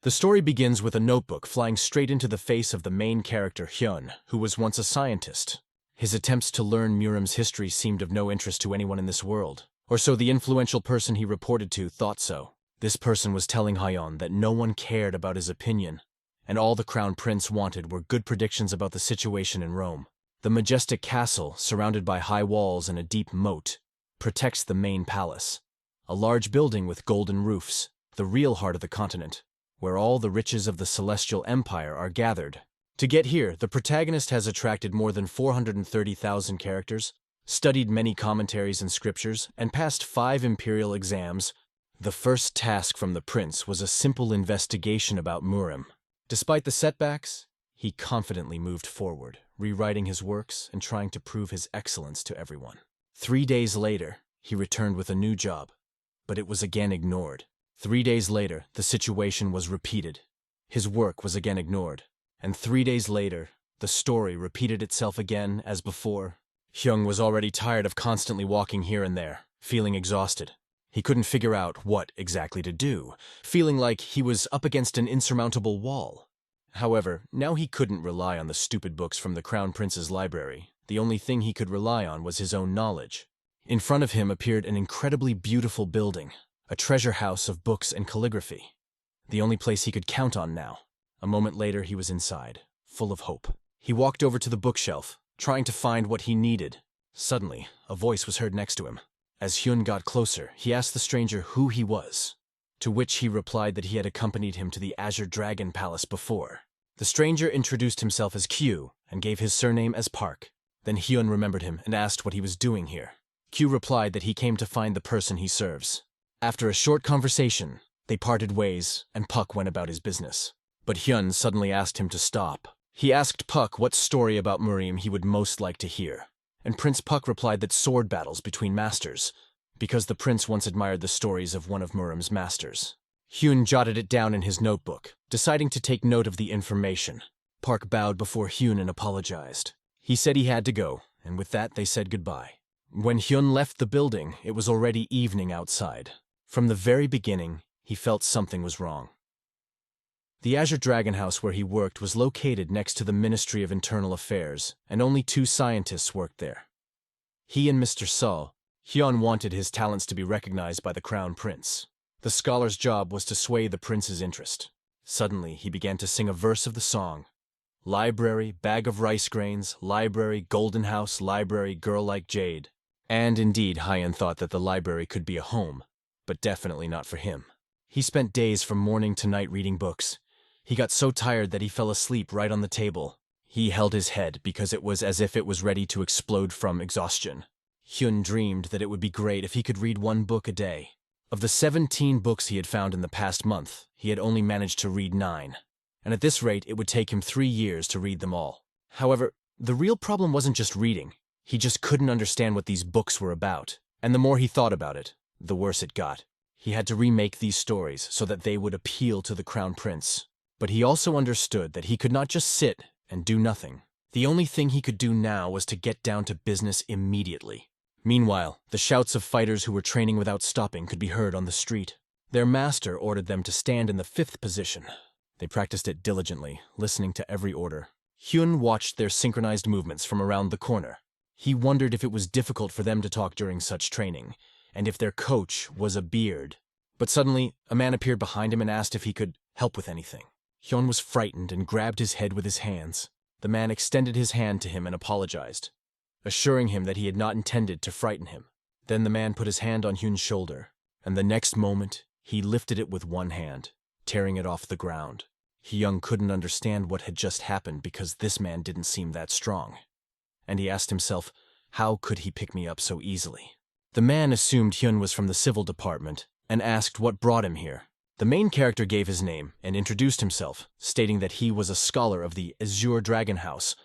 The story begins with a notebook flying straight into the face of the main character Hyun, who was once a scientist. His attempts to learn Murim's history seemed of no interest to anyone in this world, or so the influential person he reported to thought so. This person was telling Hyun that no one cared about his opinion, and all the crown prince wanted were good predictions about the situation in Rome. The majestic castle, surrounded by high walls and a deep moat, protects the main palace, a large building with golden roofs, the real heart of the continent, where all the riches of the Celestial Empire are gathered. To get here, the protagonist has attracted more than 430,000 characters, studied many commentaries and scriptures, and passed 5 imperial exams. The first task from the prince was a simple investigation about Murim. Despite the setbacks, he confidently moved forward, rewriting his works and trying to prove his excellence to everyone. 3 days later, he returned with a new job, but it was again ignored. 3 days later, the situation was repeated. His work was again ignored. And 3 days later, the story repeated itself again as before. Hyung was already tired of constantly walking here and there, feeling exhausted. He couldn't figure out what exactly to do, feeling like he was up against an insurmountable wall. However, now he couldn't rely on the stupid books from the Crown Prince's library. The only thing he could rely on was his own knowledge. In front of him appeared an incredibly beautiful building, a treasure house of books and calligraphy. The only place he could count on now. A moment later, he was inside, full of hope. He walked over to the bookshelf, trying to find what he needed. Suddenly, a voice was heard next to him. As Hyun got closer, he asked the stranger who he was, to which he replied that he had accompanied him to the Azure Dragon Palace before. The stranger introduced himself as Q and gave his surname as Park. Then Hyun remembered him and asked what he was doing here. Q replied that he came to find the person he serves. After a short conversation, they parted ways and Puck went about his business. But Hyun suddenly asked him to stop. He asked Puck what story about Murim he would most like to hear, and Prince Puck replied that sword battles between masters, because the prince once admired the stories of one of Murim's masters. Hyun jotted it down in his notebook, deciding to take note of the information. Park bowed before Hyun and apologized. He said he had to go, and with that they said goodbye. When Hyun left the building, it was already evening outside. From the very beginning, he felt something was wrong. The Azure Dragon House where he worked was located next to the Ministry of Internal Affairs, and only 2 scientists worked there. He and Mr. Saul. Hyun wanted his talents to be recognized by the Crown Prince. The scholar's job was to sway the prince's interest. Suddenly, he began to sing a verse of the song. Library, bag of rice grains, library, golden house, library, girl like jade. And indeed, Hyun thought that the library could be a home, but definitely not for him. He spent days from morning to night reading books. He got so tired that he fell asleep right on the table. He held his head because it was as if it was ready to explode from exhaustion. Hyun dreamed that it would be great if he could read 1 book a day. Of the 17 books he had found in the past month, he had only managed to read 9. And at this rate, it would take him 3 years to read them all. However, the real problem wasn't just reading. He just couldn't understand what these books were about. And the more he thought about it, the worse it got. He had to remake these stories so that they would appeal to the Crown Prince. But he also understood that he could not just sit and do nothing. The only thing he could do now was to get down to business immediately. Meanwhile, the shouts of fighters who were training without stopping could be heard on the street. Their master ordered them to stand in the 5th position. They practiced it diligently, listening to every order. Hyun watched their synchronized movements from around the corner. He wondered if it was difficult for them to talk during such training, and if their coach was a beard. But suddenly, a man appeared behind him and asked if he could help with anything. Hyun was frightened and grabbed his head with his hands. The man extended his hand to him and apologized, assuring him that he had not intended to frighten him. Then the man put his hand on Hyun's shoulder, and the next moment, he lifted it with one hand, tearing it off the ground. Hyun couldn't understand what had just happened because this man didn't seem that strong. And he asked himself, how could he pick me up so easily? The man assumed Hyun was from the civil department and asked what brought him here. The main character gave his name and introduced himself, stating that he was a scholar of the Azure Dragon House,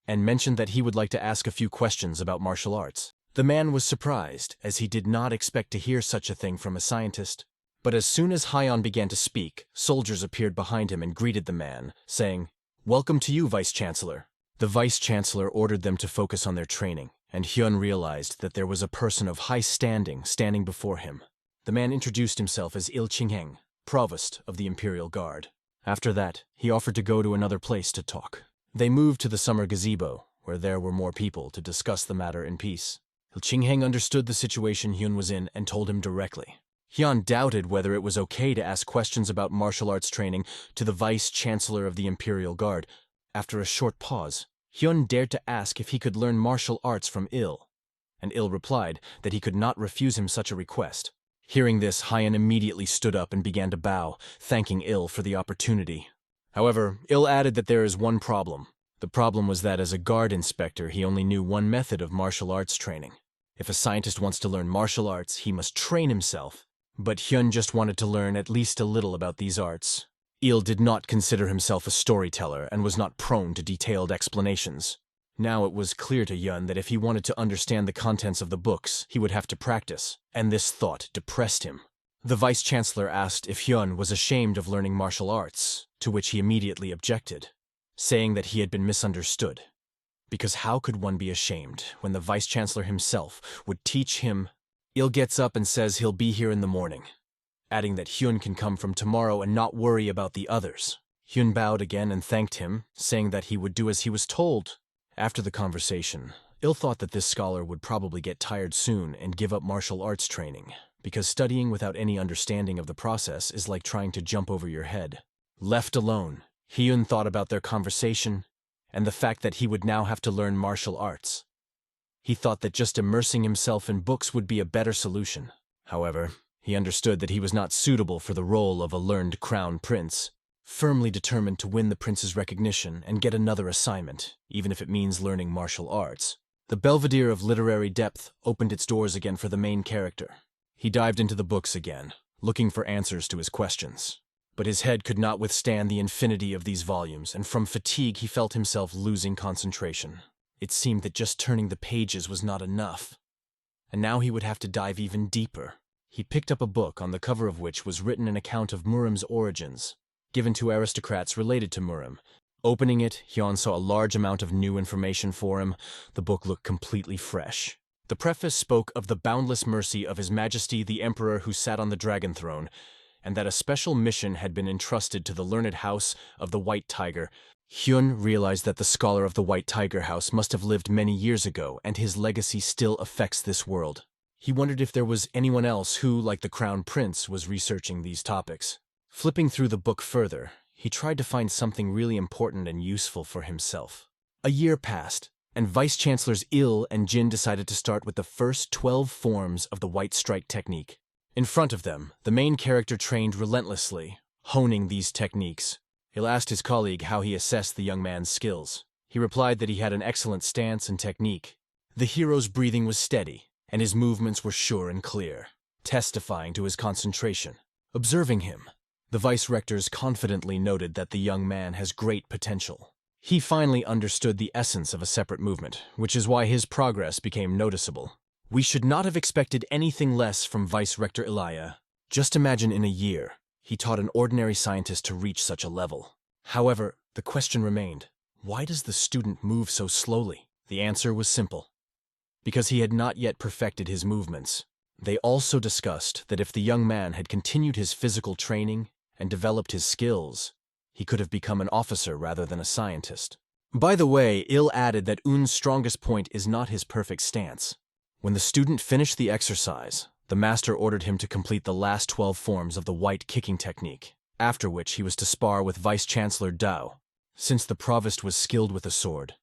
and mentioned that he would like to ask a few questions about martial arts. The man was surprised, as he did not expect to hear such a thing from a scientist. But as soon as Hyun began to speak, soldiers appeared behind him and greeted the man, saying, "Welcome to you, Vice-Chancellor." The Vice-Chancellor ordered them to focus on their training, and Hyun realized that there was a person of high standing before him. The man introduced himself as Il Ching-heng, Provost of the Imperial Guard. After that, he offered to go to another place to talk. They moved to the summer gazebo, where there were more people to discuss the matter in peace. Ching-heng understood the situation Hyun was in and told him directly. Hyun doubted whether it was okay to ask questions about martial arts training to the Vice-Chancellor of the Imperial Guard. After a short pause, Hyun dared to ask if he could learn martial arts from Il, and Il replied that he could not refuse him such a request. Hearing this, Hyun immediately stood up and began to bow, thanking Il for the opportunity. However, Il added that there is one problem. The problem was that as a guard inspector, he only knew one method of martial arts training. If a scientist wants to learn martial arts, he must train himself. But Hyun just wanted to learn at least a little about these arts. Il did not consider himself a storyteller and was not prone to detailed explanations. Now it was clear to Hyun that if he wanted to understand the contents of the books, he would have to practice, and this thought depressed him. The Vice-Chancellor asked if Hyun was ashamed of learning martial arts, to which he immediately objected, saying that he had been misunderstood. Because how could one be ashamed when the Vice-Chancellor himself would teach him? Il gets up and says he'll be here in the morning, adding that Hyun can come from tomorrow and not worry about the others. Hyun bowed again and thanked him, saying that he would do as he was told. After the conversation, Il thought that this scholar would probably get tired soon and give up martial arts training, because studying without any understanding of the process is like trying to jump over your head. Left alone, Hyun thought about their conversation and the fact that he would now have to learn martial arts. He thought that just immersing himself in books would be a better solution. However, he understood that he was not suitable for the role of a learned crown prince. Firmly determined to win the prince's recognition and get another assignment, even if it means learning martial arts. The Belvedere of literary depth opened its doors again for the main character. He dived into the books again, looking for answers to his questions. But his head could not withstand the infinity of these volumes, and from fatigue he felt himself losing concentration. It seemed that just turning the pages was not enough, and now he would have to dive even deeper. He picked up a book on the cover of which was written an account of Murim's origins, given to aristocrats related to Murim. Opening it, Hyun saw a large amount of new information for him. The book looked completely fresh. The preface spoke of the boundless mercy of His Majesty the Emperor who sat on the dragon throne, and that a special mission had been entrusted to the learned house of the White Tiger. Hyun realized that the scholar of the White Tiger House must have lived many years ago, and his legacy still affects this world. He wondered if there was anyone else who, like the Crown Prince, was researching these topics. Flipping through the book further, he tried to find something really important and useful for himself. A year passed, and Vice-Chancellors Il and Jin decided to start with the first 12 forms of the White Strike technique. In front of them, the main character trained relentlessly, honing these techniques. Il asked his colleague how he assessed the young man's skills. He replied that he had an excellent stance and technique. The hero's breathing was steady, and his movements were sure and clear, testifying to his concentration. Observing him, the vice-rectors confidently noted that the young man has great potential. He finally understood the essence of a separate movement, which is why his progress became noticeable. We should not have expected anything less from Vice-Rector Elia. Just imagine in a year, he taught an ordinary scientist to reach such a level. However, the question remained, why does the student move so slowly? The answer was simple. Because he had not yet perfected his movements. They also discussed that if the young man had continued his physical training and developed his skills, he could have become an officer rather than a scientist. By the way, Il added that Un's strongest point is not his perfect stance. When the student finished the exercise, the master ordered him to complete the last 12 forms of the white kicking technique, after which he was to spar with Vice-Chancellor Dao. Since the provost was skilled with a sword,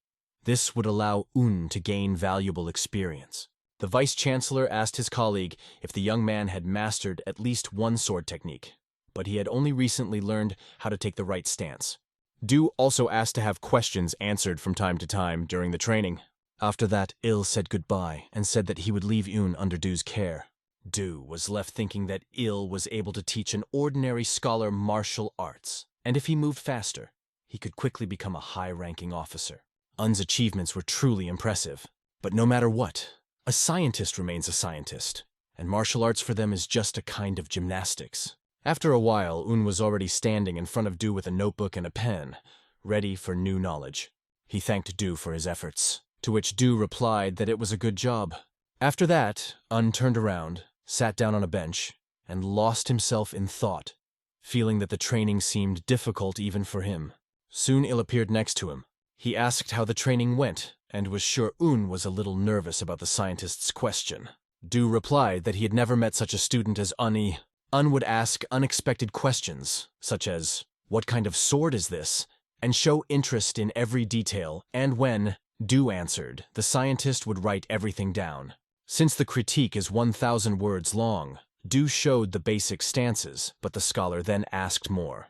this would allow Un to gain valuable experience. The Vice-Chancellor asked his colleague if the young man had mastered at least one sword technique, but he had only recently learned how to take the right stance. Du also asked to have questions answered from time to time during the training. After that, Il said goodbye and said that he would leave Un under Du's care. Du was left thinking that Il was able to teach an ordinary scholar martial arts, and if he moved faster, he could quickly become a high-ranking officer. Un's achievements were truly impressive, but no matter what, a scientist remains a scientist, and martial arts for them is just a kind of gymnastics. After a while, Un was already standing in front of Du with a notebook and a pen, ready for new knowledge. He thanked Du for his efforts, to which Du replied that it was a good job. After that, Un turned around, sat down on a bench, and lost himself in thought. feeling that the training seemed difficult even for him. Soon Il appeared next to him. He asked how the training went, and was sure Un was a little nervous about the scientist's question. Du replied that he had never met such a student as Un would ask unexpected questions, such as, "What kind of sword is this?" and show interest in every detail, and when Du answered, the scientist would write everything down. Since the critique is 1,000 words long, Du showed the basic stances, but the scholar then asked more,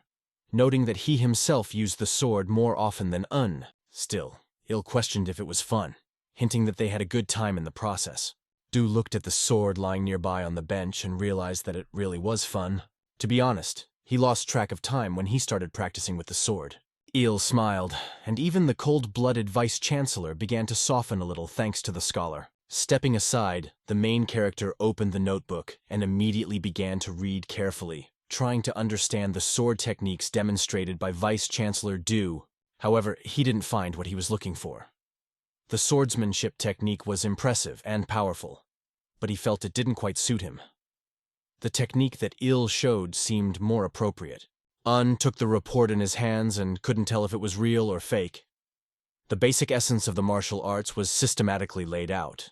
noting that he himself used the sword more often than Un. Still, Il questioned if it was fun, hinting that they had a good time in the process. Du looked at the sword lying nearby on the bench and realized that it really was fun. To be honest, he lost track of time when he started practicing with the sword. Il smiled, and even the cold-blooded vice-chancellor began to soften a little thanks to the scholar. Stepping aside, the main character opened the notebook and immediately began to read carefully, trying to understand the sword techniques demonstrated by Vice-Chancellor Du. However, he didn't find what he was looking for. The swordsmanship technique was impressive and powerful, but he felt it didn't quite suit him. The technique that Il showed seemed more appropriate. Un took the report in his hands and couldn't tell if it was real or fake. The basic essence of the martial arts was systematically laid out,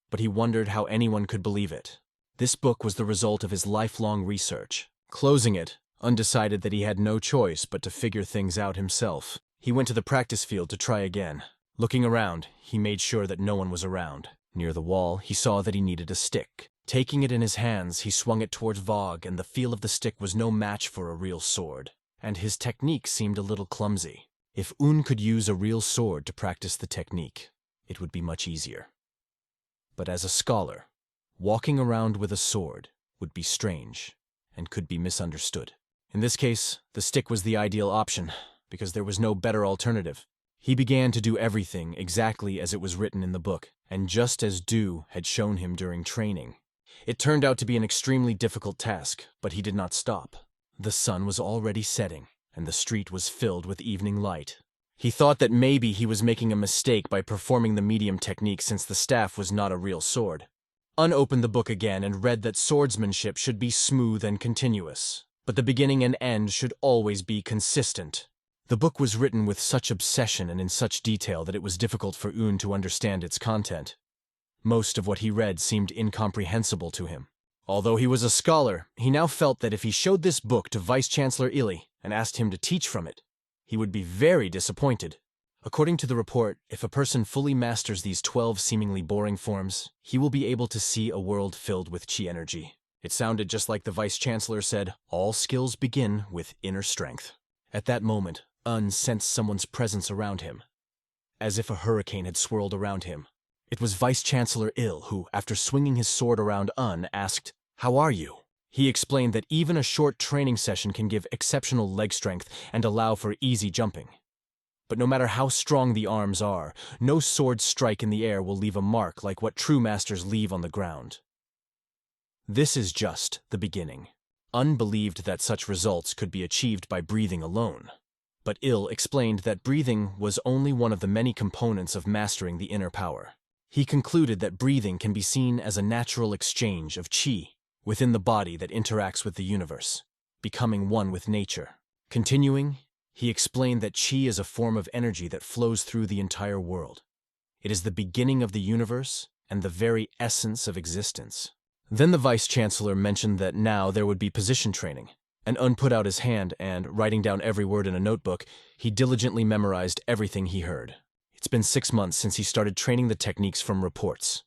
but he wondered how anyone could believe it. This book was the result of his lifelong research. Closing it, Un decided that he had no choice but to figure things out himself. He went to the practice field to try again. Looking around, he made sure that no one was around. Near the wall, he saw that he needed a stick. Taking it in his hands, he swung it towards Vogue, and the feel of the stick was no match for a real sword. And his technique seemed a little clumsy. If Un could use a real sword to practice the technique, it would be much easier. But as a scholar, walking around with a sword would be strange and could be misunderstood. In this case, the stick was the ideal option, because there was no better alternative. He began to do everything exactly as it was written in the book, and just as Du had shown him during training. It turned out to be an extremely difficult task, but he did not stop. The sun was already setting, and the street was filled with evening light. He thought that maybe he was making a mistake by performing the medium technique since the staff was not a real sword. Un opened the book again and read that swordsmanship should be smooth and continuous, but the beginning and end should always be consistent. The book was written with such obsession and in such detail that it was difficult for Un to understand its content. Most of what he read seemed incomprehensible to him. Although he was a scholar, he now felt that if he showed this book to Vice-Chancellor Ili and asked him to teach from it, he would be very disappointed. According to the report, if a person fully masters these 12 seemingly boring forms, he will be able to see a world filled with chi energy. It sounded just like the Vice-Chancellor said, all skills begin with inner strength. At that moment, Un sensed someone's presence around him, as if a hurricane had swirled around him. It was Vice-Chancellor Il who, after swinging his sword around Un, asked, "How are you?" He explained that even a short training session can give exceptional leg strength and allow for easy jumping. But no matter how strong the arms are, no sword strike in the air will leave a mark like what true masters leave on the ground. This is just the beginning. Un believed that such results could be achieved by breathing alone. But Il explained that breathing was only one of the many components of mastering the inner power. He concluded that breathing can be seen as a natural exchange of chi within the body that interacts with the universe, becoming one with nature. Continuing, he explained that chi is a form of energy that flows through the entire world. It is the beginning of the universe and the very essence of existence. Then the Vice-Chancellor mentioned that now there would be position training, and Un put out his hand and, writing down every word in a notebook, he diligently memorized everything he heard. It's been 6 months since he started training the techniques from reports.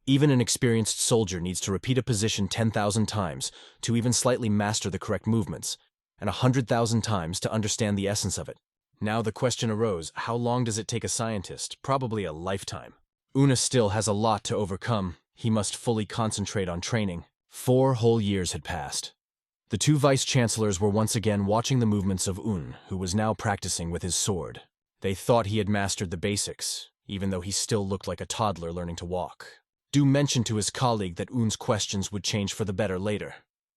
Even an experienced soldier needs to repeat a position 10,000 times to even slightly master the correct movements, and 100,000 times to understand the essence of it. Now the question arose, how long does it take a scientist? Probably a lifetime. Una still has a lot to overcome. He must fully concentrate on training. 4 whole years had passed. The two vice-chancellors were once again watching the movements of Un, who was now practicing with his sword. They thought he had mastered the basics, even though he still looked like a toddler learning to walk. Du mentioned to his colleague that Un's questions would change for the better later.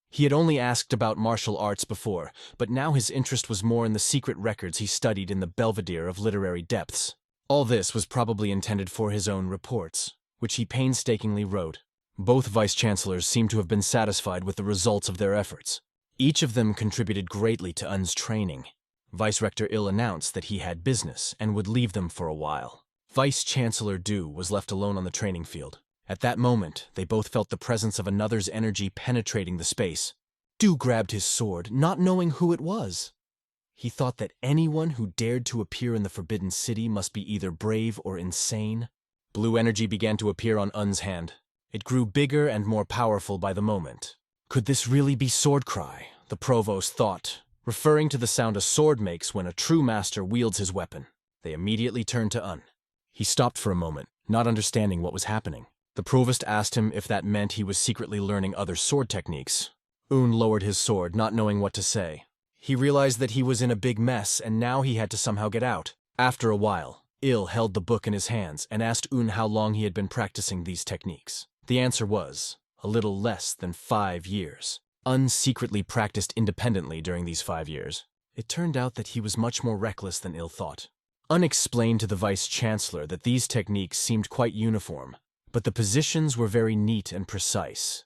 He had only asked about martial arts before, but now his interest was more in the secret records he studied in the Belvedere of literary depths. All this was probably intended for his own reports, which he painstakingly wrote. Both vice-chancellors seemed to have been satisfied with the results of their efforts. Each of them contributed greatly to Un's training. Vice Rector Il announced that he had business and would leave them for a while. Vice Chancellor Du was left alone on the training field. At that moment, they both felt the presence of another's energy penetrating the space. Du grabbed his sword, not knowing who it was. He thought that anyone who dared to appear in the Forbidden City must be either brave or insane. Blue energy began to appear on Un's hand. It grew bigger and more powerful by the moment. Could this really be Sword Cry? The Provost thought, referring to the sound a sword makes when a true master wields his weapon. They immediately turned to Un. He stopped for a moment, not understanding what was happening. The Provost asked him if that meant he was secretly learning other sword techniques. Un lowered his sword, not knowing what to say. He realized that he was in a big mess, and now he had to somehow get out. After a while, Il held the book in his hands and asked Un how long he had been practicing these techniques. The answer was, a little less than 5 years. Un secretly practiced independently during these 5 years. It turned out that he was much more reckless than Il thought. Un explained to the Vice Chancellor that these techniques seemed quite uniform, but the positions were very neat and precise.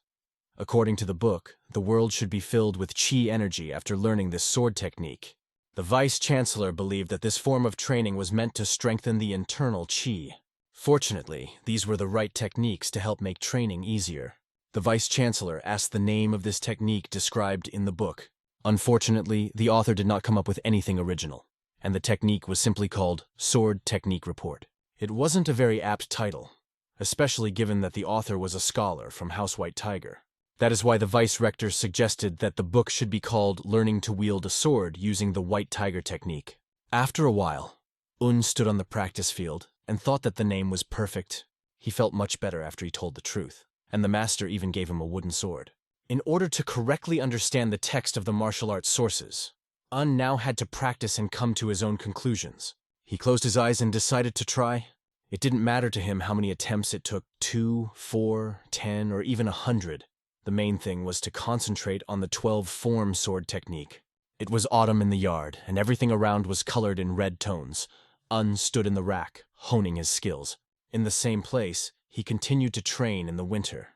According to the book, the world should be filled with chi energy after learning this sword technique. The Vice Chancellor believed that this form of training was meant to strengthen the internal chi. Fortunately, these were the right techniques to help make training easier. The Vice Chancellor asked the name of this technique described in the book. Unfortunately, the author did not come up with anything original, and the technique was simply called Sword Technique Report. It wasn't a very apt title, especially given that the author was a scholar from House White Tiger. That is why the Vice Rector suggested that the book should be called Learning to Wield a Sword Using the White Tiger Technique. After a while, Un stood on the practice field and thought that the name was perfect. He felt much better after he told the truth, and the master even gave him a wooden sword. In order to correctly understand the text of the martial arts sources, Un now had to practice and come to his own conclusions. He closed his eyes and decided to try. It didn't matter to him how many attempts it took, 2, 4, 10, or even 100. The main thing was to concentrate on the 12-form sword technique. It was autumn in the yard, and everything around was colored in red tones. Un stood in the rack, honing his skills. In the same place, he continued to train in the winter.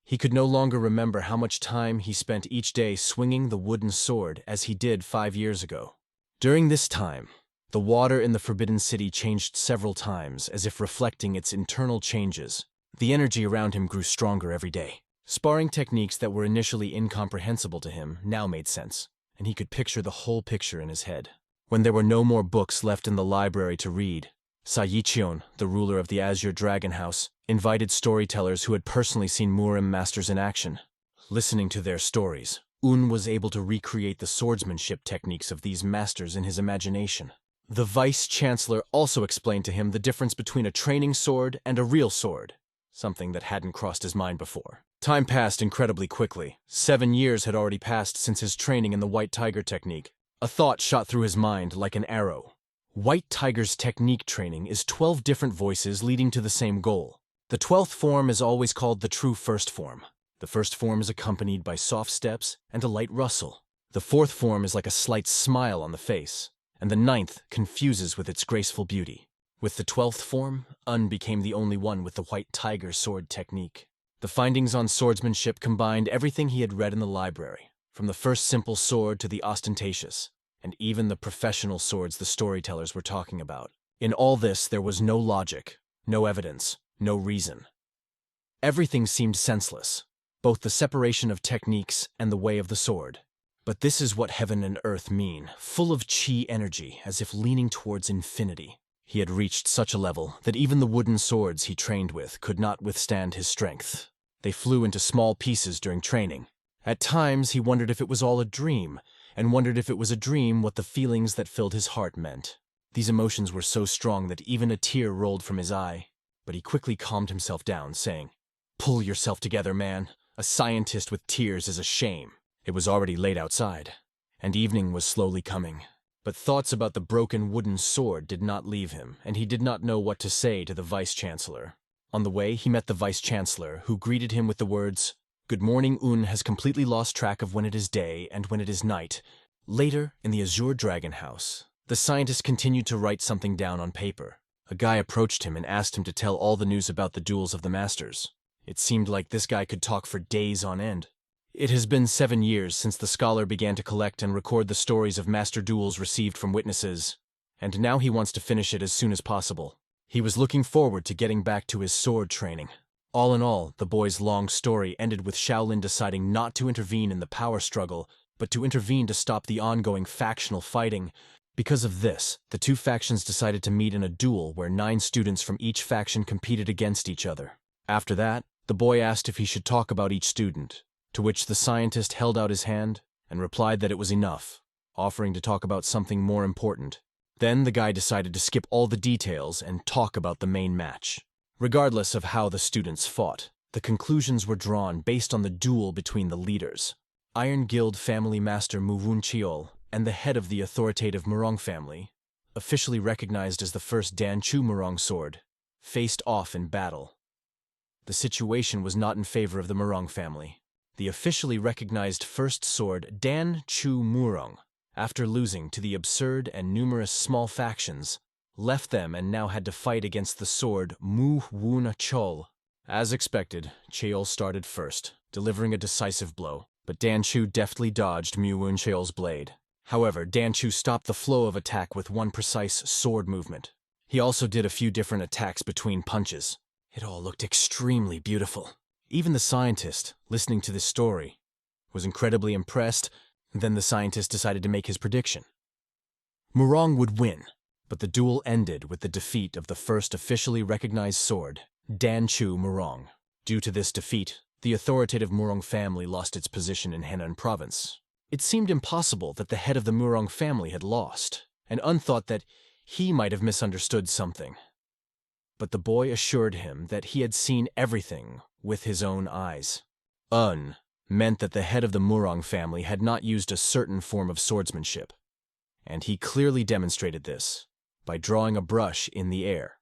He could no longer remember how much time he spent each day swinging the wooden sword as he did 5 years ago. During this time, the water in the Forbidden City changed several times, as if reflecting its internal changes. The energy around him grew stronger every day. Sparring techniques that were initially incomprehensible to him now made sense, and he could picture the whole picture in his head. When there were no more books left in the library to read, Sayichion, the ruler of the Azure Dragon House, invited storytellers who had personally seen Murim masters in action. Listening to their stories, Un was able to recreate the swordsmanship techniques of these masters in his imagination. The Vice Chancellor also explained to him the difference between a training sword and a real sword, something that hadn't crossed his mind before. Time passed incredibly quickly. 7 years had already passed since his training in the White Tiger technique. A thought shot through his mind like an arrow. White Tiger's technique training is 12 different voices leading to the same goal. The 12th form is always called the true first form. The first form is accompanied by soft steps and a light rustle. The 4th form is like a slight smile on the face, and the 9th confuses with its graceful beauty. With the 12th form, Un became the only one with the White Tiger sword technique. The findings on swordsmanship combined everything he had read in the library, from the first simple sword to the ostentatious, and even the professional swords the storytellers were talking about. In all this, there was no logic, no evidence, no reason. Everything seemed senseless, both the separation of techniques and the way of the sword. But this is what heaven and earth mean, full of chi energy, as if leaning towards infinity. He had reached such a level that even the wooden swords he trained with could not withstand his strength. They flew into small pieces during training. At times, he wondered if it was all a dream, and wondered if it was a dream what the feelings that filled his heart meant. These emotions were so strong that even a tear rolled from his eye, but he quickly calmed himself down, saying, "Pull yourself together, man. A scientist with tears is a shame." It was already late outside, and evening was slowly coming. But thoughts about the broken wooden sword did not leave him, and he did not know what to say to the Vice-Chancellor. On the way, he met the Vice-Chancellor, who greeted him with the words, "Good morning, Un has completely lost track of when it is day and when it is night." Later, in the Azure Dragon House, the scientist continued to write something down on paper. A guy approached him and asked him to tell all the news about the duels of the masters. It seemed like this guy could talk for days on end. It has been 7 years since the scholar began to collect and record the stories of master duels received from witnesses, and now he wants to finish it as soon as possible. He was looking forward to getting back to his sword training. All in all, the boy's long story ended with Shaolin deciding not to intervene in the power struggle, but to intervene to stop the ongoing factional fighting. Because of this, the two factions decided to meet in a duel where 9 students from each faction competed against each other. After that, the boy asked if he should talk about each student, to which the scientist held out his hand and replied that it was enough, offering to talk about something more important. Then the guy decided to skip all the details and talk about the main match. Regardless of how the students fought, the conclusions were drawn based on the duel between the leaders. Iron Guild family master Muwun Cheol and the head of the authoritative Murong family, officially recognized as the first Danchu Murong sword, faced off in battle. The situation was not in favor of the Murong family. The officially recognized first sword Dan Chu Murong, after losing to the absurd and numerous small factions, left them and now had to fight against the sword Mu Wun Chol. As expected, Cheol started first, delivering a decisive blow, but Dan Chu deftly dodged Mu Wun Cheol's blade. However, Dan Chu stopped the flow of attack with one precise sword movement. He also did a few different attacks between punches. It all looked extremely beautiful. Even the scientist, listening to this story, was incredibly impressed. Then the scientist decided to make his prediction. Murong would win, but the duel ended with the defeat of the first officially recognized sword, Danchu Murong. Due to this defeat, the authoritative Murong family lost its position in Henan province. It seemed impossible that the head of the Murong family had lost, and Un thought that he might have misunderstood something. But the boy assured him that he had seen everything with his own eyes. Un meant that the head of the Murong family had not used a certain form of swordsmanship, and he clearly demonstrated this by drawing a brush in the air.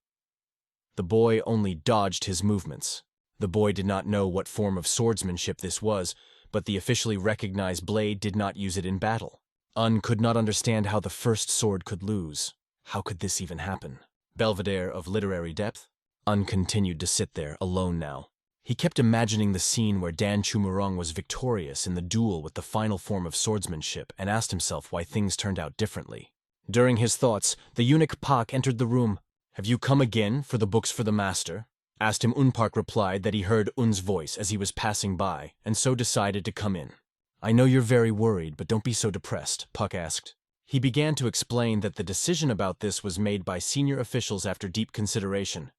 The boy only dodged his movements. The boy did not know what form of swordsmanship this was, but the officially recognized blade did not use it in battle. Un could not understand how the first sword could lose. How could this even happen? Belvedere of literary depth? Un continued to sit there, alone now. He kept imagining the scene where Dan Chumurong was victorious in the duel with the final form of swordsmanship and asked himself why things turned out differently. During his thoughts, the eunuch Pak entered the room. "Have you come again for the books for the master?" asked him. Unpark replied that he heard Un's voice as he was passing by, and so decided to come in. "I know you're very worried, but don't be so depressed," Puck asked. He began to explain that the decision about this was made by senior officials after deep consideration,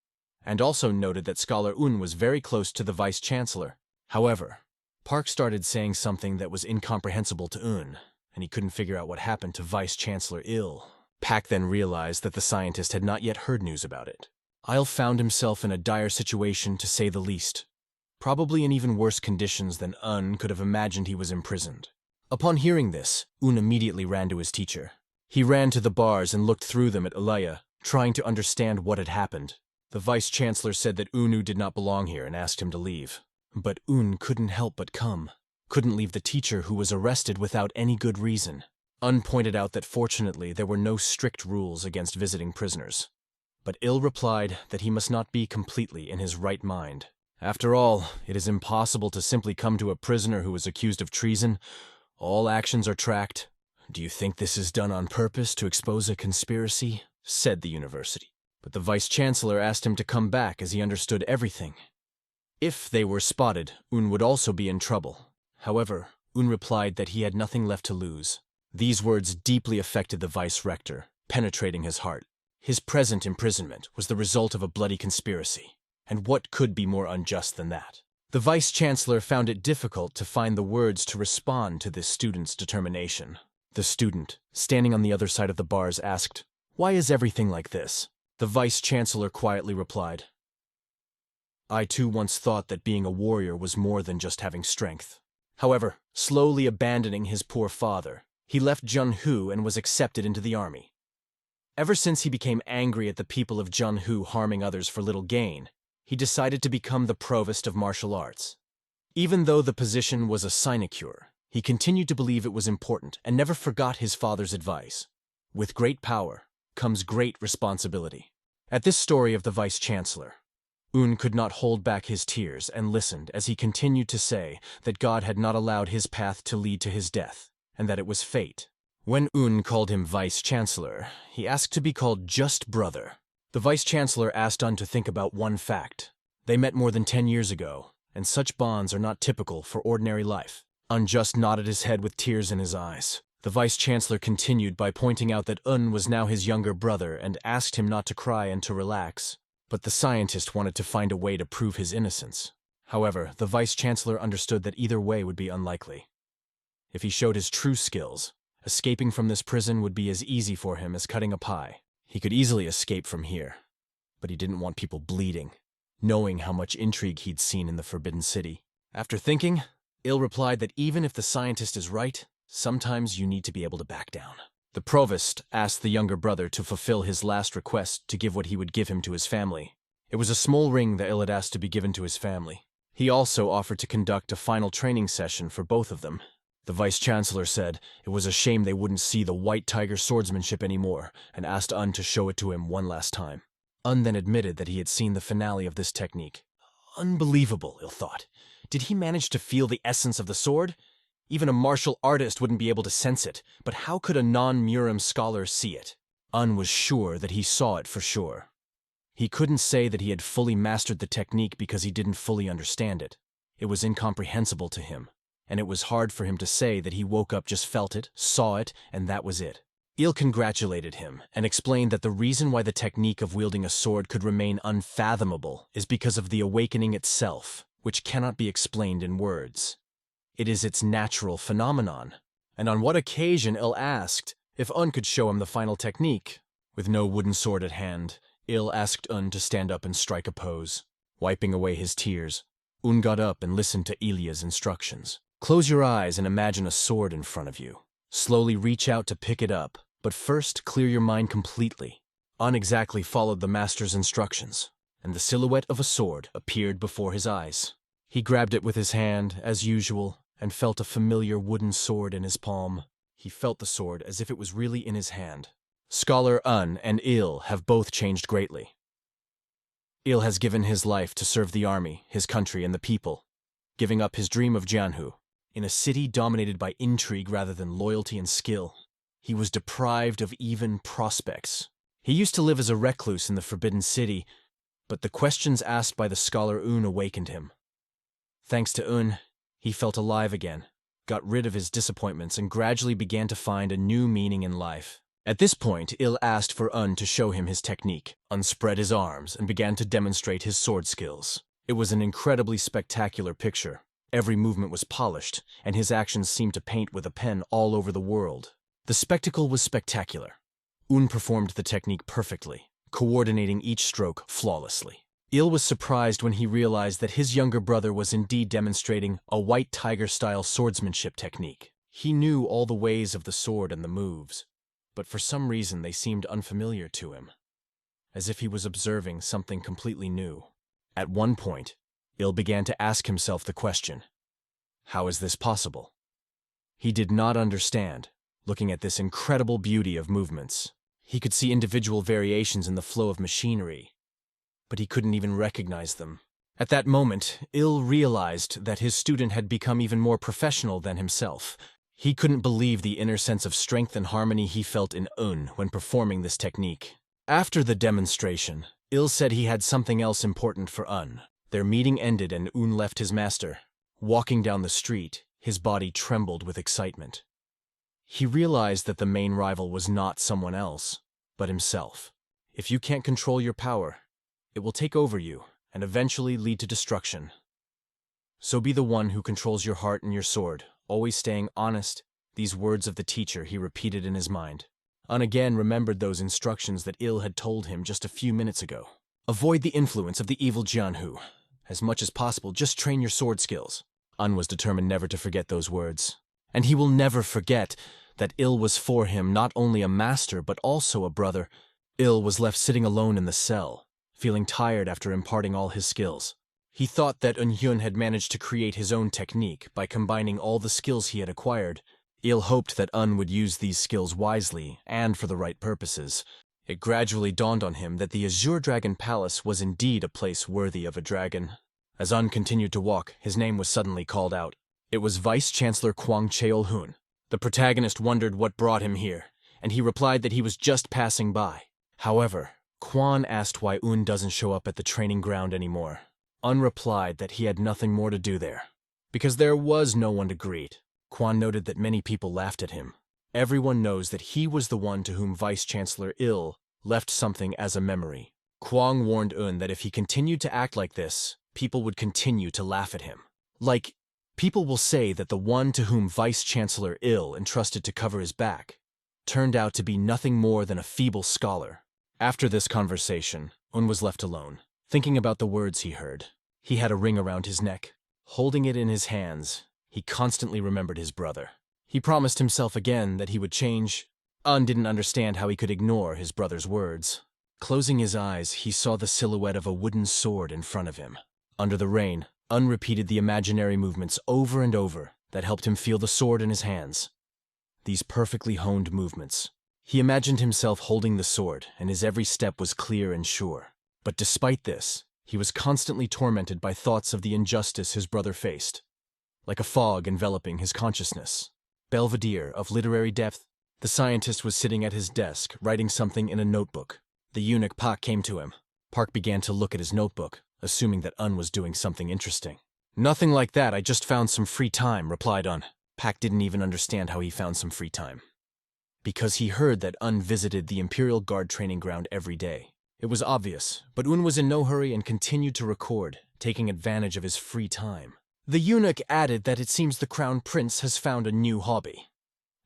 and also noted that Scholar Un was very close to the Vice-Chancellor. However, Park started saying something that was incomprehensible to Un, and he couldn't figure out what happened to Vice-Chancellor Il. Pak then realized that the scientist had not yet heard news about it. Il found himself in a dire situation, to say the least. Probably in even worse conditions than Un could have imagined. He was imprisoned. Upon hearing this, Un immediately ran to his teacher. He ran to the bars and looked through them at Elia, trying to understand what had happened. The Vice-Chancellor said that Unu did not belong here and asked him to leave. But Un couldn't help but come. Couldn't leave the teacher who was arrested without any good reason. Un pointed out that fortunately there were no strict rules against visiting prisoners. But Il replied that he must not be completely in his right mind. After all, it is impossible to simply come to a prisoner who is accused of treason. All actions are tracked. "Do you think this is done on purpose to expose a conspiracy?" said the university. But the Vice-Chancellor asked him to come back as he understood everything. If they were spotted, Un would also be in trouble. However, Un replied that he had nothing left to lose. These words deeply affected the Vice-Rector, penetrating his heart. His present imprisonment was the result of a bloody conspiracy, and what could be more unjust than that? The Vice-Chancellor found it difficult to find the words to respond to this student's determination. The student, standing on the other side of the bars, asked, "Why is everything like this?" The Vice-Chancellor quietly replied, "I too once thought that being a warrior was more than just having strength." However, slowly abandoning his poor father, he left Junhu and was accepted into the army. Ever since he became angry at the people of Junhu harming others for little gain, he decided to become the provost of martial arts. Even though the position was a sinecure, he continued to believe it was important and never forgot his father's advice. With great power comes great responsibility. At this story of the Vice-Chancellor, Un could not hold back his tears and listened as he continued to say that God had not allowed his path to lead to his death, and that it was fate. When Un called him Vice-Chancellor, he asked to be called just brother. The Vice-Chancellor asked Un to think about one fact. They met more than 10 years ago, and such bonds are not typical for ordinary life. Un just nodded his head with tears in his eyes. The Vice-Chancellor continued by pointing out that Un was now his younger brother and asked him not to cry and to relax. But the scientist wanted to find a way to prove his innocence. However, the Vice-Chancellor understood that either way would be unlikely. If he showed his true skills, escaping from this prison would be as easy for him as cutting a pie. He could easily escape from here, but he didn't want people bleeding, knowing how much intrigue he'd seen in the Forbidden City. After thinking, Il replied that even if the scientist is right, sometimes you need to be able to back down. The provost asked the younger brother to fulfill his last request to give what he would give him to his family. It was a small ring that Il had asked to be given to his family. He also offered to conduct a final training session for both of them. The Vice-Chancellor said it was a shame they wouldn't see the White Tiger swordsmanship anymore and asked Un to show it to him one last time. Un then admitted that he had seen the finale of this technique. Unbelievable, Il thought. Did he manage to feel the essence of the sword? Even a martial artist wouldn't be able to sense it, but how could a non-Murim scholar see it? Un was sure that he saw it for sure. He couldn't say that he had fully mastered the technique because he didn't fully understand it. It was incomprehensible to him, and it was hard for him to say that he woke up, just felt it, saw it, and that was it. Il congratulated him and explained that the reason why the technique of wielding a sword could remain unfathomable is because of the awakening itself, which cannot be explained in words. It is its natural phenomenon. And on what occasion, Il asked if Un could show him the final technique. With no wooden sword at hand, Il asked Un to stand up and strike a pose. Wiping away his tears, Un got up and listened to Ilya's instructions. Close your eyes and imagine a sword in front of you. Slowly reach out to pick it up, but first clear your mind completely. Un exactly followed the master's instructions, and the silhouette of a sword appeared before his eyes. He grabbed it with his hand, as usual, and felt a familiar wooden sword in his palm. He felt the sword as if it was really in his hand. Scholar Un and Il have both changed greatly. Il has given his life to serve the army, his country, and the people, giving up his dream of Jianhu. In a city dominated by intrigue rather than loyalty and skill, he was deprived of even prospects. He used to live as a recluse in the Forbidden City, but the questions asked by the scholar Un awakened him. Thanks to Un, he felt alive again, got rid of his disappointments, and gradually began to find a new meaning in life. At this point, Il asked for Un to show him his technique. Un spread his arms and began to demonstrate his sword skills. It was an incredibly spectacular picture. Every movement was polished, and his actions seemed to paint with a pen all over the world. The spectacle was spectacular. Un performed the technique perfectly, coordinating each stroke flawlessly. Il was surprised when he realized that his younger brother was indeed demonstrating a White Tiger-style swordsmanship technique. He knew all the ways of the sword and the moves, but for some reason they seemed unfamiliar to him, as if he was observing something completely new. At one point, Il began to ask himself the question, how is this possible? He did not understand, looking at this incredible beauty of movements. He could see individual variations in the flow of machinery, but he couldn't even recognize them. At that moment, Il realized that his student had become even more professional than himself. He couldn't believe the inner sense of strength and harmony he felt in Un when performing this technique. After the demonstration, Il said he had something else important for Un. Their meeting ended and Un left his master. Walking down the street, his body trembled with excitement. He realized that the main rival was not someone else, but himself. If you can't control your power, it will take over you and eventually lead to destruction. So be the one who controls your heart and your sword, always staying honest. These words of the teacher he repeated in his mind. Un again remembered those instructions that Il had told him just a few minutes ago. Avoid the influence of the evil Jianhu. As much as possible, just train your sword skills. Un was determined never to forget those words. And he will never forget that Il was for him not only a master but also a brother. Il was left sitting alone in the cell, feeling tired after imparting all his skills. He thought that Un had managed to create his own technique by combining all the skills he had acquired. Il hoped that Un would use these skills wisely and for the right purposes. It gradually dawned on him that the Azure Dragon Palace was indeed a place worthy of a dragon. As Un continued to walk, his name was suddenly called out. It was Vice-Chancellor Kwang Cheol-hun. The protagonist wondered what brought him here, and he replied that he was just passing by. However, Kwang asked why Un doesn't show up at the training ground anymore. Un replied that he had nothing more to do there, because there was no one to greet. Kwang noted that many people laughed at him. Everyone knows that he was the one to whom Vice-Chancellor Il left something as a memory. Kwang warned Un that if he continued to act like this, people would continue to laugh at him. Like, people will say that the one to whom Vice-Chancellor Il entrusted to cover his back turned out to be nothing more than a feeble scholar. After this conversation, Un was left alone, thinking about the words he heard. He had a ring around his neck. Holding it in his hands, he constantly remembered his brother. He promised himself again that he would change. Un didn't understand how he could ignore his brother's words. Closing his eyes, he saw the silhouette of a wooden sword in front of him. Under the rain, Un repeated the imaginary movements over and over that helped him feel the sword in his hands. These perfectly honed movements. He imagined himself holding the sword, and his every step was clear and sure. But despite this, he was constantly tormented by thoughts of the injustice his brother faced, like a fog enveloping his consciousness. Belvedere of literary depth, the scientist was sitting at his desk, writing something in a notebook. The eunuch Park came to him. Park began to look at his notebook, assuming that Un was doing something interesting. "Nothing like that, I just found some free time," replied Un. Park didn't even understand how he found some free time. Because he heard that Un visited the Imperial Guard training ground every day. It was obvious, but Un was in no hurry and continued to record, taking advantage of his free time. The eunuch added that it seems the Crown Prince has found a new hobby.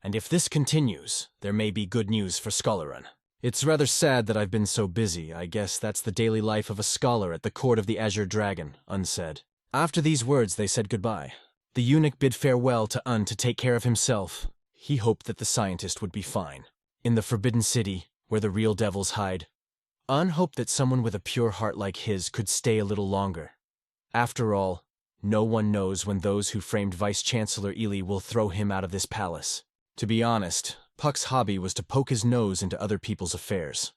And if this continues, there may be good news for Scholarin. It's rather sad that I've been so busy. I guess that's the daily life of a scholar at the court of the Azure Dragon, Un said. After these words, they said goodbye. The eunuch bid farewell to Un to take care of himself. He hoped that the scientist would be fine. In the Forbidden City, where the real devils hide, Un hoped that someone with a pure heart like his could stay a little longer. After all, no one knows when those who framed Vice-Chancellor Ely will throw him out of this palace. To be honest, Puck's hobby was to poke his nose into other people's affairs.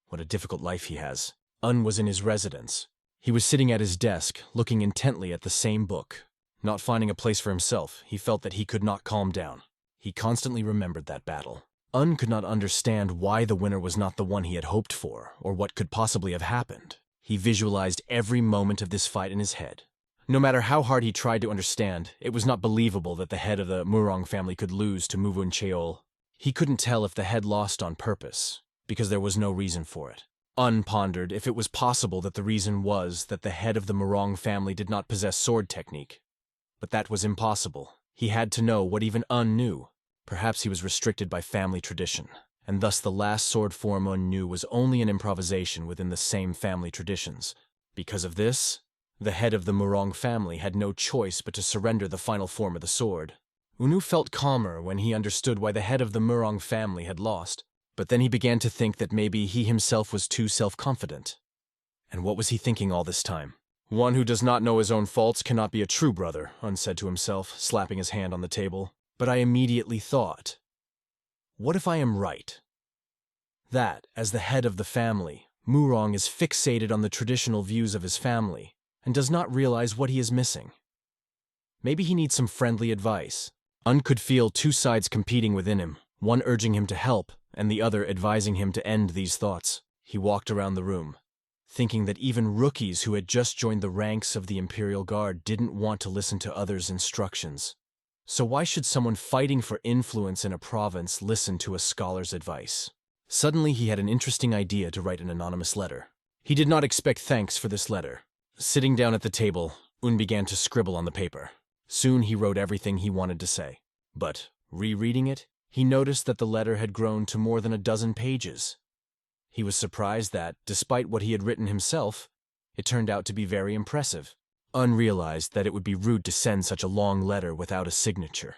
What a difficult life he has. Un was in his residence. He was sitting at his desk, looking intently at the same book. Not finding a place for himself, he felt that he could not calm down. He constantly remembered that battle. Un could not understand why the winner was not the one he had hoped for, or what could possibly have happened. He visualized every moment of this fight in his head. No matter how hard he tried to understand, it was not believable that the head of the Murong family could lose to Muvun Cheol. He couldn't tell if the head lost on purpose, because there was no reason for it. Un pondered if it was possible that the reason was that the head of the Murong family did not possess sword technique. But that was impossible. He had to know what even Un knew. Perhaps he was restricted by family tradition, and thus the last sword form Un knew was only an improvisation within the same family traditions. Because of this, the head of the Murong family had no choice but to surrender the final form of the sword. Unu felt calmer when he understood why the head of the Murong family had lost, but then he began to think that maybe he himself was too self-confident. And what was he thinking all this time? One who does not know his own faults cannot be a true brother, Un said to himself, slapping his hand on the table. But I immediately thought, what if I am right? That, as the head of the family, Murong is fixated on the traditional views of his family, and does not realize what he is missing. Maybe he needs some friendly advice. Un could feel two sides competing within him, one urging him to help, and the other advising him to end these thoughts. He walked around the room, thinking that even rookies who had just joined the ranks of the Imperial Guard didn't want to listen to others' instructions. So why should someone fighting for influence in a province listen to a scholar's advice? Suddenly he had an interesting idea to write an anonymous letter. He did not expect thanks for this letter. Sitting down at the table, Un began to scribble on the paper. Soon he wrote everything he wanted to say. But, rereading it, he noticed that the letter had grown to more than a dozen pages. He was surprised that, despite what he had written himself, it turned out to be very impressive. Un realized that it would be rude to send such a long letter without a signature.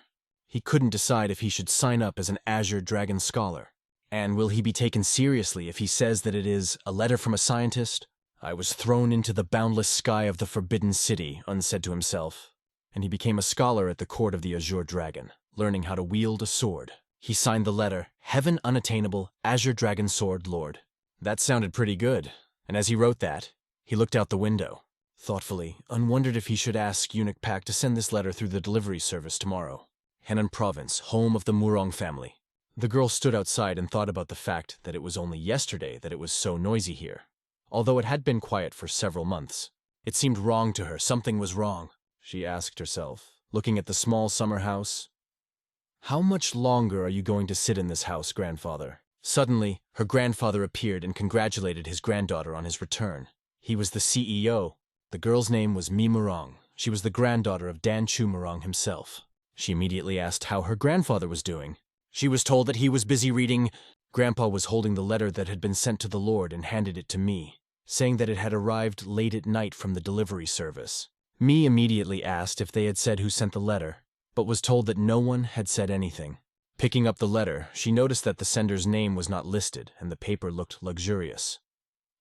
He couldn't decide if he should sign up as an Azure Dragon Scholar. And will he be taken seriously if he says that it is a letter from a scientist? I was thrown into the boundless sky of the Forbidden City, Un said to himself, and he became a scholar at the court of the Azure Dragon, learning how to wield a sword. He signed the letter, Heaven Unattainable, Azure Dragon Sword Lord. That sounded pretty good, and as he wrote that, he looked out the window. Thoughtfully, Un wondered if he should ask Eunuch Pak to send this letter through the delivery service tomorrow. Henan Province, home of the Murong family. The girl stood outside and thought about the fact that it was only yesterday that it was so noisy here. Although it had been quiet for several months, it seemed wrong to her. Something was wrong, she asked herself, looking at the small summer house. How much longer are you going to sit in this house, grandfather? Suddenly, her grandfather appeared and congratulated his granddaughter on his return. He was the CEO. The girl's name was Mi Murong. She was the granddaughter of Dan Chu Murong himself. She immediately asked how her grandfather was doing. She was told that he was busy reading. Grandpa was holding the letter that had been sent to the Lord and handed it to me, saying that it had arrived late at night from the delivery service. Mi immediately asked if they had said who sent the letter, but was told that no one had said anything. Picking up the letter, she noticed that the sender's name was not listed and the paper looked luxurious.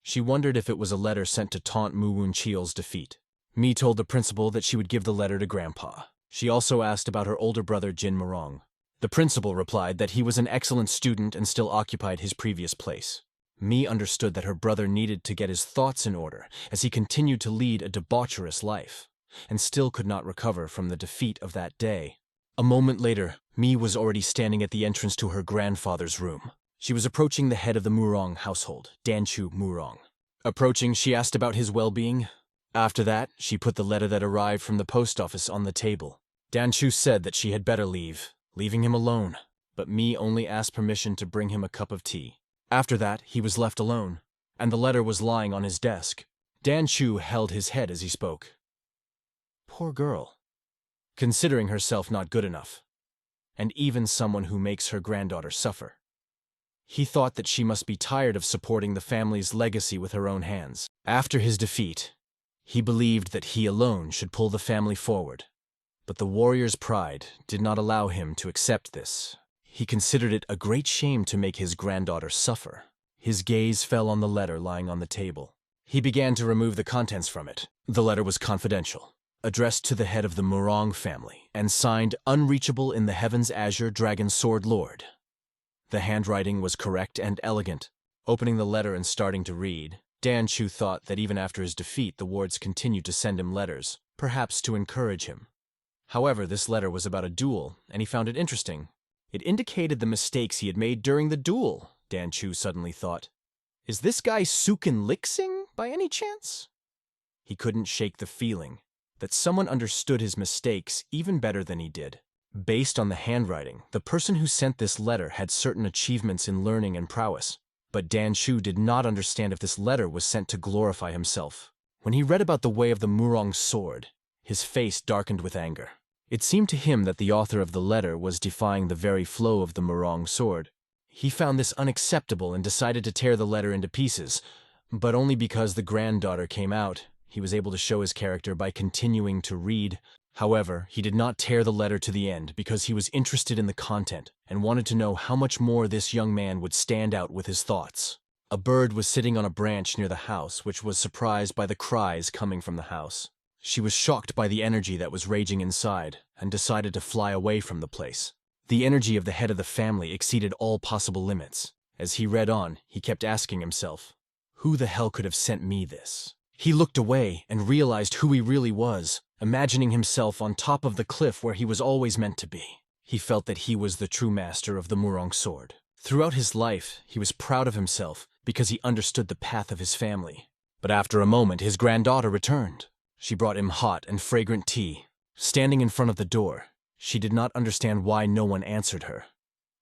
She wondered if it was a letter sent to taunt Muwun Cheol's defeat. Mi told the principal that she would give the letter to Grandpa. She also asked about her older brother Jin Murong. The principal replied that he was an excellent student and still occupied his previous place. Mi understood that her brother needed to get his thoughts in order as he continued to lead a debaucherous life, and still could not recover from the defeat of that day. A moment later, Mi was already standing at the entrance to her grandfather's room. She was approaching the head of the Murong household, Danchu Murong. Approaching, she asked about his well-being. After that, she put the letter that arrived from the post office on the table. Danchu said that she had better leave, leaving him alone, but Mi only asked permission to bring him a cup of tea. After that, he was left alone, and the letter was lying on his desk. Danchu held his head as he spoke. Poor girl. Considering herself not good enough, and even someone who makes her granddaughter suffer. He thought that she must be tired of supporting the family's legacy with her own hands. After his defeat, he believed that he alone should pull the family forward. But the warrior's pride did not allow him to accept this. He considered it a great shame to make his granddaughter suffer. His gaze fell on the letter lying on the table. He began to remove the contents from it. The letter was confidential, addressed to the head of the Murong family, and signed Unreachable in the Heavens Azure Dragon Sword Lord. The handwriting was correct and elegant. Opening the letter and starting to read, Dan Chu thought that even after his defeat the wards continued to send him letters, perhaps to encourage him. However, this letter was about a duel, and he found it interesting. It indicated the mistakes he had made during the duel, Dan Chu suddenly thought. Is this guy Sukin Lixing, by any chance? He couldn't shake the feeling that someone understood his mistakes even better than he did. Based on the handwriting, the person who sent this letter had certain achievements in learning and prowess, but Dan Chu did not understand if this letter was sent to glorify himself. When he read about the way of the Murong sword, his face darkened with anger. It seemed to him that the author of the letter was defying the very flow of the Murong sword. He found this unacceptable and decided to tear the letter into pieces, but only because the granddaughter came out. He was able to show his character by continuing to read. However, he did not tear the letter to the end because he was interested in the content and wanted to know how much more this young man would stand out with his thoughts. A bird was sitting on a branch near the house, which was surprised by the cries coming from the house. She was shocked by the energy that was raging inside and decided to fly away from the place. The energy of the head of the family exceeded all possible limits. As he read on, he kept asking himself, who the hell could have sent me this? He looked away and realized who he really was, imagining himself on top of the cliff where he was always meant to be. He felt that he was the true master of the Murong sword. Throughout his life, he was proud of himself because he understood the path of his family. But after a moment, his granddaughter returned. She brought him hot and fragrant tea. Standing in front of the door, she did not understand why no one answered her,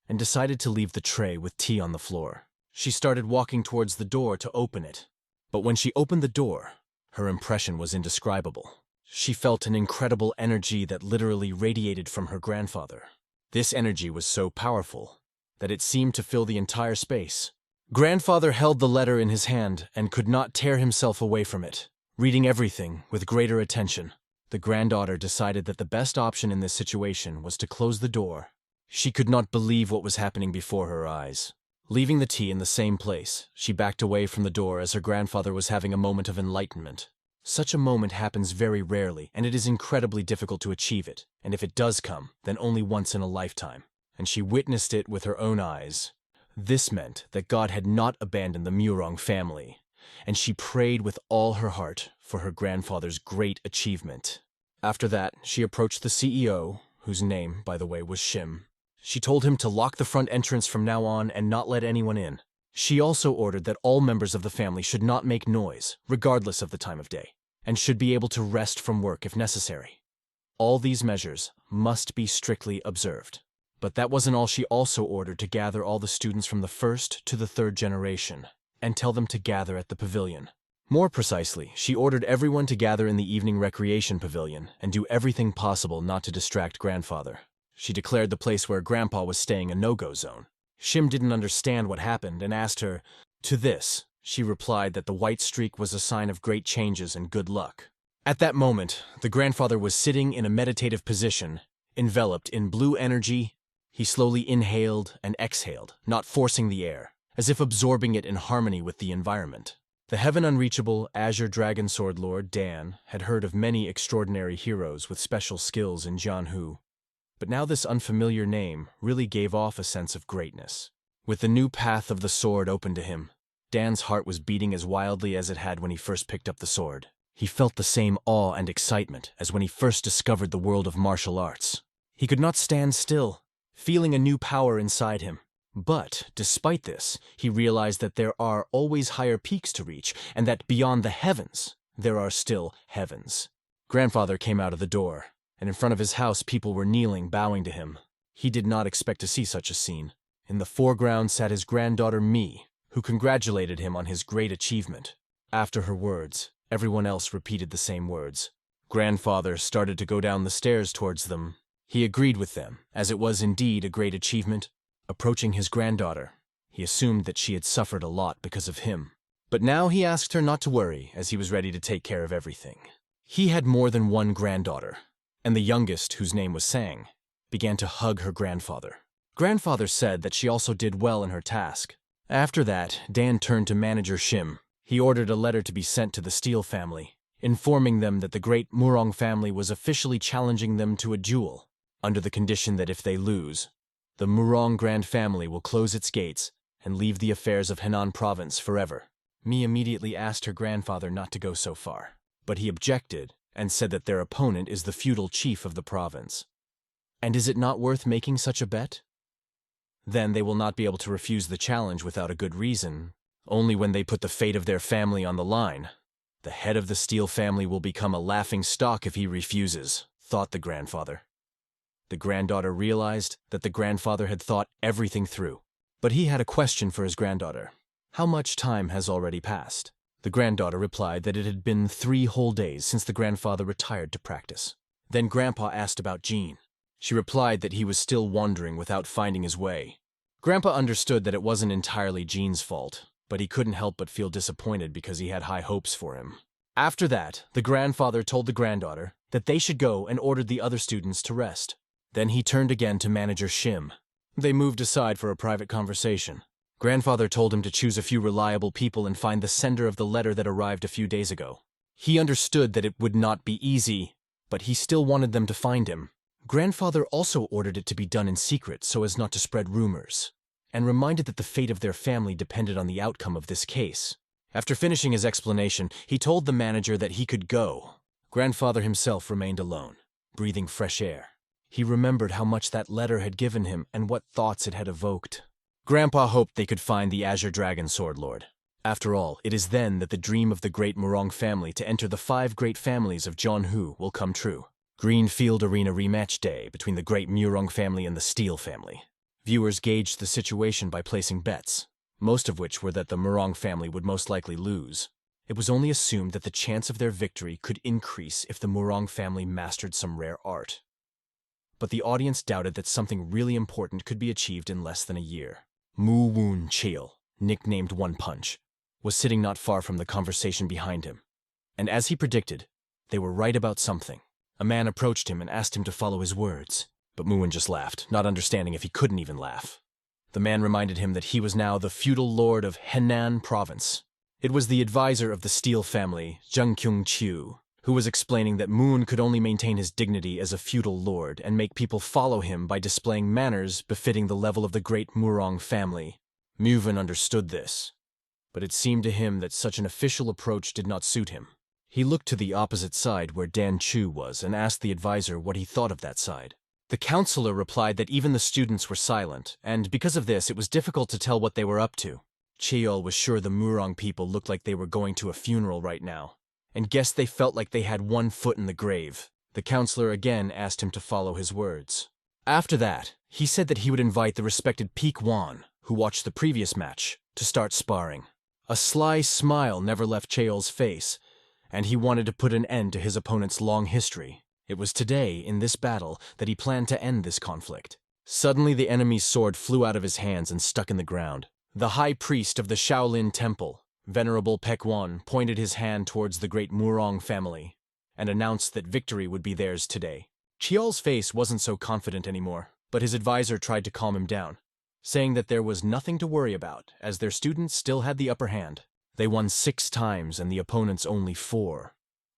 and decided to leave the tray with tea on the floor. She started walking towards the door to open it. But when she opened the door, her impression was indescribable. She felt an incredible energy that literally radiated from her grandfather. This energy was so powerful that it seemed to fill the entire space. Grandfather held the letter in his hand and could not tear himself away from it, reading everything with greater attention. The granddaughter decided that the best option in this situation was to close the door. She could not believe what was happening before her eyes. Leaving the tea in the same place, she backed away from the door as her grandfather was having a moment of enlightenment. Such a moment happens very rarely, and it is incredibly difficult to achieve it, and if it does come, then only once in a lifetime. And she witnessed it with her own eyes. This meant that God had not abandoned the Murong family, and she prayed with all her heart for her grandfather's great achievement. After that, she approached the CEO, whose name, by the way, was Shim. She told him to lock the front entrance from now on and not let anyone in. She also ordered that all members of the family should not make noise, regardless of the time of day, and should be able to rest from work if necessary. All these measures must be strictly observed. But that wasn't all. She also ordered to gather all the students from the first to the third generation and tell them to gather at the pavilion. More precisely, she ordered everyone to gather in the evening recreation pavilion and do everything possible not to distract grandfather. She declared the place where Grandpa was staying a no-go zone. Shim didn't understand what happened and asked her. To this, she replied that the white streak was a sign of great changes and good luck. At that moment, the grandfather was sitting in a meditative position, enveloped in blue energy. He slowly inhaled and exhaled, not forcing the air, as if absorbing it in harmony with the environment. The heaven-unreachable Azure Dragon Sword Lord Dan had heard of many extraordinary heroes with special skills in Jianhu, but now this unfamiliar name really gave off a sense of greatness. With the new path of the sword open to him, Dan's heart was beating as wildly as it had when he first picked up the sword. He felt the same awe and excitement as when he first discovered the world of martial arts. He could not stand still, feeling a new power inside him. But, despite this, he realized that there are always higher peaks to reach, and that beyond the heavens, there are still heavens. Grandfather came out of the door, and in front of his house people were kneeling, bowing to him. He did not expect to see such a scene. In the foreground sat his granddaughter Mi, who congratulated him on his great achievement. After her words, everyone else repeated the same words. Grandfather started to go down the stairs towards them. He agreed with them, as it was indeed a great achievement. Approaching his granddaughter, he assumed that she had suffered a lot because of him. But now he asked her not to worry, as he was ready to take care of everything. He had more than one granddaughter, and the youngest, whose name was Sang, began to hug her grandfather. Grandfather said that she also did well in her task. After that, Dan turned to manager Shim. He ordered a letter to be sent to the Steel family, informing them that the great Murong family was officially challenging them to a duel, under the condition that if they lose, the Murong Grand family will close its gates and leave the affairs of Henan province forever. Mi immediately asked her grandfather not to go so far, but he objected and said that their opponent is the feudal chief of the province. And is it not worth making such a bet? Then they will not be able to refuse the challenge without a good reason. Only when they put the fate of their family on the line. The head of the Steel family will become a laughing stock if he refuses, thought the grandfather. The granddaughter realized that the grandfather had thought everything through. But he had a question for his granddaughter. How much time has already passed? The granddaughter replied that it had been 3 whole days since the grandfather retired to practice. Then Grandpa asked about Jean. She replied that he was still wandering without finding his way. Grandpa understood that it wasn't entirely Jean's fault, but he couldn't help but feel disappointed because he had high hopes for him. After that, the grandfather told the granddaughter that they should go and ordered the other students to rest. Then he turned again to manager Shim. They moved aside for a private conversation. Grandfather told him to choose a few reliable people and find the sender of the letter that arrived a few days ago. He understood that it would not be easy, but he still wanted them to find him. Grandfather also ordered it to be done in secret so as not to spread rumors, and reminded that the fate of their family depended on the outcome of this case. After finishing his explanation, he told the manager that he could go. Grandfather himself remained alone, breathing fresh air. He remembered how much that letter had given him and what thoughts it had evoked. Grandpa hoped they could find the Azure Dragon Sword Lord. After all, it is then that the dream of the great Murong family to enter the 5 great families of Jianhu will come true. Greenfield Arena rematch day between the great Murong family and the Steel family. Viewers gauged the situation by placing bets, most of which were that the Murong family would most likely lose. It was only assumed that the chance of their victory could increase if the Murong family mastered some rare art. But the audience doubted that something really important could be achieved in less than a year. Mu Woon Cheol, nicknamed One Punch, was sitting not far from the conversation behind him. And as he predicted, they were right about something. A man approached him and asked him to follow his words, but Muin just laughed, not understanding if he couldn't even laugh. The man reminded him that he was now the feudal lord of Henan province. It was the advisor of the Steel family, Zheng Kyung-chiu, who was explaining that Moon could only maintain his dignity as a feudal lord and make people follow him by displaying manners befitting the level of the great Murong family. Muven understood this, but it seemed to him that such an official approach did not suit him. He looked to the opposite side where Dan Chu was and asked the advisor what he thought of that side. The counselor replied that even the students were silent, and because of this it was difficult to tell what they were up to. Cheol was sure the Murong people looked like they were going to a funeral right now, and guessed they felt like they had one foot in the grave. The counselor again asked him to follow his words. After that, he said that he would invite the respected Peak Wan, who watched the previous match, to start sparring. A sly smile never left Cheol's face, and he wanted to put an end to his opponent's long history. It was today, in this battle, that he planned to end this conflict. Suddenly the enemy's sword flew out of his hands and stuck in the ground. The high priest of the Shaolin Temple, Venerable Pekwan, pointed his hand towards the great Murong family and announced that victory would be theirs today. Cheol's face wasn't so confident anymore, but his advisor tried to calm him down, saying that there was nothing to worry about, as their students still had the upper hand. They won 6 times and the opponents only 4.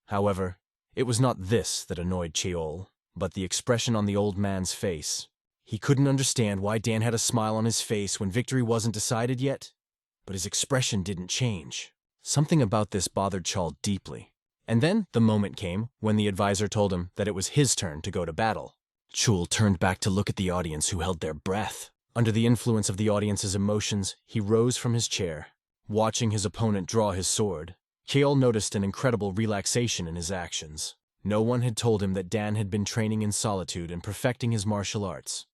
However, it was not this that annoyed Cheol, but the expression on the old man's face. He couldn't understand why Dan had a smile on his face when victory wasn't decided yet, but his expression didn't change. Something about this bothered Cheol deeply. And then the moment came when the advisor told him that it was his turn to go to battle. Cheol turned back to look at the audience, who held their breath. Under the influence of the audience's emotions, he rose from his chair. Watching his opponent draw his sword, Cheol noticed an incredible relaxation in his actions. No one had told him that Dan had been training in solitude and perfecting his martial arts.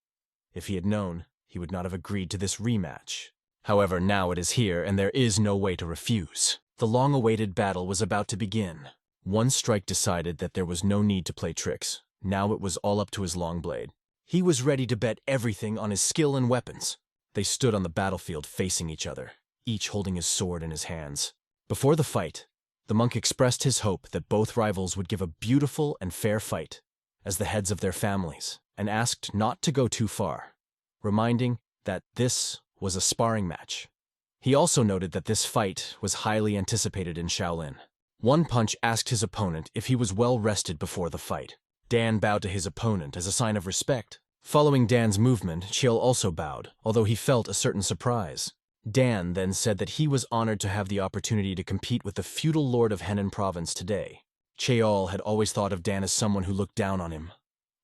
If he had known, he would not have agreed to this rematch. However, now it is here, and there is no way to refuse. The long-awaited battle was about to begin. One strike decided that there was no need to play tricks. Now it was all up to his long blade. He was ready to bet everything on his skill and weapons. They stood on the battlefield facing each other, each holding his sword in his hands. Before the fight, the monk expressed his hope that both rivals would give a beautiful and fair fight as the heads of their families, and asked not to go too far, reminding that this was a sparring match. He also noted that this fight was highly anticipated in Shaolin. One Punch asked his opponent if he was well rested before the fight. Dan bowed to his opponent as a sign of respect. Following Dan's movement, Cheol also bowed, although he felt a certain surprise. Dan then said that he was honored to have the opportunity to compete with the feudal lord of Henan province today. Cheol had always thought of Dan as someone who looked down on him.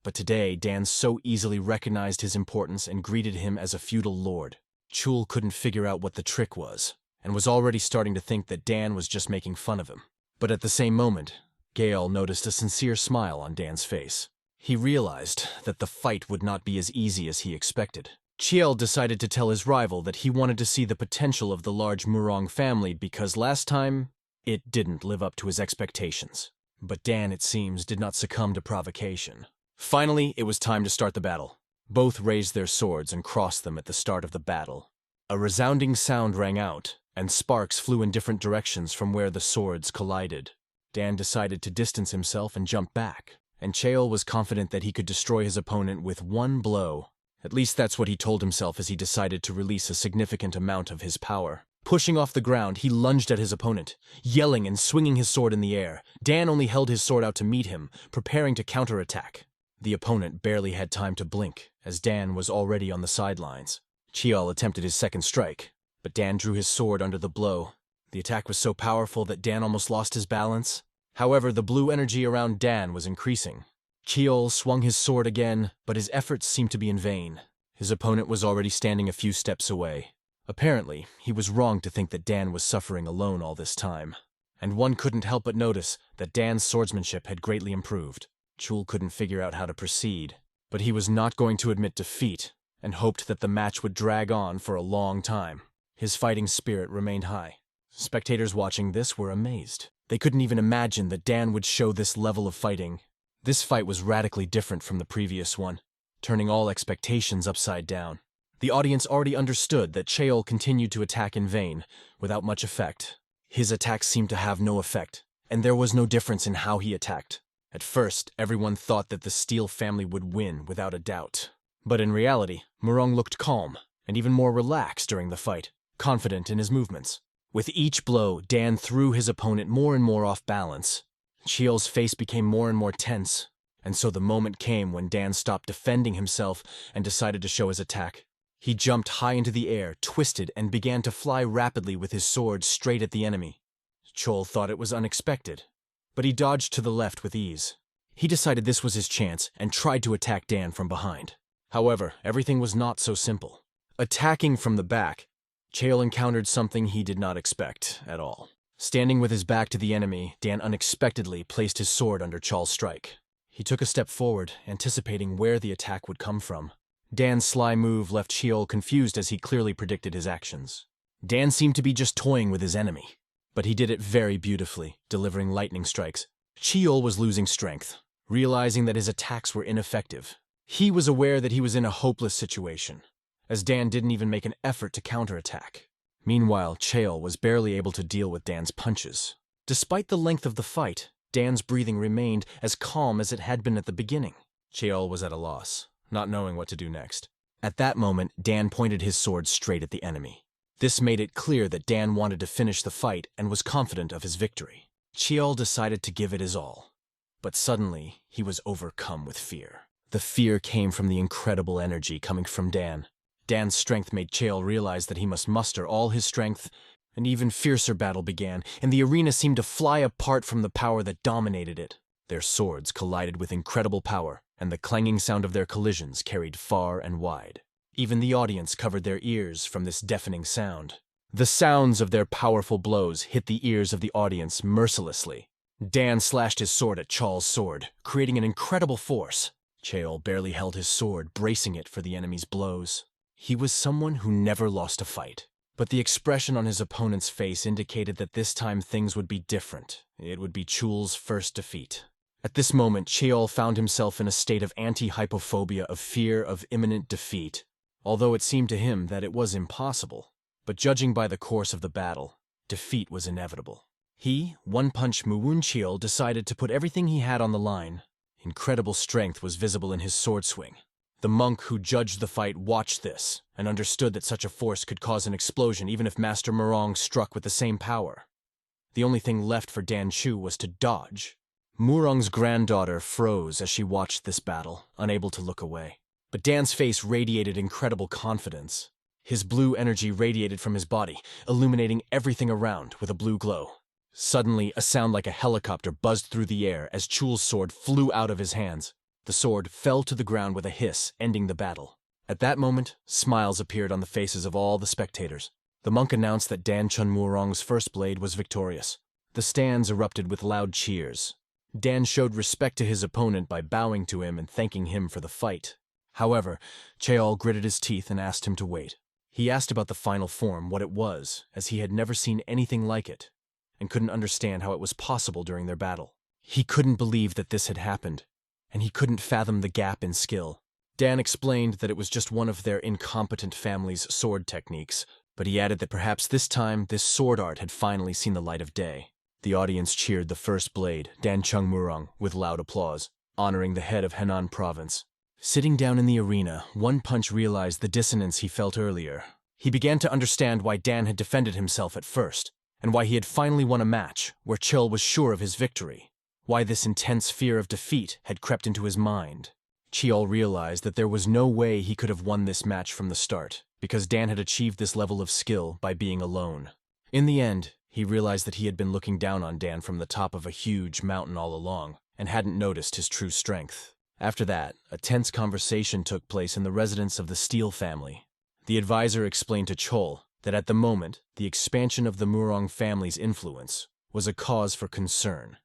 But today, Dan so easily recognized his importance and greeted him as a feudal lord. Cheol couldn't figure out what the trick was, and was already starting to think that Dan was just making fun of him. But at the same moment, Gale noticed a sincere smile on Dan's face. He realized that the fight would not be as easy as he expected. Cheol decided to tell his rival that he wanted to see the potential of the large Murong family because last time, it didn't live up to his expectations. But Dan, it seems, did not succumb to provocation. Finally, it was time to start the battle. Both raised their swords and crossed them at the start of the battle. A resounding sound rang out, and sparks flew in different directions from where the swords collided. Dan decided to distance himself and jump back, and Cheol was confident that he could destroy his opponent with one blow. At least that's what he told himself as he decided to release a significant amount of his power. Pushing off the ground, he lunged at his opponent, yelling and swinging his sword in the air. Dan only held his sword out to meet him, preparing to counterattack. The opponent barely had time to blink, as Dan was already on the sidelines. Cheol attempted his second strike, but Dan drew his sword under the blow. The attack was so powerful that Dan almost lost his balance. However, the blue energy around Dan was increasing. Cheol swung his sword again, but his efforts seemed to be in vain. His opponent was already standing a few steps away. Apparently, he was wrong to think that Dan was suffering alone all this time, and one couldn't help but notice that Dan's swordsmanship had greatly improved. Cheol couldn't figure out how to proceed, but he was not going to admit defeat, and hoped that the match would drag on for a long time. His fighting spirit remained high. Spectators watching this were amazed. They couldn't even imagine that Dan would show this level of fighting. This fight was radically different from the previous one, turning all expectations upside down. The audience already understood that Cheol continued to attack in vain, without much effect. His attacks seemed to have no effect, and there was no difference in how he attacked. At first, everyone thought that the Steel family would win without a doubt. But in reality, Murong looked calm, and even more relaxed during the fight, confident in his movements. With each blow, Dan threw his opponent more and more off balance. Cheol's face became more and more tense, and so the moment came when Dan stopped defending himself and decided to show his attack. He jumped high into the air, twisted, and began to fly rapidly with his sword straight at the enemy. Chol thought it was unexpected, but he dodged to the left with ease. He decided this was his chance and tried to attack Dan from behind. However, everything was not so simple. Attacking from the back, Chol encountered something he did not expect at all. Standing with his back to the enemy, Dan unexpectedly placed his sword under Chol's strike. He took a step forward, anticipating where the attack would come from. Dan's sly move left Chol confused as he clearly predicted his actions. Dan seemed to be just toying with his enemy, but he did it very beautifully, delivering lightning strikes. Chol was losing strength, realizing that his attacks were ineffective. He was aware that he was in a hopeless situation, as Dan didn't even make an effort to counterattack. Meanwhile, Chol was barely able to deal with Dan's punches. Despite the length of the fight, Dan's breathing remained as calm as it had been at the beginning. Chol was at a loss, not knowing what to do next. At that moment, Dan pointed his sword straight at the enemy. This made it clear that Dan wanted to finish the fight and was confident of his victory. Chol decided to give it his all, but suddenly he was overcome with fear. The fear came from the incredible energy coming from Dan. Dan's strength made Chol realize that he must muster all his strength. An even fiercer battle began, and the arena seemed to fly apart from the power that dominated it. Their swords collided with incredible power, and the clanging sound of their collisions carried far and wide. Even the audience covered their ears from this deafening sound. The sounds of their powerful blows hit the ears of the audience mercilessly. Dan slashed his sword at Chol's sword, creating an incredible force. Chol barely held his sword, bracing it for the enemy's blows. He was someone who never lost a fight, but the expression on his opponent's face indicated that this time things would be different. It would be Chol's first defeat. At this moment, Chol found himself in a state of anti-hypophobia, of fear of imminent defeat, although it seemed to him that it was impossible. But judging by the course of the battle, defeat was inevitable. He, One Punch Muwun Chol, decided to put everything he had on the line. Incredible strength was visible in his sword swing. The monk who judged the fight watched this and understood that such a force could cause an explosion even if Master Murong struck with the same power. The only thing left for Dan Chu was to dodge. Murong's granddaughter froze as she watched this battle, unable to look away. But Dan's face radiated incredible confidence. His blue energy radiated from his body, illuminating everything around with a blue glow. Suddenly, a sound like a helicopter buzzed through the air as Chul's sword flew out of his hands. The sword fell to the ground with a hiss, ending the battle. At that moment, smiles appeared on the faces of all the spectators. The monk announced that Dan Chun Murong's first blade was victorious. The stands erupted with loud cheers. Dan showed respect to his opponent by bowing to him and thanking him for the fight. However, Chol gritted his teeth and asked him to wait. He asked about the final form, what it was, as he had never seen anything like it, and couldn't understand how it was possible during their battle. He couldn't believe that this had happened, and he couldn't fathom the gap in skill. Dan explained that it was just one of their incompetent family's sword techniques, but he added that perhaps this time this sword art had finally seen the light of day. The audience cheered the first blade, Dan Chung Murong, with loud applause, honoring the head of Henan Province. Sitting down in the arena, One Punch realized the dissonance he felt earlier. He began to understand why Dan had defended himself at first, and why he had finally won a match where Chol was sure of his victory. Why this intense fear of defeat had crept into his mind. Chol realized that there was no way he could have won this match from the start, because Dan had achieved this level of skill by being alone. In the end, he realized that he had been looking down on Dan from the top of a huge mountain all along, and hadn't noticed his true strength. After that, a tense conversation took place in the residence of the Steele family. The advisor explained to Chol that at the moment, the expansion of the Murong family's influence was a cause for concern,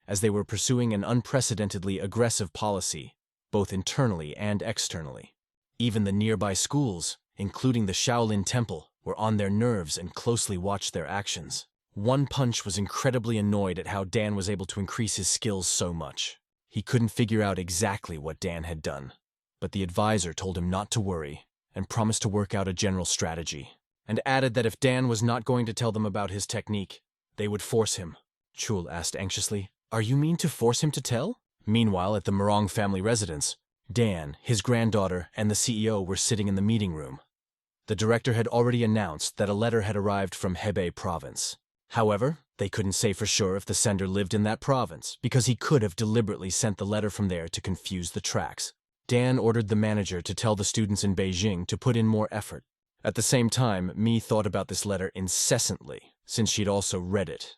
as they were pursuing an unprecedentedly aggressive policy, both internally and externally. Even the nearby schools, including the Shaolin Temple, were on their nerves and closely watched their actions. One Punch was incredibly annoyed at how Dan was able to increase his skills so much. He couldn't figure out exactly what Dan had done, but the advisor told him not to worry and promised to work out a general strategy, and added that if Dan was not going to tell them about his technique, they would force him. Chul asked anxiously, "Are you mean to force him to tell?" Meanwhile, at the Murong family residence, Dan, his granddaughter, and the CEO were sitting in the meeting room. The director had already announced that a letter had arrived from Hebei province. However, they couldn't say for sure if the sender lived in that province, because he could have deliberately sent the letter from there to confuse the tracks. Dan ordered the manager to tell the students in Beijing to put in more effort. At the same time, Mi thought about this letter incessantly, since she'd also read it.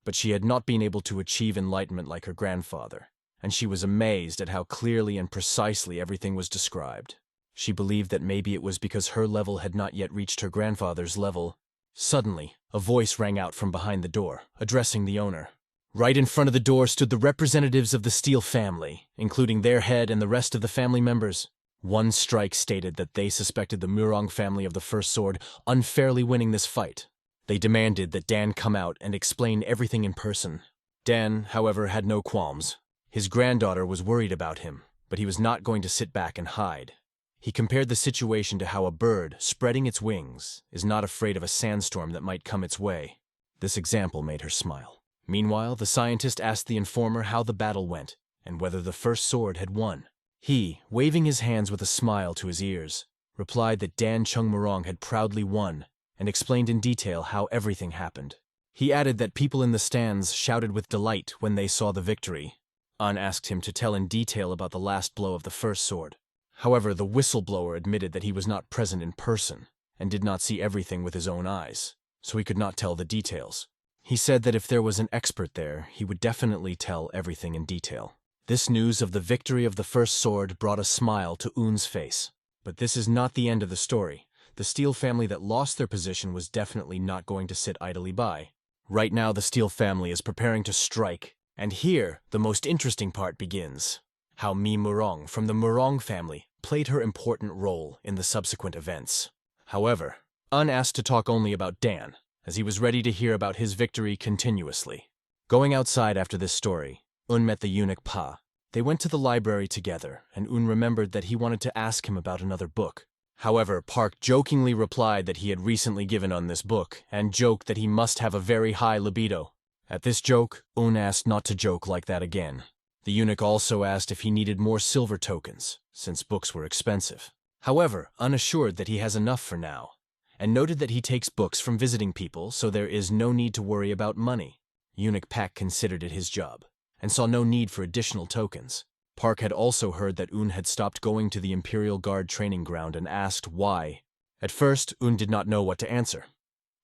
But she had not been able to achieve enlightenment like her grandfather, and she was amazed at how clearly and precisely everything was described. She believed that maybe it was because her level had not yet reached her grandfather's level. Suddenly, a voice rang out from behind the door, addressing the owner. Right in front of the door stood the representatives of the Steele family, including their head and the rest of the family members. One strike stated that they suspected the Murong family of the First Sword unfairly winning this fight. They demanded that Dan come out and explain everything in person. Dan, however, had no qualms. His granddaughter was worried about him, but he was not going to sit back and hide. He compared the situation to how a bird, spreading its wings, is not afraid of a sandstorm that might come its way. This example made her smile. Meanwhile, the scientist asked the informer how the battle went, and whether the First Sword had won. He, waving his hands with a smile to his ears, replied that Dan Chung Murong had proudly won, and explained in detail how everything happened. He added that people in the stands shouted with delight when they saw the victory. An asked him to tell in detail about the last blow of the First Sword. However, the whistleblower admitted that he was not present in person, and did not see everything with his own eyes, so he could not tell the details. He said that if there was an expert there, he would definitely tell everything in detail. This news of the victory of the First Sword brought a smile to Un's face. But this is not the end of the story. The Steele family that lost their position was definitely not going to sit idly by. Right now, the Steele family is preparing to strike. And here, the most interesting part begins. How Mi Murong from the Murong family played her important role in the subsequent events. However, Un asked to talk only about Dan, as he was ready to hear about his victory continuously. Going outside after this story, Un met the eunuch Pa. They went to the library together, and Un remembered that he wanted to ask him about another book. However, Park jokingly replied that he had recently given Un this book, and joked that he must have a very high libido. At this joke, Un asked not to joke like that again. The eunuch also asked if he needed more silver tokens, since books were expensive. However, Un assured that he has enough for now, and noted that he takes books from visiting people, so there is no need to worry about money. Eunuch Pak considered it his job, and saw no need for additional tokens. Park had also heard that Un had stopped going to the Imperial Guard training ground and asked why. At first, Un did not know what to answer.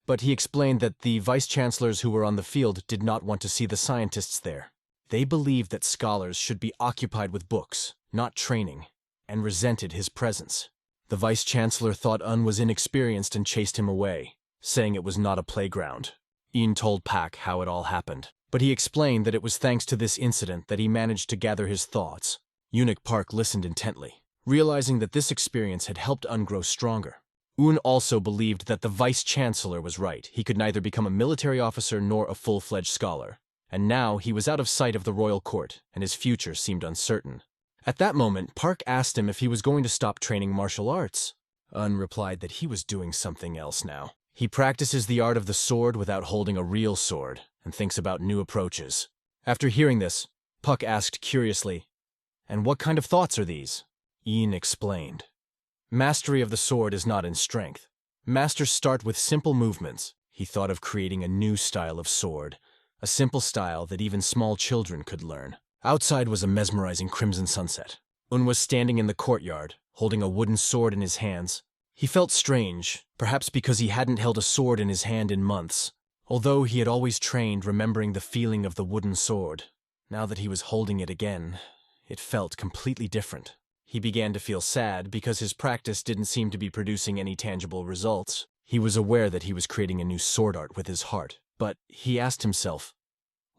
But he explained that the vice-chancellors who were on the field did not want to see the scientists there. They believed that scholars should be occupied with books, not training, and resented his presence. The vice-chancellor thought Un was inexperienced and chased him away, saying it was not a playground. Ian told Pak how it all happened, but he explained that it was thanks to this incident that he managed to gather his thoughts. Eunuch Park listened intently, realizing that this experience had helped Un grow stronger. Un also believed that the vice-chancellor was right. He could neither become a military officer nor a full-fledged scholar. And now he was out of sight of the royal court, and his future seemed uncertain. At that moment, Park asked him if he was going to stop training martial arts. Un replied that he was doing something else now. He practices the art of the sword without holding a real sword, and thinks about new approaches. After hearing this, Puck asked curiously, "And what kind of thoughts are these?" Ian explained. Mastery of the sword is not in strength. Masters start with simple movements. He thought of creating a new style of sword, a simple style that even small children could learn. Outside was a mesmerizing crimson sunset. Un was standing in the courtyard, holding a wooden sword in his hands. He felt strange, perhaps because he hadn't held a sword in his hand in months. Although he had always trained remembering the feeling of the wooden sword, now that he was holding it again, it felt completely different. He began to feel sad because his practice didn't seem to be producing any tangible results. He was aware that he was creating a new sword art with his heart, but he asked himself,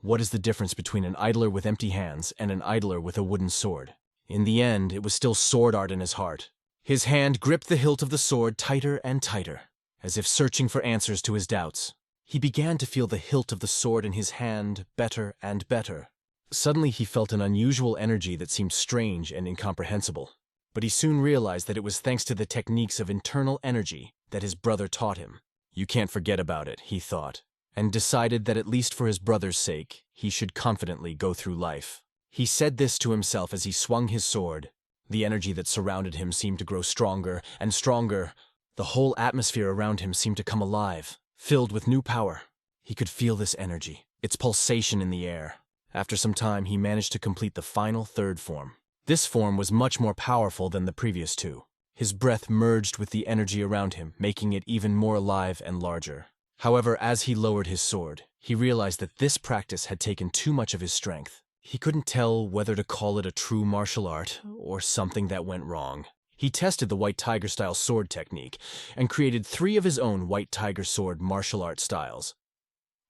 what is the difference between an idler with empty hands and an idler with a wooden sword? In the end, it was still sword art in his heart. His hand gripped the hilt of the sword tighter and tighter, as if searching for answers to his doubts. He began to feel the hilt of the sword in his hand better and better. Suddenly he felt an unusual energy that seemed strange and incomprehensible. But he soon realized that it was thanks to the techniques of internal energy that his brother taught him. You can't forget about it, he thought, and decided that at least for his brother's sake, he should confidently go through life. He said this to himself as he swung his sword. The energy that surrounded him seemed to grow stronger and stronger. The whole atmosphere around him seemed to come alive, filled with new power. He could feel this energy, its pulsation in the air. After some time, he managed to complete the final third form. This form was much more powerful than the previous two. His breath merged with the energy around him, making it even more alive and larger. However, as he lowered his sword, he realized that this practice had taken too much of his strength. He couldn't tell whether to call it a true martial art or something that went wrong. He tested the White Tiger-style sword technique and created 3 of his own White Tiger sword martial art styles.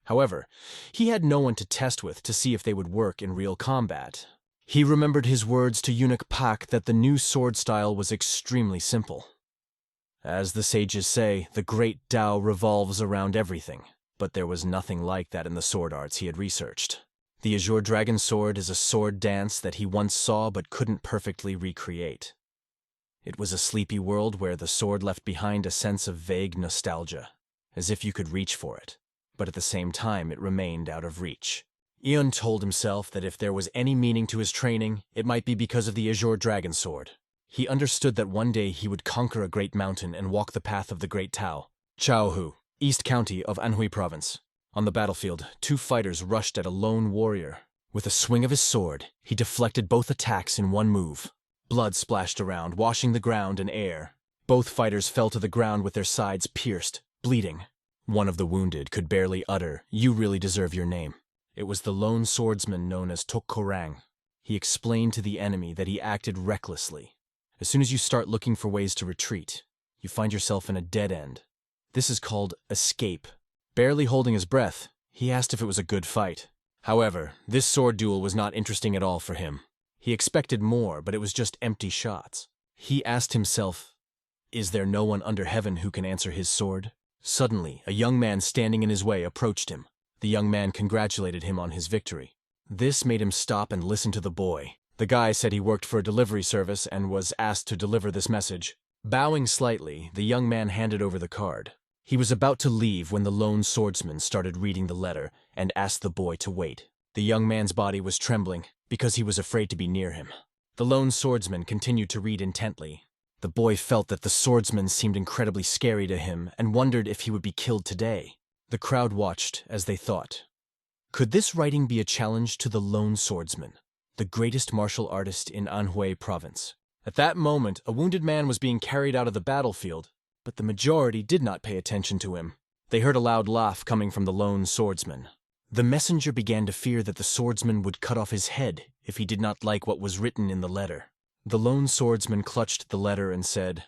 However, he had no one to test with to see if they would work in real combat. He remembered his words to eunuch Pak that the new sword style was extremely simple. As the sages say, the great Tao revolves around everything, but there was nothing like that in the sword arts he had researched. The Azure Dragon Sword is a sword dance that he once saw but couldn't perfectly recreate. It was a sleepy world where the sword left behind a sense of vague nostalgia, as if you could reach for it, but at the same time it remained out of reach. Eun told himself that if there was any meaning to his training, it might be because of the Azure Dragon Sword. He understood that one day he would conquer a great mountain and walk the path of the Great Tao. Chaohu, East County of Anhui Province. On the battlefield, 2 fighters rushed at a lone warrior. With a swing of his sword, he deflected both attacks in one move. Blood splashed around, washing the ground and air. Both fighters fell to the ground with their sides pierced, bleeding. One of the wounded could barely utter, "You really deserve your name." It was the lone swordsman known as Tokkorang. He explained to the enemy that he acted recklessly. As soon as you start looking for ways to retreat, you find yourself in a dead end. This is called escape. Barely holding his breath, he asked if it was a good fight. However, this sword duel was not interesting at all for him. He expected more, but it was just empty shots. He asked himself, is there no one under heaven who can answer his sword? Suddenly, a young man standing in his way approached him. The young man congratulated him on his victory. This made him stop and listen to the boy. The guy said he worked for a delivery service and was asked to deliver this message. Bowing slightly, the young man handed over the card. He was about to leave when the lone swordsman started reading the letter and asked the boy to wait. The young man's body was trembling because he was afraid to be near him. The lone swordsman continued to read intently. The boy felt that the swordsman seemed incredibly scary to him and wondered if he would be killed today. The crowd watched as they thought, could this writing be a challenge to the lone swordsman, the greatest martial artist in Anhui Province? At that moment, a wounded man was being carried out of the battlefield, but the majority did not pay attention to him. They heard a loud laugh coming from the lone swordsman. The messenger began to fear that the swordsman would cut off his head if he did not like what was written in the letter. The lone swordsman clutched the letter and said,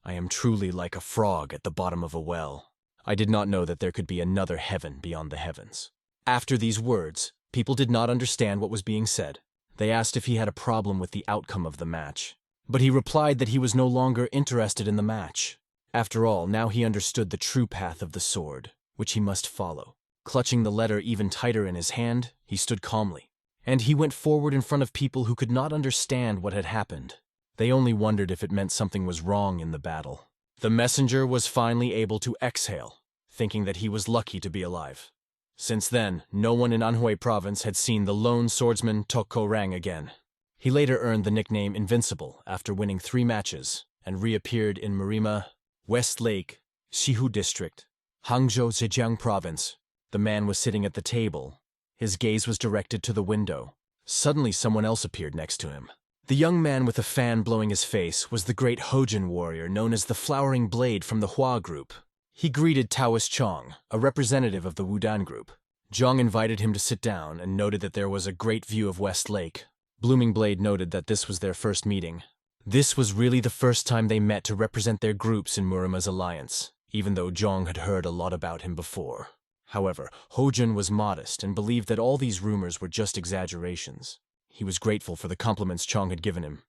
"I am truly like a frog at the bottom of a well. I did not know that there could be another heaven beyond the heavens." After these words, people did not understand what was being said. They asked if he had a problem with the outcome of the match. But he replied that he was no longer interested in the match. After all, now he understood the true path of the sword, which he must follow. Clutching the letter even tighter in his hand, he stood calmly. And he went forward in front of people who could not understand what had happened. They only wondered if it meant something was wrong in the battle. The messenger was finally able to exhale, thinking that he was lucky to be alive. Since then, no one in Anhui Province had seen the lone swordsman Tokkorang again. He later earned the nickname Invincible after winning 3 matches and reappeared in Marima, West Lake, Shihu District, Hangzhou Zhejiang Province. The man was sitting at the table. His gaze was directed to the window. Suddenly someone else appeared next to him. The young man with a fan blowing his face was the great Hojin warrior known as the Flowering Blade from the Hua group. He greeted Taoist Chong, a representative of the Wudan group. Zhang invited him to sit down and noted that there was a great view of West Lake. Blooming Blade noted that this was their first meeting. This was really the first time they met to represent their groups in Murima's alliance, even though Zhang had heard a lot about him before. However, Hojin was modest and believed that all these rumors were just exaggerations. He was grateful for the compliments Chong had given him,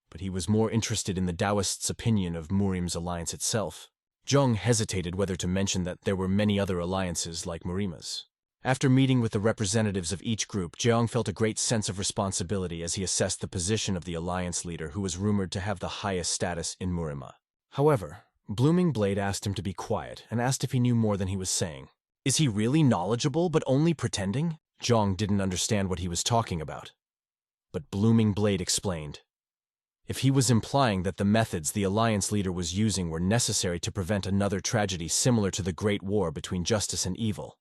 but he was more interested in the Taoists' opinion of Murim's alliance itself. Zhang hesitated whether to mention that there were many other alliances like Murima's. After meeting with the representatives of each group, Zhang felt a great sense of responsibility as he assessed the position of the alliance leader who was rumored to have the highest status in Murima. However, Blooming Blade asked him to be quiet and asked if he knew more than he was saying. Is he really knowledgeable but only pretending? Zhang didn't understand what he was talking about. But Blooming Blade explained. If he was implying that the methods the alliance leader was using were necessary to prevent another tragedy similar to the Great War between justice and evil,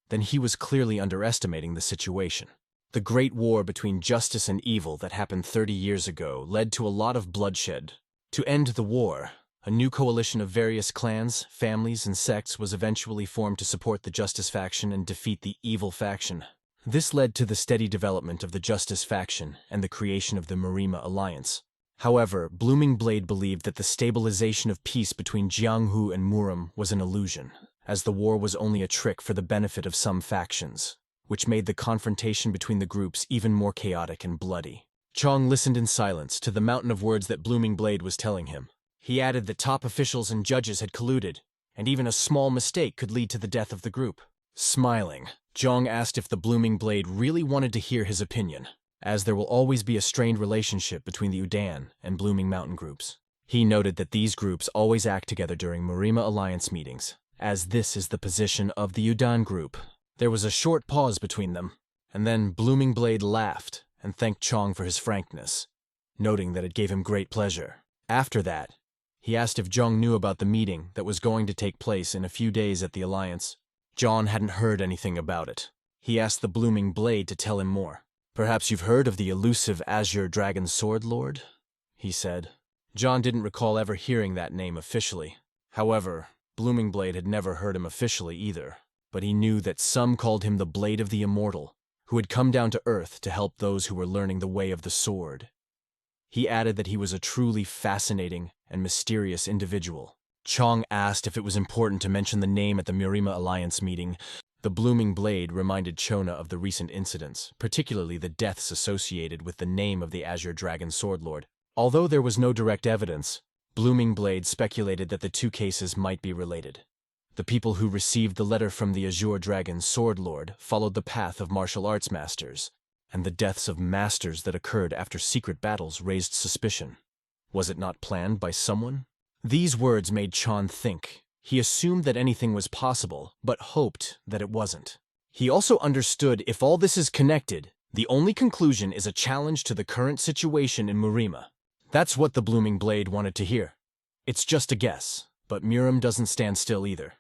then he was clearly underestimating the situation. The Great War between justice and evil that happened 30 years ago led to a lot of bloodshed. To end the war, a new coalition of various clans, families, and sects was eventually formed to support the Justice faction and defeat the evil faction. This led to the steady development of the Justice faction and the creation of the Marima Alliance. However, Blooming Blade believed that the stabilization of peace between Jianghu and Muram was an illusion, as the war was only a trick for the benefit of some factions, which made the confrontation between the groups even more chaotic and bloody. Chong listened in silence to the mountain of words that Blooming Blade was telling him. He added that top officials and judges had colluded, and even a small mistake could lead to the death of the group. Smiling, Zhang asked if the Blooming Blade really wanted to hear his opinion, as there will always be a strained relationship between the Udan and Blooming Mountain groups. He noted that these groups always act together during Marima Alliance meetings, as this is the position of the Udan group. There was a short pause between them, and then Blooming Blade laughed and thanked Chong for his frankness, noting that it gave him great pleasure. After that, he asked if Zhang knew about the meeting that was going to take place in a few days at the Alliance. John hadn't heard anything about it. He asked the Blooming Blade to tell him more. "Perhaps you've heard of the elusive Azure Dragon Sword Lord?" he said. John didn't recall ever hearing that name officially. However, Blooming Blade had never heard him officially either, but he knew that some called him the Blade of the Immortal, who had come down to Earth to help those who were learning the way of the sword. He added that he was a truly fascinating and mysterious individual. Chong asked if it was important to mention the name at the Marima Alliance meeting. The Blooming Blade reminded Chona of the recent incidents, particularly the deaths associated with the name of the Azure Dragon Sword Lord. Although there was no direct evidence, Blooming Blade speculated that the two cases might be related. The people who received the letter from the Azure Dragon Sword Lord followed the path of martial arts masters, and the deaths of masters that occurred after secret battles raised suspicion. Was it not planned by someone? These words made Chan think. He assumed that anything was possible, but hoped that it wasn't. He also understood if all this is connected, the only conclusion is a challenge to the current situation in Marima. That's what the Blooming Blade wanted to hear. It's just a guess, but Muram doesn't stand still either.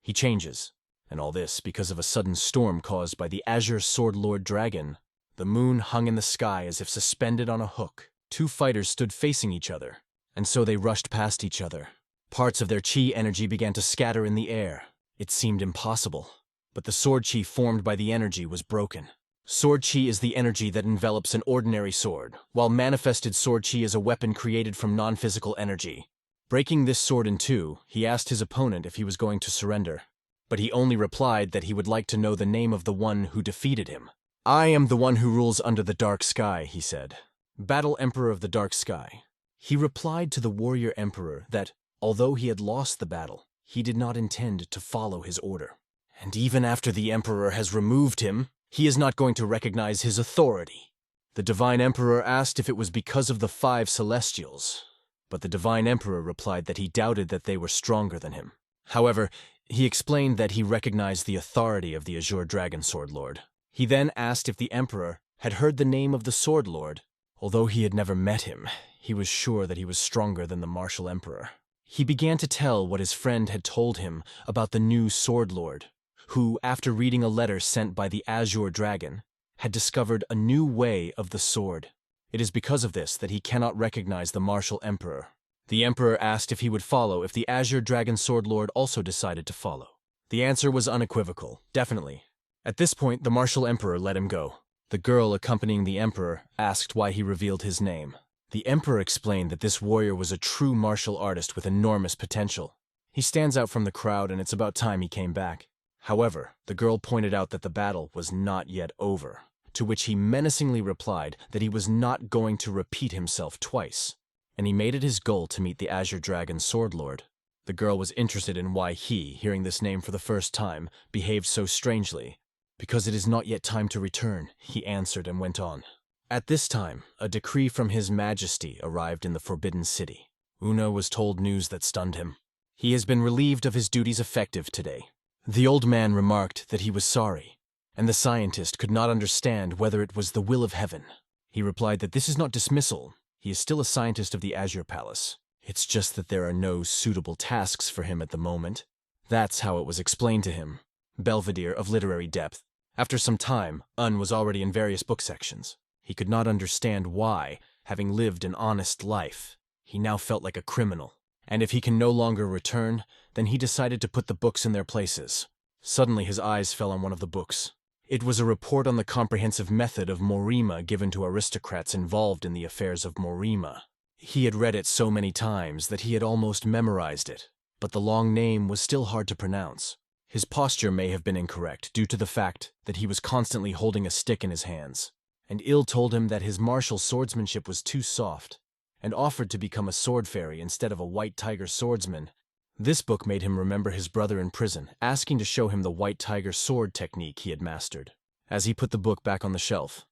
He changes, and all this because of a sudden storm caused by the Azure Sword Lord Dragon. The moon hung in the sky as if suspended on a hook. Two fighters stood facing each other, and so they rushed past each other. Parts of their chi energy began to scatter in the air. It seemed impossible, but the sword chi formed by the energy was broken. Sword chi is the energy that envelops an ordinary sword, while manifested sword chi is a weapon created from non-physical energy. Breaking this sword in two, he asked his opponent if he was going to surrender, but he only replied that he would like to know the name of the one who defeated him. "I am the one who rules under the dark sky," he said. "Battle Emperor of the Dark Sky." He replied to the warrior emperor that, although he had lost the battle, he did not intend to follow his order. And even after the emperor has removed him, he is not going to recognize his authority. The divine emperor asked if it was because of the 5 celestials, but the divine emperor replied that he doubted that they were stronger than him. However, he explained that he recognized the authority of the Azure Dragon Sword Lord. He then asked if the emperor had heard the name of the Sword Lord. Although he had never met him, he was sure that he was stronger than the martial emperor. He began to tell what his friend had told him about the new Sword Lord, who, after reading a letter sent by the Azure Dragon, had discovered a new way of the sword. It is because of this that he cannot recognize the martial emperor. The emperor asked if he would follow if the Azure Dragon Sword Lord also decided to follow. The answer was unequivocal, definitely. At this point, the martial emperor let him go. The girl accompanying the emperor asked why he revealed his name. The emperor explained that this warrior was a true martial artist with enormous potential. He stands out from the crowd, and it's about time he came back. However, the girl pointed out that the battle was not yet over, to which he menacingly replied that he was not going to repeat himself twice, and he made it his goal to meet the Azure Dragon Sword Lord. The girl was interested in why he, hearing this name for the first time, behaved so strangely. "Because it is not yet time to return," he answered and went on. At this time, a decree from His Majesty arrived in the Forbidden City. Una was told news that stunned him. He has been relieved of his duties effective today. The old man remarked that he was sorry, and the scientist could not understand whether it was the will of heaven. He replied that this is not dismissal. He is still a scientist of the Azure Palace. It's just that there are no suitable tasks for him at the moment. That's how it was explained to him. Belvedere of literary depth. After some time, Un was already in various book sections. He could not understand why, having lived an honest life, he now felt like a criminal. And if he can no longer return, then he decided to put the books in their places. Suddenly his eyes fell on one of the books. It was a report on the comprehensive method of Morima given to aristocrats involved in the affairs of Morima. He had read it so many times that he had almost memorized it, but the long name was still hard to pronounce. His posture may have been incorrect due to the fact that he was constantly holding a stick in his hands, and Il told him that his martial swordsmanship was too soft, and offered to become a sword fairy instead of a white tiger swordsman. This book made him remember his brother in prison, asking to show him the white tiger sword technique he had mastered. As he put the book back on the shelf,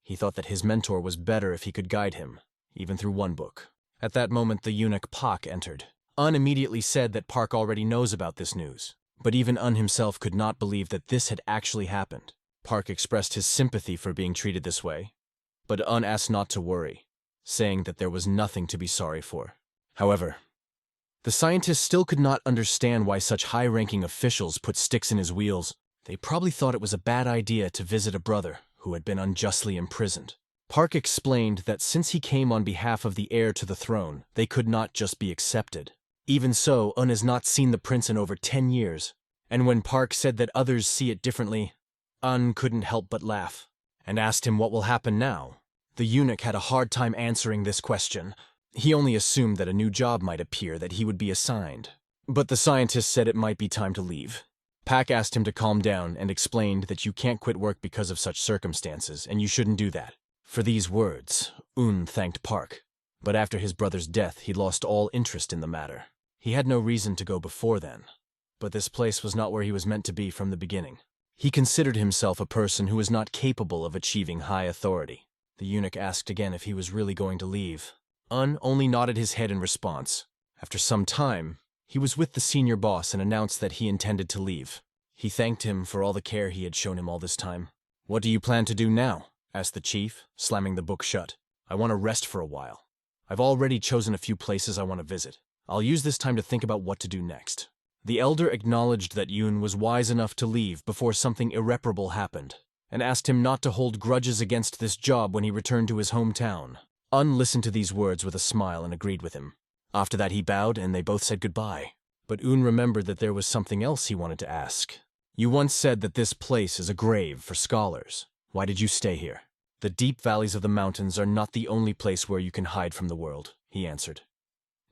he thought that his mentor was better if he could guide him, even through one book. At that moment, the eunuch Pak entered. Un immediately said that Park already knows about this news, but even Un himself could not believe that this had actually happened. Park expressed his sympathy for being treated this way, but Un asked not to worry, saying that there was nothing to be sorry for. However, the scientists still could not understand why such high-ranking officials put sticks in his wheels. They probably thought it was a bad idea to visit a brother who had been unjustly imprisoned. Park explained that since he came on behalf of the heir to the throne, they could not just be accepted. Even so, Un has not seen the prince in over 10 years, and when Park said that others see it differently, Un couldn't help but laugh, and asked him what will happen now. The eunuch had a hard time answering this question. He only assumed that a new job might appear that he would be assigned. But the scientist said it might be time to leave. Pak asked him to calm down and explained that you can't quit work because of such circumstances, and you shouldn't do that. For these words, Un thanked Park. But after his brother's death, he lost all interest in the matter. He had no reason to go before then. But this place was not where he was meant to be from the beginning. He considered himself a person who was not capable of achieving high authority. The eunuch asked again if he was really going to leave. Un only nodded his head in response. After some time, he was with the senior boss and announced that he intended to leave. He thanked him for all the care he had shown him all this time. "What do you plan to do now?" asked the chief, slamming the book shut. "I want to rest for a while. I've already chosen a few places I want to visit. I'll use this time to think about what to do next." The elder acknowledged that Yoon was wise enough to leave before something irreparable happened, and asked him not to hold grudges against this job when he returned to his hometown. Un listened to these words with a smile and agreed with him. After that he bowed and they both said goodbye. But Un remembered that there was something else he wanted to ask. "You once said that this place is a grave for scholars. Why did you stay here?" "The deep valleys of the mountains are not the only place where you can hide from the world," he answered,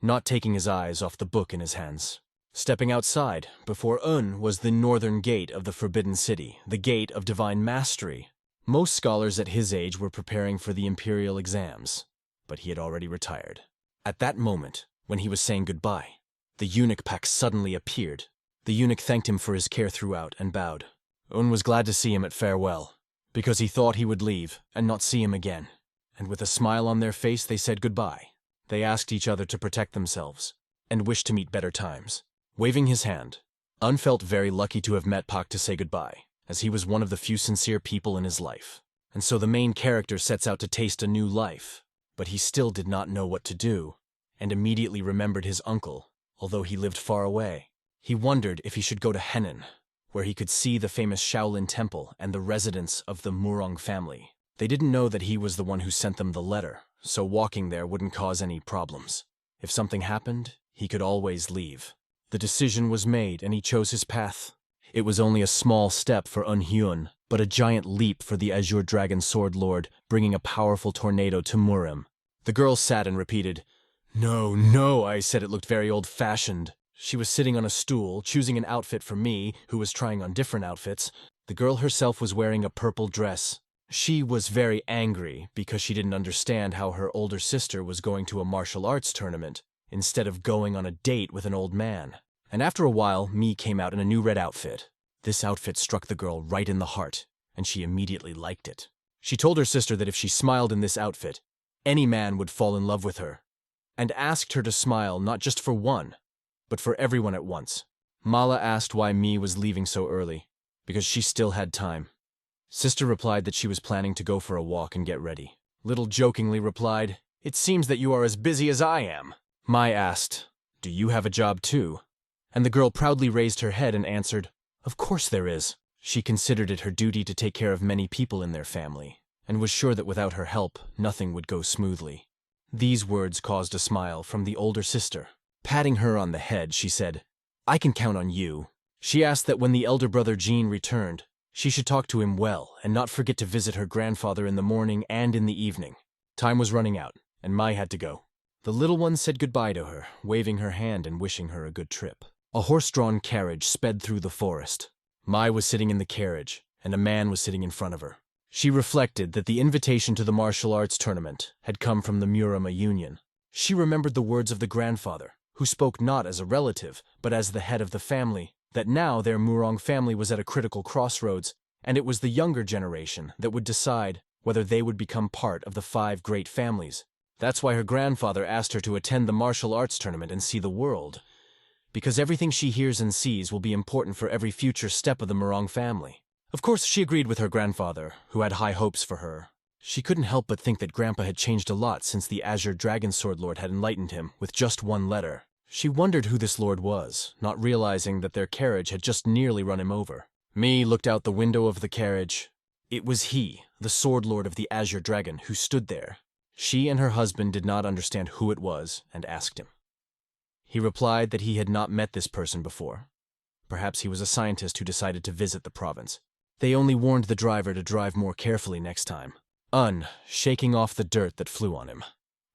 not taking his eyes off the book in his hands. Stepping outside, before Un was the northern gate of the Forbidden City, the gate of divine mastery. Most scholars at his age were preparing for the imperial exams, but he had already retired. At that moment, when he was saying goodbye, the eunuch Pak suddenly appeared. The eunuch thanked him for his care throughout and bowed. Un was glad to see him at farewell, because he thought he would leave and not see him again. And with a smile on their face, they said goodbye. They asked each other to protect themselves and wished to meet better times. Waving his hand, Un felt very lucky to have met Pak to say goodbye, as he was one of the few sincere people in his life. And so the main character sets out to taste a new life, but he still did not know what to do, and immediately remembered his uncle, although he lived far away. He wondered if he should go to Henan, where he could see the famous Shaolin Temple and the residence of the Murong family. They didn't know that he was the one who sent them the letter, so walking there wouldn't cause any problems. If something happened, he could always leave. The decision was made, and he chose his path. It was only a small step for Un Hyun, but a giant leap for the Azure Dragon Sword Lord, bringing a powerful tornado to Murim. The girl sat and repeated, "No, no," I said it looked very old-fashioned. She was sitting on a stool, choosing an outfit for me, who was trying on different outfits. The girl herself was wearing a purple dress. She was very angry because she didn't understand how her older sister was going to a martial arts tournament instead of going on a date with an old man. And after a while, Mi came out in a new red outfit. This outfit struck the girl right in the heart, and she immediately liked it. She told her sister that if she smiled in this outfit, any man would fall in love with her, and asked her to smile not just for one, but for everyone at once. Mala asked why Mi was leaving so early, because she still had time. Sister replied that she was planning to go for a walk and get ready. Little jokingly replied, "It seems that you are as busy as I am." Mai asked, "Do you have a job too?" And the girl proudly raised her head and answered, "Of course there is." She considered it her duty to take care of many people in their family, and was sure that without her help, nothing would go smoothly. These words caused a smile from the older sister. Patting her on the head, she said, "I can count on you." She asked that when the elder brother Jean returned, she should talk to him well and not forget to visit her grandfather in the morning and in the evening. Time was running out, and Mai had to go. The little one said goodbye to her, waving her hand and wishing her a good trip. A horse-drawn carriage sped through the forest. Mai was sitting in the carriage, and a man was sitting in front of her. She reflected that the invitation to the martial arts tournament had come from the Murama Union. She remembered the words of the grandfather, who spoke not as a relative, but as the head of the family, that now their Murong family was at a critical crossroads, and it was the younger generation that would decide whether they would become part of the 5 great families. That's why her grandfather asked her to attend the martial arts tournament and see the world, because everything she hears and sees will be important for every future step of the Murong family. Of course, she agreed with her grandfather, who had high hopes for her. She couldn't help but think that Grandpa had changed a lot since the Azure Dragon Sword Lord had enlightened him with just one letter. She wondered who this lord was, not realizing that their carriage had just nearly run him over. Mi looked out the window of the carriage. It was he, the Sword Lord of the Azure Dragon, who stood there. She and her husband did not understand who it was and asked him. He replied that he had not met this person before. Perhaps he was a scientist who decided to visit the province. They only warned the driver to drive more carefully next time. Shaking off the dirt that flew on him,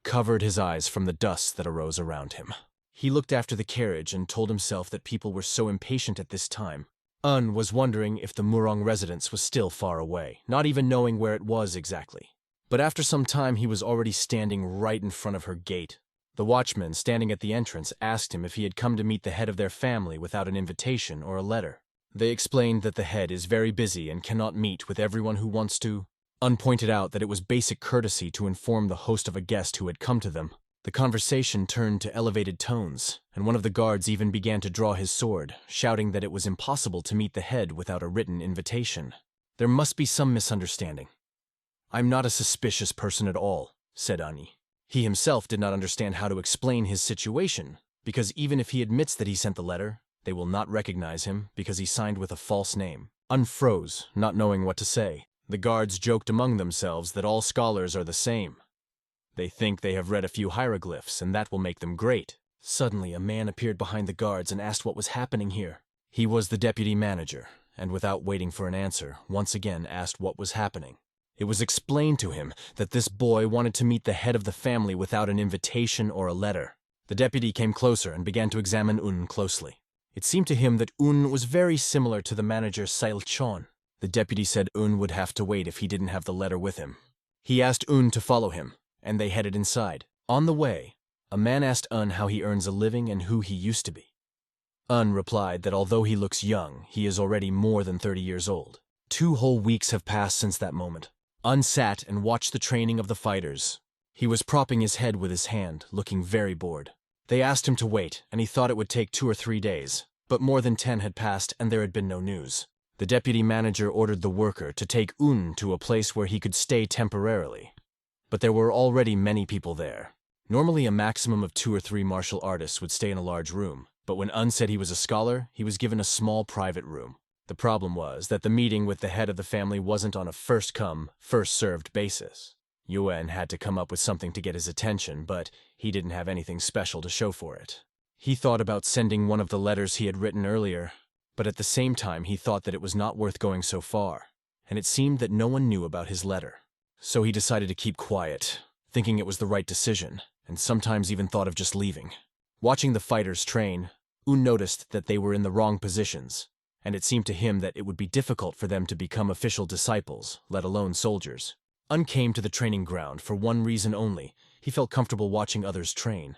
covered his eyes from the dust that arose around him. He looked after the carriage and told himself that people were so impatient at this time. Was wondering if the Murong residence was still far away, not even knowing where it was exactly. But after some time he was already standing right in front of her gate. The watchman standing at the entrance asked him if he had come to meet the head of their family without an invitation or a letter. They explained that the head is very busy and cannot meet with everyone who wants to. Pointed out that it was basic courtesy to inform the host of a guest who had come to them. The conversation turned to elevated tones, and one of the guards even began to draw his sword, shouting that it was impossible to meet the head without a written invitation. There must be some misunderstanding. "I'm not a suspicious person at all," said Ani. He himself did not understand how to explain his situation, because even if he admits that he sent the letter, they will not recognize him because he signed with a false name. Unfroze, not knowing what to say. The guards joked among themselves that all scholars are the same. They think they have read a few hieroglyphs, and that will make them great. Suddenly, a man appeared behind the guards and asked what was happening here. He was the deputy manager, and without waiting for an answer, once again asked what was happening. It was explained to him that this boy wanted to meet the head of the family without an invitation or a letter. The deputy came closer and began to examine Un closely. It seemed to him that Un was very similar to the manager Sailchon. The deputy said Un would have to wait if he didn't have the letter with him. He asked Un to follow him, and they headed inside. On the way, a man asked Un how he earns a living and who he used to be. Un replied that although he looks young, he is already more than 30 years old. 2 whole weeks have passed since that moment. Un sat and watched the training of the fighters. He was propping his head with his hand, looking very bored. They asked him to wait, and he thought it would take 2 or 3 days, but more than 10 had passed and there had been no news. The deputy manager ordered the worker to take Un to a place where he could stay temporarily. But there were already many people there. Normally a maximum of 2 or 3 martial artists would stay in a large room, but when Un said he was a scholar, he was given a small private room. The problem was that the meeting with the head of the family wasn't on a first-come, first-served basis. Yuan had to come up with something to get his attention, but he didn't have anything special to show for it. He thought about sending one of the letters he had written earlier, but at the same time he thought that it was not worth going so far, and it seemed that no one knew about his letter. So he decided to keep quiet, thinking it was the right decision, and sometimes even thought of just leaving. Watching the fighters train, Un noticed that they were in the wrong positions, and it seemed to him that it would be difficult for them to become official disciples, let alone soldiers. Un came to the training ground for one reason only. He felt comfortable watching others train.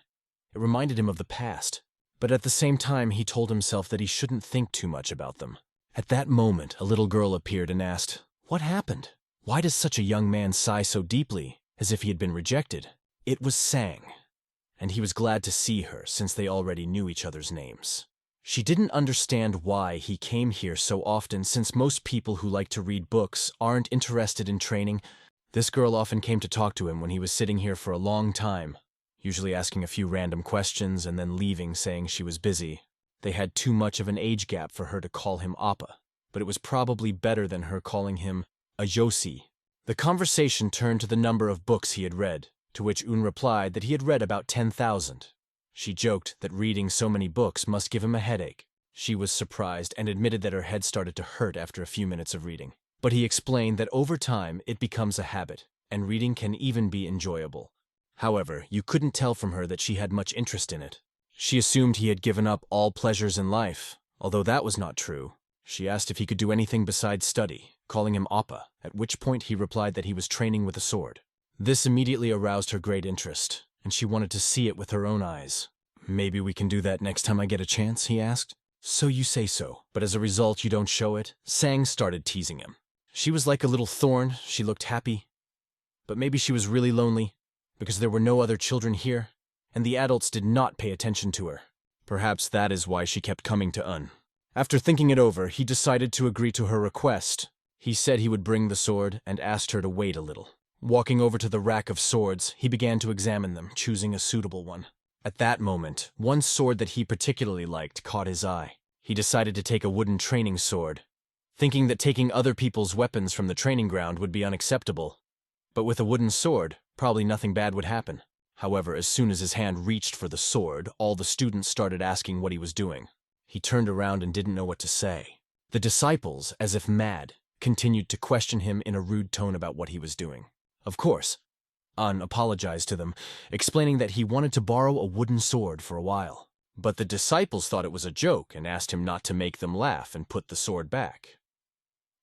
It reminded him of the past, but at the same time he told himself that he shouldn't think too much about them. At that moment, a little girl appeared and asked, "What happened? Why does such a young man sigh so deeply, as if he had been rejected?" It was Sang, and he was glad to see her since they already knew each other's names. She didn't understand why he came here so often since most people who like to read books aren't interested in training. This girl often came to talk to him when he was sitting here for a long time, usually asking a few random questions and then leaving saying she was busy. They had too much of an age gap for her to call him Appa. but it was probably better than her calling him a Yoshi. The conversation turned to the number of books he had read, to which Un replied that he had read about 10,000. She joked that reading so many books must give him a headache. She was surprised and admitted that her head started to hurt after a few minutes of reading. But he explained that over time it becomes a habit, and reading can even be enjoyable. However, you couldn't tell from her that she had much interest in it. She assumed he had given up all pleasures in life, although that was not true. She asked if he could do anything besides study, calling him Appa, at which point he replied that he was training with a sword. This immediately aroused her great interest, and she wanted to see it with her own eyes. "Maybe we can do that next time I get a chance?" he asked. "So you say so, but as a result you don't show it?" Sang started teasing him. She was like a little thorn, she looked happy. But maybe she was really lonely, because there were no other children here, and the adults did not pay attention to her. Perhaps that is why she kept coming to Un. After thinking it over, he decided to agree to her request. He said he would bring the sword and asked her to wait a little. Walking over to the rack of swords, he began to examine them, choosing a suitable one. At that moment, one sword that he particularly liked caught his eye. He decided to take a wooden training sword, thinking that taking other people's weapons from the training ground would be unacceptable. But with a wooden sword, probably nothing bad would happen. However, as soon as his hand reached for the sword, all the students started asking what he was doing. He turned around and didn't know what to say. The disciples, as if mad, continued to question him in a rude tone about what he was doing. Of course, Un apologized to them, explaining that he wanted to borrow a wooden sword for a while. But the disciples thought it was a joke and asked him not to make them laugh and put the sword back,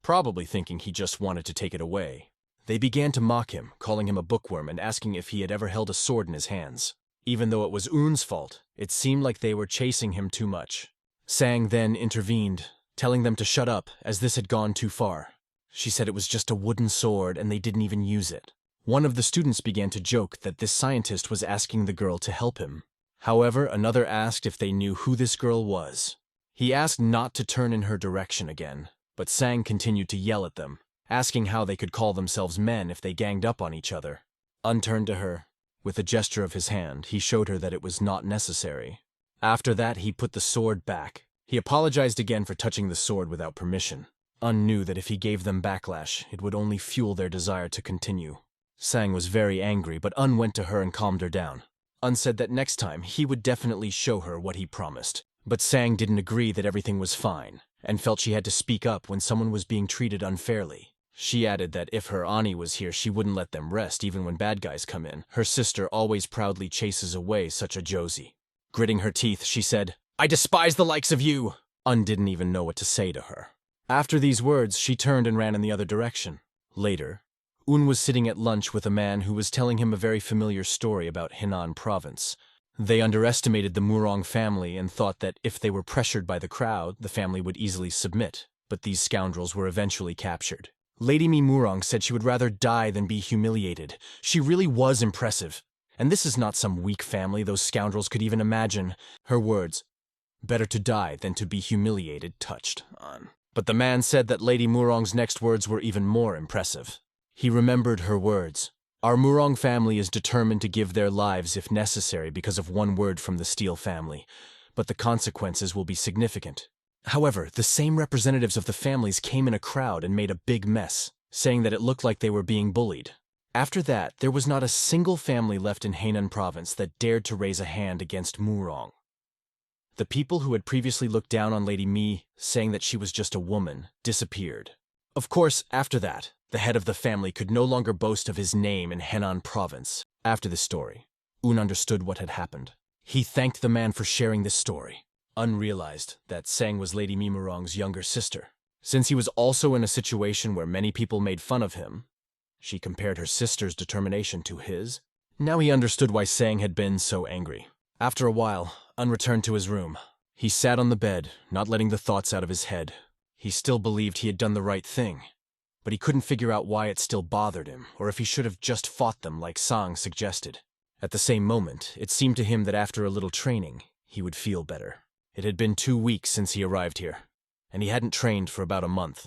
probably thinking he just wanted to take it away. They began to mock him, calling him a bookworm and asking if he had ever held a sword in his hands. Even though it was Un's fault, it seemed like they were chasing him too much. Sang then intervened, telling them to shut up, as this had gone too far. She said it was just a wooden sword and they didn't even use it. One of the students began to joke that this scientist was asking the girl to help him. However, another asked if they knew who this girl was. He asked not to turn in her direction again, but Sang continued to yell at them, asking how they could call themselves men if they ganged up on each other. Un turned to her. With a gesture of his hand, he showed her that it was not necessary. After that, he put the sword back. He apologized again for touching the sword without permission. Un knew that if he gave them backlash, it would only fuel their desire to continue. Sang was very angry, but Un went to her and calmed her down. Un said that next time he would definitely show her what he promised. But Sang didn't agree that everything was fine, and felt she had to speak up when someone was being treated unfairly. She added that if her Ani was here, she wouldn't let them rest even when bad guys come in. Her sister always proudly chases away such a Josie. Gritting her teeth, she said, "I despise the likes of you!" Un didn't even know what to say to her. After these words, she turned and ran in the other direction. Later, Un was sitting at lunch with a man who was telling him a very familiar story about Henan province. They underestimated the Murong family and thought that if they were pressured by the crowd, the family would easily submit, but these scoundrels were eventually captured. Lady Mi Murong said she would rather die than be humiliated. She really was impressive. And this is not some weak family those scoundrels could even imagine. Her words, "Better to die than to be humiliated," touched On. But the man said that Lady Murong's next words were even more impressive. He remembered her words. "Our Murong family is determined to give their lives if necessary because of one word from the Steele family, but the consequences will be significant." However, the same representatives of the families came in a crowd and made a big mess, saying that it looked like they were being bullied. After that, there was not a single family left in Henan province that dared to raise a hand against Murong. The people who had previously looked down on Lady Mi, saying that she was just a woman, disappeared. Of course, after that, the head of the family could no longer boast of his name in Henan province. After this story, Un understood what had happened. He thanked the man for sharing this story. Un realized that Sang was Lady Mi Murong's younger sister. Since he was also in a situation where many people made fun of him, she compared her sister's determination to his. Now he understood why Sang had been so angry. After a while, Un returned to his room. He sat on the bed, not letting the thoughts out of his head. He still believed he had done the right thing, but he couldn't figure out why it still bothered him, or if he should have just fought them like Sang suggested. At the same moment, it seemed to him that after a little training, he would feel better. It had been 2 weeks since he arrived here, and he hadn't trained for about a month.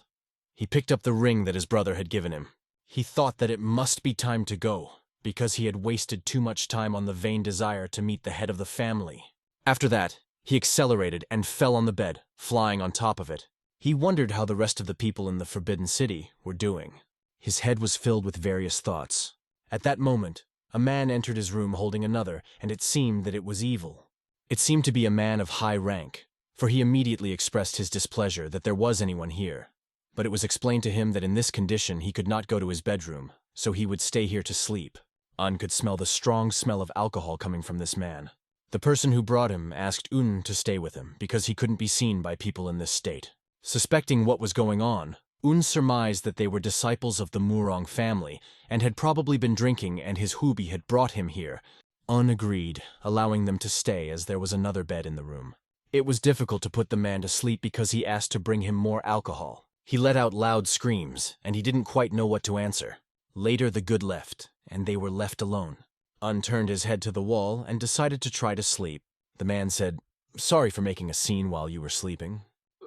He picked up the ring that his brother had given him. He thought that it must be time to go, because he had wasted too much time on the vain desire to meet the head of the family. After that, he accelerated and fell on the bed, flying on top of it. He wondered how the rest of the people in the Forbidden City were doing. His head was filled with various thoughts. At that moment, a man entered his room holding another, and it seemed that it was evil. It seemed to be a man of high rank, for he immediately expressed his displeasure that there was anyone here. But it was explained to him that in this condition he could not go to his bedroom, so he would stay here to sleep. Un could smell the strong smell of alcohol coming from this man. The person who brought him asked Un to stay with him because he couldn't be seen by people in this state. Suspecting what was going on, Un surmised that they were disciples of the Murong family and had probably been drinking, and his Hubi had brought him here. Un agreed, allowing them to stay as there was another bed in the room. It was difficult to put the man to sleep because he asked to bring him more alcohol. He let out loud screams, and he didn't quite know what to answer. Later the good left, and they were left alone. Un turned his head to the wall and decided to try to sleep. The man said, "Sorry for making a scene while you were sleeping."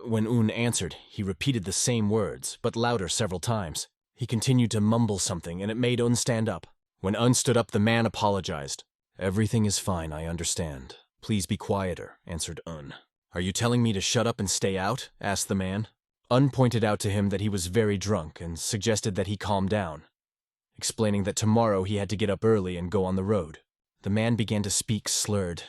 When Un answered, he repeated the same words, but louder several times. He continued to mumble something, and it made Un stand up. When Un stood up, the man apologized. "Everything is fine, I understand. Please be quieter," answered Un. "Are you telling me to shut up and stay out?" asked the man. Un pointed out to him that he was very drunk and suggested that he calm down, explaining that tomorrow he had to get up early and go on the road. The man began to speak slurred,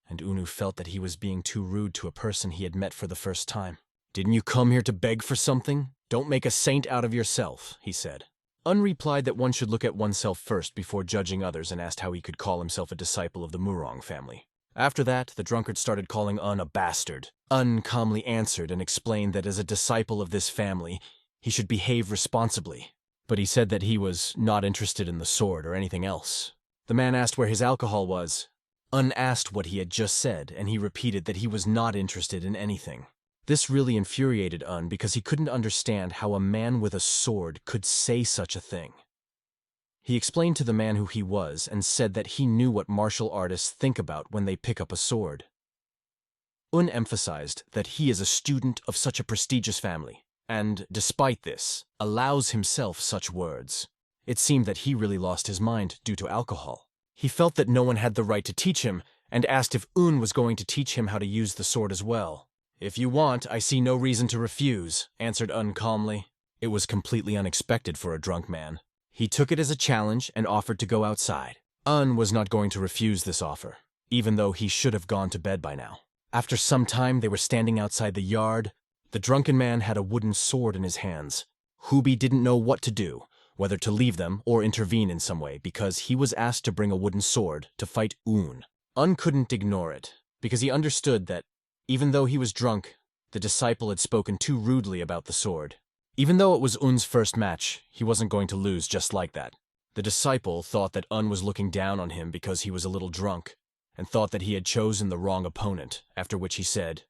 and Unu felt that he was being too rude to a person he had met for the first time. "Didn't you come here to beg for something? Don't make a saint out of yourself," he said. Un replied that one should look at oneself first before judging others, and asked how he could call himself a disciple of the Murong family. After that, the drunkard started calling Un a bastard. Un calmly answered and explained that as a disciple of this family, he should behave responsibly. But he said that he was not interested in the sword or anything else. The man asked where his alcohol was. Un asked what he had just said, and he repeated that he was not interested in anything. This really infuriated Un because he couldn't understand how a man with a sword could say such a thing. He explained to the man who he was and said that he knew what martial artists think about when they pick up a sword. Un emphasized that he is a student of such a prestigious family, and, despite this, allows himself such words. It seemed that he really lost his mind due to alcohol. He felt that no one had the right to teach him, and asked if Un was going to teach him how to use the sword as well. "If you want, I see no reason to refuse," answered Un calmly. It was completely unexpected for a drunk man. He took it as a challenge and offered to go outside. Un was not going to refuse this offer, even though he should have gone to bed by now. After some time, they were standing outside the yard. The drunken man had a wooden sword in his hands. Hubi didn't know what to do, whether to leave them or intervene in some way, because he was asked to bring a wooden sword to fight Un. Un couldn't ignore it, because he understood that, even though he was drunk, the disciple had spoken too rudely about the sword. Even though it was Un's first match, he wasn't going to lose just like that. The disciple thought that Un was looking down on him because he was a little drunk, and thought that he had chosen the wrong opponent, after which he said,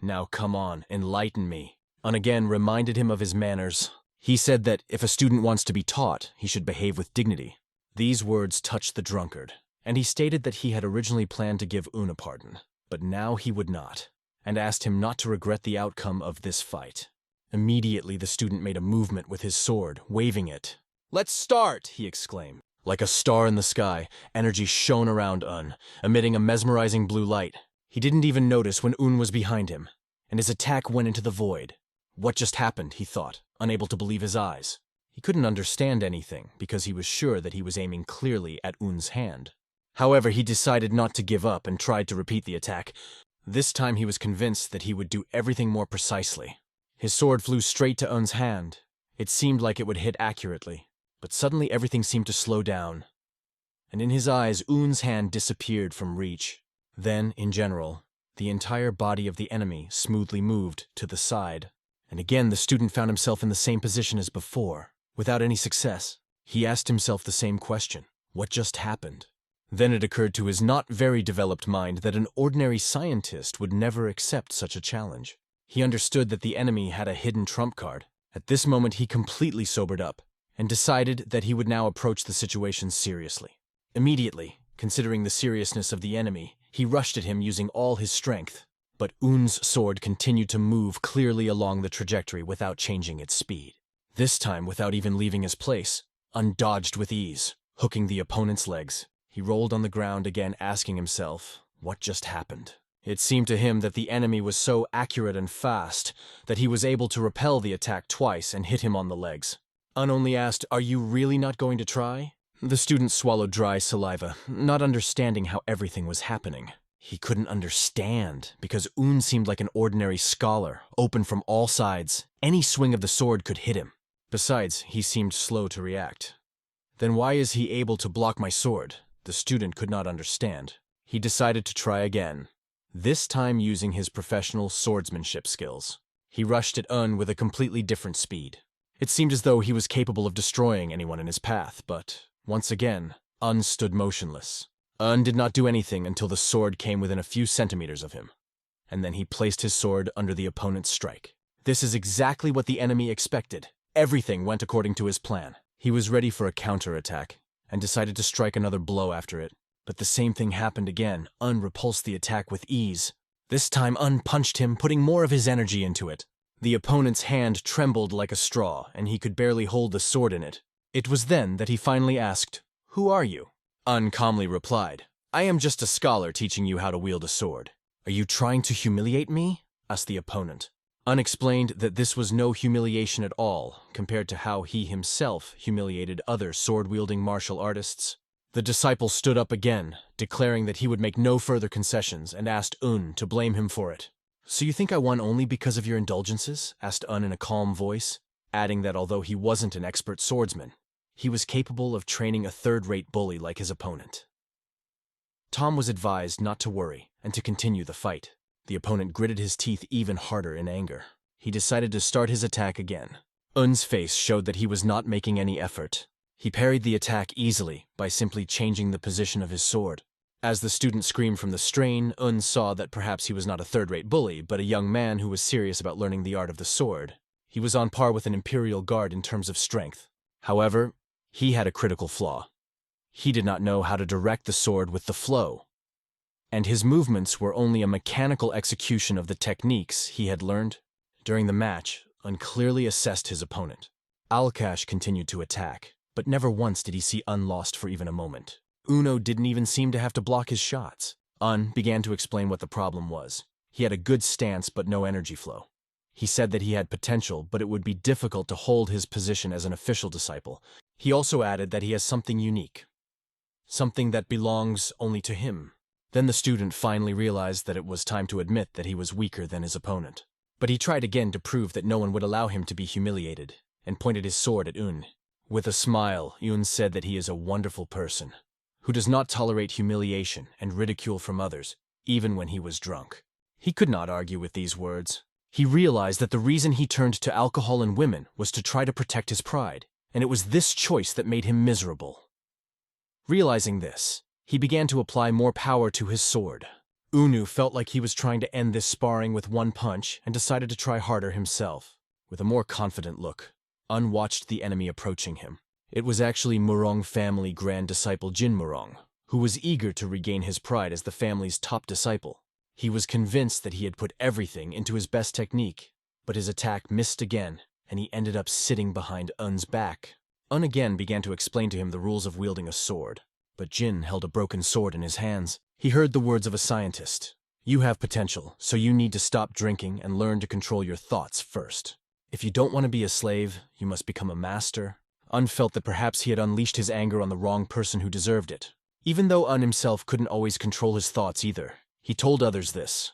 "Now come on, enlighten me." Un again reminded him of his manners. He said that if a student wants to be taught, he should behave with dignity. These words touched the drunkard, and he stated that he had originally planned to give Un a pardon, but now he would not, and asked him not to regret the outcome of this fight. Immediately, the student made a movement with his sword, waving it. "Let's start!" he exclaimed. Like a star in the sky, energy shone around Un, emitting a mesmerizing blue light. He didn't even notice when Un was behind him, and his attack went into the void. What just happened, he thought, unable to believe his eyes. He couldn't understand anything, because he was sure that he was aiming clearly at Un's hand. However, he decided not to give up and tried to repeat the attack. This time he was convinced that he would do everything more precisely. His sword flew straight to Un's hand. It seemed like it would hit accurately, but suddenly everything seemed to slow down, and in his eyes Un's hand disappeared from reach. Then, in general, the entire body of the enemy smoothly moved to the side, and again the student found himself in the same position as before, without any success. He asked himself the same question: what just happened? Then it occurred to his not very developed mind that an ordinary scientist would never accept such a challenge. He understood that the enemy had a hidden trump card. At this moment he completely sobered up, and decided that he would now approach the situation seriously. Immediately, considering the seriousness of the enemy, he rushed at him using all his strength. But Un's sword continued to move clearly along the trajectory without changing its speed. This time, without even leaving his place, Un dodged with ease, hooking the opponent's legs. He rolled on the ground again, asking himself, what just happened? It seemed to him that the enemy was so accurate and fast that he was able to repel the attack twice and hit him on the legs. Un only asked, "Are you really not going to try?" The student swallowed dry saliva, not understanding how everything was happening. He couldn't understand, because Un seemed like an ordinary scholar, open from all sides. Any swing of the sword could hit him. Besides, he seemed slow to react. Then why is he able to block my sword? The student could not understand. He decided to try again, this time using his professional swordsmanship skills. He rushed at Un with a completely different speed. It seemed as though he was capable of destroying anyone in his path, but once again, Un stood motionless. Un did not do anything until the sword came within a few centimeters of him, and then he placed his sword under the opponent's strike. This is exactly what the enemy expected. Everything went according to his plan. He was ready for a counterattack, and decided to strike another blow after it. But the same thing happened again. Un repulsed the attack with ease. This time Un punched him, putting more of his energy into it. The opponent's hand trembled like a straw, and he could barely hold the sword in it. It was then that he finally asked, "Who are you?" Un calmly replied, "I am just a scholar teaching you how to wield a sword." "Are you trying to humiliate me?" asked the opponent. Un explained that this was no humiliation at all, compared to how he himself humiliated other sword-wielding martial artists. The disciple stood up again, declaring that he would make no further concessions, and asked Un to blame him for it. "So you think I won only because of your indulgences?" asked Un in a calm voice, adding that although he wasn't an expert swordsman, he was capable of training a third-rate bully like his opponent. Tom was advised not to worry and to continue the fight. The opponent gritted his teeth even harder in anger. He decided to start his attack again. Un's face showed that he was not making any effort. He parried the attack easily by simply changing the position of his sword. As the student screamed from the strain, Un saw that perhaps he was not a third-rate bully, but a young man who was serious about learning the art of the sword. He was on par with an Imperial Guard in terms of strength. However, he had a critical flaw. He did not know how to direct the sword with the flow, and his movements were only a mechanical execution of the techniques he had learned. During the match, Un clearly assessed his opponent. Alkash continued to attack, but never once did he see Un lost for even a moment. Uno didn't even seem to have to block his shots. Un began to explain what the problem was. He had a good stance but no energy flow. He said that he had potential, but it would be difficult to hold his position as an official disciple. He also added that he has something unique, something that belongs only to him. Then the student finally realized that it was time to admit that he was weaker than his opponent. But he tried again to prove that no one would allow him to be humiliated, and pointed his sword at Un. With a smile, Un said that he is a wonderful person, who does not tolerate humiliation and ridicule from others, even when he was drunk. He could not argue with these words. He realized that the reason he turned to alcohol and women was to try to protect his pride, and it was this choice that made him miserable. Realizing this, he began to apply more power to his sword. Unu felt like he was trying to end this sparring with one punch and decided to try harder himself. With a more confident look, Un watched the enemy approaching him. It was actually Murong family grand disciple Jin Murong, who was eager to regain his pride as the family's top disciple. He was convinced that he had put everything into his best technique, but his attack missed again, and he ended up sitting behind Un's back. Un again began to explain to him the rules of wielding a sword, but Jin held a broken sword in his hands. He heard the words of a scientist. "You have potential, so you need to stop drinking and learn to control your thoughts first. If you don't want to be a slave, you must become a master." Un felt that perhaps he had unleashed his anger on the wrong person who deserved it. Even though Un himself couldn't always control his thoughts either, he told others this.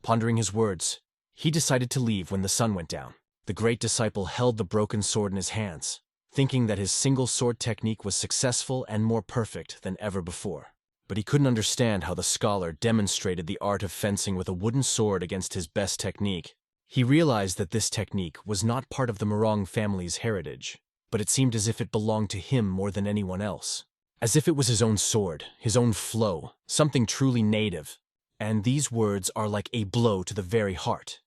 Pondering his words, he decided to leave when the sun went down. The great disciple held the broken sword in his hands, thinking that his single sword technique was successful and more perfect than ever before. But he couldn't understand how the scholar demonstrated the art of fencing with a wooden sword against his best technique. He realized that this technique was not part of the Murong family's heritage, but it seemed as if it belonged to him more than anyone else. As if it was his own sword, his own flow, something truly native. And these words are like a blow to the very heart.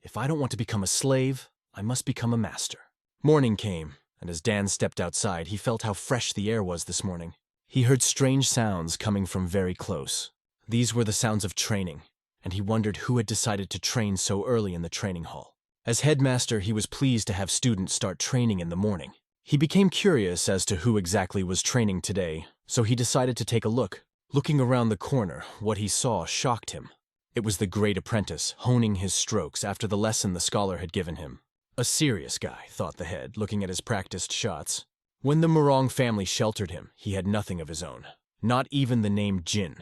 If I don't want to become a slave, I must become a master. Morning came, and as Dan stepped outside, he felt how fresh the air was this morning. He heard strange sounds coming from very close. These were the sounds of training, and he wondered who had decided to train so early in the training hall. As headmaster, he was pleased to have students start training in the morning. He became curious as to who exactly was training today, so he decided to take a look. Looking around the corner, what he saw shocked him. It was the great apprentice, honing his strokes after the lesson the scholar had given him. A serious guy, thought the head, looking at his practiced shots. When the Murong family sheltered him, he had nothing of his own. Not even the name Jin.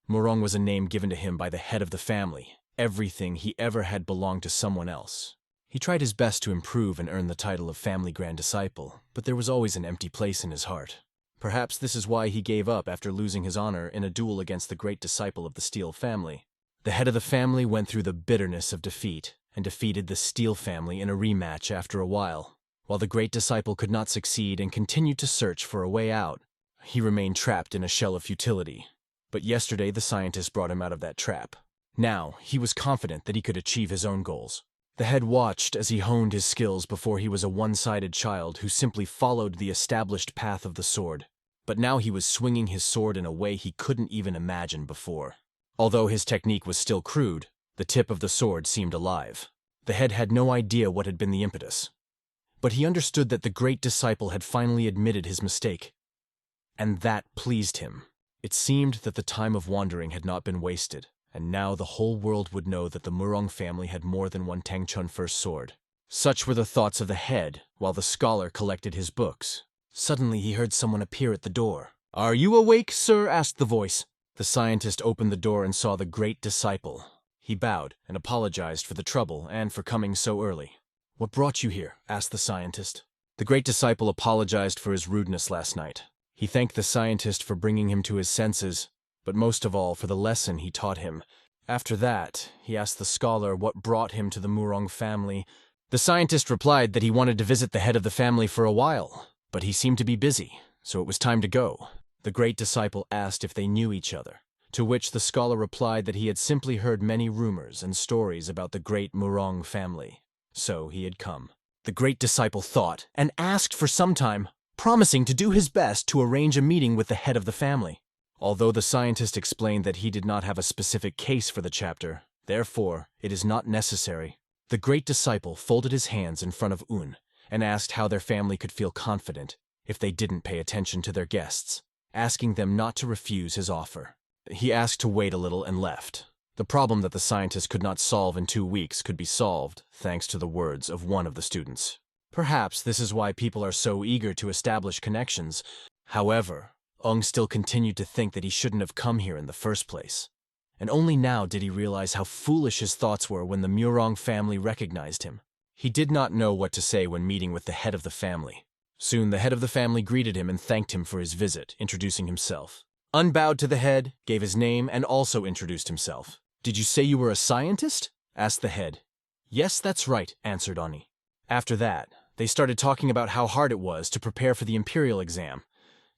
Murong was a name given to him by the head of the family. Everything he ever had belonged to someone else. He tried his best to improve and earn the title of family grand disciple, but there was always an empty place in his heart. Perhaps this is why he gave up after losing his honor in a duel against the great disciple of the Steel family. The head of the family went through the bitterness of defeat and defeated the Steel family in a rematch after a while. While the great disciple could not succeed and continued to search for a way out, he remained trapped in a shell of futility. But yesterday the scientist brought him out of that trap. Now, he was confident that he could achieve his own goals. The head watched as he honed his skills before he was a one-sided child who simply followed the established path of the sword. But now he was swinging his sword in a way he couldn't even imagine before. Although his technique was still crude, the tip of the sword seemed alive. The head had no idea what had been the impetus. But he understood that the great disciple had finally admitted his mistake. And that pleased him. It seemed that the time of wandering had not been wasted, and now the whole world would know that the Murong family had more than one Tangchun first sword. Such were the thoughts of the head, while the scholar collected his books. Suddenly he heard someone appear at the door. "Are you awake, sir?" asked the voice. The scientist opened the door and saw the great disciple. He bowed and apologized for the trouble and for coming so early. "What brought you here?" asked the scientist. The great disciple apologized for his rudeness last night. He thanked the scientist for bringing him to his senses, but most of all for the lesson he taught him. After that, he asked the scholar what brought him to the Murong family. The scientist replied that he wanted to visit the head of the family for a while, but he seemed to be busy, so it was time to go. The great disciple asked if they knew each other, to which the scholar replied that he had simply heard many rumors and stories about the great Murong family. So he had come. The great disciple thought and asked for some time, promising to do his best to arrange a meeting with the head of the family. Although the scientist explained that he did not have a specific case for the chapter, therefore it is not necessary. The great disciple folded his hands in front of Un and asked how their family could feel confident if they didn't pay attention to their guests, asking them not to refuse his offer. He asked to wait a little and left. The problem that the scientist could not solve in 2 weeks could be solved thanks to the words of one of the students. Perhaps this is why people are so eager to establish connections. However, Ung still continued to think that he shouldn't have come here in the first place. And only now did he realize how foolish his thoughts were when the Murong family recognized him. He did not know what to say when meeting with the head of the family. Soon the head of the family greeted him and thanked him for his visit, introducing himself. Un bowed to the head, gave his name, and also introduced himself. "Did you say you were a scientist?" asked the head. "Yes, that's right," answered Ani. After that, they started talking about how hard it was to prepare for the imperial exam,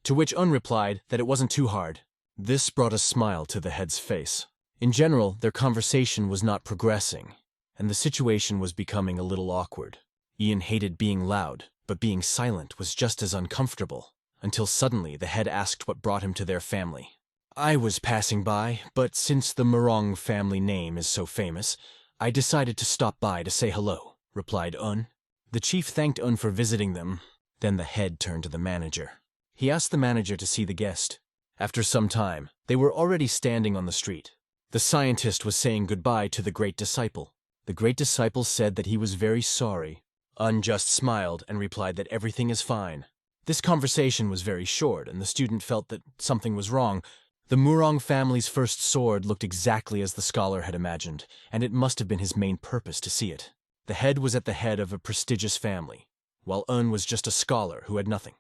to which Un replied that it wasn't too hard. This brought a smile to the head's face. In general, their conversation was not progressing, and the situation was becoming a little awkward. Ian hated being loud, but being silent was just as uncomfortable, until suddenly the head asked what brought him to their family. "I was passing by, but since the Murong family name is so famous, I decided to stop by to say hello," replied Un. The chief thanked Un for visiting them. Then the head turned to the manager. He asked the manager to see the guest. After some time, they were already standing on the street. The scientist was saying goodbye to the great disciple. The great disciple said that he was very sorry. Un just smiled and replied that everything is fine. This conversation was very short, and the student felt that something was wrong. The Murong family's first sword looked exactly as the scholar had imagined, and it must have been his main purpose to see it. The head was at the head of a prestigious family, while Un was just a scholar who had nothing.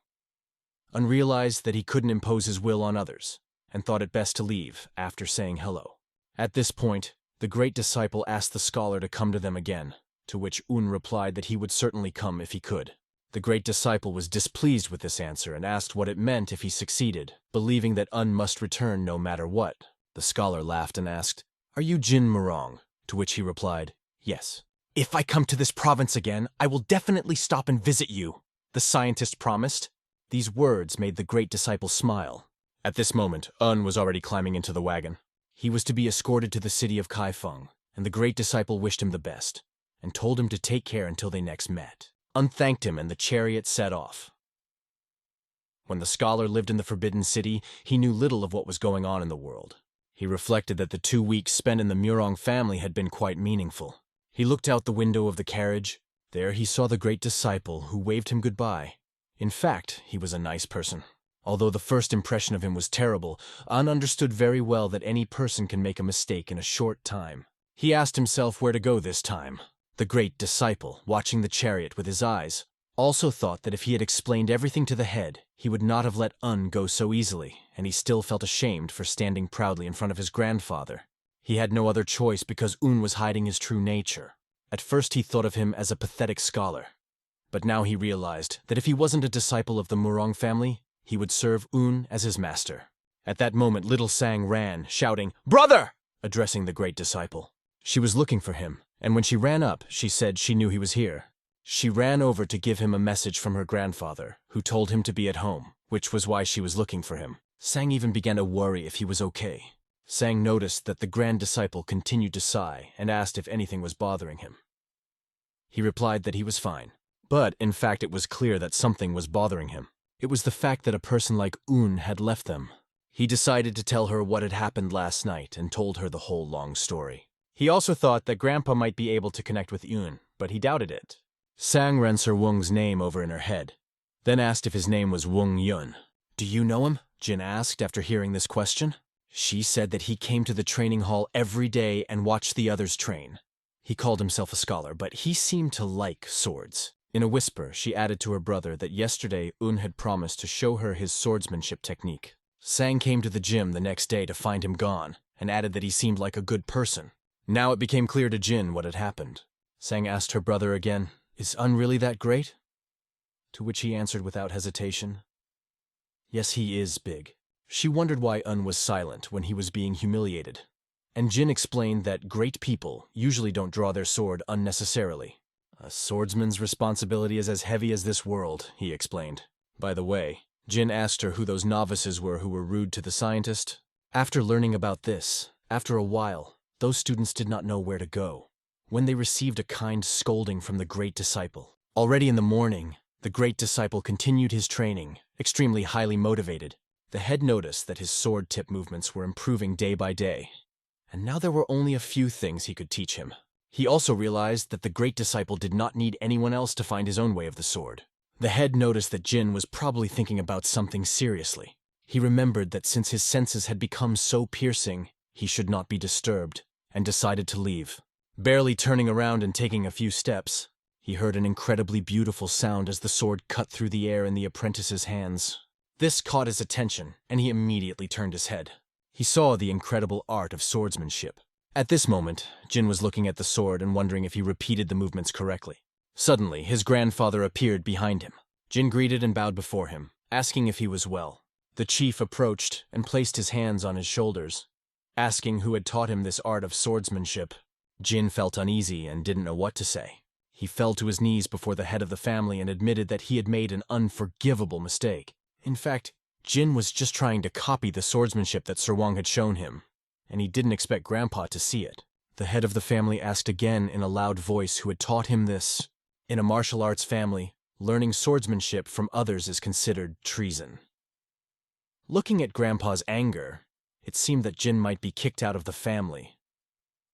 Un realized that he couldn't impose his will on others, and thought it best to leave after saying hello. At this point, the great disciple asked the scholar to come to them again, to which Un replied that he would certainly come if he could. The great disciple was displeased with this answer and asked what it meant if he succeeded, believing that Un must return no matter what. The scholar laughed and asked, "Are you Jin Murong?" To which he replied, "Yes." "If I come to this province again, I will definitely stop and visit you," the scientist promised. These words made the great disciple smile. At this moment, Un was already climbing into the wagon. He was to be escorted to the city of Kaifeng, and the great disciple wished him the best, and told him to take care until they next met. Un thanked him, and the chariot set off. When the scholar lived in the Forbidden City, he knew little of what was going on in the world. He reflected that the 2 weeks spent in the Murong family had been quite meaningful. He looked out the window of the carriage. There he saw the great disciple, who waved him goodbye. In fact, he was a nice person. Although the first impression of him was terrible, Un understood very well that any person can make a mistake in a short time. He asked himself where to go this time. The great disciple, watching the chariot with his eyes, also thought that if he had explained everything to the head, he would not have let Un go so easily, and he still felt ashamed for standing proudly in front of his grandfather. He had no other choice because Un was hiding his true nature. At first he thought of him as a pathetic scholar, but now he realized that if he wasn't a disciple of the Murong family, he would serve Un as his master. At that moment, little Sang ran, shouting, "Brother!" addressing the great disciple. She was looking for him, and when she ran up, she said she knew he was here. She ran over to give him a message from her grandfather, who told him to be at home, which was why she was looking for him. Sang even began to worry if he was okay. Sang noticed that the grand disciple continued to sigh and asked if anything was bothering him. He replied that he was fine, but in fact it was clear that something was bothering him. It was the fact that a person like Un had left them. He decided to tell her what had happened last night and told her the whole long story. He also thought that Grandpa might be able to connect with Un, but he doubted it. Sang ran Sir Wung's name over in her head, then asked if his name was Wung Yun. "Do you know him?" Jin asked after hearing this question. She said that he came to the training hall every day and watched the others train. He called himself a scholar, but he seemed to like swords. In a whisper, she added to her brother that yesterday Un had promised to show her his swordsmanship technique. Sang came to the gym the next day to find him gone, and added that he seemed like a good person. Now it became clear to Jin what had happened. Sang asked her brother again, "Is Un really that great?" To which he answered without hesitation, "Yes, he is big." She wondered why Un was silent when he was being humiliated, and Jin explained that great people usually don't draw their sword unnecessarily. "A swordsman's responsibility is as heavy as this world," he explained. By the way, Jin asked her who those novices were who were rude to the scientist. After learning about this, after a while, those students did not know where to go. When they received a kind scolding from the great disciple. Already in the morning, the great disciple continued his training, extremely highly motivated. The head noticed that his sword tip movements were improving day by day, and now there were only a few things he could teach him. He also realized that the great disciple did not need anyone else to find his own way of the sword. The head noticed that Jin was probably thinking about something seriously. He remembered that since his senses had become so piercing, he should not be disturbed, and decided to leave. Barely turning around and taking a few steps, he heard an incredibly beautiful sound as the sword cut through the air in the apprentice's hands. This caught his attention, and he immediately turned his head. He saw the incredible art of swordsmanship. At this moment, Jin was looking at the sword and wondering if he repeated the movements correctly. Suddenly, his grandfather appeared behind him. Jin greeted and bowed before him, asking if he was well. The chief approached and placed his hands on his shoulders, asking who had taught him this art of swordsmanship. Jin felt uneasy and didn't know what to say. He fell to his knees before the head of the family and admitted that he had made an unforgivable mistake. In fact, Jin was just trying to copy the swordsmanship that Sir Wang had shown him, and he didn't expect Grandpa to see it. The head of the family asked again in a loud voice who had taught him this. In a martial arts family, learning swordsmanship from others is considered treason. Looking at Grandpa's anger, it seemed that Jin might be kicked out of the family.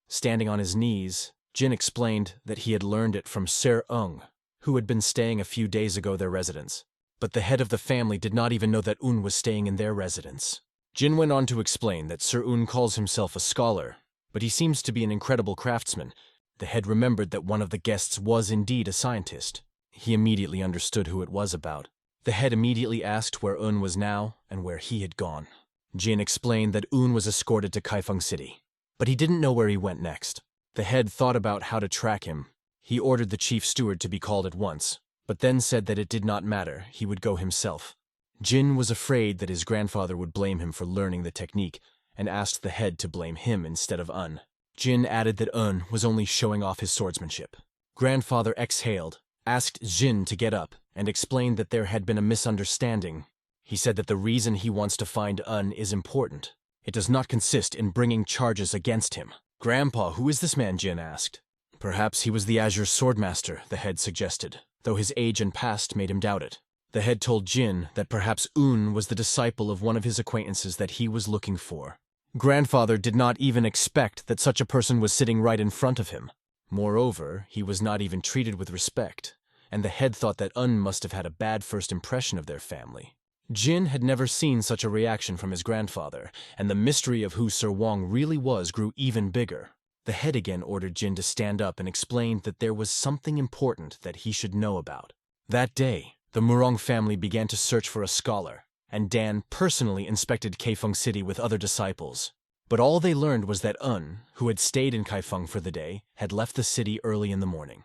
Standing on his knees, Jin explained that he had learned it from Sir Ung, who had been staying a few days ago their residence. But the head of the family did not even know that Un was staying in their residence. Jin went on to explain that Sir Un calls himself a scholar, but he seems to be an incredible craftsman. The head remembered that one of the guests was indeed a scientist. He immediately understood who it was about. The head immediately asked where Un was now and where he had gone. Jin explained that Un was escorted to Kaifeng City, but he didn't know where he went next. The head thought about how to track him. He ordered the chief steward to be called at once, but then said that it did not matter, he would go himself. Jin was afraid that his grandfather would blame him for learning the technique, and asked the head to blame him instead of Un. Jin added that Un was only showing off his swordsmanship. Grandfather exhaled, asked Jin to get up, and explained that there had been a misunderstanding. He said that the reason he wants to find Un is important. It does not consist in bringing charges against him. "Grandpa, who is this man?" Jin asked. "Perhaps he was the Azure Swordmaster," the head suggested, though his age and past made him doubt it. The head told Jin that perhaps Un was the disciple of one of his acquaintances that he was looking for. Grandfather did not even expect that such a person was sitting right in front of him. Moreover, he was not even treated with respect, and the head thought that Un must have had a bad first impression of their family. Jin had never seen such a reaction from his grandfather, and the mystery of who Sir Wong really was grew even bigger. The head again ordered Jin to stand up and explained that there was something important that he should know about. That day, the Murong family began to search for a scholar, and Dan personally inspected Kaifeng City with other disciples. But all they learned was that Un, who had stayed in Kaifeng for the day, had left the city early in the morning.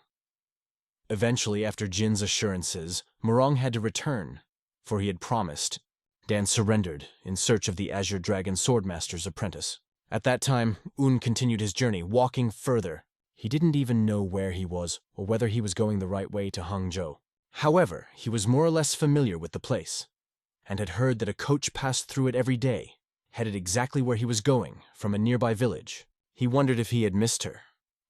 Eventually, after Jin's assurances, Murong had to return, for he had promised. Dan surrendered in search of the Azure Dragon Swordmaster's apprentice. At that time, Un continued his journey, walking further. He didn't even know where he was or whether he was going the right way to Hangzhou. However, he was more or less familiar with the place, and had heard that a coach passed through it every day, headed exactly where he was going, from a nearby village. He wondered if he had missed her,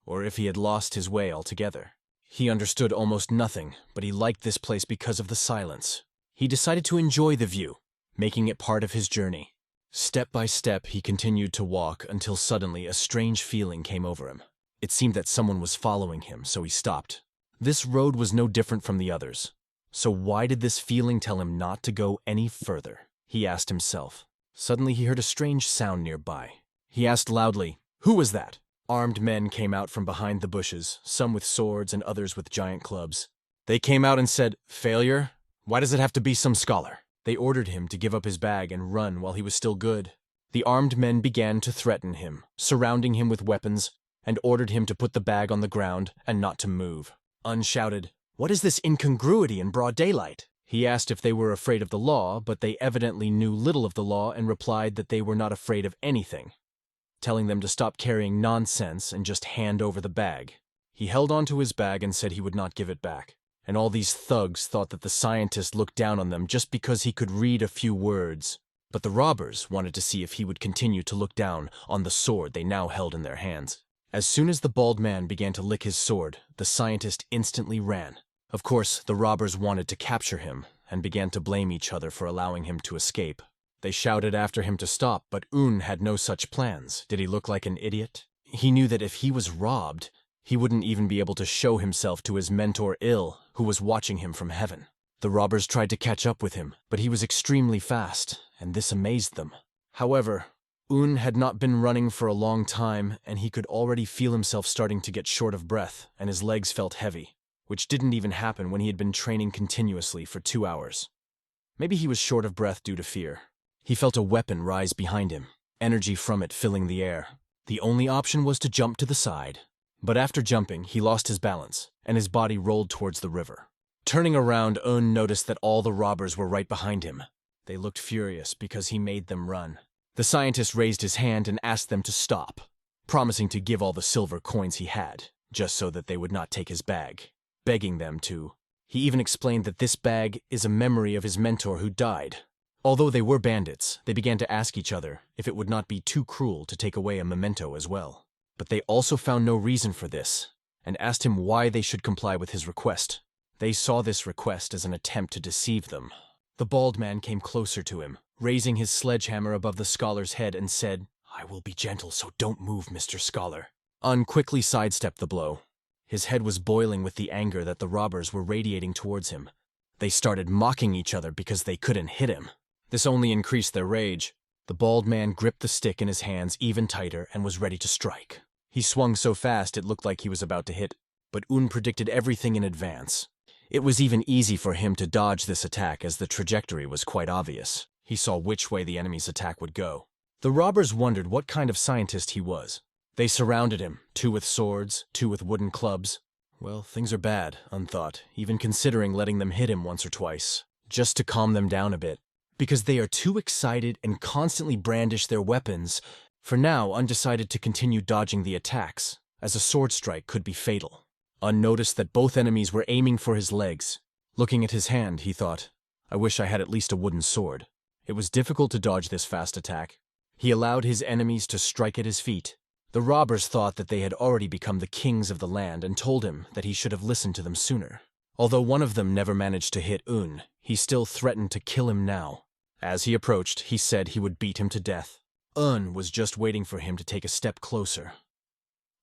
or if he had lost his way altogether. He understood almost nothing, but he liked this place because of the silence. He decided to enjoy the view, making it part of his journey. Step by step, he continued to walk until suddenly a strange feeling came over him. It seemed that someone was following him, so he stopped. This road was no different from the others. So why did this feeling tell him not to go any further? He asked himself. Suddenly he heard a strange sound nearby. He asked loudly, "Who was that?" Armed men came out from behind the bushes, some with swords and others with giant clubs. They came out and said, "Failure? Why does it have to be some scholar?" They ordered him to give up his bag and run while he was still good. The armed men began to threaten him, surrounding him with weapons, and ordered him to put the bag on the ground and not to move. Un shouted, "What is this incongruity in broad daylight?" He asked if they were afraid of the law, but they evidently knew little of the law and replied that they were not afraid of anything, telling them to stop carrying nonsense and just hand over the bag. He held onto his bag and said he would not give it back. And all these thugs thought that the scientist looked down on them just because he could read a few words. But the robbers wanted to see if he would continue to look down on the sword they now held in their hands. As soon as the bald man began to lick his sword, the scientist instantly ran. Of course, the robbers wanted to capture him and began to blame each other for allowing him to escape. They shouted after him to stop, but Un had no such plans. Did he look like an idiot? He knew that if he was robbed, he wouldn't even be able to show himself to his mentor Il, who was watching him from heaven. The robbers tried to catch up with him, but he was extremely fast, and this amazed them. However, Un had not been running for a long time, and he could already feel himself starting to get short of breath, and his legs felt heavy, which didn't even happen when he had been training continuously for 2 hours. Maybe he was short of breath due to fear. He felt a weapon rise behind him, energy from it filling the air. The only option was to jump to the side. But after jumping, he lost his balance, and his body rolled towards the river. Turning around, Un noticed that all the robbers were right behind him. They looked furious because he made them run. The scientist raised his hand and asked them to stop, promising to give all the silver coins he had, just so that they would not take his bag, begging them to. He even explained that this bag is a memory of his mentor who died. Although they were bandits, they began to ask each other if it would not be too cruel to take away a memento as well. But they also found no reason for this, and asked him why they should comply with his request. They saw this request as an attempt to deceive them. The bald man came closer to him, raising his sledgehammer above the scholar's head and said, "I will be gentle, so don't move, Mr. Scholar." Un quickly sidestepped the blow. His head was boiling with the anger that the robbers were radiating towards him. They started mocking each other because they couldn't hit him. This only increased their rage. The bald man gripped the stick in his hands even tighter and was ready to strike. He swung so fast it looked like he was about to hit, but Un predicted everything in advance. It was even easy for him to dodge this attack as the trajectory was quite obvious. He saw which way the enemy's attack would go. The robbers wondered what kind of scientist he was. They surrounded him, 2 with swords, 2 with wooden clubs. Well, things are bad, Un thought, even considering letting them hit him once or twice, just to calm them down a bit. Because they are too excited and constantly brandish their weapons. For now, Un decided to continue dodging the attacks, as a sword strike could be fatal. Un noticed that both enemies were aiming for his legs. Looking at his hand, he thought, "I wish I had at least a wooden sword." It was difficult to dodge this fast attack. He allowed his enemies to strike at his feet. The robbers thought that they had already become the kings of the land and told him that he should have listened to them sooner. Although one of them never managed to hit Un, he still threatened to kill him now. As he approached, he said he would beat him to death. Un was just waiting for him to take a step closer.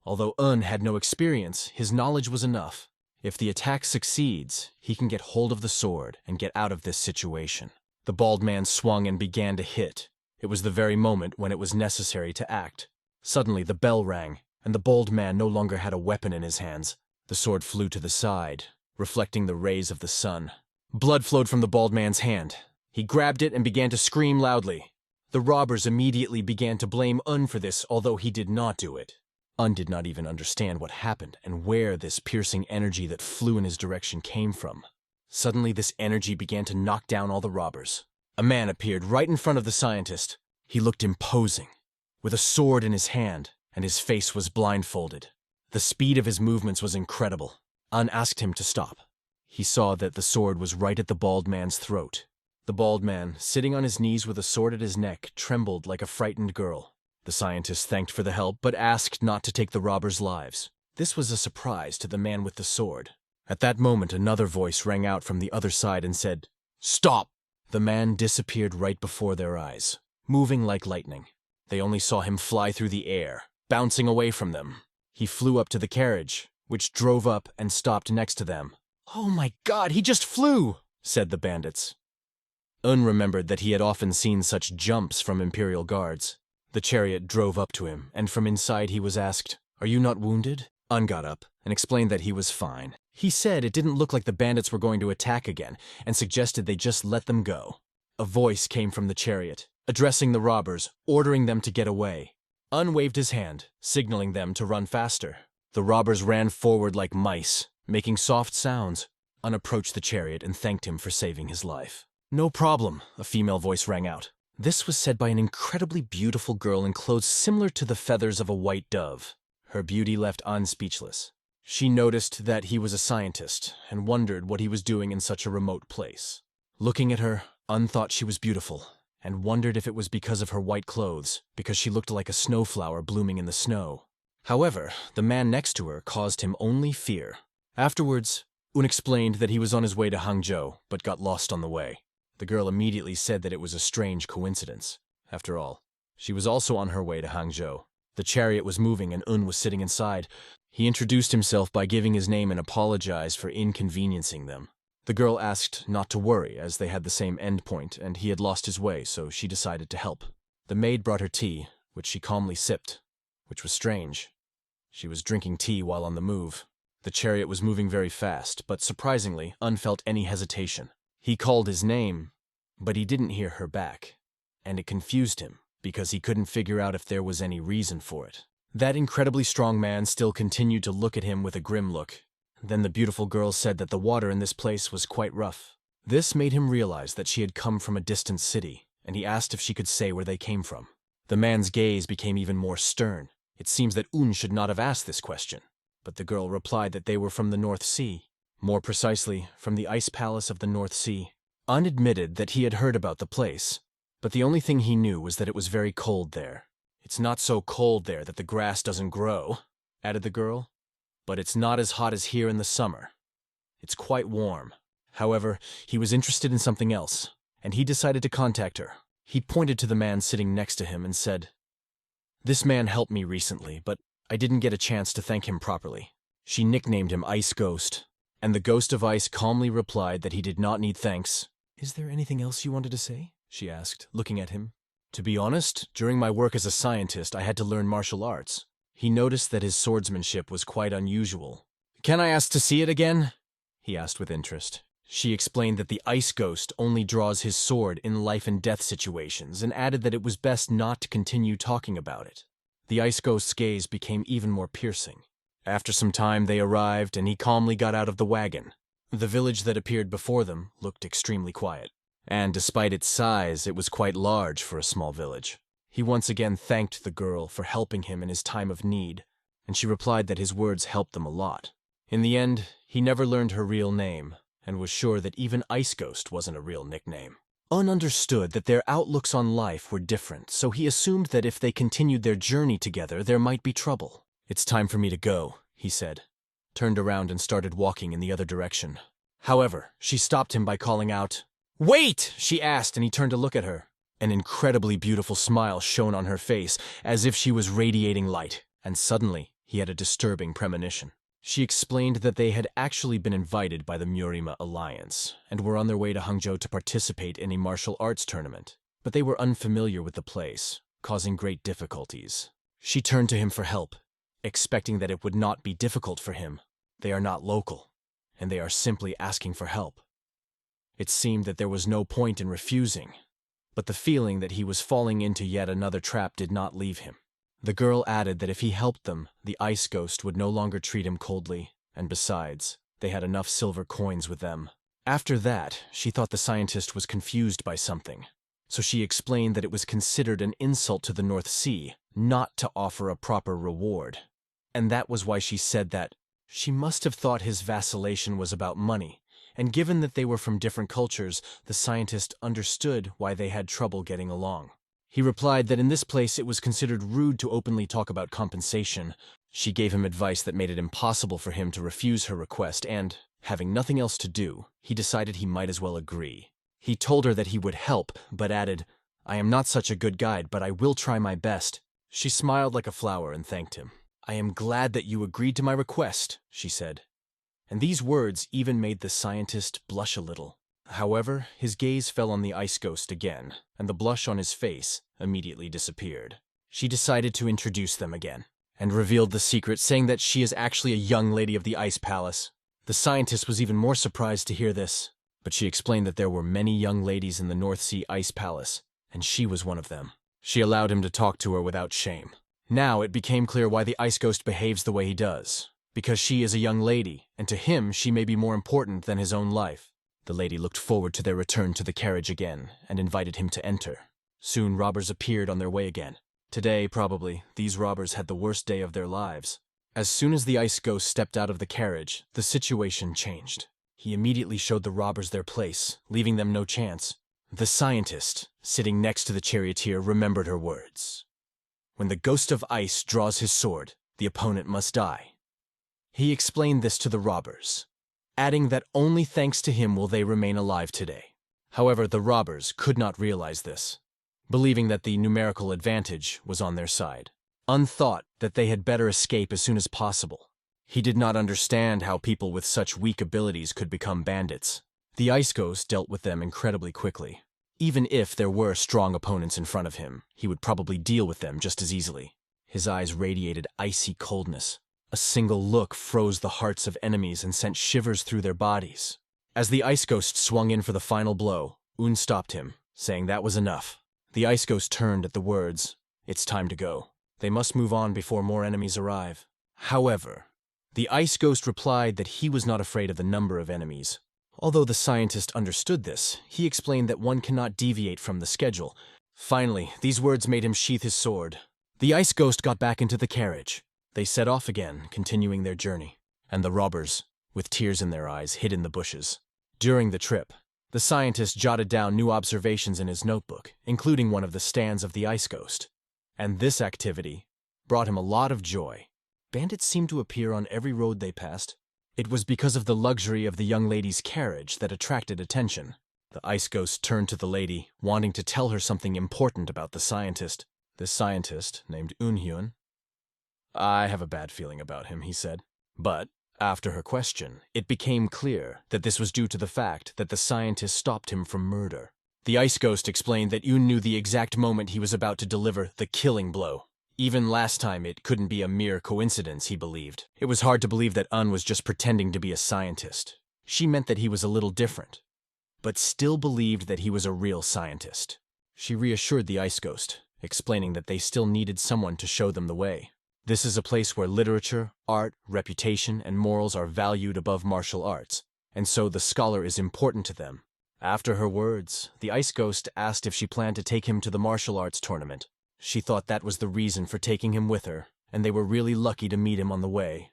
Although Un had no experience, his knowledge was enough. If the attack succeeds, he can get hold of the sword and get out of this situation. The bald man swung and began to hit. It was the very moment when it was necessary to act. Suddenly the bell rang, and the bald man no longer had a weapon in his hands. The sword flew to the side, reflecting the rays of the sun. Blood flowed from the bald man's hand. He grabbed it and began to scream loudly. The robbers immediately began to blame Un for this, although he did not do it. Un did not even understand what happened and where this piercing energy that flew in his direction came from. Suddenly this energy began to knock down all the robbers. A man appeared right in front of the scientist. He looked imposing, with a sword in his hand, and his face was blindfolded. The speed of his movements was incredible. Un asked him to stop. He saw that the sword was right at the bald man's throat. The bald man, sitting on his knees with a sword at his neck, trembled like a frightened girl. The scientist thanked for the help, but asked not to take the robbers' lives. This was a surprise to the man with the sword. At that moment, another voice rang out from the other side and said, "Stop!" The man disappeared right before their eyes, moving like lightning. They only saw him fly through the air, bouncing away from them. He flew up to the carriage, which drove up and stopped next to them. "Oh my God, he just flew!" said the bandits. Un remembered that he had often seen such jumps from Imperial guards. The chariot drove up to him, and from inside he was asked, "Are you not wounded?" Un got up and explained that he was fine. He said it didn't look like the bandits were going to attack again, and suggested they just let them go. A voice came from the chariot, addressing the robbers, ordering them to get away. Un waved his hand, signaling them to run faster. The robbers ran forward like mice, making soft sounds. Un approached the chariot and thanked him for saving his life. "No problem," a female voice rang out. This was said by an incredibly beautiful girl in clothes similar to the feathers of a white dove. Her beauty left Un speechless. She noticed that he was a scientist and wondered what he was doing in such a remote place. Looking at her, Un thought she was beautiful and wondered if it was because of her white clothes, because she looked like a snowflower blooming in the snow. However, the man next to her caused him only fear. Afterwards, Un explained that he was on his way to Hangzhou, but got lost on the way. The girl immediately said that it was a strange coincidence. After all, she was also on her way to Hangzhou. The chariot was moving and Un was sitting inside. He introduced himself by giving his name and apologized for inconveniencing them. The girl asked not to worry, as they had the same endpoint, and he had lost his way, so she decided to help. The maid brought her tea, which she calmly sipped, which was strange. She was drinking tea while on the move. The chariot was moving very fast, but surprisingly, Un felt any hesitation. He called his name, but he didn't hear her back, and it confused him, because he couldn't figure out if there was any reason for it. That incredibly strong man still continued to look at him with a grim look. Then the beautiful girl said that the water in this place was quite rough. This made him realize that she had come from a distant city, and he asked if she could say where they came from. The man's gaze became even more stern. It seems that Un should not have asked this question, but the girl replied that they were from the North Sea. More precisely, from the ice palace of the North Sea. Un admitted that he had heard about the place, but the only thing he knew was that it was very cold there. "It's not so cold there that the grass doesn't grow," added the girl, "but it's not as hot as here in the summer. It's quite warm." However, he was interested in something else, and he decided to contact her. He pointed to the man sitting next to him and said, "This man helped me recently, but I didn't get a chance to thank him properly." She nicknamed him Ice Ghost, and the Ghost of Ice calmly replied that he did not need thanks. "Is there anything else you wanted to say?" she asked, looking at him. "To be honest, during my work as a scientist, I had to learn martial arts." He noticed that his swordsmanship was quite unusual. "Can I ask to see it again?" he asked with interest. She explained that the Ice Ghost only draws his sword in life and death situations, and added that it was best not to continue talking about it. The Ice Ghost's gaze became even more piercing. After some time they arrived, and he calmly got out of the wagon. The village that appeared before them looked extremely quiet, and despite its size, it was quite large for a small village. He once again thanked the girl for helping him in his time of need, and she replied that his words helped them a lot. In the end, he never learned her real name, and was sure that even Ice Ghost wasn't a real nickname. Un understood that their outlooks on life were different, so he assumed that if they continued their journey together, there might be trouble. "It's time for me to go," he said, turned around and started walking in the other direction. However, she stopped him by calling out, "Wait!" she asked, and he turned to look at her. An incredibly beautiful smile shone on her face, as if she was radiating light, and suddenly he had a disturbing premonition. She explained that they had actually been invited by the Murima Alliance, and were on their way to Hangzhou to participate in a martial arts tournament, but they were unfamiliar with the place, causing great difficulties. She turned to him for help, expecting that it would not be difficult for him. They are not local, and they are simply asking for help. It seemed that there was no point in refusing, but the feeling that he was falling into yet another trap did not leave him. The girl added that if he helped them, the ice ghost would no longer treat him coldly, and besides, they had enough silver coins with them. After that, she thought the scientist was confused by something, so she explained that it was considered an insult to the North Sea not to offer a proper reward. And that was why she said that she must have thought his vacillation was about money, and given that they were from different cultures, the scientist understood why they had trouble getting along. He replied that in this place it was considered rude to openly talk about compensation. She gave him advice that made it impossible for him to refuse her request, and, having nothing else to do, he decided he might as well agree. He told her that he would help, but added, "I am not such a good guide, but I will try my best." She smiled like a flower and thanked him. "I am glad that you agreed to my request," she said. And these words even made the scientist blush a little. However, his gaze fell on the ice ghost again, and the blush on his face immediately disappeared. She decided to introduce them again, and revealed the secret, saying that she is actually a young lady of the Ice Palace. The scientist was even more surprised to hear this, but she explained that there were many young ladies in the North Sea Ice Palace, and she was one of them. She allowed him to talk to her without shame. Now it became clear why the ice ghost behaves the way he does, because she is a young lady, and to him she may be more important than his own life. The lady looked forward to their return to the carriage again, and invited him to enter. Soon robbers appeared on their way again. Today, probably, these robbers had the worst day of their lives. As soon as the ice ghost stepped out of the carriage, the situation changed. He immediately showed the robbers their place, leaving them no chance. The scientist, sitting next to the charioteer, remembered her words. When the ghost of ice draws his sword, the opponent must die. He explained this to the robbers, adding that only thanks to him will they remain alive today. However, the robbers could not realize this, believing that the numerical advantage was on their side, unthought that they had better escape as soon as possible. He did not understand how people with such weak abilities could become bandits. The ice ghost dealt with them incredibly quickly. Even if there were strong opponents in front of him, he would probably deal with them just as easily. His eyes radiated icy coldness. A single look froze the hearts of enemies and sent shivers through their bodies. As the ice ghost swung in for the final blow, Un stopped him, saying that was enough. The ice ghost turned at the words, "It's time to go. They must move on before more enemies arrive." However, the ice ghost replied that he was not afraid of the number of enemies. Although the scientist understood this, he explained that one cannot deviate from the schedule. Finally, these words made him sheath his sword. The ice ghost got back into the carriage. They set off again, continuing their journey, and the robbers, with tears in their eyes, hid in the bushes. During the trip, the scientist jotted down new observations in his notebook, including one of the stands of the ice ghost. And this activity brought him a lot of joy. Bandits seemed to appear on every road they passed. It was because of the luxury of the young lady's carriage that attracted attention. The ice ghost turned to the lady, wanting to tell her something important about the scientist. This scientist, named Unhyun, "I have a bad feeling about him," he said. But, after her question, it became clear that this was due to the fact that the scientist stopped him from murder. The ice ghost explained that Un knew the exact moment he was about to deliver the killing blow. Even last time, it couldn't be a mere coincidence, he believed. It was hard to believe that Un was just pretending to be a scientist. She meant that he was a little different, but still believed that he was a real scientist. She reassured the ice ghost, explaining that they still needed someone to show them the way. This is a place where literature, art, reputation, and morals are valued above martial arts, and so the scholar is important to them. After her words, the ice ghost asked if she planned to take him to the martial arts tournament. She thought that was the reason for taking him with her, and they were really lucky to meet him on the way.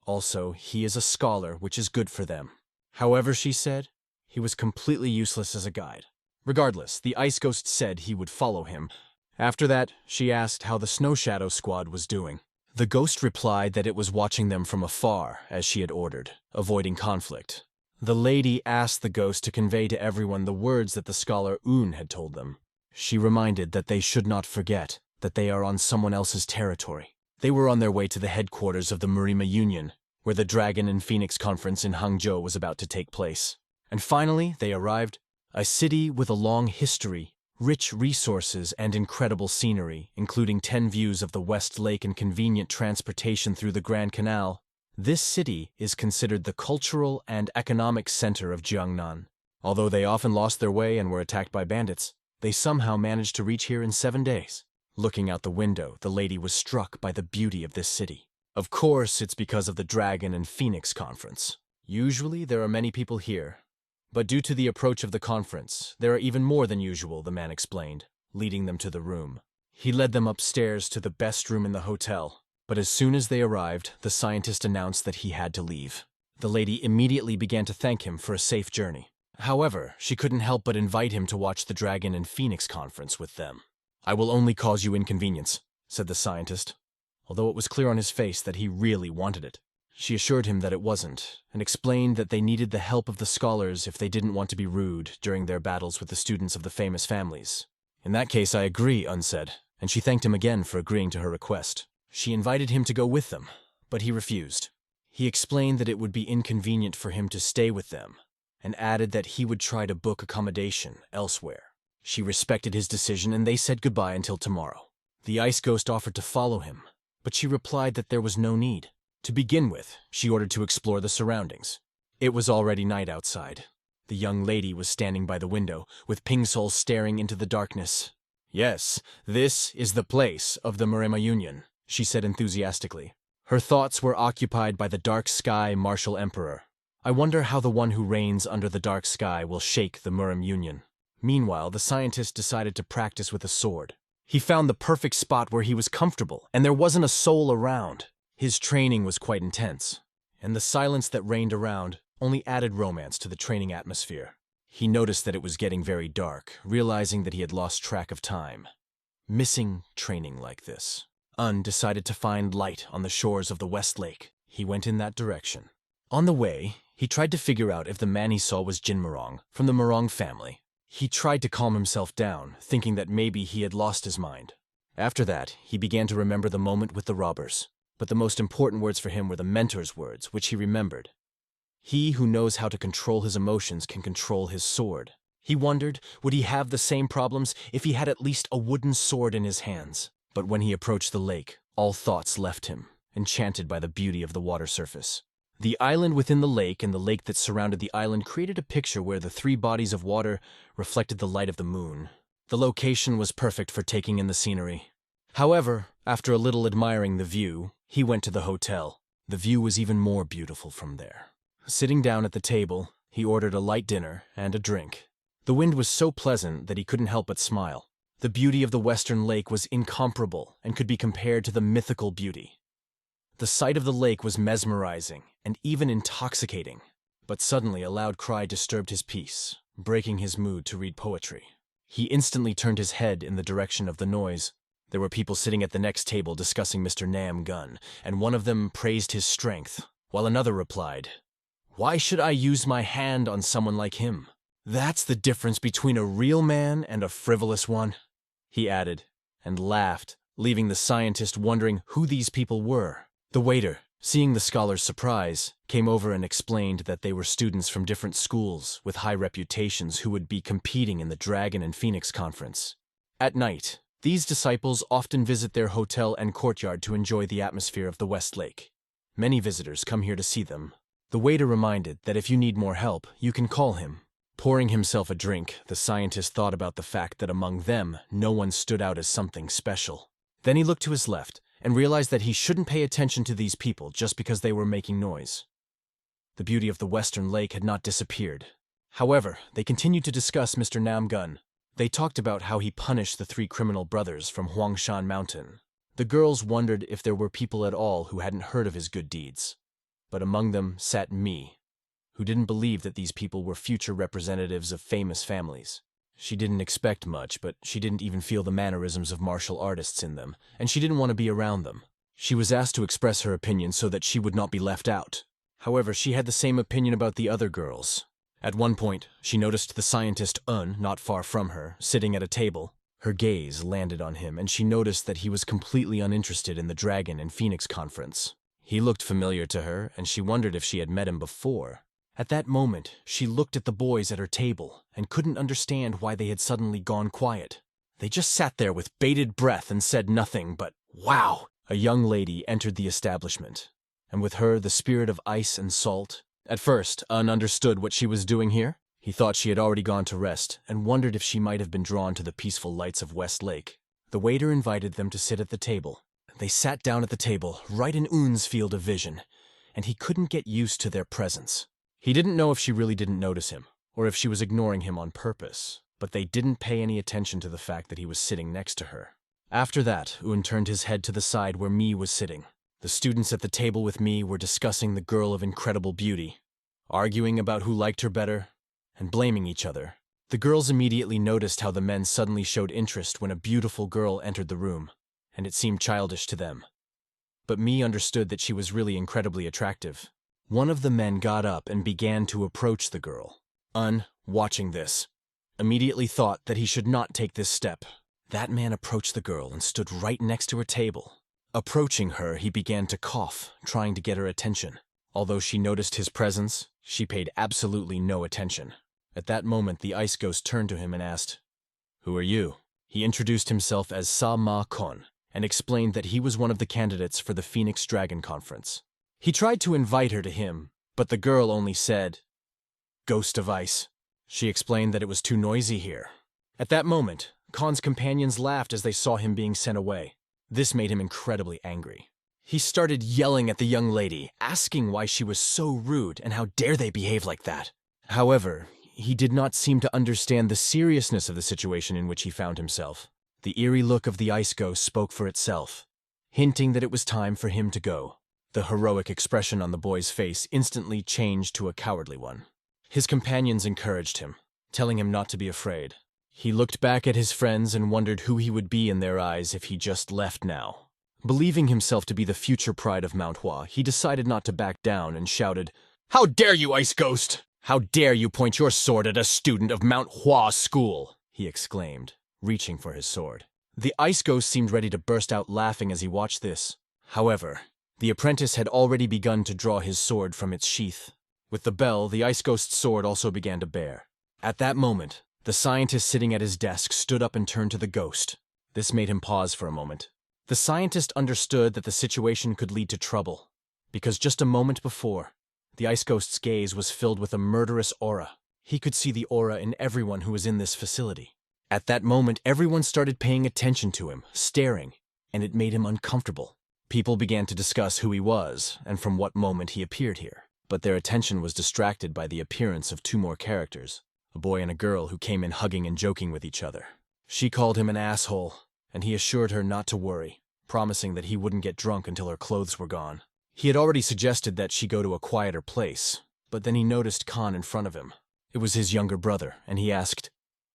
Also, he is a scholar, which is good for them. However, she said, he was completely useless as a guide. Regardless, the ice ghost said he would follow him. After that, she asked how the Snow Shadow Squad was doing. The ghost replied that it was watching them from afar, as she had ordered, avoiding conflict. The lady asked the ghost to convey to everyone the words that the scholar Un had told them. She reminded that they should not forget that they are on someone else's territory. They were on their way to the headquarters of the Murima Union, where the Dragon and Phoenix Conference in Hangzhou was about to take place. And finally, they arrived, a city with a long history, rich resources, and incredible scenery, including 10 views of the West Lake and convenient transportation through the Grand Canal. This city is considered the cultural and economic center of Jiangnan. Although they often lost their way and were attacked by bandits, they somehow managed to reach here in 7 days. Looking out the window, the lady was struck by the beauty of this city. Of course, it's because of the Dragon and Phoenix Conference. Usually, there are many people here. But due to the approach of the conference, there are even more than usual, the man explained, leading them to the room. He led them upstairs to the best room in the hotel. But as soon as they arrived, the scientist announced that he had to leave. The lady immediately began to thank him for a safe journey. However, she couldn't help but invite him to watch the Dragon and Phoenix Conference with them. "I will only cause you inconvenience," said the scientist, although it was clear on his face that he really wanted it. She assured him that it wasn't, and explained that they needed the help of the scholars if they didn't want to be rude during their battles with the students of the famous families. "In that case, I agree," Un said, and she thanked him again for agreeing to her request. She invited him to go with them, but he refused. He explained that it would be inconvenient for him to stay with them, and added that he would try to book accommodation elsewhere. She respected his decision, and they said goodbye until tomorrow. The ice ghost offered to follow him, but she replied that there was no need. To begin with, she ordered to explore the surroundings. It was already night outside. The young lady was standing by the window, with Pingsol staring into the darkness. "Yes, this is the place of the Murima Union," she said enthusiastically. Her thoughts were occupied by the dark sky martial emperor. "I wonder how the one who reigns under the dark sky will shake the Murim Union." Meanwhile, the scientist decided to practice with a sword. He found the perfect spot where he was comfortable, and there wasn't a soul around. His training was quite intense, and the silence that reigned around only added romance to the training atmosphere. He noticed that it was getting very dark, realizing that he had lost track of time. Missing training like this. Un decided to find light on the shores of the West Lake. He went in that direction. On the way, he tried to figure out if the man he saw was Jin Morong, from the Morong family. He tried to calm himself down, thinking that maybe he had lost his mind. After that, he began to remember the moment with the robbers. But the most important words for him were the mentor's words, which he remembered. He who knows how to control his emotions can control his sword. He wondered, would he have the same problems if he had at least a wooden sword in his hands? But when he approached the lake, all thoughts left him, enchanted by the beauty of the water surface. The island within the lake and the lake that surrounded the island created a picture where the 3 bodies of water reflected the light of the moon. The location was perfect for taking in the scenery. However, after a little admiring the view, he went to the hotel. The view was even more beautiful from there. Sitting down at the table, he ordered a light dinner and a drink. The wind was so pleasant that he couldn't help but smile. The beauty of the western lake was incomparable and could be compared to the mythical beauty. The sight of the lake was mesmerizing and even intoxicating. But suddenly a loud cry disturbed his peace, breaking his mood to read poetry. He instantly turned his head in the direction of the noise. There were people sitting at the next table discussing Mr. Nam Gun, and one of them praised his strength, while another replied, "Why should I use my hand on someone like him? That's the difference between a real man and a frivolous one," he added, and laughed, leaving the scientist wondering who these people were. The waiter, seeing the scholar's surprise, came over and explained that they were students from different schools with high reputations who would be competing in the Dragon and Phoenix Conference. At night, these disciples often visit their hotel and courtyard to enjoy the atmosphere of the West Lake. Many visitors come here to see them. The waiter reminded that if you need more help, you can call him. Pouring himself a drink, the scientist thought about the fact that among them, no one stood out as something special. Then he looked to his left and realized that he shouldn't pay attention to these people just because they were making noise. The beauty of the Western Lake had not disappeared. However, they continued to discuss Mr. Nam Gun. They talked about how he punished the 3 criminal brothers from Huangshan Mountain. The girls wondered if there were people at all who hadn't heard of his good deeds. But among them sat Mi, who didn't believe that these people were future representatives of famous families. She didn't expect much, but she didn't even feel the mannerisms of martial artists in them, and she didn't want to be around them. She was asked to express her opinion so that she would not be left out. However, she had the same opinion about the other girls. At one point, she noticed the scientist Un, not far from her, sitting at a table. Her gaze landed on him, and she noticed that he was completely uninterested in the Dragon and Phoenix conference. He looked familiar to her, and she wondered if she had met him before. At that moment, she looked at the boys at her table and couldn't understand why they had suddenly gone quiet. They just sat there with bated breath and said nothing but, "Wow!" A young lady entered the establishment, and with her the spirit of ice and salt. At first, Un understood what she was doing here. He thought she had already gone to rest and wondered if she might have been drawn to the peaceful lights of West Lake. The waiter invited them to sit at the table. They sat down at the table, right in Un's field of vision, and he couldn't get used to their presence. He didn't know if she really didn't notice him, or if she was ignoring him on purpose, but they didn't pay any attention to the fact that he was sitting next to her. After that, Un turned his head to the side where Mi was sitting. The students at the table with Mi were discussing the girl of incredible beauty, arguing about who liked her better, and blaming each other. The girls immediately noticed how the men suddenly showed interest when a beautiful girl entered the room, and it seemed childish to them. But Mi understood that she was really incredibly attractive. One of the men got up and began to approach the girl. Un, watching this, immediately thought that he should not take this step. That man approached the girl and stood right next to her table. Approaching her, he began to cough, trying to get her attention. Although she noticed his presence, she paid absolutely no attention. At that moment, the ice ghost turned to him and asked, "Who are you?" He introduced himself as Sa Ma Kon and explained that he was one of the candidates for the Phoenix Dragon Conference. He tried to invite her to him, but the girl only said, "Ghost of Ice." She explained that it was too noisy here. At that moment, Kon's companions laughed as they saw him being sent away. This made him incredibly angry. He started yelling at the young lady, asking why she was so rude and how dare they behave like that. However, he did not seem to understand the seriousness of the situation in which he found himself. The eerie look of the ice ghost spoke for itself, hinting that it was time for him to go. The heroic expression on the boy's face instantly changed to a cowardly one. His companions encouraged him, telling him not to be afraid. He looked back at his friends and wondered who he would be in their eyes if he just left now. Believing himself to be the future pride of Manhwa, he decided not to back down and shouted, "How dare you, Ice Ghost! How dare you point your sword at a student of Manhwa School!" he exclaimed, reaching for his sword. The Ice Ghost seemed ready to burst out laughing as he watched this. However, the apprentice had already begun to draw his sword from its sheath. With the bell, the Ice Ghost's sword also began to bear. At that moment, the scientist sitting at his desk stood up and turned to the ghost. This made him pause for a moment. The scientist understood that the situation could lead to trouble, because just a moment before, the Ice Ghost's gaze was filled with a murderous aura. He could see the aura in everyone who was in this facility. At that moment, everyone started paying attention to him, staring, and it made him uncomfortable. People began to discuss who he was and from what moment he appeared here, but their attention was distracted by the appearance of two more characters, a boy and a girl who came in hugging and joking with each other. She called him an asshole, and he assured her not to worry, promising that he wouldn't get drunk until her clothes were gone. He had already suggested that she go to a quieter place, but then he noticed Khan in front of him. It was his younger brother, and he asked,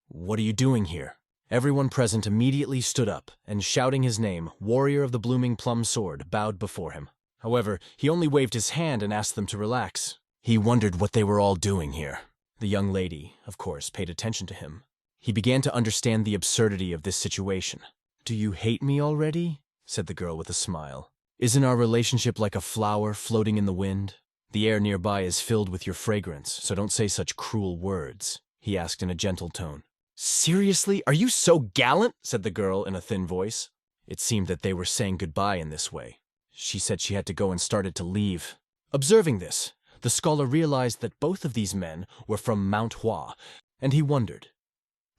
"What are you doing here?" Everyone present immediately stood up, and shouting his name, Warrior of the Blooming Plum Sword, bowed before him. However, he only waved his hand and asked them to relax. He wondered what they were all doing here. The young lady, of course, paid attention to him. He began to understand the absurdity of this situation. "Do you hate me already?" said the girl with a smile. "Isn't our relationship like a flower floating in the wind? The air nearby is filled with your fragrance, so don't say such cruel words," he asked in a gentle tone. "Seriously? Are you so gallant?" said the girl in a thin voice. It seemed that they were saying goodbye in this way. She said she had to go and started to leave. Observing this, the scholar realized that both of these men were from Manhwa, and he wondered,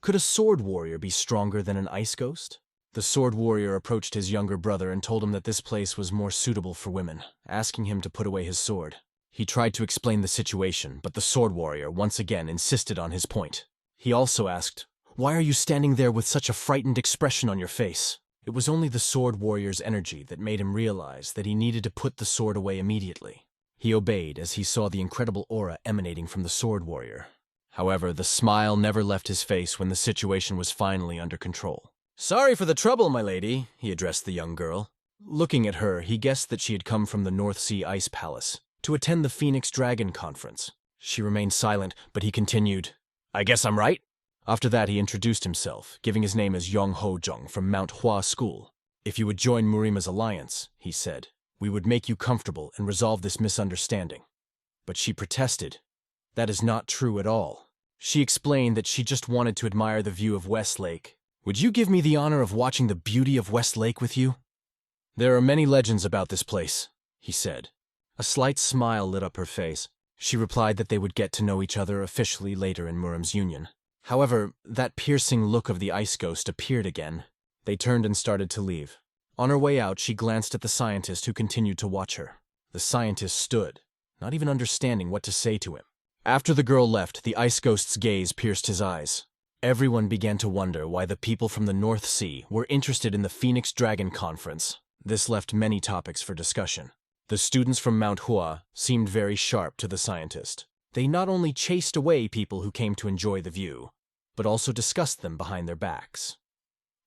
could a sword warrior be stronger than an ice ghost? The sword warrior approached his younger brother and told him that this place was more suitable for women, asking him to put away his sword. He tried to explain the situation, but the sword warrior once again insisted on his point. He also asked, "Why are you standing there with such a frightened expression on your face?" It was only the sword warrior's energy that made him realize that he needed to put the sword away immediately. He obeyed as he saw the incredible aura emanating from the sword warrior. However, the smile never left his face when the situation was finally under control. "Sorry for the trouble, my lady," he addressed the young girl. Looking at her, he guessed that she had come from the North Sea Ice Palace to attend the Phoenix Dragon Conference. She remained silent, but he continued, "I guess I'm right? After that, he introduced himself, giving his name as Yong Ho-jung from Manhwa School. If you would join Murima's alliance, he said, we would make you comfortable and resolve this misunderstanding. But she protested. That is not true at all. She explained that she just wanted to admire the view of Westlake. Would you give me the honor of watching the beauty of Westlake with you? There are many legends about this place, he said. A slight smile lit up her face. She replied that they would get to know each other officially later in Murim's union. However, that piercing look of the ice ghost appeared again. They turned and started to leave. On her way out, she glanced at the scientist who continued to watch her. The scientist stood, not even understanding what to say to him. After the girl left, the ice ghost's gaze pierced his eyes. Everyone began to wonder why the people from the North Sea were interested in the Phoenix Dragon Conference. This left many topics for discussion. The students from Manhua seemed very sharp to the scientist. They not only chased away people who came to enjoy the view, but also discussed them behind their backs.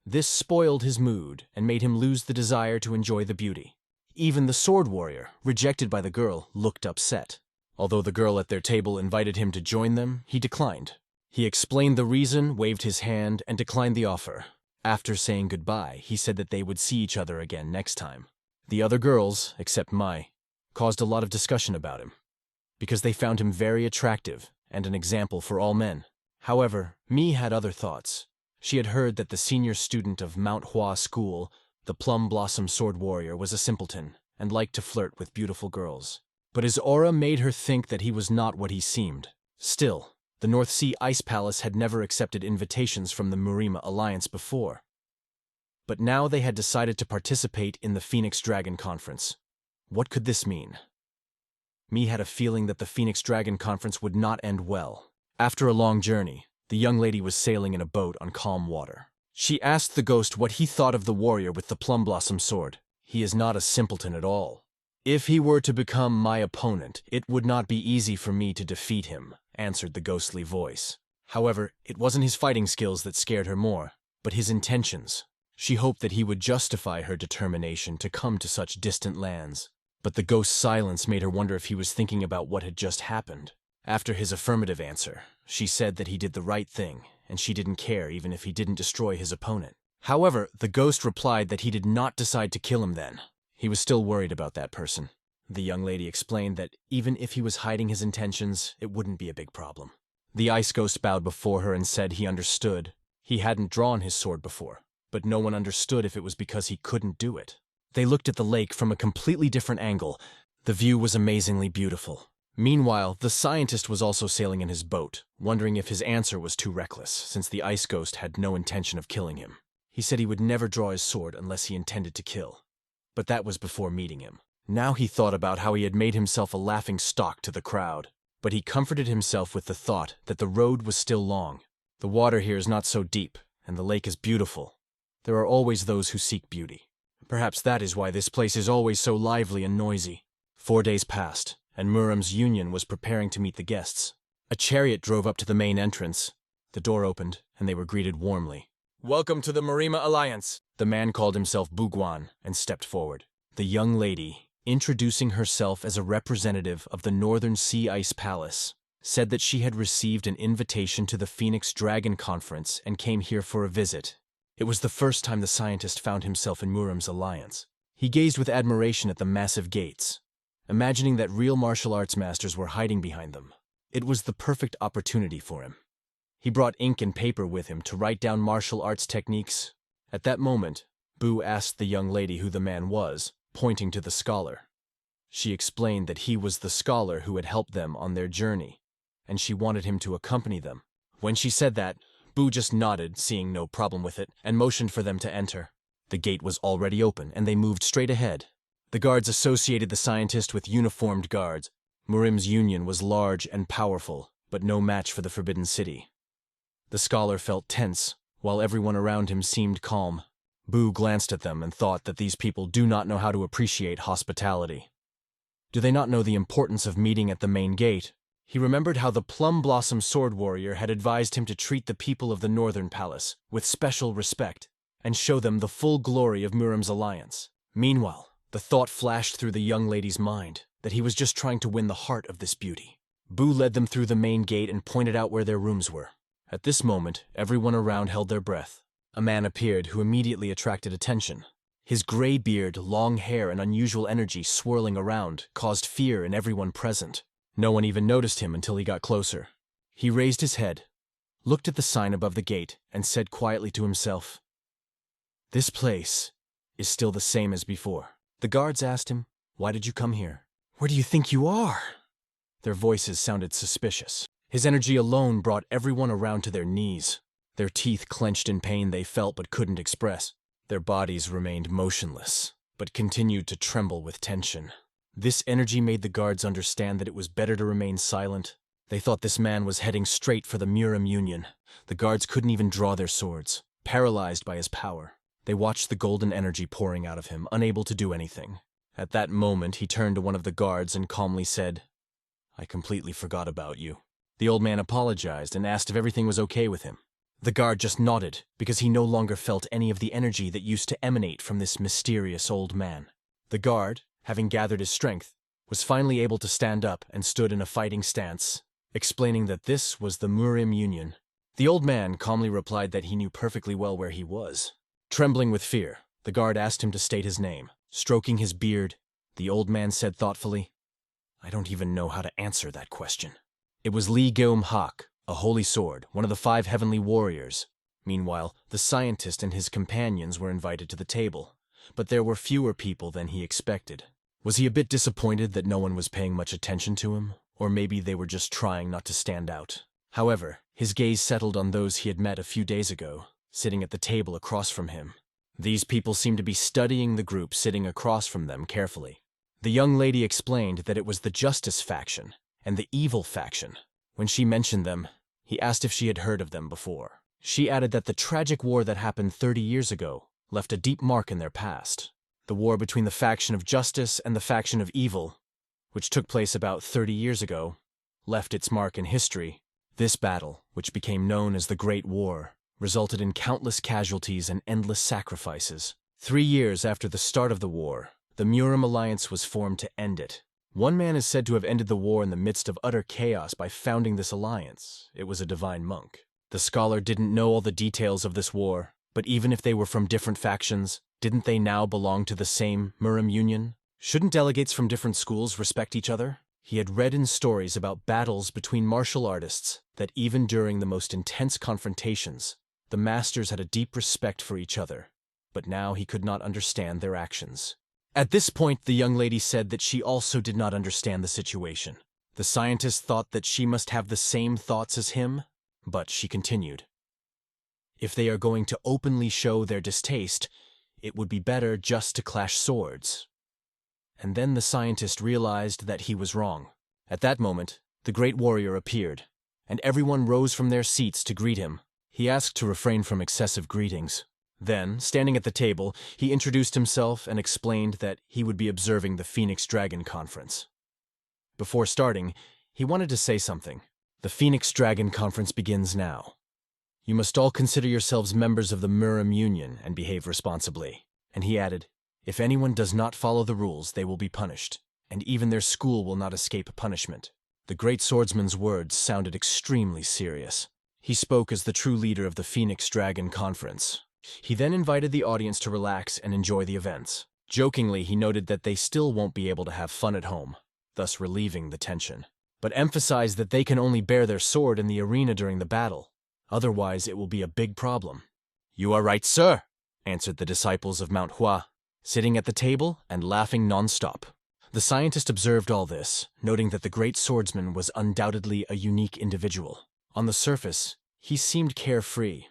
This spoiled his mood and made him lose the desire to enjoy the beauty. Even the sword warrior, rejected by the girl, looked upset. Although the girl at their table invited him to join them, he declined. He explained the reason, waved his hand, and declined the offer. After saying goodbye, he said that they would see each other again next time. The other girls, except Mai, caused a lot of discussion about him, because they found him very attractive and an example for all men. However, Mi had other thoughts. She had heard that the senior student of Manhwa School, the Plum Blossom Sword Warrior, was a simpleton and liked to flirt with beautiful girls. But his aura made her think that he was not what he seemed. Still, the North Sea Ice Palace had never accepted invitations from the Murima Alliance before. But now they had decided to participate in the Phoenix Dragon Conference. What could this mean? Mi had a feeling that the Phoenix Dragon Conference would not end well. After a long journey, the young lady was sailing in a boat on calm water. She asked the ghost what he thought of the warrior with the plum blossom sword. He is not a simpleton at all. If he were to become my opponent, it would not be easy for me to defeat him, answered the ghostly voice. However, it wasn't his fighting skills that scared her more, but his intentions. She hoped that he would justify her determination to come to such distant lands. But the ghost's silence made her wonder if he was thinking about what had just happened. After his affirmative answer, she said that he did the right thing, and she didn't care even if he didn't destroy his opponent. However, the ghost replied that he did not decide to kill him then. He was still worried about that person. The young lady explained that even if he was hiding his intentions, it wouldn't be a big problem. The ice ghost bowed before her and said he understood. He hadn't drawn his sword before, but no one understood if it was because he couldn't do it. They looked at the lake from a completely different angle. The view was amazingly beautiful. Meanwhile, the scientist was also sailing in his boat, wondering if his answer was too reckless, since the ice ghost had no intention of killing him. He said he would never draw his sword unless he intended to kill. But that was before meeting him. Now he thought about how he had made himself a laughing stock to the crowd. But he comforted himself with the thought that the road was still long. The water here is not so deep, and the lake is beautiful. There are always those who seek beauty. Perhaps that is why this place is always so lively and noisy. 4 days passed, and Murim's union was preparing to meet the guests. A chariot drove up to the main entrance. The door opened, and they were greeted warmly. "Welcome to the Murima Alliance." The man called himself Buguan and stepped forward. The young lady, introducing herself as a representative of the Northern Sea Ice Palace, said that she had received an invitation to the Phoenix Dragon Conference and came here for a visit. It was the first time the scientist found himself in Murim's alliance. He gazed with admiration at the massive gates, imagining that real martial arts masters were hiding behind them. It was the perfect opportunity for him. He brought ink and paper with him to write down martial arts techniques. At that moment, Bu asked the young lady who the man was, pointing to the scholar. She explained that he was the scholar who had helped them on their journey, and she wanted him to accompany them. When she said that, Bu just nodded, seeing no problem with it, and motioned for them to enter. The gate was already open, and they moved straight ahead. The guards associated the scientist with uniformed guards. Murim's union was large and powerful, but no match for the Forbidden City. The scholar felt tense, while everyone around him seemed calm. Bu glanced at them and thought that these people do not know how to appreciate hospitality. Do they not know the importance of meeting at the main gate? He remembered how the Plum Blossom Sword Warrior had advised him to treat the people of the Northern Palace with special respect and show them the full glory of Murim's alliance. Meanwhile, the thought flashed through the young lady's mind that he was just trying to win the heart of this beauty. Bu led them through the main gate and pointed out where their rooms were. At this moment, everyone around held their breath. A man appeared who immediately attracted attention. His gray beard, long hair, and unusual energy swirling around caused fear in everyone present. No one even noticed him until he got closer. He raised his head, looked at the sign above the gate, and said quietly to himself, "This place is still the same as before." The guards asked him, "Why did you come here?" "Where do you think you are?" Their voices sounded suspicious. His energy alone brought everyone around to their knees. Their teeth clenched in pain they felt but couldn't express. Their bodies remained motionless, but continued to tremble with tension. This energy made the guards understand that it was better to remain silent. They thought this man was heading straight for the Murim Union. The guards couldn't even draw their swords, paralyzed by his power. They watched the golden energy pouring out of him, unable to do anything. At that moment, he turned to one of the guards and calmly said, "I completely forgot about you." The old man apologized and asked if everything was okay with him. The guard just nodded, because he no longer felt any of the energy that used to emanate from this mysterious old man. The guard, having gathered his strength, was finally able to stand up and stood in a fighting stance, explaining that this was the Murim Union. The old man calmly replied that he knew perfectly well where he was. Trembling with fear, the guard asked him to state his name. Stroking his beard, the old man said thoughtfully, "I don't even know how to answer that question." It was Lee Geum-hak, a holy sword, one of the 5 heavenly warriors. Meanwhile, the scientist and his companions were invited to the table, but there were fewer people than he expected. Was he a bit disappointed that no one was paying much attention to him? Or maybe they were just trying not to stand out. However, his gaze settled on those he had met a few days ago, sitting at the table across from him. These people seemed to be studying the group sitting across from them carefully. The young lady explained that it was the Justice faction and the Evil faction. When she mentioned them, he asked if she had heard of them before. She added that the tragic war that happened 30 years ago left a deep mark in their past. The war between the faction of Justice and the faction of Evil, which took place about 30 years ago, left its mark in history. This battle, which became known as the Great War, resulted in countless casualties and endless sacrifices. 3 years after the start of the war, the Murim Alliance was formed to end it. One man is said to have ended the war in the midst of utter chaos by founding this alliance. It was a divine monk. The scholar didn't know all the details of this war, but even if they were from different factions, didn't they now belong to the same Murim Union? Shouldn't delegates from different schools respect each other? He had read in stories about battles between martial artists that even during the most intense confrontations, the masters had a deep respect for each other, but now he could not understand their actions. At this point, the young lady said that she also did not understand the situation. The scientist thought that she must have the same thoughts as him, but she continued, "If they are going to openly show their distaste, it would be better just to clash swords." And then the scientist realized that he was wrong. At that moment, the great warrior appeared, and everyone rose from their seats to greet him. He asked to refrain from excessive greetings. Then, standing at the table, he introduced himself and explained that he would be observing the Phoenix Dragon Conference. Before starting, he wanted to say something. "The Phoenix Dragon Conference begins now. You must all consider yourselves members of the Murim Union and behave responsibly." And he added, "If anyone does not follow the rules, they will be punished, and even their school will not escape punishment." The great swordsman's words sounded extremely serious. He spoke as the true leader of the Phoenix Dragon Conference. He then invited the audience to relax and enjoy the events. Jokingly, he noted that they still won't be able to have fun at home, thus relieving the tension, but emphasized that they can only bear their sword in the arena during the battle. Otherwise, it will be a big problem. "You are right, sir," answered the disciples of MANHUA, sitting at the table and laughing non-stop. The scientist observed all this, noting that the great swordsman was undoubtedly a unique individual. On the surface, he seemed carefree,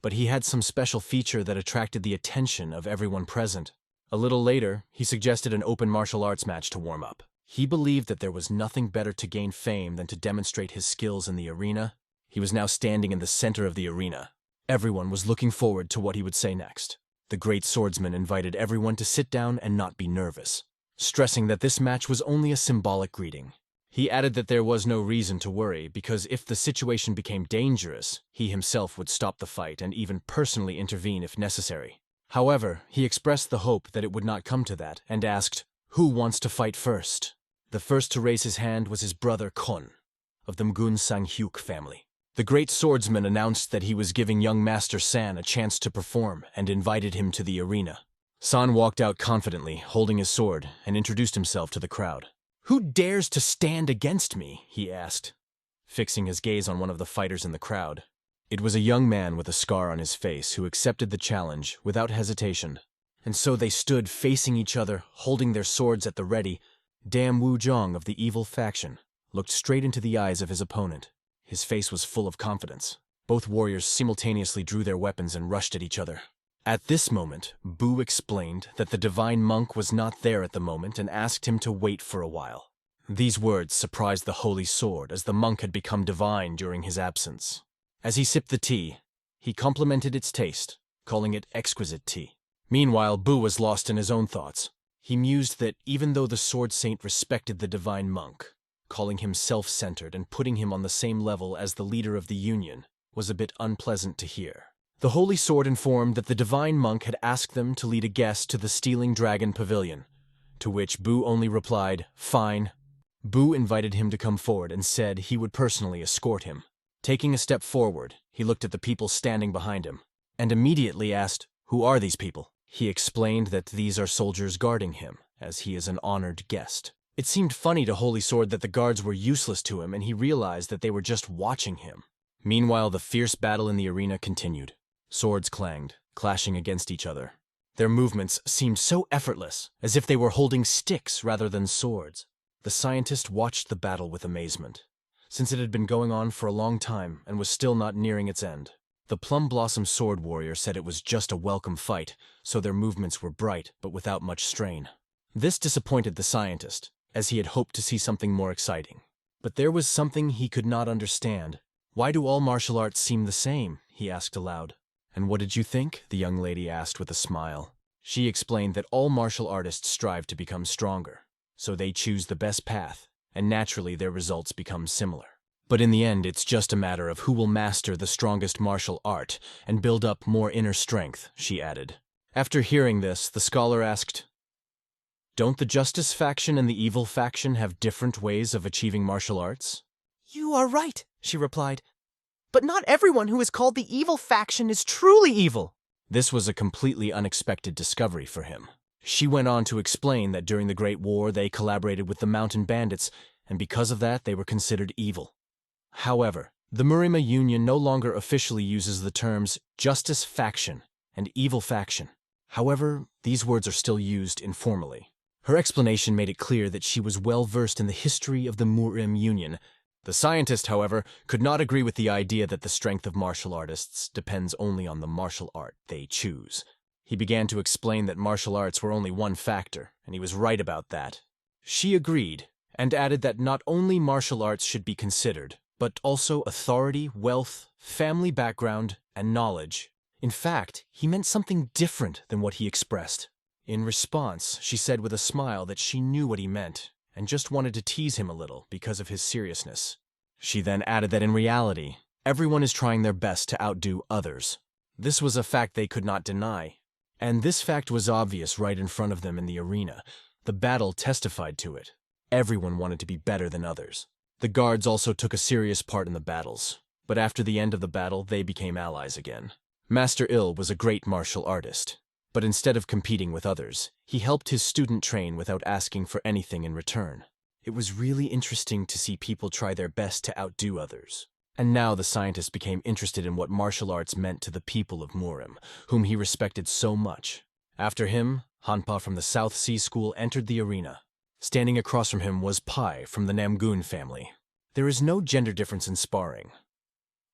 but he had some special feature that attracted the attention of everyone present. A little later, he suggested an open martial arts match to warm up. He believed that there was nothing better to gain fame than to demonstrate his skills in the arena. He was now standing in the center of the arena. Everyone was looking forward to what he would say next. The great swordsman invited everyone to sit down and not be nervous, stressing that this match was only a symbolic greeting. He added that there was no reason to worry, because if the situation became dangerous, he himself would stop the fight and even personally intervene if necessary. However, he expressed the hope that it would not come to that, and asked, "Who wants to fight first?" The first to raise his hand was his brother Kon, of the Mgun Sang-hyuk family. The great swordsman announced that he was giving young Master San a chance to perform and invited him to the arena. San walked out confidently, holding his sword, and introduced himself to the crowd. "Who dares to stand against me?" he asked, fixing his gaze on one of the fighters in the crowd. It was a young man with a scar on his face who accepted the challenge without hesitation. And so they stood facing each other, holding their swords at the ready. Dam Wuzhong of the evil faction looked straight into the eyes of his opponent. His face was full of confidence. Both warriors simultaneously drew their weapons and rushed at each other. At this moment, Bu explained that the divine monk was not there at the moment and asked him to wait for a while. These words surprised the holy sword, as the monk had become divine during his absence. As he sipped the tea, he complimented its taste, calling it exquisite tea. Meanwhile, Bu was lost in his own thoughts. He mused that even though the sword saint respected the divine monk, calling him self-centered and putting him on the same level as the leader of the Union was a bit unpleasant to hear. The holy sword informed that the divine monk had asked them to lead a guest to the Stealing Dragon Pavilion, to which Bu only replied, "Fine." Bu invited him to come forward and said he would personally escort him. Taking a step forward, he looked at the people standing behind him, and immediately asked, "Who are these people?" He explained that these are soldiers guarding him, as he is an honored guest. It seemed funny to Holy Sword that the guards were useless to him, and he realized that they were just watching him. Meanwhile, the fierce battle in the arena continued. Swords clanged, clashing against each other. Their movements seemed so effortless, as if they were holding sticks rather than swords. The scientist watched the battle with amazement, since it had been going on for a long time and was still not nearing its end. The Plum Blossom Sword Warrior said it was just a welcome fight, so their movements were bright but without much strain. This disappointed the scientist, as he had hoped to see something more exciting. But there was something he could not understand. "Why do all martial arts seem the same?" he asked aloud. "And what did you think?" the young lady asked with a smile. She explained that all martial artists strive to become stronger, so they choose the best path, and naturally their results become similar. But in the end, it's just a matter of who will master the strongest martial art and build up more inner strength, she added. After hearing this, the scholar asked, "Don't the Justice faction and the Evil faction have different ways of achieving martial arts?" "You are right," she replied. "But not everyone who is called the Evil faction is truly evil." This was a completely unexpected discovery for him. She went on to explain that during the Great War they collaborated with the Mountain Bandits, and because of that they were considered evil. However, the Murima Union no longer officially uses the terms Justice faction and Evil faction. However, these words are still used informally. Her explanation made it clear that she was well versed in the history of the Murim Union. The scientist, however, could not agree with the idea that the strength of martial artists depends only on the martial art they choose. He began to explain that martial arts were only one factor, and he was right about that. She agreed, and added that not only martial arts should be considered, but also authority, wealth, family background, and knowledge. In fact, he meant something different than what he expressed. In response, she said with a smile that she knew what he meant, and just wanted to tease him a little because of his seriousness. She then added that in reality, everyone is trying their best to outdo others. This was a fact they could not deny, and this fact was obvious right in front of them in the arena. The battle testified to it. Everyone wanted to be better than others. The guards also took a serious part in the battles, but after the end of the battle, they became allies again. Master Il was a great martial artist, but instead of competing with others, he helped his student train without asking for anything in return. It was really interesting to see people try their best to outdo others. And now the scientist became interested in what martial arts meant to the people of Murim, whom he respected so much. After him, Hanpa from the South Sea School entered the arena. Standing across from him was Pai from the Namgun family. There is no gender difference in sparring,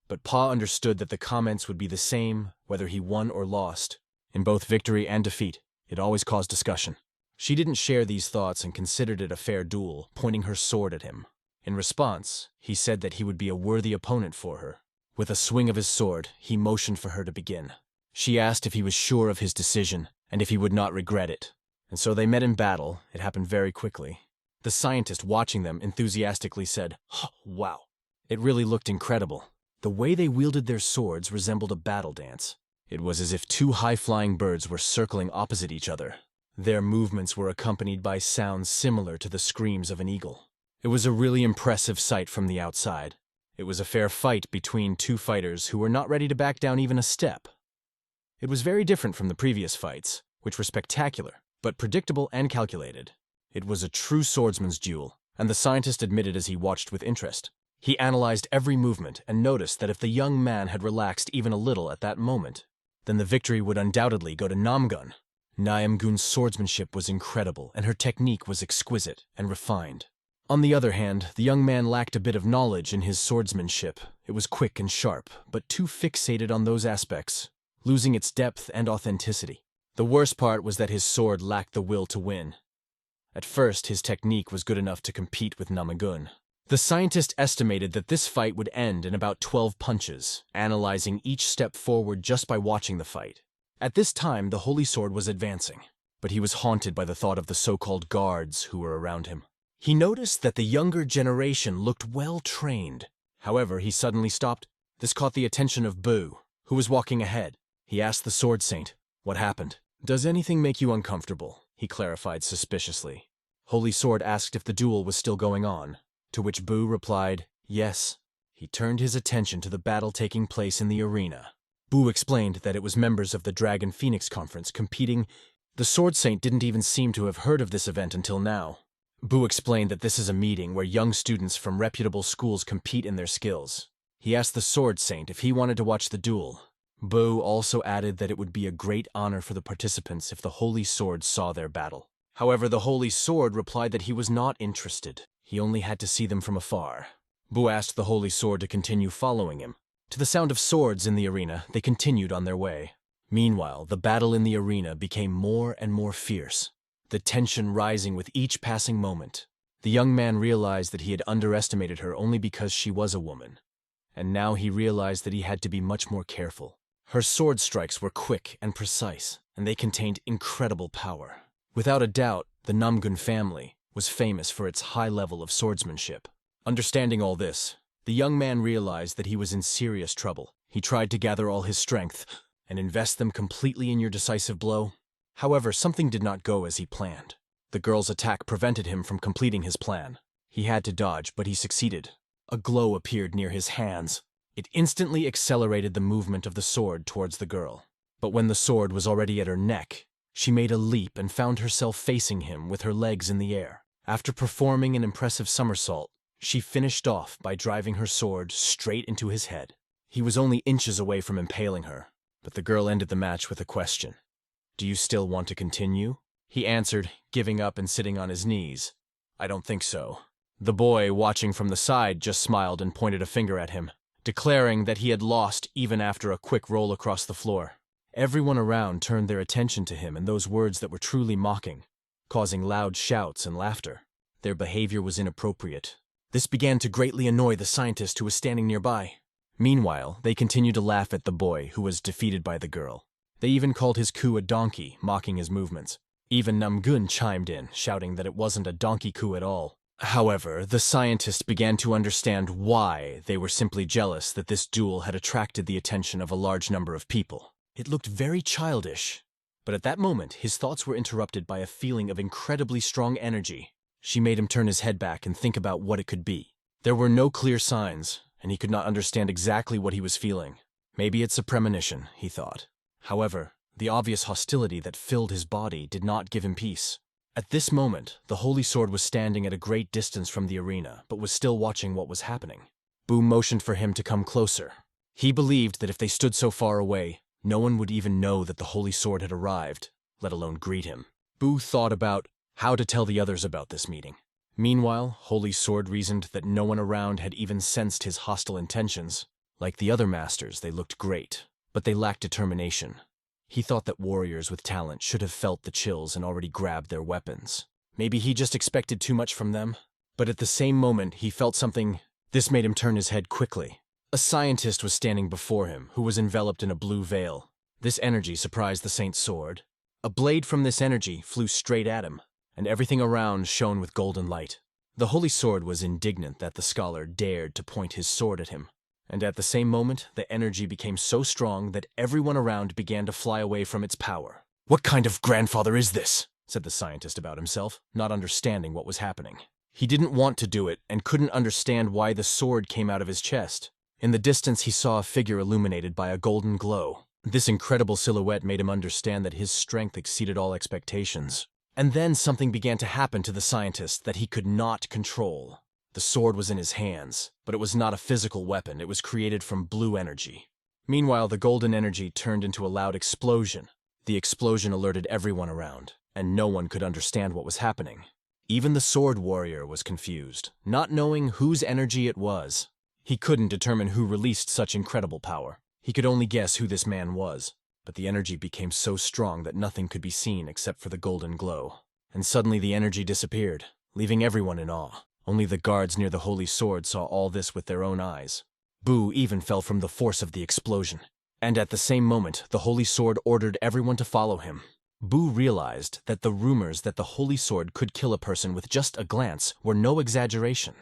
but Pa understood that the comments would be the same whether he won or lost. In both victory and defeat, it always caused discussion. She didn't share these thoughts and considered it a fair duel, pointing her sword at him. In response, he said that he would be a worthy opponent for her. With a swing of his sword, he motioned for her to begin. She asked if he was sure of his decision and if he would not regret it. And so they met in battle. It happened very quickly. The scientist watching them enthusiastically said, "Oh, wow." It really looked incredible. The way they wielded their swords resembled a battle dance. It was as if two high-flying birds were circling opposite each other. Their movements were accompanied by sounds similar to the screams of an eagle. It was a really impressive sight from the outside. It was a fair fight between two fighters who were not ready to back down even a step. It was very different from the previous fights, which were spectacular, but predictable and calculated. It was a true swordsman's duel, and the scientist admitted as he watched with interest. He analyzed every movement and noticed that if the young man had relaxed even a little at that moment, then the victory would undoubtedly go to Namgun. Namgun's swordsmanship was incredible, and her technique was exquisite and refined. On the other hand, the young man lacked a bit of knowledge in his swordsmanship. It was quick and sharp, but too fixated on those aspects, losing its depth and authenticity. The worst part was that his sword lacked the will to win. At first, his technique was good enough to compete with Namgun. The scientist estimated that this fight would end in about 12 punches, analyzing each step forward just by watching the fight. At this time, the holy sword was advancing, but he was haunted by the thought of the so-called guards who were around him. He noticed that the younger generation looked well-trained. However, he suddenly stopped. This caught the attention of Bu, who was walking ahead. He asked the sword saint, "What happened?" "Does anything make you uncomfortable?" he clarified suspiciously. Holy Sword asked if the duel was still going on, to which Bu replied, "Yes." He turned his attention to the battle taking place in the arena. Bu explained that it was members of the Dragon Phoenix Conference competing. The Sword Saint didn't even seem to have heard of this event until now. Bu explained that this is a meeting where young students from reputable schools compete in their skills. He asked the Sword Saint if he wanted to watch the duel. Bu also added that it would be a great honor for the participants if the Holy Sword saw their battle. However, the Holy Sword replied that he was not interested. He only had to see them from afar. Bu asked the Holy Sword to continue following him. To the sound of swords in the arena, they continued on their way. Meanwhile, the battle in the arena became more and more fierce, the tension rising with each passing moment. The young man realized that he had underestimated her only because she was a woman, and now he realized that he had to be much more careful. Her sword strikes were quick and precise, and they contained incredible power. Without a doubt, the Namgun family was famous for its high level of swordsmanship. Understanding all this, the young man realized that he was in serious trouble. He tried to gather all his strength and invest them completely in your decisive blow. However, something did not go as he planned. The girl's attack prevented him from completing his plan. He had to dodge, but he succeeded. A glow appeared near his hands. It instantly accelerated the movement of the sword towards the girl. But when the sword was already at her neck, she made a leap and found herself facing him with her legs in the air. After performing an impressive somersault, she finished off by driving her sword straight into his head. He was only inches away from impaling her, but the girl ended the match with a question. "Do you still want to continue?" He answered, giving up and sitting on his knees. "I don't think so." The boy, watching from the side, just smiled and pointed a finger at him, declaring that he had lost even after a quick roll across the floor. Everyone around turned their attention to him and those words that were truly mocking, causing loud shouts and laughter. Their behavior was inappropriate. This began to greatly annoy the scientist who was standing nearby. Meanwhile, they continued to laugh at the boy who was defeated by the girl. They even called his coup a donkey, mocking his movements. Even Namgun chimed in, shouting that it wasn't a donkey coup at all. However, the scientist began to understand why they were simply jealous that this duel had attracted the attention of a large number of people. It looked very childish. But at that moment, his thoughts were interrupted by a feeling of incredibly strong energy. She made him turn his head back and think about what it could be. There were no clear signs, and he could not understand exactly what he was feeling. Maybe it's a premonition, he thought. However, the obvious hostility that filled his body did not give him peace. At this moment, the Holy Sword was standing at a great distance from the arena, but was still watching what was happening. Bu motioned for him to come closer. He believed that if they stood so far away, no one would even know that the Holy Sword had arrived, let alone greet him. Bu thought about how to tell the others about this meeting. Meanwhile, Holy Sword reasoned that no one around had even sensed his hostile intentions. Like the other masters, they looked great, but they lacked determination. He thought that warriors with talent should have felt the chills and already grabbed their weapons. Maybe he just expected too much from them. But at the same moment, he felt something. This made him turn his head quickly. A scientist was standing before him, who was enveloped in a blue veil. This energy surprised the Saint's sword. A blade from this energy flew straight at him, and everything around shone with golden light. The Holy Sword was indignant that the scholar dared to point his sword at him. And at the same moment, the energy became so strong that everyone around began to fly away from its power. "What kind of grandfather is this?" said the scientist about himself, not understanding what was happening. He didn't want to do it and couldn't understand why the sword came out of his chest. In the distance, he saw a figure illuminated by a golden glow. This incredible silhouette made him understand that his strength exceeded all expectations. And then something began to happen to the scientist that he could not control. The sword was in his hands, but it was not a physical weapon. It was created from blue energy. Meanwhile, the golden energy turned into a loud explosion. The explosion alerted everyone around, and no one could understand what was happening. Even the sword warrior was confused, not knowing whose energy it was. He couldn't determine who released such incredible power. He could only guess who this man was, but the energy became so strong that nothing could be seen except for the golden glow. And suddenly the energy disappeared, leaving everyone in awe. Only the guards near the holy sword saw all this with their own eyes. Boo even fell from the force of the explosion. And at the same moment, the holy sword ordered everyone to follow him. Boo realized that the rumors that the holy sword could kill a person with just a glance were no exaggeration.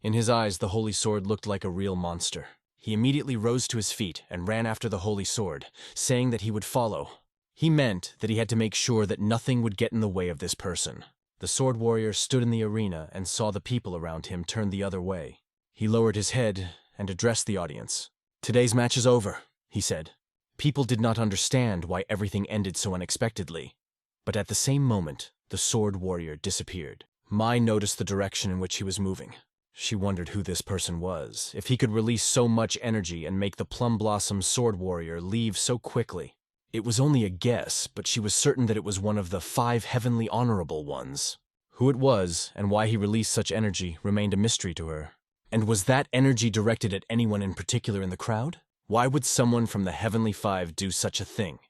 In his eyes, the holy sword looked like a real monster. He immediately rose to his feet and ran after the holy sword, saying that he would follow. He meant that he had to make sure that nothing would get in the way of this person. The sword warrior stood in the arena and saw the people around him turn the other way. He lowered his head and addressed the audience. "Today's match is over," he said. People did not understand why everything ended so unexpectedly. But at the same moment, the sword warrior disappeared. Mai noticed the direction in which he was moving. She wondered who this person was, if he could release so much energy and make the Plum Blossom sword warrior leave so quickly. It was only a guess, but she was certain that it was one of the 5 heavenly honorable ones. Who it was and why he released such energy remained a mystery to her. And was that energy directed at anyone in particular in the crowd? Why would someone from the Heavenly 5 do such a thing?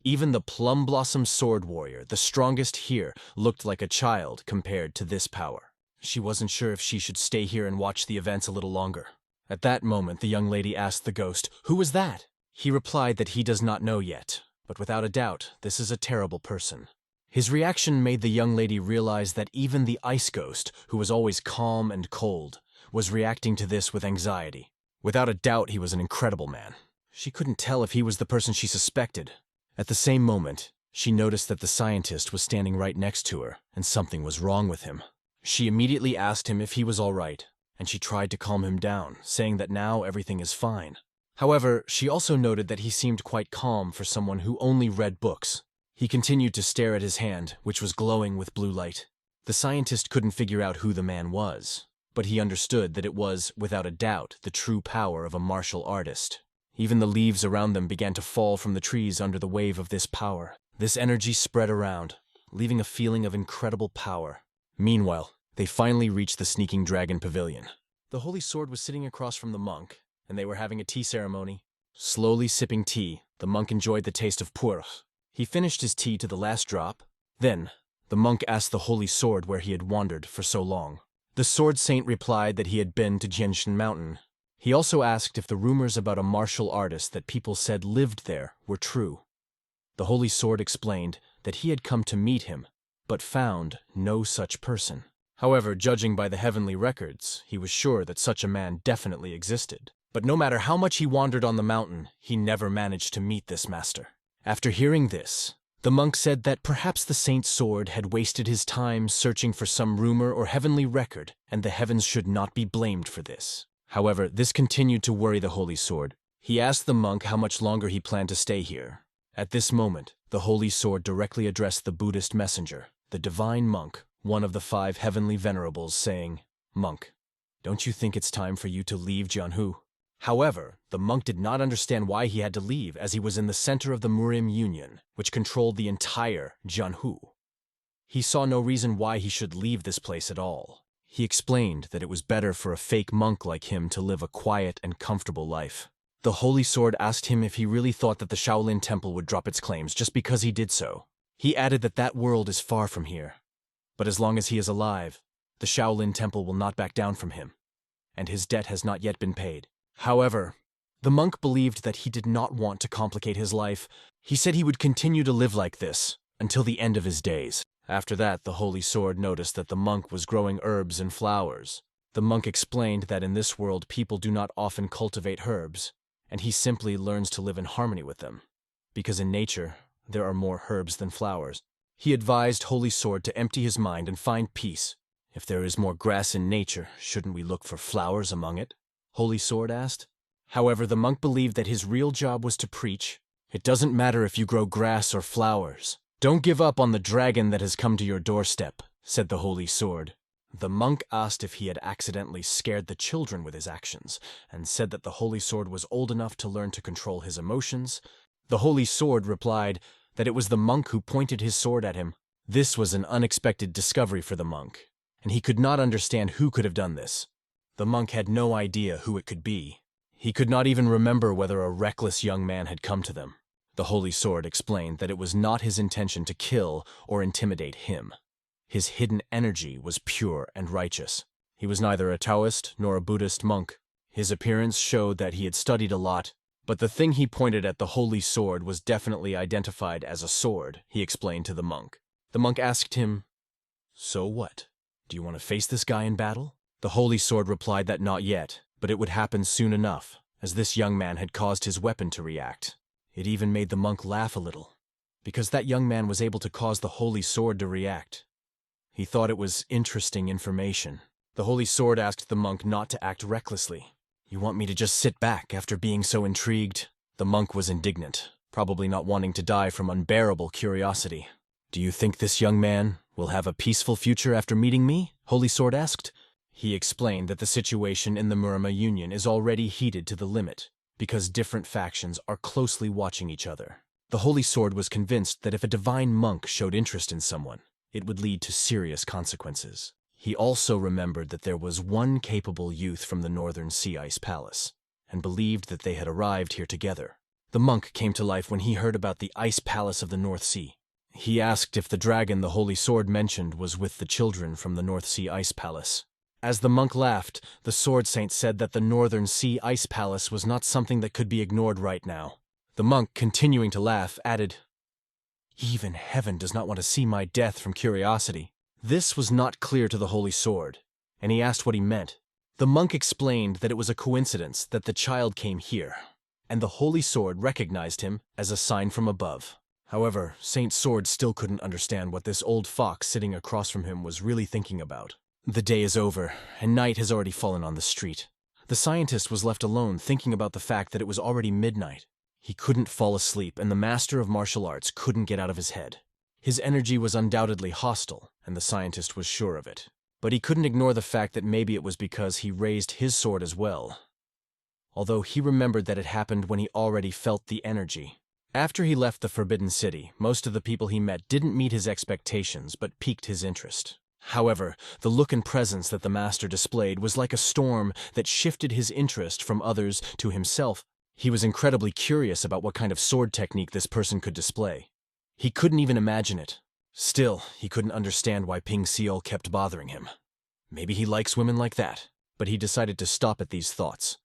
Even the Plum Blossom sword warrior, the strongest here, looked like a child compared to this power. She wasn't sure if she should stay here and watch the events a little longer. At that moment, the young lady asked the ghost, "Who was that?" He replied that he does not know yet, but without a doubt, this is a terrible person. His reaction made the young lady realize that even the ice ghost, who was always calm and cold, was reacting to this with anxiety. Without a doubt, he was an incredible man. She couldn't tell if he was the person she suspected. At the same moment, she noticed that the scientist was standing right next to her, and something was wrong with him. She immediately asked him if he was all right, and she tried to calm him down, saying that now everything is fine. However, she also noted that he seemed quite calm for someone who only read books. He continued to stare at his hand, which was glowing with blue light. The scientist couldn't figure out who the man was, but he understood that it was, without a doubt, the true power of a martial artist. Even the leaves around them began to fall from the trees under the wave of this power. This energy spread around, leaving a feeling of incredible power. Meanwhile, they finally reached the sneaking dragon pavilion. The holy sword was sitting across from the monk, and they were having a tea ceremony. Slowly sipping tea, the monk enjoyed the taste of pours. He finished his tea to the last drop. Then, the monk asked the holy sword where he had wandered for so long. The sword saint replied that he had been to Jianshan Mountain. He also asked if the rumors about a martial artist that people said lived there were true. The holy sword explained that he had come to meet him, but found no such person. However, judging by the heavenly records, he was sure that such a man definitely existed. But no matter how much he wandered on the mountain, he never managed to meet this master. After hearing this, the monk said that perhaps the saint's sword had wasted his time searching for some rumor or heavenly record, and the heavens should not be blamed for this. However, this continued to worry the holy sword. He asked the monk how much longer he planned to stay here. At this moment, the holy sword directly addressed the Buddhist messenger, the divine monk, one of the 5 heavenly venerables, saying, "Monk, don't you think it's time for you to leave Jianhu?" However, the monk did not understand why he had to leave, as he was in the center of the Murim Union, which controlled the entire Jianhu. He saw no reason why he should leave this place at all. He explained that it was better for a fake monk like him to live a quiet and comfortable life. The holy sword asked him if he really thought that the Shaolin Temple would drop its claims just because he did so. He added that that world is far from here. But as long as he is alive, the Shaolin Temple will not back down from him, and his debt has not yet been paid. However, the monk believed that he did not want to complicate his life. He said he would continue to live like this until the end of his days. After that, the holy sword noticed that the monk was growing herbs and flowers. The monk explained that in this world people do not often cultivate herbs, and he simply learns to live in harmony with them, because in nature there are more herbs than flowers. He advised Holy Sword to empty his mind and find peace, If there is more grass in nature, shouldn't we look for flowers among it? Holy Sword asked. However, the monk believed that his real job was to preach. It doesn't matter if you grow grass or flowers. Don't give up on the dragon that has come to your doorstep, said the Holy Sword. The monk asked if he had accidentally scared the children with his actions, and said that the Holy Sword was old enough to learn to control his emotions. The Holy Sword replied that it was the monk who pointed his sword at him. This was an unexpected discovery for the monk, and he could not understand who could have done this. The monk had no idea who it could be. He could not even remember whether a reckless young man had come to them. The Holy Sword explained that it was not his intention to kill or intimidate him. His hidden energy was pure and righteous. He was neither a Taoist nor a Buddhist monk. His appearance showed that he had studied a lot, but the thing he pointed at, the Holy Sword, was definitely identified as a sword, he explained to the monk. The monk asked him, "So what? Do you want to face this guy in battle?" The Holy Sword replied that not yet, but it would happen soon enough, as this young man had caused his weapon to react. It even made the monk laugh a little, because that young man was able to cause the Holy Sword to react. He thought it was interesting information. The Holy Sword asked the monk not to act recklessly. "You want me to just sit back after being so intrigued?" The monk was indignant, probably not wanting to die from unbearable curiosity. "Do you think this young man will have a peaceful future after meeting me?" Holy Sword asked. He explained that the situation in the Murama Union is already heated to the limit, because different factions are closely watching each other. The Holy Sword was convinced that if a divine monk showed interest in someone, it would lead to serious consequences. He also remembered that there was one capable youth from the Northern Sea Ice Palace, and believed that they had arrived here together. The monk came to life when he heard about the Ice Palace of the North Sea. He asked if the dragon the Holy Sword mentioned was with the children from the North Sea Ice Palace. As the monk laughed, the Sword Saint said that the Northern Sea Ice Palace was not something that could be ignored right now. The monk, continuing to laugh, added, "Even heaven does not want to see my death from curiosity." This was not clear to the Holy Sword, and he asked what he meant. The monk explained that it was a coincidence that the child came here, and the Holy Sword recognized him as a sign from above. However, Saint Sword still couldn't understand what this old fox sitting across from him was really thinking about. The day is over, and night has already fallen on the street. The scientist was left alone thinking about the fact that it was already midnight. He couldn't fall asleep, and the master of martial arts couldn't get out of his head. His energy was undoubtedly hostile, and the scientist was sure of it. But he couldn't ignore the fact that maybe it was because he raised his sword as well. Although he remembered that it happened when he already felt the energy. After he left the Forbidden City, most of the people he met didn't meet his expectations, but piqued his interest. However, the look and presence that the master displayed was like a storm that shifted his interest from others to himself. He was incredibly curious about what kind of sword technique this person could display. He couldn't even imagine it. Still, he couldn't understand why Ping Seol kept bothering him. Maybe he likes women like that, but he decided to stop at these thoughts.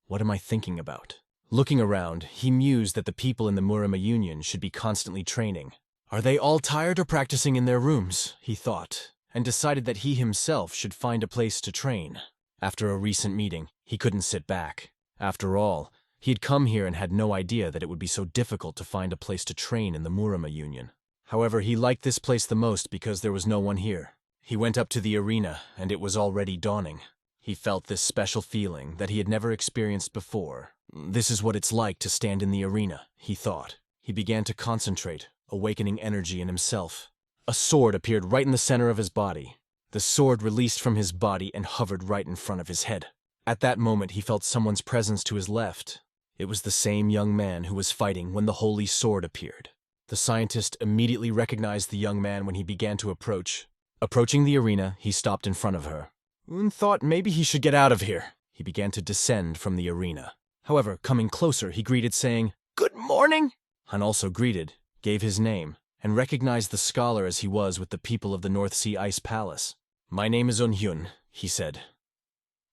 What am I thinking about? Looking around, he mused that the people in the Murama Union should be constantly training. Are they all tired or practicing in their rooms? He thought, and decided that he himself should find a place to train. After a recent meeting, he couldn't sit back. After all, he had come here and had no idea that it would be so difficult to find a place to train in the Murama Union. However, he liked this place the most because there was no one here. He went up to the arena, and it was already dawning. He felt this special feeling that he had never experienced before. This is what it's like to stand in the arena, he thought. He began to concentrate, awakening energy in himself. A sword appeared right in the center of his body. The sword released from his body and hovered right in front of his head. At that moment, he felt someone's presence to his left. It was the same young man who was fighting when the Holy Sword appeared. The scientist immediately recognized the young man when he began to approach. Approaching the arena, he stopped in front of her. Un thought maybe he should get out of here. He began to descend from the arena. However, coming closer, he greeted saying, "Good morning!" Han also greeted, gave his name, and recognized the scholar as he was with the people of the North Sea Ice Palace. "My name is Un-hyun," he said,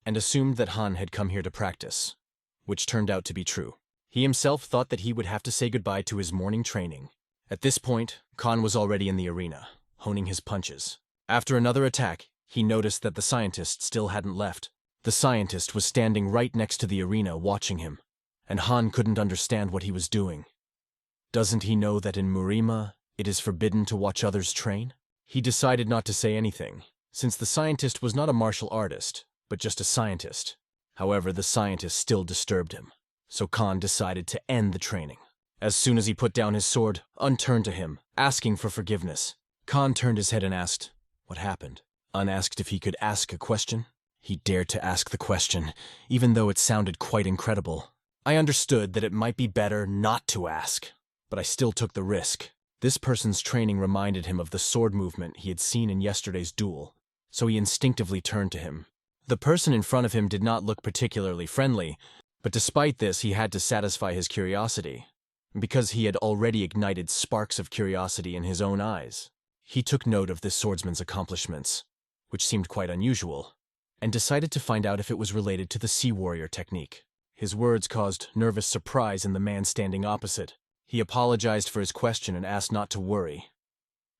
and assumed that Han had come here to practice, which turned out to be true. He himself thought that he would have to say goodbye to his morning training. At this point, Khan was already in the arena, honing his punches. After another attack, he noticed that the scientist still hadn't left. The scientist was standing right next to the arena watching him, and Han couldn't understand what he was doing. Doesn't he know that in Murima, it is forbidden to watch others train? He decided not to say anything, since the scientist was not a martial artist, but just a scientist. However, the scientist still disturbed him, so Khan decided to end the training. As soon as he put down his sword, Un turned to him, asking for forgiveness. Khan turned his head and asked, "What happened?" Un asked if he could ask a question. He dared to ask the question, even though it sounded quite incredible. I understood that it might be better not to ask, but I still took the risk. This person's training reminded him of the sword movement he had seen in yesterday's duel, so he instinctively turned to him. The person in front of him did not look particularly friendly, but despite this he had to satisfy his curiosity, because he had already ignited sparks of curiosity in his own eyes. He took note of this swordsman's accomplishments, which seemed quite unusual, and decided to find out if it was related to the Sea Warrior technique. His words caused nervous surprise in the man standing opposite. He apologized for his question and asked not to worry,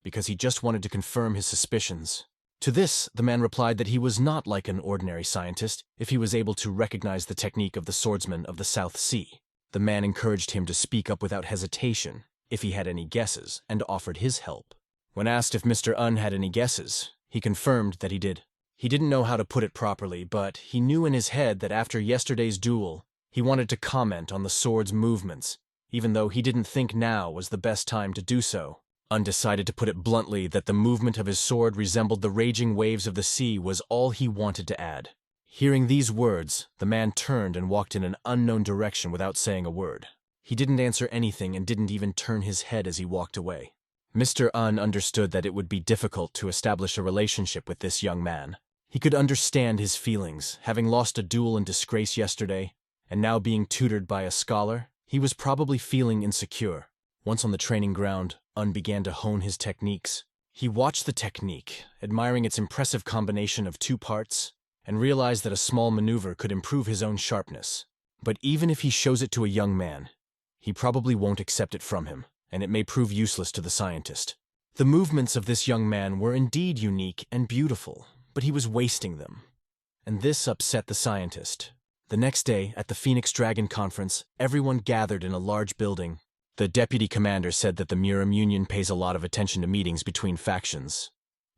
because he just wanted to confirm his suspicions. To this, the man replied that he was not like an ordinary scientist if he was able to recognize the technique of the swordsman of the South Sea. The man encouraged him to speak up without hesitation if he had any guesses, and offered his help. When asked if Mr. Un had any guesses, he confirmed that he did. He didn't know how to put it properly, but he knew in his head that after yesterday's duel, he wanted to comment on the sword's movements, even though he didn't think now was the best time to do so. Un decided to put it bluntly that the movement of his sword resembled the raging waves of the sea was all he wanted to add. Hearing these words, the man turned and walked in an unknown direction without saying a word. He didn't answer anything and didn't even turn his head as he walked away. Mr. Un understood that it would be difficult to establish a relationship with this young man. He could understand his feelings, having lost a duel in disgrace yesterday, and now being tutored by a scholar. He was probably feeling insecure. Once on the training ground, Un began to hone his techniques. He watched the technique, admiring its impressive combination of two parts, and realized that a small maneuver could improve his own sharpness. But even if he shows it to a young man, he probably won't accept it from him, and it may prove useless to the scientist. The movements of this young man were indeed unique and beautiful, but he was wasting them, and this upset the scientist. The next day, at the Phoenix Dragon Conference, everyone gathered in a large building. The deputy commander said that the Muram Union pays a lot of attention to meetings between factions,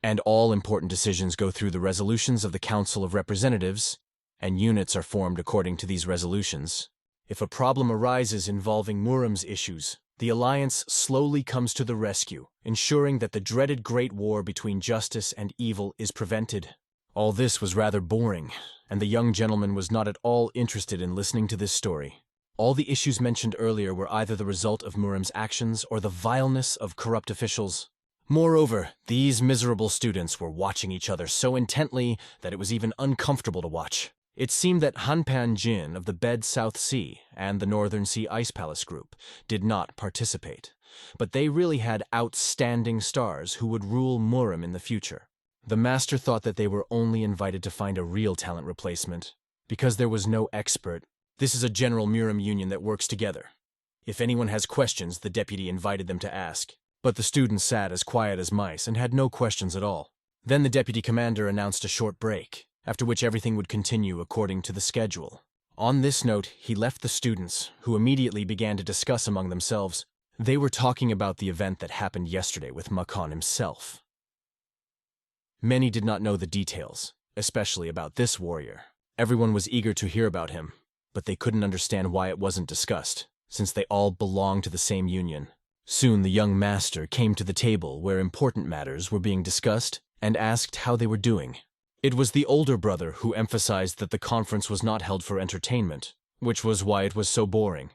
and all important decisions go through the resolutions of the Council of Representatives, and units are formed according to these resolutions. If a problem arises involving Muram's issues, the Alliance slowly comes to the rescue, ensuring that the dreaded Great War between justice and evil is prevented. All this was rather boring, and the young gentleman was not at all interested in listening to this story. All the issues mentioned earlier were either the result of Muram's actions or the vileness of corrupt officials. Moreover, these miserable students were watching each other so intently that it was even uncomfortable to watch. It seemed that Hanpan Jin of the Bed South Sea and the Northern Sea Ice Palace Group did not participate, but they really had outstanding stars who would rule Muram in the future. The master thought that they were only invited to find a real talent replacement, because there was no expert. This is a general Muram union that works together. If anyone has questions, the deputy invited them to ask, but the students sat as quiet as mice and had no questions at all. Then the deputy commander announced a short break, after which everything would continue according to the schedule. On this note, he left the students, who immediately began to discuss among themselves. They were talking about the event that happened yesterday with Makan himself. Many did not know the details, especially about this warrior. Everyone was eager to hear about him, but they couldn't understand why it wasn't discussed, since they all belonged to the same union. Soon the young master came to the table where important matters were being discussed and asked how they were doing. It was the older brother who emphasized that the conference was not held for entertainment, which was why it was so boring.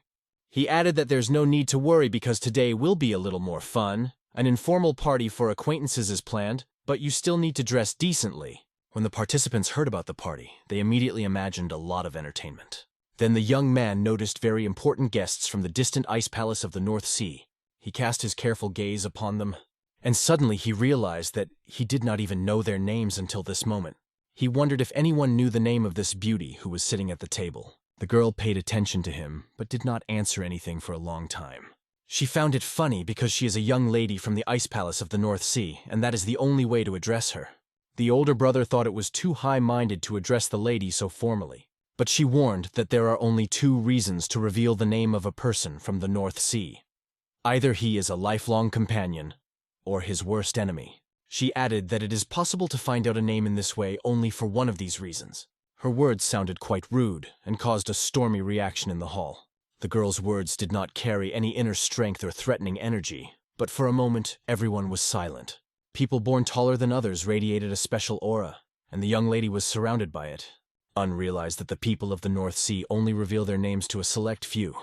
He added that there's no need to worry because today will be a little more fun. An informal party for acquaintances is planned, but you still need to dress decently. When the participants heard about the party, they immediately imagined a lot of entertainment. Then the young man noticed very important guests from the distant ice palace of the North Sea. He cast his careful gaze upon them, and suddenly he realized that he did not even know their names until this moment. He wondered if anyone knew the name of this beauty who was sitting at the table. The girl paid attention to him, but did not answer anything for a long time. She found it funny because she is a young lady from the ice palace of the North Sea, and that is the only way to address her. The older brother thought it was too high-minded to address the lady so formally, but she warned that there are only two reasons to reveal the name of a person from the North Sea. Either he is a lifelong companion, or his worst enemy. She added that it is possible to find out a name in this way only for one of these reasons. Her words sounded quite rude and caused a stormy reaction in the hall. The girl's words did not carry any inner strength or threatening energy, but for a moment everyone was silent. People born taller than others radiated a special aura, and the young lady was surrounded by it. Un realized that the people of the North Sea only reveal their names to a select few,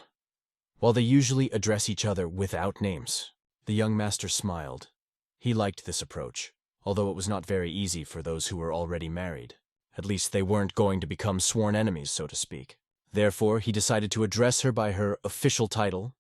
while they usually address each other without names. The young master smiled. He liked this approach, although it was not very easy for those who were already married. At least they weren't going to become sworn enemies, so to speak. Therefore, he decided to address her by her official title.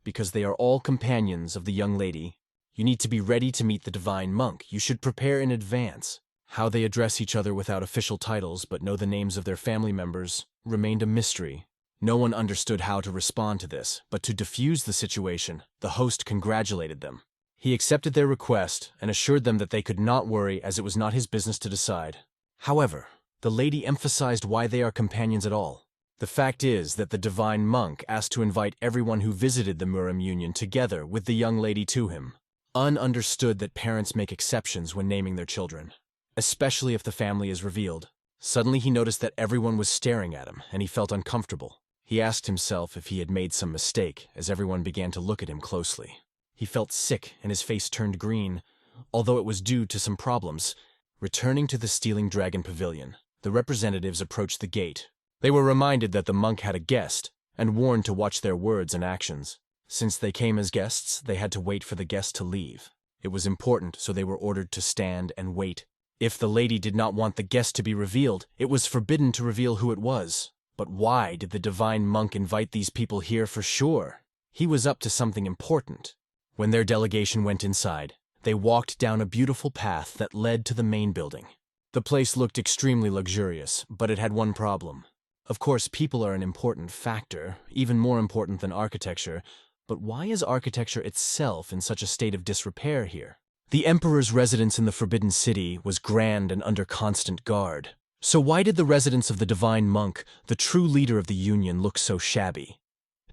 Because they are all companions of the young lady, you need to be ready to meet the divine monk. You should prepare in advance. How they address each other without official titles but know the names of their family members remained a mystery. No one understood how to respond to this, but to defuse the situation, the host congratulated them. He accepted their request and assured them that they could not worry as it was not his business to decide. However, the lady emphasized why they are companions at all. The fact is that the divine monk asked to invite everyone who visited the Muram Union together with the young lady to him. Un understood that parents make exceptions when naming their children, especially if the family is revealed. Suddenly he noticed that everyone was staring at him, and he felt uncomfortable. He asked himself if he had made some mistake, as everyone began to look at him closely. He felt sick, and his face turned green, although it was due to some problems. Returning to the Stealing Dragon Pavilion, the representatives approached the gate. They were reminded that the monk had a guest, and warned to watch their words and actions. Since they came as guests, they had to wait for the guest to leave. It was important, so they were ordered to stand and wait. If the lady did not want the guest to be revealed, it was forbidden to reveal who it was. But why did the divine monk invite these people here for sure? He was up to something important. When their delegation went inside, they walked down a beautiful path that led to the main building. The place looked extremely luxurious, but it had one problem. Of course, people are an important factor, even more important than architecture, but why is architecture itself in such a state of disrepair here? The emperor's residence in the Forbidden City was grand and under constant guard. So why did the residence of the divine monk, the true leader of the Union, look so shabby?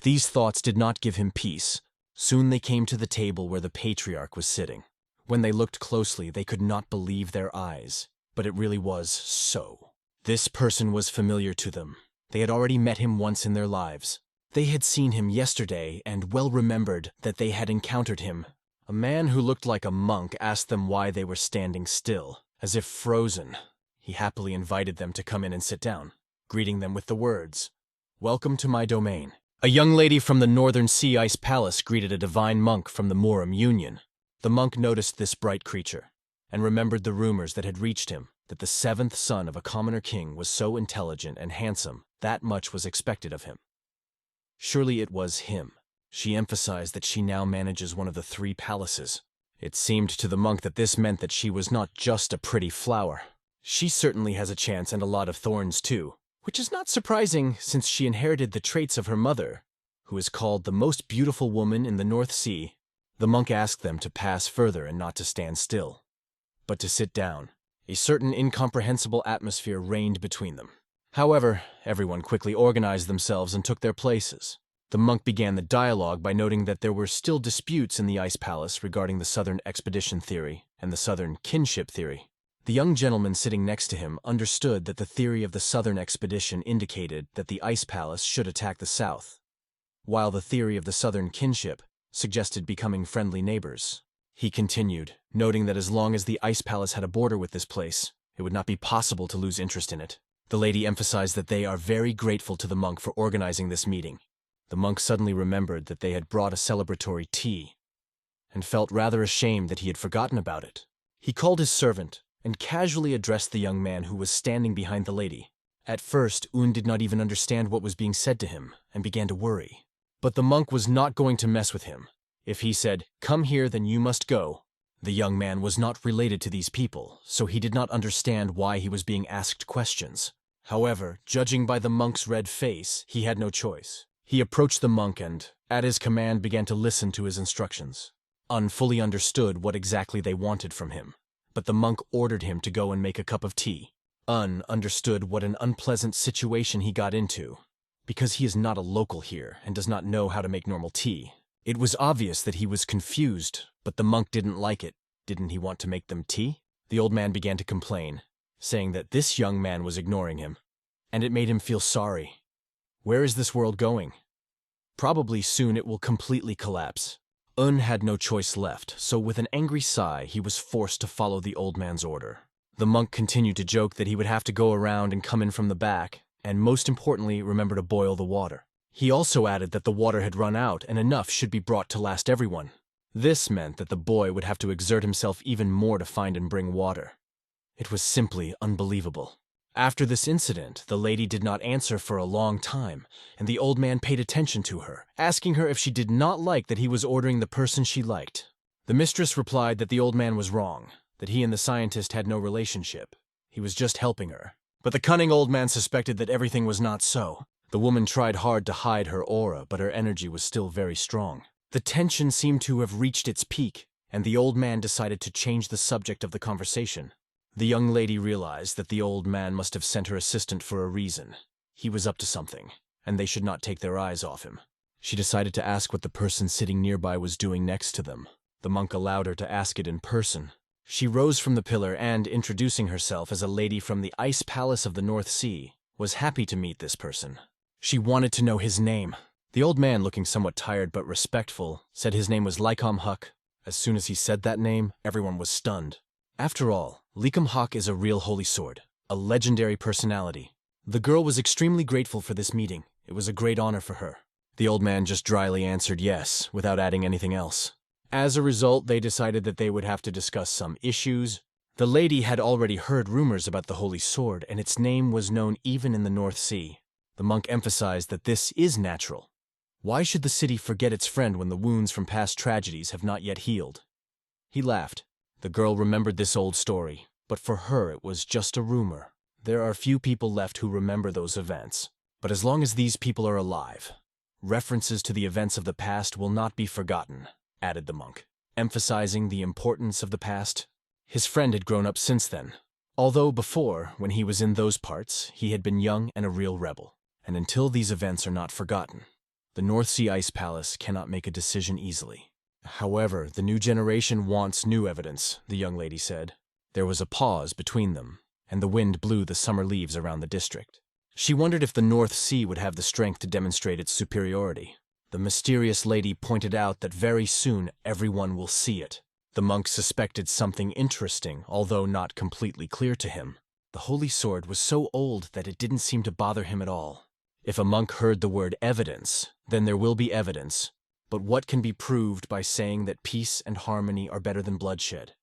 These thoughts did not give him peace. Soon they came to the table where the patriarch was sitting. When they looked closely, they could not believe their eyes. But it really was so. This person was familiar to them. They had already met him once in their lives. They had seen him yesterday and well remembered that they had encountered him. A man who looked like a monk asked them why they were standing still, as if frozen. He happily invited them to come in and sit down, greeting them with the words, "Welcome to my domain." A young lady from the Northern Sea Ice Palace greeted a divine monk from the Muram Union. The monk noticed this bright creature, and remembered the rumors that had reached him, that the seventh son of a commoner king was so intelligent and handsome, that much was expected of him. Surely it was him. She emphasized that she now manages one of the 3 palaces. It seemed to the monk that this meant that she was not just a pretty flower. She certainly has a chance and a lot of thorns too, which is not surprising since she inherited the traits of her mother, who is called the most beautiful woman in the North Sea. The monk asked them to pass further and not to stand still, but to sit down. A certain incomprehensible atmosphere reigned between them. However, everyone quickly organized themselves and took their places. The monk began the dialogue by noting that there were still disputes in the Ice Palace regarding the Southern Expedition Theory and the Southern Kinship Theory. The young gentleman sitting next to him understood that the theory of the Southern Expedition indicated that the Ice Palace should attack the South, while the theory of the Southern Kinship suggested becoming friendly neighbors. He continued, noting that as long as the Ice Palace had a border with this place, it would not be possible to lose interest in it. The lady emphasized that they are very grateful to the monk for organizing this meeting. The monk suddenly remembered that they had brought a celebratory tea, and felt rather ashamed that he had forgotten about it. He called his servant, and casually addressed the young man who was standing behind the lady. At first, Un did not even understand what was being said to him, and began to worry. But the monk was not going to mess with him. If he said, "Come here, then you must go." The young man was not related to these people, so he did not understand why he was being asked questions. However, judging by the monk's red face, he had no choice. He approached the monk and, at his command, began to listen to his instructions. Un fully understood what exactly they wanted from him, but the monk ordered him to go and make a cup of tea. Un understood what an unpleasant situation he got into, because he is not a local here and does not know how to make normal tea. It was obvious that he was confused, but the monk didn't like it. Didn't he want to make them tea? The old man began to complain, saying that this young man was ignoring him, and it made him feel sorry. Where is this world going? Probably soon it will completely collapse. Had no choice left, so with an angry sigh, he was forced to follow the old man's order. The monk continued to joke that he would have to go around and come in from the back, and most importantly, remember to boil the water. He also added that the water had run out and enough should be brought to last everyone. This meant that the boy would have to exert himself even more to find and bring water. It was simply unbelievable. After this incident, the lady did not answer for a long time, and the old man paid attention to her, asking her if she did not like that he was ordering the person she liked. The mistress replied that the old man was wrong, that he and the scientist had no relationship. He was just helping her. But the cunning old man suspected that everything was not so. The woman tried hard to hide her aura, but her energy was still very strong. The tension seemed to have reached its peak, and the old man decided to change the subject of the conversation. The young lady realized that the old man must have sent her assistant for a reason. He was up to something, and they should not take their eyes off him. She decided to ask what the person sitting nearby was doing next to them. The monk allowed her to ask it in person. She rose from the pillar and, introducing herself as a lady from the Ice Palace of the North Sea, was happy to meet this person. She wanted to know his name. The old man, looking somewhat tired but respectful, said his name was Lycom Huck. As soon as he said that name, everyone was stunned. After all, Lycom Huck is a real holy sword, a legendary personality. The girl was extremely grateful for this meeting. It was a great honor for her. The old man just dryly answered yes, without adding anything else. As a result, they decided that they would have to discuss some issues. The lady had already heard rumors about the holy sword, and its name was known even in the North Sea. The monk emphasized that this is natural. Why should the city forget its friend when the wounds from past tragedies have not yet healed? He laughed. The girl remembered this old story, but for her it was just a rumor. There are few people left who remember those events. But as long as these people are alive, references to the events of the past will not be forgotten, added the monk, emphasizing the importance of the past. His friend had grown up since then, although before, when he was in those parts, he had been young and a real rebel. And until these events are not forgotten, the North Sea Ice Palace cannot make a decision easily. However, the new generation wants new evidence, the young lady said. There was a pause between them, and the wind blew the summer leaves around the district. She wondered if the North Sea would have the strength to demonstrate its superiority. The mysterious lady pointed out that very soon everyone will see it. The monk suspected something interesting, although not completely clear to him. The holy sword was so old that it didn't seem to bother him at all. If a monk heard the word evidence, then there will be evidence. But what can be proved by saying that peace and harmony are better than bloodshed?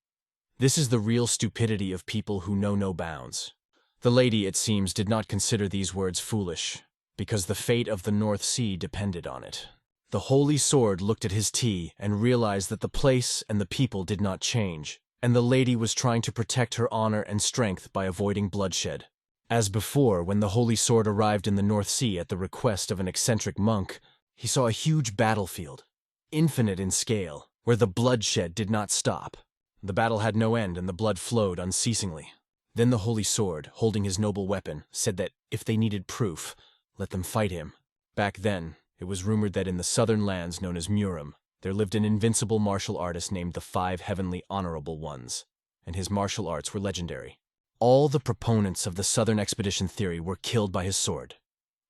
This is the real stupidity of people who know no bounds. The lady, it seems, did not consider these words foolish, because the fate of the North Sea depended on it. The holy sword looked at his tea and realized that the place and the people did not change, and the lady was trying to protect her honor and strength by avoiding bloodshed. As before, when the holy sword arrived in the North Sea at the request of an eccentric monk, he saw a huge battlefield, infinite in scale, where the bloodshed did not stop. The battle had no end and the blood flowed unceasingly. Then the holy sword, holding his noble weapon, said that if they needed proof, let them fight him. Back then, it was rumored that in the southern lands known as Muram, there lived an invincible martial artist named the Five Heavenly Honorable Ones, and his martial arts were legendary. All the proponents of the Southern Expedition theory were killed by his sword.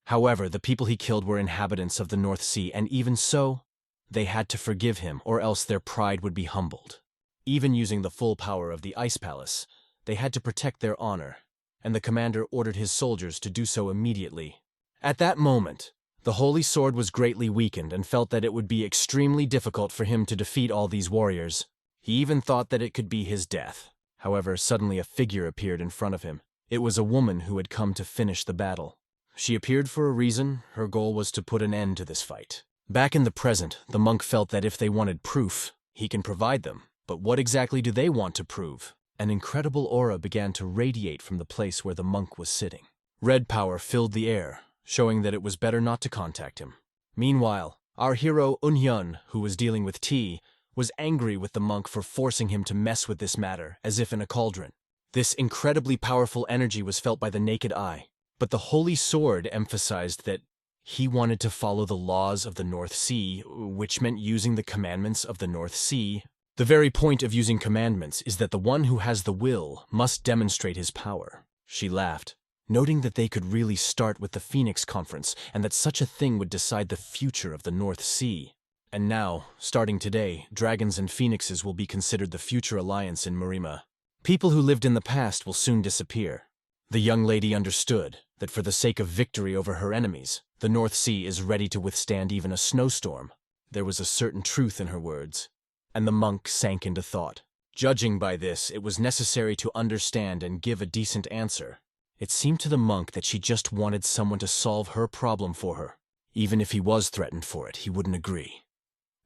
However, the people he killed were inhabitants of the North Sea, and even so, they had to forgive him, or else their pride would be humbled. Even using the full power of the Ice Palace, they had to protect their honor, and the commander ordered his soldiers to do so immediately. At that moment, the holy sword was greatly weakened and felt that it would be extremely difficult for him to defeat all these warriors. He even thought that it could be his death. However, suddenly a figure appeared in front of him. It was a woman who had come to finish the battle. She appeared for a reason. Her goal was to put an end to this fight. Back in the present, the monk felt that if they wanted proof, he can provide them. But what exactly do they want to prove? An incredible aura began to radiate from the place where the monk was sitting. Red power filled the air, showing that it was better not to contact him. Meanwhile, our hero Unhyun, who was dealing with tea, was angry with the monk for forcing him to mess with this matter, as if in a cauldron. This incredibly powerful energy was felt by the naked eye, but the holy sword emphasized that he wanted to follow the laws of the North Sea, which meant using the commandments of the North Sea. The very point of using commandments is that the one who has the will must demonstrate his power. She laughed, noting that they could really start with the Phoenix Conference and that such a thing would decide the future of the North Sea. And now, starting today, dragons and phoenixes will be considered the future alliance in Marima. People who lived in the past will soon disappear. The young lady understood that for the sake of victory over her enemies, the North Sea is ready to withstand even a snowstorm. There was a certain truth in her words, and the monk sank into thought. Judging by this, it was necessary to understand and give a decent answer. It seemed to the monk that she just wanted someone to solve her problem for her. Even if he was threatened for it, he wouldn't agree.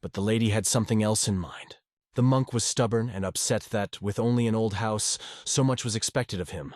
But the lady had something else in mind. The monk was stubborn and upset that, with only an old house, so much was expected of him.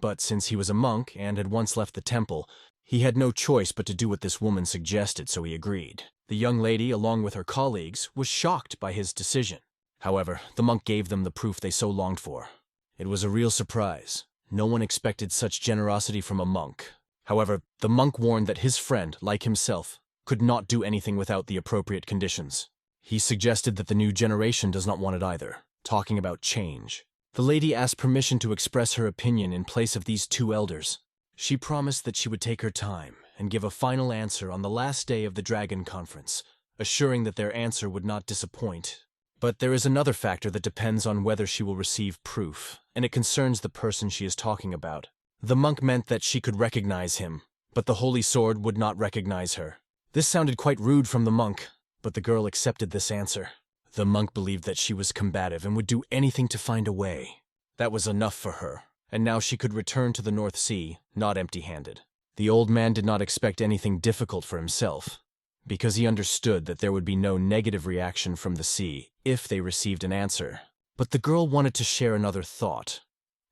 But since he was a monk and had once left the temple, he had no choice but to do what this woman suggested, so he agreed. The young lady, along with her colleagues, was shocked by his decision. However, the monk gave them the proof they so longed for. It was a real surprise. No one expected such generosity from a monk. However, the monk warned that his friend, like himself, could not do anything without the appropriate conditions. He suggested that the new generation does not want it either, talking about change. The lady asked permission to express her opinion in place of these two elders. She promised that she would take her time and give a final answer on the last day of the Dragon Conference, assuring that their answer would not disappoint. But there is another factor that depends on whether she will receive proof, and it concerns the person she is talking about. The monk meant that she could recognize him, but the holy sword would not recognize her. This sounded quite rude from the monk, but the girl accepted this answer. The monk believed that she was combative and would do anything to find a way. That was enough for her, and now she could return to the North Sea, not empty-handed. The old man did not expect anything difficult for himself, because he understood that there would be no negative reaction from the sea if they received an answer. But the girl wanted to share another thought.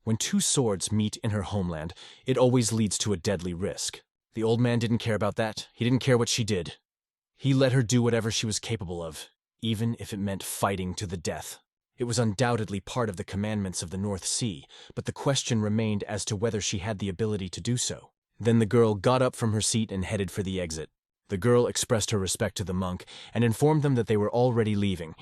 When two swords meet in her homeland, it always leads to a deadly risk. The old man didn't care about that. He didn't care what she did. He let her do whatever she was capable of, even if it meant fighting to the death. It was undoubtedly part of the commandments of the North Sea, but the question remained as to whether she had the ability to do so. Then the girl got up from her seat and headed for the exit. The girl expressed her respect to the monk and informed them that they were already leaving.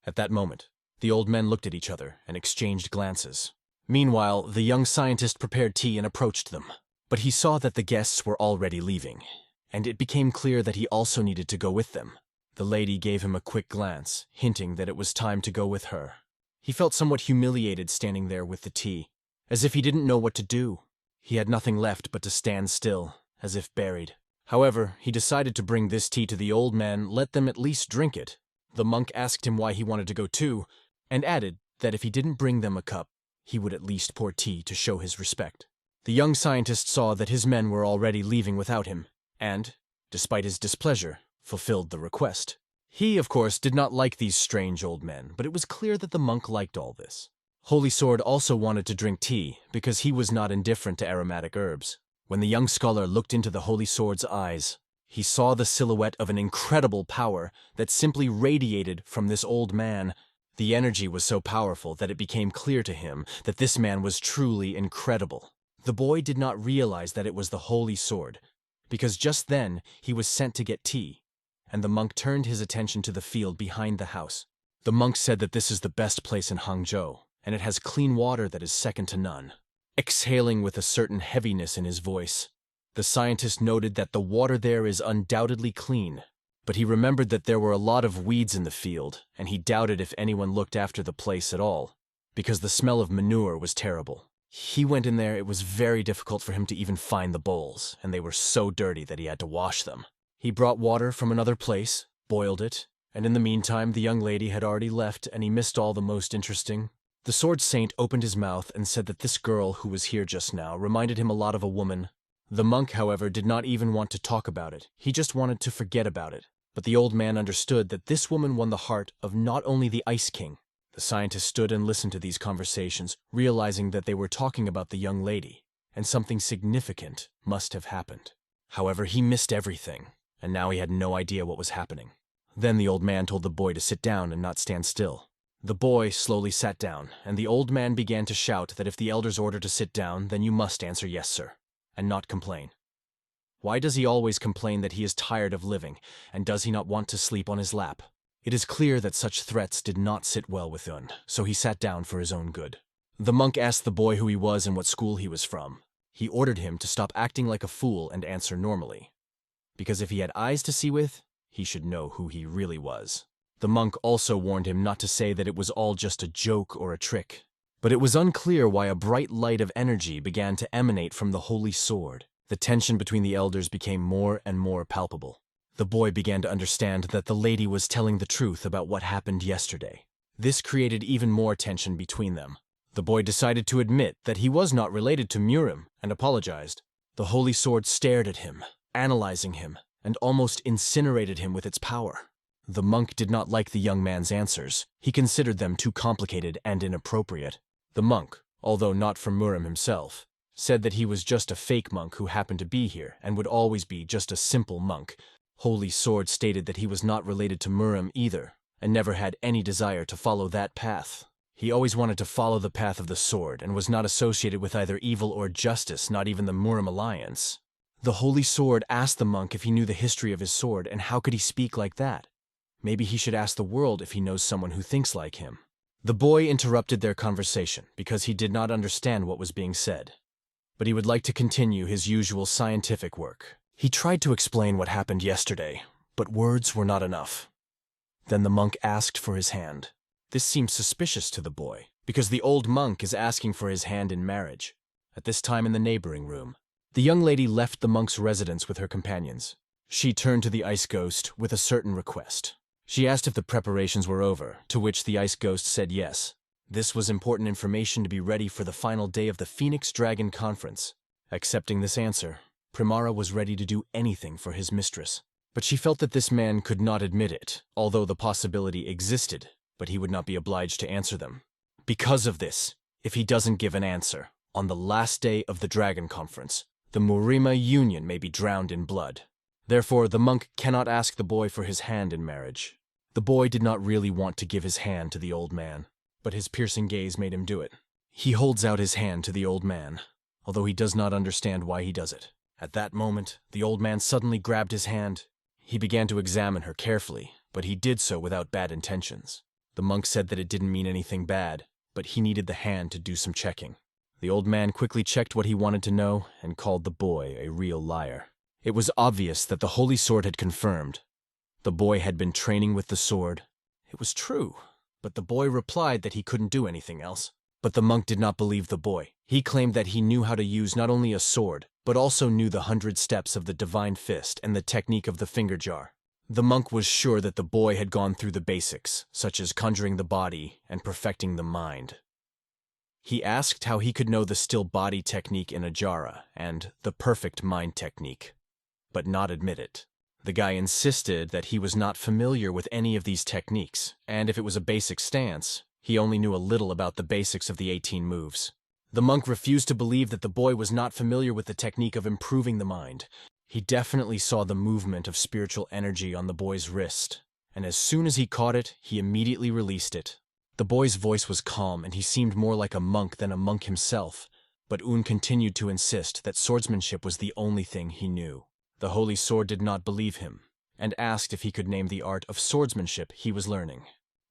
At that moment, the old men looked at each other and exchanged glances. Meanwhile, the young scientist prepared tea and approached them. But he saw that the guests were already leaving, and it became clear that he also needed to go with them. The lady gave him a quick glance, hinting that it was time to go with her. He felt somewhat humiliated standing there with the tea, as if he didn't know what to do. He had nothing left but to stand still, as if buried. However, he decided to bring this tea to the old man, let them at least drink it. The monk asked him why he wanted to go too, and added that if he didn't bring them a cup, he would at least pour tea to show his respect. The young scientist saw that his men were already leaving without him, and, despite his displeasure, fulfilled the request. He, of course, did not like these strange old men, but it was clear that the monk liked all this. Holy Sword also wanted to drink tea, because he was not indifferent to aromatic herbs. When the young scholar looked into the Holy Sword's eyes, he saw the silhouette of an incredible power that simply radiated from this old man. The energy was so powerful that it became clear to him that this man was truly incredible. The boy did not realize that it was the Holy Sword, because just then he was sent to get tea, and the monk turned his attention to the field behind the house. The monk said that this is the best place in Hangzhou, and it has clean water that is second to none. Exhaling with a certain heaviness in his voice, the scientist noted that the water there is undoubtedly clean, but he remembered that there were a lot of weeds in the field, and he doubted if anyone looked after the place at all, because the smell of manure was terrible. He went in there, it was very difficult for him to even find the bowls, and they were so dirty that he had to wash them. He brought water from another place, boiled it, and in the meantime the young lady had already left and he missed all the most interesting. The sword saint opened his mouth and said that this girl who was here just now reminded him a lot of a woman. The monk, however, did not even want to talk about it. He just wanted to forget about it. But the old man understood that this woman won the heart of not only the Ice King. The scientist stood and listened to these conversations, realizing that they were talking about the young lady, and something significant must have happened. However, he missed everything, and now he had no idea what was happening. Then the old man told the boy to sit down and not stand still. The boy slowly sat down, and the old man began to shout that if the elders order to sit down, then you must answer yes, sir, and not complain. Why does he always complain that he is tired of living, and does he not want to sleep on his lap? It is clear that such threats did not sit well with Un, so he sat down for his own good. The monk asked the boy who he was and what school he was from. He ordered him to stop acting like a fool and answer normally, because if he had eyes to see with, he should know who he really was. The monk also warned him not to say that it was all just a joke or a trick, but it was unclear why a bright light of energy began to emanate from the holy sword. The tension between the elders became more and more palpable. The boy began to understand that the lady was telling the truth about what happened yesterday. This created even more tension between them. The boy decided to admit that he was not related to Murim and apologized. The holy sword stared at him, analyzing him, and almost incinerated him with its power. The monk did not like the young man's answers. He considered them too complicated and inappropriate. The monk, although not from Murim himself, said that he was just a fake monk who happened to be here and would always be just a simple monk. Holy Sword stated that he was not related to Murim either, and never had any desire to follow that path. He always wanted to follow the path of the sword and was not associated with either evil or justice, not even the Murim alliance. The Holy Sword asked the monk if he knew the history of his sword, and how could he speak like that? Maybe he should ask the world if he knows someone who thinks like him. The boy interrupted their conversation because he did not understand what was being said, but he would like to continue his usual scientific work. He tried to explain what happened yesterday, but words were not enough. Then the monk asked for his hand. This seemed suspicious to the boy, because the old monk is asking for his hand in marriage. At this time in the neighboring room, the young lady left the monk's residence with her companions. She turned to the ice ghost with a certain request. She asked if the preparations were over, to which the ice ghost said yes. This was important information to be ready for the final day of the Phoenix Dragon Conference. Accepting this answer, Primara was ready to do anything for his mistress. But she felt that this man could not admit it, although the possibility existed, but he would not be obliged to answer them. Because of this, if he doesn't give an answer, on the last day of the Dragon Conference, the Murima Union may be drowned in blood. Therefore, the monk cannot ask the boy for his hand in marriage. The boy did not really want to give his hand to the old man, but his piercing gaze made him do it. He holds out his hand to the old man, although he does not understand why he does it. At that moment, the old man suddenly grabbed his hand. He began to examine her carefully, but he did so without bad intentions. The monk said that it didn't mean anything bad, but he needed the hand to do some checking. The old man quickly checked what he wanted to know and called the boy a real liar. It was obvious that the Holy Sword had confirmed. The boy had been training with the sword. It was true, but the boy replied that he couldn't do anything else. But the monk did not believe the boy. He claimed that he knew how to use not only a sword, but also knew the 100 steps of the Divine Fist and the technique of the finger jar. The monk was sure that the boy had gone through the basics, such as conjuring the body and perfecting the mind. He asked how he could know the still body technique in Ajara and the perfect mind technique, but not admit it. The guy insisted that he was not familiar with any of these techniques, and if it was a basic stance, he only knew a little about the basics of the 18 moves. The monk refused to believe that the boy was not familiar with the technique of improving the mind. He definitely saw the movement of spiritual energy on the boy's wrist, and as soon as he caught it, he immediately released it. The boy's voice was calm, and he seemed more like a monk than a monk himself, but Un continued to insist that swordsmanship was the only thing he knew. The Holy Sword did not believe him, and asked if he could name the art of swordsmanship he was learning.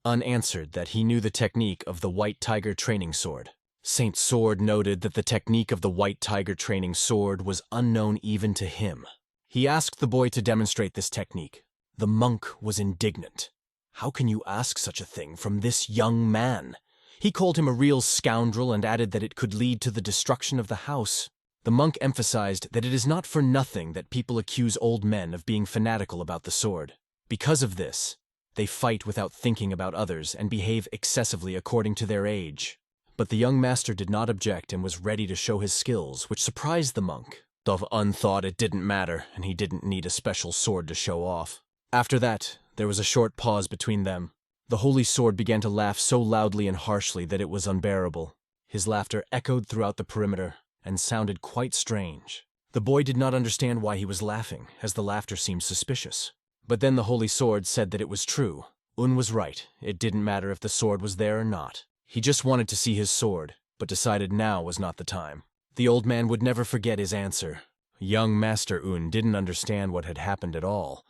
Un answered that he knew the technique of the White Tiger training sword. Saint Sword noted that the technique of the White Tiger training sword was unknown even to him. He asked the boy to demonstrate this technique. The monk was indignant. How can you ask such a thing from this young man? He called him a real scoundrel and added that it could lead to the destruction of the house. The monk emphasized that it is not for nothing that people accuse old men of being fanatical about the sword. Because of this, they fight without thinking about others and behave excessively according to their age. But the young master did not object and was ready to show his skills, which surprised the monk. Dov Un thought it didn't matter, and he didn't need a special sword to show off. After that, there was a short pause between them. The Holy Sword began to laugh so loudly and harshly that it was unbearable. His laughter echoed throughout the perimeter and sounded quite strange. The boy did not understand why he was laughing, as the laughter seemed suspicious. But then the Holy Sword said that it was true. Un was right. It didn't matter if the sword was there or not. He just wanted to see his sword, but decided now was not the time. The old man would never forget his answer. Young Master Un didn't understand what had happened at all,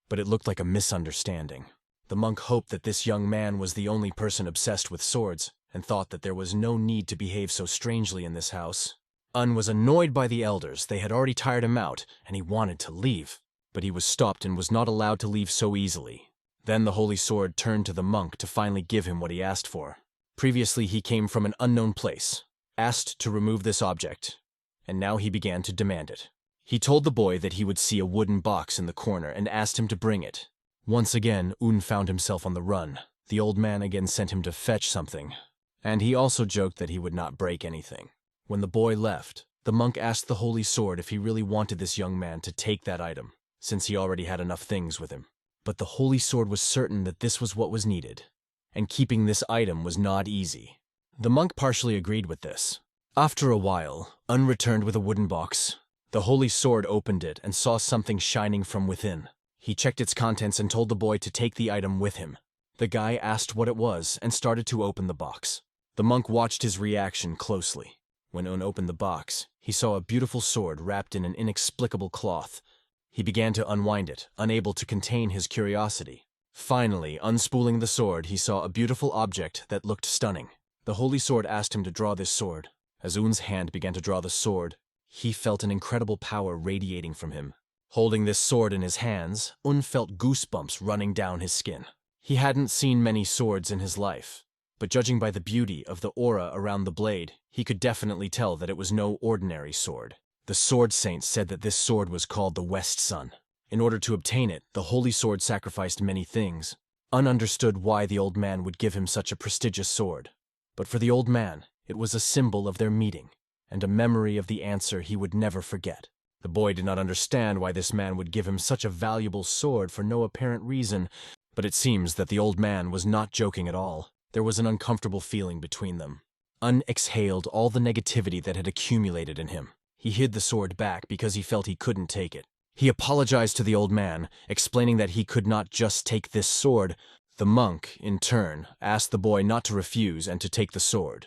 but it looked like a misunderstanding. The monk hoped that this young man was the only person obsessed with swords, and thought that there was no need to behave so strangely in this house. Un was annoyed by the elders. They had already tired him out, and he wanted to leave. But he was stopped and was not allowed to leave so easily. Then the holy sword turned to the monk to finally give him what he asked for. Previously he came from an unknown place, asked to remove this object, and now he began to demand it. He told the boy that he would see a wooden box in the corner and asked him to bring it. Once again, Un found himself on the run. The old man again sent him to fetch something, and he also joked that he would not break anything. When the boy left, the monk asked the holy sword if he really wanted this young man to take that item, since he already had enough things with him. But the holy sword was certain that this was what was needed, and keeping this item was not easy. The monk partially agreed with this. After a while, Un returned with a wooden box. The holy sword opened it and saw something shining from within. He checked its contents and told the boy to take the item with him. The guy asked what it was and started to open the box. The monk watched his reaction closely. When Un opened the box, he saw a beautiful sword wrapped in an inexplicable cloth. He began to unwind it, unable to contain his curiosity. Finally, unspooling the sword, he saw a beautiful object that looked stunning. The holy sword asked him to draw this sword. As Un's hand began to draw the sword, he felt an incredible power radiating from him. Holding this sword in his hands, Un felt goosebumps running down his skin. He hadn't seen many swords in his life, but judging by the beauty of the aura around the blade, he could definitely tell that it was no ordinary sword. The sword saint said that this sword was called the West Sun. In order to obtain it, the holy sword sacrificed many things. Un understood why the old man would give him such a prestigious sword. But for the old man, it was a symbol of their meeting, and a memory of the answer he would never forget. The boy did not understand why this man would give him such a valuable sword for no apparent reason, but it seems that the old man was not joking at all. There was an uncomfortable feeling between them. Un exhaled all the negativity that had accumulated in him. He hid the sword back because he felt he couldn't take it. He apologized to the old man, explaining that he could not just take this sword. The monk, in turn, asked the boy not to refuse and to take the sword,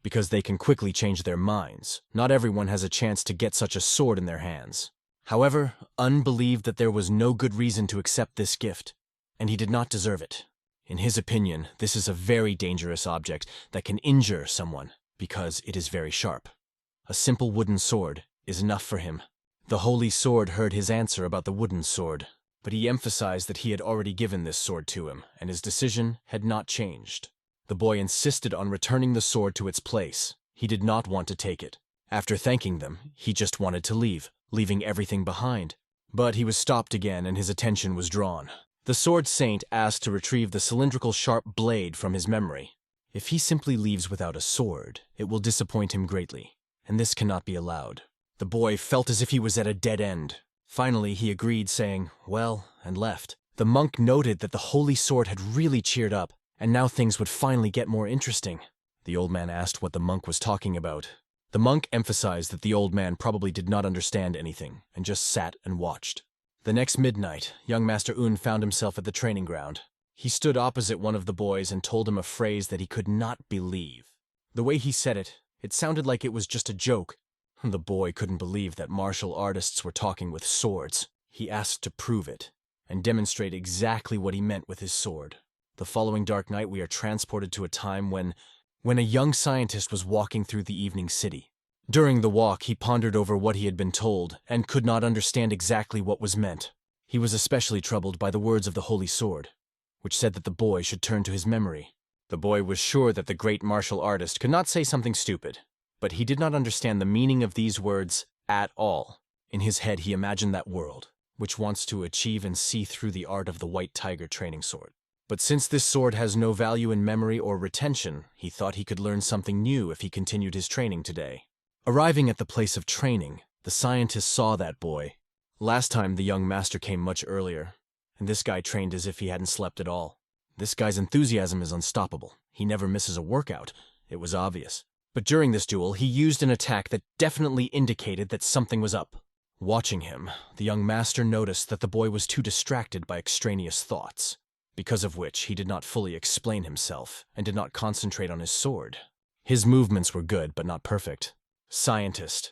because they can quickly change their minds. Not everyone has a chance to get such a sword in their hands. However, Un believed that there was no good reason to accept this gift, and he did not deserve it. In his opinion, this is a very dangerous object that can injure someone because it is very sharp. A simple wooden sword is enough for him. The holy sword heard his answer about the wooden sword, but he emphasized that he had already given this sword to him, and his decision had not changed. The boy insisted on returning the sword to its place. He did not want to take it. After thanking them, he just wanted to leave, leaving everything behind. But he was stopped again and his attention was drawn. The sword saint asked to retrieve the cylindrical sharp blade from his memory. If he simply leaves without a sword, it will disappoint him greatly, and this cannot be allowed. The boy felt as if he was at a dead end. Finally, he agreed, saying, "Well," and left. The monk noted that the holy sword had really cheered up, and now things would finally get more interesting. The old man asked what the monk was talking about. The monk emphasized that the old man probably did not understand anything, and just sat and watched. The next midnight, young Master Un found himself at the training ground. He stood opposite one of the boys and told him a phrase that he could not believe. The way he said it, it sounded like it was just a joke. The boy couldn't believe that martial artists were talking with swords. He asked to prove it, and demonstrate exactly what he meant with his sword. The following dark night we are transported to a time when a young scientist was walking through the evening city. During the walk, he pondered over what he had been told, and could not understand exactly what was meant. He was especially troubled by the words of the holy sword, which said that the boy should turn to his memory. The boy was sure that the great martial artist could not say something stupid, but he did not understand the meaning of these words at all. In his head he imagined that world, which wants to achieve and see through the art of the white tiger training sword. But since this sword has no value in memory or retention, he thought he could learn something new if he continued his training today. Arriving at the place of training, the scientist saw that boy. Last time the young master came much earlier, and this guy trained as if he hadn't slept at all. This guy's enthusiasm is unstoppable. He never misses a workout. It was obvious. But during this duel, he used an attack that definitely indicated that something was up. Watching him, the young master noticed that the boy was too distracted by extraneous thoughts, because of which he did not fully explain himself and did not concentrate on his sword. His movements were good, but not perfect. Scientist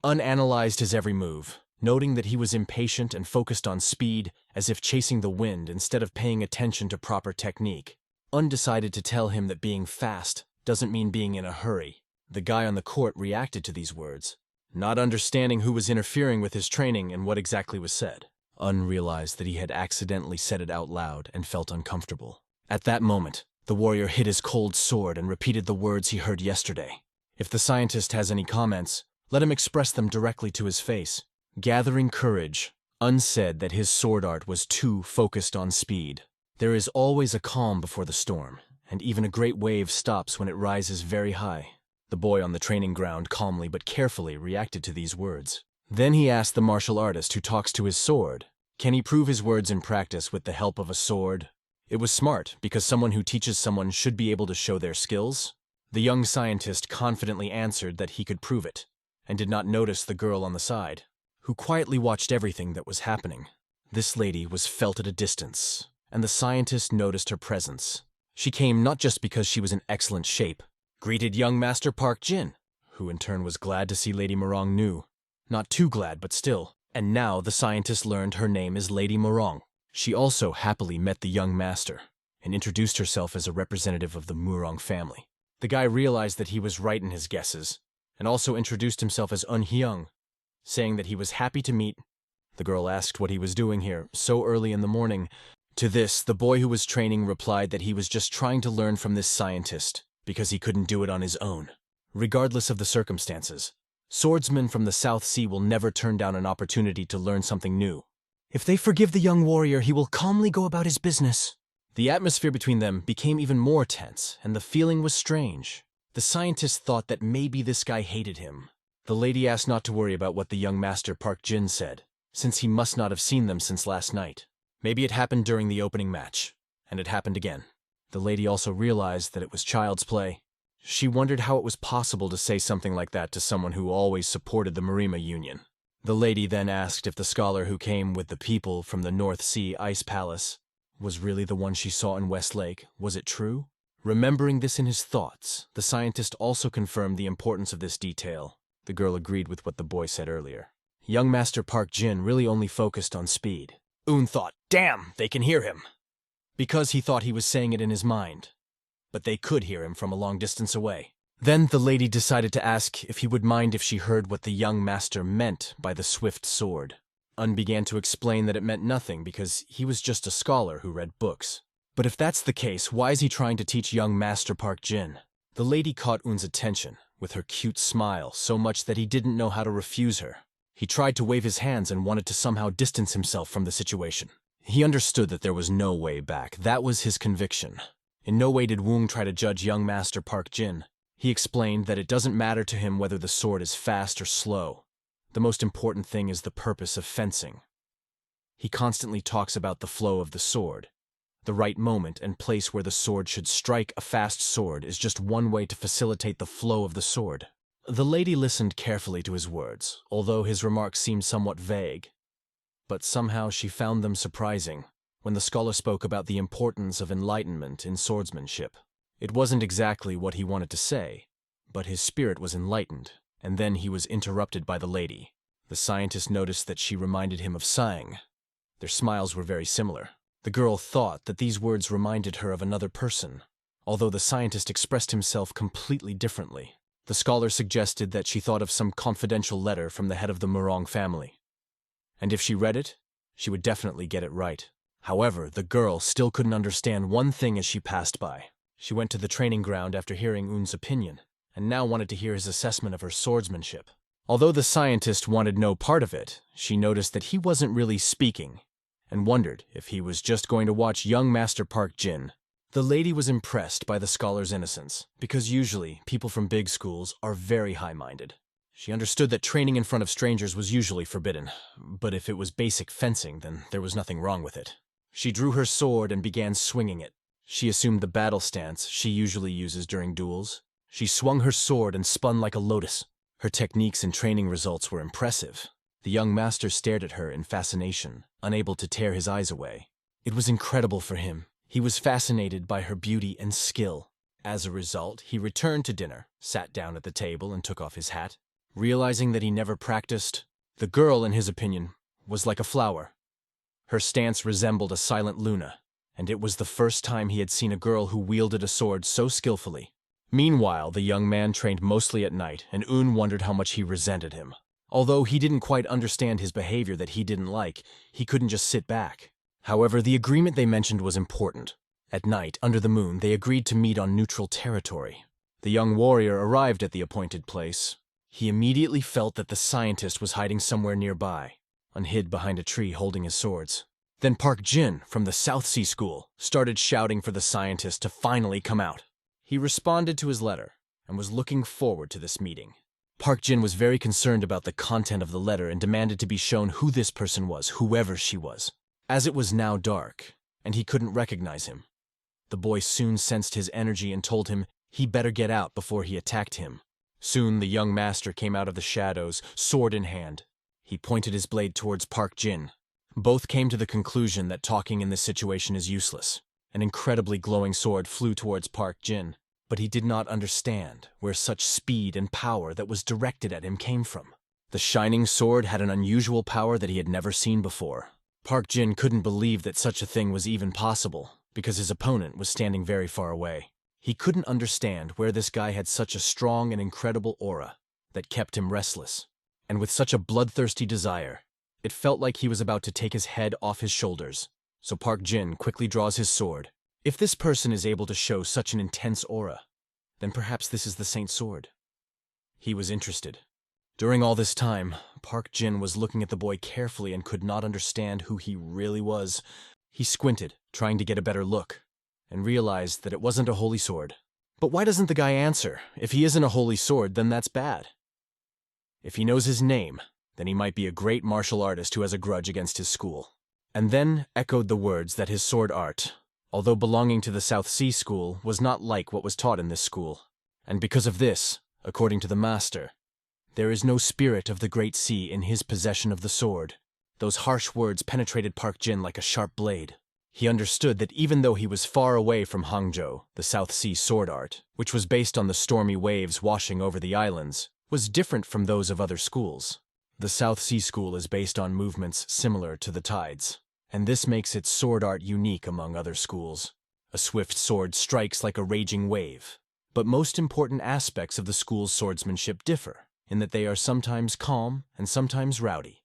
unanalyzed his every move. noting that he was impatient and focused on speed, as if chasing the wind instead of paying attention to proper technique. Undecided to tell him that being fast doesn't mean being in a hurry. The guy on the court reacted to these words, not understanding who was interfering with his training and what exactly was said. Un realized that he had accidentally said it out loud and felt uncomfortable. At that moment, the warrior hid his cold sword and repeated the words he heard yesterday. If the scientist has any comments, let him express them directly to his face. Gathering courage, Un said that his sword art was too focused on speed. There is always a calm before the storm, and even a great wave stops when it rises very high. The boy on the training ground calmly but carefully reacted to these words. Then he asked the martial artist who talks to his sword, can he prove his words in practice with the help of a sword? It was smart, because someone who teaches someone should be able to show their skills. The young scientist confidently answered that he could prove it, and did not notice the girl on the side, who quietly watched everything that was happening. This lady was felt at a distance, and the scientist noticed her presence. She came not just because she was in excellent shape, greeted young Master Park Jin, who in turn was glad to see Lady Morong Nu. Not too glad, but still. And now the scientist learned her name is Lady Morong. She also happily met the young master, and introduced herself as a representative of the Morong family. The guy realized that he was right in his guesses, and also introduced himself as Un Hyung, saying that he was happy to meet. The girl asked what he was doing here so early in the morning. To this, the boy who was training replied that he was just trying to learn from this scientist, because he couldn't do it on his own. Regardless of the circumstances, swordsmen from the South Sea will never turn down an opportunity to learn something new. If they forgive the young warrior, he will calmly go about his business. The atmosphere between them became even more tense, and the feeling was strange. The scientist thought that maybe this guy hated him. The lady asked not to worry about what the young Master Park Jin said, since he must not have seen them since last night. Maybe it happened during the opening match, and it happened again. The lady also realized that it was child's play. She wondered how it was possible to say something like that to someone who always supported the Marima Union. The lady then asked if the scholar who came with the people from the North Sea Ice Palace was really the one she saw in Westlake. Was it true? Remembering this in his thoughts, the scientist also confirmed the importance of this detail. The girl agreed with what the boy said earlier. Young Master Park Jin really only focused on speed. Un thought, damn, they can hear him. Because he thought he was saying it in his mind. But they could hear him from a long distance away. Then the lady decided to ask if he would mind if she heard what the young master meant by the swift sword. Un began to explain that it meant nothing because he was just a scholar who read books. But if that's the case, why is he trying to teach young Master Park Jin? The lady caught Un's attention with her cute smile so much that he didn't know how to refuse her. He tried to wave his hands and wanted to somehow distance himself from the situation. He understood that there was no way back. That was his conviction. In no way did Woong try to judge young Master Park Jin. He explained that it doesn't matter to him whether the sword is fast or slow. The most important thing is the purpose of fencing. He constantly talks about the flow of the sword. The right moment and place where the sword should strike a fast sword is just one way to facilitate the flow of the sword. The lady listened carefully to his words, although his remarks seemed somewhat vague. But somehow she found them surprising when the scholar spoke about the importance of enlightenment in swordsmanship. It wasn't exactly what he wanted to say, but his spirit was enlightened, and then he was interrupted by the lady. The scientist noticed that she reminded him of Sang. Their smiles were very similar. The girl thought that these words reminded her of another person, although the scientist expressed himself completely differently. The scholar suggested that she thought of some confidential letter from the head of the Morong family. And if she read it, she would definitely get it right. However, the girl still couldn't understand one thing as she passed by. She went to the training ground after hearing Un's opinion, and now wanted to hear his assessment of her swordsmanship. Although the scientist wanted no part of it, she noticed that he wasn't really speaking, and wondered if he was just going to watch young Master Park Jin. The lady was impressed by the scholar's innocence, because usually people from big schools are very high-minded. She understood that training in front of strangers was usually forbidden, but if it was basic fencing, then there was nothing wrong with it. She drew her sword and began swinging it. She assumed the battle stance she usually uses during duels. She swung her sword and spun like a lotus. Her techniques and training results were impressive. The young master stared at her in fascination, unable to tear his eyes away. It was incredible for him. He was fascinated by her beauty and skill. As a result, he returned to dinner, sat down at the table and took off his hat. Realizing that he never practiced, The girl, in his opinion, was like a flower. Her stance resembled a silent Luna, and it was the first time he had seen a girl who wielded a sword so skillfully. Meanwhile, the young man trained mostly at night, and Un wondered how much he resented him. Although he didn't quite understand his behavior that he didn't like, he couldn't just sit back. However, the agreement they mentioned was important. At night, under the moon, they agreed to meet on neutral territory. The young warrior arrived at the appointed place. He immediately felt that the scientist was hiding somewhere nearby, unhid behind a tree holding his swords. Then Park Jin, from the South Sea School, started shouting for the scientist to finally come out. He responded to his letter and was looking forward to this meeting. Park Jin was very concerned about the content of the letter and demanded to be shown who this person was, whoever she was. As it was now dark, and he couldn't recognize him, the boy soon sensed his energy and told him he better get out before he attacked him. Soon the young master came out of the shadows, sword in hand. He pointed his blade towards Park Jin. Both came to the conclusion that talking in this situation is useless. An incredibly glowing sword flew towards Park Jin, but he did not understand where such speed and power that was directed at him came from. The shining sword had an unusual power that he had never seen before. Park Jin couldn't believe that such a thing was even possible, because his opponent was standing very far away. He couldn't understand where this guy had such a strong and incredible aura that kept him restless, and with such a bloodthirsty desire. It felt like he was about to take his head off his shoulders. So Park Jin quickly draws his sword. If this person is able to show such an intense aura, then perhaps this is the Saint's sword. He was interested. During all this time, Park Jin was looking at the boy carefully and could not understand who he really was. He squinted, trying to get a better look, and realized that it wasn't a holy sword. But why doesn't the guy answer? If he isn't a holy sword, then that's bad. If he knows his name, then he might be a great martial artist who has a grudge against his school. And then echoed the words that his sword art, although belonging to the South Sea School, was not like what was taught in this school. And because of this, according to the master, there is no spirit of the Great Sea in his possession of the sword. Those harsh words penetrated Park Jin like a sharp blade. He understood that even though he was far away from Hangzhou, the South Sea sword art, which was based on the stormy waves washing over the islands, was different from those of other schools. The South Sea School is based on movements similar to the tides, and this makes its sword art unique among other schools. A swift sword strikes like a raging wave. But most important aspects of the school's swordsmanship differ, in that they are sometimes calm and sometimes rowdy,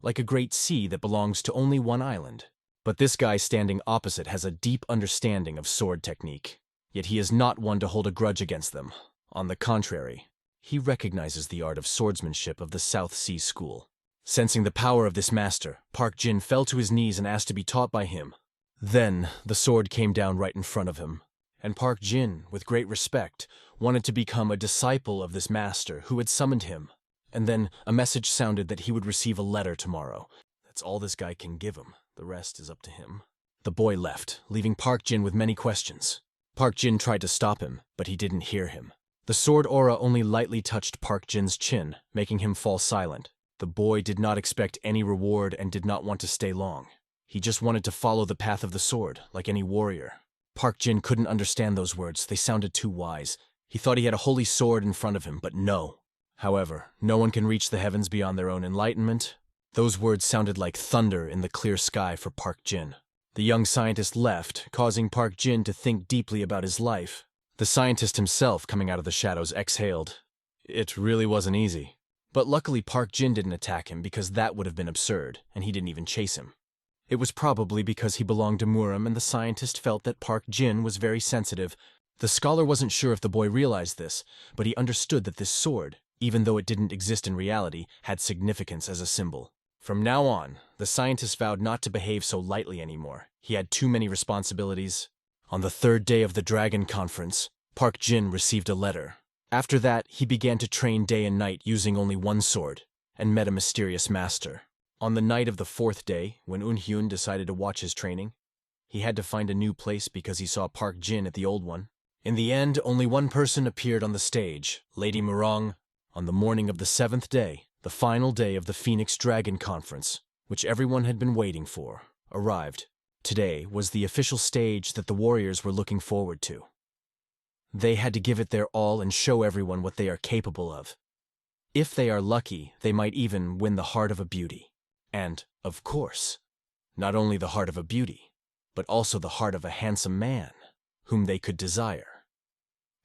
like a great sea that belongs to only one island. But this guy standing opposite has a deep understanding of sword technique, yet he is not one to hold a grudge against them. On the contrary, he recognizes the art of swordsmanship of the South Sea School. Sensing the power of this master, Park Jin fell to his knees and asked to be taught by him. Then, the sword came down right in front of him, and Park Jin, with great respect, wanted to become a disciple of this master who had summoned him. And then a message sounded that he would receive a letter tomorrow. That's all this guy can give him. The rest is up to him. The boy left, leaving Park Jin with many questions. Park Jin tried to stop him, but he didn't hear him. The sword aura only lightly touched Park Jin's chin, making him fall silent. The boy did not expect any reward and did not want to stay long. He just wanted to follow the path of the sword, like any warrior. Park Jin couldn't understand those words. They sounded too wise. He thought he had a holy sword in front of him, but no. However, no one can reach the heavens beyond their own enlightenment. Those words sounded like thunder in the clear sky for Park Jin. The young scientist left, causing Park Jin to think deeply about his life. The scientist himself, coming out of the shadows, exhaled. It really wasn't easy. But luckily Park Jin didn't attack him because that would have been absurd, and he didn't even chase him. It was probably because he belonged to Muram and the scientist felt that Park Jin was very sensitive. The scholar wasn't sure if the boy realized this, but he understood that this sword, even though it didn't exist in reality, had significance as a symbol. From now on, the scientist vowed not to behave so lightly anymore. He had too many responsibilities. On the third day of the Dragon Conference, Park Jin received a letter. After that, he began to train day and night using only one sword, and met a mysterious master. On the night of the fourth day, when Un-hyun decided to watch his training, he had to find a new place because he saw Park Jin at the old one. In the end, only one person appeared on the stage, Lady Murong. On the morning of the seventh day, the final day of the Phoenix Dragon Conference, which everyone had been waiting for, arrived. Today was the official stage that the warriors were looking forward to. They had to give it their all and show everyone what they are capable of. If they are lucky, they might even win the heart of a beauty. And, of course, not only the heart of a beauty, but also the heart of a handsome man, whom they could desire.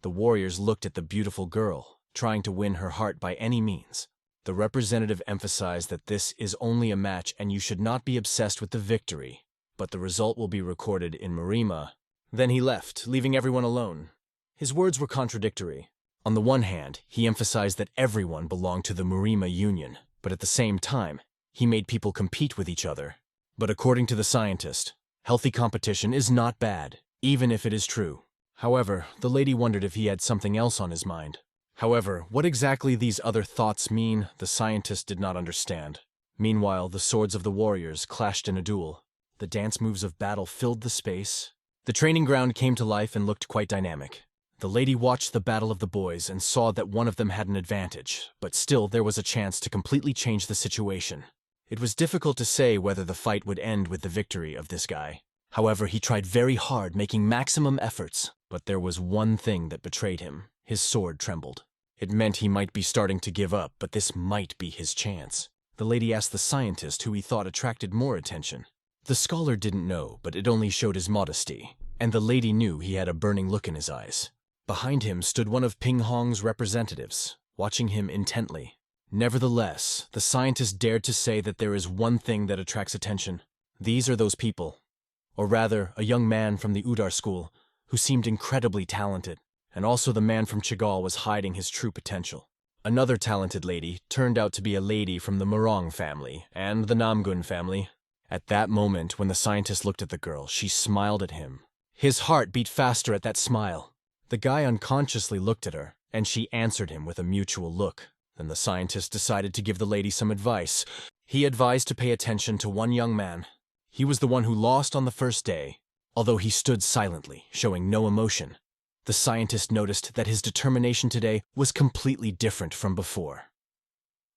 The warriors looked at the beautiful girl, trying to win her heart by any means. The representative emphasized that this is only a match and you should not be obsessed with the victory, but the result will be recorded in Marima. Then he left, leaving everyone alone. His words were contradictory. On the one hand, he emphasized that everyone belonged to the Marima Union, but at the same time, he made people compete with each other. But according to the scientist, healthy competition is not bad, even if it is true. However, the lady wondered if he had something else on his mind. However, what exactly these other thoughts mean, the scientist did not understand. Meanwhile, the swords of the warriors clashed in a duel. The dance moves of battle filled the space. The training ground came to life and looked quite dynamic. The lady watched the battle of the boys and saw that one of them had an advantage, but still there was a chance to completely change the situation. It was difficult to say whether the fight would end with the victory of this guy. However, he tried very hard, making maximum efforts, but there was one thing that betrayed him. His sword trembled. It meant he might be starting to give up, but this might be his chance. The lady asked the scientist who he thought attracted more attention. The scholar didn't know, but it only showed his modesty, and the lady knew he had a burning look in his eyes. Behind him stood one of Ping Hong's representatives, watching him intently. Nevertheless, the scientist dared to say that there is one thing that attracts attention. These are those people. Or rather, a young man from the Udar school, who seemed incredibly talented, and also the man from Chagall was hiding his true potential. Another talented lady turned out to be a lady from the Morong family and the Namgun family. At that moment, when the scientist looked at the girl, she smiled at him. His heart beat faster at that smile. The guy unconsciously looked at her, and she answered him with a mutual look. Then the scientist decided to give the lady some advice. He advised to pay attention to one young man. He was the one who lost on the first day. Although he stood silently, showing no emotion, the scientist noticed that his determination today was completely different from before.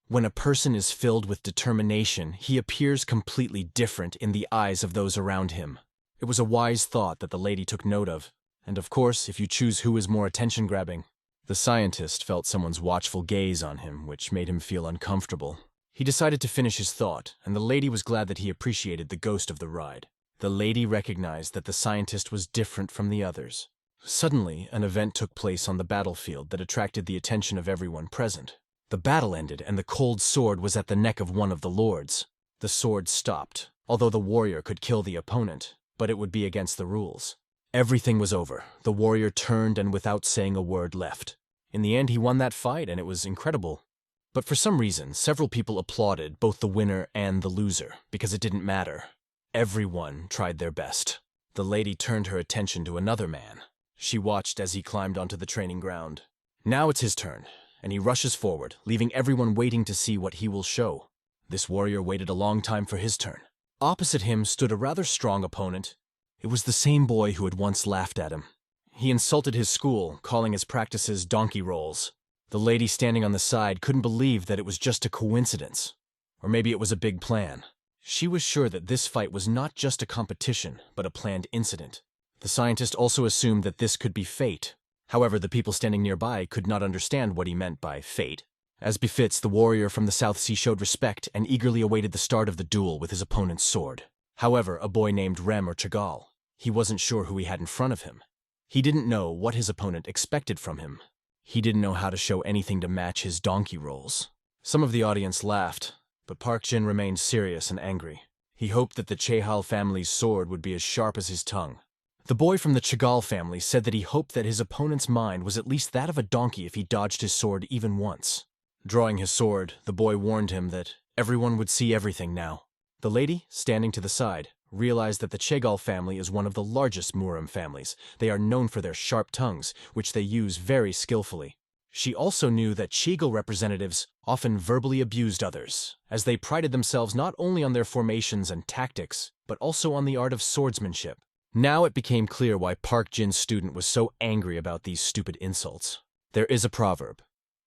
When a person is filled with determination, he appears completely different in the eyes of those around him. It was a wise thought that the lady took note of. And of course, if you choose who is more attention-grabbing. The scientist felt someone's watchful gaze on him, which made him feel uncomfortable. He decided to finish his thought, and the lady was glad that he appreciated the ghost of the ride. The lady recognized that the scientist was different from the others. Suddenly, an event took place on the battlefield that attracted the attention of everyone present. The battle ended, and the cold sword was at the neck of one of the lords. The sword stopped, although the warrior could kill the opponent, but it would be against the rules. Everything was over. The warrior turned and without saying a word left. In the end, he won that fight, and it was incredible. But for some reason, several people applauded both the winner and the loser, because it didn't matter. Everyone tried their best. The lady turned her attention to another man. She watched as he climbed onto the training ground. Now it's his turn, and he rushes forward, leaving everyone waiting to see what he will show. This warrior waited a long time for his turn. Opposite him stood a rather strong opponent. It was the same boy who had once laughed at him. He insulted his school, calling his practices donkey rolls. The lady standing on the side couldn't believe that it was just a coincidence. Or maybe it was a big plan. She was sure that this fight was not just a competition, but a planned incident. The scientist also assumed that this could be fate. However, the people standing nearby could not understand what he meant by fate. As befits, the warrior from the South Sea showed respect and eagerly awaited the start of the duel with his opponent's sword. However, a boy named Rem or Chagall, he wasn't sure who he had in front of him. He didn't know what his opponent expected from him. He didn't know how to show anything to match his donkey rolls. Some of the audience laughed, but Park Jin remained serious and angry. He hoped that the Chehal family's sword would be as sharp as his tongue. The boy from the Chagall family said that he hoped that his opponent's mind was at least that of a donkey if he dodged his sword even once. Drawing his sword, the boy warned him that everyone would see everything now. The lady, standing to the side, realized that the Chagall family is one of the largest Muram families. They are known for their sharp tongues, which they use very skillfully. She also knew that Chagall representatives often verbally abused others, as they prided themselves not only on their formations and tactics, but also on the art of swordsmanship. Now it became clear why Park Jin's student was so angry about these stupid insults. There is a proverb.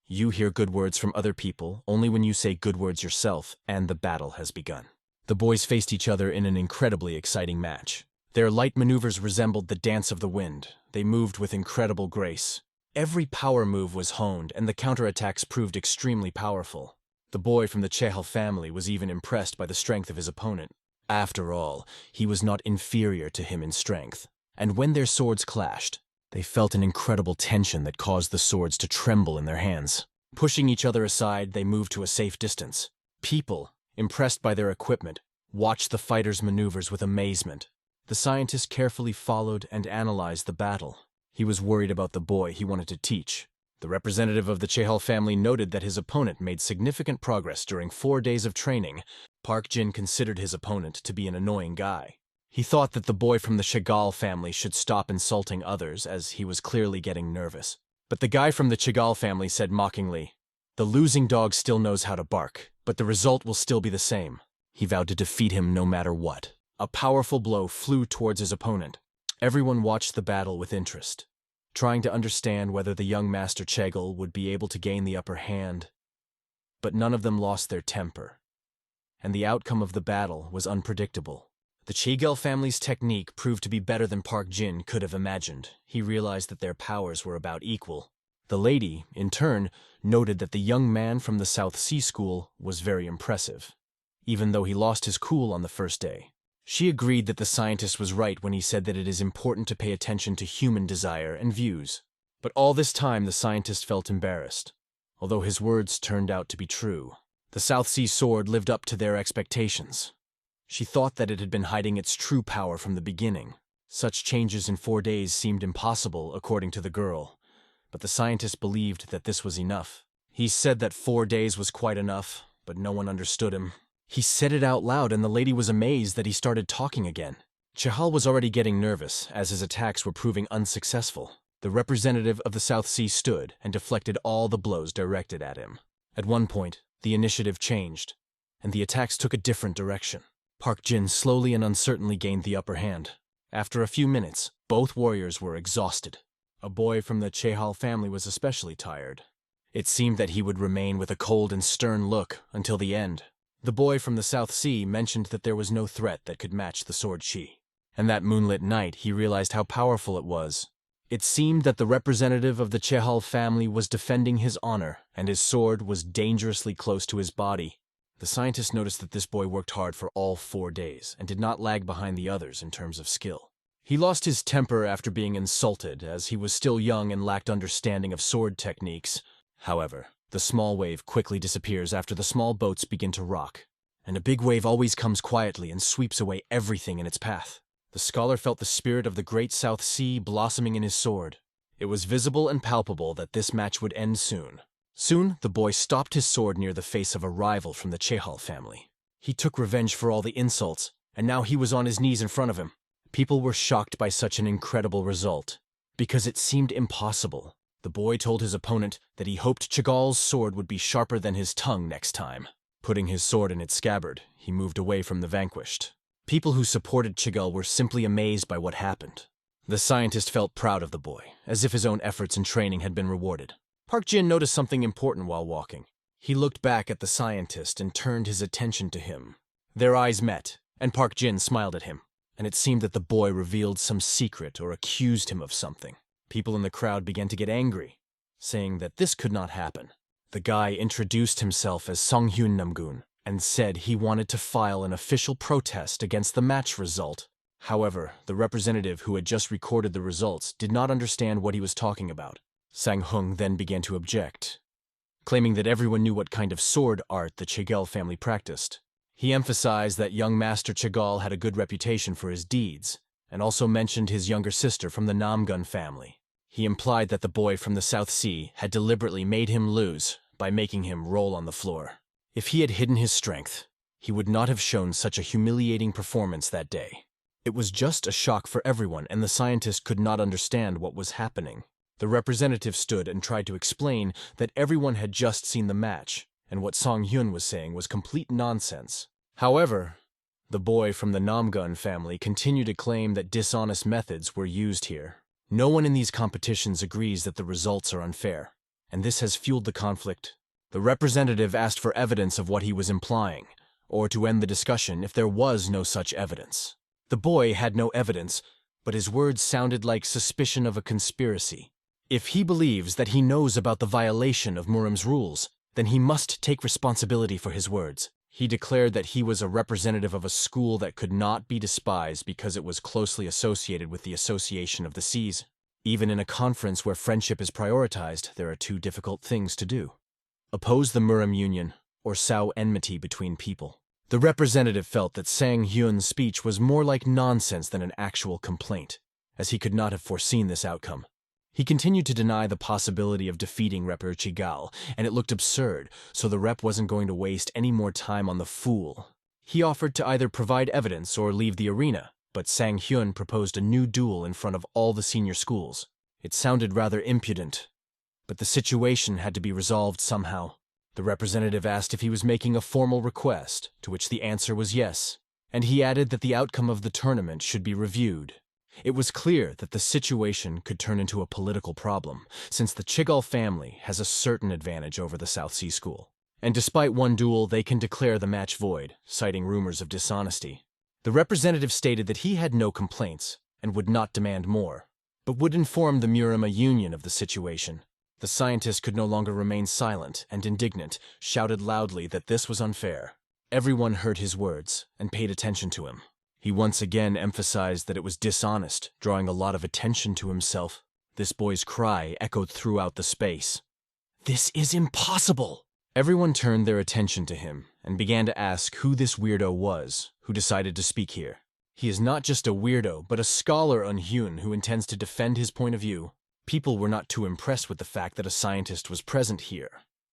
You hear good words from other people only when you say good words yourself, and the battle has begun. The boys faced each other in an incredibly exciting match. Their light maneuvers resembled the dance of the wind. They moved with incredible grace. Every power move was honed, and the counterattacks proved extremely powerful. The boy from the Chehal family was even impressed by the strength of his opponent. After all, he was not inferior to him in strength. And when their swords clashed, they felt an incredible tension that caused the swords to tremble in their hands. Pushing each other aside, they moved to a safe distance. People, impressed by their equipment, watched the fighters' maneuvers with amazement. The scientist carefully followed and analyzed the battle. He was worried about the boy he wanted to teach. The representative of the Chehal family noted that his opponent made significant progress during 4 days of training. Park Jin considered his opponent to be an annoying guy. He thought that the boy from the Chagall family should stop insulting others, as he was clearly getting nervous. But the guy from the Chagall family said mockingly, "The losing dog still knows how to bark, but the result will still be the same." He vowed to defeat him no matter what. A powerful blow flew towards his opponent. Everyone watched the battle with interest, trying to understand whether the young Master Chagall would be able to gain the upper hand. But none of them lost their temper, and the outcome of the battle was unpredictable. The Chagall family's technique proved to be better than Park Jin could have imagined. He realized that their powers were about equal. The lady, in turn, noted that the young man from the South Sea School was very impressive, even though he lost his cool on the first day. She agreed that the scientist was right when he said that it is important to pay attention to human desire and views. But all this time the scientist felt embarrassed, although his words turned out to be true. The South Sea sword lived up to their expectations. She thought that it had been hiding its true power from the beginning. Such changes in 4 days seemed impossible, according to the girl, but the scientist believed that this was enough. He said that 4 days was quite enough, but no one understood him. He said it out loud, and the lady was amazed that he started talking again. Chehal was already getting nervous, as his attacks were proving unsuccessful. The representative of the South Sea stood and deflected all the blows directed at him. At one point, the initiative changed, and the attacks took a different direction. Park Jin slowly and uncertainly gained the upper hand. After a few minutes, both warriors were exhausted. A boy from the Chehal family was especially tired. It seemed that he would remain with a cold and stern look until the end. The boy from the South Sea mentioned that there was no threat that could match the sword chi. And that moonlit night, he realized how powerful it was. It seemed that the representative of the Chehal family was defending his honor, and his sword was dangerously close to his body. The scientist noticed that this boy worked hard for all 4 days, and did not lag behind the others in terms of skill. He lost his temper after being insulted, as he was still young and lacked understanding of sword techniques. However, the small wave quickly disappears after the small boats begin to rock, and a big wave always comes quietly and sweeps away everything in its path. The scholar felt the spirit of the great South Sea blossoming in his sword. It was visible and palpable that this match would end soon. Soon, the boy stopped his sword near the face of a rival from the Chehal family. He took revenge for all the insults, and now he was on his knees in front of him. People were shocked by such an incredible result, because it seemed impossible. The boy told his opponent that he hoped Chagall's sword would be sharper than his tongue next time. Putting his sword in its scabbard, he moved away from the vanquished. People who supported Chagall were simply amazed by what happened. The scientist felt proud of the boy, as if his own efforts and training had been rewarded. Park Jin noticed something important while walking. He looked back at the scientist and turned his attention to him. Their eyes met, and Park Jin smiled at him, and it seemed that the boy revealed some secret or accused him of something. People in the crowd began to get angry, saying that this could not happen. The guy introduced himself as Songhyun Namgun and said he wanted to file an official protest against the match result. However, the representative who had just recorded the results did not understand what he was talking about. Sang Hung then began to object, claiming that everyone knew what kind of sword art the Chagall family practiced. He emphasized that young Master Chagall had a good reputation for his deeds, and also mentioned his younger sister from the Namgun family. He implied that the boy from the South Sea had deliberately made him lose by making him roll on the floor. If he had hidden his strength, he would not have shown such a humiliating performance that day. It was just a shock for everyone, and the scientist could not understand what was happening. The representative stood and tried to explain that everyone had just seen the match, and what Song Hyun was saying was complete nonsense. However, the boy from the Namgun family continued to claim that dishonest methods were used here. No one in these competitions agrees that the results are unfair, and this has fueled the conflict. The representative asked for evidence of what he was implying, or to end the discussion if there was no such evidence. The boy had no evidence, but his words sounded like suspicion of a conspiracy. If he believes that he knows about the violation of Muram's rules, then he must take responsibility for his words. He declared that he was a representative of a school that could not be despised because it was closely associated with the Association of the Seas. Even in a conference where friendship is prioritized, there are two difficult things to do: oppose the Muram Union or sow enmity between people. The representative felt that Sang Hyun's speech was more like nonsense than an actual complaint, as he could not have foreseen this outcome. He continued to deny the possibility of defeating Rep Chigal, and it looked absurd, so the rep wasn't going to waste any more time on the fool. He offered to either provide evidence or leave the arena, but Sang Hyun proposed a new duel in front of all the senior schools. It sounded rather impudent, but the situation had to be resolved somehow. The representative asked if he was making a formal request, to which the answer was yes, and he added that the outcome of the tournament should be reviewed. It was clear that the situation could turn into a political problem, since the Chigal family has a certain advantage over the South Sea School. And despite one duel, they can declare the match void, citing rumors of dishonesty. The representative stated that he had no complaints and would not demand more, but would inform the Murama Union of the situation. The scientist could no longer remain silent and, indignant, shouted loudly that this was unfair. Everyone heard his words and paid attention to him. He once again emphasized that it was dishonest, drawing a lot of attention to himself. This boy's cry echoed throughout the space. "This is impossible!" Everyone turned their attention to him and began to ask who this weirdo was who decided to speak here. He is not just a weirdo, but a scholar on Hyun who intends to defend his point of view. People were not too impressed with the fact that a scientist was present here,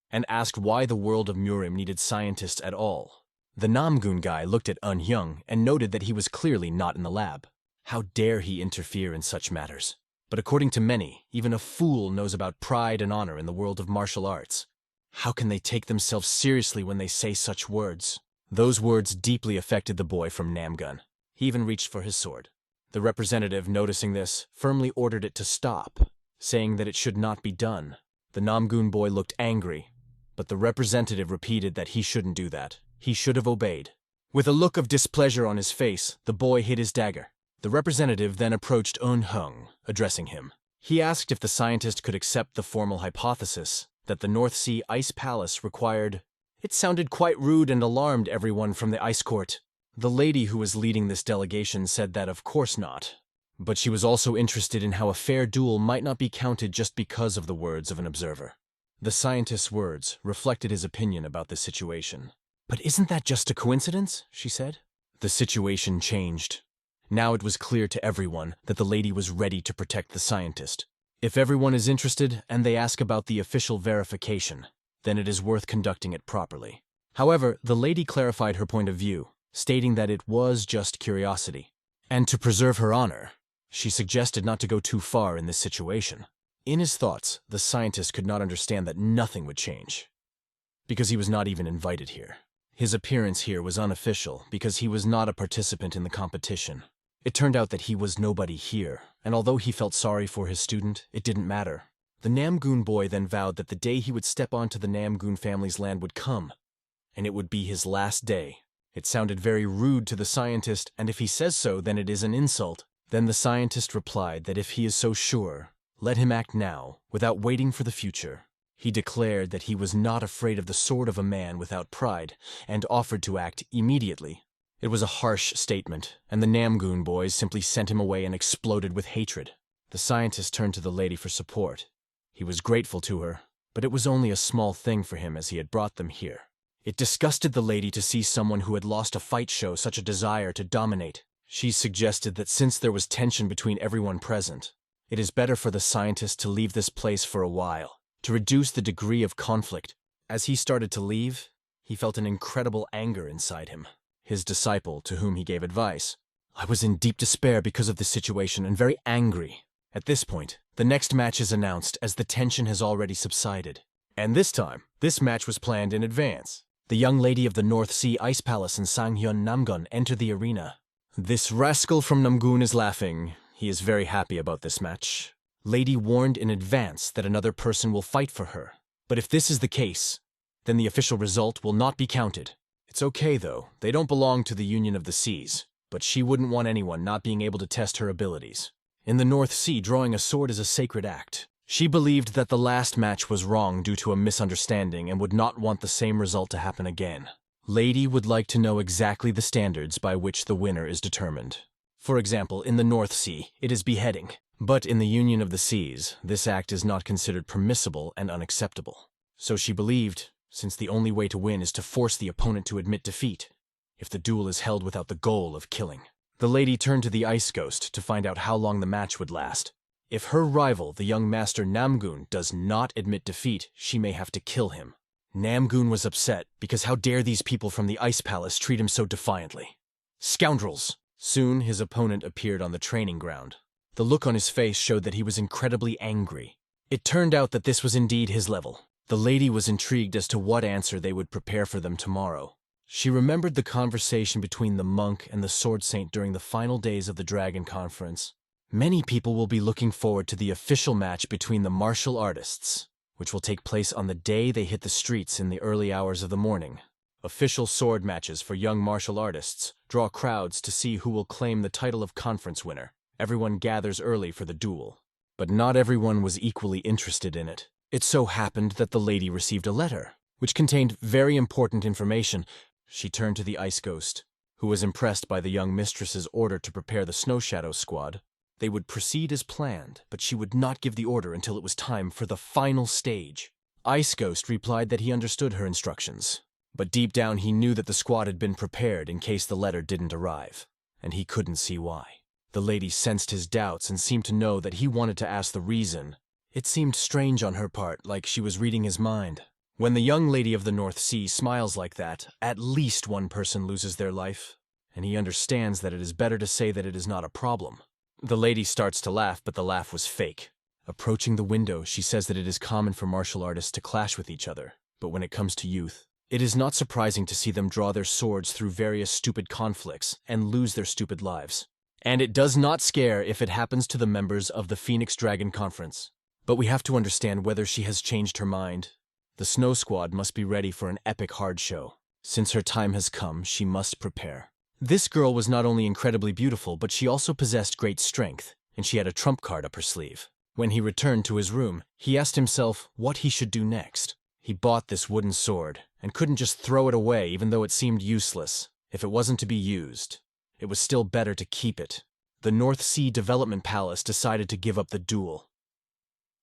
and asked why the world of Murim needed scientists at all. The Namgun guy looked at Un Hyung and noted that he was clearly not in the lab. How dare he interfere in such matters? But according to many, even a fool knows about pride and honor in the world of martial arts. How can they take themselves seriously when they say such words? Those words deeply affected the boy from Namgun. He even reached for his sword. The representative, noticing this, firmly ordered it to stop, saying that it should not be done. The Namgun boy looked angry, but the representative repeated that he shouldn't do that. He should have obeyed. With a look of displeasure on his face, the boy hid his dagger. The representative then approached Un Hyung, addressing him. He asked if the scientist could accept the formal hypothesis that the North Sea Ice Palace required. It sounded quite rude and alarmed everyone from the ice court. The lady who was leading this delegation said that of course not, but she was also interested in how a fair duel might not be counted just because of the words of an observer. The scientist's words reflected his opinion about the situation. "But isn't that just a coincidence?" she said. The situation changed. Now it was clear to everyone that the lady was ready to protect the scientist. If everyone is interested and they ask about the official verification, then it is worth conducting it properly. However, the lady clarified her point of view, stating that it was just curiosity. And to preserve her honor, she suggested not to go too far in this situation. In his thoughts, the scientist could not understand that nothing would change, because he was not even invited here. His appearance here was unofficial because he was not a participant in the competition. It turned out that he was nobody here, and although he felt sorry for his student, it didn't matter. The Namgun boy then vowed that the day he would step onto the Namgun family's land would come, and it would be his last day. It sounded very rude to the scientist, and if he says so, then it is an insult. Then the scientist replied that if he is so sure, let him act now, without waiting for the future. He declared that he was not afraid of the sword of a man without pride, and offered to act immediately. It was a harsh statement, and the Namgun boys simply sent him away and exploded with hatred. The scientist turned to the lady for support. He was grateful to her, but it was only a small thing for him as he had brought them here. It disgusted the lady to see someone who had lost a fight show such a desire to dominate. She suggested that since there was tension between everyone present, it is better for the scientist to leave this place for a while, to reduce the degree of conflict. As he started to leave, he felt an incredible anger inside him. His disciple, to whom he gave advice, "I was in deep despair because of this situation and very angry." At this point, the next match is announced as the tension has already subsided. And this time, this match was planned in advance. The young lady of the North Sea Ice Palace and Sanghyun Namgun enter the arena. This rascal from Namgun is laughing. He is very happy about this match. Lady warned in advance that another person will fight for her. But if this is the case, then the official result will not be counted. It's okay though, they don't belong to the Union of the Seas, but she wouldn't want anyone not being able to test her abilities. In the North Sea, drawing a sword is a sacred act. She believed that the last match was wrong due to a misunderstanding and would not want the same result to happen again. Lady would like to know exactly the standards by which the winner is determined. For example, in the North Sea, it is beheading. But in the Union of the Seas, this act is not considered permissible and unacceptable. So she believed, since the only way to win is to force the opponent to admit defeat, if the duel is held without the goal of killing. The lady turned to the ice ghost to find out how long the match would last. If her rival, the young master Namgoon, does not admit defeat, she may have to kill him. Namgoon was upset because how dare these people from the Ice Palace treat him so defiantly. Scoundrels! Soon his opponent appeared on the training ground. The look on his face showed that he was incredibly angry. It turned out that this was indeed his level. The lady was intrigued as to what answer they would prepare for them tomorrow. She remembered the conversation between the monk and the sword saint during the final days of the Dragon Conference. Many people will be looking forward to the official match between the martial artists, which will take place on the day they hit the streets in the early hours of the morning. Official sword matches for young martial artists draw crowds to see who will claim the title of conference winner. Everyone gathers early for the duel. But not everyone was equally interested in it. It so happened that the lady received a letter, which contained very important information. She turned to the ice ghost, who was impressed by the young mistress's order to prepare the Snow Shadow squad. They would proceed as planned, but she would not give the order until it was time for the final stage. Ice Ghost replied that he understood her instructions, but deep down he knew that the squad had been prepared in case the letter didn't arrive, and he couldn't see why. The lady sensed his doubts and seemed to know that he wanted to ask the reason. It seemed strange on her part, like she was reading his mind. When the young lady of the North Sea smiles like that, at least one person loses their life, and he understands that it is better to say that it is not a problem. The lady starts to laugh, but the laugh was fake. Approaching the window, she says that it is common for martial artists to clash with each other, but when it comes to youth, it is not surprising to see them draw their swords through various stupid conflicts and lose their stupid lives. And it does not scare if it happens to the members of the Phoenix Dragon Conference. But we have to understand whether she has changed her mind. The Snow Squad must be ready for an epic hard show. Since her time has come, she must prepare. This girl was not only incredibly beautiful, but she also possessed great strength, and she had a trump card up her sleeve. When he returned to his room, he asked himself what he should do next. He bought this wooden sword, and couldn't just throw it away even though it seemed useless. If it wasn't to be used, it was still better to keep it. The North Sea Development Palace decided to give up the duel.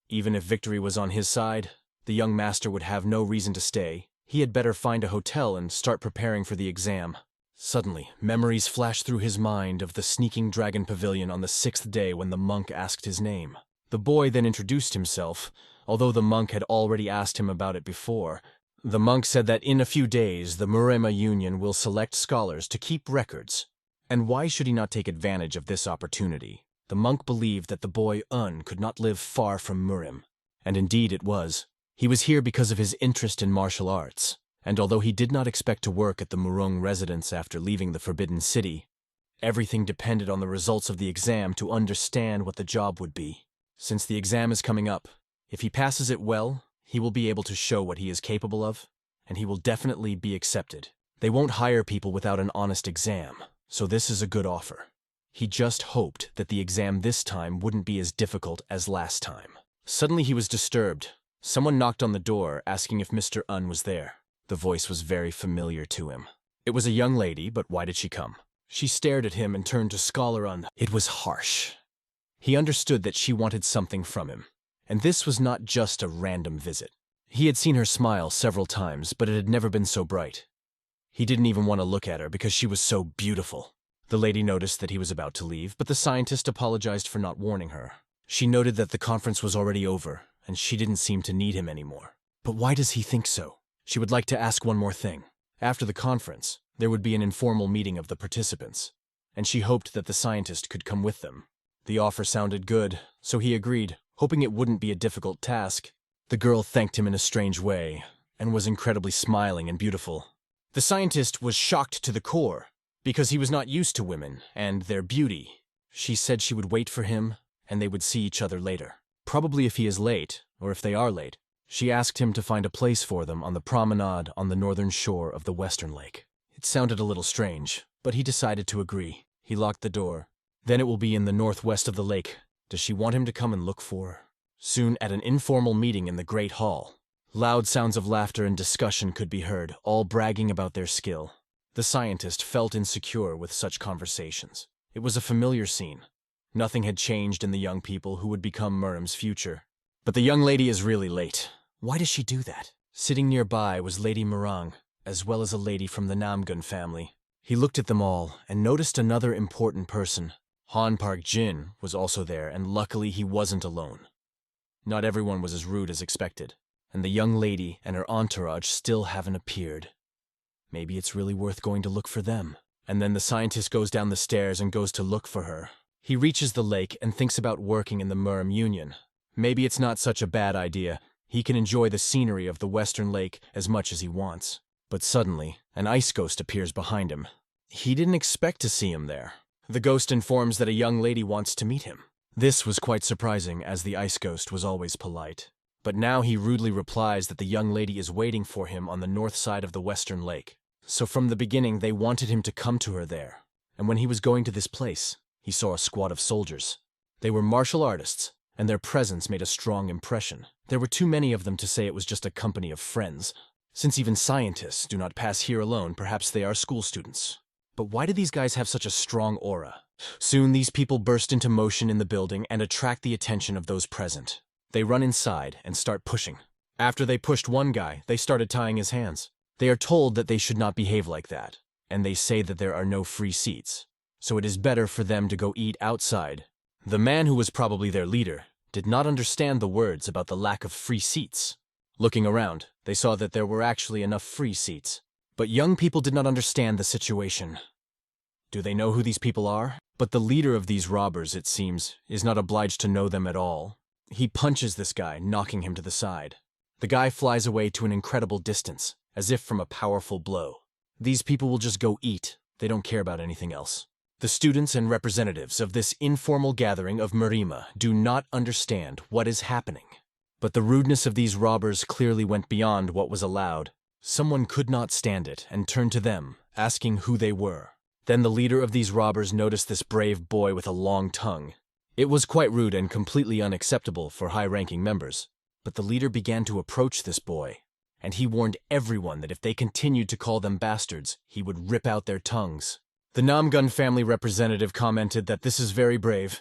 Even if victory was on his side, the young master would have no reason to stay. He had better find a hotel and start preparing for the exam. Suddenly, memories flashed through his mind of the sneaking dragon pavilion on the 6th day when the monk asked his name. The boy then introduced himself, although the monk had already asked him about it before. The monk said that in a few days the Murema Union will select scholars to keep records. And why should he not take advantage of this opportunity? The monk believed that the boy could not live far from Murim. And indeed it was. He was here because of his interest in martial arts. And although he did not expect to work at the Murung residence after leaving the Forbidden City, everything depended on the results of the exam to understand what the job would be. Since the exam is coming up, if he passes it well, he will be able to show what he is capable of, and he will definitely be accepted. They won't hire people without an honest exam. So this is a good offer. He just hoped that the exam this time wouldn't be as difficult as last time. Suddenly he was disturbed. Someone knocked on the door, asking if Mr. Was there. The voice was very familiar to him. It was a young lady, but why did she come? She stared at him and turned to Scholar It was harsh. He understood that she wanted something from him. And this was not just a random visit. He had seen her smile several times, but it had never been so bright. He didn't even want to look at her because she was so beautiful. The lady noticed that he was about to leave, but the scientist apologized for not warning her. She noted that the conference was already over, and she didn't seem to need him anymore. But why does he think so? She would like to ask one more thing. After the conference, there would be an informal meeting of the participants, and she hoped that the scientist could come with them. The offer sounded good, so he agreed, hoping it wouldn't be a difficult task. The girl thanked him in a strange way, and was incredibly smiling and beautiful. The scientist was shocked to the core, because he was not used to women and their beauty. She said she would wait for him, and they would see each other later. Probably if he is late, or if they are late. She asked him to find a place for them on the promenade on the northern shore of the western lake. It sounded a little strange, but he decided to agree. He locked the door. Then it will be in the northwest of the lake. Does she want him to come and look for her? Soon, at an informal meeting in the Great Hall, loud sounds of laughter and discussion could be heard, all bragging about their skill. The scientist felt insecure with such conversations. It was a familiar scene. Nothing had changed in the young people who would become Miriam's future. But the young lady is really late. Why does she do that? Sitting nearby was Lady Murang, as well as a lady from the Namgun family. He looked at them all and noticed another important person. Han Park Jin was also there, and luckily he wasn't alone. Not everyone was as rude as expected, and the young lady and her entourage still haven't appeared. Maybe it's really worth going to look for them. And then the scientist goes down the stairs and goes to look for her. He reaches the lake and thinks about working in the Miriam Union. Maybe it's not such a bad idea. He can enjoy the scenery of the western lake as much as he wants. But suddenly, an ice ghost appears behind him. He didn't expect to see him there. The ghost informs that a young lady wants to meet him. This was quite surprising, as the ice ghost was always polite. But now he rudely replies that the young lady is waiting for him on the north side of the western lake. So from the beginning, they wanted him to come to her there. And when he was going to this place, he saw a squad of soldiers. They were martial artists, and their presence made a strong impression. There were too many of them to say it was just a company of friends. Since even scientists do not pass here alone, perhaps they are school students. But why do these guys have such a strong aura? Soon these people burst into motion in the building and attract the attention of those present. They run inside and start pushing. After they pushed one guy, they started tying his hands. They are told that they should not behave like that, and they say that there are no free seats. So it is better for them to go eat outside. The man who was probably their leader did not understand the words about the lack of free seats. Looking around, they saw that there were actually enough free seats. But young people did not understand the situation. Do they know who these people are? But the leader of these robbers, it seems, is not obliged to know them at all. He punches this guy, knocking him to the side. The guy flies away to an incredible distance, as if from a powerful blow. These people will just go eat. They don't care about anything else. The students and representatives of this informal gathering of Murima do not understand what is happening. But the rudeness of these robbers clearly went beyond what was allowed. Someone could not stand it and turned to them, asking who they were. Then the leader of these robbers noticed this brave boy with a long tongue. It was quite rude and completely unacceptable for high-ranking members. But the leader began to approach this boy, and he warned everyone that if they continued to call them bastards, he would rip out their tongues. The Namgun family representative commented that this is very brave.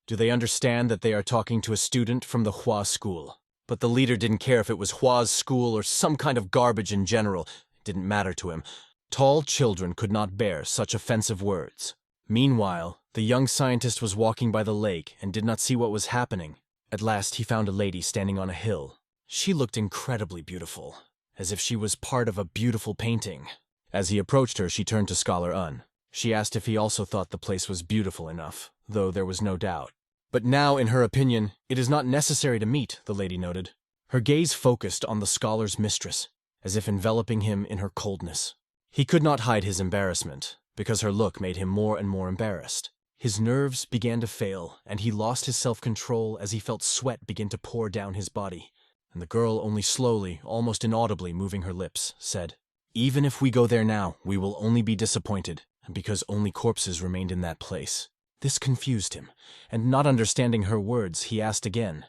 Do they understand that they are talking to a student from the Hua school? But the leader didn't care if it was Hua's school or some kind of garbage in general. It didn't matter to him. Tall children could not bear such offensive words. Meanwhile, the young scientist was walking by the lake and did not see what was happening. At last, he found a lady standing on a hill. She looked incredibly beautiful, as if she was part of a beautiful painting. As he approached her, she turned to Scholar Un. She asked if he also thought the place was beautiful enough, though there was no doubt. But now, in her opinion, it is not necessary to meet, the lady noted. Her gaze focused on the scholar's mistress, as if enveloping him in her coldness. He could not hide his embarrassment, because her look made him more and more embarrassed. His nerves began to fail, and he lost his self-control as he felt sweat begin to pour down his body. And the girl, only slowly, almost inaudibly moving her lips, said, "Even if we go there now, we will only be disappointed, because only corpses remained in that place." This confused him, and not understanding her words, he asked again,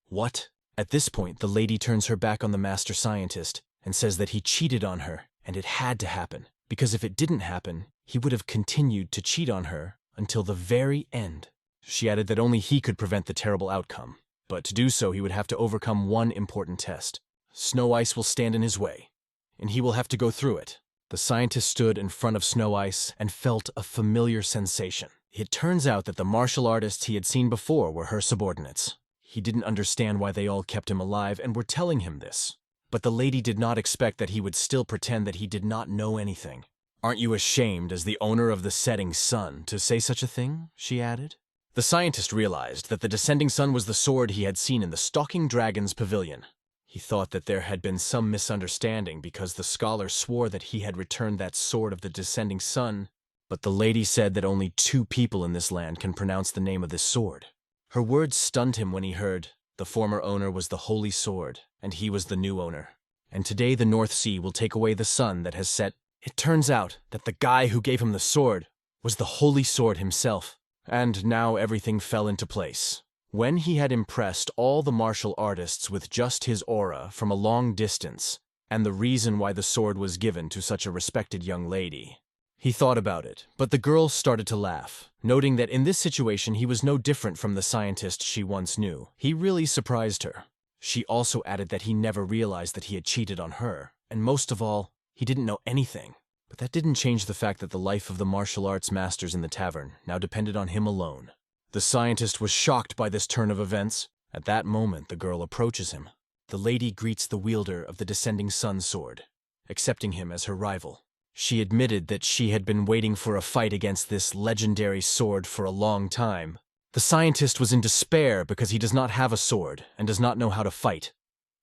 "What?" At this point, the lady turns her back on the master scientist and says that he cheated on her, and it had to happen, because if it didn't happen, he would have continued to cheat on her until the very end. She added that only he could prevent the terrible outcome, but to do so he would have to overcome one important test. Snow ice will stand in his way, and he will have to go through it. The scientist stood in front of snow ice and felt a familiar sensation. It turns out that the martial artists he had seen before were her subordinates. He didn't understand why they all kept him alive and were telling him this. But the lady did not expect that he would still pretend that he did not know anything. "Aren't you ashamed, as the owner of the setting sun, to say such a thing?" she added. The scientist realized that the descending sun was the sword he had seen in the Stalking Dragon's pavilion. He thought that there had been some misunderstanding because the scholar swore that he had returned that sword of the descending sun, but the lady said that only 2 people in this land can pronounce the name of this sword. Her words stunned him when he heard the former owner was the Holy Sword, and he was the new owner. And today the North Sea will take away the sun that has set. It turns out that the guy who gave him the sword was the Holy Sword himself. And now everything fell into place. When he had impressed all the martial artists with just his aura from a long distance, and the reason why the sword was given to such a respected young lady. He thought about it, but the girl started to laugh, noting that in this situation he was no different from the scientist she once knew. He really surprised her. She also added that he never realized that he had cheated on her, and most of all, he didn't know anything. But that didn't change the fact that the life of the martial arts masters in the tavern now depended on him alone. The scientist was shocked by this turn of events. At that moment, the girl approaches him. The lady greets the wielder of the descending sun sword, accepting him as her rival. She admitted that she had been waiting for a fight against this legendary sword for a long time. The scientist was in despair because he does not have a sword and does not know how to fight.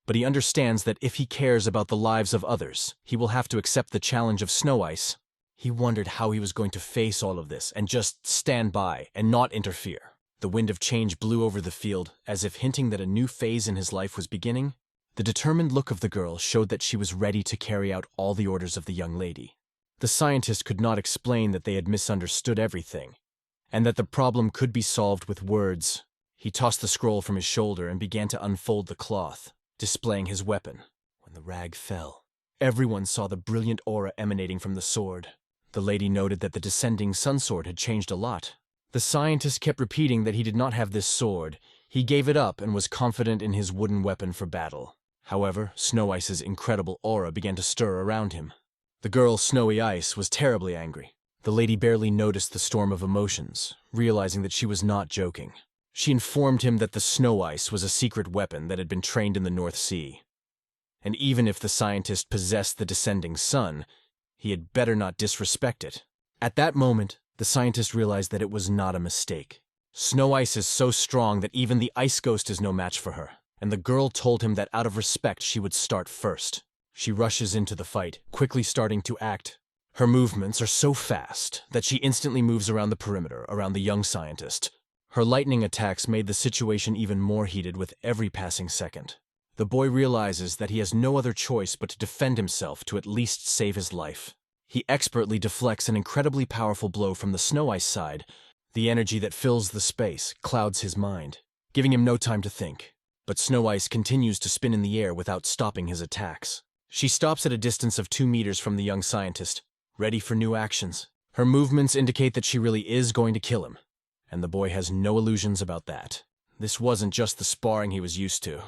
But he understands that if he cares about the lives of others, he will have to accept the challenge of Snow Ice. He wondered how he was going to face all of this and just stand by and not interfere. The wind of change blew over the field, as if hinting that a new phase in his life was beginning. The determined look of the girl showed that she was ready to carry out all the orders of the young lady. The scientist could not explain that they had misunderstood everything, and that the problem could be solved with words. He tossed the scroll from his shoulder and began to unfold the cloth, displaying his weapon. When the rag fell, everyone saw the brilliant aura emanating from the sword. The lady noted that the descending sun sword had changed a lot. The scientist kept repeating that he did not have this sword. He gave it up and was confident in his wooden weapon for battle. However, Snow Ice's incredible aura began to stir around him. The girl, Snowy Ice, was terribly angry. The lady barely noticed the storm of emotions, realizing that she was not joking. She informed him that the Snow Ice was a secret weapon that had been trained in the North Sea. And even if the scientist possessed the descending sun, he had better not disrespect it. At that moment, the scientist realized that it was not a mistake. Snow Ice is so strong that even the Ice Ghost is no match for her, and the girl told him that out of respect she would start first. She rushes into the fight, quickly starting to act. Her movements are so fast that she instantly moves around the perimeter around the young scientist. Her lightning attacks made the situation even more heated with every passing second. The boy realizes that he has no other choice but to defend himself to at least save his life. He expertly deflects an incredibly powerful blow from the Snow Ice side. The energy that fills the space clouds his mind, giving him no time to think. But Snow Ice continues to spin in the air without stopping his attacks. She stops at a distance of 2 meters from the young scientist, ready for new actions. Her movements indicate that she really is going to kill him, and the boy has no illusions about that. This wasn't just the sparring he was used to.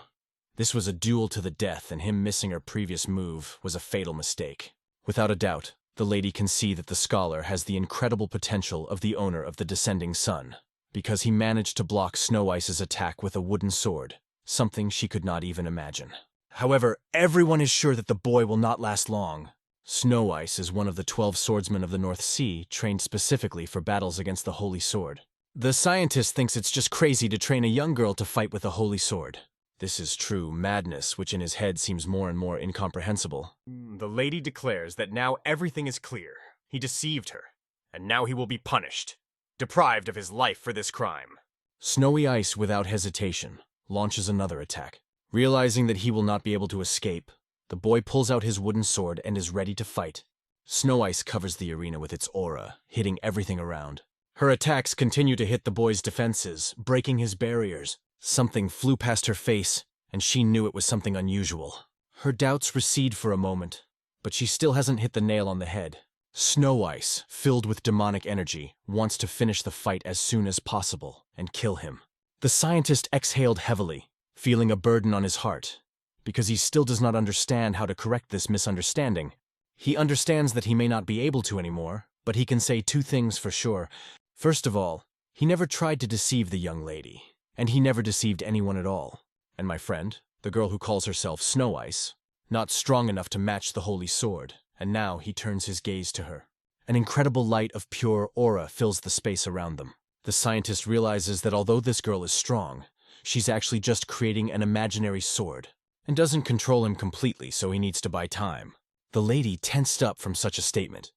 This was a duel to the death, and him missing her previous move was a fatal mistake. Without a doubt, the lady can see that the scholar has the incredible potential of the owner of the descending sun, because he managed to block Snow Ice's attack with a wooden sword, something she could not even imagine. However, everyone is sure that the boy will not last long. Snow Ice is one of the 12 swordsmen of the North Sea, trained specifically for battles against the Holy Sword. The scientist thinks it's just crazy to train a young girl to fight with a holy sword. This is true madness, which in his head seems more and more incomprehensible. The lady declares that now everything is clear. He deceived her, and now he will be punished, deprived of his life for this crime. Snowy Ice, without hesitation, launches another attack. Realizing that he will not be able to escape, the boy pulls out his wooden sword and is ready to fight. Snow Ice covers the arena with its aura, hitting everything around. Her attacks continue to hit the boy's defenses, breaking his barriers. Something flew past her face, and she knew it was something unusual. Her doubts recede for a moment, but she still hasn't hit the nail on the head. Snow Ice, filled with demonic energy, wants to finish the fight as soon as possible and kill him. The scientist exhaled heavily, feeling a burden on his heart, because he still does not understand how to correct this misunderstanding. He understands that he may not be able to anymore, but he can say 2 things for sure. First of all, he never tried to deceive the young lady, and he never deceived anyone at all. And my friend, the girl who calls herself Snow Ice, not strong enough to match the holy sword, and now he turns his gaze to her. An incredible light of pure aura fills the space around them. The scientist realizes that although this girl is strong, she's actually just creating an imaginary sword, and doesn't control him completely, so he needs to buy time. The lady tensed up from such a statement,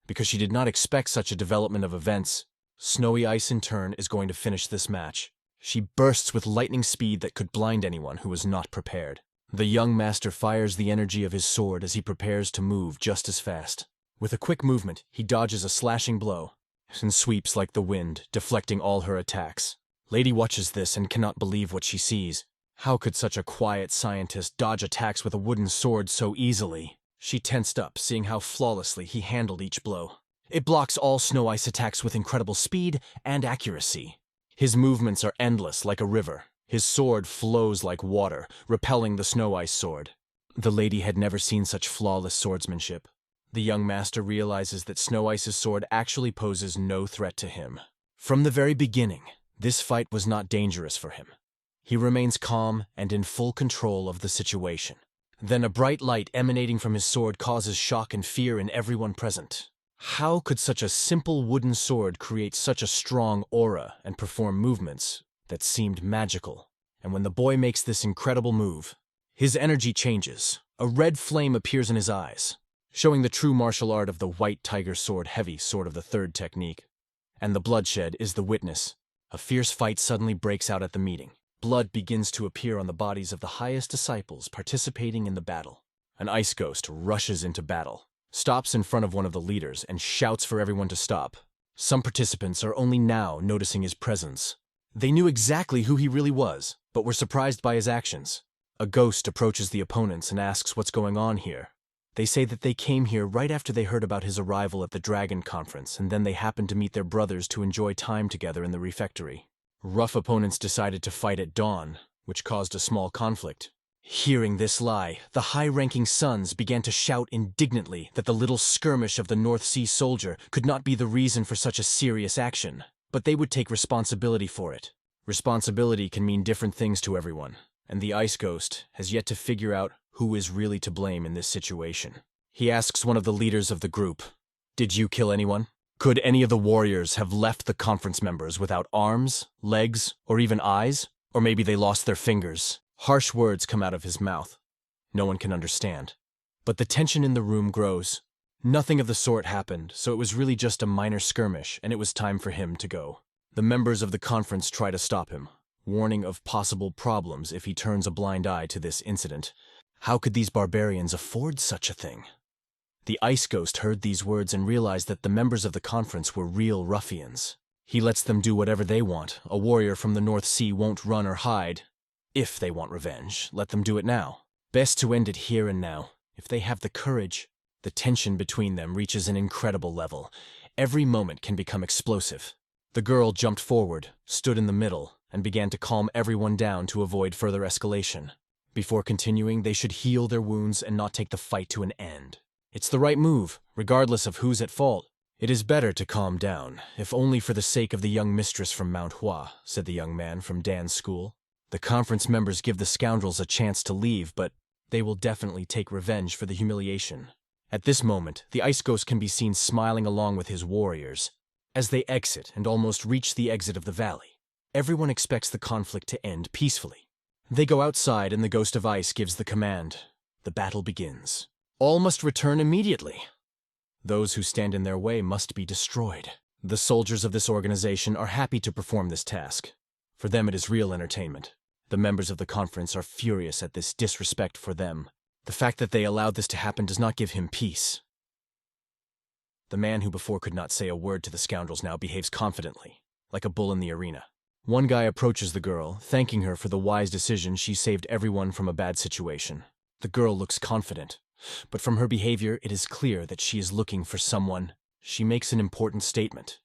because she did not expect such a development of events. Snowy Ice, in turn, is going to finish this match. She bursts with lightning speed that could blind anyone who was not prepared. The young master fires the energy of his sword as he prepares to move just as fast. With a quick movement, he dodges a slashing blow and sweeps like the wind, deflecting all her attacks. Lady watches this and cannot believe what she sees. How could such a quiet scientist dodge attacks with a wooden sword so easily? She tensed up, seeing how flawlessly he handled each blow. It blocks all snow ice attacks with incredible speed and accuracy. His movements are endless like a river. His sword flows like water, repelling the snow ice sword. The lady had never seen such flawless swordsmanship. The young master realizes that Snow Ice's sword actually poses no threat to him. From the very beginning, this fight was not dangerous for him. He remains calm and in full control of the situation. Then a bright light emanating from his sword causes shock and fear in everyone present. How could such a simple wooden sword create such a strong aura and perform movements that seemed magical? And when the boy makes this incredible move, his energy changes. A red flame appears in his eyes, showing the true martial art of the White Tiger Sword Heavy Sword of the third technique. And the bloodshed is the witness. A fierce fight suddenly breaks out at the meeting. Blood begins to appear on the bodies of the highest disciples participating in the battle. An ice ghost rushes into battle, stops in front of one of the leaders, and shouts for everyone to stop. Some participants are only now noticing his presence. They knew exactly who he really was, but were surprised by his actions. A ghost approaches the opponents and asks what's going on here. They say that they came here right after they heard about his arrival at the Dragon Conference, and then they happened to meet their brothers to enjoy time together in the refectory. Rough opponents decided to fight at dawn, which caused a small conflict. Hearing this lie, the high-ranking sons began to shout indignantly that the little skirmish of the North Sea soldier could not be the reason for such a serious action, but they would take responsibility for it. Responsibility can mean different things to everyone, and the Ice Ghost has yet to figure out who is really to blame in this situation. He asks one of the leaders of the group, "Did you kill anyone? Could any of the warriors have left the conference members without arms, legs, or even eyes? Or maybe they lost their fingers?" Harsh words come out of his mouth. No one can understand. But the tension in the room grows. Nothing of the sort happened, so it was really just a minor skirmish, and it was time for him to go. The members of the conference try to stop him, warning of possible problems if he turns a blind eye to this incident. How could these barbarians afford such a thing? The Ice Ghost heard these words and realized that the members of the conference were real ruffians. He lets them do whatever they want. A warrior from the North Sea won't run or hide. If they want revenge, let them do it now. Best to end it here and now. If they have the courage, the tension between them reaches an incredible level. Every moment can become explosive. The girl jumped forward, stood in the middle, and began to calm everyone down to avoid further escalation. Before continuing, they should heal their wounds and not take the fight to an end. It's the right move, regardless of who's at fault. "It is better to calm down, if only for the sake of the young mistress from Manhua," said the young man from Dan's school. "The conference members give the scoundrels a chance to leave, but they will definitely take revenge for the humiliation." At this moment, the Ice Ghost can be seen smiling along with his warriors. As they exit and almost reach the exit of the valley, everyone expects the conflict to end peacefully. They go outside and the Ghost of Ice gives the command. The battle begins. All must return immediately. Those who stand in their way must be destroyed. The soldiers of this organization are happy to perform this task. For them it is real entertainment. The members of the conference are furious at this disrespect for them. The fact that they allowed this to happen does not give him peace. The man who before could not say a word to the scoundrels now behaves confidently, like a bull in the arena. One guy approaches the girl, thanking her for the wise decision she saved everyone from a bad situation. The girl looks confident, but from her behavior it is clear that she is looking for someone. She makes an important statement.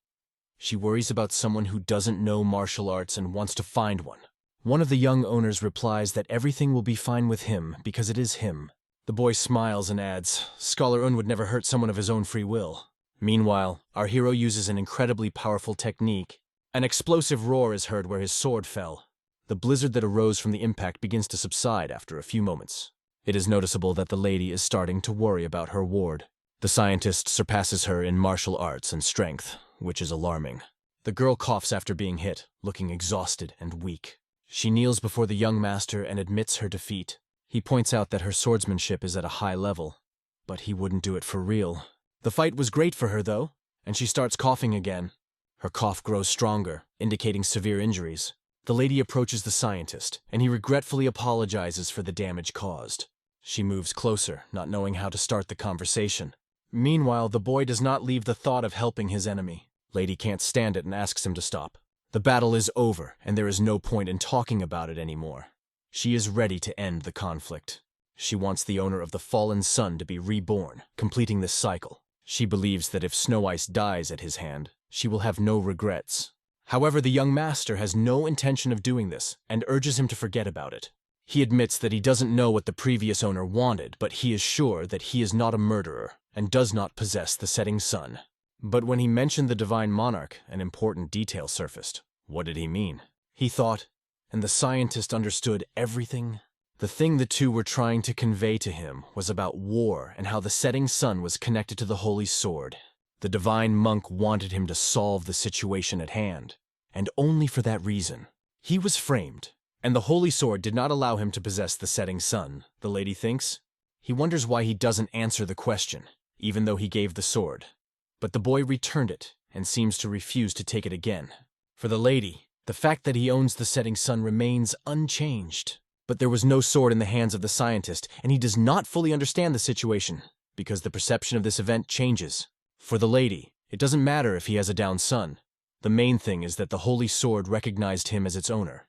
She worries about someone who doesn't know martial arts and wants to find one. One of the young owners replies that everything will be fine with him because it is him. The boy smiles and adds, "Scholar Un would never hurt someone of his own free will." Meanwhile, our hero uses an incredibly powerful technique. An explosive roar is heard where his sword fell. The blizzard that arose from the impact begins to subside after a few moments. It is noticeable that the lady is starting to worry about her ward. The scientist surpasses her in martial arts and strength, which is alarming. The girl coughs after being hit, looking exhausted and weak. She kneels before the young master and admits her defeat. He points out that her swordsmanship is at a high level, but he wouldn't do it for real. The fight was great for her, though, and she starts coughing again. Her cough grows stronger, indicating severe injuries. The lady approaches the scientist, and he regretfully apologizes for the damage caused. She moves closer, not knowing how to start the conversation. Meanwhile, the boy does not leave the thought of helping his enemy. Lady can't stand it and asks him to stop. The battle is over, and there is no point in talking about it anymore. She is ready to end the conflict. She wants the owner of the fallen sun to be reborn, completing this cycle. She believes that if Snow Ice dies at his hand, she will have no regrets. However, the young master has no intention of doing this and urges him to forget about it. He admits that he doesn't know what the previous owner wanted, but he is sure that he is not a murderer and does not possess the setting sun. But when he mentioned the divine monarch, an important detail surfaced. What did he mean? He thought, and the scientist understood everything. The thing the two were trying to convey to him was about war and how the setting sun was connected to the holy sword. The divine monk wanted him to solve the situation at hand, and only for that reason. He was framed, and the holy sword did not allow him to possess the setting sun, the lady thinks. He wonders why he doesn't answer the question, even though he gave the sword. But the boy returned it, and seems to refuse to take it again. For the lady, the fact that he owns the setting sun remains unchanged. But there was no sword in the hands of the scientist, and he does not fully understand the situation, because the perception of this event changes. For the lady, it doesn't matter if he has a down sun. The main thing is that the holy sword recognized him as its owner,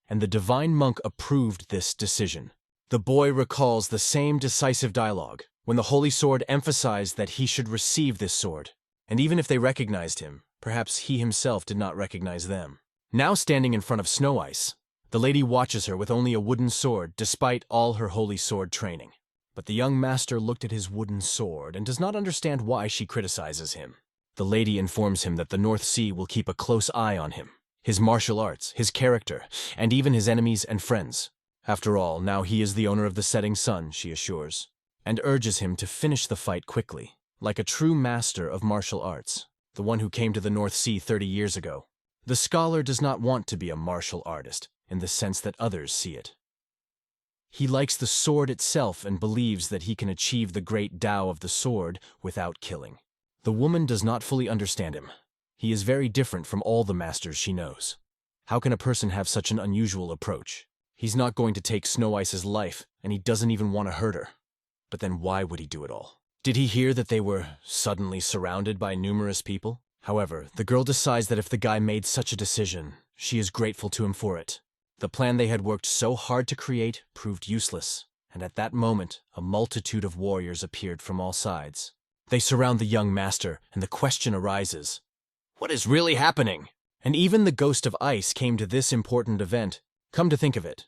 and the divine monk approved this decision. The boy recalls the same decisive dialogue, when the holy sword emphasized that he should receive this sword, and even if they recognized him, perhaps he himself did not recognize them. Now standing in front of Snow Ice, the lady watches her with only a wooden sword despite all her holy sword training. But the young master looked at his wooden sword and does not understand why she criticizes him. The lady informs him that the North Sea will keep a close eye on him, his martial arts, his character, and even his enemies and friends. After all, now he is the owner of the setting sun, she assures, and urges him to finish the fight quickly, like a true master of martial arts, the one who came to the North Sea 30 years ago. The scholar does not want to be a martial artist, in the sense that others see it. He likes the sword itself and believes that he can achieve the great Tao of the sword without killing. The woman does not fully understand him. He is very different from all the masters she knows. How can a person have such an unusual approach? He's not going to take Snow Ice's life, and he doesn't even want to hurt her. But then why would he do it all? Did he hear that they were suddenly surrounded by numerous people? However, the girl decides that if the guy made such a decision, she is grateful to him for it. The plan they had worked so hard to create proved useless, and at that moment, a multitude of warriors appeared from all sides. They surround the young master, and the question arises, what is really happening? And even the Ghost of Ice came to this important event. Come to think of it,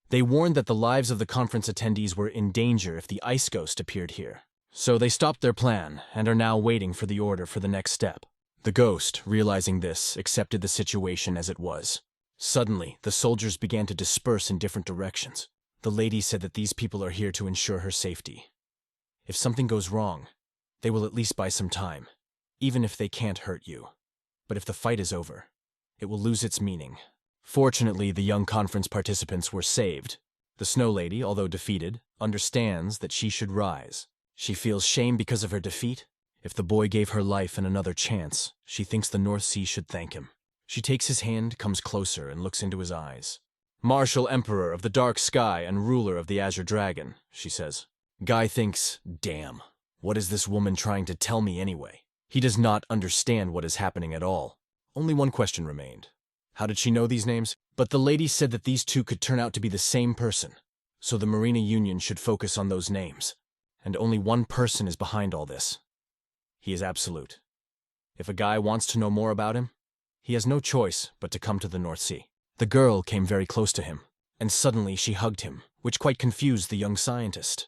they warned that the lives of the conference attendees were in danger if the Ice Ghost appeared here. So they stopped their plan, and are now waiting for the order for the next step. The ghost, realizing this, accepted the situation as it was. Suddenly, the soldiers began to disperse in different directions. The lady said that these people are here to ensure her safety. If something goes wrong, they will at least buy some time, even if they can't hurt you. But if the fight is over, it will lose its meaning. Fortunately, the young conference participants were saved. The Snow Lady, although defeated, understands that she should rise. She feels shame because of her defeat. If the boy gave her life and another chance, she thinks the North Sea should thank him. She takes his hand, comes closer, and looks into his eyes. Martial Emperor of the Dark Sky and ruler of the Azure Dragon, she says. Guy thinks, damn, what is this woman trying to tell me anyway? He does not understand what is happening at all. Only one question remained. How did she know these names? But the lady said that these two could turn out to be the same person, so the Marina Union should focus on those names. And only one person is behind all this. He is absolute. If a guy wants to know more about him, he has no choice but to come to the North Sea. The girl came very close to him, and suddenly she hugged him, which quite confused the young scientist.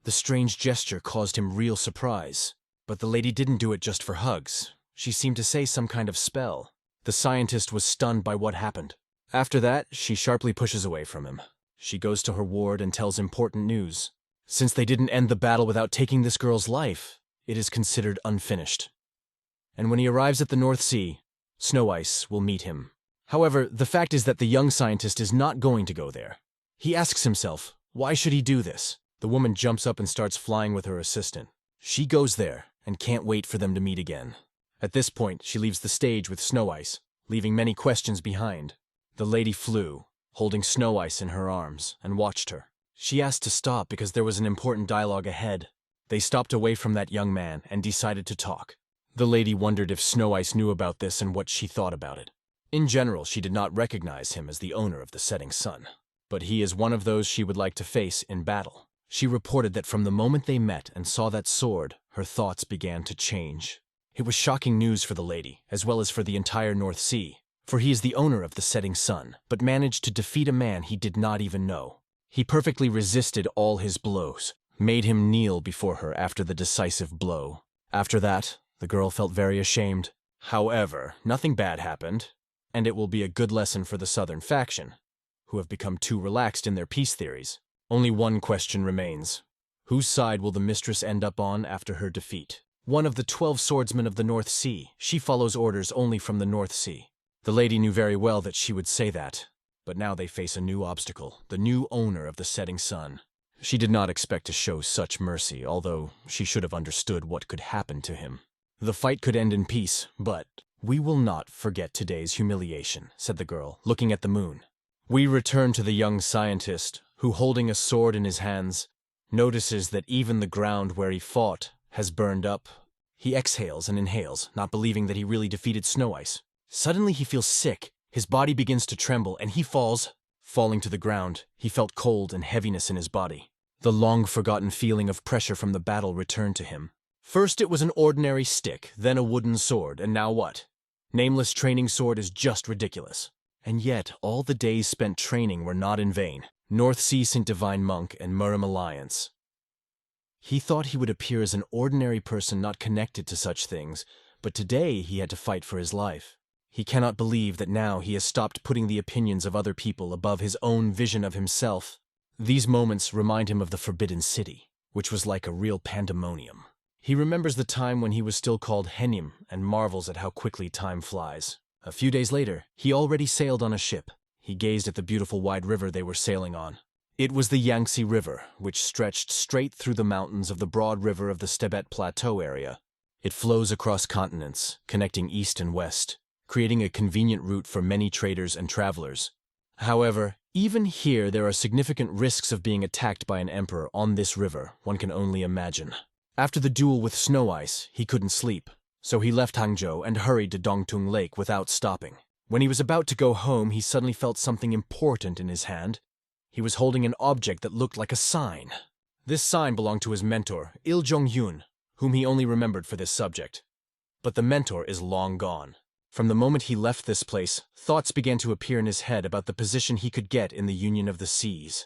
The strange gesture caused him real surprise, but the lady didn't do it just for hugs. She seemed to say some kind of spell. The scientist was stunned by what happened. After that, she sharply pushes away from him. She goes to her ward and tells important news. Since they didn't end the battle without taking this girl's life, it is considered unfinished. And when he arrives at the North Sea, Snow Ice will meet him. However, the fact is that the young scientist is not going to go there. He asks himself, why should he do this? The woman jumps up and starts flying with her assistant. She goes there and can't wait for them to meet again. At this point, she leaves the stage with Snow Ice, leaving many questions behind. The lady flew, holding Snow Ice in her arms, and watched her. She asked to stop because there was an important dialogue ahead. They stopped away from that young man and decided to talk. The lady wondered if Snow Ice knew about this and what she thought about it. In general, she did not recognize him as the owner of the setting sun, but he is one of those she would like to face in battle. She reported that from the moment they met and saw that sword, her thoughts began to change. It was shocking news for the lady, as well as for the entire North Sea, for he is the owner of the setting sun, but managed to defeat a man he did not even know. He perfectly resisted all his blows, made him kneel before her after the decisive blow. After that, the girl felt very ashamed. However, nothing bad happened, and it will be a good lesson for the southern faction, who have become too relaxed in their peace theories. Only one question remains. Whose side will the mistress end up on after her defeat? One of the 12 swordsmen of the North Sea. She follows orders only from the North Sea. The lady knew very well that she would say that, but now they face a new obstacle, the new owner of the setting sun. She did not expect to show such mercy, although she should have understood what could happen to him. The fight could end in peace, but we will not forget today's humiliation, said the girl, looking at the moon. We return to the young scientist, who, holding a sword in his hands, notices that even the ground where he fought has burned up. He exhales and inhales, not believing that he really defeated Snow Ice. Suddenly he feels sick, his body begins to tremble, and he falls. Falling to the ground, he felt cold and heaviness in his body. The long-forgotten feeling of pressure from the battle returned to him. First it was an ordinary stick, then a wooden sword, and now what? Nameless training sword is just ridiculous. And yet, all the days spent training were not in vain. North Sea St. Divine Monk and Murim Alliance. He thought he would appear as an ordinary person not connected to such things, but today he had to fight for his life. He cannot believe that now he has stopped putting the opinions of other people above his own vision of himself. These moments remind him of the Forbidden City, which was like a real pandemonium. He remembers the time when he was still called Henim and marvels at how quickly time flies. A few days later, he already sailed on a ship. He gazed at the beautiful wide river they were sailing on. It was the Yangtze River, which stretched straight through the mountains of the broad river of the Stebet Plateau area. It flows across continents, connecting east and west, creating a convenient route for many traders and travelers. However, even here there are significant risks of being attacked by an emperor on this river, one can only imagine. After the duel with Snow Ice, he couldn't sleep, so he left Hangzhou and hurried to Dongtung Lake without stopping. When he was about to go home, he suddenly felt something important in his hand. He was holding an object that looked like a sign. This sign belonged to his mentor, Il Jong-hyun, whom he only remembered for this subject. But the mentor is long gone. From the moment he left this place, thoughts began to appear in his head about the position he could get in the Union of the Seas.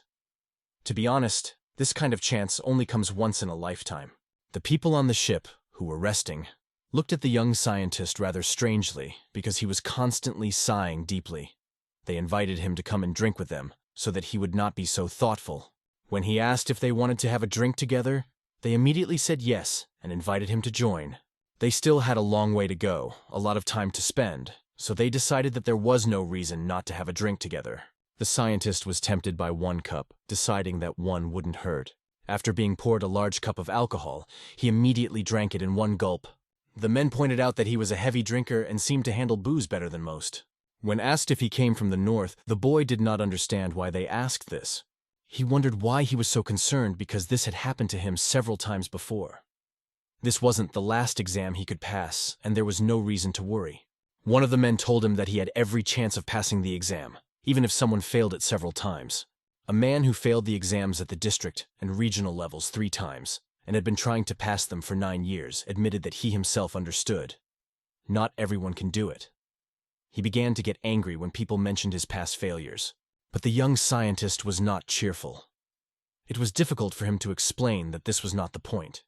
To be honest, this kind of chance only comes once in a lifetime. The people on the ship, who were resting, looked at the young scientist rather strangely because he was constantly sighing deeply. They invited him to come and drink with them so that he would not be so thoughtful. When he asked if they wanted to have a drink together, they immediately said yes and invited him to join. They still had a long way to go, a lot of time to spend, so they decided that there was no reason not to have a drink together. The scientist was tempted by one cup, deciding that one wouldn't hurt. After being poured a large cup of alcohol, he immediately drank it in one gulp. The men pointed out that he was a heavy drinker and seemed to handle booze better than most. When asked if he came from the north, the boy did not understand why they asked this. He wondered why he was so concerned because this had happened to him several times before. This wasn't the last exam he could pass, and there was no reason to worry. One of the men told him that he had every chance of passing the exam, even if someone failed it several times. A man who failed the exams at the district and regional levels 3 times, and had been trying to pass them for 9 years, admitted that he himself understood. Not everyone can do it. He began to get angry when people mentioned his past failures, but the young scientist was not cheerful. It was difficult for him to explain that this was not the point.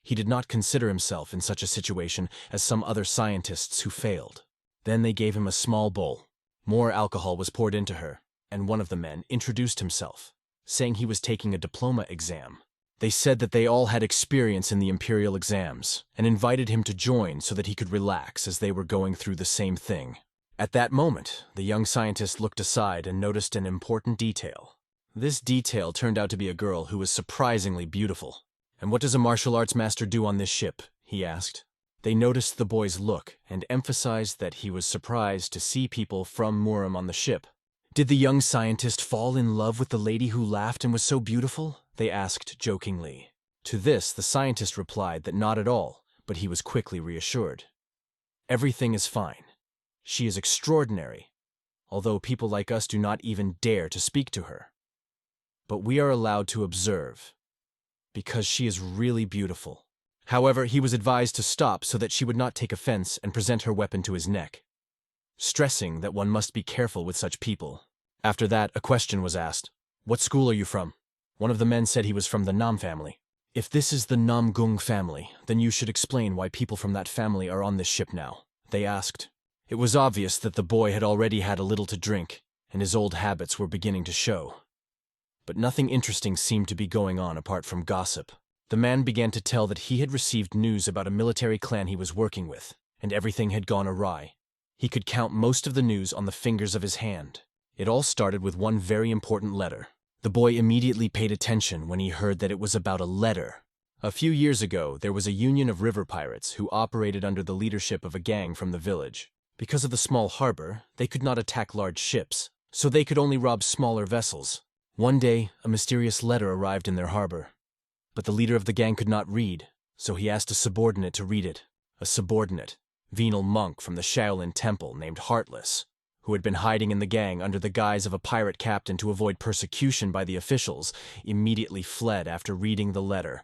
He did not consider himself in such a situation as some other scientists who failed. Then they gave him a small bowl. More alcohol was poured into her, and one of the men introduced himself, saying he was taking a diploma exam. They said that they all had experience in the imperial exams, and invited him to join so that he could relax as they were going through the same thing. At that moment, the young scientist looked aside and noticed an important detail. This detail turned out to be a girl who was surprisingly beautiful. "And what does a martial arts master do on this ship?" he asked. They noticed the boy's look and emphasized that he was surprised to see people from Murim on the ship. "Did the young scientist fall in love with the lady who laughed and was so beautiful?" they asked jokingly. To this, the scientist replied that not at all, but he was quickly reassured. "Everything is fine. She is extraordinary, although people like us do not even dare to speak to her. But we are allowed to observe, because she is really beautiful. However, he was advised to stop so that she would not take offense and present her weapon to his neck, stressing that one must be careful with such people. After that, a question was asked. What school are you from? One of the men said he was from the Nam family. If this is the Namgung family, then you should explain why people from that family are on this ship now, they asked. It was obvious that the boy had already had a little to drink, and his old habits were beginning to show. But nothing interesting seemed to be going on apart from gossip. The man began to tell that he had received news about a military clan he was working with, and everything had gone awry. He could count most of the news on the fingers of his hand. It all started with one very important letter. The boy immediately paid attention when he heard that it was about a letter. A few years ago, there was a union of river pirates who operated under the leadership of a gang from the village. Because of the small harbor, they could not attack large ships, so they could only rob smaller vessels. One day, a mysterious letter arrived in their harbor. But the leader of the gang could not read, so he asked a subordinate to read it. A subordinate, venal monk from the Shaolin Temple named Heartless, who had been hiding in the gang under the guise of a pirate captain to avoid persecution by the officials, immediately fled after reading the letter.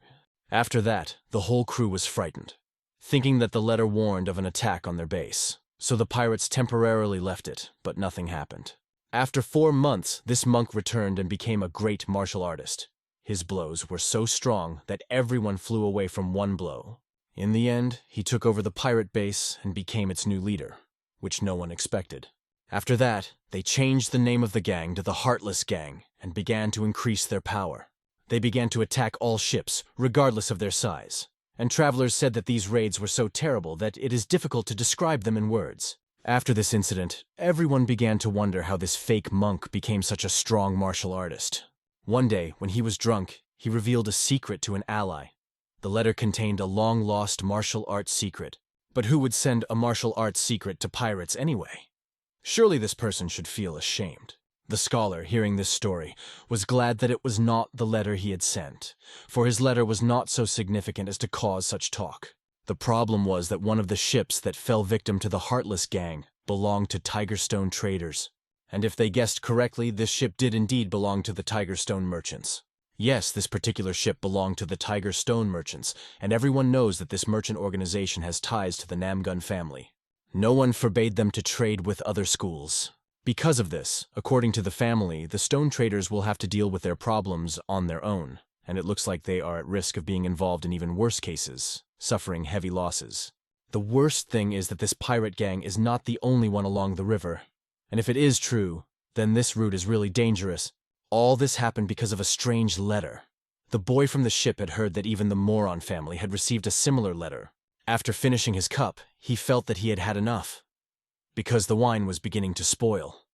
After that, the whole crew was frightened, thinking that the letter warned of an attack on their base. So the pirates temporarily left it, but nothing happened. After 4 months, this monk returned and became a great martial artist. His blows were so strong that everyone flew away from one blow. In the end, he took over the pirate base and became its new leader, which no one expected. After that, they changed the name of the gang to the Heartless Gang and began to increase their power. They began to attack all ships, regardless of their size. And travelers said that these raids were so terrible that it is difficult to describe them in words. After this incident, everyone began to wonder how this fake monk became such a strong martial artist. One day, when he was drunk, he revealed a secret to an ally. The letter contained a long-lost martial arts secret. But who would send a martial arts secret to pirates anyway? Surely this person should feel ashamed. The scholar, hearing this story, was glad that it was not the letter he had sent, for his letter was not so significant as to cause such talk. The problem was that one of the ships that fell victim to the Heartless Gang belonged to Tigerstone traders. And if they guessed correctly, this ship did indeed belong to the Tigerstone merchants. Yes, this particular ship belonged to the Tigerstone merchants, and everyone knows that this merchant organization has ties to the Namgun family. No one forbade them to trade with other schools. Because of this, according to the family, the stone traders will have to deal with their problems on their own, and it looks like they are at risk of being involved in even worse cases, suffering heavy losses. The worst thing is that this pirate gang is not the only one along the river, and if it is true, then this route is really dangerous. All this happened because of a strange letter. The boy from the ship had heard that even the Moron family had received a similar letter. After finishing his cup, he felt that he had had enough, because the wine was beginning to spoil.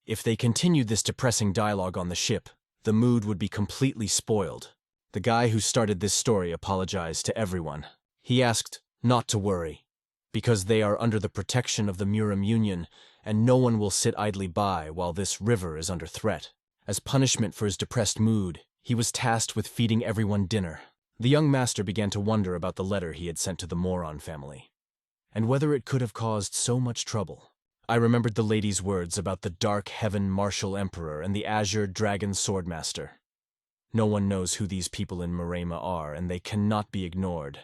If they continued this depressing dialogue on the ship, the mood would be completely spoiled. The guy who started this story apologized to everyone. He asked not to worry, because they are under the protection of the Muram Union, and no one will sit idly by while this river is under threat. As punishment for his depressed mood, he was tasked with feeding everyone dinner. The young master began to wonder about the letter he had sent to the Moron family, and whether it could have caused so much trouble. I remembered the lady's words about the Dark Heaven Martial Emperor and the Azure Dragon Swordmaster. No one knows who these people in Marema are, and they cannot be ignored.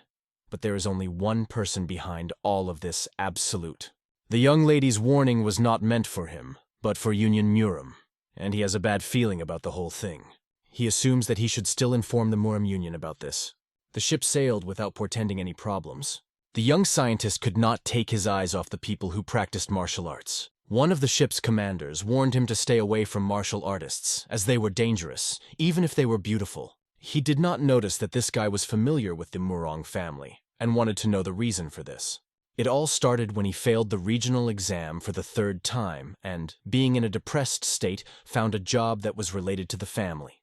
But there is only one person behind all of this absolute. The young lady's warning was not meant for him, but for Union Muram, and he has a bad feeling about the whole thing. He assumes that he should still inform the Muram Union about this. The ship sailed without portending any problems. The young scientist could not take his eyes off the people who practiced martial arts. One of the ship's commanders warned him to stay away from martial artists, as they were dangerous, even if they were beautiful. He did not notice that this guy was familiar with the Murong family, and wanted to know the reason for this. It all started when he failed the regional exam for the 3rd time, and, being in a depressed state, found a job that was related to the family.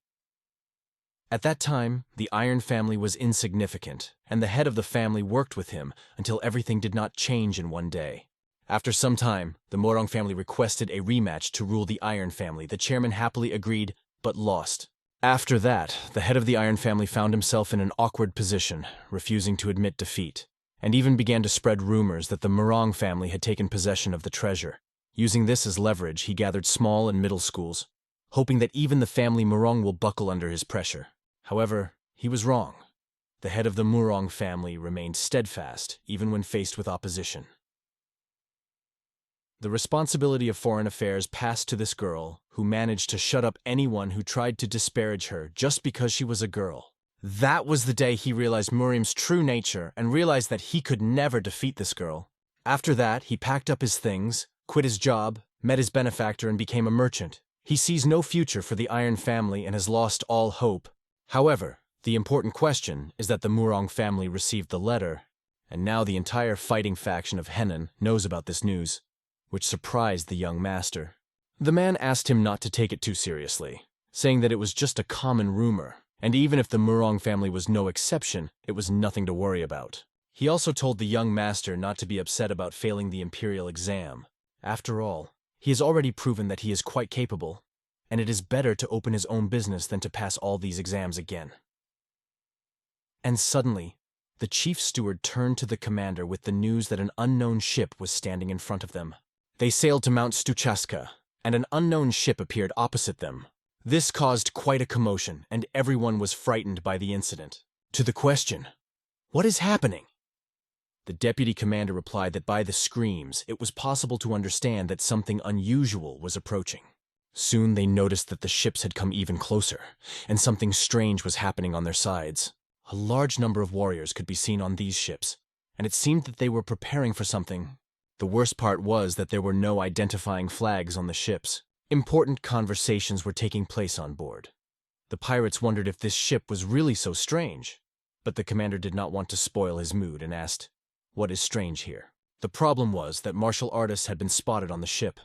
At that time, the Iron family was insignificant, and the head of the family worked with him until everything did not change in one day. After some time, the Morong family requested a rematch to rule the Iron family. The chairman happily agreed, but lost. After that, the head of the Iron family found himself in an awkward position, refusing to admit defeat. and even began to spread rumors that the Murong family had taken possession of the treasure. Using this as leverage, he gathered small and middle schools, hoping that even the family Murong will buckle under his pressure. However, he was wrong. The head of the Murong family remained steadfast, even when faced with opposition. The responsibility of foreign affairs passed to this girl, who managed to shut up anyone who tried to disparage her just because she was a girl. That was the day he realized Muriam's true nature and realized that he could never defeat this girl. After that, he packed up his things, quit his job, met his benefactor, and became a merchant. He sees no future for the Iron family and has lost all hope. However, the important question is that the Murong family received the letter, and now the entire fighting faction of Henan knows about this news, which surprised the young master. The man asked him not to take it too seriously, saying that it was just a common rumor, and even if the Murong family was no exception, it was nothing to worry about. He also told the young master not to be upset about failing the imperial exam. After all, he has already proven that he is quite capable, and it is better to open his own business than to pass all these exams again. And suddenly, the chief steward turned to the commander with the news that an unknown ship was standing in front of them. They sailed to Mount Stuchaska, and an unknown ship appeared opposite them. This caused quite a commotion, and everyone was frightened by the incident. To the question, "What is happening?" the deputy commander replied that by the screams, it was possible to understand that something unusual was approaching. Soon they noticed that the ships had come even closer, and something strange was happening on their sides. A large number of warriors could be seen on these ships, and it seemed that they were preparing for something. The worst part was that there were no identifying flags on the ships. Important conversations were taking place on board. The pirates wondered if this ship was really so strange, but the commander did not want to spoil his mood and asked, "What is strange here?" The problem was that martial artists had been spotted on the ship,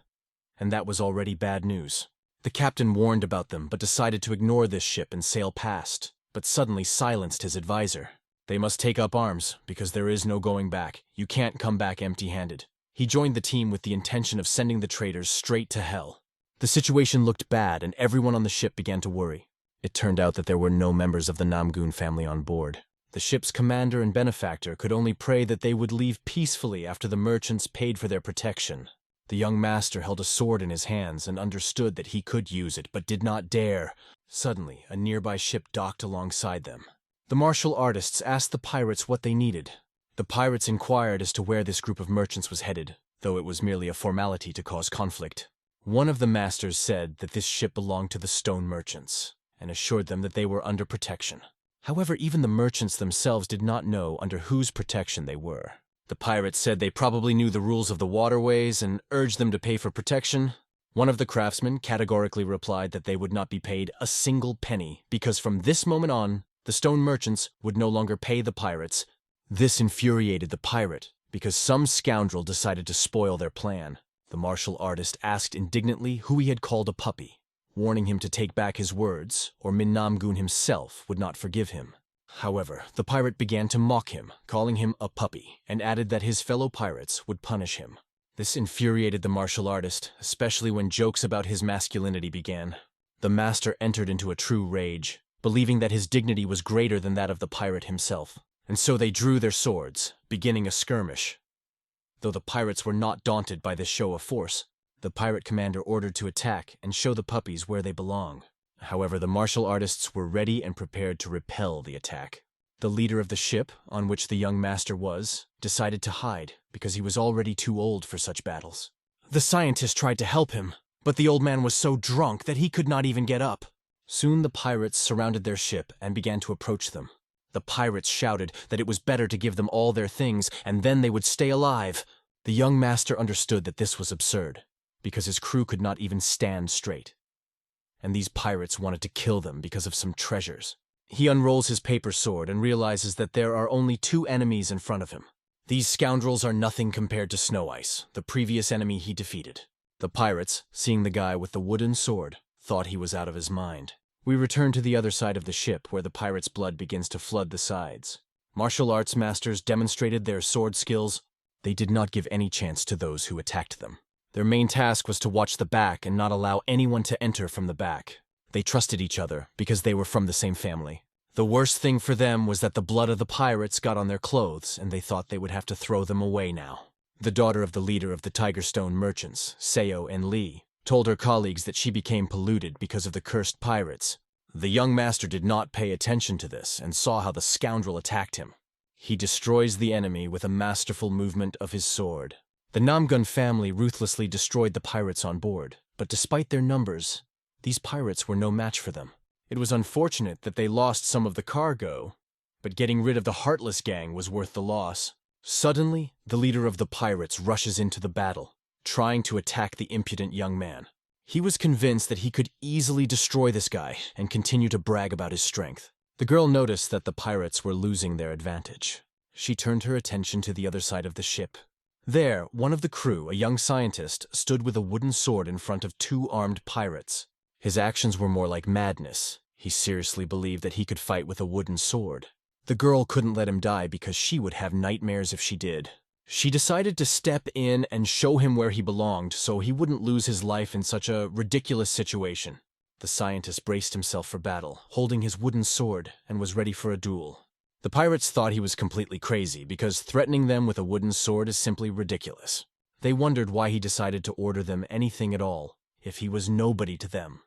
and that was already bad news. The captain warned about them but decided to ignore this ship and sail past, but suddenly silenced his advisor. "They must take up arms, because there is no going back. You can't come back empty-handed." He joined the team with the intention of sending the traitors straight to hell. The situation looked bad, and everyone on the ship began to worry. It turned out that there were no members of the Namgun family on board. The ship's commander and benefactor could only pray that they would leave peacefully after the merchants paid for their protection. The young master held a sword in his hands and understood that he could use it, but did not dare. Suddenly, a nearby ship docked alongside them. The martial artists asked the pirates what they needed. The pirates inquired as to where this group of merchants was headed, though it was merely a formality to cause conflict. One of the masters said that this ship belonged to the stone merchants, and assured them that they were under protection. However, even the merchants themselves did not know under whose protection they were. The pirates said they probably knew the rules of the waterways and urged them to pay for protection. One of the craftsmen categorically replied that they would not be paid a single penny, because from this moment on, the stone merchants would no longer pay the pirates. This infuriated the pirate, because some scoundrel decided to spoil their plan. The martial artist asked indignantly who he had called a puppy, warning him to take back his words, or Min Namgun himself would not forgive him. However, the pirate began to mock him, calling him a puppy, and added that his fellow pirates would punish him. This infuriated the martial artist, especially when jokes about his masculinity began. The master entered into a true rage, believing that his dignity was greater than that of the pirate himself. And so they drew their swords, beginning a skirmish. Though the pirates were not daunted by this show of force, the pirate commander ordered to attack and show the puppies where they belong. However, the martial artists were ready and prepared to repel the attack. The leader of the ship, on which the young master was, decided to hide because he was already too old for such battles. The scientist tried to help him, but the old man was so drunk that he could not even get up. Soon the pirates surrounded their ship and began to approach them. The pirates shouted that it was better to give them all their things, and then they would stay alive. The young master understood that this was absurd, because his crew could not even stand straight. And these pirates wanted to kill them because of some treasures. He unrolls his paper sword and realizes that there are only two enemies in front of him. These scoundrels are nothing compared to Snow Ice, the previous enemy he defeated. The pirates, seeing the guy with the wooden sword, thought he was out of his mind. We return to the other side of the ship, where the pirates' blood begins to flood the sides. Martial arts masters demonstrated their sword skills. They did not give any chance to those who attacked them. Their main task was to watch the back and not allow anyone to enter from the back. They trusted each other because they were from the same family. Though The worst thing for them was that the blood of the pirates got on their clothes, and they thought they would have to throw them away now. The daughter of the leader of the Tigerstone merchants, Seo and Lee, told her colleagues that she became polluted because of the cursed pirates. The young master did not pay attention to this and saw how the scoundrel attacked him. He destroys the enemy with a masterful movement of his sword. The Namgun family ruthlessly destroyed the pirates on board, but despite their numbers, these pirates were no match for them. It was unfortunate that they lost some of the cargo, but getting rid of the Heartless gang was worth the loss. Suddenly, the leader of the pirates rushes into the battle, trying to attack the impudent young man. He was convinced that he could easily destroy this guy and continue to brag about his strength. The girl noticed that the pirates were losing their advantage. She turned her attention to the other side of the ship. There, one of the crew, a young scientist, stood with a wooden sword in front of two armed pirates. His actions were more like madness. He seriously believed that he could fight with a wooden sword. The girl couldn't let him die because she would have nightmares if she did. She decided to step in and show him where he belonged so he wouldn't lose his life in such a ridiculous situation. The scientist braced himself for battle, holding his wooden sword, and was ready for a duel. The pirates thought he was completely crazy because threatening them with a wooden sword is simply ridiculous. They wondered why he decided to order them anything at all, if he was nobody to them.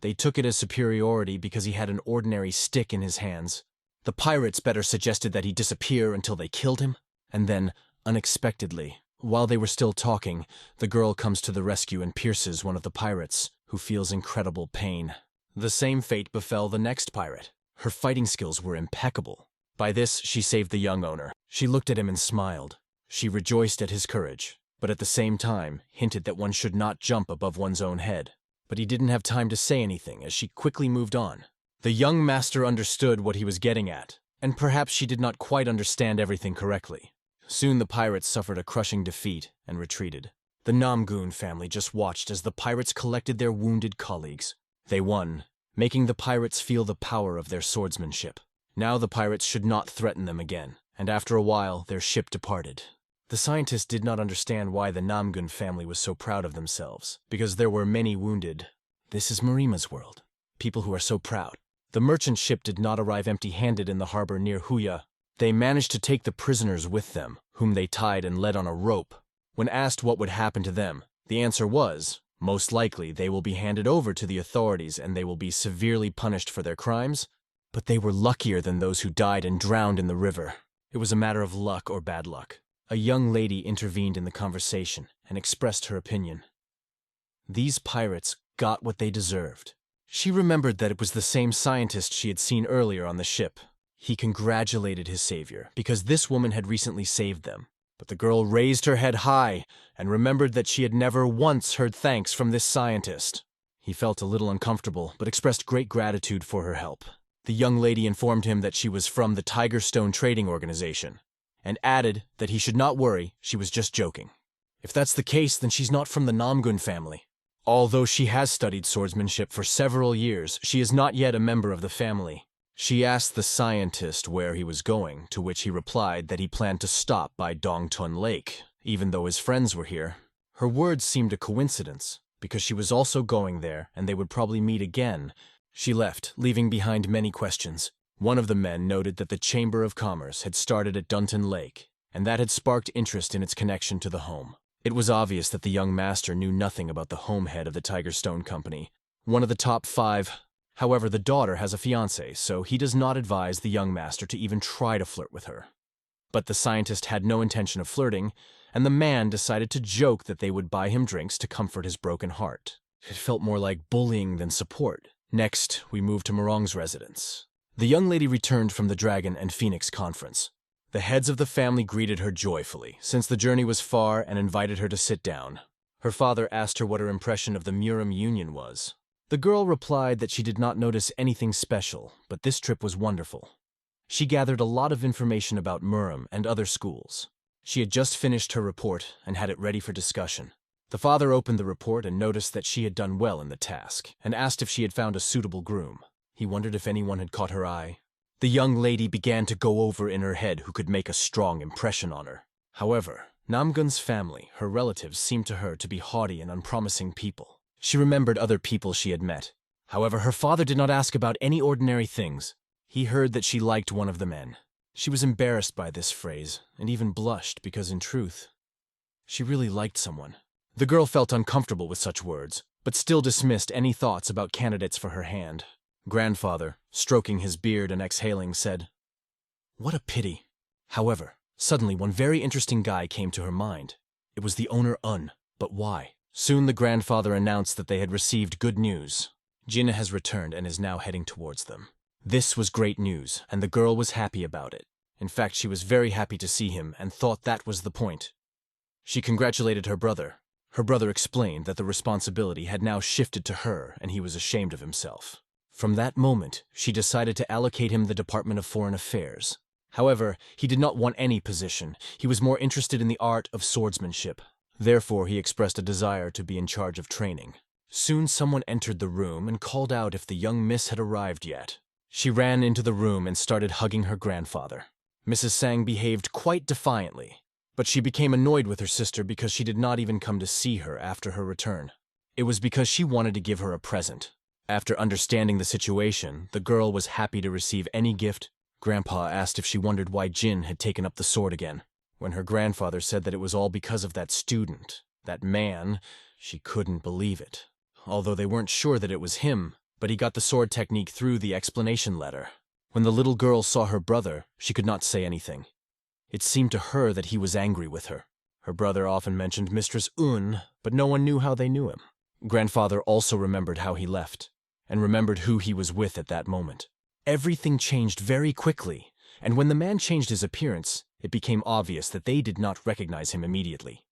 They took it as superiority because he had an ordinary stick in his hands. The pirates better suggested that he disappear until they killed him, and then, unexpectedly, while they were still talking, the girl comes to the rescue and pierces one of the pirates, who feels incredible pain. The same fate befell the next pirate. Her fighting skills were impeccable. By this, she saved the young owner. She looked at him and smiled. She rejoiced at his courage, but at the same time hinted that one should not jump above one's own head. But he didn't have time to say anything as she quickly moved on. The young master understood what he was getting at, and perhaps she did not quite understand everything correctly. Soon the pirates suffered a crushing defeat and retreated. The Namgun family just watched as the pirates collected their wounded colleagues. They won, making the pirates feel the power of their swordsmanship. Now the pirates should not threaten them again, and after a while their ship departed. The scientist did not understand why the Namgun family was so proud of themselves, because there were many wounded. This is Marima's world. People who are so proud. The merchant ship did not arrive empty-handed in the harbor near Huya. They managed to take the prisoners with them, whom they tied and led on a rope. When asked what would happen to them, the answer was, most likely they will be handed over to the authorities and they will be severely punished for their crimes, but they were luckier than those who died and drowned in the river. It was a matter of luck or bad luck. A young lady intervened in the conversation and expressed her opinion. These pirates got what they deserved. She remembered that it was the same scientist she had seen earlier on the ship. He congratulated his savior because this woman had recently saved them. But the girl raised her head high and remembered that she had never once heard thanks from this scientist. He felt a little uncomfortable, but expressed great gratitude for her help. The young lady informed him that she was from the Tigerstone Trading Organization, and added that he should not worry, she was just joking. If that's the case, then she's not from the Namgun family. Although she has studied swordsmanship for several years, she is not yet a member of the family. She asked the scientist where he was going, to which he replied that he planned to stop by Dongtun Lake, even though his friends were here. Her words seemed a coincidence, because she was also going there and they would probably meet again. She left, leaving behind many questions. One of the men noted that the Chamber of Commerce had started at Dunton Lake, and that had sparked interest in its connection to the home. It was obvious that the young master knew nothing about the home head of the Tigerstone Company, one of the top 5. However, the daughter has a fiancé, so he does not advise the young master to even try to flirt with her. But the scientist had no intention of flirting, and the man decided to joke that they would buy him drinks to comfort his broken heart. It felt more like bullying than support. Next, we moved to Morong's residence. The young lady returned from the Dragon and Phoenix conference. The heads of the family greeted her joyfully, since the journey was far, and invited her to sit down. Her father asked her what her impression of the Muram Union was. The girl replied that she did not notice anything special, but this trip was wonderful. She gathered a lot of information about Muram and other schools. She had just finished her report and had it ready for discussion. The father opened the report and noticed that she had done well in the task, and asked if she had found a suitable groom. He wondered if anyone had caught her eye. The young lady began to go over in her head who could make a strong impression on her. However, Namgun's family, her relatives, seemed to her to be haughty and unpromising people. She remembered other people she had met. However, her father did not ask about any ordinary things. He heard that she liked one of the men. She was embarrassed by this phrase, and even blushed because in truth, she really liked someone. The girl felt uncomfortable with such words, but still dismissed any thoughts about candidates for her hand. Grandfather, stroking his beard and exhaling, said, "What a pity." However, suddenly one very interesting guy came to her mind. It was the owner Un, but why? Soon the grandfather announced that they had received good news. Jin has returned and is now heading towards them. This was great news, and the girl was happy about it. In fact, she was very happy to see him and thought that was the point. She congratulated her brother. Her brother explained that the responsibility had now shifted to her and he was ashamed of himself. From that moment, she decided to allocate him the Department of Foreign Affairs. However, he did not want any position. He was more interested in the art of swordsmanship. Therefore, he expressed a desire to be in charge of training. Soon someone entered the room and called out if the young miss had arrived yet. She ran into the room and started hugging her grandfather. Mrs. Sang behaved quite defiantly, but she became annoyed with her sister because she did not even come to see her after her return. It was because she wanted to give her a present. After understanding the situation, the girl was happy to receive any gift. Grandpa asked if she wondered why Jin had taken up the sword again. When her grandfather said that it was all because of that student, that man, she couldn't believe it. Although they weren't sure that it was him, but he got the sword technique through the explanation letter. When the little girl saw her brother, she could not say anything. It seemed to her that he was angry with her. Her brother often mentioned Mistress Un, but no one knew how they knew him. Grandfather also remembered how he left, and remembered who he was with at that moment. Everything changed very quickly, and when the man changed his appearance, it became obvious that they did not recognize him immediately.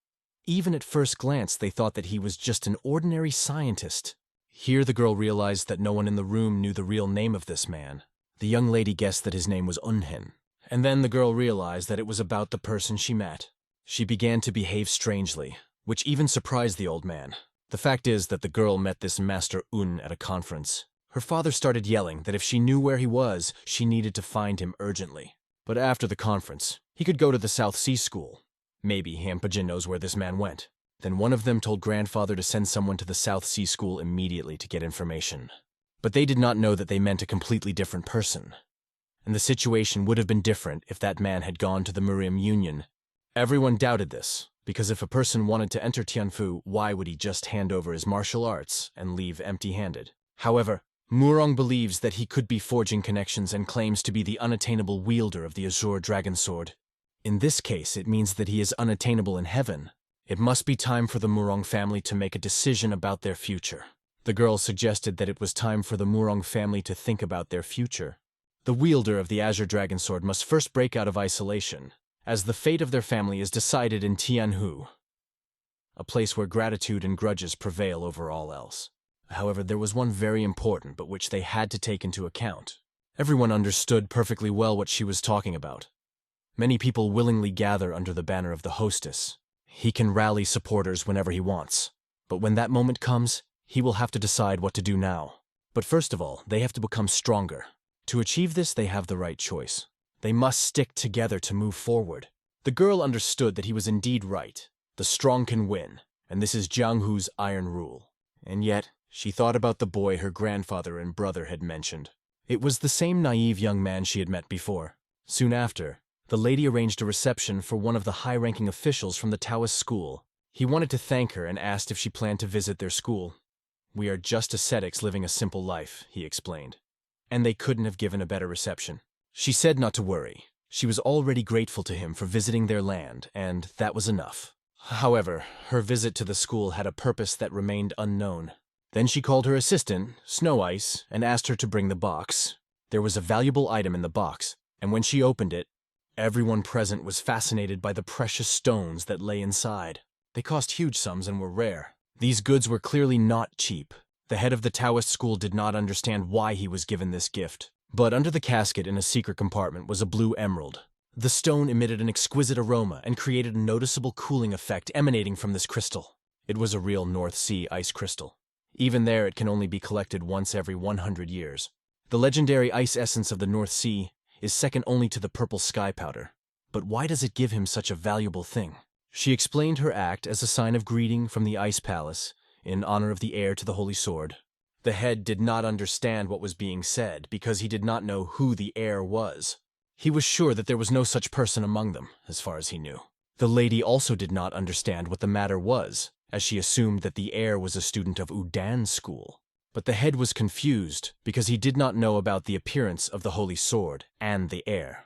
Even at first glance, they thought that he was just an ordinary scientist. Here the girl realized that no one in the room knew the real name of this man. The young lady guessed that his name was Unhen, and then the girl realized that it was about the person she met. She began to behave strangely, which even surprised the old man. The fact is that the girl met this Master Un at a conference. Her father started yelling that if she knew where he was, she needed to find him urgently. But after the conference, he could go to the South Sea School. Maybe Hampajin knows where this man went. Then one of them told grandfather to send someone to the South Sea School immediately to get information. But they did not know that they meant a completely different person. And the situation would have been different if that man had gone to the Murium Union. Everyone doubted this, because if a person wanted to enter Tianfu, why would he just hand over his martial arts and leave empty-handed? However, Murong believes that he could be forging connections and claims to be the unattainable wielder of the Azure Dragon Sword. In this case, it means that he is unattainable in heaven. It must be time for the Murong family to make a decision about their future. The girl suggested that it was time for the Murong family to think about their future. The wielder of the Azure Dragon Sword must first break out of isolation, as the fate of their family is decided in Tianhu, a place where gratitude and grudges prevail over all else. However, there was one very important but which they had to take into account. Everyone understood perfectly well what she was talking about. Many people willingly gather under the banner of the hostess. He can rally supporters whenever he wants, but when that moment comes, he will have to decide what to do now. But first of all, they have to become stronger. To achieve this, they have the right choice. They must stick together to move forward. The girl understood that he was indeed right. The strong can win, and this is Jiang Hu's iron rule. And yet, she thought about the boy her grandfather and brother had mentioned. It was the same naive young man she had met before. Soon after, the lady arranged a reception for one of the high-ranking officials from the Taoist school. He wanted to thank her and asked if she planned to visit their school. "We are just ascetics living a simple life," he explained. And they couldn't have given a better reception. She said not to worry. She was already grateful to him for visiting their land, and that was enough. However, her visit to the school had a purpose that remained unknown. Then she called her assistant, Snow Ice, and asked her to bring the box. There was a valuable item in the box, and when she opened it, everyone present was fascinated by the precious stones that lay inside. They cost huge sums and were rare. These goods were clearly not cheap. The head of the Taoist school did not understand why he was given this gift. But under the casket in a secret compartment was a blue emerald. The stone emitted an exquisite aroma and created a noticeable cooling effect emanating from this crystal. It was a real North Sea ice crystal. Even there, it can only be collected once every 100 years. The legendary ice essence of the North Sea is second only to the purple sky powder. But why does it give him such a valuable thing? She explained her act as a sign of greeting from the Ice Palace in honor of the heir to the Holy Sword. The head did not understand what was being said because he did not know who the heir was. He was sure that there was no such person among them, as far as he knew. The lady also did not understand what the matter was, as she assumed that the heir was a student of Udan's school. But the head was confused because he did not know about the appearance of the holy sword and the heir.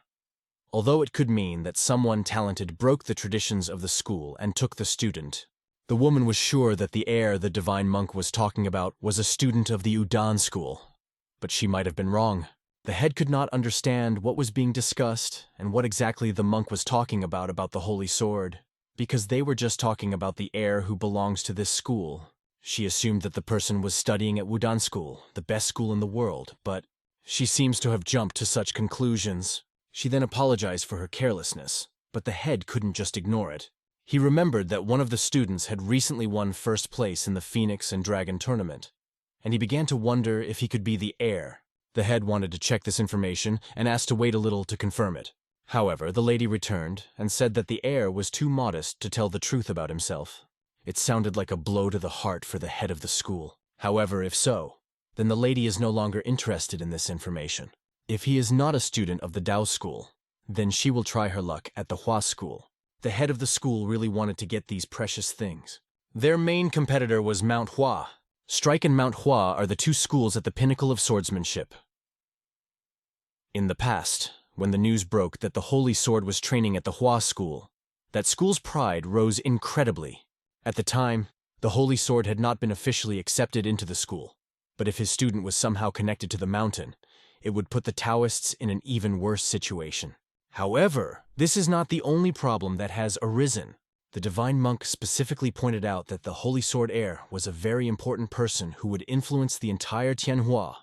Although it could mean that someone talented broke the traditions of the school and took the student, the woman was sure that the heir the divine monk was talking about was a student of the Udan school. But she might have been wrong. The head could not understand what was being discussed and what exactly the monk was talking about the holy sword, because they were just talking about the heir who belongs to this school. She assumed that the person was studying at Wudan School, the best school in the world, but she seems to have jumped to such conclusions. She then apologized for her carelessness, but the head couldn't just ignore it. He remembered that one of the students had recently won first place in the Phoenix and Dragon tournament, and he began to wonder if he could be the heir. The head wanted to check this information and asked to wait a little to confirm it. However, the lady returned and said that the heir was too modest to tell the truth about himself. It sounded like a blow to the heart for the head of the school. However, if so, then the lady is no longer interested in this information. If he is not a student of the Dao school, then she will try her luck at the Hua school. The head of the school really wanted to get these precious things. Their main competitor was Mount Hua. Strike and Mount Hua are the two schools at the pinnacle of swordsmanship. In the past, when the news broke that the Holy Sword was training at the Hua school, that school's pride rose incredibly. At the time, the Holy Sword had not been officially accepted into the school, but if his student was somehow connected to the mountain, it would put the Taoists in an even worse situation. However, this is not the only problem that has arisen. The divine monk specifically pointed out that the Holy Sword heir was a very important person who would influence the entire Tianhua,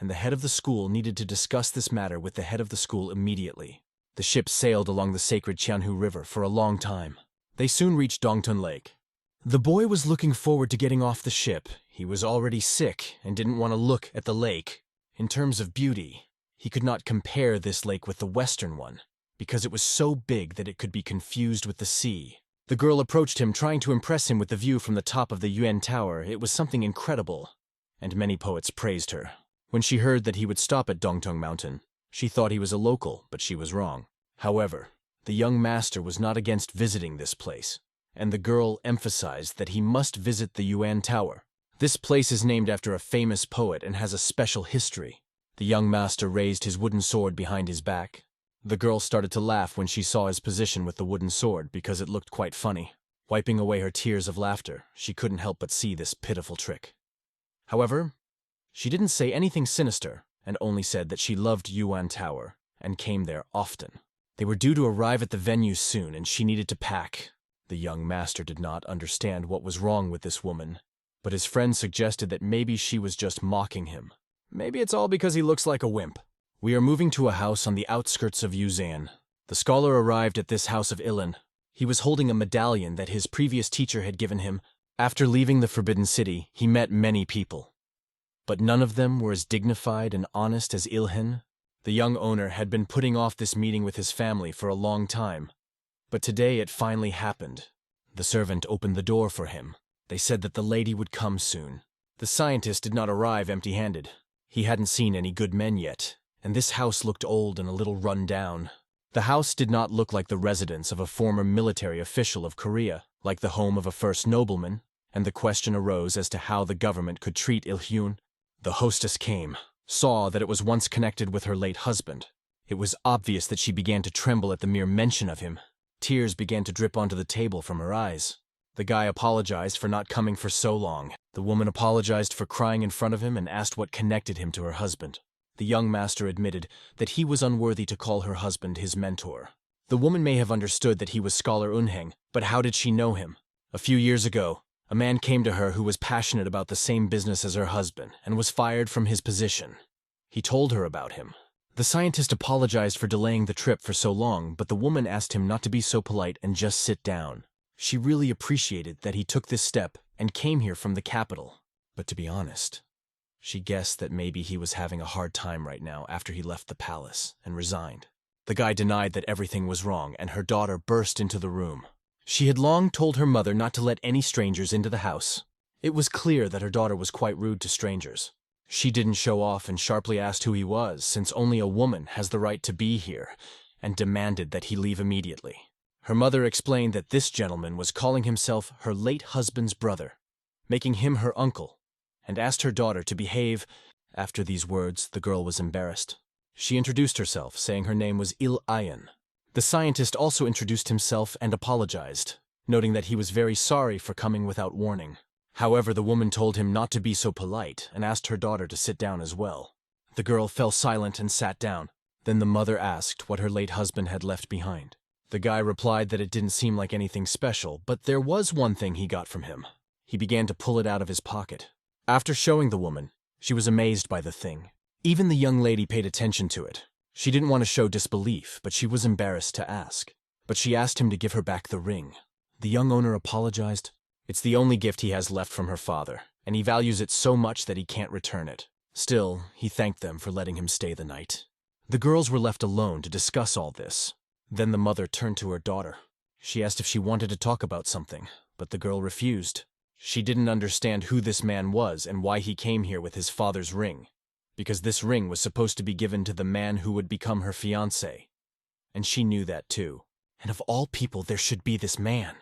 and the head of the school needed to discuss this matter with the head of the school immediately. The ship sailed along the sacred Tianhu River for a long time. They soon reached Dongtun Lake. The boy was looking forward to getting off the ship. He was already sick and didn't want to look at the lake. In terms of beauty, he could not compare this lake with the western one, because it was so big that it could be confused with the sea. The girl approached him, trying to impress him with the view from the top of the Yuan Tower. It was something incredible, and many poets praised her. When she heard that he would stop at Dongtung Mountain, she thought he was a local, but she was wrong. However, the young master was not against visiting this place, and the girl emphasized that he must visit the Yuan Tower. This place is named after a famous poet and has a special history. The young master raised his wooden sword behind his back. The girl started to laugh when she saw his position with the wooden sword because it looked quite funny. Wiping away her tears of laughter, she couldn't help but see this pitiful trick. However, she didn't say anything sinister and only said that she loved Yuan Tower and came there often. They were due to arrive at the venue soon and she needed to pack. The young master did not understand what was wrong with this woman, but his friend suggested that maybe she was just mocking him. Maybe it's all because he looks like a wimp. We are moving to a house on the outskirts of Yuzan. The scholar arrived at this house of Ilan. He was holding a medallion that his previous teacher had given him. After leaving the Forbidden City, he met many people, but none of them were as dignified and honest as Ilhan. The young owner had been putting off this meeting with his family for a long time, but today it finally happened. The servant opened the door for him. They said that the lady would come soon. The scientist did not arrive empty-handed. He hadn't seen any good men yet, and this house looked old and a little run down. The house did not look like the residence of a former military official of Korea, like the home of a first nobleman, and the question arose as to how the government could treat Il-hyun. The hostess came, saw that it was once connected with her late husband. It was obvious that she began to tremble at the mere mention of him. Tears began to drip onto the table from her eyes. The guy apologized for not coming for so long. The woman apologized for crying in front of him and asked what connected him to her husband. The young master admitted that he was unworthy to call her husband his mentor. The woman may have understood that he was Scholar Unheng, but how did she know him? A few years ago, a man came to her who was passionate about the same business as her husband and was fired from his position. He told her about him. The scientist apologized for delaying the trip for so long, but the woman asked him not to be so polite and just sit down. She really appreciated that he took this step and came here from the capital. But to be honest, she guessed that maybe he was having a hard time right now after he left the palace and resigned. The guy denied that everything was wrong, and her daughter burst into the room. She had long told her mother not to let any strangers into the house. It was clear that her daughter was quite rude to strangers. She didn't show off and sharply asked who he was, since only a woman has the right to be here, and demanded that he leave immediately. Her mother explained that this gentleman was calling himself her late husband's brother, making him her uncle, and asked her daughter to behave. After these words, the girl was embarrassed. She introduced herself, saying her name was Il-Ayan. The scientist also introduced himself and apologized, noting that he was very sorry for coming without warning. However, the woman told him not to be so polite and asked her daughter to sit down as well. The girl fell silent and sat down. Then the mother asked what her late husband had left behind. The guy replied that it didn't seem like anything special, but there was one thing he got from him. He began to pull it out of his pocket. After showing the woman, she was amazed by the thing. Even the young lady paid attention to it. She didn't want to show disbelief, but she was embarrassed to ask. But she asked him to give her back the ring. The young owner apologized. It's the only gift he has left from her father, and he values it so much that he can't return it. Still, he thanked them for letting him stay the night. The girls were left alone to discuss all this. Then the mother turned to her daughter. She asked if she wanted to talk about something, but the girl refused. She didn't understand who this man was and why he came here with his father's ring, because this ring was supposed to be given to the man who would become her fiancé. And she knew that too. And of all people, there should be this man.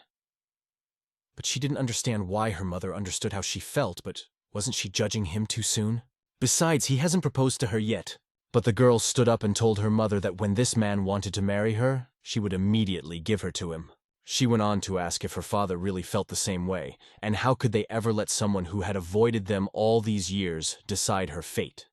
But she didn't understand why her mother understood how she felt, but wasn't she judging him too soon? Besides, he hasn't proposed to her yet. But the girl stood up and told her mother that when this man wanted to marry her, she would immediately give her to him. She went on to ask if her father really felt the same way, and how could they ever let someone who had avoided them all these years decide her fate?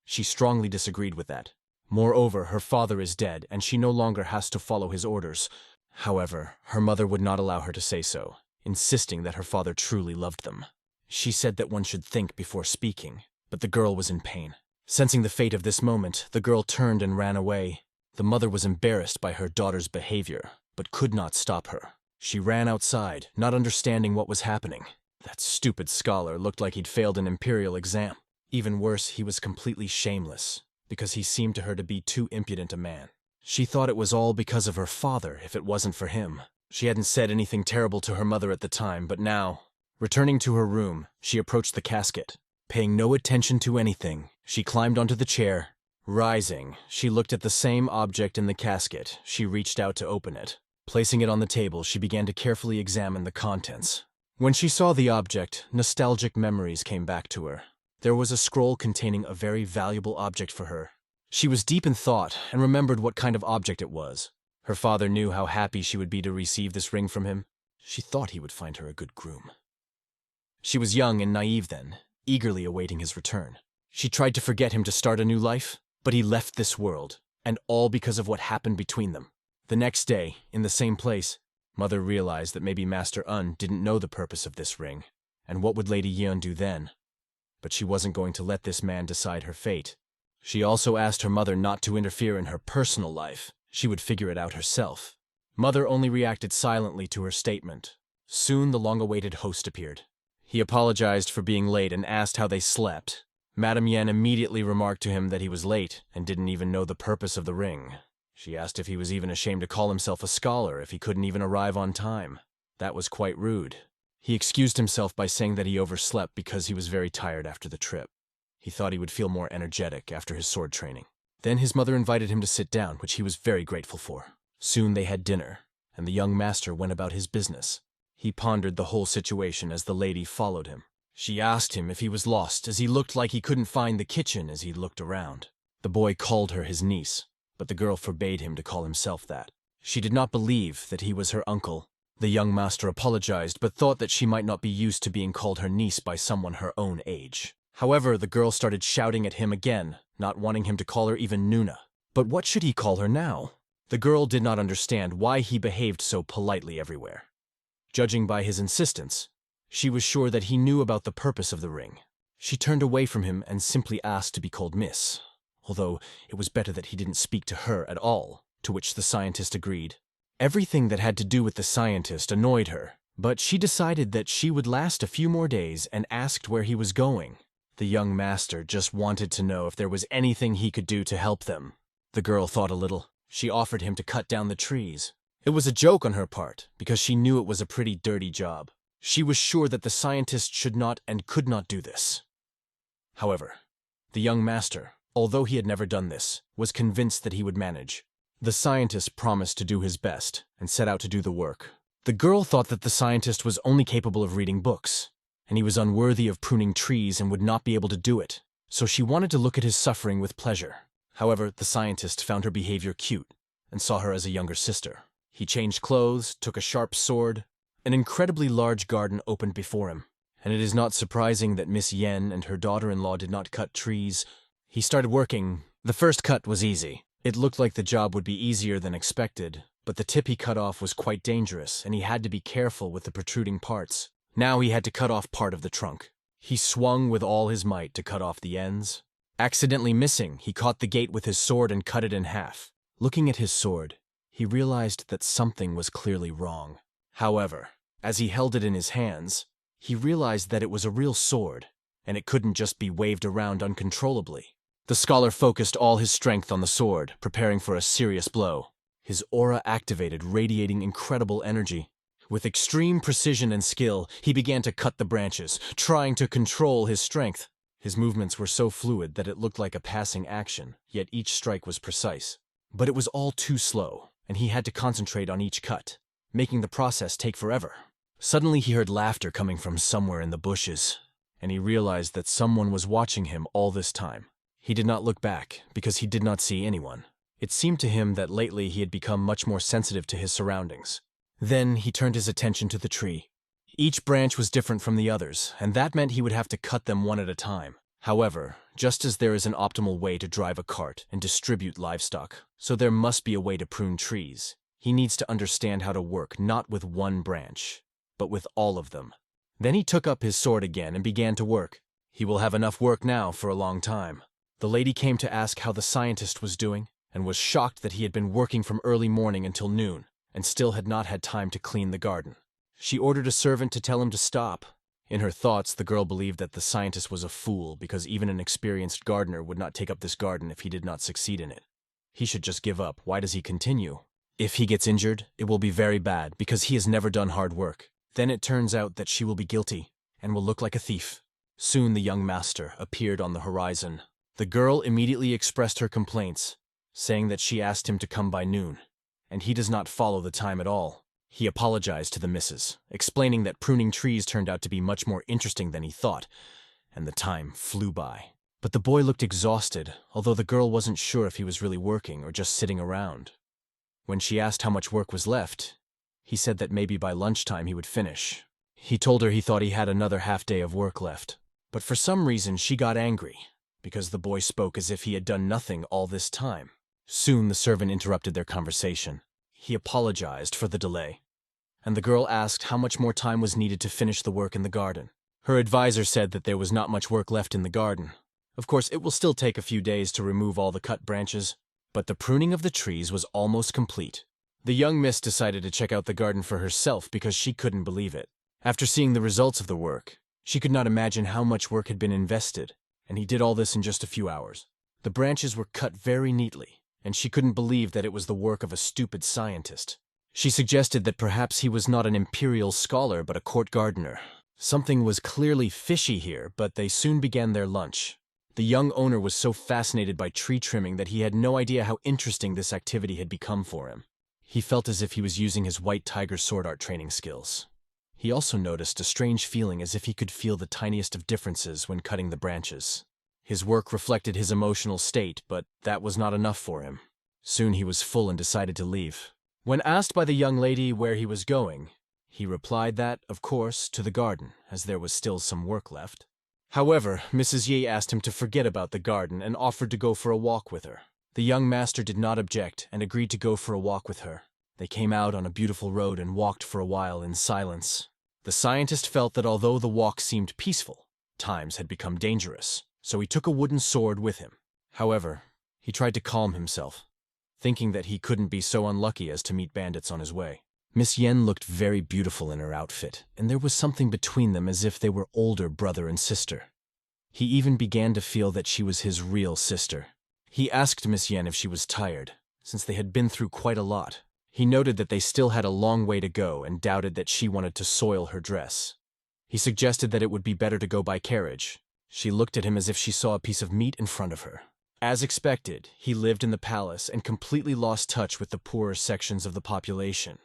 She strongly disagreed with that. Moreover, her father is dead, and she no longer has to follow his orders. However, her mother would not allow her to say so, insisting that her father truly loved them. She said that one should think before speaking, but the girl was in pain. Sensing the fate of this moment, the girl turned and ran away. The mother was embarrassed by her daughter's behavior, but could not stop her. She ran outside, not understanding what was happening. That stupid scholar looked like he'd failed an imperial exam. Even worse, he was completely shameless, because he seemed to her to be too impudent a man. She thought it was all because of her father if it wasn't for him. She hadn't said anything terrible to her mother at the time, but now, returning to her room, she approached the casket. Paying no attention to anything, she climbed onto the chair. Rising, she looked at the same object in the casket. She reached out to open it. Placing it on the table, she began to carefully examine the contents. When she saw the object, nostalgic memories came back to her. There was a scroll containing a very valuable object for her. She was deep in thought and remembered what kind of object it was. Her father knew how happy she would be to receive this ring from him. She thought he would find her a good groom. She was young and naive then, eagerly awaiting his return. She tried to forget him to start a new life, but he left this world, and all because of what happened between them. The next day, in the same place, Mother realized that maybe Master Un didn't know the purpose of this ring, and what would Lady Yeon do then? But she wasn't going to let this man decide her fate. She also asked her mother not to interfere in her personal life. She would figure it out herself. Mother only reacted silently to her statement. Soon the long-awaited host appeared. He apologized for being late and asked how they slept. Madame Yen immediately remarked to him that he was late and didn't even know the purpose of the ring. She asked if he was even ashamed to call himself a scholar if he couldn't even arrive on time. That was quite rude. He excused himself by saying that he overslept because he was very tired after the trip. He thought he would feel more energetic after his sword training. Then his mother invited him to sit down, which he was very grateful for. Soon they had dinner, and the young master went about his business. He pondered the whole situation as the lady followed him. She asked him if he was lost, as he looked like he couldn't find the kitchen as he looked around. The boy called her his niece, but the girl forbade him to call himself that. She did not believe that he was her uncle. The young master apologized, but thought that she might not be used to being called her niece by someone her own age. However, the girl started shouting at him again, not wanting him to call her even Nuna. But what should he call her now? The girl did not understand why he behaved so politely everywhere. Judging by his insistence, she was sure that he knew about the purpose of the ring. She turned away from him and simply asked to be called Miss, although it was better that he didn't speak to her at all, to which the scientist agreed. Everything that had to do with the scientist annoyed her, but she decided that she would last a few more days and asked where he was going. The young master just wanted to know if there was anything he could do to help them. The girl thought a little. She offered him to cut down the trees. It was a joke on her part, because she knew it was a pretty dirty job. She was sure that the scientist should not and could not do this. However, the young master, although he had never done this, was convinced that he would manage. The scientist promised to do his best and set out to do the work. The girl thought that the scientist was only capable of reading books, and he was unworthy of pruning trees and would not be able to do it, so she wanted to look at his suffering with pleasure. However, the scientist found her behavior cute and saw her as a younger sister. He changed clothes, took a sharp sword. An incredibly large garden opened before him, and it is not surprising that Miss Yen and her daughter-in-law did not cut trees. He started working. The first cut was easy. It looked like the job would be easier than expected, but the tip he cut off was quite dangerous, and he had to be careful with the protruding parts. Now he had to cut off part of the trunk. He swung with all his might to cut off the ends. Accidentally missing, he caught the gate with his sword and cut it in half. Looking at his sword, he realized that something was clearly wrong. However, as he held it in his hands, he realized that it was a real sword, and it couldn't just be waved around uncontrollably. The scholar focused all his strength on the sword, preparing for a serious blow. His aura activated, radiating incredible energy. With extreme precision and skill, he began to cut the branches, trying to control his strength. His movements were so fluid that it looked like a passing action, yet each strike was precise. But it was all too slow, and he had to concentrate on each cut, making the process take forever. Suddenly he heard laughter coming from somewhere in the bushes, and he realized that someone was watching him all this time. He did not look back, because he did not see anyone. It seemed to him that lately he had become much more sensitive to his surroundings. Then he turned his attention to the tree. Each branch was different from the others, and that meant he would have to cut them one at a time. However, just as there is an optimal way to drive a cart and distribute livestock, so there must be a way to prune trees. He needs to understand how to work not with one branch, but with all of them. Then he took up his sword again and began to work. He will have enough work now for a long time. The lady came to ask how the scientist was doing, and was shocked that he had been working from early morning until noon, and still had not had time to clean the garden. She ordered a servant to tell him to stop. In her thoughts, the girl believed that the scientist was a fool because even an experienced gardener would not take up this garden if he did not succeed in it. He should just give up. Why does he continue? If he gets injured, it will be very bad because he has never done hard work. Then it turns out that she will be guilty and will look like a thief. Soon the young master appeared on the horizon. The girl immediately expressed her complaints, saying that she asked him to come by noon, and he does not follow the time at all. He apologized to the missus, explaining that pruning trees turned out to be much more interesting than he thought, and the time flew by. But the boy looked exhausted, although the girl wasn't sure if he was really working or just sitting around. When she asked how much work was left, he said that maybe by lunchtime he would finish. He told her he thought he had another half-day of work left. But for some reason she got angry, because the boy spoke as if he had done nothing all this time. Soon the servant interrupted their conversation. He apologized for the delay, and the girl asked how much more time was needed to finish the work in the garden. Her advisor said that there was not much work left in the garden. Of course, it will still take a few days to remove all the cut branches, but the pruning of the trees was almost complete. The young miss decided to check out the garden for herself because she couldn't believe it. After seeing the results of the work, she could not imagine how much work had been invested, and he did all this in just a few hours. The branches were cut very neatly, and she couldn't believe that it was the work of a stupid scientist. She suggested that perhaps he was not an imperial scholar but a court gardener. Something was clearly fishy here, but they soon began their lunch. The young owner was so fascinated by tree trimming that he had no idea how interesting this activity had become for him. He felt as if he was using his white tiger sword art training skills. He also noticed a strange feeling as if he could feel the tiniest of differences when cutting the branches. His work reflected his emotional state, but that was not enough for him. Soon he was full and decided to leave. When asked by the young lady where he was going, he replied that, of course, to the garden, as there was still some work left. However, Mrs. Yi asked him to forget about the garden and offered to go for a walk with her. The young master did not object and agreed to go for a walk with her. They came out on a beautiful road and walked for a while in silence. The scientist felt that although the walk seemed peaceful, times had become dangerous, so he took a wooden sword with him. However, he tried to calm himself, thinking that he couldn't be so unlucky as to meet bandits on his way. Miss Yen looked very beautiful in her outfit, and there was something between them as if they were older brother and sister. He even began to feel that she was his real sister. He asked Miss Yen if she was tired, since they had been through quite a lot. He noted that they still had a long way to go and doubted that she wanted to soil her dress. He suggested that it would be better to go by carriage. She looked at him as if she saw a piece of meat in front of her. As expected, he lived in the palace and completely lost touch with the poorer sections of the population.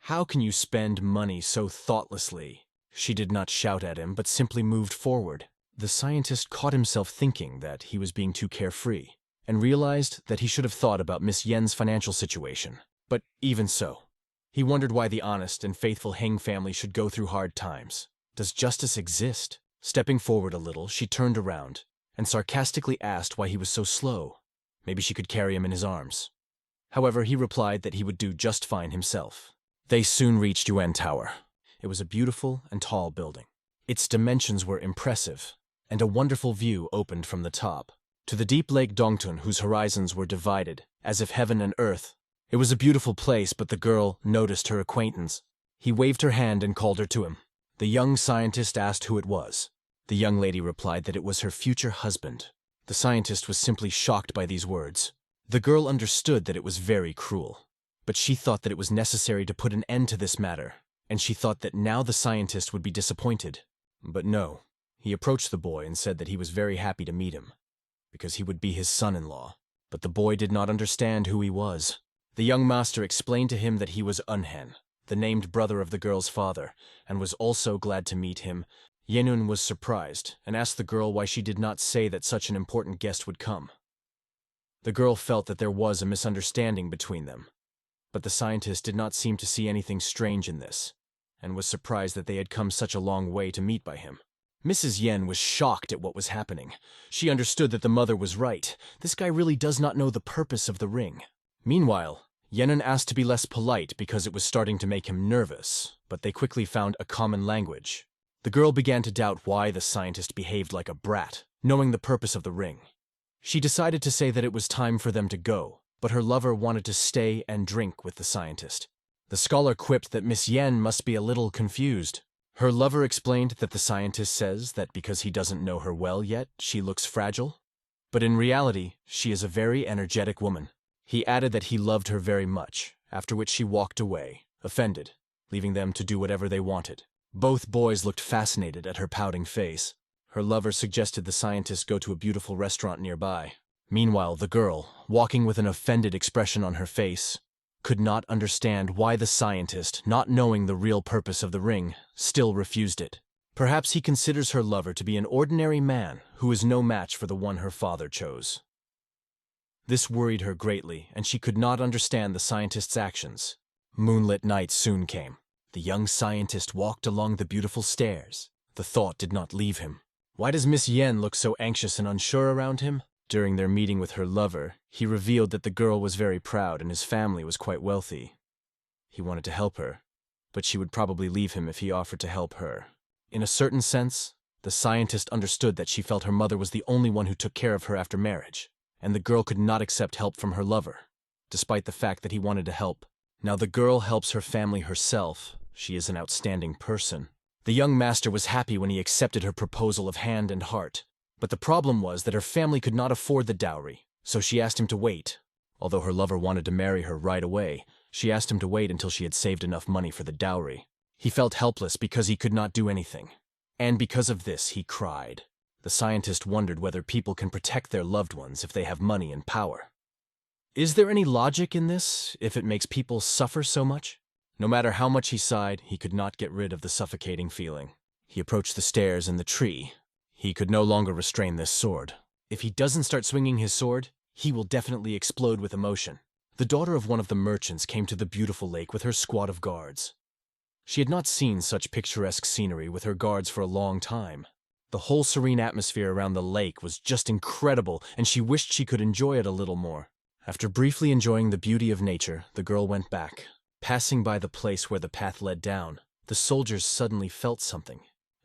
"How can you spend money so thoughtlessly?" She did not shout at him, but simply moved forward. The scientist caught himself thinking that he was being too carefree, and realized that he should have thought about Miss Yen's financial situation. But even so, he wondered why the honest and faithful Heng family should go through hard times. Does justice exist? Stepping forward a little, she turned around and sarcastically asked why he was so slow. Maybe she could carry him in his arms. However, he replied that he would do just fine himself. They soon reached Yuan Tower. It was a beautiful and tall building. Its dimensions were impressive, and a wonderful view opened from the top to the deep Lake Dongtun, whose horizons were divided, as if heaven and earth. It was a beautiful place, but the girl noticed her acquaintance. He waved her hand and called her to him. The young scientist asked who it was. The young lady replied that it was her future husband. The scientist was simply shocked by these words. The girl understood that it was very cruel, but she thought that it was necessary to put an end to this matter, and she thought that now the scientist would be disappointed. But no, he approached the boy and said that he was very happy to meet him, because he would be his son-in-law. But the boy did not understand who he was. The young master explained to him that he was Unhen, the named brother of the girl's father, and was also glad to meet him. Yenun was surprised and asked the girl why she did not say that such an important guest would come. The girl felt that there was a misunderstanding between them, but the scientist did not seem to see anything strange in this, and was surprised that they had come such a long way to meet by him. Mrs. Yen was shocked at what was happening. She understood that the mother was right. This guy really does not know the purpose of the ring. Meanwhile, Yenun asked to be less polite because it was starting to make him nervous, but they quickly found a common language. The girl began to doubt why the scientist behaved like a brat, knowing the purpose of the ring. She decided to say that it was time for them to go, but her lover wanted to stay and drink with the scientist. The scholar quipped that Miss Yen must be a little confused. Her lover explained that the scientist says that because he doesn't know her well yet, she looks fragile. But in reality, she is a very energetic woman. He added that he loved her very much, after which she walked away, offended, leaving them to do whatever they wanted. Both boys looked fascinated at her pouting face. Her lover suggested the scientist go to a beautiful restaurant nearby. Meanwhile, the girl, walking with an offended expression on her face, could not understand why the scientist, not knowing the real purpose of the ring, still refused it. Perhaps he considers her lover to be an ordinary man who is no match for the one her father chose. This worried her greatly, and she could not understand the scientist's actions. Moonlit night soon came. The young scientist walked along the beautiful stairs. The thought did not leave him. Why does Miss Yen look so anxious and unsure around him? During their meeting with her lover, he revealed that the girl was very proud and his family was quite wealthy. He wanted to help her, but she would probably leave him if he offered to help her. In a certain sense, the scientist understood that she felt her mother was the only one who took care of her after marriage, and the girl could not accept help from her lover, despite the fact that he wanted to help. Now the girl helps her family herself. She is an outstanding person. The young master was happy when he accepted her proposal of hand and heart. But the problem was that her family could not afford the dowry, so she asked him to wait. Although her lover wanted to marry her right away, she asked him to wait until she had saved enough money for the dowry. He felt helpless because he could not do anything. And because of this, he cried. The scientist wondered whether people can protect their loved ones if they have money and power. Is there any logic in this, if it makes people suffer so much? No matter how much he sighed, he could not get rid of the suffocating feeling. He approached the stairs and the tree. He could no longer restrain this sword. If he doesn't start swinging his sword, he will definitely explode with emotion. The daughter of one of the merchants came to the beautiful lake with her squad of guards. She had not seen such picturesque scenery with her guards for a long time. The whole serene atmosphere around the lake was just incredible, and she wished she could enjoy it a little more. After briefly enjoying the beauty of nature, the girl went back. Passing by the place where the path led down, the soldiers suddenly felt something.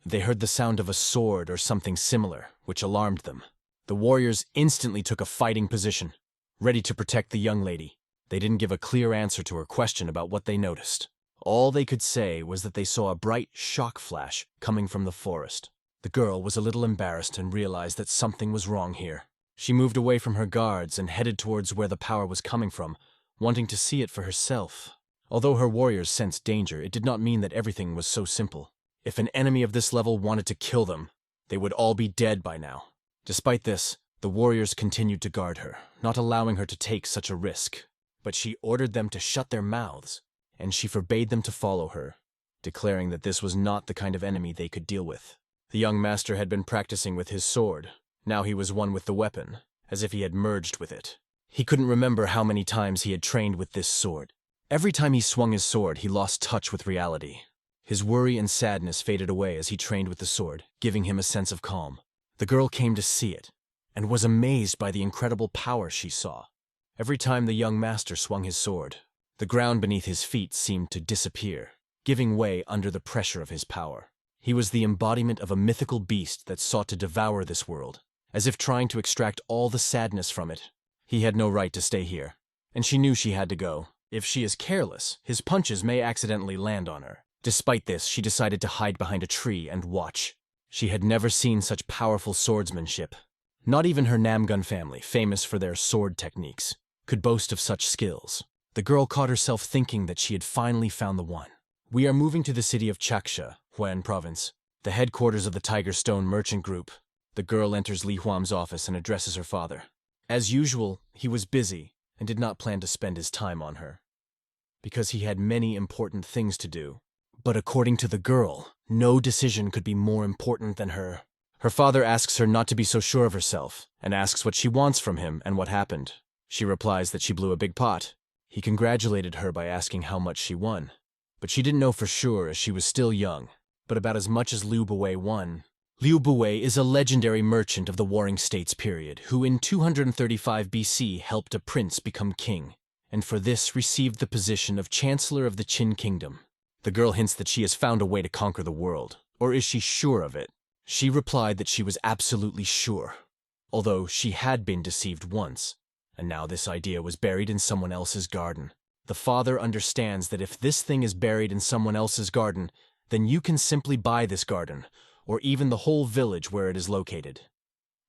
They heard the sound of a sword or something similar, which alarmed them. The warriors instantly took a fighting position, ready to protect the young lady. They didn't give a clear answer to her question about what they noticed. All they could say was that they saw a bright shock flash coming from the forest. The girl was a little embarrassed and realized that something was wrong here. She moved away from her guards and headed towards where the power was coming from, wanting to see it for herself. Although her warriors sensed danger, it did not mean that everything was so simple. If an enemy of this level wanted to kill them, they would all be dead by now. Despite this, the warriors continued to guard her, not allowing her to take such a risk. But she ordered them to shut their mouths, and she forbade them to follow her, declaring that this was not the kind of enemy they could deal with. The young master had been practicing with his sword. Now he was one with the weapon, as if he had merged with it. He couldn't remember how many times he had trained with this sword. Every time he swung his sword, he lost touch with reality. His worry and sadness faded away as he trained with the sword, giving him a sense of calm. The girl came to see it, and was amazed by the incredible power she saw. Every time the young master swung his sword, the ground beneath his feet seemed to disappear, giving way under the pressure of his power. He was the embodiment of a mythical beast that sought to devour this world, as if trying to extract all the sadness from it. He had no right to stay here, and she knew she had to go. If she is careless, his punches may accidentally land on her. Despite this, she decided to hide behind a tree and watch. She had never seen such powerful swordsmanship. Not even her Namgun family, famous for their sword techniques, could boast of such skills. The girl caught herself thinking that she had finally found the one. We are moving to the city of Changsha, Huan Province, the headquarters of the Tiger Stone Merchant Group. The girl enters Li Huam's office and addresses her father. As usual, he was busy and did not plan to spend his time on her, because he had many important things to do. But according to the girl, no decision could be more important than her. Her father asks her not to be so sure of herself, and asks what she wants from him and what happened. She replies that she blew a big pot. He congratulated her by asking how much she won, but she didn't know for sure as she was still young, but about as much as Liu Buwei won. Liu Buwei is a legendary merchant of the Warring States period, who in 235 BC helped a prince become king, and for this received the position of Chancellor of the Qin Kingdom. The girl hints that she has found a way to conquer the world, or is she sure of it? She replied that she was absolutely sure, although she had been deceived once, and now this idea was buried in someone else's garden. The father understands that if this thing is buried in someone else's garden, then you can simply buy this garden, or even the whole village where it is located.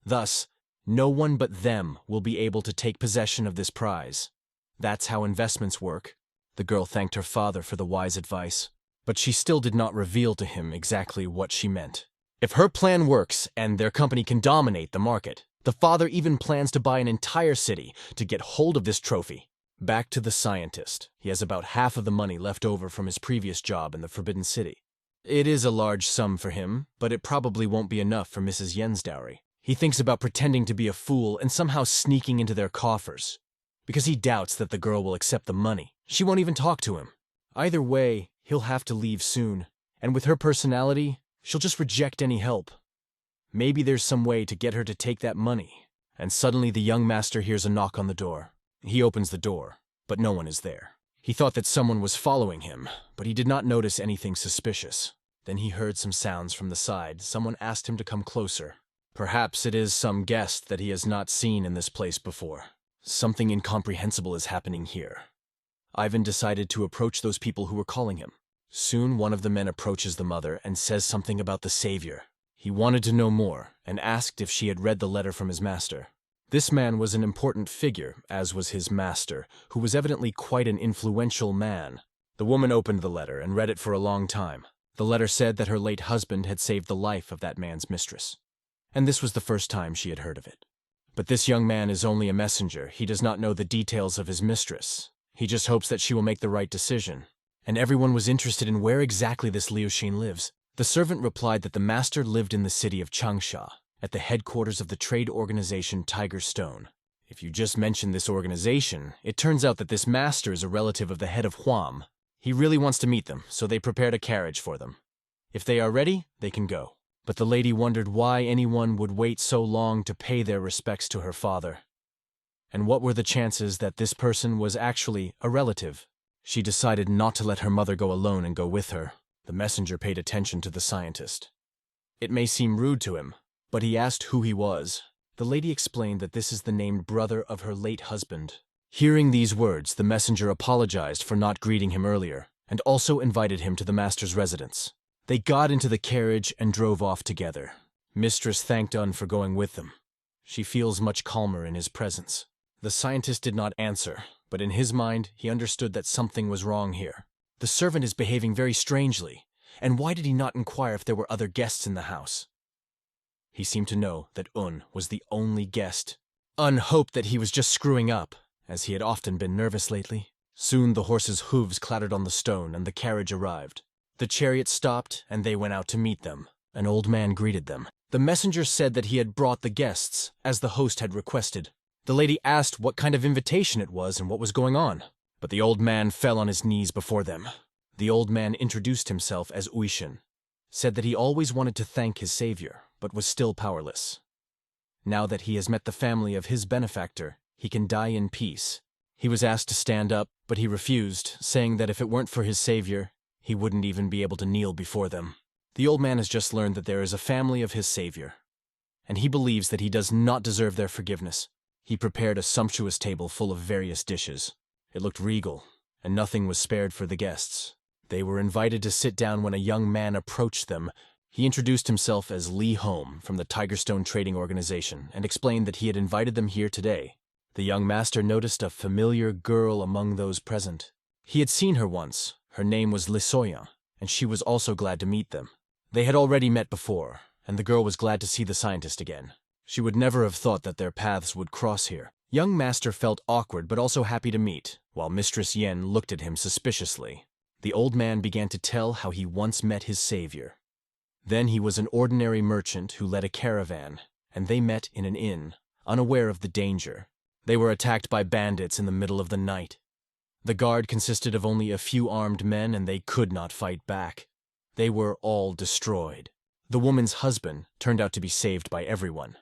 Thus, no one but them will be able to take possession of this prize. That's how investments work. The girl thanked her father for the wise advice, but she still did not reveal to him exactly what she meant. If her plan works and their company can dominate the market, the father even plans to buy an entire city to get hold of this trophy. Back to the scientist. He has about half of the money left over from his previous job in the Forbidden City. It is a large sum for him, but it probably won't be enough for Mrs. Yen's dowry. He thinks about pretending to be a fool and somehow sneaking into their coffers, because he doubts that the girl will accept the money. She won't even talk to him. Either way, he'll have to leave soon, and with her personality, she'll just reject any help. Maybe there's some way to get her to take that money. And suddenly the young master hears a knock on the door. He opens the door, but no one is there. He thought that someone was following him, but he did not notice anything suspicious. Then he heard some sounds from the side. Someone asked him to come closer. Perhaps it is some guest that he has not seen in this place before. Something incomprehensible is happening here. Ivan decided to approach those people who were calling him. Soon one of the men approaches the mother and says something about the savior. He wanted to know more and asked if she had read the letter from his master. This man was an important figure, as was his master, who was evidently quite an influential man. The woman opened the letter and read it for a long time. The letter said that her late husband had saved the life of that man's mistress, and this was the first time she had heard of it. But this young man is only a messenger. He does not know the details of his mistress. He just hopes that she will make the right decision. And everyone was interested in where exactly this Liu Xin lives. The servant replied that the master lived in the city of Changsha, at the headquarters of the trade organization Tiger Stone. If you just mention this organization, it turns out that this master is a relative of the head of Huam. He really wants to meet them, so they prepared a carriage for them. If they are ready, they can go. But the lady wondered why anyone would wait so long to pay their respects to her father. And what were the chances that this person was actually a relative? She decided not to let her mother go alone and go with her. The messenger paid attention to the scientist. It may seem rude to him, but he asked who he was. The lady explained that this is the named brother of her late husband. Hearing these words, the messenger apologized for not greeting him earlier, and also invited him to the master's residence. They got into the carriage and drove off together. Mistress thanked Un for going with them. She feels much calmer in his presence. The scientist did not answer, But in his mind, he understood that something was wrong here. The servant is behaving very strangely, and why did he not inquire if there were other guests in the house? He seemed to know that Un was the only guest. Un hoped that he was just screwing up, as he had often been nervous lately. Soon the horse's hooves clattered on the stone and the carriage arrived. The chariot stopped and they went out to meet them. An old man greeted them. The messenger said that he had brought the guests, as the host had requested. The lady asked what kind of invitation it was and what was going on, but the old man fell on his knees before them. The old man introduced himself as Uishin, said that he always wanted to thank his savior, but was still powerless. Now that he has met the family of his benefactor, he can die in peace. He was asked to stand up, but he refused, saying that if it weren't for his savior, he wouldn't even be able to kneel before them. The old man has just learned that there is a family of his savior, and he believes that he does not deserve their forgiveness. He prepared a sumptuous table full of various dishes. It looked regal, and nothing was spared for the guests. They were invited to sit down when a young man approached them. He introduced himself as Lee Home from the Tigerstone Trading Organization and explained that he had invited them here today. The young master noticed a familiar girl among those present. He had seen her once. Her name was Lisoyan, and she was also glad to meet them. They had already met before, and the girl was glad to see the scientist again. She would never have thought that their paths would cross here. Young master felt awkward but also happy to meet, while Mistress Yen looked at him suspiciously. The old man began to tell how he once met his savior. Then he was an ordinary merchant who led a caravan, and they met in an inn, unaware of the danger. They were attacked by bandits in the middle of the night. The guard consisted of only a few armed men, and they could not fight back. They were all destroyed. The woman's husband turned out to be saved by everyone.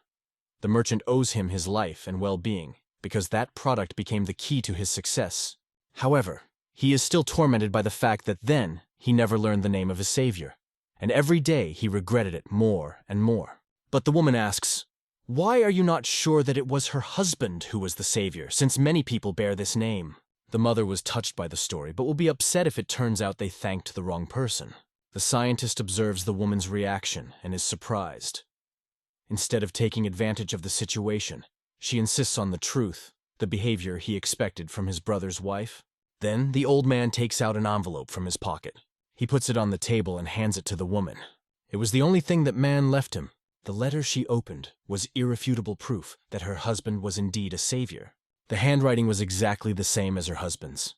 The merchant owes him his life and well-being, because that product became the key to his success. However, he is still tormented by the fact that then he never learned the name of his savior, and every day he regretted it more and more. But the woman asks, "Why are you not sure that it was her husband who was the savior, since many people bear this name?" The mother was touched by the story, but will be upset if it turns out they thanked the wrong person. The scientist observes the woman's reaction and is surprised. Instead of taking advantage of the situation, she insists on the truth, the behavior he expected from his brother's wife. Then the old man takes out an envelope from his pocket. He puts it on the table and hands it to the woman. It was the only thing that man left him. The letter she opened was irrefutable proof that her husband was indeed a savior. The handwriting was exactly the same as her husband's,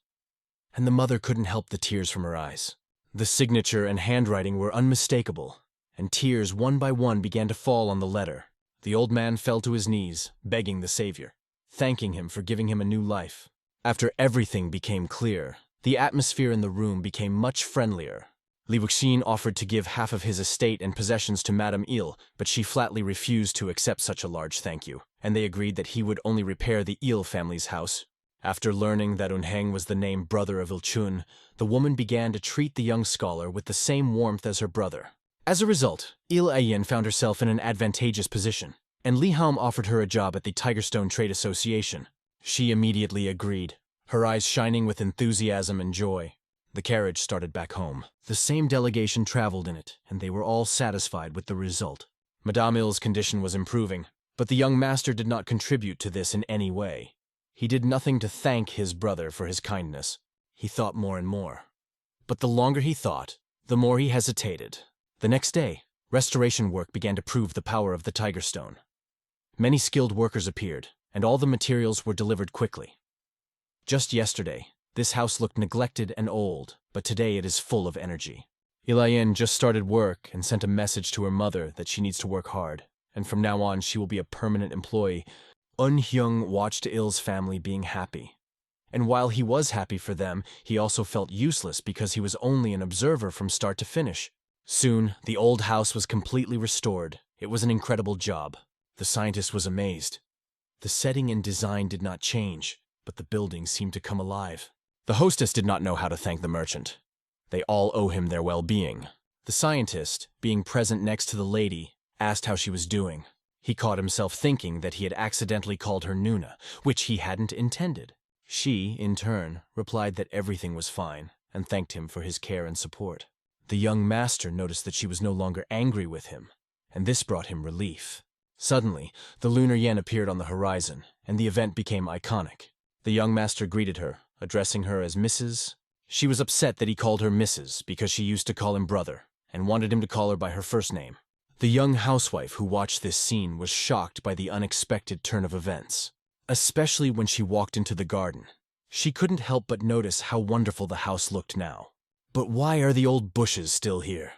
and the mother couldn't help the tears from her eyes. The signature and handwriting were unmistakable, and tears one by one began to fall on the letter. The old man fell to his knees, begging the savior, thanking him for giving him a new life. After everything became clear, the atmosphere in the room became much friendlier. Li Wuxin offered to give half of his estate and possessions to Madame Il, but she flatly refused to accept such a large thank you, and they agreed that he would only repair the Il family's house. After learning that Unheng was the named brother of Ilchun, the woman began to treat the young scholar with the same warmth as her brother. As a result, Il Ayin found herself in an advantageous position, and Li Haum offered her a job at the Tigerstone Trade Association. She immediately agreed, her eyes shining with enthusiasm and joy. The carriage started back home. The same delegation traveled in it, and they were all satisfied with the result. Madame Il's condition was improving, but the young master did not contribute to this in any way. He did nothing to thank his brother for his kindness. He thought more and more. But the longer he thought, the more he hesitated. The next day, restoration work began to prove the power of the Tigerstone. Many skilled workers appeared, and all the materials were delivered quickly. Just yesterday, this house looked neglected and old, but today it is full of energy. Ilayen just started work and sent a message to her mother that she needs to work hard, and from now on she will be a permanent employee. Hyung watched Il's family being happy. And while he was happy for them, he also felt useless because he was only an observer from start to finish. Soon, the old house was completely restored. It was an incredible job. The scientist was amazed. The setting and design did not change, but the building seemed to come alive. The hostess did not know how to thank the merchant. They all owe him their well-being. The scientist, being present next to the lady, asked how she was doing. He caught himself thinking that he had accidentally called her Nuna, which he hadn't intended. She, in turn, replied that everything was fine, and thanked him for his care and support. The young master noticed that she was no longer angry with him, and this brought him relief. Suddenly, the lunar yen appeared on the horizon, and the event became iconic. The The young master greeted her, addressing her as Mrs. She was upset that he called her Mrs. because she used to call him brother, and wanted him to call her by her first name. The young housewife who watched this scene was shocked by the unexpected turn of events, especially when she walked into the garden. She couldn't help but notice how wonderful the house looked now. But why are the old bushes still here?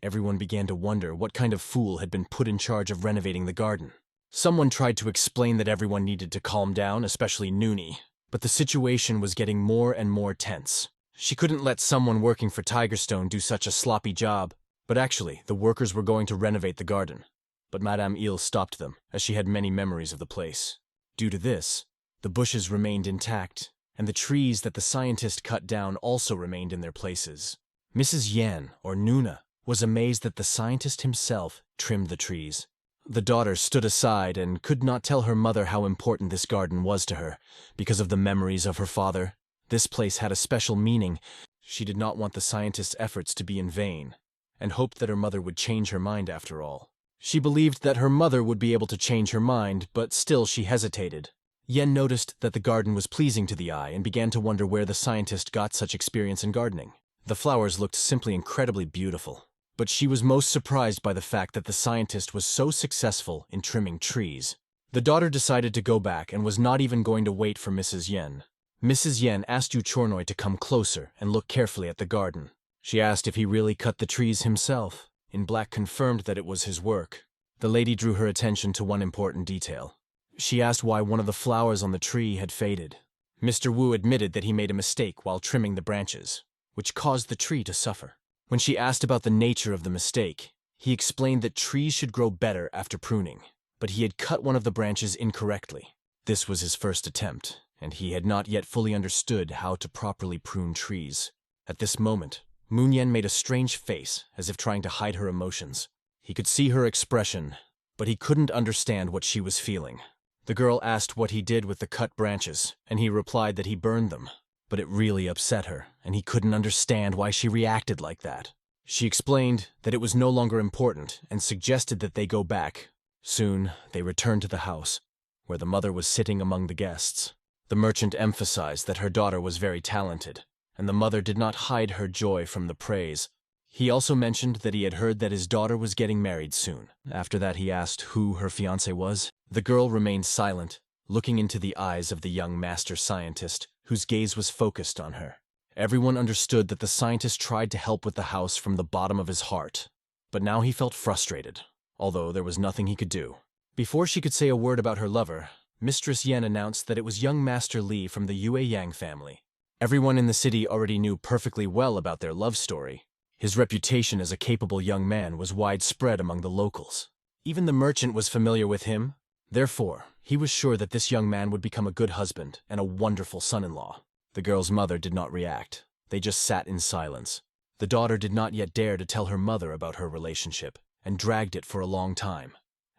Everyone began to wonder what kind of fool had been put in charge of renovating the garden. Someone tried to explain that everyone needed to calm down, especially Noonie, but the situation was getting more and more tense. She couldn't let someone working for Tigerstone do such a sloppy job, but actually, the workers were going to renovate the garden. But Madame Ile stopped them, as she had many memories of the place. Due to this, the bushes remained intact, and the trees that the scientist cut down also remained in their places. Mrs. Yan, or Nuna, was amazed that the scientist himself trimmed the trees. The daughter stood aside and could not tell her mother how important this garden was to her, because of the memories of her father. This place had a special meaning. She did not want the scientist's efforts to be in vain, and hoped that her mother would change her mind after all. She believed that her mother would be able to change her mind, but still she hesitated. Yen noticed that the garden was pleasing to the eye and began to wonder where the scientist got such experience in gardening. The flowers looked simply incredibly beautiful, but she was most surprised by the fact that the scientist was so successful in trimming trees. The daughter decided to go back and was not even going to wait for Mrs. Yen. Mrs. Yen asked Yu Chornoy to come closer and look carefully at the garden. She asked if he really cut the trees himself. In Black confirmed that it was his work. The lady drew her attention to one important detail. She asked why one of the flowers on the tree had faded. Mr. Wu admitted that he made a mistake while trimming the branches, which caused the tree to suffer. When she asked about the nature of the mistake, he explained that trees should grow better after pruning, but he had cut one of the branches incorrectly. This was his first attempt, and he had not yet fully understood how to properly prune trees. At this moment, Moon-Yen made a strange face, as if trying to hide her emotions. He could see her expression, but he couldn't understand what she was feeling. The girl asked what he did with the cut branches, and he replied that he burned them. But it really upset her, and he couldn't understand why she reacted like that. She explained that it was no longer important and suggested that they go back. Soon, they returned to the house, where the mother was sitting among the guests. The merchant emphasized that her daughter was very talented, and the mother did not hide her joy from the praise. He also mentioned that he had heard that his daughter was getting married soon. After that, he asked who her fiancé was. The girl remained silent, looking into the eyes of the young master scientist, whose gaze was focused on her. Everyone understood that the scientist tried to help with the house from the bottom of his heart, but now he felt frustrated, although there was nothing he could do. Before she could say a word about her lover, Mistress Yen announced that it was young Master Li from the Yue Yang family. Everyone in the city already knew perfectly well about their love story. His reputation as a capable young man was widespread among the locals. Even the merchant was familiar with him. Therefore, he was sure that this young man would become a good husband and a wonderful son-in-law. The girl's mother did not react. They just sat in silence. The daughter did not yet dare to tell her mother about her relationship, and dragged it for a long time.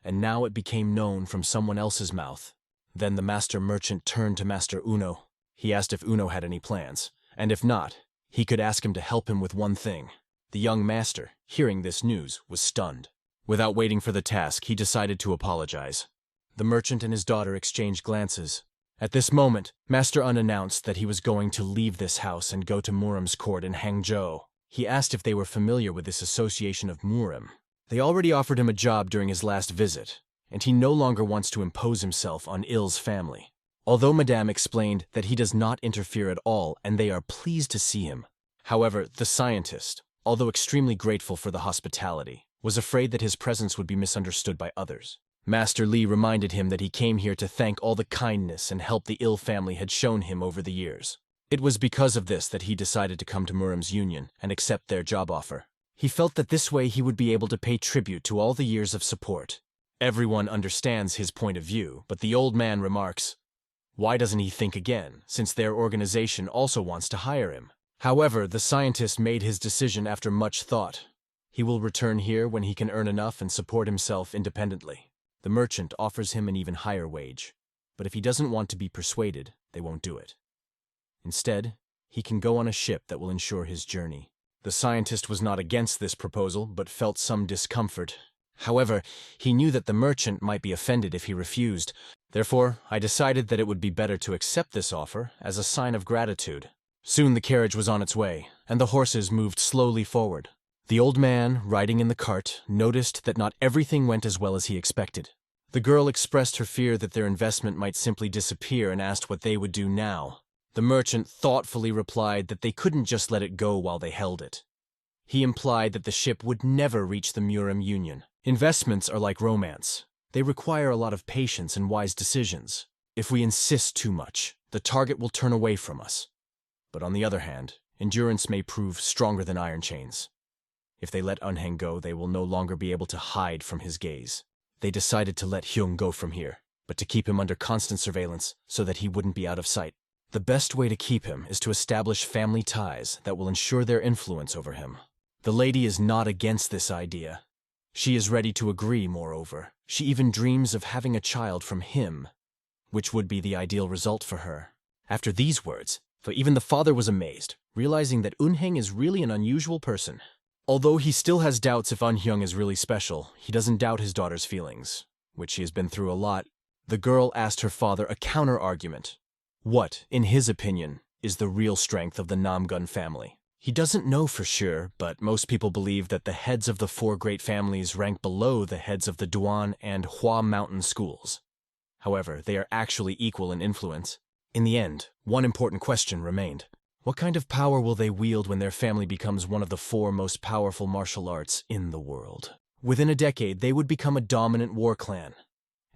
And now it became known from someone else's mouth. Then the master merchant turned to Master Uno. He asked if Uno had any plans, and if not, he could ask him to help him with one thing. The young master, hearing this news, was stunned. Without waiting for the task, he decided to apologize. The merchant and his daughter exchanged glances. At this moment, Master Un announced that he was going to leave this house and go to Murim's court in Hangzhou. He asked if they were familiar with this association of Murim. They already offered him a job during his last visit, and he no longer wants to impose himself on Il's family. Although Madame explained that he does not interfere at all and they are pleased to see him. However, the scientist, although extremely grateful for the hospitality, was afraid that his presence would be misunderstood by others. Master Li reminded him that he came here to thank all the kindness and help the Il family had shown him over the years. It was because of this that he decided to come to Murim's union and accept their job offer. He felt that this way he would be able to pay tribute to all the years of support. Everyone understands his point of view, but the old man remarks, why doesn't he think again, since their organization also wants to hire him? However, the scientist made his decision after much thought. He will return here when he can earn enough and support himself independently. The merchant offers him an even higher wage, but if he doesn't want to be persuaded, they won't do it. Instead, he can go on a ship that will ensure his journey. The scientist was not against this proposal, but felt some discomfort. However, he knew that the merchant might be offended if he refused. Therefore, I decided that it would be better to accept this offer as a sign of gratitude. Soon the carriage was on its way, and the horses moved slowly forward. The old man, riding in the cart, noticed that not everything went as well as he expected. The girl expressed her fear that their investment might simply disappear and asked what they would do now. The merchant thoughtfully replied that they couldn't just let it go while they held it. He implied that the ship would never reach the Murim Union. Investments are like romance. They require a lot of patience and wise decisions. If we insist too much, the target will turn away from us. But on the other hand, endurance may prove stronger than iron chains. If they let Eunheng go, they will no longer be able to hide from his gaze. They decided to let Hyung go from here, but to keep him under constant surveillance so that he wouldn't be out of sight. The best way to keep him is to establish family ties that will ensure their influence over him. The lady is not against this idea. She is ready to agree, moreover. She even dreams of having a child from him, which would be the ideal result for her. After these words, for even the father was amazed, realizing that Eunheng is really an unusual person. Although he still has doubts if Eunhyung is really special, he doesn't doubt his daughter's feelings, which she has been through a lot. The girl asked her father a counter-argument. What, in his opinion, is the real strength of the Namgun family? He doesn't know for sure, but most people believe that the heads of the 4 great families rank below the heads of the Duan and Hua Mountain schools. However, they are actually equal in influence. In the end, one important question remained. What kind of power will they wield when their family becomes one of the 4 most powerful martial arts in the world? Within a decade, they would become a dominant war clan.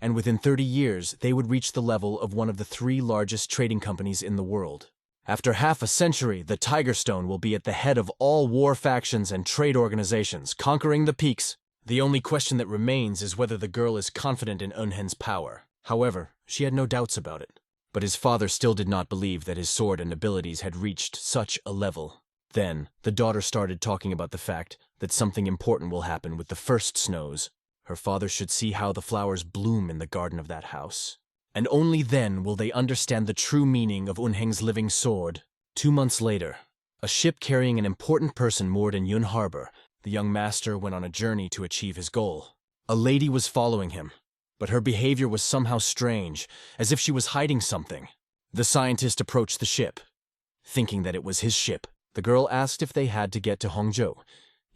And within 30 years, they would reach the level of one of the 3 largest trading companies in the world. After half a century, the Tiger Stone will be at the head of all war factions and trade organizations, conquering the peaks. The only question that remains is whether the girl is confident in Eunhen's power. However, she had no doubts about it. But his father still did not believe that his sword and abilities had reached such a level. Then, the daughter started talking about the fact that something important will happen with the first snows. Her father should see how the flowers bloom in the garden of that house. And only then will they understand the true meaning of Eunheng's living sword. 2 months later, a ship carrying an important person moored in Yun Harbor, the young master went on a journey to achieve his goal. A lady was following him, but her behavior was somehow strange, as if she was hiding something. The scientist approached the ship. Thinking that it was his ship, the girl asked if they had to get to Hongzhou,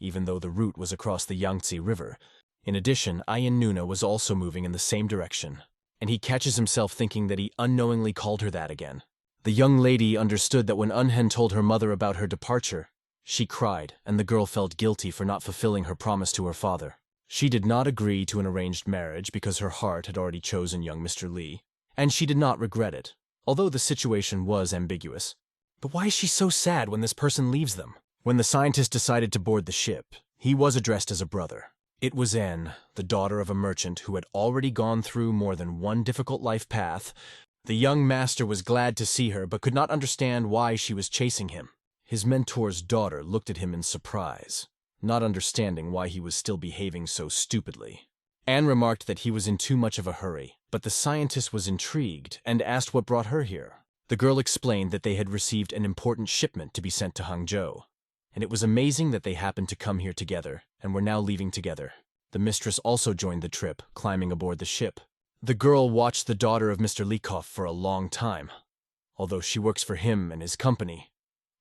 even though the route was across the Yangtze River. In addition, Ayan Nuna was also moving in the same direction, and he catches himself thinking that he unknowingly called her that again. The young lady understood that when Eunhen told her mother about her departure, she cried, and the girl felt guilty for not fulfilling her promise to her father. She did not agree to an arranged marriage because her heart had already chosen young Mr. Lee, and she did not regret it, although the situation was ambiguous. But why is she so sad when this person leaves them? When the scientist decided to board the ship, he was addressed as a brother. It was Anne, the daughter of a merchant who had already gone through more than one difficult life path. The young master was glad to see her but could not understand why she was chasing him. His mentor's daughter looked at him in surprise, not understanding why he was still behaving so stupidly. Anne remarked that he was in too much of a hurry, but the scientist was intrigued and asked what brought her here. The girl explained that they had received an important shipment to be sent to Hangzhou, and it was amazing that they happened to come here together and were now leaving together. The mistress also joined the trip, climbing aboard the ship. The girl watched the daughter of Mr. Likov for a long time, although she works for him and his company.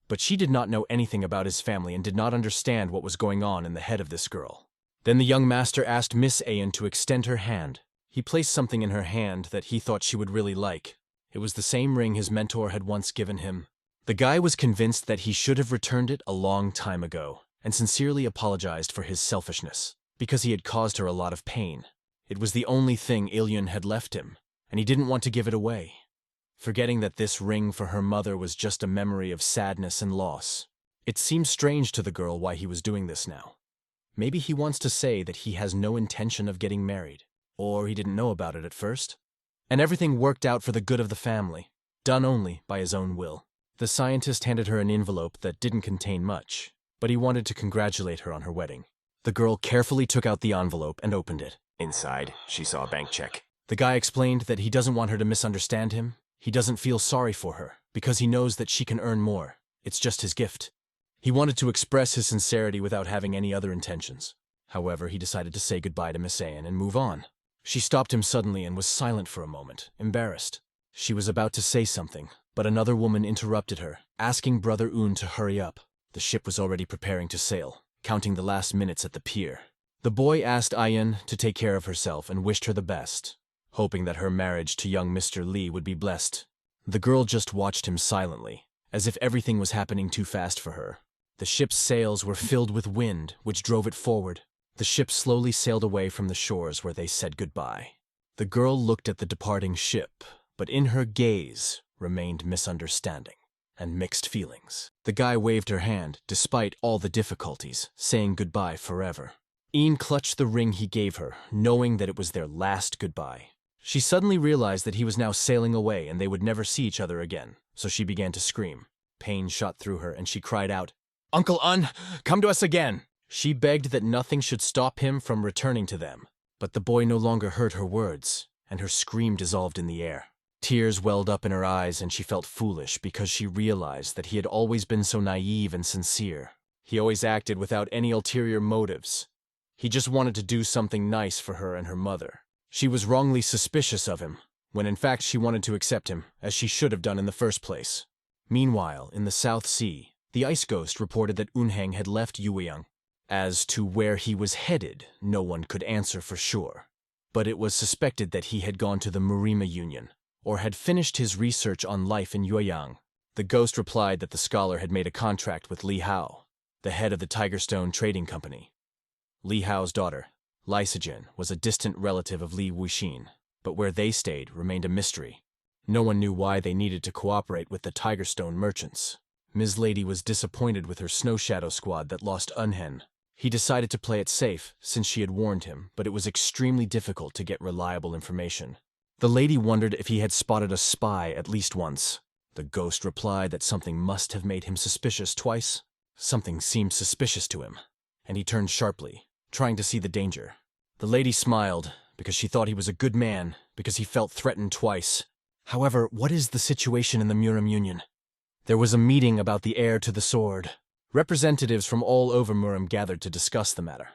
But she did not know anything about his family and did not understand what was going on in the head of this girl. Then the young master asked Miss Ayan to extend her hand. He placed something in her hand that he thought she would really like. It was the same ring his mentor had once given him. The guy was convinced that he should have returned it a long time ago, and sincerely apologized for his selfishness, because he had caused her a lot of pain. It was the only thing Ilyun had left him, and he didn't want to give it away, forgetting that this ring for her mother was just a memory of sadness and loss. It seemed strange to the girl why he was doing this now. Maybe he wants to say that he has no intention of getting married, or he didn't know about it at first. And everything worked out for the good of the family, done only by his own will. The scientist handed her an envelope that didn't contain much, but he wanted to congratulate her on her wedding. The girl carefully took out the envelope and opened it. Inside, she saw a bank check. The guy explained that he doesn't want her to misunderstand him. He doesn't feel sorry for her, because he knows that she can earn more. It's just his gift. He wanted to express his sincerity without having any other intentions. However, he decided to say goodbye to Miss Ayan and move on. She stopped him suddenly and was silent for a moment, embarrassed. She was about to say something, but another woman interrupted her, asking Brother Un to hurry up. The ship was already preparing to sail, counting the last minutes at the pier. The boy asked Ayan to take care of herself and wished her the best, hoping that her marriage to young Mr. Lee would be blessed. The girl just watched him silently, as if everything was happening too fast for her. The ship's sails were filled with wind, which drove it forward. The ship slowly sailed away from the shores where they said goodbye. The girl looked at the departing ship, but in her gaze remained misunderstanding and mixed feelings. The guy waved her hand, despite all the difficulties, saying goodbye forever. Ian clutched the ring he gave her, knowing that it was their last goodbye. She suddenly realized that he was now sailing away and they would never see each other again, so she began to scream. Pain shot through her and she cried out, "Uncle Un, come to us again!" She begged that nothing should stop him from returning to them, but the boy no longer heard her words, and her scream dissolved in the air. Tears welled up in her eyes and she felt foolish because she realized that he had always been so naive and sincere. He always acted without any ulterior motives. He just wanted to do something nice for her and her mother. She was wrongly suspicious of him, when in fact she wanted to accept him, as she should have done in the first place. Meanwhile, in the South Sea, the Ice Ghost reported that Unheng had left Yueyang. As to where he was headed, no one could answer for sure. But it was suspected that he had gone to the Marima Union, or had finished his research on life in Yueyang. The ghost replied that the scholar had made a contract with Li Hao, the head of the Tigerstone Trading Company. Li Hao's daughter, Lysijin, was a distant relative of Li Wuxin, but where they stayed remained a mystery. No one knew why they needed to cooperate with the Tigerstone merchants. Ms. Lady was disappointed with her Snow Shadow squad that lost Unhen. He decided to play it safe, since she had warned him, but it was extremely difficult to get reliable information. The lady wondered if he had spotted a spy at least once. The ghost replied that something must have made him suspicious twice. Something seemed suspicious to him, and he turned sharply, trying to see the danger. The lady smiled, because she thought he was a good man, because he felt threatened twice. However, what is the situation in the Muram Union? There was a meeting about the heir to the sword. Representatives from all over Muram gathered to discuss the matter,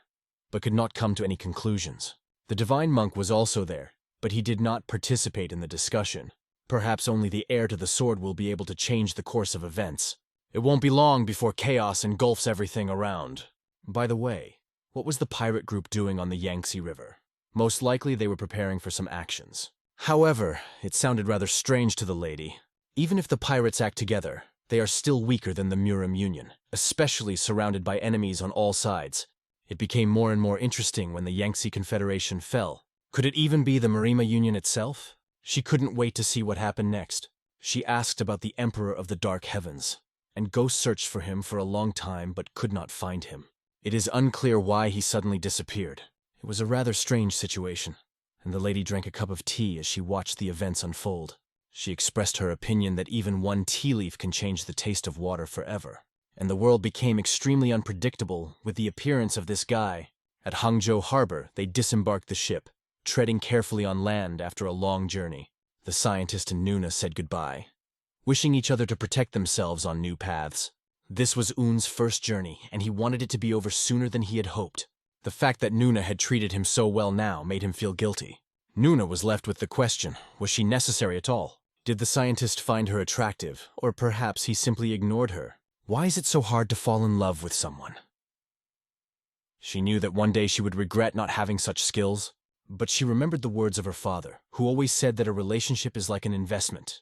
but could not come to any conclusions. The divine monk was also there, but he did not participate in the discussion. Perhaps only the heir to the sword will be able to change the course of events. It won't be long before chaos engulfs everything around. By the way, what was the pirate group doing on the Yangtze River? Most likely they were preparing for some actions. However, it sounded rather strange to the lady. Even if the pirates act together, they are still weaker than the Muram Union, especially surrounded by enemies on all sides. It became more and more interesting when the Yangtze Confederation fell. Could it even be the Marima Union itself? She couldn't wait to see what happened next. She asked about the Emperor of the Dark Heavens, and Ghost searched for him for a long time but could not find him. It is unclear why he suddenly disappeared. It was a rather strange situation, and the lady drank a cup of tea as she watched the events unfold. She expressed her opinion that even one tea leaf can change the taste of water forever, and the world became extremely unpredictable with the appearance of this guy. At Hangzhou Harbor, they disembarked the ship, treading carefully on land after a long journey. The scientist and Nuna said goodbye, wishing each other to protect themselves on new paths. This was Un's first journey, and he wanted it to be over sooner than he had hoped. The fact that Nuna had treated him so well now made him feel guilty. Nuna was left with the question, was she necessary at all? Did the scientist find her attractive, or perhaps he simply ignored her? Why is it so hard to fall in love with someone? She knew that one day she would regret not having such skills, but she remembered the words of her father, who always said that a relationship is like an investment.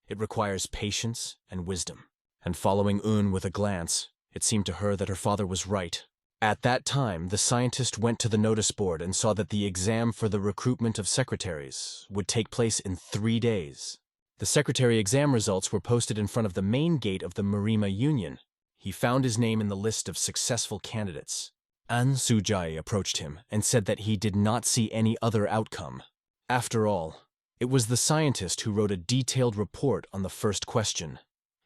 It requires patience and wisdom. And following Un with a glance, it seemed to her that her father was right. At that time, the scientist went to the notice board and saw that the exam for the recruitment of secretaries would take place in 3 days. The secretary exam results were posted in front of the main gate of the Marima Union. He found his name in the list of successful candidates. An Sujai approached him and said that he did not see any other outcome. After all, it was the scientist who wrote a detailed report on the first question,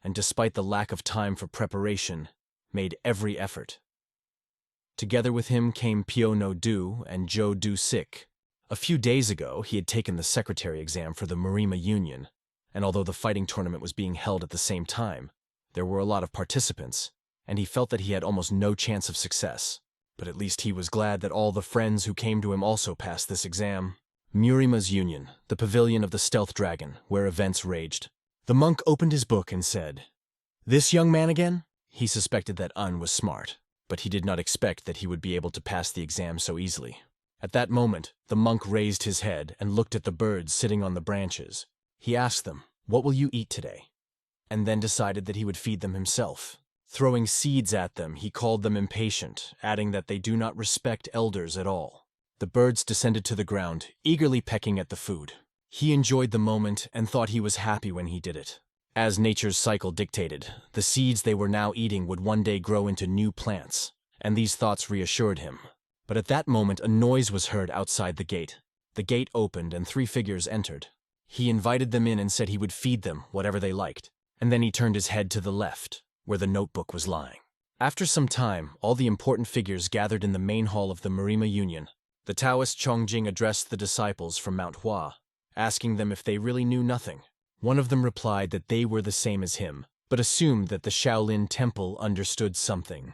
and despite the lack of time for preparation, made every effort. Together with him came Pyo No Du and Jo Du Sik. A few days ago, he had taken the secretary exam for the Marima Union, and although the fighting tournament was being held at the same time, there were a lot of participants, and he felt that he had almost no chance of success. But at least he was glad that all the friends who came to him also passed this exam. Murima's Union, the pavilion of the stealth dragon, where events raged. The monk opened his book and said, "This young man again?" He suspected that Un was smart, but he did not expect that he would be able to pass the exam so easily. At that moment, the monk raised his head and looked at the birds sitting on the branches. He asked them, "What will you eat today?" and then decided that he would feed them himself. Throwing seeds at them, he called them impatient, adding that they do not respect elders at all. The birds descended to the ground, eagerly pecking at the food. He enjoyed the moment and thought he was happy when he did it. As nature's cycle dictated, the seeds they were now eating would one day grow into new plants, and these thoughts reassured him. But at that moment a noise was heard outside the gate. The gate opened and 3 figures entered. He invited them in and said he would feed them whatever they liked, and then he turned his head to the left, where the notebook was lying. After some time, all the important figures gathered in the main hall of the Murima Union. The Taoist Chongjing addressed the disciples from Manhua, asking them if they really knew nothing. One of them replied that they were the same as him, but assumed that the Shaolin Temple understood something.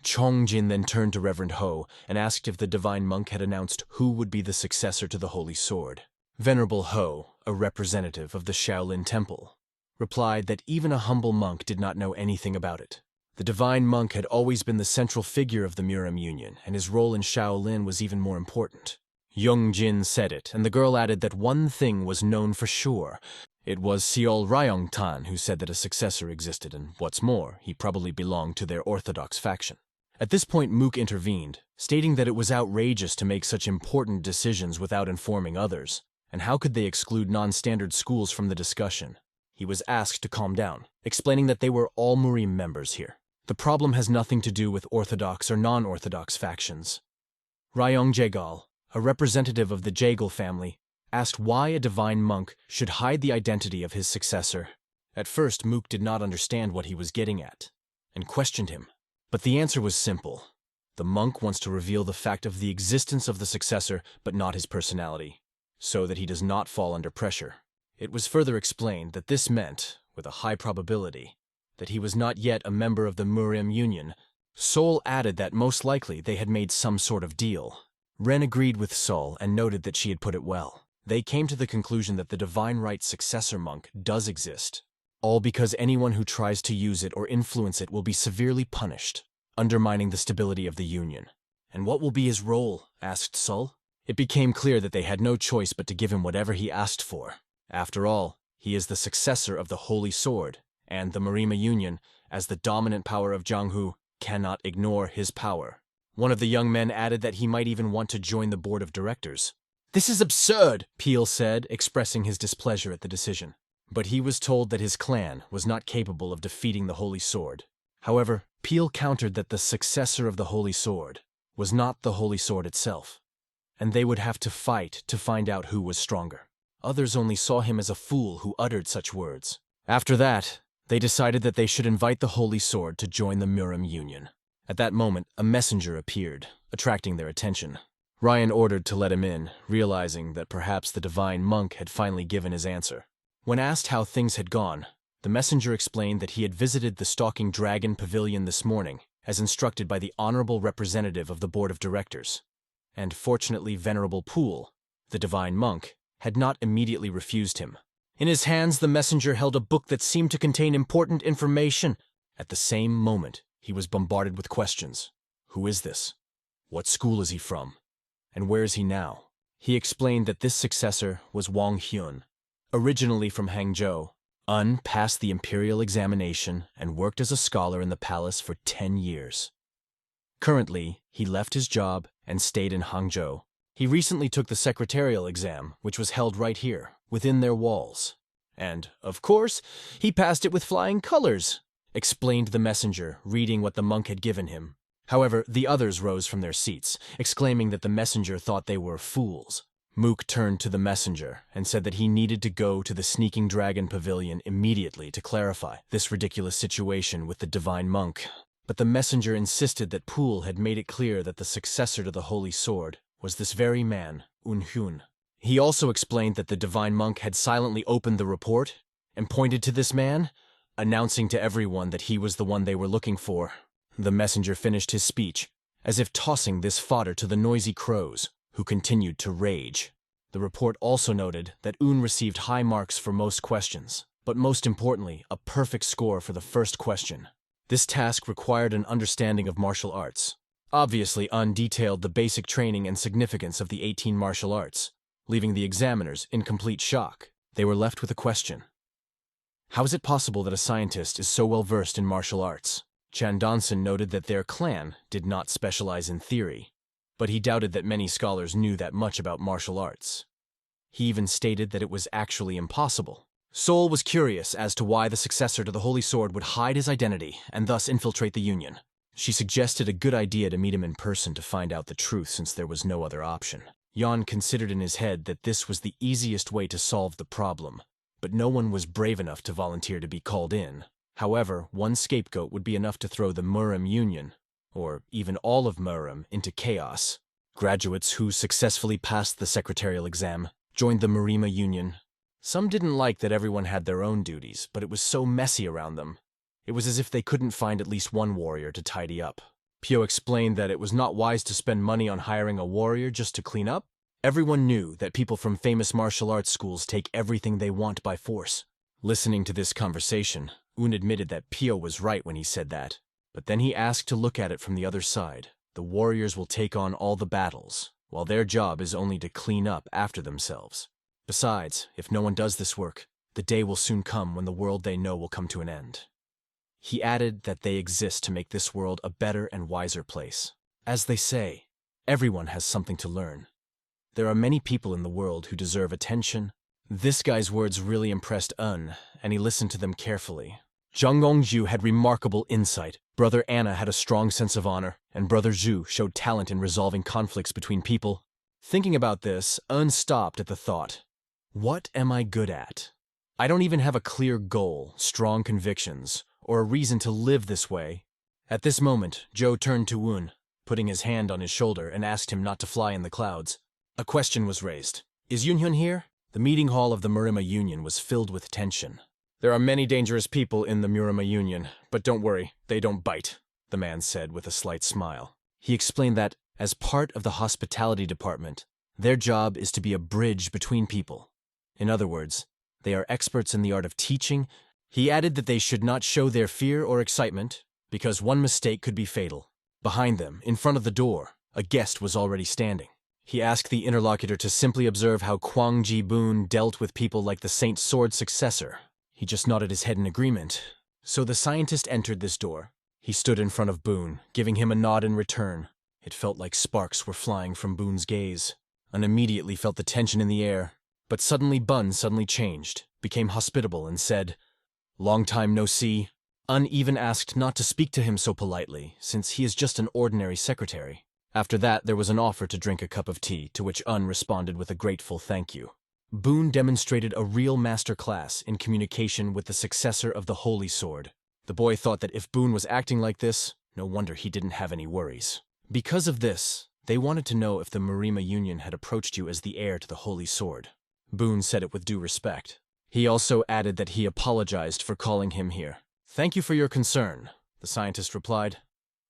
Chongjin then turned to Reverend Ho and asked if the divine monk had announced who would be the successor to the Holy Sword. Venerable Ho, a representative of the Shaolin Temple, replied that even a humble monk did not know anything about it. The divine monk had always been the central figure of the Murima Union, and his role in Shaolin was even more important. Yongjin said it, and the girl added that one thing was known for sure. It was Seol Ryongtan who said that a successor existed, and what's more, he probably belonged to their orthodox faction. At this point, Mook intervened, stating that it was outrageous to make such important decisions without informing others, and how could they exclude non-standard schools from the discussion? He was asked to calm down, explaining that they were all Murim members here. The problem has nothing to do with orthodox or non-orthodox factions. Ryong Jaegal, a representative of the Jaegal family, asked why a divine monk should hide the identity of his successor. At first, Mook did not understand what he was getting at, and questioned him. But the answer was simple. The monk wants to reveal the fact of the existence of the successor, but not his personality, so that he does not fall under pressure. It was further explained that this meant, with a high probability, that he was not yet a member of the Murim Union. Sol added that most likely they had made some sort of deal. Ren agreed with Sol and noted that she had put it well. They came to the conclusion that the divine right successor monk does exist, all because anyone who tries to use it or influence it will be severely punished, undermining the stability of the Union. "And what will be his role?" asked Sol. It became clear that they had no choice but to give him whatever he asked for. After all, he is the successor of the Holy Sword, and the Murima Union, as the dominant power of Jianghu, cannot ignore his power. One of the young men added that he might even want to join the board of directors. "This is absurd," Peel said, expressing his displeasure at the decision. But he was told that his clan was not capable of defeating the Holy Sword. However, Peel countered that the successor of the Holy Sword was not the Holy Sword itself, and they would have to fight to find out who was stronger. Others only saw him as a fool who uttered such words. After that, they decided that they should invite the Holy Sword to join the Murim Union. At that moment, a messenger appeared, attracting their attention. Ryan ordered to let him in, realizing that perhaps the divine monk had finally given his answer. When asked how things had gone, the messenger explained that he had visited the Stalking Dragon Pavilion this morning, as instructed by the honorable representative of the board of directors. And fortunately, Venerable Poole, the divine monk, had not immediately refused him. In his hands, the messenger held a book that seemed to contain important information. At the same moment, he was bombarded with questions. Who is this? What school is he from? And where is he now? He explained that this successor was Wang Hyun. Originally from Hangzhou, Un passed the imperial examination and worked as a scholar in the palace for 10 years. Currently, he left his job and stayed in Hangzhou. He recently took the secretarial exam, which was held right here, within their walls. And, of course, he passed it with flying colors, explained the messenger, reading what the monk had given him. However, the others rose from their seats, exclaiming that the messenger thought they were fools. Mook turned to the messenger and said that he needed to go to the Sneaking Dragon Pavilion immediately to clarify this ridiculous situation with the divine monk. But the messenger insisted that Poole had made it clear that the successor to the Holy Sword was this very man, Un Hyun. He also explained that the divine monk had silently opened the report and pointed to this man, announcing to everyone that he was the one they were looking for. The messenger finished his speech, as if tossing this fodder to the noisy crows, who continued to rage. The report also noted that Un received high marks for most questions, but most importantly, a perfect score for the first question. This task required an understanding of martial arts. Obviously, Un detailed the basic training and significance of the 18 martial arts, leaving the examiners in complete shock. They were left with a question. How is it possible that a scientist is so well versed in martial arts? Chan Donson noted that their clan did not specialize in theory, but he doubted that many scholars knew that much about martial arts. He even stated that it was actually impossible. Sol was curious as to why the successor to the Holy Sword would hide his identity and thus infiltrate the Union. She suggested a good idea to meet him in person to find out the truth since there was no other option. Jan considered in his head that this was the easiest way to solve the problem, but no one was brave enough to volunteer to be called in. However, one scapegoat would be enough to throw the Murim Union, or even all of Murim, into chaos. Graduates who successfully passed the secretarial exam joined the Murima Union. Some didn't like that everyone had their own duties, but it was so messy around them. It was as if they couldn't find at least one warrior to tidy up. Pio explained that it was not wise to spend money on hiring a warrior just to clean up. Everyone knew that people from famous martial arts schools take everything they want by force. Listening to this conversation, Un admitted that Pio was right when he said that, but then he asked to look at it from the other side. The warriors will take on all the battles, while their job is only to clean up after themselves. Besides, if no one does this work, the day will soon come when the world they know will come to an end. He added that they exist to make this world a better and wiser place. As they say, everyone has something to learn. There are many people in the world who deserve attention. This guy's words really impressed Un, and he listened to them carefully. Zhang Gongju had remarkable insight, Brother Anna had a strong sense of honor, and Brother Zhu showed talent in resolving conflicts between people. Thinking about this, Un stopped at the thought, what am I good at? I don't even have a clear goal, strong convictions, or a reason to live this way. At this moment, Zhou turned to Un, putting his hand on his shoulder, and asked him not to fly in the clouds. A question was raised. Is Yunhyun here? The meeting hall of the Murima Union was filled with tension. There are many dangerous people in the Murima Union, but don't worry, they don't bite, the man said with a slight smile. He explained that, as part of the hospitality department, their job is to be a bridge between people. In other words, they are experts in the art of teaching. He added that they should not show their fear or excitement, because one mistake could be fatal. Behind them, in front of the door, a guest was already standing. He asked the interlocutor to simply observe how Kwang Ji-boon dealt with people like the Saint Sword's successor. He just nodded his head in agreement. So the scientist entered this door. He stood in front of Boon, giving him a nod in return. It felt like sparks were flying from Boon's gaze. Un immediately felt the tension in the air. But suddenly Bun suddenly changed, became hospitable, and said, "Long time no see." Un even asked not to speak to him so politely, since he is just an ordinary secretary. After that, there was an offer to drink a cup of tea, to which Un responded with a grateful thank you. Boon demonstrated a real master class in communication with the successor of the Holy Sword. The boy thought that if Boon was acting like this, no wonder he didn't have any worries. Because of this, they wanted to know if the Murima Union had approached you as the heir to the Holy Sword. Boon said it with due respect. He also added that he apologized for calling him here. "Thank you for your concern," the scientist replied,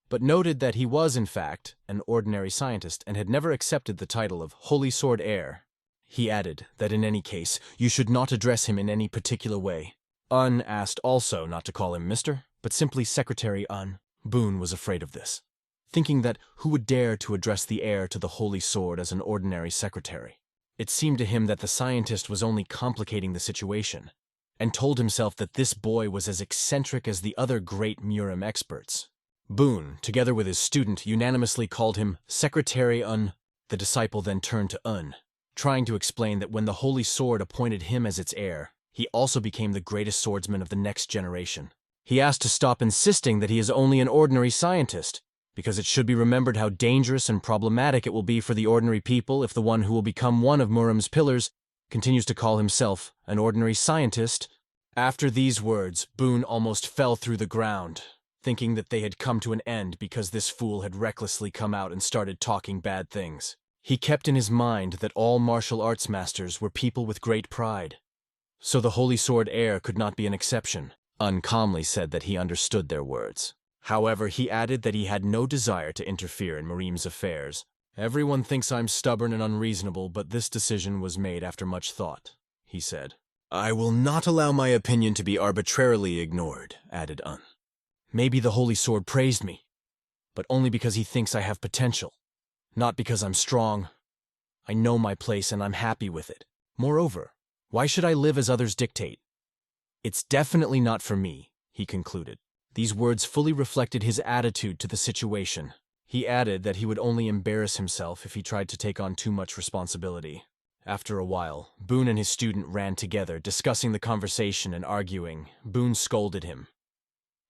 but noted that he was, in fact, an ordinary scientist and had never accepted the title of Holy Sword Heir. He added that in any case, you should not address him in any particular way. Un asked also not to call him Mr., but simply Secretary Un. Boon was afraid of this, thinking that who would dare to address the heir to the Holy Sword as an ordinary secretary? It seemed to him that the scientist was only complicating the situation, and told himself that this boy was as eccentric as the other great Murim experts. Boon, together with his student, unanimously called him Secretary Un. The disciple then turned to Un, trying to explain that when the Holy Sword appointed him as its heir, he also became the greatest swordsman of the next generation. He asked to stop insisting that he is only an ordinary scientist, because it should be remembered how dangerous and problematic it will be for the ordinary people if the one who will become one of Murim's pillars continues to call himself an ordinary scientist. After these words, Boon almost fell through the ground, thinking that they had come to an end because this fool had recklessly come out and started talking bad things. He kept in his mind that all martial arts masters were people with great pride. So the Holy Sword heir could not be an exception. Un calmly said that he understood their words. However, he added that he had no desire to interfere in Murim's affairs, Everyone thinks I'm stubborn and unreasonable, but this decision was made after much thought, he said. I will not allow my opinion to be arbitrarily ignored, added Un. Maybe the Holy Sword praised me, but only because he thinks I have potential, not because I'm strong. I know my place and I'm happy with it. Moreover, why should I live as others dictate? It's definitely not for me, he concluded. These words fully reflected his attitude to the situation. He added that he would only embarrass himself if he tried to take on too much responsibility. After a while, Boone and his student ran together, discussing the conversation and arguing. Boone scolded him.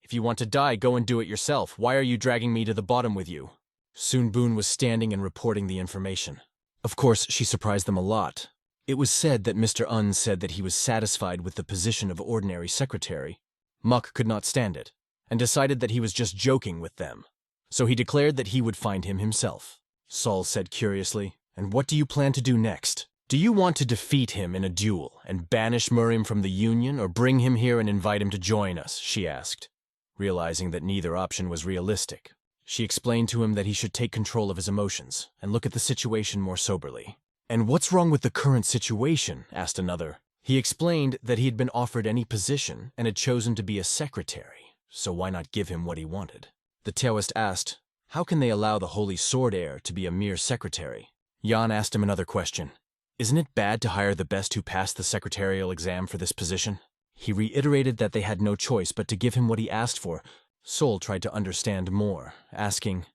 If you want to die, go and do it yourself. Why are you dragging me to the bottom with you? Soon Boone was standing and reporting the information. Of course, she surprised them a lot. It was said that Mr. Un said that he was satisfied with the position of ordinary secretary. Muck could not stand it, and decided that he was just joking with them. So he declared that he would find him himself. Saul said curiously, "And what do you plan to do next? Do you want to defeat him in a duel and banish Muriam from the Union, or bring him here and invite him to join us?" she asked. Realizing that neither option was realistic, she explained to him that he should take control of his emotions and look at the situation more soberly. "And what's wrong with the current situation?" asked another. He explained that he had been offered any position and had chosen to be a secretary, so why not give him what he wanted? The Taoist asked, how can they allow the Holy Sword heir to be a mere secretary? Yan asked him another question. Isn't it bad to hire the best who passed the secretarial exam for this position? He reiterated that they had no choice but to give him what he asked for. Sol tried to understand more, asking,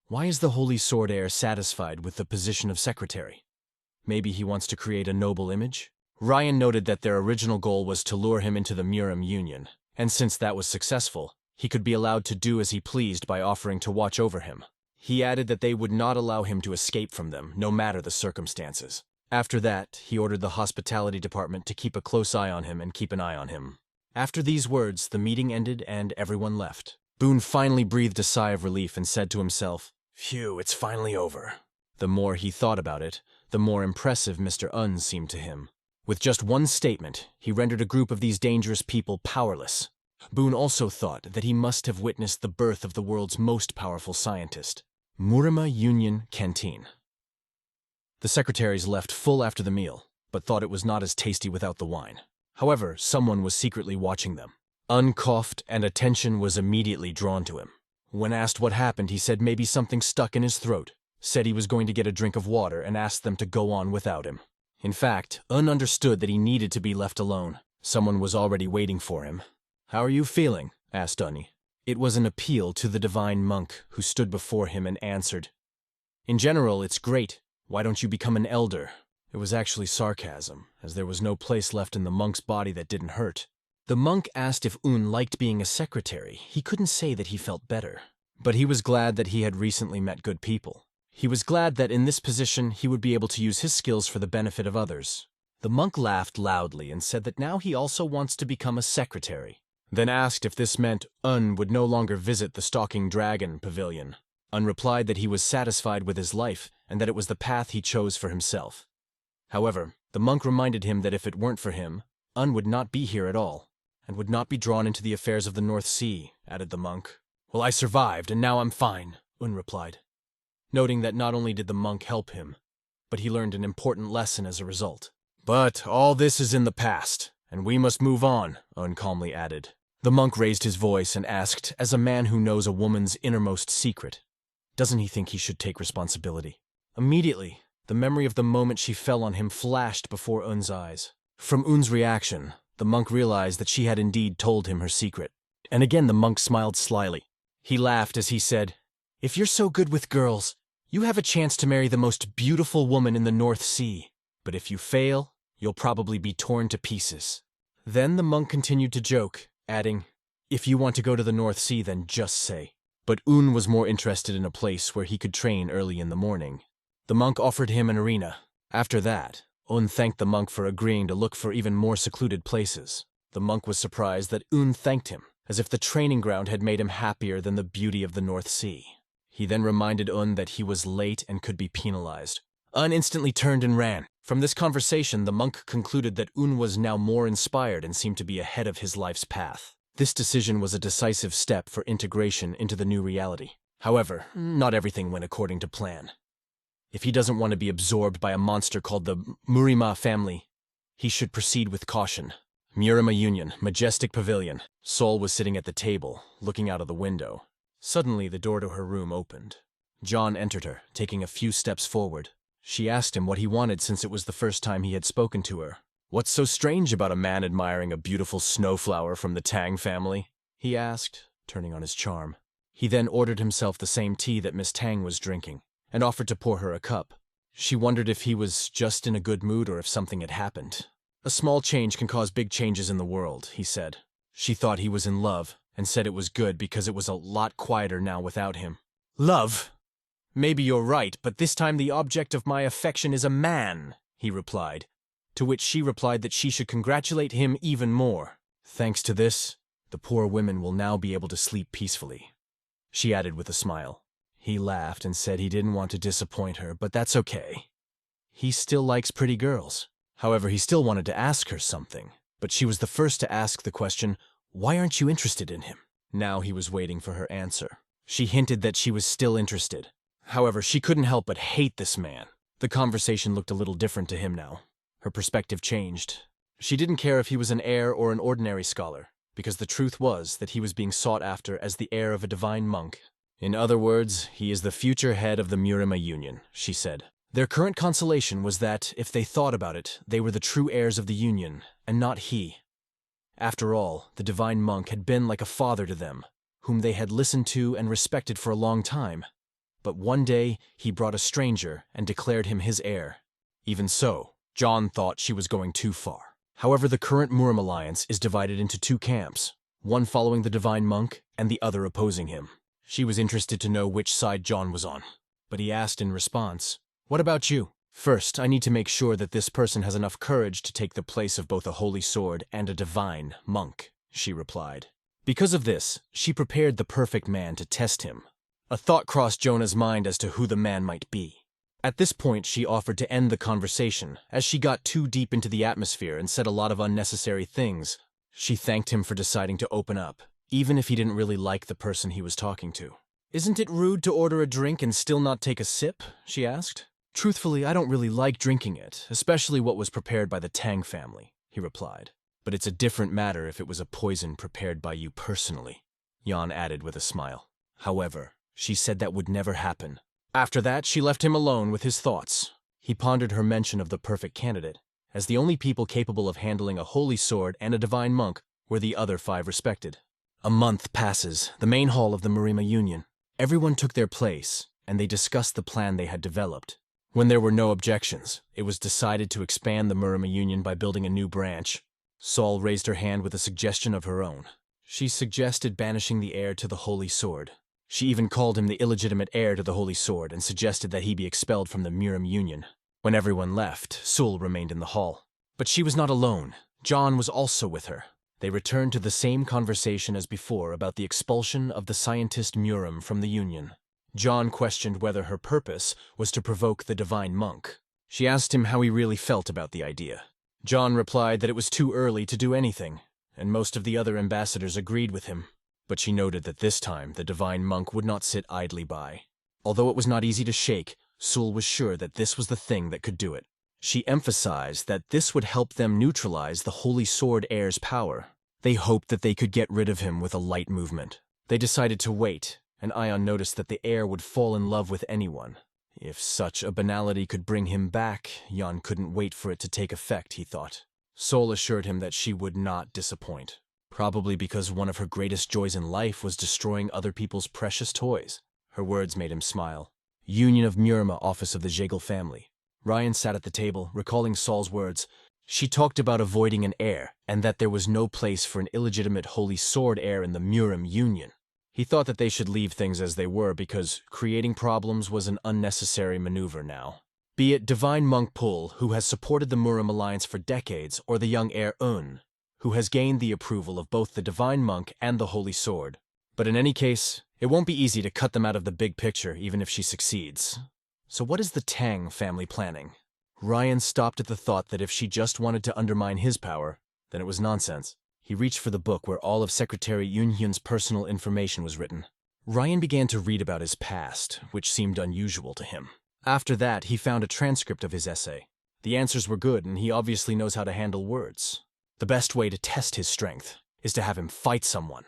why is the Holy Sword heir satisfied with the position of secretary? Maybe he wants to create a noble image? Ryan noted that their original goal was to lure him into the Muriam Union, and since that was successful, he could be allowed to do as he pleased by offering to watch over him. He added that they would not allow him to escape from them, no matter the circumstances. After that, he ordered the hospitality department to keep a close eye on him and keep an eye on him. After these words, the meeting ended and everyone left. Boone finally breathed a sigh of relief and said to himself, "Phew, it's finally over." The more he thought about it, the more impressive Mr. Un seemed to him. With just one statement, he rendered a group of these dangerous people powerless. Boone also thought that he must have witnessed the birth of the world's most powerful scientist. Murima Union Canteen. The secretaries left full after the meal, but thought it was not as tasty without the wine. However, someone was secretly watching them. Un coughed, and attention was immediately drawn to him. When asked what happened, he said maybe something stuck in his throat, said he was going to get a drink of water, and asked them to go on without him. In fact, Un understood that he needed to be left alone. Someone was already waiting for him. "How are you feeling?" asked Unni. It was an appeal to the divine monk, who stood before him and answered, "In general, it's great. Why don't you become an elder?" It was actually sarcasm, as there was no place left in the monk's body that didn't hurt. The monk asked if Un liked being a secretary. He couldn't say that he felt better. But he was glad that he had recently met good people. He was glad that in this position he would be able to use his skills for the benefit of others. The monk laughed loudly and said that now he also wants to become a secretary. Then asked if this meant Un would no longer visit the Stalking Dragon pavilion. Un replied that he was satisfied with his life and that it was the path he chose for himself. However, the monk reminded him that if it weren't for him, Un would not be here at all, and would not be drawn into the affairs of the North Sea, added the monk. "Well, I survived, and now I'm fine," Un replied, noting that not only did the monk help him, but he learned an important lesson as a result. "But all this is in the past, and we must move on," Un calmly added. The monk raised his voice and asked, as a man who knows a woman's innermost secret, doesn't he think he should take responsibility? Immediately, the memory of the moment she fell on him flashed before Un's eyes. From Un's reaction, the monk realized that she had indeed told him her secret. And again the monk smiled slyly. He laughed as he said, "If you're so good with girls, you have a chance to marry the most beautiful woman in the North Sea. But if you fail, you'll probably be torn to pieces." Then the monk continued to joke, adding, "If you want to go to the North Sea, then just say." But Un was more interested in a place where he could train early in the morning. The monk offered him an arena. After that, Un thanked the monk for agreeing to look for even more secluded places. The monk was surprised that Un thanked him, as if the training ground had made him happier than the beauty of the North Sea. He then reminded Un that he was late and could be penalized. Un instantly turned and ran. From this conversation, the monk concluded that Un was now more inspired and seemed to be ahead of his life's path. This decision was a decisive step for integration into the new reality. However, not everything went according to plan. If he doesn't want to be absorbed by a monster called the Murima family, he should proceed with caution. Murima Union, Majestic Pavilion. Sol was sitting at the table, looking out of the window. Suddenly, the door to her room opened. John entered her, taking a few steps forward. She asked him what he wanted since it was the first time he had spoken to her. "What's so strange about a man admiring a beautiful snowflower from the Tang family?" he asked, turning on his charm. He then ordered himself the same tea that Miss Tang was drinking, and offered to pour her a cup. She wondered if he was just in a good mood or if something had happened. "A small change can cause big changes in the world," he said. She thought he was in love, and said it was good because it was a lot quieter now without him. "Love? Maybe you're right, but this time the object of my affection is a man," he replied, to which she replied that she should congratulate him even more. "Thanks to this, the poor women will now be able to sleep peacefully," she added with a smile. He laughed and said he didn't want to disappoint her, but that's okay. He still likes pretty girls. However, he still wanted to ask her something, but she was the first to ask the question, "Why aren't you interested in him?" Now he was waiting for her answer. She hinted that she was still interested. However, she couldn't help but hate this man. The conversation looked a little different to him now. Her perspective changed. She didn't care if he was an heir or an ordinary scholar, because the truth was that he was being sought after as the heir of a divine monk. "In other words, he is the future head of the Murima Union," she said. Their current consolation was that, if they thought about it, they were the true heirs of the Union, and not he. After all, the divine monk had been like a father to them, whom they had listened to and respected for a long time. But one day, he brought a stranger and declared him his heir. Even so, John thought she was going too far. However, the current Murim alliance is divided into two camps, one following the divine monk and the other opposing him. She was interested to know which side John was on, but he asked in response, "What about you?" "First, I need to make sure that this person has enough courage to take the place of both a holy sword and a divine monk," she replied. Because of this, she prepared the perfect man to test him. A thought crossed Jonah's mind as to who the man might be. At this point, she offered to end the conversation, as she got too deep into the atmosphere and said a lot of unnecessary things. She thanked him for deciding to open up, even if he didn't really like the person he was talking to. "Isn't it rude to order a drink and still not take a sip?" she asked. "Truthfully, I don't really like drinking it, especially what was prepared by the Tang family," he replied. "But it's a different matter if it was a poison prepared by you personally," Jan added with a smile. However, she said that would never happen. After that, she left him alone with his thoughts. He pondered her mention of the perfect candidate, as the only people capable of handling a holy sword and a divine monk were the other 5 respected. A month passes, the main hall of the Murima Union. Everyone took their place, and they discussed the plan they had developed. When there were no objections, it was decided to expand the Murima Union by building a new branch. Sol raised her hand with a suggestion of her own. She suggested banishing the heir to the Holy Sword. She even called him the illegitimate heir to the Holy Sword and suggested that he be expelled from the Murim Union. When everyone left, Sul remained in the hall. But she was not alone. John was also with her. They returned to the same conversation as before about the expulsion of the scientist Murim from the Union. John questioned whether her purpose was to provoke the divine monk. She asked him how he really felt about the idea. John replied that it was too early to do anything, and most of the other ambassadors agreed with him. But she noted that this time the divine monk would not sit idly by. Although it was not easy to shake, Sul was sure that this was the thing that could do it. She emphasized that this would help them neutralize the Holy Sword heir's power. They hoped that they could get rid of him with a light movement. They decided to wait, and Ion noticed that the heir would fall in love with anyone. If such a banality could bring him back, Jan couldn't wait for it to take effect, he thought. Sol assured him that she would not disappoint. Probably because one of her greatest joys in life was destroying other people's precious toys. Her words made him smile. Union of Murima, office of the Jagel family. Ryan sat at the table, recalling Sol's words. She talked about avoiding an heir, and that there was no place for an illegitimate Holy Sword heir in the Murim Union. He thought that they should leave things as they were because creating problems was an unnecessary maneuver now. Be it Divine Monk Pul, who has supported the Murim alliance for decades, or the young heir Un, who has gained the approval of both the Divine Monk and the Holy Sword. But in any case, it won't be easy to cut them out of the big picture even if she succeeds. So what is the Tang family planning? Ryan stopped at the thought that if she just wanted to undermine his power, then it was nonsense. He reached for the book where all of Secretary Yunhyun's personal information was written. Ryan began to read about his past, which seemed unusual to him. After that, he found a transcript of his essay. The answers were good, and he obviously knows how to handle words. The best way to test his strength is to have him fight someone.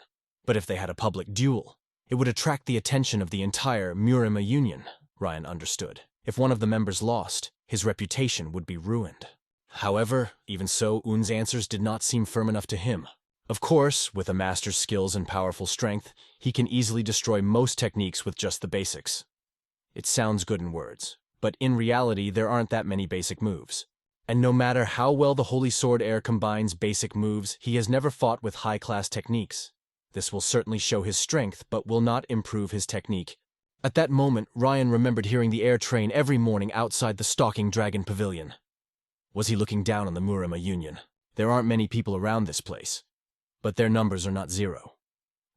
But if they had a public duel, it would attract the attention of the entire Murima Union, Ryan understood. If one of the members lost, his reputation would be ruined. However, even so, Un's answers did not seem firm enough to him. Of course, with a master's skills and powerful strength, he can easily destroy most techniques with just the basics. It sounds good in words, but in reality there aren't that many basic moves. And no matter how well the Holy Sword Heir combines basic moves, he has never fought with high-class techniques. This will certainly show his strength, but will not improve his technique. At that moment, Ryan remembered hearing the heir train every morning outside the Stalking Dragon Pavilion. Was he looking down on the Murima Union? There aren't many people around this place, but their numbers are not zero.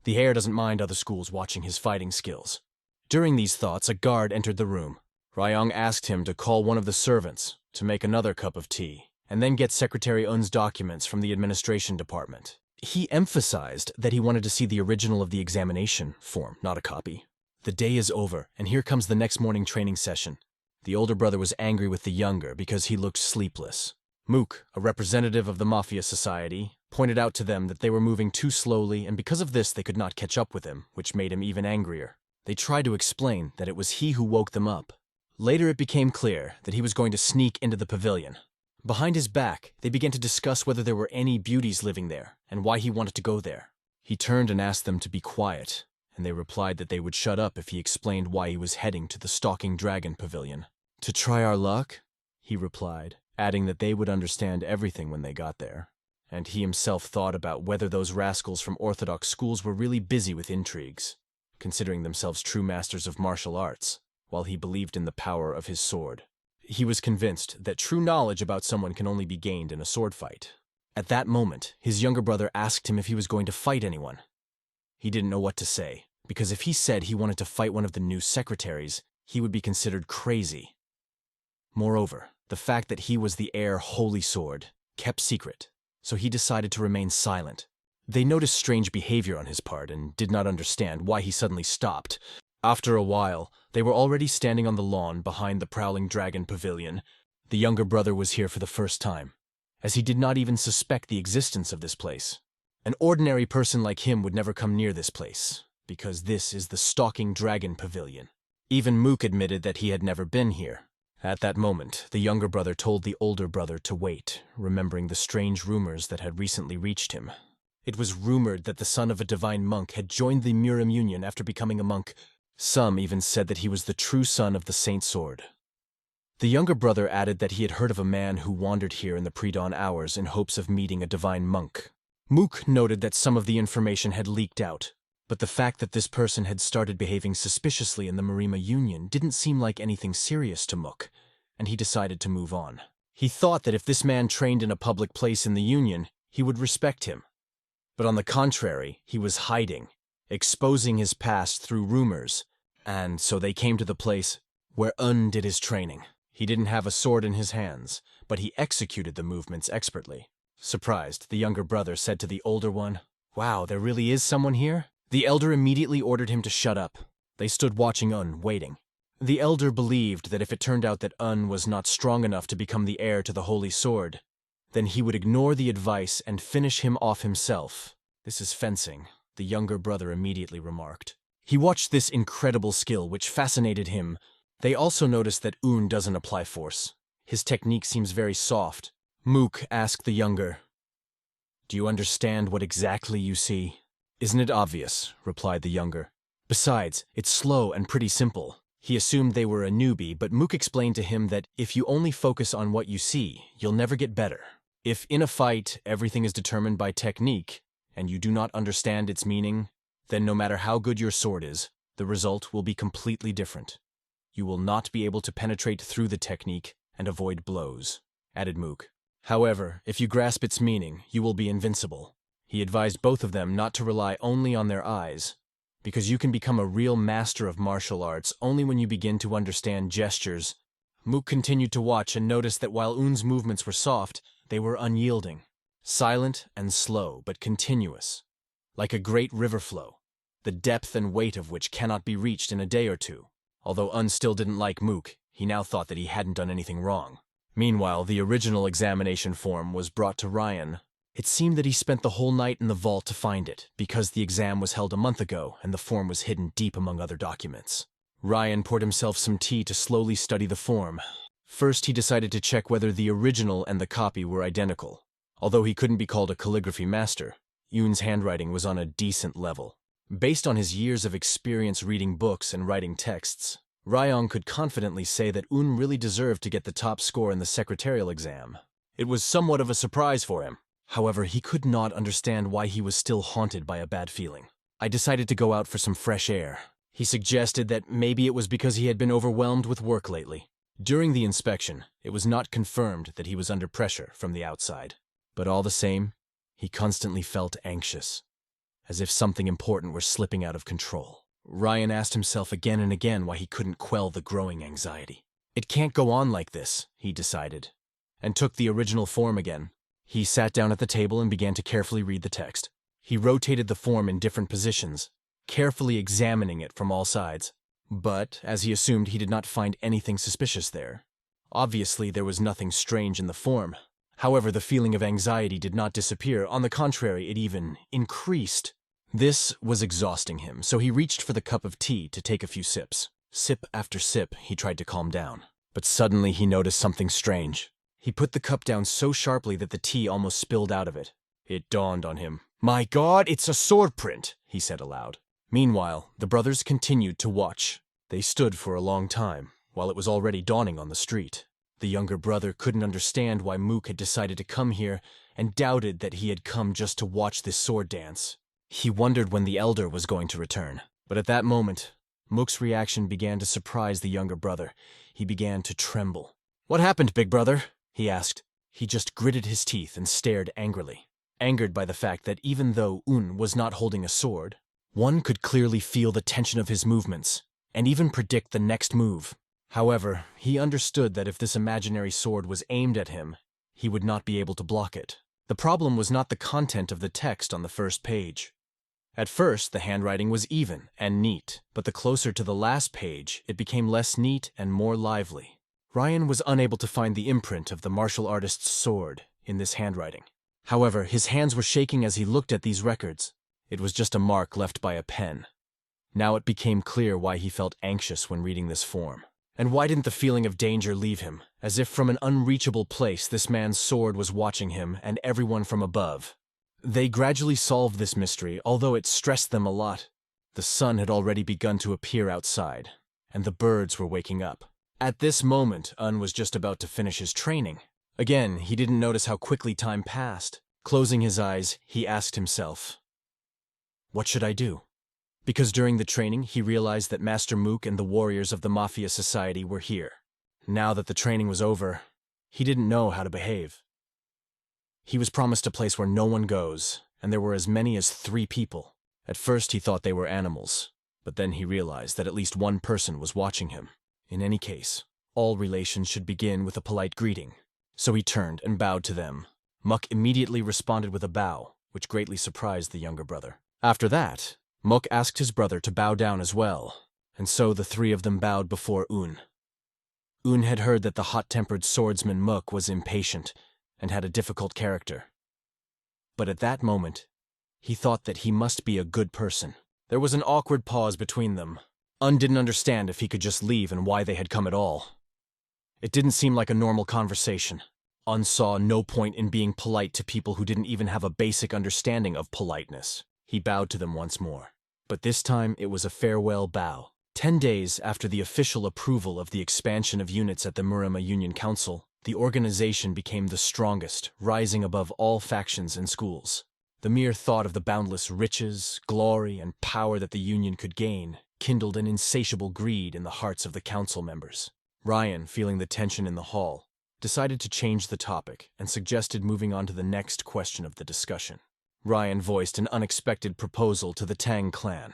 The heir doesn't mind other schools watching his fighting skills. During these thoughts, a guard entered the room. Ryong asked him to call one of the servants to make another cup of tea, and then get Secretary Un's documents from the administration department. He emphasized that he wanted to see the original of the examination form, not a copy. The day is over, and here comes the next morning training session. The older brother was angry with the younger because he looked sleepless. Mook, a representative of the Mafia Society, pointed out to them that they were moving too slowly, and because of this they could not catch up with him, which made him even angrier. They tried to explain that it was he who woke them up. Later it became clear that he was going to sneak into the pavilion. Behind his back, they began to discuss whether there were any beauties living there, and why he wanted to go there. He turned and asked them to be quiet, and they replied that they would shut up if he explained why he was heading to the Stalking Dragon Pavilion. "To try our luck?" he replied, adding that they would understand everything when they got there. And he himself thought about whether those rascals from Orthodox schools were really busy with intrigues, considering themselves true masters of martial arts, while he believed in the power of his sword. He was convinced that true knowledge about someone can only be gained in a sword fight. At that moment, his younger brother asked him if he was going to fight anyone. He didn't know what to say, because if he said he wanted to fight one of the new secretaries, he would be considered crazy. Moreover, the fact that he was the heir Holy Sword kept secret, so he decided to remain silent. They noticed strange behavior on his part and did not understand why he suddenly stopped. After a while, they were already standing on the lawn behind the Prowling Dragon Pavilion. The younger brother was here for the first time, as he did not even suspect the existence of this place. An ordinary person like him would never come near this place, because this is the Stalking Dragon Pavilion. Even Mook admitted that he had never been here. At that moment, the younger brother told the older brother to wait, remembering the strange rumors that had recently reached him. It was rumored that the son of a divine monk had joined the Murim Union after becoming a monk. Some even said that he was the true son of the Saint Sword. The younger brother added that he had heard of a man who wandered here in the pre-dawn hours in hopes of meeting a divine monk. Mook noted that some of the information had leaked out, but the fact that this person had started behaving suspiciously in the Murima Union didn't seem like anything serious to Mook, and he decided to move on. He thought that if this man trained in a public place in the Union, he would respect him. But on the contrary, he was hiding, exposing his past through rumors, and so they came to the place where did his training. He didn't have a sword in his hands, but he executed the movements expertly. Surprised, the younger brother said to the older one, "Wow, there really is someone here?" The elder immediately ordered him to shut up. They stood watching waiting. The elder believed that if it turned out that was not strong enough to become the heir to the Holy Sword, then he would ignore the advice and finish him off himself. "This is fencing," the younger brother immediately remarked. He watched this incredible skill, which fascinated him. They also noticed that doesn't apply force. His technique seems very soft. Mook asked the younger, "Do you understand what exactly you see?" "Isn't it obvious?" replied the younger. "Besides, it's slow and pretty simple." He assumed they were a newbie, but Mook explained to him that if you only focus on what you see, you'll never get better. If in a fight everything is determined by technique, and you do not understand its meaning, then no matter how good your sword is, the result will be completely different. You will not be able to penetrate through the technique and avoid blows, added Mook. However, if you grasp its meaning, you will be invincible. He advised both of them not to rely only on their eyes, because you can become a real master of martial arts only when you begin to understand gestures. Mook continued to watch and noticed that while Un's movements were soft, they were unyielding, silent and slow, but continuous, like a great river flow, the depth and weight of which cannot be reached in a day or two. Although still didn't like Mook, He now thought that he hadn't done anything wrong. Meanwhile, the original examination form was brought to Ryan. It seemed that he spent the whole night in the vault to find it, because the exam was held a month ago and the form was hidden deep among other documents. Ryan poured himself some tea to slowly study the form. First, he decided to check whether the original and the copy were identical. Although he couldn't be called a calligraphy master, Yoon's handwriting was on a decent level. Based on his years of experience reading books and writing texts, Ryan could confidently say that Yoon really deserved to get the top score in the secretarial exam. It was somewhat of a surprise for him. However, he could not understand why he was still haunted by a bad feeling. I decided to go out for some fresh air. He suggested that maybe it was because he had been overwhelmed with work lately. During the inspection, it was not confirmed that he was under pressure from the outside. But all the same, he constantly felt anxious, as if something important were slipping out of control. Ryan asked himself again and again why he couldn't quell the growing anxiety. It can't go on like this, he decided, and took the original form again. He sat down at the table and began to carefully read the text. He rotated the form in different positions, carefully examining it from all sides. But, as he assumed, he did not find anything suspicious there. Obviously, there was nothing strange in the form. However, the feeling of anxiety did not disappear. On the contrary, it even increased. This was exhausting him, so he reached for the cup of tea to take a few sips. Sip after sip, he tried to calm down. But suddenly he noticed something strange. He put the cup down so sharply that the tea almost spilled out of it. It dawned on him. "My God, it's a sword print," he said aloud. Meanwhile, the brothers continued to watch. They stood for a long time, while it was already dawning on the street. The younger brother couldn't understand why Mook had decided to come here and doubted that he had come just to watch this sword dance. He wondered when the elder was going to return. But at that moment, Mook's reaction began to surprise the younger brother. He began to tremble. "What happened, big brother?" he asked. He just gritted his teeth and stared angrily, angered by the fact that even though Un was not holding a sword, one could clearly feel the tension of his movements, and even predict the next move. However, he understood that if this imaginary sword was aimed at him, he would not be able to block it. The problem was not the content of the text on the first page. At first, the handwriting was even and neat, but the closer to the last page, it became less neat and more lively. Ryan was unable to find the imprint of the martial artist's sword in this handwriting. However, his hands were shaking as he looked at these records. It was just a mark left by a pen. Now it became clear why he felt anxious when reading this form. And why didn't the feeling of danger leave him? As if from an unreachable place, this man's sword was watching him and everyone from above. They gradually solved this mystery, although it stressed them a lot. The sun had already begun to appear outside, and the birds were waking up. At this moment, Un was just about to finish his training. Again, he didn't notice how quickly time passed. Closing his eyes, he asked himself, "What should I do?" Because during the training, he realized that Master Mook and the warriors of the Mafia Society were here. Now that the training was over, he didn't know how to behave. He was promised a place where no one goes, and there were as many as 3 people. At first, he thought they were animals, but then he realized that at least one person was watching him. In any case, all relations should begin with a polite greeting. So he turned and bowed to them. Mook immediately responded with a bow, which greatly surprised the younger brother. After that, Mook asked his brother to bow down as well, and so the 3 of them bowed before Un. Un had heard that the hot-tempered swordsman Mook was impatient and had a difficult character. But at that moment, he thought that he must be a good person. There was an awkward pause between them. Un didn't understand if he could just leave and why they had come at all. It didn't seem like a normal conversation. Un saw no point in being polite to people who didn't even have a basic understanding of politeness. He bowed to them once more. But this time it was a farewell bow. 10 days after the official approval of the expansion of units at the Murama Union Council, the organization became the strongest, rising above all factions and schools. The mere thought of the boundless riches, glory, and power that the Union could gain kindled an insatiable greed in the hearts of the council members. Ryan, feeling the tension in the hall, decided to change the topic and suggested moving on to the next question of the discussion. Ryan voiced an unexpected proposal to the Tang clan.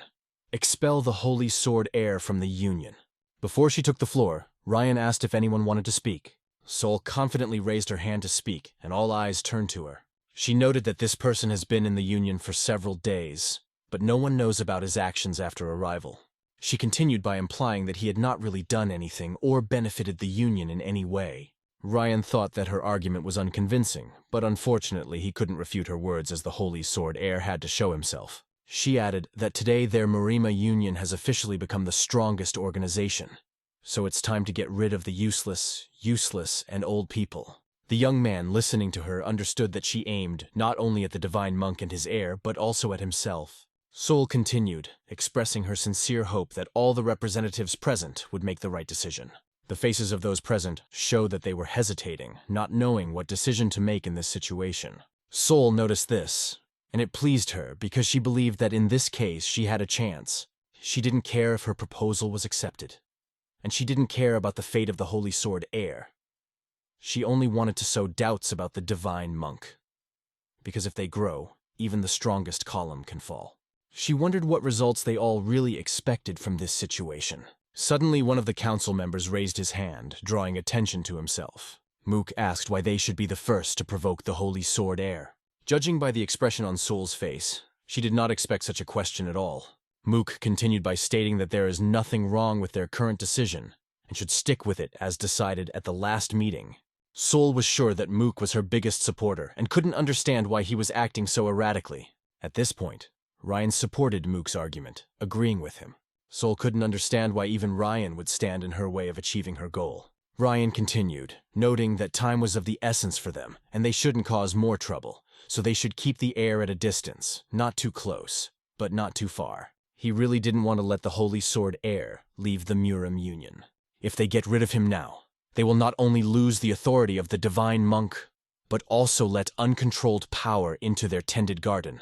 Expel the Holy Sword heir from the Union. Before she took the floor, Ryan asked if anyone wanted to speak. Sol confidently raised her hand to speak, and all eyes turned to her. She noted that this person has been in the Union for several days, but no one knows about his actions after arrival. She continued by implying that he had not really done anything or benefited the Union in any way. Ryan thought that her argument was unconvincing, but unfortunately he couldn't refute her words as the Holy Sword heir had to show himself. She added that today their Marima Union has officially become the strongest organization, so it's time to get rid of the useless, and old people. The young man listening to her understood that she aimed not only at the divine monk and his heir, but also at himself. Sol continued, expressing her sincere hope that all the representatives present would make the right decision. The faces of those present showed that they were hesitating, not knowing what decision to make in this situation. Sol noticed this, and it pleased her because she believed that in this case she had a chance. She didn't care if her proposal was accepted, and she didn't care about the fate of the Holy Sword heir. She only wanted to sow doubts about the divine monk, because if they grow, even the strongest column can fall. She wondered what results they all really expected from this situation. Suddenly, one of the council members raised his hand, drawing attention to himself. Mook asked why they should be the first to provoke the Holy Sword heir. Judging by the expression on Sol's face, she did not expect such a question at all. Mook continued by stating that there is nothing wrong with their current decision, and should stick with it as decided at the last meeting. Sol was sure that Mook was her biggest supporter, and couldn't understand why he was acting so erratically. At this point, Ryan supported Mook's argument, agreeing with him. Sol couldn't understand why even Ryan would stand in her way of achieving her goal. Ryan continued, noting that time was of the essence for them, and they shouldn't cause more trouble, so they should keep the heir at a distance, not too close, but not too far. He really didn't want to let the Holy Sword heir leave the Murim Union. If they get rid of him now, they will not only lose the authority of the divine monk, but also let uncontrolled power into their tended garden,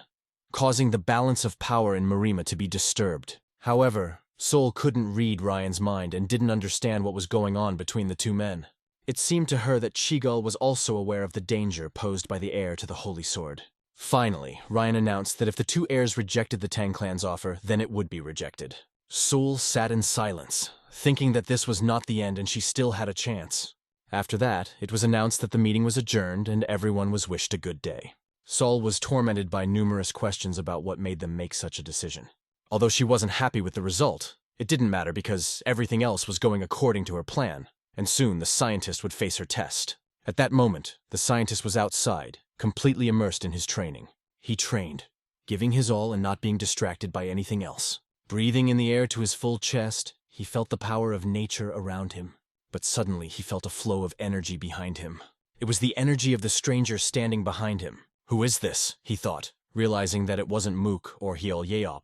causing the balance of power in Marima to be disturbed. However, Sol couldn't read Ryan's mind and didn't understand what was going on between the two men. It seemed to her that Chigal was also aware of the danger posed by the heir to the Holy Sword. Finally, Ryan announced that if the two heirs rejected the Tang clan's offer, then it would be rejected. Sol sat in silence, thinking that this was not the end and she still had a chance. After that, it was announced that the meeting was adjourned and everyone was wished a good day. Sol was tormented by numerous questions about what made them make such a decision. Although she wasn't happy with the result, it didn't matter because everything else was going according to her plan, and soon the scientist would face her test. At that moment, the scientist was outside, completely immersed in his training. He trained, giving his all and not being distracted by anything else. Breathing in the air to his full chest, he felt the power of nature around him. But suddenly he felt a flow of energy behind him. It was the energy of the stranger standing behind him. Who is this? He thought, realizing that it wasn't Mook or Yahello,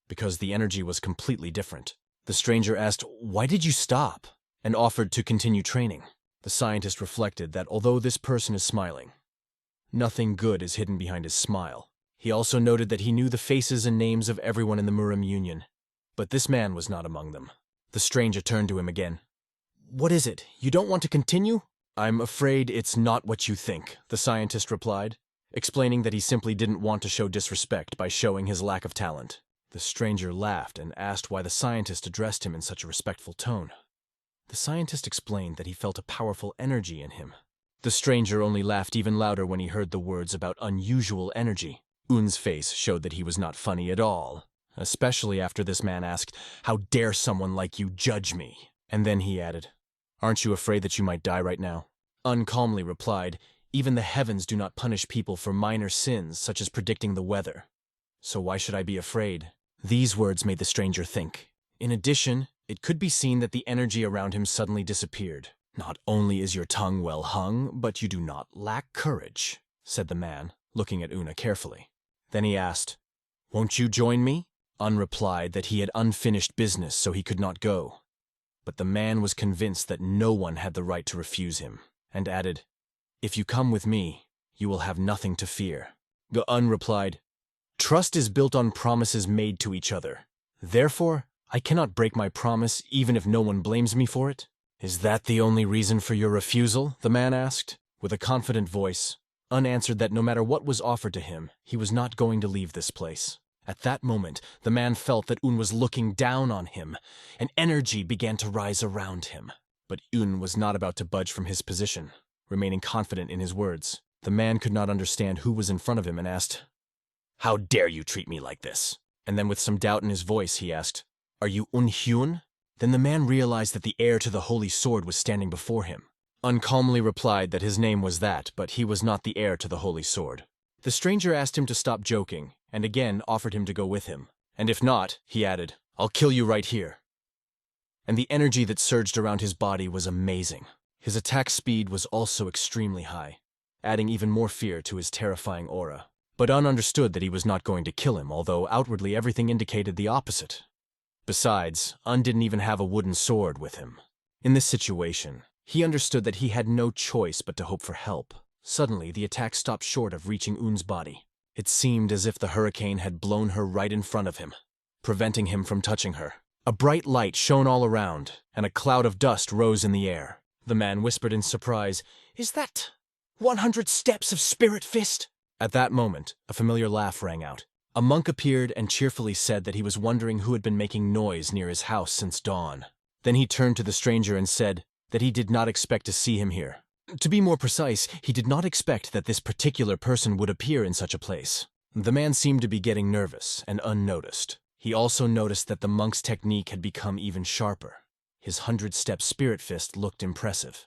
because the energy was completely different. The stranger asked, "Why did you stop?" and offered to continue training. The scientist reflected that although this person is smiling, nothing good is hidden behind his smile. He also noted that he knew the faces and names of everyone in the Murim Union, but this man was not among them. The stranger turned to him again. "What is it? You don't want to continue?" "I'm afraid it's not what you think," the scientist replied, explaining that he simply didn't want to show disrespect by showing his lack of talent. The stranger laughed and asked why the scientist addressed him in such a respectful tone. The scientist explained that he felt a powerful energy in him. The stranger only laughed even louder when he heard the words about unusual energy. Un's face showed that he was not funny at all, especially after this man asked, "How dare someone like you judge me?" And then he added, "Aren't you afraid that you might die right now?" Un calmly replied, "Even the heavens do not punish people for minor sins such as predicting the weather. So why should I be afraid?" These words made the stranger think. In addition, it could be seen that the energy around him suddenly disappeared. "Not only is your tongue well hung, but you do not lack courage," said the man, looking at Una carefully. Then he asked, "Won't you join me?" Un replied that he had unfinished business, so he could not go. But the man was convinced that no one had the right to refuse him, and added, "If you come with me, you will have nothing to fear." Un replied, "Trust is built on promises made to each other. Therefore, I cannot break my promise even if no one blames me for it." "Is that the only reason for your refusal?" the man asked. With a confident voice, Un answered that no matter what was offered to him, he was not going to leave this place. At that moment, the man felt that Un was looking down on him, and energy began to rise around him. But Un was not about to budge from his position, remaining confident in his words. The man could not understand who was in front of him and asked, "How dare you treat me like this?" And then with some doubt in his voice, he asked, "Are you Hyun?" Then the man realized that the heir to the holy sword was standing before him. Calmly replied that his name was that, but he was not the heir to the holy sword. The stranger asked him to stop joking, and again offered him to go with him. And if not, he added, "I'll kill you right here." And the energy that surged around his body was amazing. His attack speed was also extremely high, adding even more fear to his terrifying aura. But understood that he was not going to kill him, although outwardly everything indicated the opposite. Besides, didn't even have a wooden sword with him. In this situation, he understood that he had no choice but to hope for help. Suddenly, the attack stopped short of reaching Un's body. It seemed as if the hurricane had blown her right in front of him, preventing him from touching her. A bright light shone all around, and a cloud of dust rose in the air. The man whispered in surprise, "Is that 100 steps of Spirit Fist?" At that moment, a familiar laugh rang out. A monk appeared and cheerfully said that he was wondering who had been making noise near his house since dawn. Then he turned to the stranger and said that he did not expect to see him here. To be more precise, he did not expect that this particular person would appear in such a place. The man seemed to be getting nervous and unnoticed. He also noticed that the monk's technique had become even sharper. His 100-step Spirit Fist looked impressive.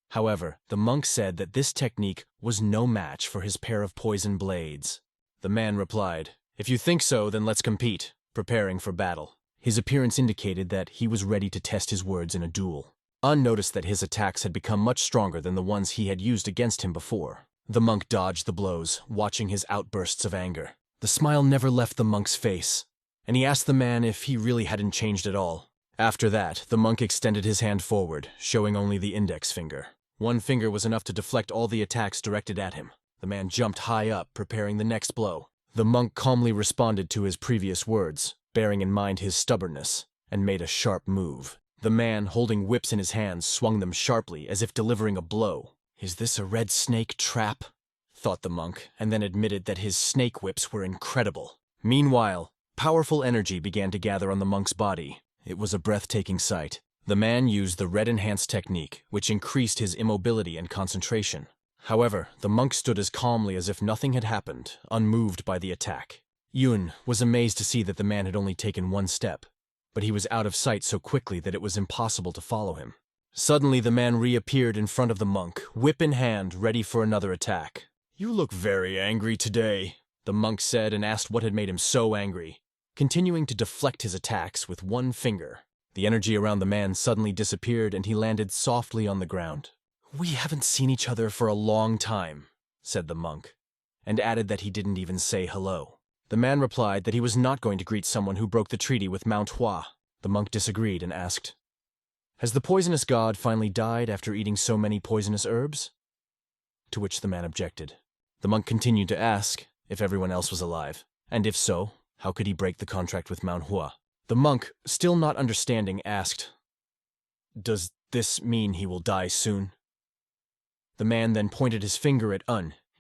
However, the monk said that this technique was no match for his pair of poison blades. The man replied, "If you think so, then let's compete," preparing for battle. His appearance indicated that he was ready to test his words in a duel. Noticed that his attacks had become much stronger than the ones he had used against him before. The monk dodged the blows, watching his outbursts of anger. The smile never left the monk's face, and he asked the man if he really hadn't changed at all. After that, the monk extended his hand forward, showing only the index finger. One finger was enough to deflect all the attacks directed at him. The man jumped high up, preparing the next blow. The monk calmly responded to his previous words, bearing in mind his stubbornness, and made a sharp move. The man, holding whips in his hands, swung them sharply, as if delivering a blow. "Is this a red snake trap?" thought the monk, and then admitted that his snake whips were incredible. Meanwhile, powerful energy began to gather on the monk's body. It was a breathtaking sight. The man used the red enhanced technique, which increased his immobility and concentration. However, the monk stood as calmly as if nothing had happened, unmoved by the attack. Yun was amazed to see that the man had only taken one step, but he was out of sight so quickly that it was impossible to follow him. Suddenly, the man reappeared in front of the monk, whip in hand, ready for another attack. "You look very angry today," the monk said, and asked what had made him so angry. Continuing to deflect his attacks with one finger, the energy around the man suddenly disappeared and he landed softly on the ground. "We haven't seen each other for a long time," said the monk, and added that he didn't even say hello. The man replied that he was not going to greet someone who broke the treaty with MANHUA. The monk disagreed and asked, "Has the poisonous god finally died after eating so many poisonous herbs?" To which the man objected. The monk continued to ask if everyone else was alive, and if so, how could he break the contract with MANHUA? The monk, still not understanding, asked, "Does this mean he will die soon?" The man then pointed his finger at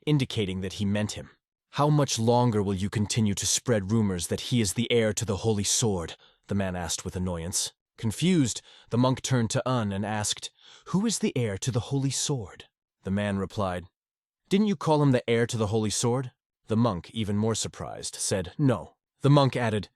indicating that he meant him. "How much longer will you continue to spread rumors that he is the heir to the holy sword?" the man asked with annoyance. Confused, the monk turned to and asked, "Who is the heir to the holy sword?" The man replied, "Didn't you call him the heir to the holy sword?" The monk, even more surprised, said, "No." The monk added,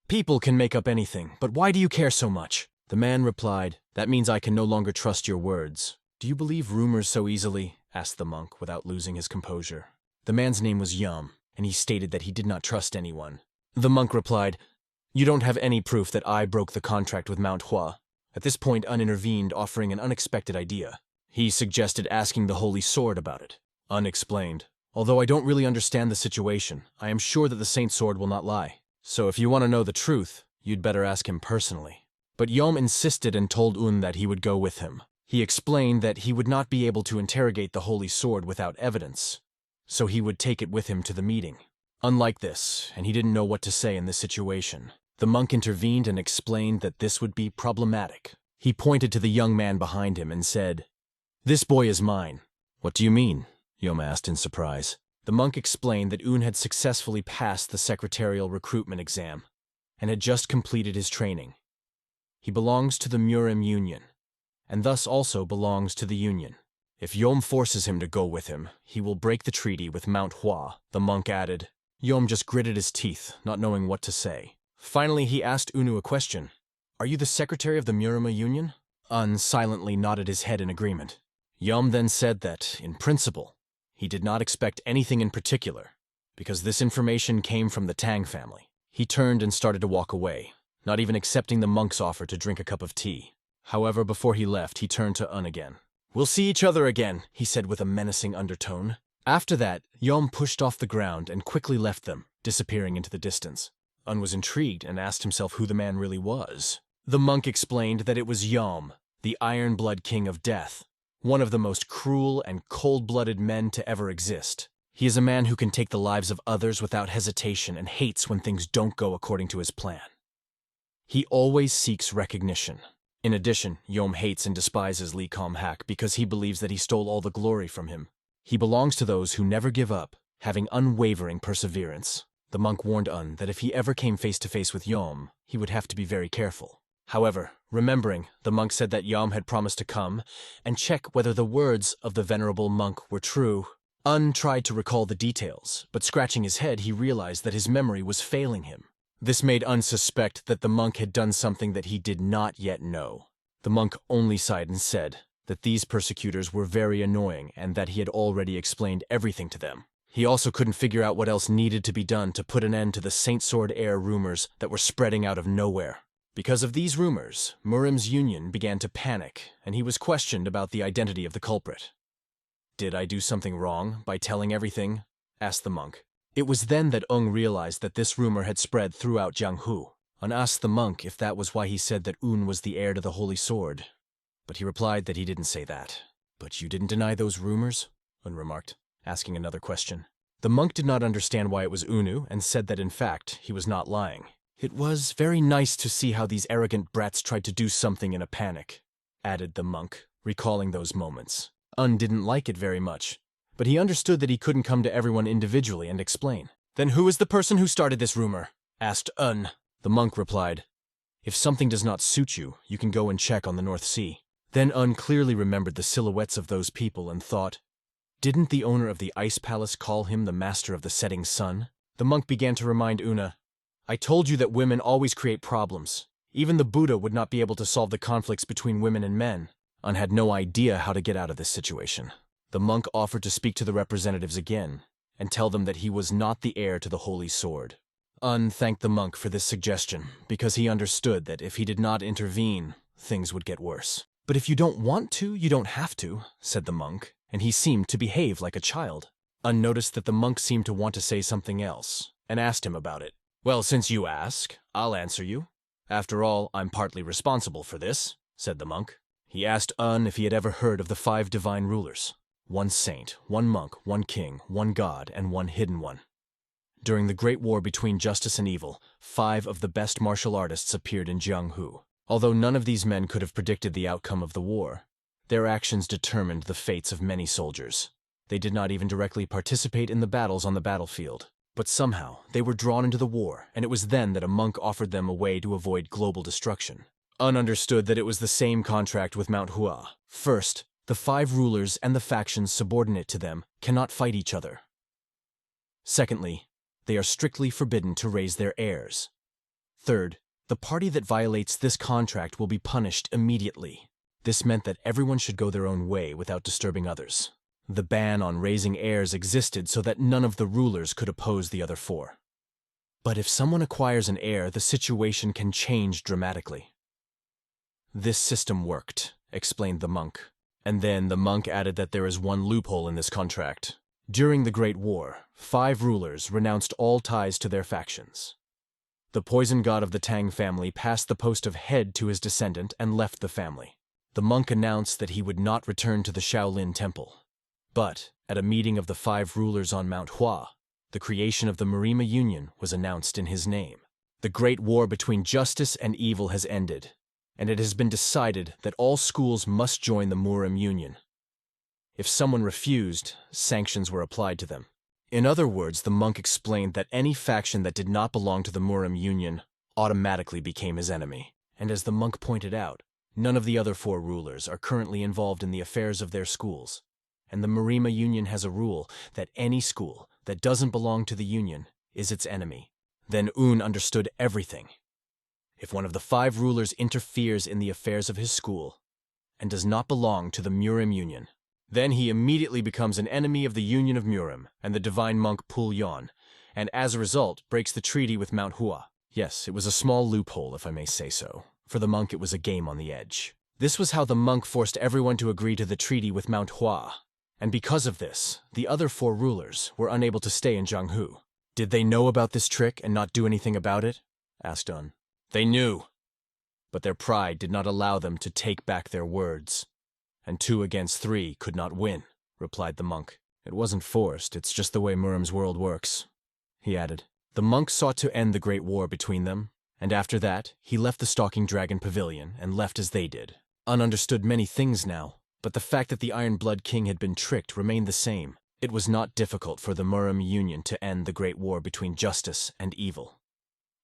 "People can make up anything, but why do you care so much?" The man replied, "That means I can no longer trust your words." "Do you believe rumors so easily?" asked the monk without losing his composure. The man's name was Yum, and he stated that he did not trust anyone. The monk replied, "You don't have any proof that I broke the contract with MANHUA." At this point, intervened, offering an unexpected idea. He suggested asking the holy sword about it. Explained, "Although I don't really understand the situation, I am sure that the saint sword will not lie. So if you want to know the truth, you'd better ask him personally." But Yom insisted and told that he would go with him. He explained that he would not be able to interrogate the holy sword without evidence, so he would take it with him to the meeting. Unlike this, and he didn't know what to say in this situation, the monk intervened and explained that this would be problematic. He pointed to the young man behind him and said, "This boy is mine." "What do you mean?" Yom asked in surprise. The monk explained that had successfully passed the secretarial recruitment exam and had just completed his training. He belongs to the Murim Union, and thus also belongs to the Union. If Yom forces him to go with him, he will break the treaty with MANHUA, the monk added. Yom just gritted his teeth, not knowing what to say. Finally, he asked a question. Are you the secretary of the Murama Union? Un silently nodded his head in agreement. Yum then said that, in principle, he did not expect anything in particular, because this information came from the Tang family. He turned and started to walk away, not even accepting the monk's offer to drink a cup of tea. However, before he left, he turned to Un again. "We'll see each other again," he said with a menacing undertone. After that, Yom pushed off the ground and quickly left them, disappearing into the distance. Un was intrigued and asked himself who the man really was. The monk explained that it was Yom, the Iron Blood King of Death, one of the most cruel and cold-blooded men to ever exist. He is a man who can take the lives of others without hesitation and hates when things don't go according to his plan. He always seeks recognition. In addition, Yom hates and despises Lee Kum-hak because he believes that he stole all the glory from him. He belongs to those who never give up, having unwavering perseverance. The monk warned Un that if he ever came face to face with Yom, he would have to be very careful. However, remembering, the monk said that Yom had promised to come and check whether the words of the venerable monk were true. Un tried to recall the details, but scratching his head, he realized that his memory was failing him. This made Un suspect that the monk had done something that he did not yet know. The monk only sighed and said that these persecutors were very annoying and that he had already explained everything to them. He also couldn't figure out what else needed to be done to put an end to the Saint Sword Heir rumors that were spreading out of nowhere. Because of these rumors, Murim's union began to panic, and he was questioned about the identity of the culprit. "Did I do something wrong by telling everything?" asked the monk. It was then that Ung realized that this rumor had spread throughout Jianghu, and asked the monk if that was why he said that Un was the heir to the Holy Sword. But he replied that he didn't say that. "But you didn't deny those rumors?" Un remarked, asking another question. The monk did not understand why it was Unu and said that in fact he was not lying. "It was very nice to see how these arrogant brats tried to do something in a panic," added the monk, recalling those moments. Un didn't like it very much, but he understood that he couldn't come to everyone individually and explain. "Then who is the person who started this rumor?" asked Un. The monk replied, "If something does not suit you, you can go and check on the North Sea." Then Un clearly remembered the silhouettes of those people and thought, didn't the owner of the ice palace call him the master of the setting sun? The monk began to remind Una, "I told you that women always create problems. Even the Buddha would not be able to solve the conflicts between women and men." Un had no idea how to get out of this situation. The monk offered to speak to the representatives again and tell them that he was not the heir to the Holy Sword. Un thanked the monk for this suggestion because he understood that if he did not intervene, things would get worse. "But if you don't want to, you don't have to," said the monk, and he seemed to behave like a child. Un noticed that the monk seemed to want to say something else and asked him about it. "Well, since you ask, I'll answer you. After all, I'm partly responsible for this," said the monk. He asked Un if he had ever heard of the 5 divine rulers. 1 saint, 1 monk, 1 king, 1 god, and 1 hidden one. During the Great War between justice and evil, 5 of the best martial artists appeared in Jianghu. Although none of these men could have predicted the outcome of the war, their actions determined the fates of many soldiers. They did not even directly participate in the battles on the battlefield. But somehow, they were drawn into the war, and it was then that a monk offered them a way to avoid global destruction. Un understood that it was the same contract with MANHUA. First, the 5 rulers and the factions subordinate to them cannot fight each other. Secondly, they are strictly forbidden to raise their heirs. Third, the party that violates this contract will be punished immediately. This meant that everyone should go their own way without disturbing others. The ban on raising heirs existed so that none of the rulers could oppose the other 4. But if someone acquires an heir, the situation can change dramatically. "This system worked," explained the monk. And then the monk added that there is one loophole in this contract. During the Great War, 5 rulers renounced all ties to their factions. The poison god of the Tang family passed the post of head to his descendant and left the family. The monk announced that he would not return to the Shaolin Temple. But, at a meeting of the 5 rulers on Mount Hua, the creation of the Murima Union was announced in his name. The Great War between justice and evil has ended, and it has been decided that all schools must join the Murim Union. If someone refused, sanctions were applied to them. In other words, the monk explained that any faction that did not belong to the Murim Union automatically became his enemy. And as the monk pointed out, none of the other 4 rulers are currently involved in the affairs of their schools. And the Murima Union has a rule that any school that doesn't belong to the Union is its enemy. Then Un understood everything. If one of the 5 rulers interferes in the affairs of his school and does not belong to the Murim Union, then he immediately becomes an enemy of the Union of Murim and the divine monk Pul Yon, and as a result breaks the treaty with Manhua. Yes, it was a small loophole, if I may say so. For the monk, it was a game on the edge. This was how the monk forced everyone to agree to the treaty with Manhua, and because of this, the other 4 rulers were unable to stay in Jianghu. Did they know about this trick and not do anything about it? Asked Un. They knew, but their pride did not allow them to take back their words, and 2 against 3 could not win, replied the monk. It wasn't forced, it's just the way Murim's world works, he added. The monk sought to end the great war between them, and after that, he left the Stalking Dragon Pavilion and left as they did. Un understood many things now, but the fact that the Iron Blood King had been tricked remained the same. It was not difficult for the Murim Union to end the great war between justice and evil.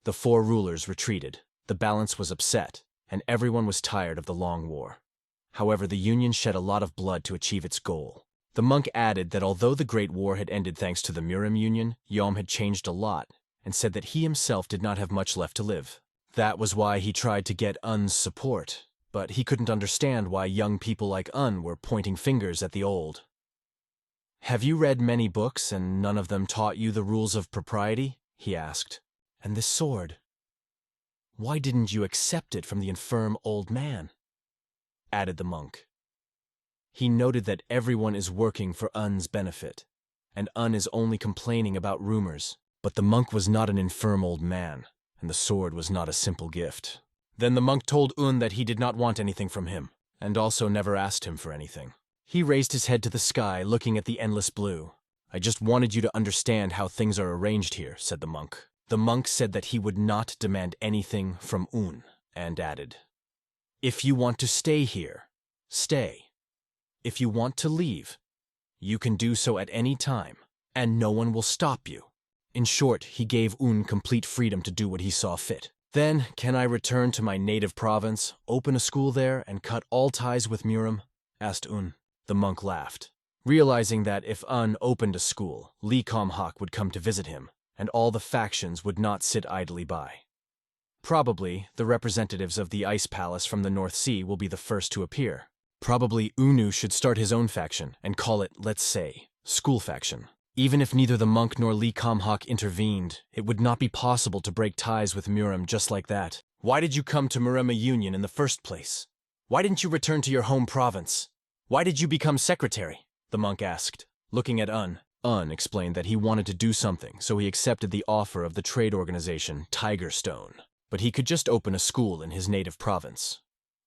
The 4 rulers retreated, the balance was upset, and everyone was tired of the long war. However, the Union shed a lot of blood to achieve its goal. The monk added that although the Great War had ended thanks to the Murim Union, Yom had changed a lot, and said that he himself did not have much left to live. That was why he tried to get Un's support, but he couldn't understand why young people like Un were pointing fingers at the old. Have you read many books and none of them taught you the rules of propriety? He asked. And this sword? Why didn't you accept it from the infirm old man? Added the monk. He noted that everyone is working for Un's benefit, and Un is only complaining about rumors. But the monk was not an infirm old man, and the sword was not a simple gift. Then the monk told Un that he did not want anything from him, and also never asked him for anything. He raised his head to the sky, looking at the endless blue. I just wanted you to understand how things are arranged here, said the monk. The monk said that he would not demand anything from Un, and added, if you want to stay here, stay. If you want to leave, you can do so at any time, and no one will stop you. In short, he gave Un complete freedom to do what he saw fit. Then, can I return to my native province, open a school there, and cut all ties with Murim? Asked Un. The monk laughed, realizing that if Un opened a school, Li Hawk would come to visit him, and all the factions would not sit idly by. Probably, the representatives of the Ice Palace from the North Sea will be the first to appear. Probably Unu should start his own faction and call it, let's say, School Faction. Even if neither the monk nor Li Hawk intervened, it would not be possible to break ties with Murim just like that. Why did you come to Murima Union in the first place? Why didn't you return to your home province? Why did you become secretary? The monk asked, looking at Un. Un explained that he wanted to do something, so he accepted the offer of the trade organization Tigerstone. But he could just open a school in his native province.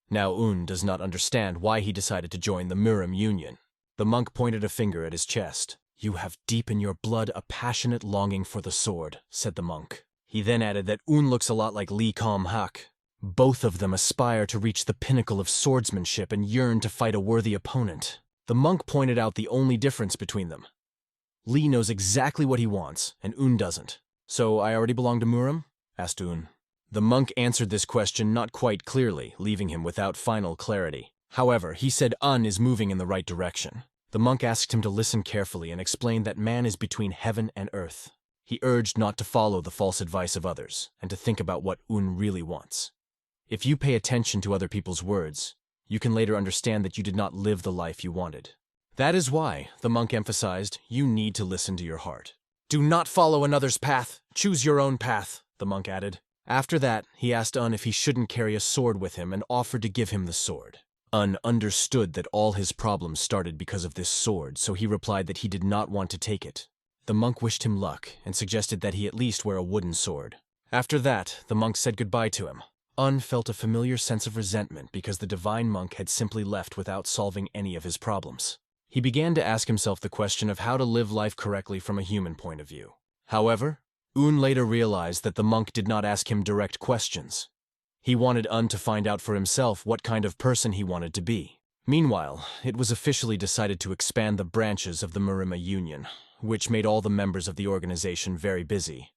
Now Un does not understand why he decided to join the Murim Union. The monk pointed a finger at his chest. You have deep in your blood a passionate longing for the sword, said the monk. He then added that Un looks a lot like Li Hawk. Both of them aspire to reach the pinnacle of swordsmanship and yearn to fight a worthy opponent. The monk pointed out the only difference between them. Li knows exactly what he wants, and Un doesn't. So I already belong to Murim? Asked Un. The monk answered this question not quite clearly, leaving him without final clarity. However, he said Un is moving in the right direction. The monk asked him to listen carefully and explained that man is between heaven and earth. He urged not to follow the false advice of others, and to think about what Un really wants. If you pay attention to other people's words, you can later understand that you did not live the life you wanted. That is why, the monk emphasized, you need to listen to your heart. Do not follow another's path. Choose your own path, the monk added. After that, he asked Un if he shouldn't carry a sword with him and offered to give him the sword. Un understood that all his problems started because of this sword, so he replied that he did not want to take it. The monk wished him luck and suggested that he at least wear a wooden sword. After that, the monk said goodbye to him. Un felt a familiar sense of resentment because the divine monk had simply left without solving any of his problems. He began to ask himself the question of how to live life correctly from a human point of view. However, Un later realized that the monk did not ask him direct questions. He wanted Un to find out for himself what kind of person he wanted to be. Meanwhile, it was officially decided to expand the branches of the Murima Union, which made all the members of the organization very busy.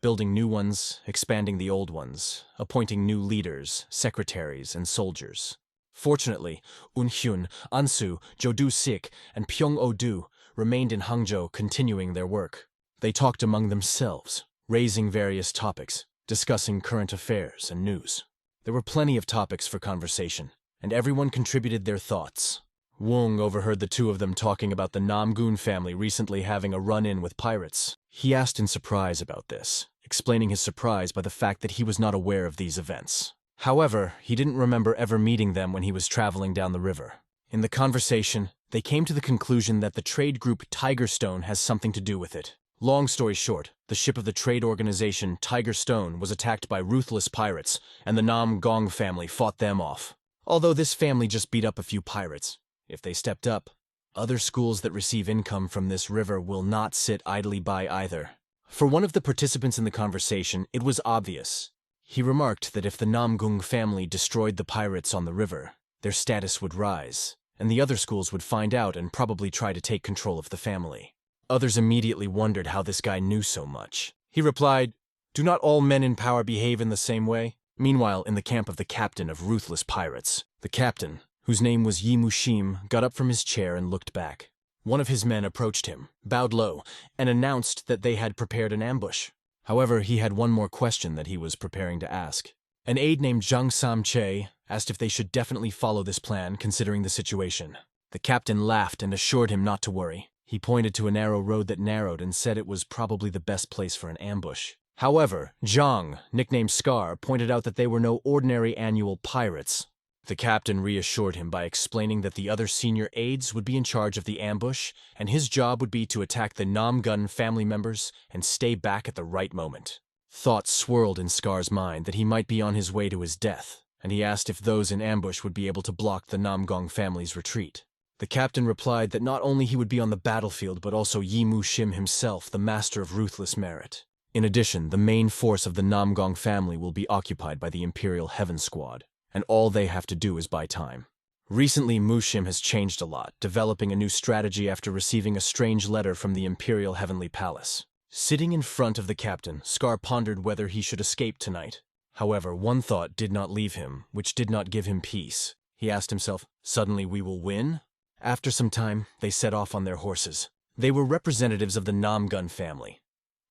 Building new ones, expanding the old ones, appointing new leaders, secretaries, and soldiers. Fortunately, Un Hyun, Ansu, Jodu Sik, and Pyong Odu remained in Hangzhou continuing their work. They talked among themselves, raising various topics, discussing current affairs and news. There were plenty of topics for conversation, and everyone contributed their thoughts. Wong overheard the two of them talking about the Namgun family recently having a run-in with pirates. He asked in surprise about this, explaining his surprise by the fact that he was not aware of these events. However, he didn't remember ever meeting them when he was traveling down the river. In the conversation, they came to the conclusion that the trade group Tiger Stone has something to do with it. Long story short, the ship of the trade organization Tiger Stone was attacked by ruthless pirates, and the Nam Gong family fought them off. Although this family just beat up a few pirates, if they stepped up, other schools that receive income from this river will not sit idly by either. For one of the participants in the conversation, it was obvious. He remarked that if the Namgung family destroyed the pirates on the river, their status would rise, and the other schools would find out and probably try to take control of the family. Others immediately wondered how this guy knew so much. He replied, "Do not all men in power behave in the same way?" Meanwhile, in the camp of the captain of ruthless pirates, the captain, whose name was Yi Mushim, got up from his chair and looked back. One of his men approached him, bowed low, and announced that they had prepared an ambush. However, he had one more question that he was preparing to ask. An aide named Zhang Sam-che asked if they should definitely follow this plan considering the situation. The captain laughed and assured him not to worry. He pointed to a narrow road that narrowed and said it was probably the best place for an ambush. However, Zhang, nicknamed Scar, pointed out that they were no ordinary annual pirates. The captain reassured him by explaining that the other senior aides would be in charge of the ambush, and his job would be to attack the Namgun family members and stay back at the right moment. Thoughts swirled in Scar's mind that he might be on his way to his death, and he asked if those in ambush would be able to block the Namgong family's retreat. The captain replied that not only he would be on the battlefield but also Yi Mu-shim himself, the master of ruthless merit. In addition, the main force of the Namgong family will be occupied by the Imperial Heaven Squad, and all they have to do is buy time. Recently, Mushim has changed a lot, developing a new strategy after receiving a strange letter from the Imperial Heavenly Palace. Sitting in front of the captain, Scar pondered whether he should escape tonight. However, one thought did not leave him, which did not give him peace. He asked himself, "Suddenly we will win?" After some time, they set off on their horses. They were representatives of the Namgun family.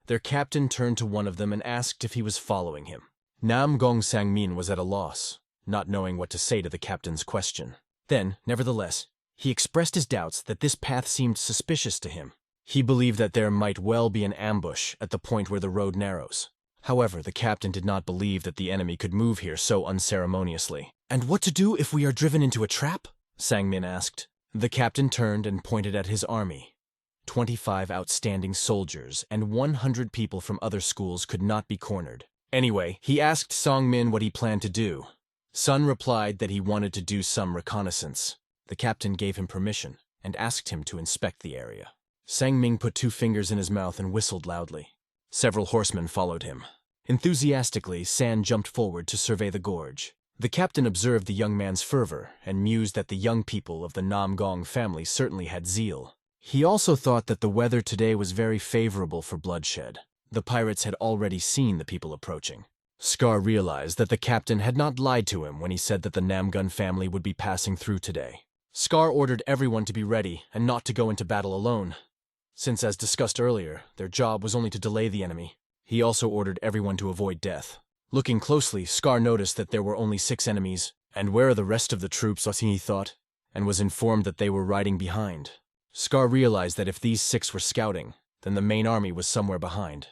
Their captain turned to one of them and asked if he was following him. Nam Gong Sangmin was at a loss, not knowing what to say to the captain's question. Then, nevertheless, he expressed his doubts that this path seemed suspicious to him. He believed that there might well be an ambush at the point where the road narrows. However, the captain did not believe that the enemy could move here so unceremoniously. "And what to do if we are driven into a trap?" Sangmin asked. The captain turned and pointed at his army. 25 outstanding soldiers and 100 people from other schools could not be cornered. Anyway, he asked Sangmin what he planned to do. Sun replied that he wanted to do some reconnaissance. The captain gave him permission and asked him to inspect the area. Sangming put 2 fingers in his mouth and whistled loudly. Several horsemen followed him. Enthusiastically, San jumped forward to survey the gorge. The captain observed the young man's fervor and mused that the young people of the Namgong family certainly had zeal. He also thought that the weather today was very favorable for bloodshed. The pirates had already seen the people approaching. Scar realized that the captain had not lied to him when he said that the Namgun family would be passing through today. Scar ordered everyone to be ready and not to go into battle alone, since, as discussed earlier, their job was only to delay the enemy. He also ordered everyone to avoid death. Looking closely, Scar noticed that there were only 6 enemies. And where are the rest of the troops, he thought, and was informed that they were riding behind. Scar realized that if these 6 were scouting, then the main army was somewhere behind.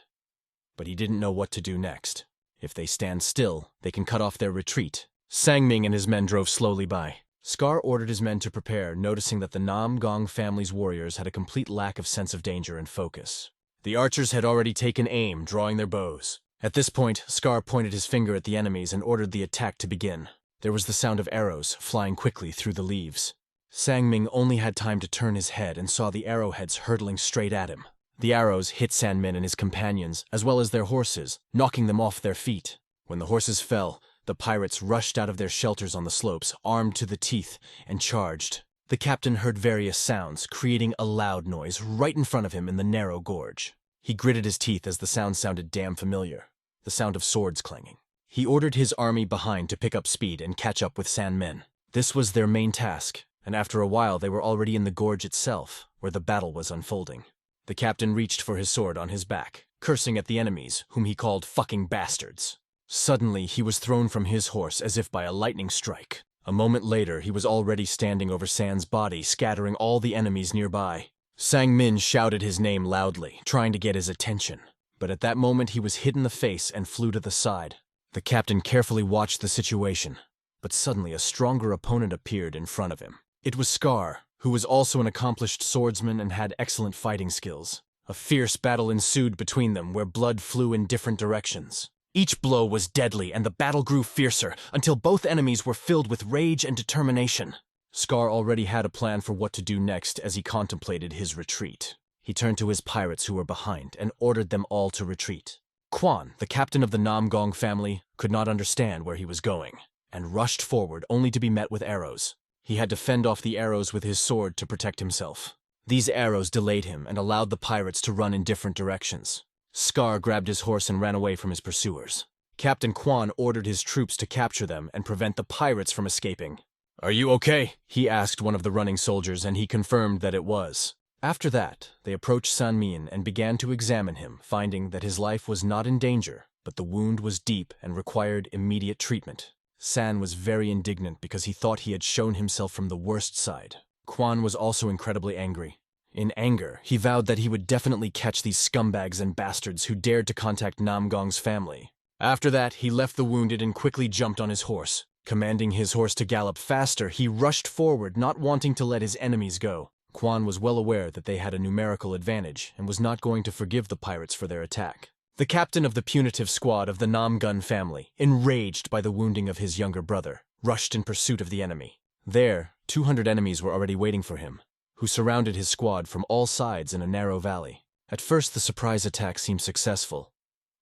But he didn't know what to do next. If they stand still, they can cut off their retreat. Sangming and his men drove slowly by. Scar ordered his men to prepare, noticing that the Namgong family's warriors had a complete lack of sense of danger and focus. The archers had already taken aim, drawing their bows. At this point, Scar pointed his finger at the enemies and ordered the attack to begin. There was the sound of arrows flying quickly through the leaves. Sangming only had time to turn his head and saw the arrowheads hurtling straight at him. The arrows hit Sandmin and his companions, as well as their horses, knocking them off their feet. When the horses fell, the pirates rushed out of their shelters on the slopes, armed to the teeth, and charged. The captain heard various sounds, creating a loud noise right in front of him in the narrow gorge. He gritted his teeth as the sound sounded damn familiar, the sound of swords clanging. He ordered his army behind to pick up speed and catch up with Sandmen. This was their main task, and after a while they were already in the gorge itself, where the battle was unfolding. The captain reached for his sword on his back. cursing at the enemies, whom he called fucking bastards. Suddenly, he was thrown from his horse as if by a lightning strike. A moment later, he was already standing over San's body, scattering all the enemies nearby. Sang-min shouted his name loudly, trying to get his attention. But at that moment, he was hit in the face and flew to the side. The captain carefully watched the situation, but suddenly a stronger opponent appeared in front of him. It was Scar, who was also an accomplished swordsman and had excellent fighting skills. A fierce battle ensued between them where blood flew in different directions. Each blow was deadly and the battle grew fiercer until both enemies were filled with rage and determination. Scar already had a plan for what to do next as he contemplated his retreat. He turned to his pirates who were behind and ordered them all to retreat. Quan, the captain of the Namgong family, could not understand where he was going and rushed forward only to be met with arrows. He had to fend off the arrows with his sword to protect himself. These arrows delayed him and allowed the pirates to run in different directions. Scar grabbed his horse and ran away from his pursuers. Captain Quan ordered his troops to capture them and prevent the pirates from escaping. "Are you okay?" he asked one of the running soldiers, and he confirmed that it was. After that, they approached Sang-min and began to examine him, finding that his life was not in danger, but the wound was deep and required immediate treatment. San was very indignant because he thought he had shown himself from the worst side. Quan was also incredibly angry. In anger, he vowed that he would definitely catch these scumbags and bastards who dared to contact Namgong's family. After that, he left the wounded and quickly jumped on his horse. Commanding his horse to gallop faster, he rushed forward, not wanting to let his enemies go. Quan was well aware that they had a numerical advantage and was not going to forgive the pirates for their attack. The captain of the punitive squad of the Namgun family, enraged by the wounding of his younger brother, rushed in pursuit of the enemy. There, 200 enemies were already waiting for him, who surrounded his squad from all sides in a narrow valley. At first, the surprise attack seemed successful,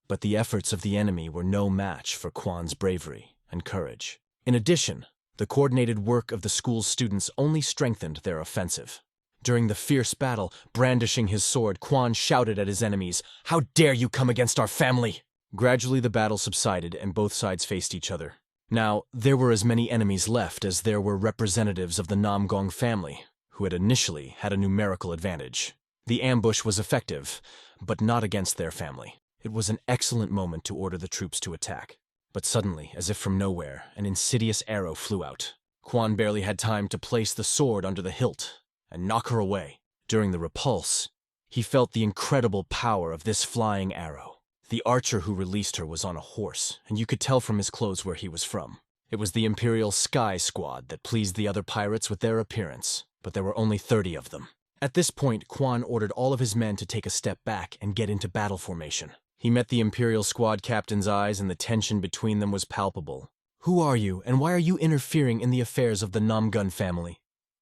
but the efforts of the enemy were no match for Quan's bravery and courage. In addition, the coordinated work of the school's students only strengthened their offensive. During the fierce battle, brandishing his sword, Quan shouted at his enemies, "How dare you come against our family!" Gradually the battle subsided and both sides faced each other. Now, there were as many enemies left as there were representatives of the Namgong family, who had initially had a numerical advantage. The ambush was effective, but not against their family. It was an excellent moment to order the troops to attack. But suddenly, as if from nowhere, an insidious arrow flew out. Quan barely had time to place the sword under the hilt and knock her away. During the repulse, he felt the incredible power of this flying arrow. The archer who released her was on a horse, and you could tell from his clothes where he was from. It was the Imperial Sky Squad that pleased the other pirates with their appearance, but there were only 30 of them. At this point, Quan ordered all of his men to take a step back and get into battle formation. He met the Imperial Squad captain's eyes, and the tension between them was palpable. "Who are you, and why are you interfering in the affairs of the Namgun family?"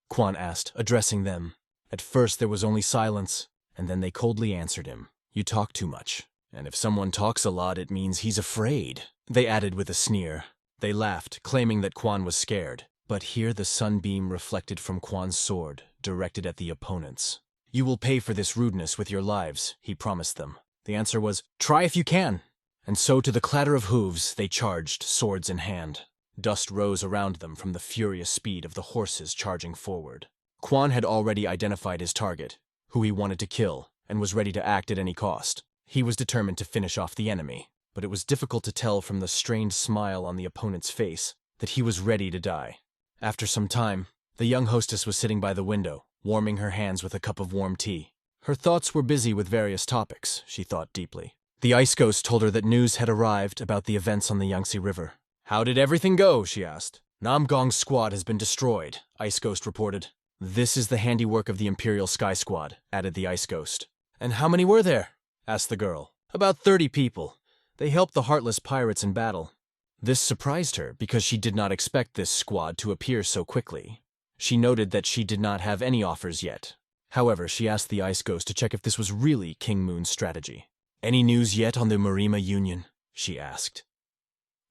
Quan asked, addressing them. At first there was only silence, and then they coldly answered him. "You talk too much, and if someone talks a lot, it means he's afraid," they added with a sneer. They laughed, claiming that Quan was scared. But here the sunbeam reflected from Quan's sword, directed at the opponents. "You will pay for this rudeness with your lives," he promised them. The answer was, "Try if you can." And so to the clatter of hooves, they charged, swords in hand. Dust rose around them from the furious speed of the horses charging forward. Quan had already identified his target, who he wanted to kill, and was ready to act at any cost. He was determined to finish off the enemy, but it was difficult to tell from the strained smile on the opponent's face that he was ready to die. After some time, the young hostess was sitting by the window, warming her hands with a cup of warm tea. Her thoughts were busy with various topics, she thought deeply. The Ice Ghost told her that news had arrived about the events on the Yangtze River. "How did everything go?" she asked. "Namgong's squad has been destroyed," Ice Ghost reported. "This is the handiwork of the Imperial Sky Squad," added the Ice Ghost. "And how many were there?" asked the girl. "About 30 people. They helped the heartless pirates in battle." This surprised her because she did not expect this squad to appear so quickly. She noted that she did not have any offers yet. However, she asked the Ice Ghost to check if this was really King Moon's strategy. "Any news yet on the Marima Union?" she asked.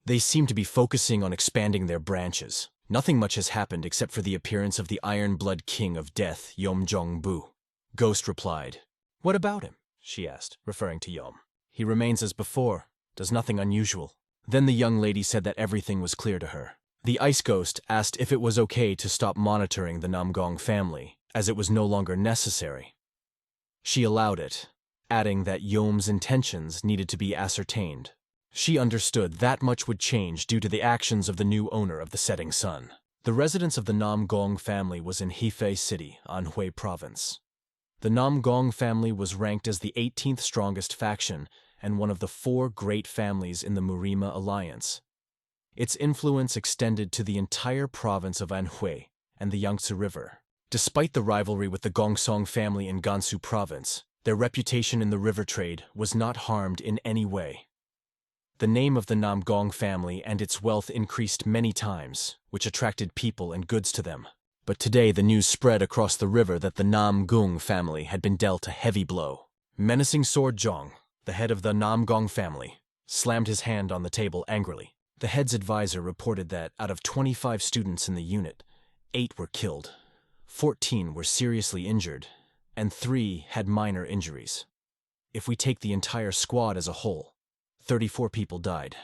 "They seem to be focusing on expanding their branches. Nothing much has happened except for the appearance of the Iron Blood King of Death, Yom Jong-bu." Ghost replied. "What about him?" she asked, referring to Yom. "He remains as before, does nothing unusual." Then the young lady said that everything was clear to her. The Ice Ghost asked if it was okay to stop monitoring the Namgong family, as it was no longer necessary. She allowed it, adding that Yom's intentions needed to be ascertained. She understood that much would change due to the actions of the new owner of the setting sun. The residence of the Nam Gong family was in Hefei City, Anhui Province. The Nam Gong family was ranked as the 18th strongest faction and one of the 4 great families in the Murima Alliance. Its influence extended to the entire province of Anhui and the Yangtze River. Despite the rivalry with the Gongsong family in Gansu Province, their reputation in the river trade was not harmed in any way. The name of the Nam Gong family and its wealth increased many times, which attracted people and goods to them. But today the news spread across the river that the Nam Gung family had been dealt a heavy blow. Menacing Sword Zhong, the head of the Nam Gong family, slammed his hand on the table angrily. The head's advisor reported that out of 25 students in the unit, 8 were killed, 14 were seriously injured, and 3 had minor injuries. If we take the entire squad as a whole, 34 people died,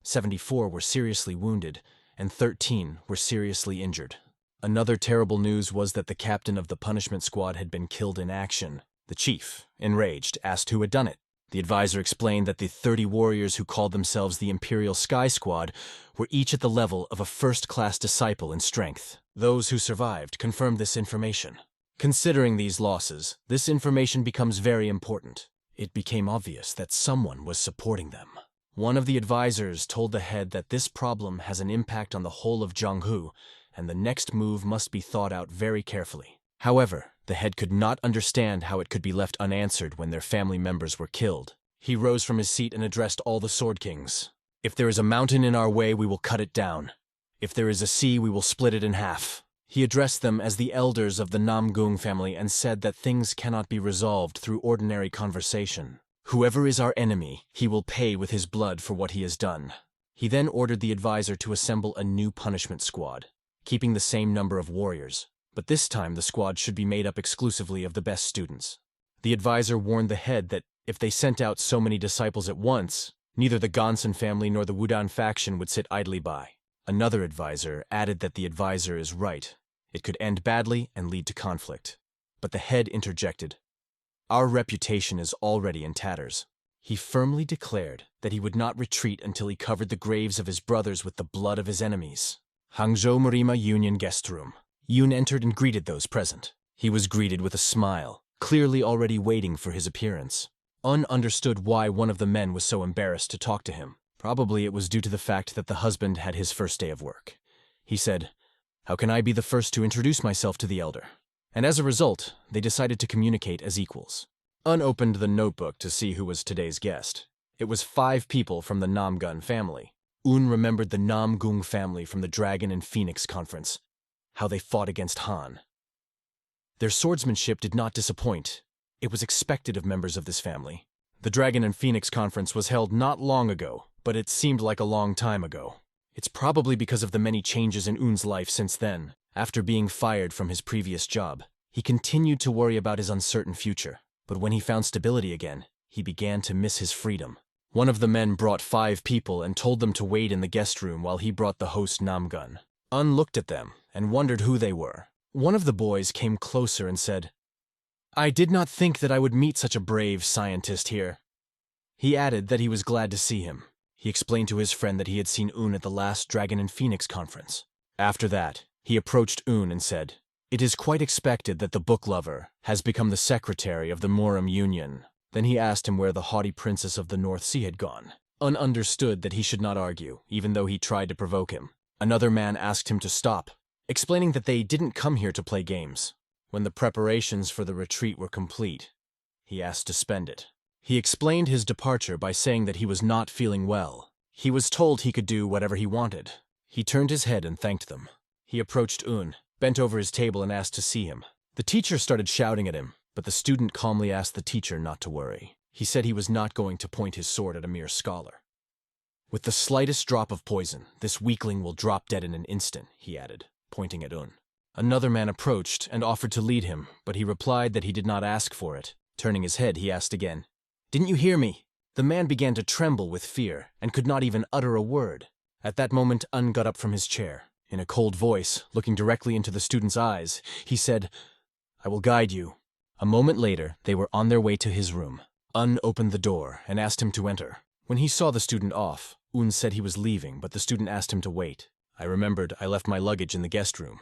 74 were seriously wounded, and 13 were seriously injured. Another terrible news was that the captain of the punishment squad had been killed in action. The chief, enraged, asked who had done it. The advisor explained that the 30 warriors who called themselves the Imperial Sky Squad were each at the level of a first-class disciple in strength. Those who survived confirmed this information. Considering these losses, this information becomes very important. It became obvious that someone was supporting them. One of the advisors told the head that this problem has an impact on the whole of Jianghu, and the next move must be thought out very carefully. However, the head could not understand how it could be left unanswered when their family members were killed. He rose from his seat and addressed all the Sword Kings. "If there is a mountain in our way, we will cut it down. If there is a sea, we will split it in half." He addressed them as the elders of the Namgung family and said that things cannot be resolved through ordinary conversation. Whoever is our enemy, he will pay with his blood for what he has done. He then ordered the advisor to assemble a new punishment squad, keeping the same number of warriors, but this time the squad should be made up exclusively of the best students. The advisor warned the head that if they sent out so many disciples at once, neither the Gonsan family nor the Wudan faction would sit idly by. Another advisor added that the advisor is right. It could end badly and lead to conflict. But the head interjected. "Our reputation is already in tatters." He firmly declared that he would not retreat until he covered the graves of his brothers with the blood of his enemies. Hangzhou Marima Union Guest Room. Yun entered and greeted those present. He was greeted with a smile, clearly already waiting for his appearance. Un understood why one of the men was so embarrassed to talk to him. Probably it was due to the fact that the husband had his first day of work. He said, "How can I be the first to introduce myself to the elder?" And as a result, they decided to communicate as equals. Un opened the notebook to see who was today's guest. It was 5 people from the Namgun family. Un remembered the Namgung family from the Dragon and Phoenix conference, how they fought against Han. Their swordsmanship did not disappoint. It was expected of members of this family. The Dragon and Phoenix conference was held not long ago, but it seemed like a long time ago. It's probably because of the many changes in Un's life since then. After being fired from his previous job, he continued to worry about his uncertain future. But when he found stability again, he began to miss his freedom. One of the men brought 5 people and told them to wait in the guest room while he brought the host Namgun. Un looked at them and wondered who they were. One of the boys came closer and said, "I did not think that I would meet such a brave scientist here." He added that he was glad to see him. He explained to his friend that he had seen Un at the last Dragon and Phoenix conference. After that, he approached Un and said, "It is quite expected that the book lover has become the secretary of the Morum Union." Then he asked him where the haughty princess of the North Sea had gone. Un understood that he should not argue, even though he tried to provoke him. Another man asked him to stop, explaining that they didn't come here to play games. When the preparations for the retreat were complete, he asked to spend it. He explained his departure by saying that he was not feeling well. He was told he could do whatever he wanted. He turned his head and thanked them. He approached Un, bent over his table and asked to see him. The teacher started shouting at him, but the student calmly asked the teacher not to worry. He said he was not going to point his sword at a mere scholar. "With the slightest drop of poison, this weakling will drop dead in an instant," he added, pointing at Un. Another man approached and offered to lead him, but he replied that he did not ask for it. Turning his head, he asked again, "Didn't you hear me?" The man began to tremble with fear and could not even utter a word. At that moment, Un got up from his chair. In a cold voice, looking directly into the student's eyes, he said, "I will guide you." A moment later, they were on their way to his room. Un opened the door and asked him to enter. When he saw the student off, Un said he was leaving, but the student asked him to wait. I remembered I left my luggage in the guest room.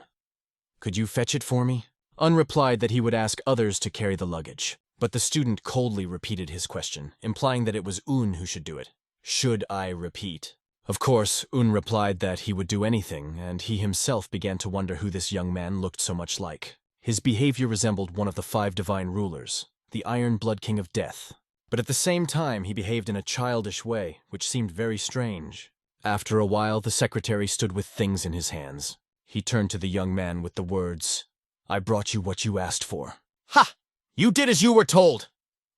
Could you fetch it for me? Un replied that he would ask others to carry the luggage, but the student coldly repeated his question, implying that it was Un who should do it. Should I repeat? Of course, Un replied that he would do anything, and he himself began to wonder who this young man looked so much like. His behavior resembled one of the 5 divine rulers, the Iron Blood King of Death. But at the same time, he behaved in a childish way, which seemed very strange. After a while, the secretary stood with things in his hands. He turned to the young man with the words, "I brought you what you asked for." Ha! You did as you were told!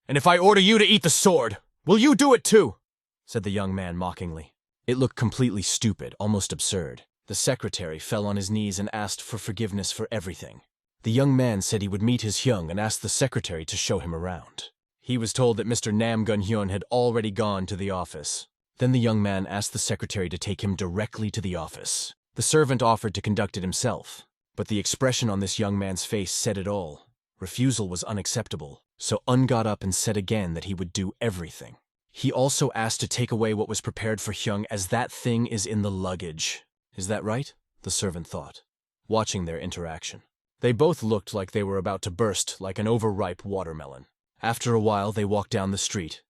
And if I order you to eat the sword, will you do it too? Said the young man mockingly. It looked completely stupid, almost absurd. The secretary fell on his knees and asked for forgiveness for everything. The young man said he would meet his Hyung and asked the secretary to show him around. He was told that Mr. Nam Gun-hyun had already gone to the office. Then the young man asked the secretary to take him directly to the office. The servant offered to conduct it himself, but the expression on this young man's face said it all. Refusal was unacceptable, so Un got up and said again that he would do everything. He also asked to take away what was prepared for Hyung, as that thing is in the luggage. Is that right? The servant thought, watching their interaction. They both looked like they were about to burst like an overripe watermelon. After a while, they walked down the street,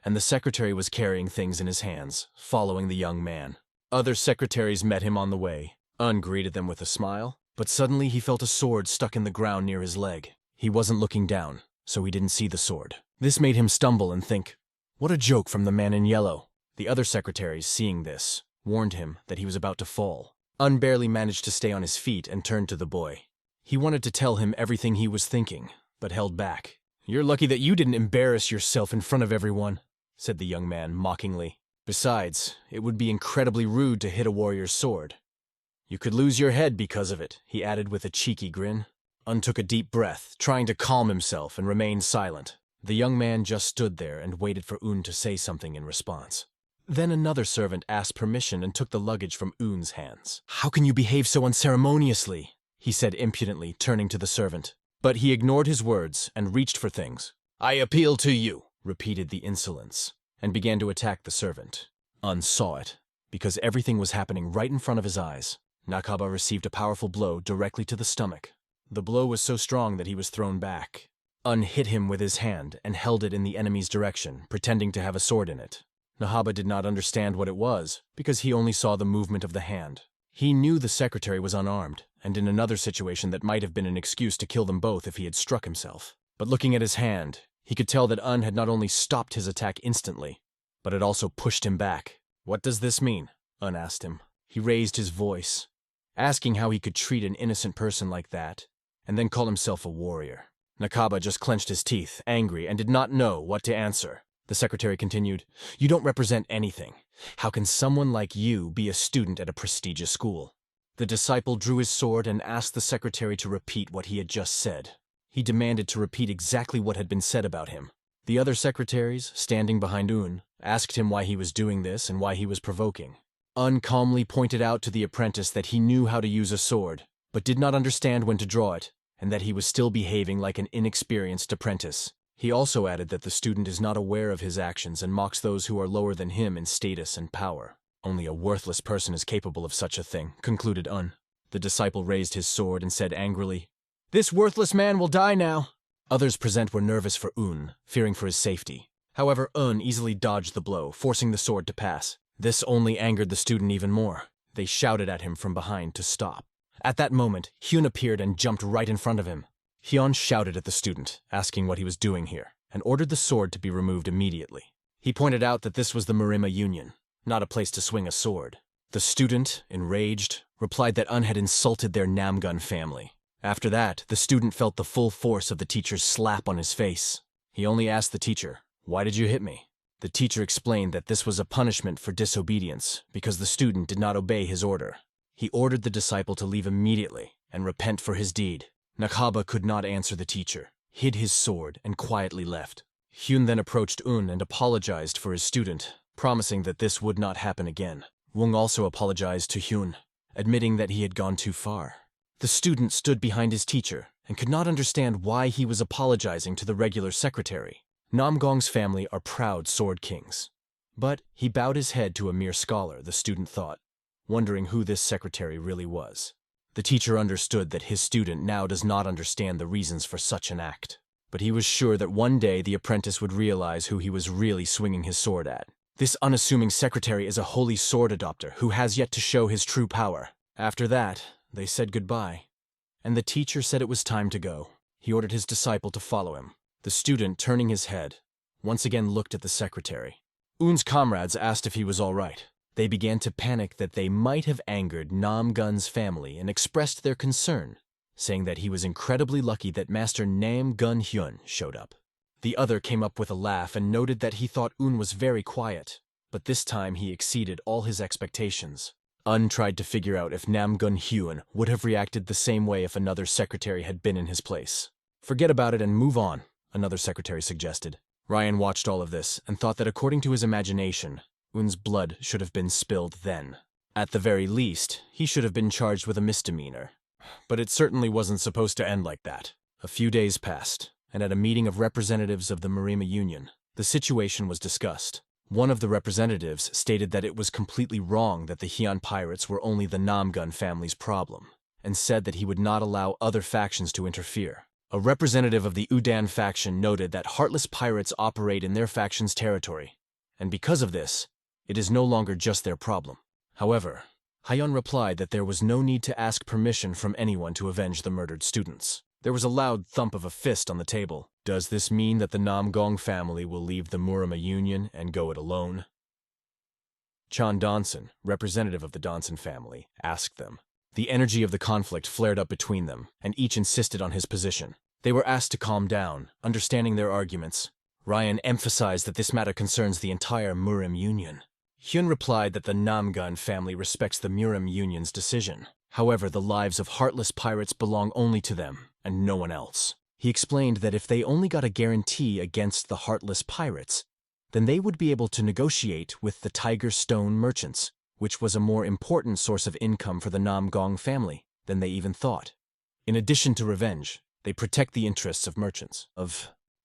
and the secretary was carrying things in his hands, following the young man. Other secretaries met him on the way. Un greeted them with a smile, but suddenly he felt a sword stuck in the ground near his leg. He wasn't looking down, so he didn't see the sword. This made him stumble and think, what a joke from the man in yellow. The other secretaries, seeing this, warned him that he was about to fall. Un barely managed to stay on his feet and turned to the boy. He wanted to tell him everything he was thinking, but held back. "You're lucky that you didn't embarrass yourself in front of everyone," said the young man mockingly. "Besides, it would be incredibly rude to hit a warrior's sword. You could lose your head because of it," he added with a cheeky grin. Un took a deep breath, trying to calm himself, and remained silent. The young man just stood there and waited for Un to say something in response. Then another servant asked permission and took the luggage from Un's hands. "How can you behave so unceremoniously?" he said impudently, turning to the servant. But he ignored his words and reached for things. "I appeal to you," repeated the insolence, and began to attack the servant. Un saw it, because everything was happening right in front of his eyes. Nakaba received a powerful blow directly to the stomach. The blow was so strong that he was thrown back. Un hit him with his hand and held it in the enemy's direction, pretending to have a sword in it. Nahaba did not understand what it was, because he only saw the movement of the hand. He knew the secretary was unarmed, and in another situation that might have been an excuse to kill them both if he had struck himself. But looking at his hand, he could tell that Un had not only stopped his attack instantly, but had also pushed him back. "What does this mean?" Un asked him. He raised his voice, asking how he could treat an innocent person like that, and then call himself a warrior. Nakaba just clenched his teeth, angry, and did not know what to answer. The secretary continued, "You don't represent anything. How can someone like you be a student at a prestigious school?" The disciple drew his sword and asked the secretary to repeat what he had just said. He demanded to repeat exactly what had been said about him. The other secretaries, standing behind Un, asked him why he was doing this and why he was provoking. Un calmly pointed out to the apprentice that he knew how to use a sword, but did not understand when to draw it, and that he was still behaving like an inexperienced apprentice. He also added that the student is not aware of his actions and mocks those who are lower than him in status and power. "Only a worthless person is capable of such a thing," concluded Un. The disciple raised his sword and said angrily, "This worthless man will die now." Others present were nervous for Un, fearing for his safety. However, Un easily dodged the blow, forcing the sword to pass. This only angered the student even more. They shouted at him from behind to stop. At that moment, Hyun appeared and jumped right in front of him. Hyun shouted at the student, asking what he was doing here, and ordered the sword to be removed immediately. He pointed out that this was the Marima Union, not a place to swing a sword. The student, enraged, replied that Un had insulted their Namgun family. After that, the student felt the full force of the teacher's slap on his face. He only asked the teacher, "Why did you hit me?" The teacher explained that this was a punishment for disobedience because the student did not obey his order. He ordered the disciple to leave immediately and repent for his deed. Nakaba could not answer the teacher, hid his sword, and quietly left. Hyun then approached Un and apologized for his student, promising that this would not happen again. Wung also apologized to Hyun, admitting that he had gone too far. The student stood behind his teacher and could not understand why he was apologizing to the regular secretary. Namgong's family are proud sword kings. But he bowed his head to a mere scholar, the student thought, wondering who this secretary really was. The teacher understood that his student now does not understand the reasons for such an act. But he was sure that one day the apprentice would realize who he was really swinging his sword at. This unassuming secretary is a holy sword adopter who has yet to show his true power. After that, they said goodbye. And the teacher said it was time to go. He ordered his disciple to follow him. The student, turning his head, once again looked at the secretary. Un's comrades asked if he was all right. They began to panic that they might have angered Namgun's family and expressed their concern, saying that he was incredibly lucky that Master Namgun Hyun showed up. The other came up with a laugh and noted that he thought Un was very quiet, but this time he exceeded all his expectations. Un tried to figure out if Namgun Hyun would have reacted the same way if another secretary had been in his place. Forget about it and move on, another secretary suggested. Ryan watched all of this and thought that according to his imagination, Un's blood should have been spilled then. At the very least, he should have been charged with a misdemeanor. But it certainly wasn't supposed to end like that. A few days passed, and at a meeting of representatives of the Marima Union, the situation was discussed. One of the representatives stated that it was completely wrong that the Hyun pirates were only the Namgun family's problem, and said that he would not allow other factions to interfere. A representative of the Udan faction noted that heartless pirates operate in their faction's territory, and because of this, it is no longer just their problem. However, Hyun replied that there was no need to ask permission from anyone to avenge the murdered students. There was a loud thump of a fist on the table. Does this mean that the Namgong family will leave the Marima Union and go it alone? Chan Donson, representative of the Donson family, asked them. The energy of the conflict flared up between them, and each insisted on his position. They were asked to calm down, understanding their arguments. Ryan emphasized that this matter concerns the entire Murim Union. Hyun replied that the Namgun family respects the Murim Union's decision. However, the lives of heartless pirates belong only to them, and no one else. He explained that if they only got a guarantee against the heartless pirates, then they would be able to negotiate with the Tiger Stone merchants, which was a more important source of income for the Namgong family than they even thought. In addition to revenge, they protect the interests of merchants.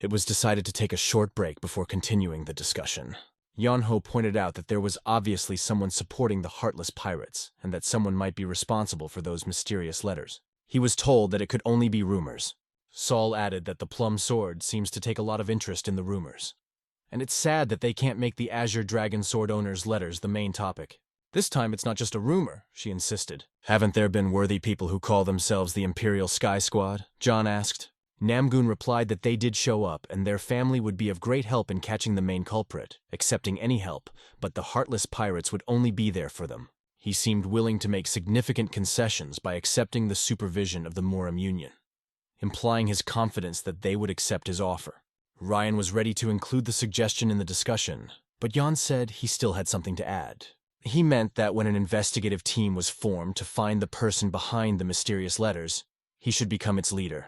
It was decided to take a short break before continuing the discussion. Yeonho pointed out that there was obviously someone supporting the heartless pirates, and that someone might be responsible for those mysterious letters. He was told that it could only be rumors. Saul added that the Plum Sword seems to take a lot of interest in the rumors. And it's sad that they can't make the Azure Dragon Sword owner's letters the main topic. This time it's not just a rumor, she insisted. Haven't there been worthy people who call themselves the Imperial Sky Squad? John asked. Namgun replied that they did show up and their family would be of great help in catching the main culprit, accepting any help, but the heartless pirates would only be there for them. He seemed willing to make significant concessions by accepting the supervision of the Murim Union, implying his confidence that they would accept his offer. Ryan was ready to include the suggestion in the discussion, but Jan said he still had something to add. He meant that when an investigative team was formed to find the person behind the mysterious letters, he should become its leader.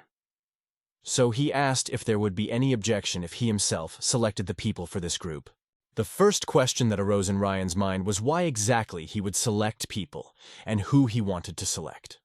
So he asked if there would be any objection if he himself selected the people for this group. The first question that arose in Ryan's mind was why exactly he would select people and who he wanted to select.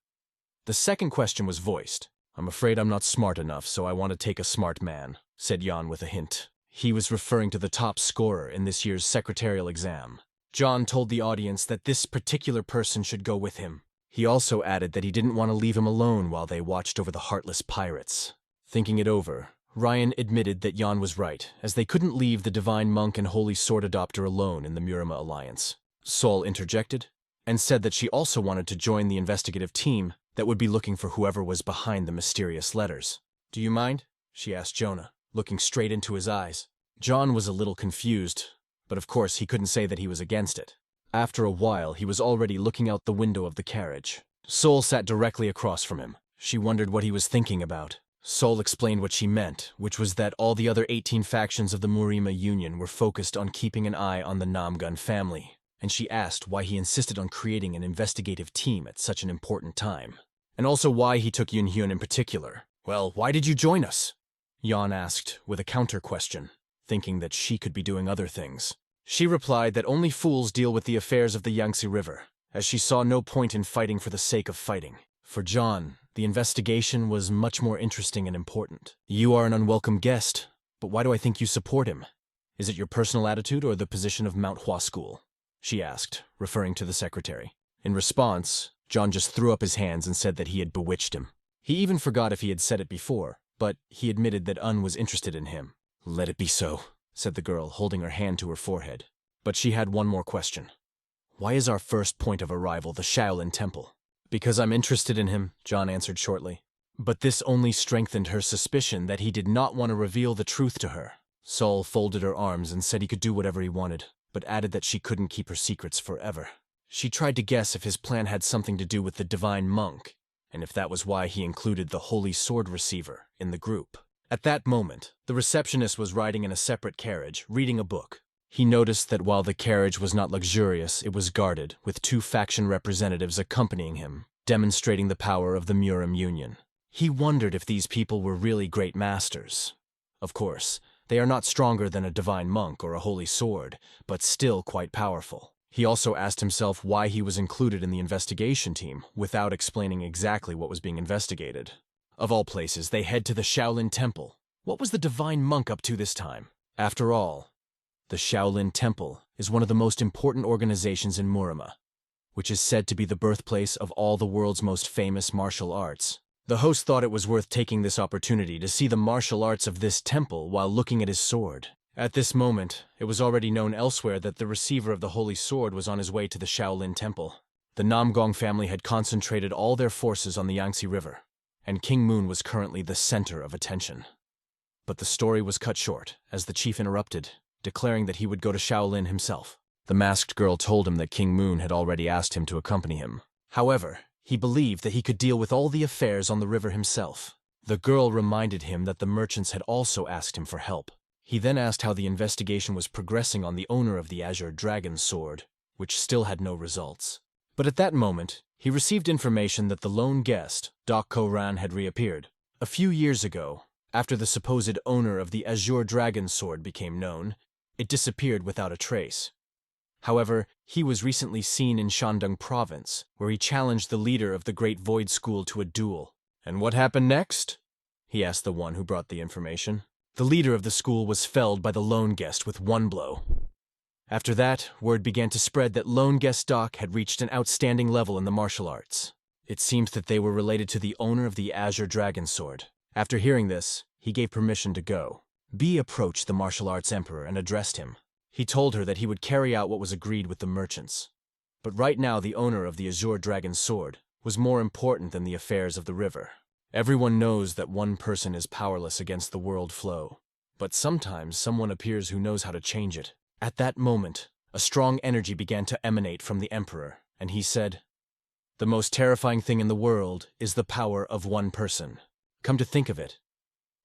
The second question was voiced. I'm afraid I'm not smart enough, so I want to take a smart man, said Jan with a hint. He was referring to the top scorer in this year's secretarial exam. John told the audience that this particular person should go with him. He also added that he didn't want to leave him alone while they watched over the heartless pirates. Thinking it over, Ryan admitted that Jan was right, as they couldn't leave the Divine Monk and Holy Sword Adopter alone in the Murima Alliance. Sol interjected, and said that she also wanted to join the investigative team that would be looking for whoever was behind the mysterious letters. Do you mind? She asked Jonah, looking straight into his eyes. John was a little confused, but of course he couldn't say that he was against it. After a while, he was already looking out the window of the carriage. Sol sat directly across from him. She wondered what he was thinking about. Sol explained what she meant, which was that all the other 18 factions of the Murima Union were focused on keeping an eye on the Namgun family, and she asked why he insisted on creating an investigative team at such an important time, and also why he took Yoon Hyun in particular. Well, why did you join us? Yeon asked with a counter-question, thinking that she could be doing other things. She replied that only fools deal with the affairs of the Yangtze River, as she saw no point in fighting for the sake of fighting. For John, the investigation was much more interesting and important. You are an unwelcome guest, But why do I think you support him? Is it your personal attitude or the position of Manhwa School? She asked, referring to the secretary. In response, John just threw up his hands and said that he had bewitched him. He even forgot if he had said it before, but he admitted that Un was interested in him. Let it be so, said the girl, holding her hand to her forehead. But she had one more question. Why is our first point of arrival the Shaolin Temple? Because I'm interested in him, John answered shortly. But this only strengthened her suspicion that he did not want to reveal the truth to her. Saul folded her arms and said he could do whatever he wanted, but added that she couldn't keep her secrets forever. She tried to guess if his plan had something to do with the divine monk, and if that was why he included the Holy Sword Receiver in the group. At that moment, the receptionist was riding in a separate carriage, reading a book. He noticed that while the carriage was not luxurious, it was guarded, with 2 faction representatives accompanying him, demonstrating the power of the Murim Union. He wondered if these people were really great masters. Of course, they are not stronger than a divine monk or a holy sword, but still quite powerful. He also asked himself why he was included in the investigation team, without explaining exactly what was being investigated. Of all places, they head to the Shaolin Temple. What was the divine monk up to this time? After all, the Shaolin Temple is one of the most important organizations in Murima, which is said to be the birthplace of all the world's most famous martial arts. The host thought it was worth taking this opportunity to see the martial arts of this temple while looking at his sword. At this moment, it was already known elsewhere that the receiver of the Holy Sword was on his way to the Shaolin Temple. The Namgong family had concentrated all their forces on the Yangtze River, and King Moon was currently the center of attention. But the story was cut short, as the chief interrupted, declaring that he would go to Shaolin himself. The masked girl told him that King Moon had already asked him to accompany him. However, he believed that he could deal with all the affairs on the river himself. The girl reminded him that the merchants had also asked him for help. He then asked how the investigation was progressing on the owner of the Azure Dragon Sword, which still had no results. But at that moment, he received information that the lone guest, Doc Koran, had reappeared. A few years ago, after the supposed owner of the Azure Dragon Sword became known, it disappeared without a trace. However, he was recently seen in Shandong Province, where he challenged the leader of the Great Void School to a duel. And what happened next? He asked the one who brought the information. The leader of the school was felled by the lone guest with one blow. After that, word began to spread that lone guest Doc had reached an outstanding level in the martial arts. It seems that they were related to the owner of the Azure Dragon Sword. After hearing this, he gave permission to go. B approached the martial arts emperor and addressed him. He told her that he would carry out what was agreed with the merchants. But right now the owner of the Azure Dragon Sword was more important than the affairs of the river. Everyone knows that one person is powerless against the world flow, but sometimes someone appears who knows how to change it. At that moment, a strong energy began to emanate from the emperor, and he said, "The most terrifying thing in the world is the power of one person. Come to think of it,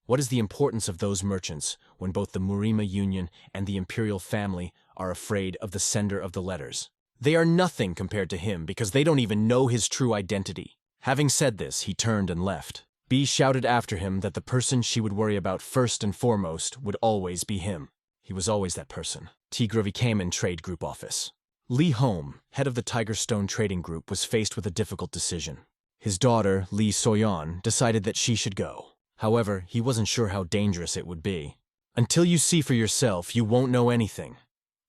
what is the importance of those merchants when both the Murima Union and the imperial family are afraid of the sender of the letters? They are nothing compared to him because they don't even know his true identity." Having said this, he turned and left. B shouted after him that the person she would worry about first and foremost would always be him. He was always that person. Tigravi came in Trade Group office. Li Home, head of the Tiger Stone Trading Group, was faced with a difficult decision. His daughter, Li Soyan, decided that she should go. However, he wasn't sure how dangerous it would be. "Until you see for yourself, you won't know anything.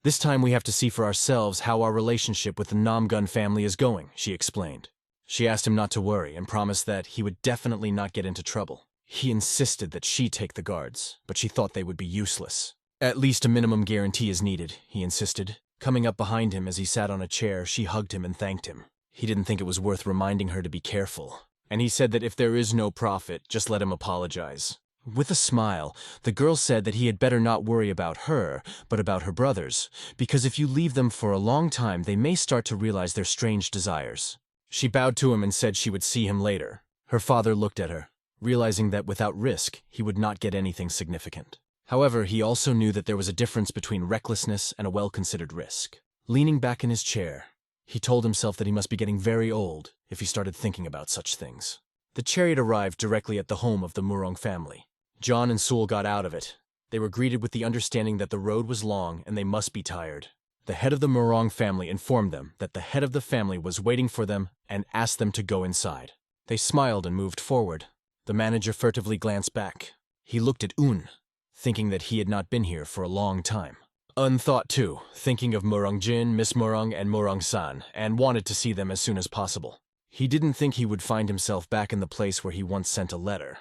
This time we have to see for ourselves how our relationship with the Namgun family is going," she explained. She asked him not to worry and promised that he would definitely not get into trouble. He insisted that she take the guards, but she thought they would be useless. "At least a minimum guarantee is needed," he insisted. Coming up behind him as he sat on a chair, she hugged him and thanked him. He didn't think it was worth reminding her to be careful, and he said that if there is no profit, just let him apologize. With a smile, the girl said that he had better not worry about her, but about her brothers, because if you leave them for a long time, they may start to realize their strange desires. She bowed to him and said she would see him later. Her father looked at her, realizing that without risk, he would not get anything significant. However, he also knew that there was a difference between recklessness and a well-considered risk. Leaning back in his chair, he told himself that he must be getting very old if he started thinking about such things. The chariot arrived directly at the home of the Murong family. John and Sewell got out of it. They were greeted with the understanding that the road was long and they must be tired. The head of the Murong family informed them that the head of the family was waiting for them and asked them to go inside. They smiled and moved forward. The manager furtively glanced back. He looked at Un. thinking that he had not been here for a long time. Un thought too, thinking of Murong-jin, Miss Murong, and Murong-san, and wanted to see them as soon as possible. He didn't think he would find himself back in the place where he once sent a letter,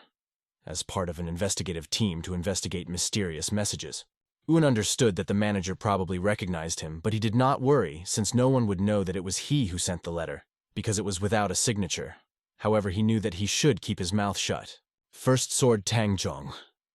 as part of an investigative team to investigate mysterious messages. Un understood that the manager probably recognized him, but he did not worry, since no one would know that it was he who sent the letter, because it was without a signature. However, he knew that he should keep his mouth shut. First Sword Tangjong,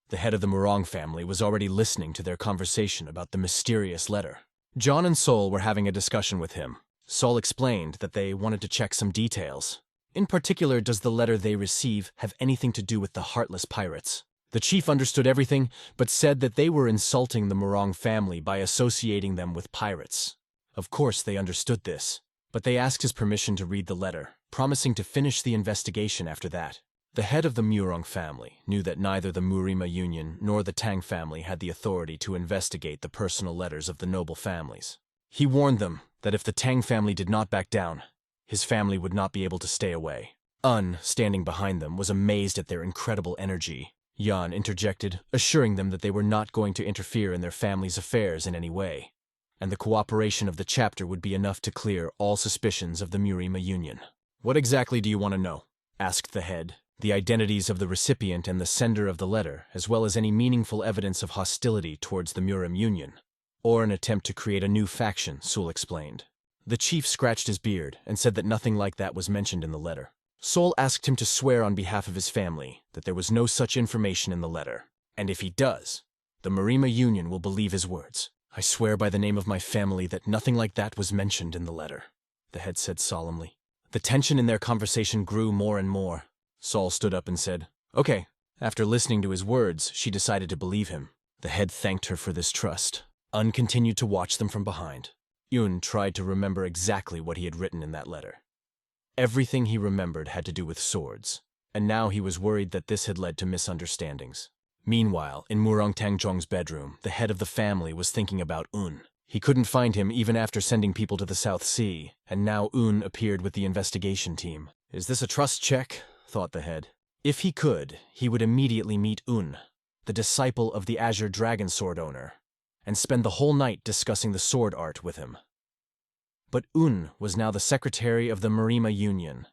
the head of the Murong family, was already listening to their conversation about the mysterious letter. John and Sol were having a discussion with him. Sol explained that they wanted to check some details. In particular, does the letter they receive have anything to do with the Heartless Pirates? The chief understood everything, but said that they were insulting the Murong family by associating them with pirates. Of course, they understood this, but they asked his permission to read the letter, promising to finish the investigation after that. The head of the Murong family knew that neither the Murima Union nor the Tang family had the authority to investigate the personal letters of the noble families. He warned them that if the Tang family did not back down, his family would not be able to stay away. Un, standing behind them, was amazed at their incredible energy. Yan interjected, assuring them that they were not going to interfere in their family's affairs in any way, and the cooperation of the chapter would be enough to clear all suspicions of the Murima Union. "What exactly do you want to know?" asked the head. "The identities of the recipient and the sender of the letter, as well as any meaningful evidence of hostility towards the Murim Union, or an attempt to create a new faction," Sol explained. The chief scratched his beard and said that nothing like that was mentioned in the letter. Sol asked him to swear on behalf of his family that there was no such information in the letter, and if he does, the Murima Union will believe his words. "I swear by the name of my family that nothing like that was mentioned in the letter," the head said solemnly. The tension in their conversation grew more and more. Sol stood up and said, "Okay." After listening to his words, she decided to believe him. The head thanked her for this trust. Un continued to watch them from behind. Yun tried to remember exactly what he had written in that letter. Everything he remembered had to do with swords, and now he was worried that this had led to misunderstandings. Meanwhile, in Murong Tangjong's bedroom, the head of the family was thinking about Un. He couldn't find him even after sending people to the South Sea, and now Un appeared with the investigation team. "Is this a trust check?" thought the head. If he could, he would immediately meet Un, the disciple of the Azure Dragon Sword owner, and spend the whole night discussing the sword art with him. But Un was now the secretary of the Murima Union,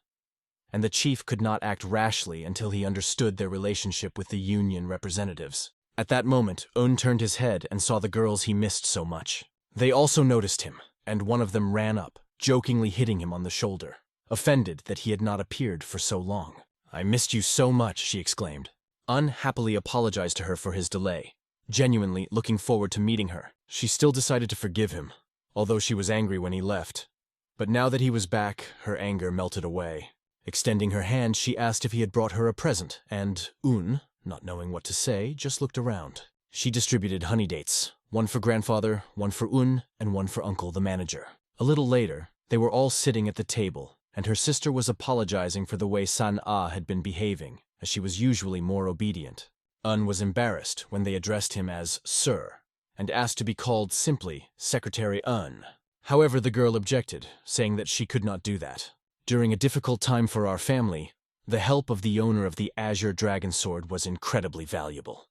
and the chief could not act rashly until he understood their relationship with the union representatives. At that moment, Un turned his head and saw the girls he missed so much. They also noticed him, and one of them ran up, jokingly hitting him on the shoulder, offended that he had not appeared for so long. "I missed you so much," she exclaimed. Un happily apologized to her for his delay. Genuinely looking forward to meeting her, she still decided to forgive him, although she was angry when he left. But now that he was back, her anger melted away. Extending her hand, she asked if he had brought her a present, and Un, not knowing what to say, just looked around. She distributed honey dates, one for grandfather, one for Un, and one for Uncle, the manager. A little later, they were all sitting at the table, and her sister was apologizing for the way San-Ah had been behaving, as she was usually more obedient. Un was embarrassed when they addressed him as Sir, and asked to be called simply Secretary Un. However, the girl objected, saying that she could not do that. "During a difficult time for our family, the help of the owner of the Azure Dragon Sword was incredibly valuable.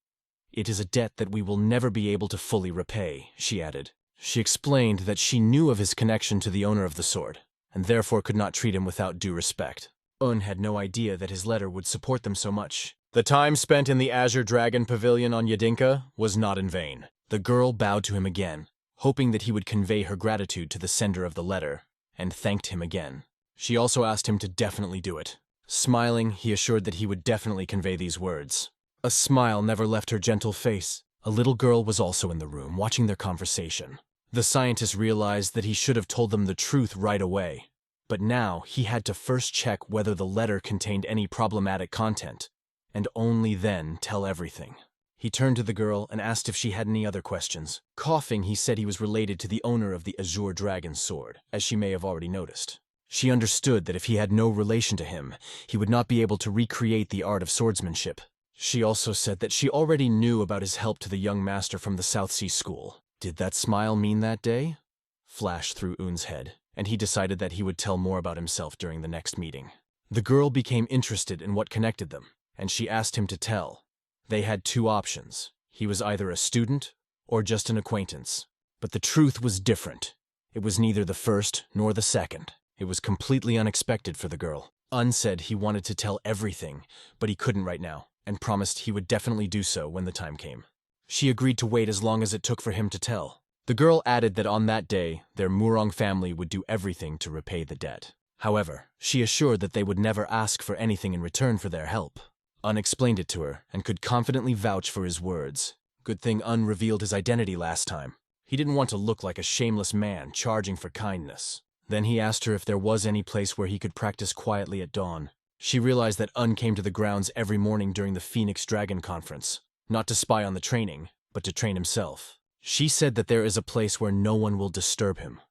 It is a debt that we will never be able to fully repay," she added. She explained that she knew of his connection to the owner of the sword, and therefore could not treat him without due respect. Un had no idea that his letter would support them so much. The time spent in the Azure Dragon Pavilion on Yadinka was not in vain. The girl bowed to him again, hoping that he would convey her gratitude to the sender of the letter, and thanked him again. She also asked him to definitely do it. Smiling, he assured that he would definitely convey these words. A smile never left her gentle face. A little girl was also in the room, watching their conversation. The scientist realized that he should have told them the truth right away, but now he had to first check whether the letter contained any problematic content, and only then tell everything. He turned to the girl and asked if she had any other questions. Coughing, he said he was related to the owner of the Azure Dragon Sword, as she may have already noticed. She understood that if he had no relation to him, he would not be able to recreate the art of swordsmanship. She also said that she already knew about his help to the young master from the South Sea School. Did that smile mean that day? Flashed through Un's head, and he decided that he would tell more about himself during the next meeting. The girl became interested in what connected them, and she asked him to tell. They had two options. He was either a student or just an acquaintance. But the truth was different. It was neither the first nor the second. It was completely unexpected for the girl. Said he wanted to tell everything, but he couldn't right now, and promised he would definitely do so when the time came. She agreed to wait as long as it took for him to tell. The girl added that on that day, their Murong family would do everything to repay the debt. However, she assured that they would never ask for anything in return for their help. Explained it to her and could confidently vouch for his words. Good thing revealed his identity last time. He didn't want to look like a shameless man charging for kindness. Then he asked her if there was any place where he could practice quietly at dawn. She realized that came to the grounds every morning during the Phoenix Dragon Conference, not to spy on the training, but to train himself. She said that there is a place where no one will disturb him.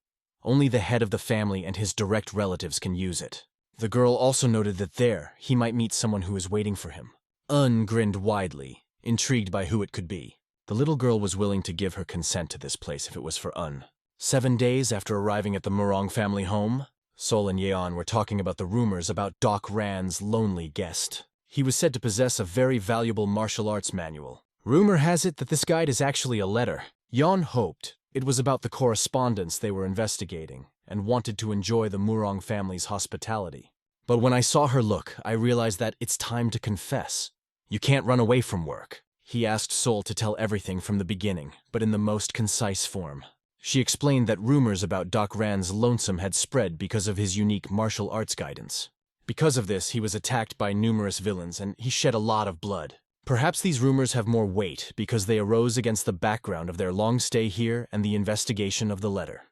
Only the head of the family and his direct relatives can use it. The girl also noted that there he might meet someone who is waiting for him. Grinned widely, intrigued by who it could be. The little girl was willing to give her consent to this place if it was for 7 days after arriving at the Murong family home, Sol and Yeon were talking about the rumors about Doc Ran's lonely guest. He was said to possess a very valuable martial arts manual. Rumor has it that this guide is actually a letter. Yeon hoped it was about the correspondence they were investigating and wanted to enjoy the Murong family's hospitality. But when I saw her look, I realized that it's time to confess. You can't run away from work. He asked Sol to tell everything from the beginning, but in the most concise form. She explained that rumors about Doc Ran's lonesome had spread because of his unique martial arts guidance. Because of this, he was attacked by numerous villains, and he shed a lot of blood. Perhaps these rumors have more weight because they arose against the background of their long stay here and the investigation of the letter.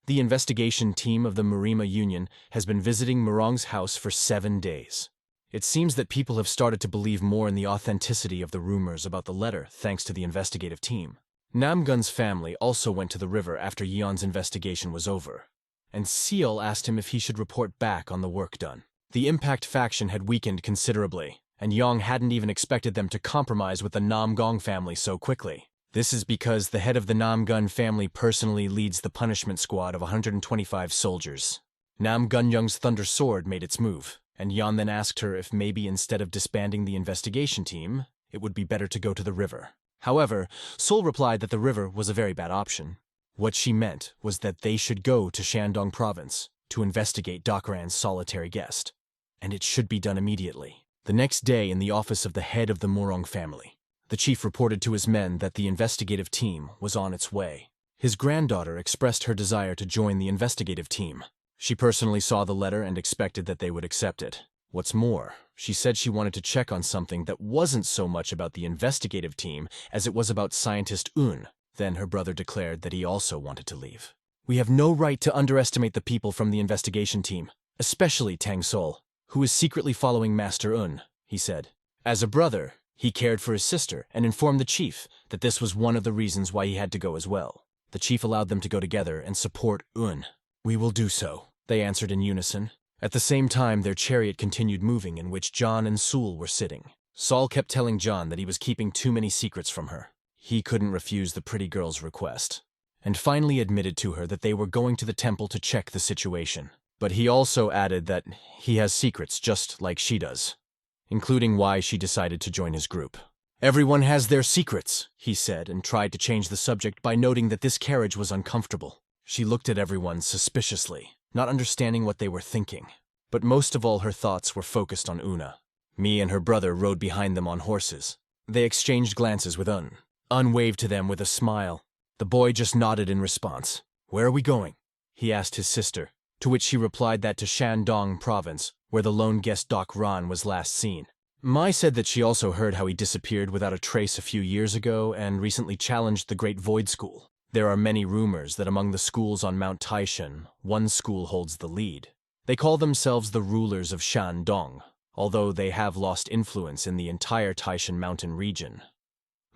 The investigation team of the Murima Union has been visiting Murong's house for 7 days. It seems that people have started to believe more in the authenticity of the rumors about the letter thanks to the investigative team. Namgun's family also went to the river after Yeon's investigation was over, and Seol asked him if he should report back on the work done. The Impact faction had weakened considerably, and Yeon hadn't even expected them to compromise with the Namgong family so quickly. This is because the head of the Namgun family personally leads the punishment squad of 125 soldiers. Namgunyoung's Thunder Sword made its move, and Yeon then asked her if maybe instead of disbanding the investigation team, it would be better to go to the river. However, Sol replied that the river was a very bad option. What she meant was that they should go to Shandong province to investigate Doc Ran's solitary guest, and it should be done immediately. The next day in the office of the head of the Murong family, the chief reported to his men that the investigative team was on its way. His granddaughter expressed her desire to join the investigative team. She personally saw the letter and expected that they would accept it. What's more, she said she wanted to check on something that wasn't so much about the investigative team as it was about scientist Un. Then her brother declared that he also wanted to leave. We have no right to underestimate the people from the investigation team, especially Tang Sol, who is secretly following Master Un, he said. As a brother, he cared for his sister and informed the chief that this was one of the reasons why he had to go as well. The chief allowed them to go together and support Un. We will do so, they answered in unison. At the same time, their chariot continued moving in which John and Sul were sitting. Sol kept telling John that he was keeping too many secrets from her. He couldn't refuse the pretty girl's request, and finally admitted to her that they were going to the temple to check the situation. But he also added that he has secrets just like she does, including why she decided to join his group. Everyone has their secrets, he said, and tried to change the subject by noting that this carriage was uncomfortable. She looked at everyone suspiciously, not understanding what they were thinking. But most of all her thoughts were focused on Una. Me and her brother rode behind them on horses. They exchanged glances with Un. Un waved to them with a smile. The boy just nodded in response. Where are we going? He asked his sister, to which she replied that to Shandong province, where the lone guest Doc Ran was last seen. Mai said that she also heard how he disappeared without a trace a few years ago and recently challenged the Great Void School. There are many rumors that among the schools on Mount Taishan, one school holds the lead. They call themselves the rulers of Shandong, although they have lost influence in the entire Taishan mountain region.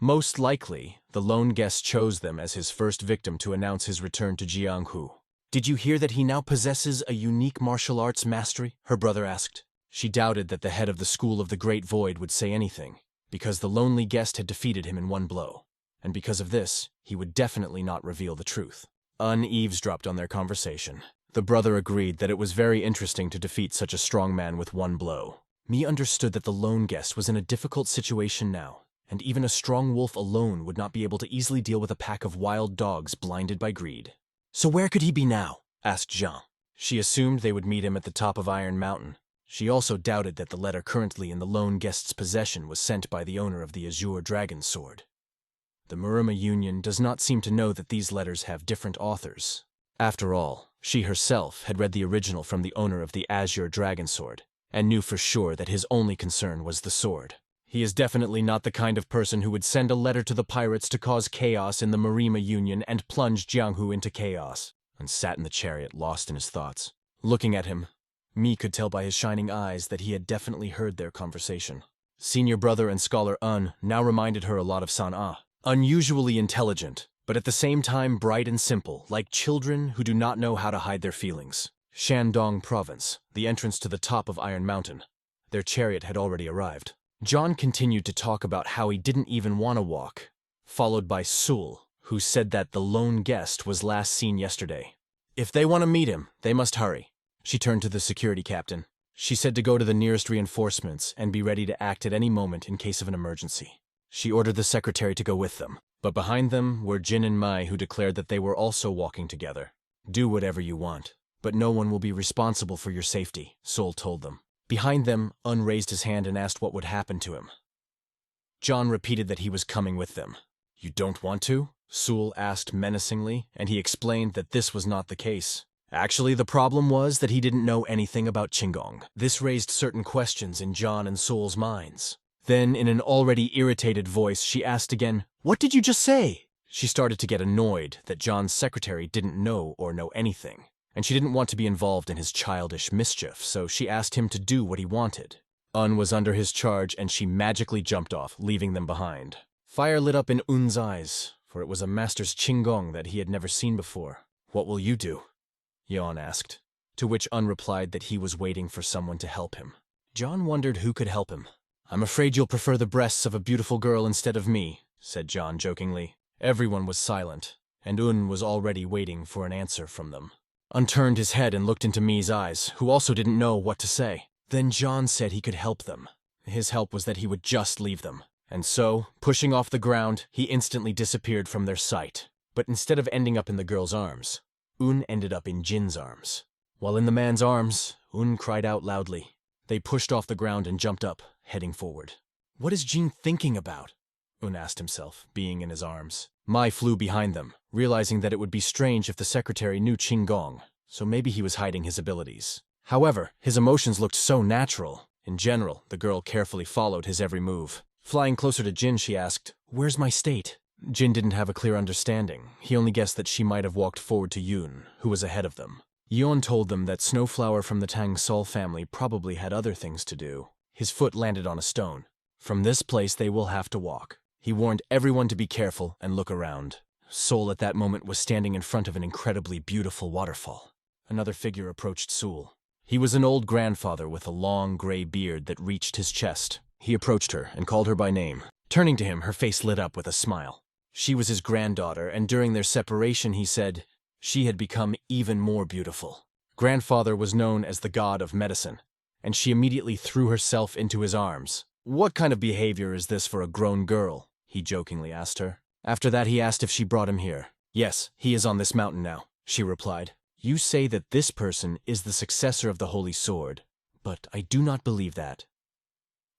Most likely, the lone guest chose them as his first victim to announce his return to Jianghu. Did you hear that he now possesses a unique martial arts mastery? Her brother asked. She doubted that the head of the School of the Great Void would say anything, because the lonely guest had defeated him in one blow. And because of this, he would definitely not reveal the truth. Un eavesdropped on their conversation. The brother agreed that it was very interesting to defeat such a strong man with one blow. Mi understood that the lone guest was in a difficult situation now. and even a strong wolf alone would not be able to easily deal with a pack of wild dogs blinded by greed. So where could he be now? Asked Jean. She assumed they would meet him at the top of Iron Mountain. She also doubted that the letter currently in the lone guest's possession was sent by the owner of the Azure Dragon Sword. The Maruma Union does not seem to know that these letters have different authors. After all, she herself had read the original from the owner of the Azure Dragon Sword, and knew for sure that his only concern was the sword. He is definitely not the kind of person who would send a letter to the pirates to cause chaos in the Marima Union and plunge Jianghu into chaos. And sat in the chariot, lost in his thoughts. Looking at him, Mi could tell by his shining eyes that he had definitely heard their conversation. Senior brother and scholar Un now reminded her a lot of San-Ah. Unusually intelligent, but at the same time bright and simple, like children who do not know how to hide their feelings. Shandong Province, the entrance to the top of Iron Mountain. Their chariot had already arrived. John continued to talk about how he didn't even want to walk, followed by Sul, who said that the lone guest was last seen yesterday. If they want to meet him, they must hurry. She turned to the security captain. She said to go to the nearest reinforcements and be ready to act at any moment in case of an emergency. She ordered the secretary to go with them, but behind them were Jin and Mai, who declared that they were also walking together. Do whatever you want, but no one will be responsible for your safety, Sul told them. Behind them, Un raised his hand and asked what would happen to him. John repeated that he was coming with them. You don't want to? Sul asked menacingly, and he explained that this was not the case. Actually, the problem was that he didn't know anything about Qinggong. This raised certain questions in John and Sul's minds. Then, in an already irritated voice, she asked again, "What did you just say?" She started to get annoyed that John's secretary didn't know or know anything, and she didn't want to be involved in his childish mischief, so she asked him to do what he wanted. Un was under his charge, and she magically jumped off, leaving them behind. Fire lit up in Un's eyes, for it was a master's Qinggong that he had never seen before. "What will you do?" Yon asked, to which Un replied that he was waiting for someone to help him. John wondered who could help him. "I'm afraid you'll prefer the breasts of a beautiful girl instead of me," said John jokingly. Everyone was silent, and Un was already waiting for an answer from them. Un turned his head and looked into Mi's eyes, who also didn't know what to say. Then John said he could help them. His help was that he would just leave them. And so, pushing off the ground, he instantly disappeared from their sight. But instead of ending up in the girl's arms, Un ended up in Jin's arms. While in the man's arms, Un cried out loudly. They pushed off the ground and jumped up, heading forward. What is Jin thinking about? Un asked himself, being in his arms. Mai flew behind them, realizing that it would be strange if the secretary knew Qinggong, so maybe he was hiding his abilities. However, his emotions looked so natural. In general, the girl carefully followed his every move. Flying closer to Jin, she asked, "Where's my state?" Jin didn't have a clear understanding. He only guessed that she might have walked forward to Yun, who was ahead of them. Yon told them that Snowflower from the Tang Sol family probably had other things to do. His foot landed on a stone. From this place they will have to walk. He warned everyone to be careful and look around. Sol at that moment was standing in front of an incredibly beautiful waterfall. Another figure approached Sul. He was an old grandfather with a long gray beard that reached his chest. He approached her and called her by name. Turning to him, her face lit up with a smile. She was his granddaughter, and during their separation, he said, she had become even more beautiful. Grandfather was known as the god of medicine, and she immediately threw herself into his arms. "What kind of behavior is this for a grown girl?" he jokingly asked her. After that, he asked if she brought him here. "Yes, he is on this mountain now," she replied. "You say that this person is the successor of the Holy Sword, but I do not believe that."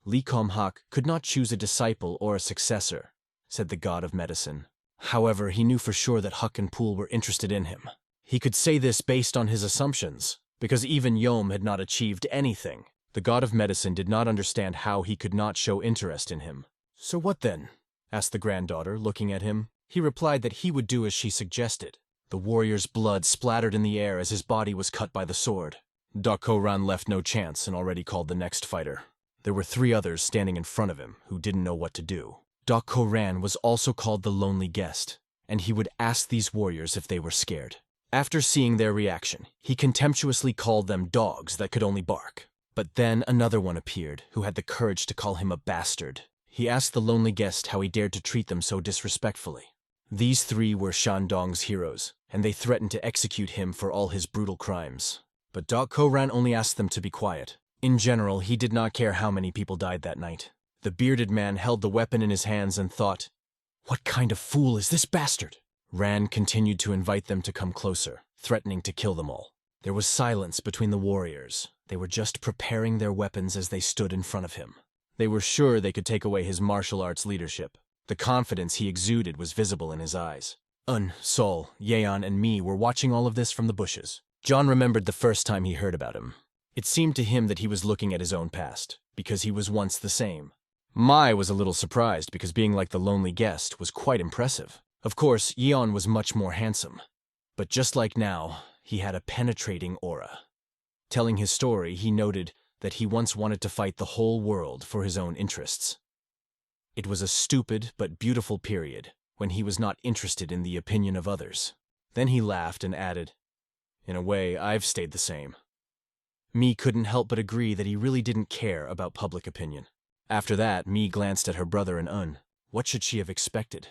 Li Kom Hak could not choose a disciple or a successor, said the god of medicine. However, he knew for sure that Huck and Pool were interested in him. He could say this based on his assumptions, because even Yom had not achieved anything. The god of medicine did not understand how he could not show interest in him. "So what then?" asked the granddaughter, looking at him. He replied that he would do as she suggested. The warrior's blood splattered in the air as his body was cut by the sword. Dako Ran left no chance and already called the next fighter. There were 3 others standing in front of him who didn't know what to do. Dako Ran was also called the Lonely Guest, and he would ask these warriors if they were scared. After seeing their reaction, he contemptuously called them dogs that could only bark. But then another one appeared who had the courage to call him a bastard. He asked the Lonely Guest how he dared to treat them so disrespectfully. These 3 were Shandong's heroes, and they threatened to execute him for all his brutal crimes. But Dako Ran only asked them to be quiet. In general, he did not care how many people died that night. The bearded man held the weapon in his hands and thought, "What kind of fool is this bastard?" Ran continued to invite them to come closer, threatening to kill them all. There was silence between the warriors. They were just preparing their weapons as they stood in front of him. They were sure they could take away his martial arts leadership. The confidence he exuded was visible in his eyes. Sol, Yeon, and me were watching all of this from the bushes. John remembered the first time he heard about him. It seemed to him that he was looking at his own past, because he was once the same. Mai was a little surprised because being like the lonely guest was quite impressive. Of course, Yeon was much more handsome. But just like now, he had a penetrating aura. Telling his story, he noted that he once wanted to fight the whole world for his own interests. It was a stupid but beautiful period when he was not interested in the opinion of others. Then he laughed and added, "In a way, I've stayed the same." Mi couldn't help but agree that he really didn't care about public opinion. After that, Mi glanced at her brother and Un. What should she have expected?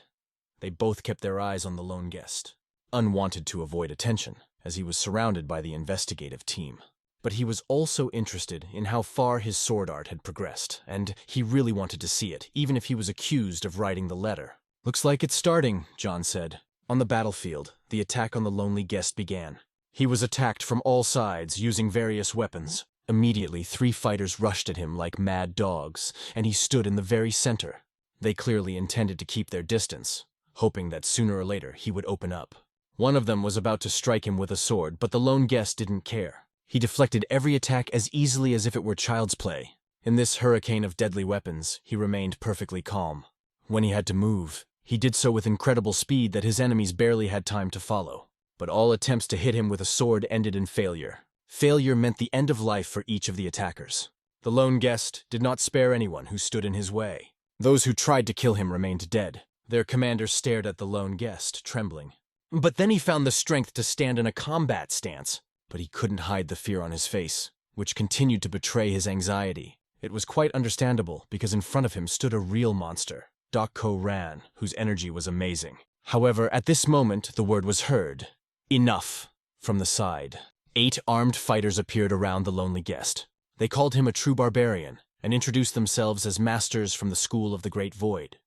They both kept their eyes on the lone guest. Un wanted to avoid attention, as he was surrounded by the investigative team. But he was also interested in how far his sword art had progressed, and he really wanted to see it, even if he was accused of writing the letter. "Looks like it's starting," John said. On the battlefield, the attack on the lonely guest began. He was attacked from all sides, using various weapons. Immediately, 3 fighters rushed at him like mad dogs, and he stood in the very center. They clearly intended to keep their distance, hoping that sooner or later he would open up. One of them was about to strike him with a sword, but the lone guest didn't care. He deflected every attack as easily as if it were child's play. In this hurricane of deadly weapons, he remained perfectly calm. When he had to move, he did so with incredible speed that his enemies barely had time to follow. But all attempts to hit him with a sword ended in failure. Failure meant the end of life for each of the attackers. The lone guest did not spare anyone who stood in his way. Those who tried to kill him remained dead. Their commander stared at the lone guest, trembling. But then he found the strength to stand in a combat stance. But he couldn't hide the fear on his face, which continued to betray his anxiety. It was quite understandable, because in front of him stood a real monster, Dokko Ran, whose energy was amazing. However, at this moment, the word was heard. "Enough!" From the side. 8 armed fighters appeared around the lonely guest. They called him a true barbarian, and introduced themselves as masters from the School of the Great Void,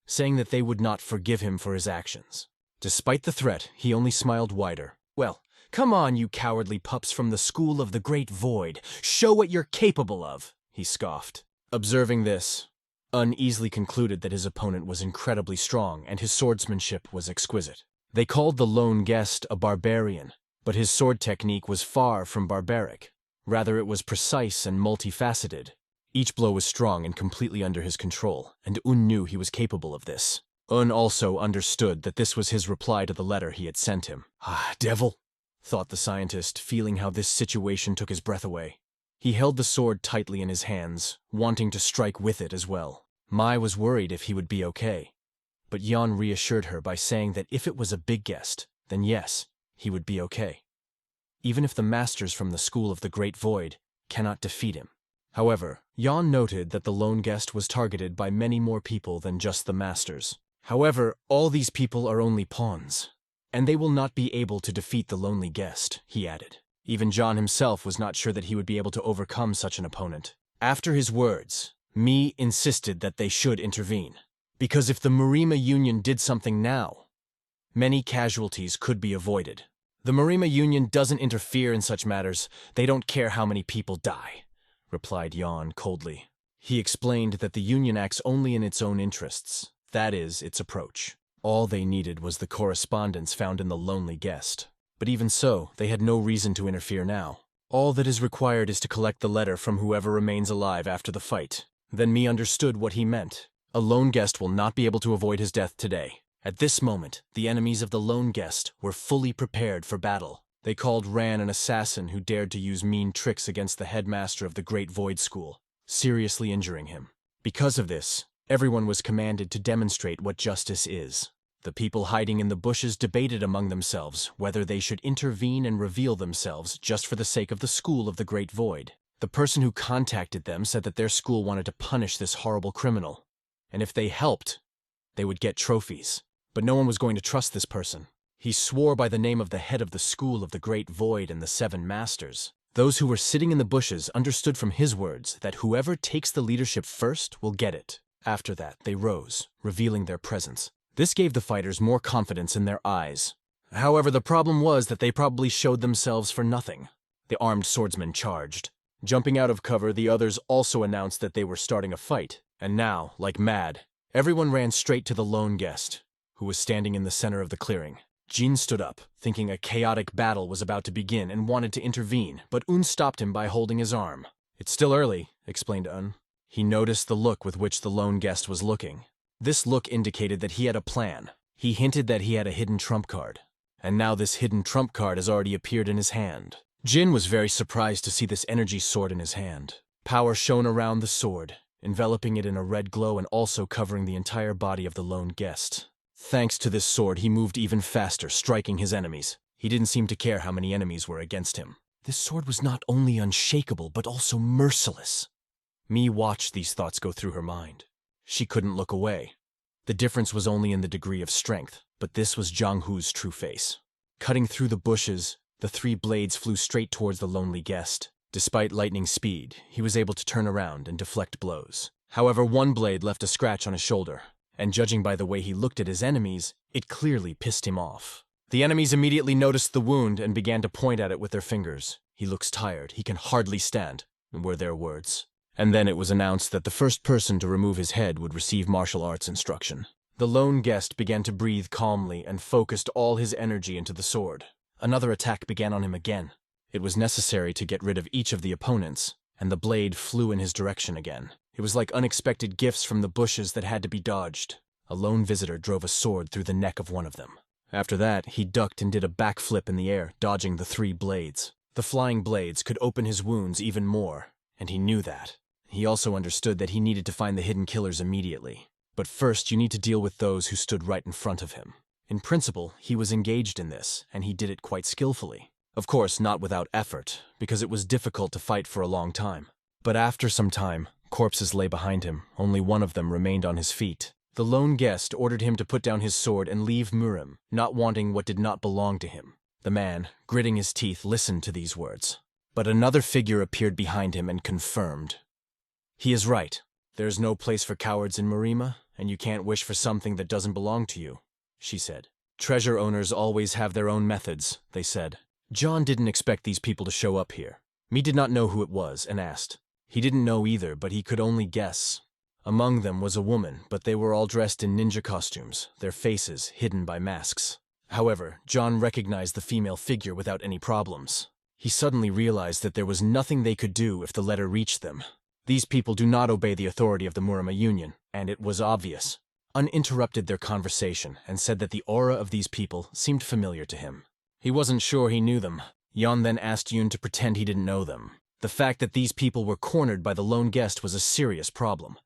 saying that they would not forgive him for his actions. Despite the threat, he only smiled wider. "Well, come on, you cowardly pups from the School of the Great Void. Show what you're capable of," he scoffed. Observing this, uneasily concluded that his opponent was incredibly strong and his swordsmanship was exquisite. They called the lone guest a barbarian, but his sword technique was far from barbaric. Rather, it was precise and multifaceted. Each blow was strong and completely under his control, and Un knew he was capable of this. Un also understood that this was his reply to the letter he had sent him. "Ah, devil," thought the scientist, feeling how this situation took his breath away. He held the sword tightly in his hands, wanting to strike with it as well. Mai was worried if he would be okay. But Jan reassured her by saying that if it was a big guest, then yes, he would be okay. Even if the masters from the School of the Great Void cannot defeat him. However, Jan noted that the lone guest was targeted by many more people than just the masters. However, all these people are only pawns, and they will not be able to defeat the lonely guest, he added. Even John himself was not sure that he would be able to overcome such an opponent. After his words, Mi insisted that they should intervene. Because if the Marima Union did something now, many casualties could be avoided. "The Marima Union doesn't interfere in such matters. They don't care how many people die," replied Jan coldly. He explained that the Union acts only in its own interests. That is, its approach. All they needed was the correspondence found in the lonely guest. But even so, they had no reason to interfere now. All that is required is to collect the letter from whoever remains alive after the fight. Then Mi understood what he meant. A lone guest will not be able to avoid his death today. At this moment, the enemies of the lone guest were fully prepared for battle. They called Ran an assassin who dared to use mean tricks against the headmaster of the Great Void School, seriously injuring him. Because of this, everyone was commanded to demonstrate what justice is. The people hiding in the bushes debated among themselves whether they should intervene and reveal themselves just for the sake of the School of the Great Void. The person who contacted them said that their school wanted to punish this horrible criminal, and if they helped, they would get trophies. But no one was going to trust this person. He swore by the name of the head of the School of the Great Void and the 7 Masters. Those who were sitting in the bushes understood from his words that whoever takes the leadership first will get it. After that, they rose, revealing their presence. This gave the fighters more confidence in their eyes. However, the problem was that they probably showed themselves for nothing. The armed swordsmen charged. Jumping out of cover, the others also announced that they were starting a fight. And now, like mad, everyone ran straight to the lone guest, who was standing in the center of the clearing. Jin stood up, thinking a chaotic battle was about to begin and wanted to intervene, but Un stopped him by holding his arm. "It's still early," explained Un. He noticed the look with which the lone guest was looking. This look indicated that he had a plan. He hinted that he had a hidden trump card. And now this hidden trump card has already appeared in his hand. Jin was very surprised to see this energy sword in his hand. Power shone around the sword, enveloping it in a red glow and also covering the entire body of the lone guest. Thanks to this sword, he moved even faster, striking his enemies. He didn't seem to care how many enemies were against him. This sword was not only unshakable, but also merciless. Mi watched these thoughts go through her mind. She couldn't look away. The difference was only in the degree of strength, but this was Zhang Hu's true face. Cutting through the bushes, the 3 blades flew straight towards the lonely guest. Despite lightning speed, he was able to turn around and deflect blows. However, one blade left a scratch on his shoulder, and judging by the way he looked at his enemies, it clearly pissed him off. The enemies immediately noticed the wound and began to point at it with their fingers. "He looks tired, he can hardly stand," were their words. And then it was announced that the first person to remove his head would receive martial arts instruction. The lone guest began to breathe calmly and focused all his energy into the sword. Another attack began on him again. It was necessary to get rid of each of the opponents, and the blade flew in his direction again. It was like unexpected gifts from the bushes that had to be dodged. A lone visitor drove a sword through the neck of one of them. After that, he ducked and did a backflip in the air, dodging the 3 blades. The flying blades could open his wounds even more, and he knew that. He also understood that he needed to find the hidden killers immediately. But first, you need to deal with those who stood right in front of him. In principle, he was engaged in this, and he did it quite skillfully. Of course, not without effort, because it was difficult to fight for a long time. But after some time, corpses lay behind him. Only one of them remained on his feet. The lone guest ordered him to put down his sword and leave Murim, not wanting what did not belong to him. The man, gritting his teeth, listened to these words. But another figure appeared behind him and confirmed. "He is right. There is no place for cowards in Marima, and you can't wish for something that doesn't belong to you," she said. "Treasure owners always have their own methods," they said. John didn't expect these people to show up here. Mi did not know who it was and asked. He didn't know either, but he could only guess. Among them was a woman, but they were all dressed in ninja costumes, their faces hidden by masks. However, John recognized the female figure without any problems. He suddenly realized that there was nothing they could do if the letter reached them. These people do not obey the authority of the Murama Union, and it was obvious. Uninterrupted their conversation and said that the aura of these people seemed familiar to him. He wasn't sure he knew them. Yon then asked Yoon to pretend he didn't know them. The fact that these people were cornered by the lone guest was a serious problem,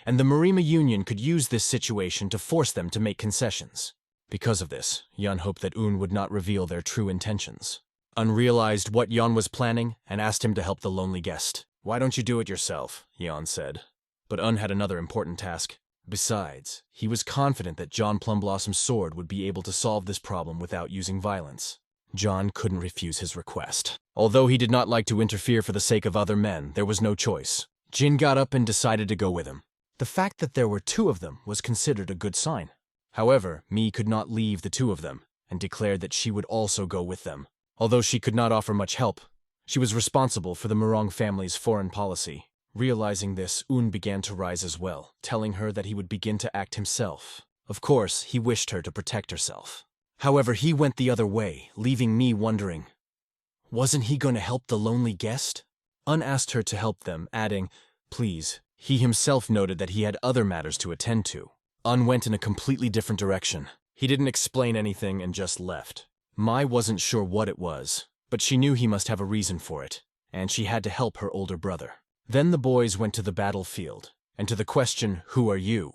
and the Marima Union could use this situation to force them to make concessions. Because of this, Yon hoped that Un would not reveal their true intentions. Un realized what Yon was planning and asked him to help the lonely guest. "Why don't you do it yourself?" Yon said. But Un had another important task. Besides, he was confident that John Plumblossom's sword would be able to solve this problem without using violence. John couldn't refuse his request. Although he did not like to interfere for the sake of other men, there was no choice. Jin got up and decided to go with him. The fact that there were 2 of them was considered a good sign. However, Mi could not leave the 2 of them, and declared that she would also go with them. Although she could not offer much help, she was responsible for the Murong family's foreign policy. Realizing this, Un began to rise as well, telling her that he would begin to act himself. Of course, he wished her to protect herself. However, he went the other way, leaving me wondering, wasn't he going to help the lonely guest? Un asked her to help them, adding, "Please." He himself noted that he had other matters to attend to. Un went in a completely different direction. He didn't explain anything and just left. Mai wasn't sure what it was, but she knew he must have a reason for it, and she had to help her older brother. Then the boys went to the battlefield, and to the question, "Who are you?"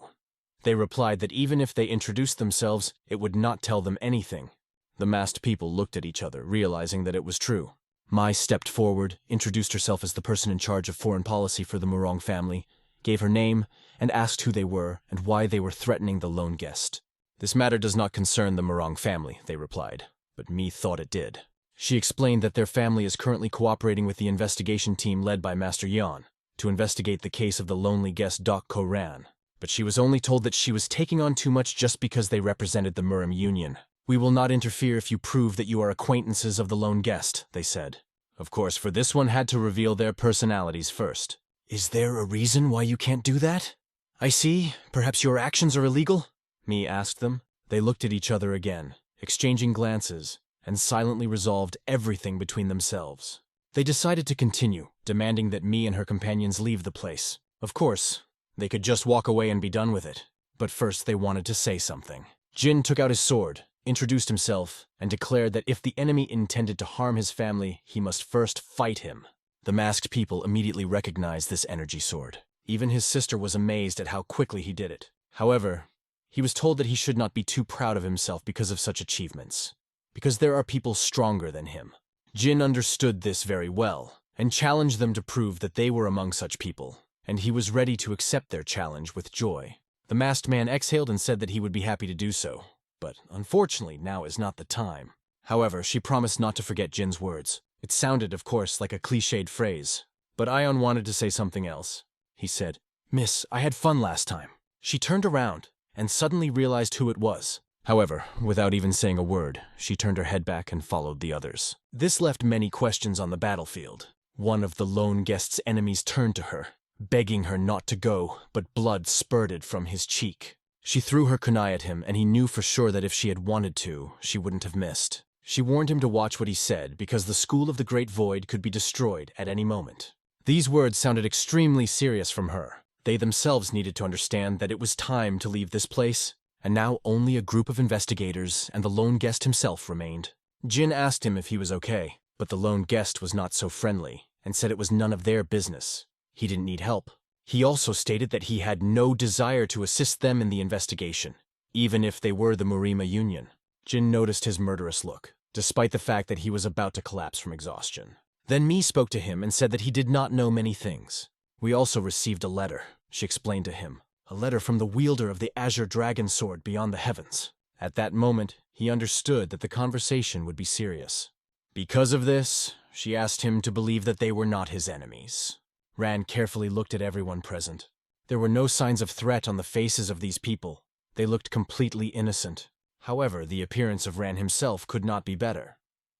They replied that even if they introduced themselves, it would not tell them anything. The masked people looked at each other, realizing that it was true. Mai stepped forward, introduced herself as the person in charge of foreign policy for the Murong family, gave her name, and asked who they were and why they were threatening the lone guest. "This matter does not concern the Murong family," they replied, but Mi thought it did. She explained that their family is currently cooperating with the investigation team led by Master Yan to investigate the case of the lonely guest Doc Koran, but she was only told that she was taking on too much just because they represented the Murim Union. "We will not interfere if you prove that you are acquaintances of the lone guest," they said. Of course, for this one had to reveal their personalities first. "Is there a reason why you can't do that?" "I see. Perhaps your actions are illegal?" Mi asked them. They looked at each other again, exchanging glances, and silently resolved everything between themselves. They decided to continue, demanding that Mi and her companions leave the place. Of course, they could just walk away and be done with it, but first they wanted to say something. Jin took out his sword, introduced himself, and declared that if the enemy intended to harm his family, he must first fight him. The masked people immediately recognized this energy sword. Even his sister was amazed at how quickly he did it. However, he was told that he should not be too proud of himself because of such achievements, because there are people stronger than him. Jin understood this very well, and challenged them to prove that they were among such people, and he was ready to accept their challenge with joy. The masked man exhaled and said that he would be happy to do so, but unfortunately now is not the time. However, she promised not to forget Jin's words. It sounded, of course, like a cliched phrase, but Ion wanted to say something else. He said, "Miss, I had fun last time." She turned around and suddenly realized who it was. However, without even saying a word, she turned her head back and followed the others. This left many questions on the battlefield. One of the lone guest's enemies turned to her, begging her not to go, but blood spurted from his cheek. She threw her kunai at him, and he knew for sure that if she had wanted to, she wouldn't have missed. She warned him to watch what he said, because the School of the Great Void could be destroyed at any moment. These words sounded extremely serious from her. They themselves needed to understand that it was time to leave this place, and now only a group of investigators and the lone guest himself remained. Jin asked him if he was okay, but the lone guest was not so friendly, and said it was none of their business. He didn't need help. He also stated that he had no desire to assist them in the investigation, even if they were the Murima Union. Jin noticed his murderous look, despite the fact that he was about to collapse from exhaustion. Then Mi spoke to him and said that he did not know many things. "We also received a letter," she explained to him. "A letter from the wielder of the Azure Dragon Sword beyond the heavens." At that moment, he understood that the conversation would be serious. Because of this, she asked him to believe that they were not his enemies. Ran carefully looked at everyone present. There were no signs of threat on the faces of these people. They looked completely innocent. However, the appearance of Ran himself could not be better.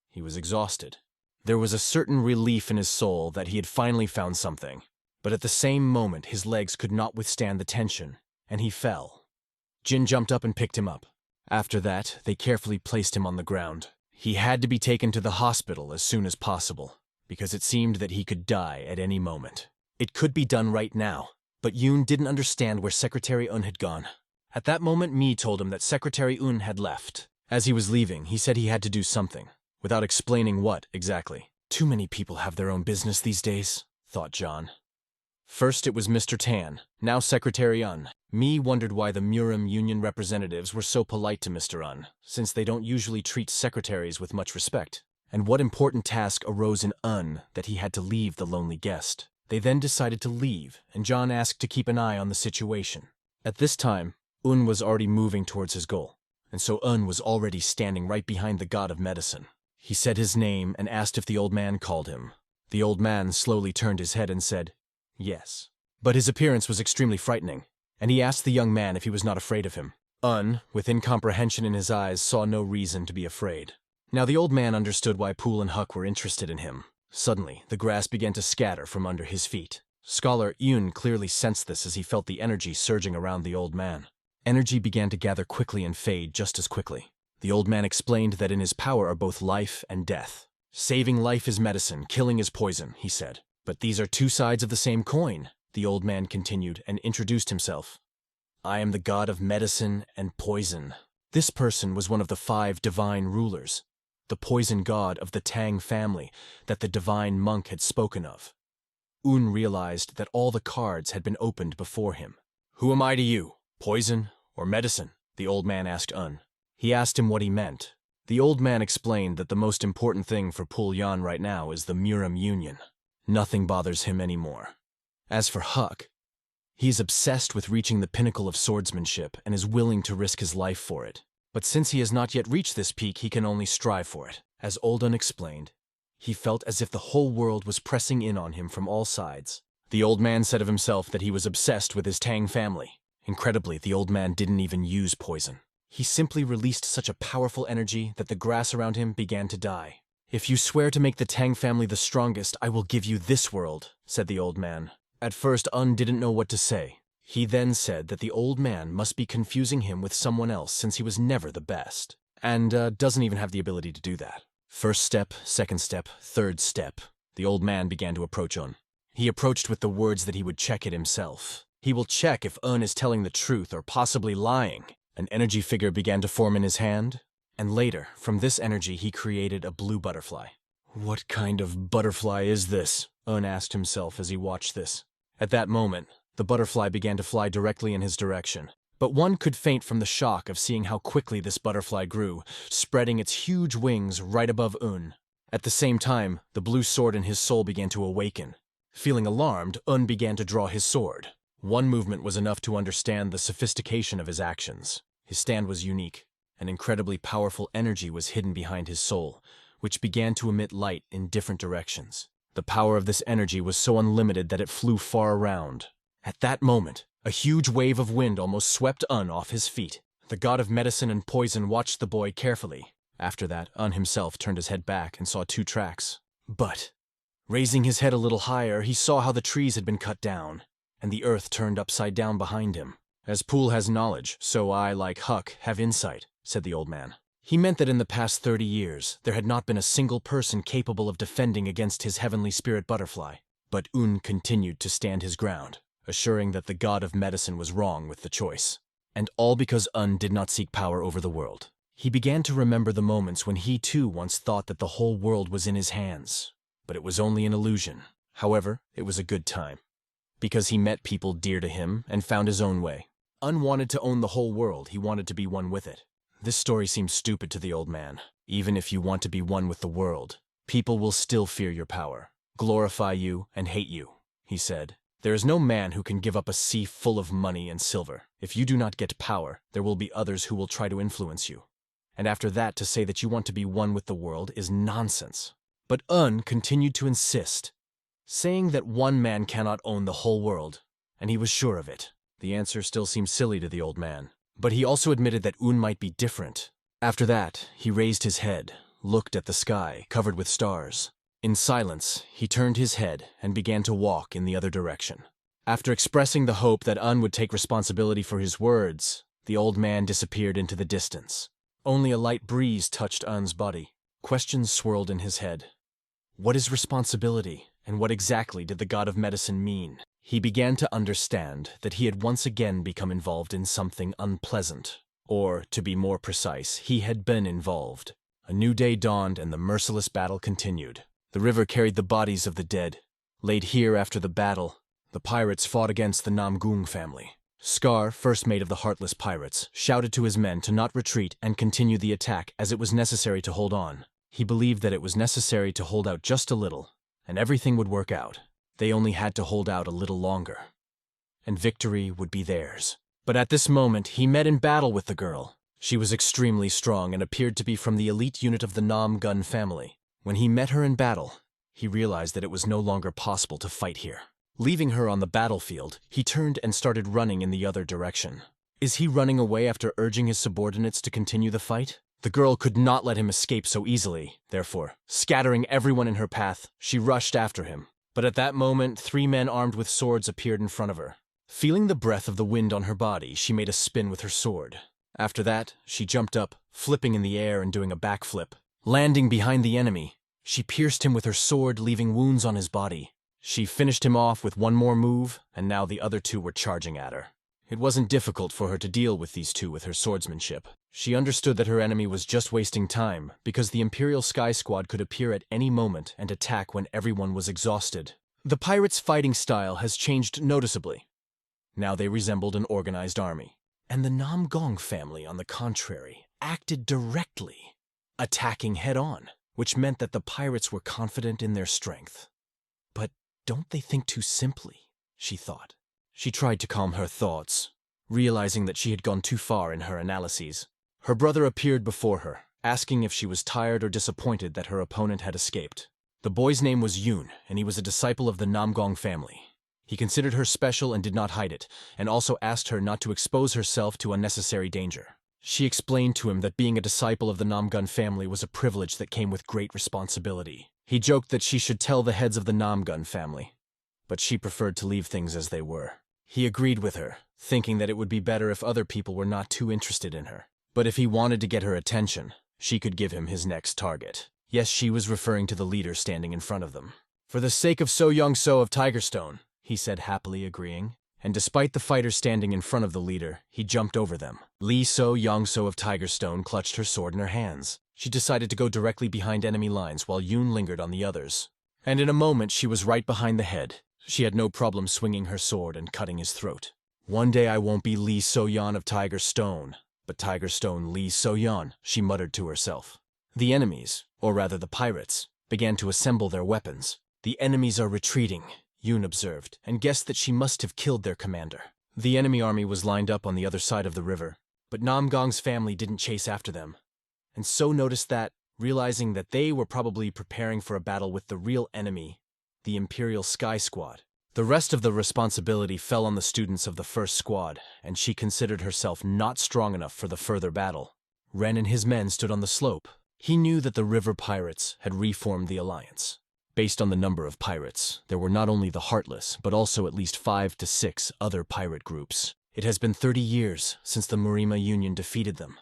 He was exhausted. There was a certain relief in his soul that he had finally found something, but at the same moment his legs could not withstand the tension, and he fell. Jin jumped up and picked him up. After that, they carefully placed him on the ground. He had to be taken to the hospital as soon as possible, because it seemed that he could die at any moment. It could be done right now, but Yoon didn't understand where Secretary Un had gone. At that moment, Mi told him that Secretary Un had left. As he was leaving, he said he had to do something, without explaining what exactly. Too many people have their own business these days, thought John. First it was Mr. Tan, now Secretary Un. Mi wondered why the Murim Union representatives were so polite to Mr. Un, since they don't usually treat secretaries with much respect. And what important task arose in Un that he had to leave the lonely guest. They then decided to leave, and John asked to keep an eye on the situation. At this time, Un was already moving towards his goal, and so Un was already standing right behind the god of medicine. He said his name and asked if the old man called him. The old man slowly turned his head and said, "Yes." But his appearance was extremely frightening, and he asked the young man if he was not afraid of him. Un, with incomprehension in his eyes, saw no reason to be afraid. Now the old man understood why Pool and Huck were interested in him. Suddenly, the grass began to scatter from under his feet. Scholar Yoon clearly sensed this as he felt the energy surging around the old man. Energy began to gather quickly and fade just as quickly. The old man explained that in his power are both life and death. Saving life is medicine, killing is poison, he said. But these are two sides of the same coin, the old man continued and introduced himself. "I am the god of medicine and poison." This person was one of the 5 divine rulers, the poison god of the Tang family that the divine monk had spoken of. Un realized that all the cards had been opened before him. "Who am I to you? Poison or medicine?" the old man asked Un. He asked him what he meant. The old man explained that the most important thing for Pul Yan right now is the Murim Union. Nothing bothers him anymore. As for Huck, he is obsessed with reaching the pinnacle of swordsmanship and is willing to risk his life for it. But since he has not yet reached this peak, he can only strive for it. As Old Un explained, he felt as if the whole world was pressing in on him from all sides. The old man said of himself that he was obsessed with his Tang family. Incredibly, the old man didn't even use poison. He simply released such a powerful energy that the grass around him began to die. "If you swear to make the Tang family the strongest, I will give you this world," said the old man. At first, Un didn't know what to say. He then said that the old man must be confusing him with someone else since he was never the best, and doesn't even have the ability to do that. First step, second step, third step. The old man began to approach Un. He approached with the words that he would check it himself. He will check if Un is telling the truth or possibly lying. An energy figure began to form in his hand, and later, from this energy, he created a blue butterfly. "What kind of butterfly is this?" Un asked himself as he watched this. At that moment, the butterfly began to fly directly in his direction. But one could faint from the shock of seeing how quickly this butterfly grew, spreading its huge wings right above Un. At the same time, the blue sword in his soul began to awaken. Feeling alarmed, Un began to draw his sword. One movement was enough to understand the sophistication of his actions. His stand was unique. An incredibly powerful energy was hidden behind his soul, which began to emit light in different directions. The power of this energy was so unlimited that it flew far around. At that moment, a huge wave of wind almost swept Un off his feet. The god of medicine and poison watched the boy carefully. After that, Un himself turned his head back and saw 2 tracks. But, raising his head a little higher, he saw how the trees had been cut down, and the earth turned upside down behind him. "As Poole has knowledge, so I, like Huck, have insight," said the old man. He meant that in the past 30 years, there had not been a single person capable of defending against his heavenly spirit butterfly. But Un continued to stand his ground, assuring that the god of medicine was wrong with the choice. And all because Un did not seek power over the world. He began to remember the moments when he too once thought that the whole world was in his hands. But it was only an illusion. However, it was a good time. Because he met people dear to him and found his own way. Un wanted to own the whole world, he wanted to be one with it. This story seemed stupid to the old man. Even if you want to be one with the world, people will still fear your power, glorify you, and hate you, he said. There is no man who can give up a sea full of money and silver. If you do not get power, there will be others who will try to influence you. And after that, to say that you want to be one with the world is nonsense. But Un continued to insist, saying that one man cannot own the whole world, and he was sure of it. The answer still seemed silly to the old man, but he also admitted that Un might be different. After that, he raised his head, looked at the sky, covered with stars. In silence, he turned his head and began to walk in the other direction. After expressing the hope that Un would take responsibility for his words, the old man disappeared into the distance. Only a light breeze touched Un's body. Questions swirled in his head. What is responsibility, and what exactly did the god of medicine mean? He began to understand that he had once again become involved in something unpleasant. Or, to be more precise, he had been involved. A new day dawned and the merciless battle continued. The river carried the bodies of the dead. Laid here after the battle, the pirates fought against the Namgung family. Scar, first mate of the Heartless Pirates, shouted to his men to not retreat and continue the attack as it was necessary to hold on. He believed that it was necessary to hold out just a little, and everything would work out. They only had to hold out a little longer, and victory would be theirs. But at this moment, he met in battle with the girl. She was extremely strong and appeared to be from the elite unit of the Nam Gun family. When he met her in battle, he realized that it was no longer possible to fight here. Leaving her on the battlefield, he turned and started running in the other direction. Is he running away after urging his subordinates to continue the fight? The girl could not let him escape so easily. Therefore, scattering everyone in her path, she rushed after him. But at that moment, 3 men armed with swords appeared in front of her. Feeling the breath of the wind on her body, she made a spin with her sword. After that, she jumped up, flipping in the air and doing a backflip. Landing behind the enemy, she pierced him with her sword, leaving wounds on his body. She finished him off with one more move, and now the other 2 were charging at her. It wasn't difficult for her to deal with these 2 with her swordsmanship. She understood that her enemy was just wasting time, because the Imperial Sky Squad could appear at any moment and attack when everyone was exhausted. The pirates' fighting style has changed noticeably. Now they resembled an organized army. And the Namgong family, on the contrary, acted directly, attacking head-on, which meant that the pirates were confident in their strength. But don't they think too simply, she thought. She tried to calm her thoughts, realizing that she had gone too far in her analyses. Her brother appeared before her, asking if she was tired or disappointed that her opponent had escaped. The boy's name was Yoon, and he was a disciple of the Namgong family. He considered her special and did not hide it, and also asked her not to expose herself to unnecessary danger. She explained to him that being a disciple of the Namgun family was a privilege that came with great responsibility. He joked that she should tell the heads of the Namgun family, but she preferred to leave things as they were. He agreed with her, thinking that it would be better if other people were not too interested in her. But if he wanted to get her attention, she could give him his next target. Yes, she was referring to the leader standing in front of them. For the sake of So Young-so of Tigerstone, he said, happily agreeing. And despite the fighters standing in front of the leader, he jumped over them. Lee So Young-so of Tigerstone clutched her sword in her hands. She decided to go directly behind enemy lines while Yoon lingered on the others. And in a moment she was right behind the head. She had no problem swinging her sword and cutting his throat. One day I won't be Lee So-yeon of Tigerstone, but Tigerstone Lee So-yeon, she muttered to herself. The enemies, or rather the pirates, began to assemble their weapons. The enemies are retreating, Yoon observed, and guessed that she must have killed their commander. The enemy army was lined up on the other side of the river, but Namgong's family didn't chase after them, and So noticed that, realizing that they were probably preparing for a battle with the real enemy, the Imperial Sky Squad. The rest of the responsibility fell on the students of the first squad, and she considered herself not strong enough for the further battle. Ren and his men stood on the slope. He knew that the river pirates had reformed the alliance. Based on the number of pirates, there were not only the Heartless, but also at least 5 to 6 other pirate groups. It has been 30 years since the Marima Union defeated them.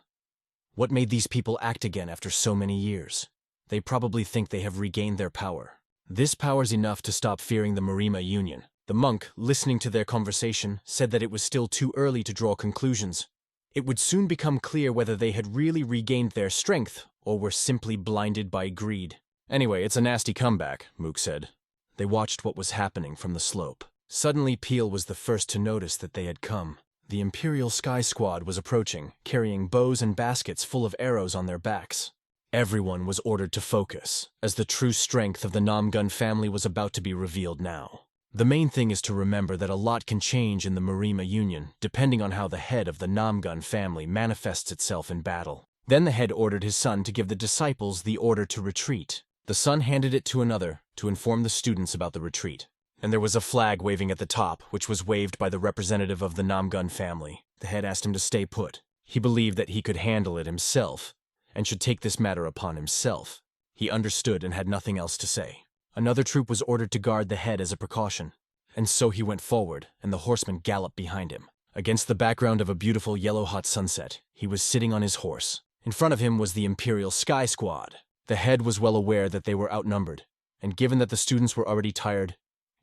What made these people act again after so many years? They probably think they have regained their power. This power's enough to stop fearing the Marima Union. The monk, listening to their conversation, said that it was still too early to draw conclusions. It would soon become clear whether they had really regained their strength or were simply blinded by greed. Anyway, it's a nasty comeback, Mook said. They watched what was happening from the slope. Suddenly Peel was the first to notice that they had come. The Imperial Sky Squad was approaching, carrying bows and baskets full of arrows on their backs. Everyone was ordered to focus, as the true strength of the Namgun family was about to be revealed now. The main thing is to remember that a lot can change in the Marima Union, depending on how the head of the Namgun family manifests itself in battle. Then the head ordered his son to give the disciples the order to retreat. The son handed it to another to inform the students about the retreat. And there was a flag waving at the top, which was waved by the representative of the Namgun family. The head asked him to stay put. He believed that he could handle it himself, and should take this matter upon himself. He understood and had nothing else to say. Another troop was ordered to guard the head as a precaution, and so he went forward, and the horsemen galloped behind him. Against the background of a beautiful yellow-hot sunset, he was sitting on his horse. In front of him was the Imperial Sky Squad. The head was well aware that they were outnumbered, and given that the students were already tired,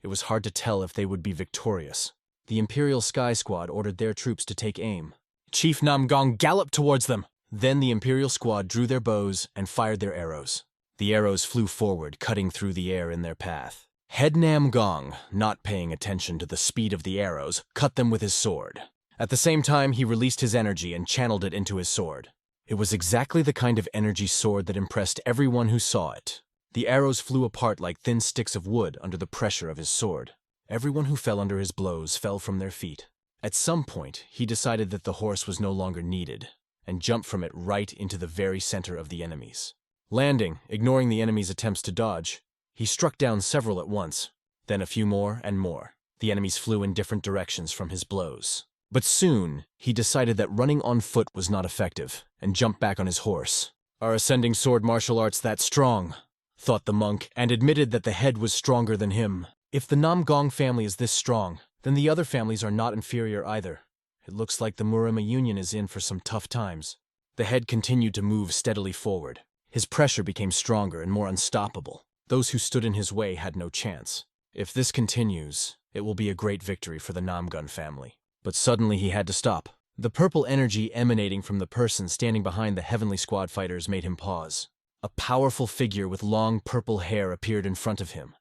it was hard to tell if they would be victorious. The Imperial Sky Squad ordered their troops to take aim. Chief Namgong galloped towards them. Then the Imperial Squad drew their bows and fired their arrows. The arrows flew forward, cutting through the air in their path. Head Namgong, not paying attention to the speed of the arrows, cut them with his sword. At the same time, he released his energy and channeled it into his sword. It was exactly the kind of energy sword that impressed everyone who saw it. The arrows flew apart like thin sticks of wood under the pressure of his sword. Everyone who fell under his blows fell from their feet. At some point, he decided that the horse was no longer needed, and jumped from it right into the very center of the enemies. Landing, ignoring the enemy's attempts to dodge, he struck down several at once, then a few more and more. The enemies flew in different directions from his blows. But soon, he decided that running on foot was not effective, and jumped back on his horse. Are ascending sword martial arts that strong? Thought the monk, and admitted that the head was stronger than him. If the Namgong family is this strong, then the other families are not inferior either. It looks like the Marima Union is in for some tough times. The head continued to move steadily forward. His pressure became stronger and more unstoppable. Those who stood in his way had no chance. If this continues, it will be a great victory for the Namgun family. But suddenly he had to stop. The purple energy emanating from the person standing behind the Heavenly Squad fighters made him pause. A powerful figure with long purple hair appeared in front of him,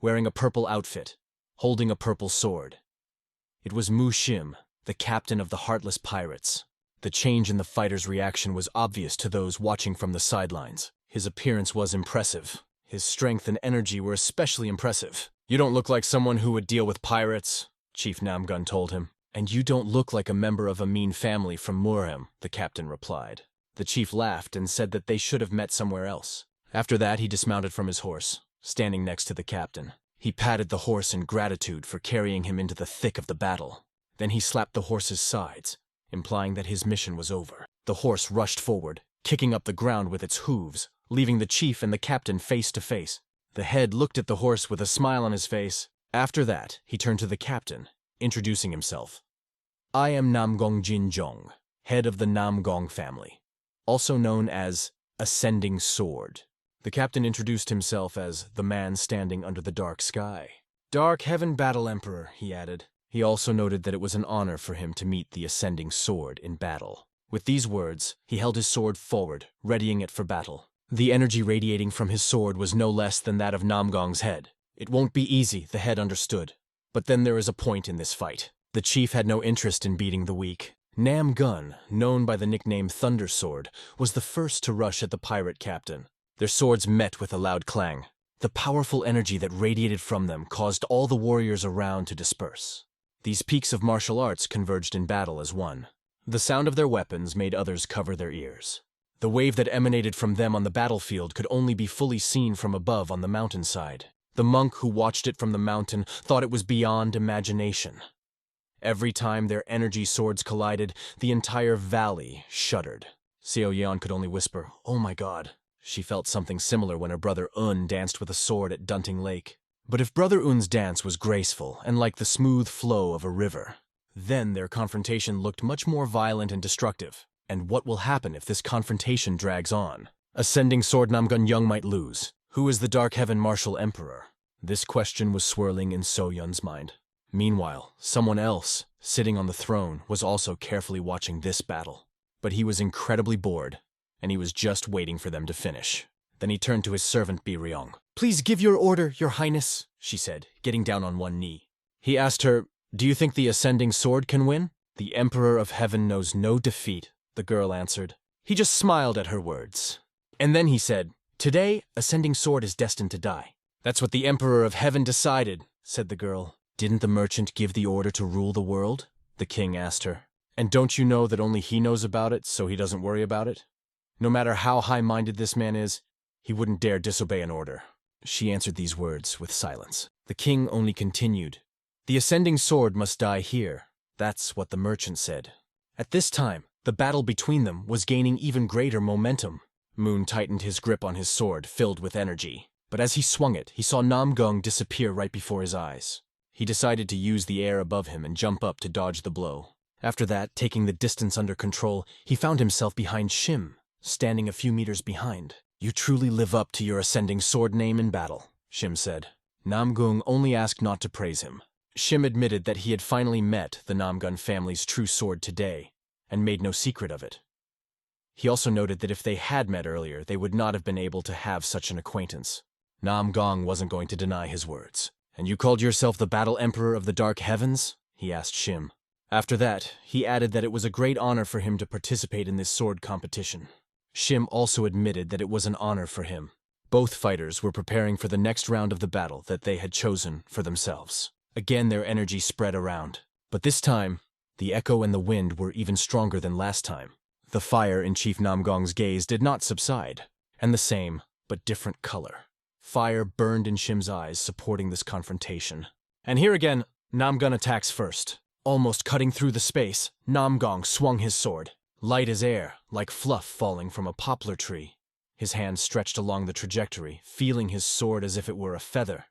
wearing a purple outfit, holding a purple sword. It was Mu Shim, the captain of the Heartless Pirates. The change in the fighter's reaction was obvious to those watching from the sidelines. His appearance was impressive. His strength and energy were especially impressive. "You don't look like someone who would deal with pirates," Chief Namgun told him. "And you don't look like a member of a mean family from Murhem," the captain replied. The chief laughed and said that they should have met somewhere else. After that, he dismounted from his horse, standing next to the captain. He patted the horse in gratitude for carrying him into the thick of the battle. Then he slapped the horse's sides, implying that his mission was over. The horse rushed forward, kicking up the ground with its hooves, leaving the chief and the captain face to face. The head looked at the horse with a smile on his face. After that, he turned to the captain, introducing himself. I am Namgong Jinjong, head of the Namgong family, also known as Ascending Sword. The captain introduced himself as the man standing under the dark sky. Dark Heaven Battle Emperor, he added. He also noted that it was an honor for him to meet the Ascending Sword in battle. With these words, he held his sword forward, readying it for battle. The energy radiating from his sword was no less than that of Namgong's head. It won't be easy, the head understood. But then there is a point in this fight. The chief had no interest in beating the weak. Nam Gun, known by the nickname Thunder Sword, was the first to rush at the pirate captain. Their swords met with a loud clang. The powerful energy that radiated from them caused all the warriors around to disperse. These peaks of martial arts converged in battle as one. The sound of their weapons made others cover their ears. The wave that emanated from them on the battlefield could only be fully seen from above on the mountainside. The monk who watched it from the mountain thought it was beyond imagination. Every time their energy swords collided, the entire valley shuddered. Seo Yeon could only whisper, "Oh my God." She felt something similar when her brother Un danced with a sword at Dunting Lake. But if Brother Un's dance was graceful and like the smooth flow of a river, then their confrontation looked much more violent and destructive. And what will happen if this confrontation drags on? Ascending Sword Namgun Young might lose. Who is the Dark Heaven Martial Emperor? This question was swirling in So-Yun's mind. Meanwhile, someone else, sitting on the throne, was also carefully watching this battle. But he was incredibly bored, and he was just waiting for them to finish. Then he turned to his servant Bi-ryong. "Please give your order, your highness," she said, getting down on one knee. He asked her, "Do you think the Ascending Sword can win?" "The Emperor of Heaven knows no defeat," the girl answered. He just smiled at her words. And then he said, "Today, Ascending Sword is destined to die." "That's what the Emperor of Heaven decided," said the girl. "Didn't the merchant give the order to rule the world?" the king asked her. "And don't you know that only he knows about it, so he doesn't worry about it? No matter how high-minded this man is, he wouldn't dare disobey an order." She answered these words with silence. The king only continued, "The Ascending Sword must die here." That's what the merchant said. At this time, the battle between them was gaining even greater momentum. Moon tightened his grip on his sword, filled with energy. But as he swung it, he saw Namgung disappear right before his eyes. He decided to use the air above him and jump up to dodge the blow. After that, taking the distance under control, he found himself behind Shim, standing a few meters behind. "You truly live up to your Ascending Sword name in battle," Shim said. Namgung only asked not to praise him. Shim admitted that he had finally met the Namgun family's true sword today, and made no secret of it. He also noted that if they had met earlier, they would not have been able to have such an acquaintance. Namgong wasn't going to deny his words. "And you called yourself the Battle Emperor of the Dark Heavens?" he asked Shim. After that, he added that it was a great honor for him to participate in this sword competition. Shim also admitted that it was an honor for him. Both fighters were preparing for the next round of the battle that they had chosen for themselves. Again, their energy spread around. But this time, the echo and the wind were even stronger than last time. The fire in Chief Namgong's gaze did not subside, and the same, but different color. Fire burned in Shim's eyes, supporting this confrontation. And here again, Namgun attacks first. Almost cutting through the space, Namgong swung his sword, light as air, like fluff falling from a poplar tree. His hand stretched along the trajectory, feeling his sword as if it were a feather.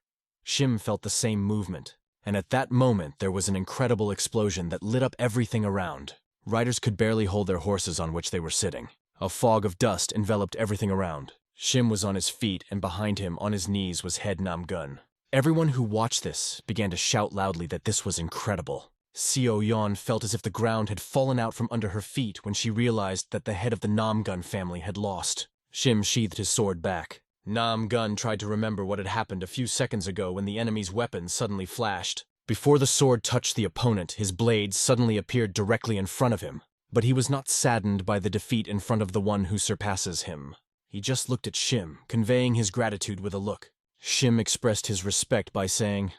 Shim felt the same movement, and at that moment there was an incredible explosion that lit up everything around. Riders could barely hold their horses on which they were sitting. A fog of dust enveloped everything around. Shim was on his feet, and behind him, on his knees, was Head Namgun. Everyone who watched this began to shout loudly that this was incredible. Seo Yeon felt as if the ground had fallen out from under her feet when she realized that the head of the Namgun family had lost. Shim sheathed his sword back. Namgun tried to remember what had happened a few seconds ago when the enemy's weapon suddenly flashed. Before the sword touched the opponent, his blade suddenly appeared directly in front of him. But he was not saddened by the defeat in front of the one who surpasses him. He just looked at Shim, conveying his gratitude with a look. Shim expressed his respect by saying,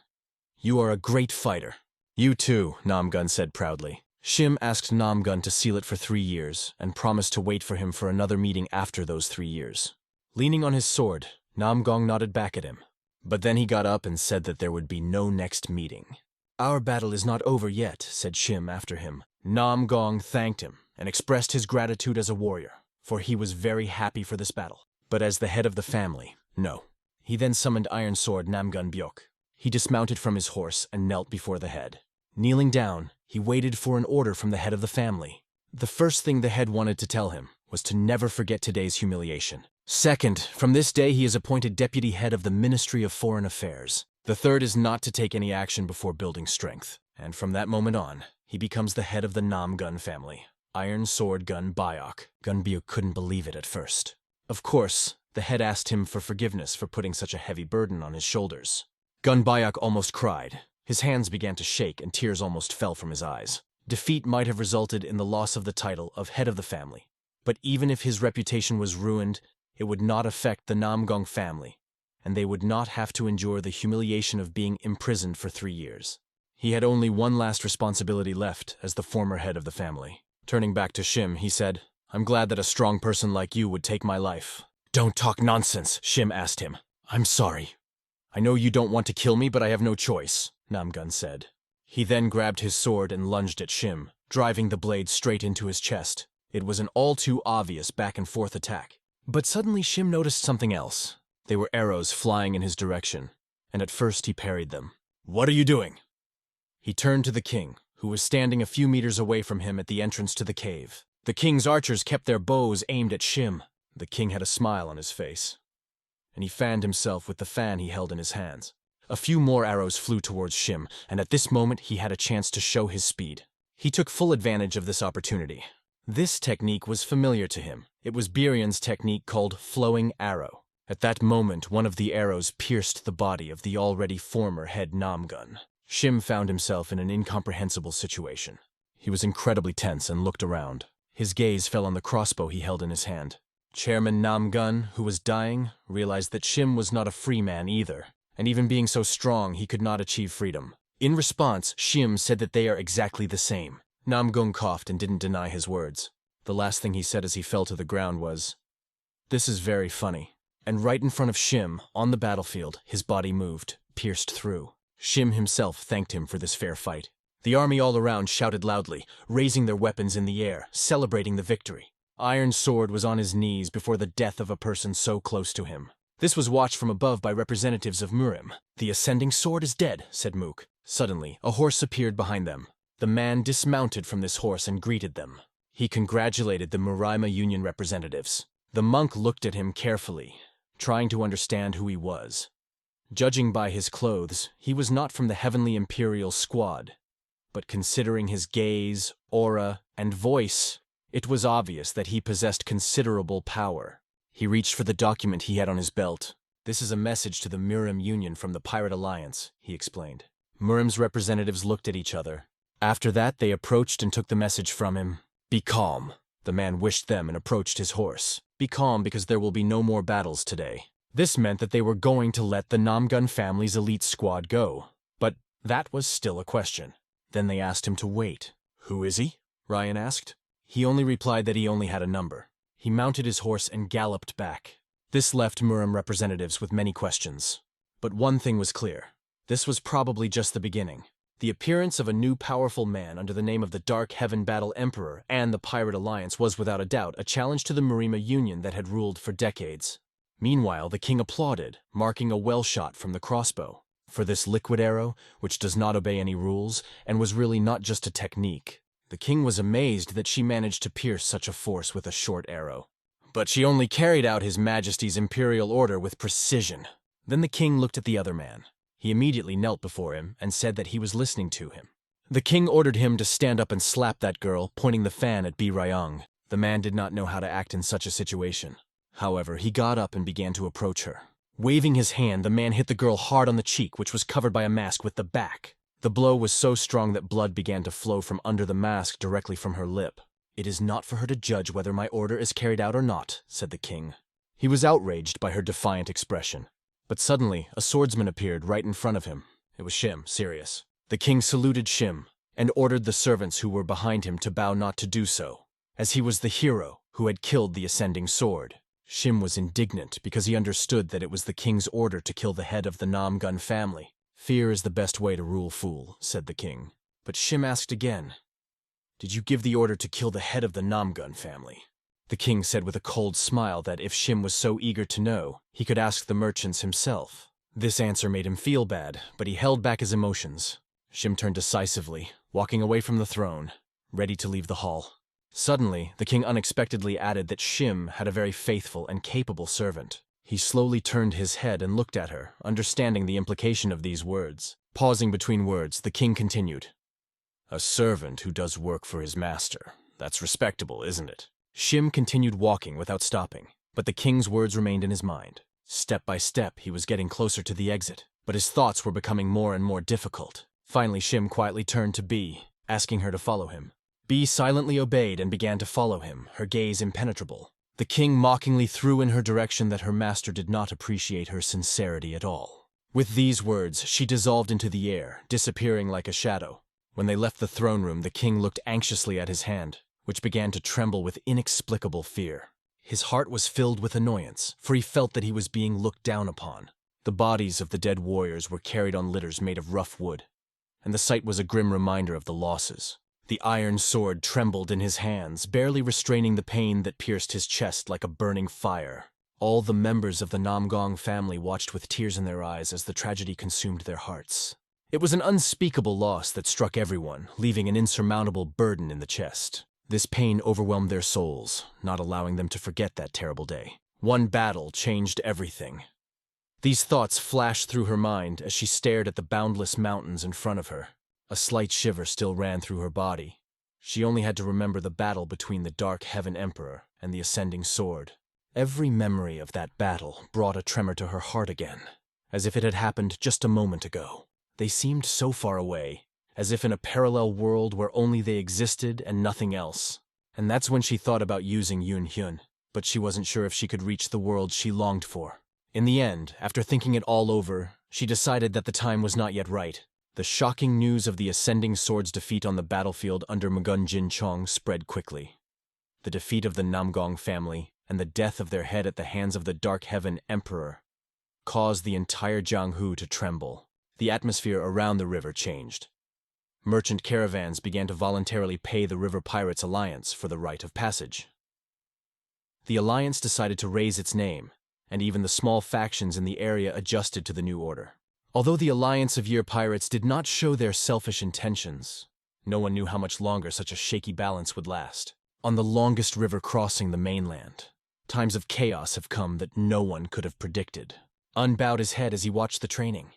"You are a great fighter." "You too," Namgun said proudly. Shim asked Namgun to seal it for 3 years and promised to wait for him for another meeting after those 3 years. Leaning on his sword, Namgong nodded back at him. But then he got up and said that there would be no next meeting. "Our battle is not over yet," said Shim after him. Namgong thanked him and expressed his gratitude as a warrior, for he was very happy for this battle. But as the head of the family, no. He then summoned Iron Sword Namgun Byok. He dismounted from his horse and knelt before the head. Kneeling down, he waited for an order from the head of the family. The first thing the head wanted to tell him was to never forget today's humiliation. Second, from this day he is appointed deputy head of the Ministry of Foreign Affairs. The third is not to take any action before building strength. And from that moment on, he becomes the head of the Namgun family. Iron Sword Gun Byok. Gunbyuk couldn't believe it at first. Of course, the head asked him for forgiveness for putting such a heavy burden on his shoulders. Gun Byok almost cried. His hands began to shake and tears almost fell from his eyes. Defeat might have resulted in the loss of the title of head of the family. But even if his reputation was ruined, it would not affect the Namgong family, and they would not have to endure the humiliation of being imprisoned for 3 years. He had only one last responsibility left as the former head of the family. Turning back to Shim, he said, "I'm glad that a strong person like you would take my life." "Don't talk nonsense," Shim asked him. "I'm sorry. I know you don't want to kill me, but I have no choice," Namgun said. He then grabbed his sword and lunged at Shim, driving the blade straight into his chest. It was an all-too-obvious back-and-forth attack. But suddenly Shim noticed something else. They were arrows flying in his direction, and at first he parried them. "What are you doing?" He turned to the king, who was standing a few meters away from him at the entrance to the cave. The king's archers kept their bows aimed at Shim. The king had a smile on his face, and he fanned himself with the fan he held in his hands. A few more arrows flew towards Shim, and at this moment he had a chance to show his speed. He took full advantage of this opportunity. This technique was familiar to him. It was Birion's technique called flowing arrow. At that moment, one of the arrows pierced the body of the already former head Namgun. Shim found himself in an incomprehensible situation. He was incredibly tense and looked around. His gaze fell on the crossbow he held in his hand. Chairman Namgun, who was dying, realized that Shim was not a free man either, and even being so strong, he could not achieve freedom. In response, Shim said that they are exactly the same. Namgun coughed and didn't deny his words. The last thing he said as he fell to the ground was, "This is very funny." And right in front of Shim, on the battlefield, his body moved, pierced through. Shim himself thanked him for this fair fight. The army all around shouted loudly, raising their weapons in the air, celebrating the victory. Iron Sword was on his knees before the death of a person so close to him. This was watched from above by representatives of Murim. "The ascending sword is dead," said Mook. Suddenly, a horse appeared behind them. The man dismounted from this horse and greeted them. He congratulated the Muraima Union representatives. The monk looked at him carefully, trying to understand who he was. Judging by his clothes, he was not from the Heavenly Imperial Squad, but considering his gaze, aura, and voice, it was obvious that he possessed considerable power. He reached for the document he had on his belt. "This is a message to the Murim Union from the Pirate Alliance," he explained. Murim's representatives looked at each other. After that, they approached and took the message from him. "Be calm." The man wished them and approached his horse. "Be calm because there will be no more battles today." This meant that they were going to let the Namgun family's elite squad go. But that was still a question. Then they asked him to wait. "Who is he?" Ryan asked. He only replied that he only had a number. He mounted his horse and galloped back. This left Murim representatives with many questions. But one thing was clear. This was probably just the beginning. The appearance of a new powerful man under the name of the Dark Heaven Battle Emperor and the Pirate Alliance was without a doubt a challenge to the Muraima Union that had ruled for decades. Meanwhile, the king applauded, marking a well shot from the crossbow. For this liquid arrow, which does not obey any rules, and was really not just a technique. The king was amazed that she managed to pierce such a force with a short arrow. But she only carried out His Majesty's imperial order with precision. Then the king looked at the other man. He immediately knelt before him and said that he was listening to him. The king ordered him to stand up and slap that girl, pointing the fan at Bi Ryong. The man did not know how to act in such a situation. However, he got up and began to approach her. Waving his hand, the man hit the girl hard on the cheek, which was covered by a mask, with the back. The blow was so strong that blood began to flow from under the mask directly from her lip. "It is not for her to judge whether my order is carried out or not," said the king. He was outraged by her defiant expression. But suddenly, a swordsman appeared right in front of him. It was Shim, serious. The king saluted Shim. and ordered the servants who were behind him to bow not to do so, as he was the hero who had killed the ascending sword. Shim was indignant because he understood that it was the king's order to kill the head of the Namgun family. "Fear is the best way to rule, fool," said the king. But Shim asked again, "Did you give the order to kill the head of the Namgun family?" The king said with a cold smile that if Shim was so eager to know, he could ask the merchants himself. This answer made him feel bad, but he held back his emotions. Shim turned decisively, walking away from the throne, ready to leave the hall. Suddenly, the king unexpectedly added that Shim had a very faithful and capable servant. He slowly turned his head and looked at her, understanding the implication of these words. Pausing between words, the king continued, "A servant who does work for his master. That's respectable, isn't it?" Shim continued walking without stopping, but the king's words remained in his mind. Step by step, he was getting closer to the exit, but his thoughts were becoming more and more difficult. Finally, Shim quietly turned to B, asking her to follow him. B silently obeyed and began to follow him, her gaze impenetrable. The king mockingly threw in her direction that her master did not appreciate her sincerity at all. With these words, she dissolved into the air, disappearing like a shadow. When they left the throne room, the king looked anxiously at his hand, which began to tremble with inexplicable fear. His heart was filled with annoyance, for he felt that he was being looked down upon. The bodies of the dead warriors were carried on litters made of rough wood, and the sight was a grim reminder of the losses. The iron sword trembled in his hands, barely restraining the pain that pierced his chest like a burning fire. All the members of the Namgong family watched with tears in their eyes as the tragedy consumed their hearts. It was an unspeakable loss that struck everyone, leaving an insurmountable burden in the chest. This pain overwhelmed their souls, not allowing them to forget that terrible day. One battle changed everything. These thoughts flashed through her mind as she stared at the boundless mountains in front of her. A slight shiver still ran through her body. She only had to remember the battle between the Dark Heaven Emperor and the Ascending Sword. Every memory of that battle brought a tremor to her heart again, as if it had happened just a moment ago. They seemed so far away, as if in a parallel world where only they existed and nothing else. And that's when she thought about using Yoon Hyun, but she wasn't sure if she could reach the world she longed for. In the end, after thinking it all over, she decided that the time was not yet right. The shocking news of the Ascending Sword's defeat on the battlefield under Magun Jin Chong spread quickly. The defeat of the Namgong family and the death of their head at the hands of the Dark Heaven Emperor caused the entire Jianghu to tremble. The atmosphere around the river changed. Merchant caravans began to voluntarily pay the River Pirates Alliance for the right of passage. The alliance decided to raise its name, and even the small factions in the area adjusted to the new order. Although the Alliance of Year Pirates did not show their selfish intentions, no one knew how much longer such a shaky balance would last. On the longest river crossing the mainland, times of chaos have come that no one could have predicted. Unbowed his head as he watched the training,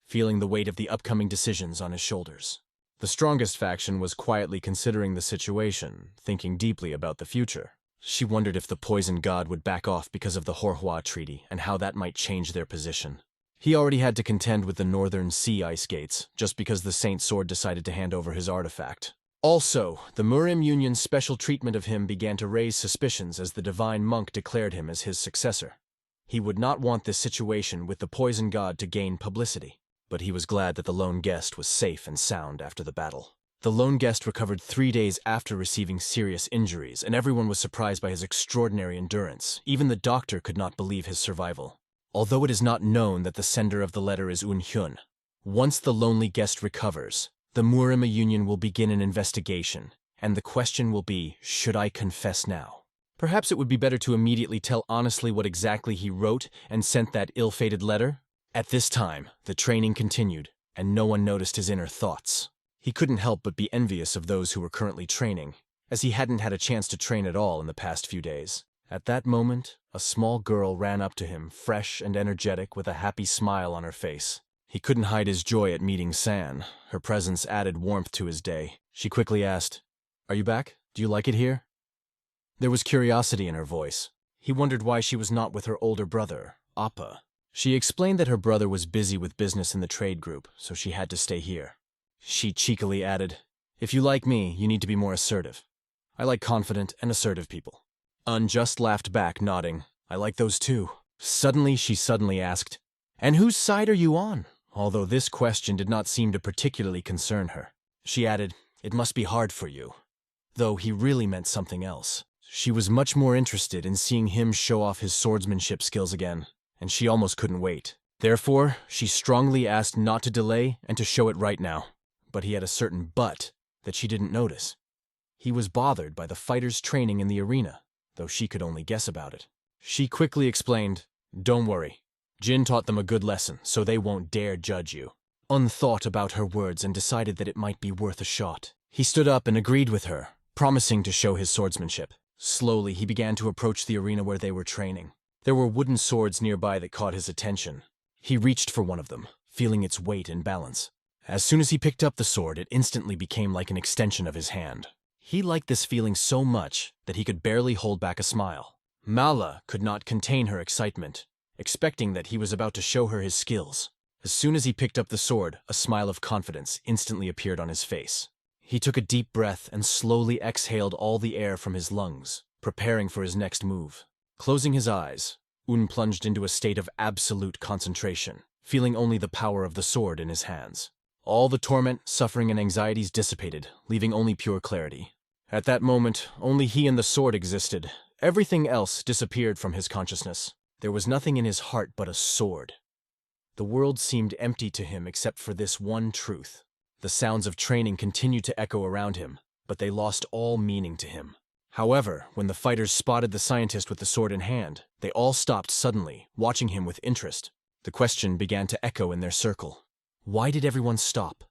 feeling the weight of the upcoming decisions on his shoulders. The strongest faction was quietly considering the situation, thinking deeply about the future. She wondered if the Poison God would back off because of the Horhua Treaty and how that might change their position. He already had to contend with the Northern Sea ice gates, just because the Saint Sword decided to hand over his artifact. Also, the Murim Union's special treatment of him began to raise suspicions as the Divine Monk declared him as his successor. He would not want this situation with the Poison God to gain publicity, but he was glad that the lone guest was safe and sound after the battle. The lone guest recovered 3 days after receiving serious injuries, and everyone was surprised by his extraordinary endurance. Even the doctor could not believe his survival. Although it is not known that the sender of the letter is Un Hyun, once the lonely guest recovers, the Murima Union will begin an investigation, and the question will be, should I confess now? Perhaps it would be better to immediately tell honestly what exactly he wrote and sent that ill-fated letter? At this time, the training continued, and no one noticed his inner thoughts. He couldn't help but be envious of those who were currently training, as he hadn't had a chance to train at all in the past few days. At that moment, a small girl ran up to him, fresh and energetic, with a happy smile on her face. He couldn't hide his joy at meeting San. Her presence added warmth to his day. She quickly asked, "Are you back? Do you like it here?" There was curiosity in her voice. He wondered why she was not with her older brother, Appa. She explained that her brother was busy with business in the trade group, so she had to stay here. She cheekily added, "If you like me, you need to be more assertive. I like confident and assertive people." Unjust laughed back, nodding, "I like those too." Suddenly she asked, "And whose side are you on?" Although this question did not seem to particularly concern her. She added, "It must be hard for you." Though he really meant something else. She was much more interested in seeing him show off his swordsmanship skills again, and she almost couldn't wait. Therefore, she strongly asked not to delay and to show it right now. But he had a certain but that she didn't notice. He was bothered by the fighters' training in the arena, though she could only guess about it. She quickly explained, "Don't worry. Jin taught them a good lesson, so they won't dare judge you." Un thought about her words and decided that it might be worth a shot. He stood up and agreed with her, promising to show his swordsmanship. Slowly, he began to approach the arena where they were training. There were wooden swords nearby that caught his attention. He reached for one of them, feeling its weight and balance. As soon as he picked up the sword, it instantly became like an extension of his hand. He liked this feeling so much that he could barely hold back a smile. Mala could not contain her excitement, expecting that he was about to show her his skills. As soon as he picked up the sword, a smile of confidence instantly appeared on his face. He took a deep breath and slowly exhaled all the air from his lungs, preparing for his next move. Closing his eyes, Un plunged into a state of absolute concentration, feeling only the power of the sword in his hands. All the torment, suffering, and anxieties dissipated, leaving only pure clarity. At that moment, only he and the sword existed. Everything else disappeared from his consciousness. There was nothing in his heart but a sword. The world seemed empty to him except for this one truth. The sounds of training continued to echo around him, but they lost all meaning to him. However, when the fighters spotted the scientist with the sword in hand, they all stopped suddenly, watching him with interest. The question began to echo in their circle. Why did everyone stop?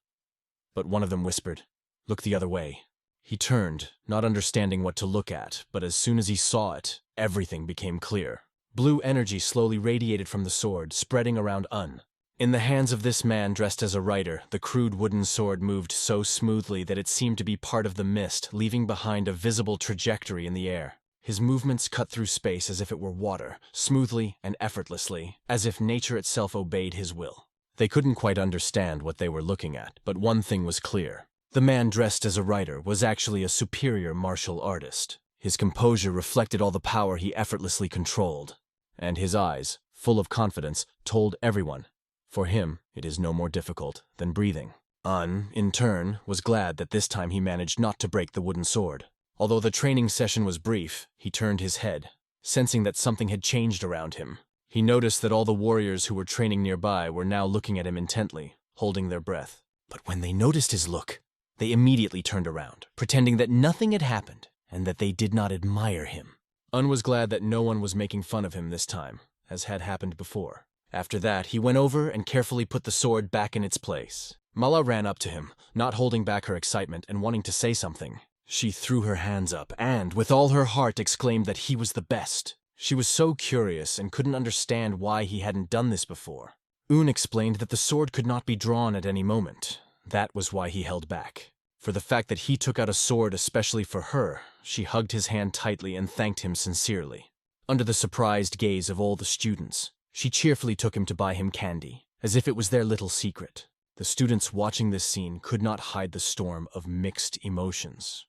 But one of them whispered, "Look the other way." He turned, not understanding what to look at, but as soon as he saw it, everything became clear. Blue energy slowly radiated from the sword, spreading around Un. In the hands of this man dressed as a rider, the crude wooden sword moved so smoothly that it seemed to be part of the mist, leaving behind a visible trajectory in the air. His movements cut through space as if it were water, smoothly and effortlessly, as if nature itself obeyed his will. They couldn't quite understand what they were looking at, but one thing was clear. The man dressed as a rider was actually a superior martial artist. His composure reflected all the power he effortlessly controlled, and his eyes, full of confidence, told everyone, for him, it is no more difficult than breathing. Un, in turn, was glad that this time he managed not to break the wooden sword. Although the training session was brief, he turned his head, sensing that something had changed around him. He noticed that all the warriors who were training nearby were now looking at him intently, holding their breath. But when they noticed his look, they immediately turned around, pretending that nothing had happened and that they did not admire him. Un was glad that no one was making fun of him this time, as had happened before. After that, he went over and carefully put the sword back in its place. Mala ran up to him, not holding back her excitement and wanting to say something. She threw her hands up and, with all her heart, exclaimed that he was the best. She was so curious and couldn't understand why he hadn't done this before. Un explained that the sword could not be drawn at any moment. That was why he held back. For the fact that he took out a sword especially for her, she hugged his hand tightly and thanked him sincerely. Under the surprised gaze of all the students, she cheerfully took him to buy him candy, as if it was their little secret. The students watching this scene could not hide the storm of mixed emotions,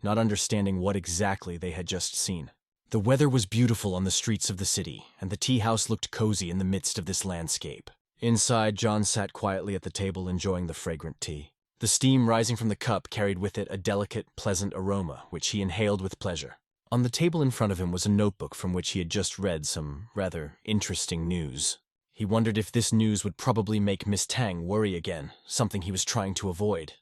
not understanding what exactly they had just seen. The weather was beautiful on the streets of the city, and the tea house looked cozy in the midst of this landscape. Inside, John sat quietly at the table enjoying the fragrant tea. The steam rising from the cup carried with it a delicate, pleasant aroma, which he inhaled with pleasure. On the table in front of him was a notebook from which he had just read some rather interesting news. He wondered if this news would probably make Miss Tang worry again, something he was trying to avoid.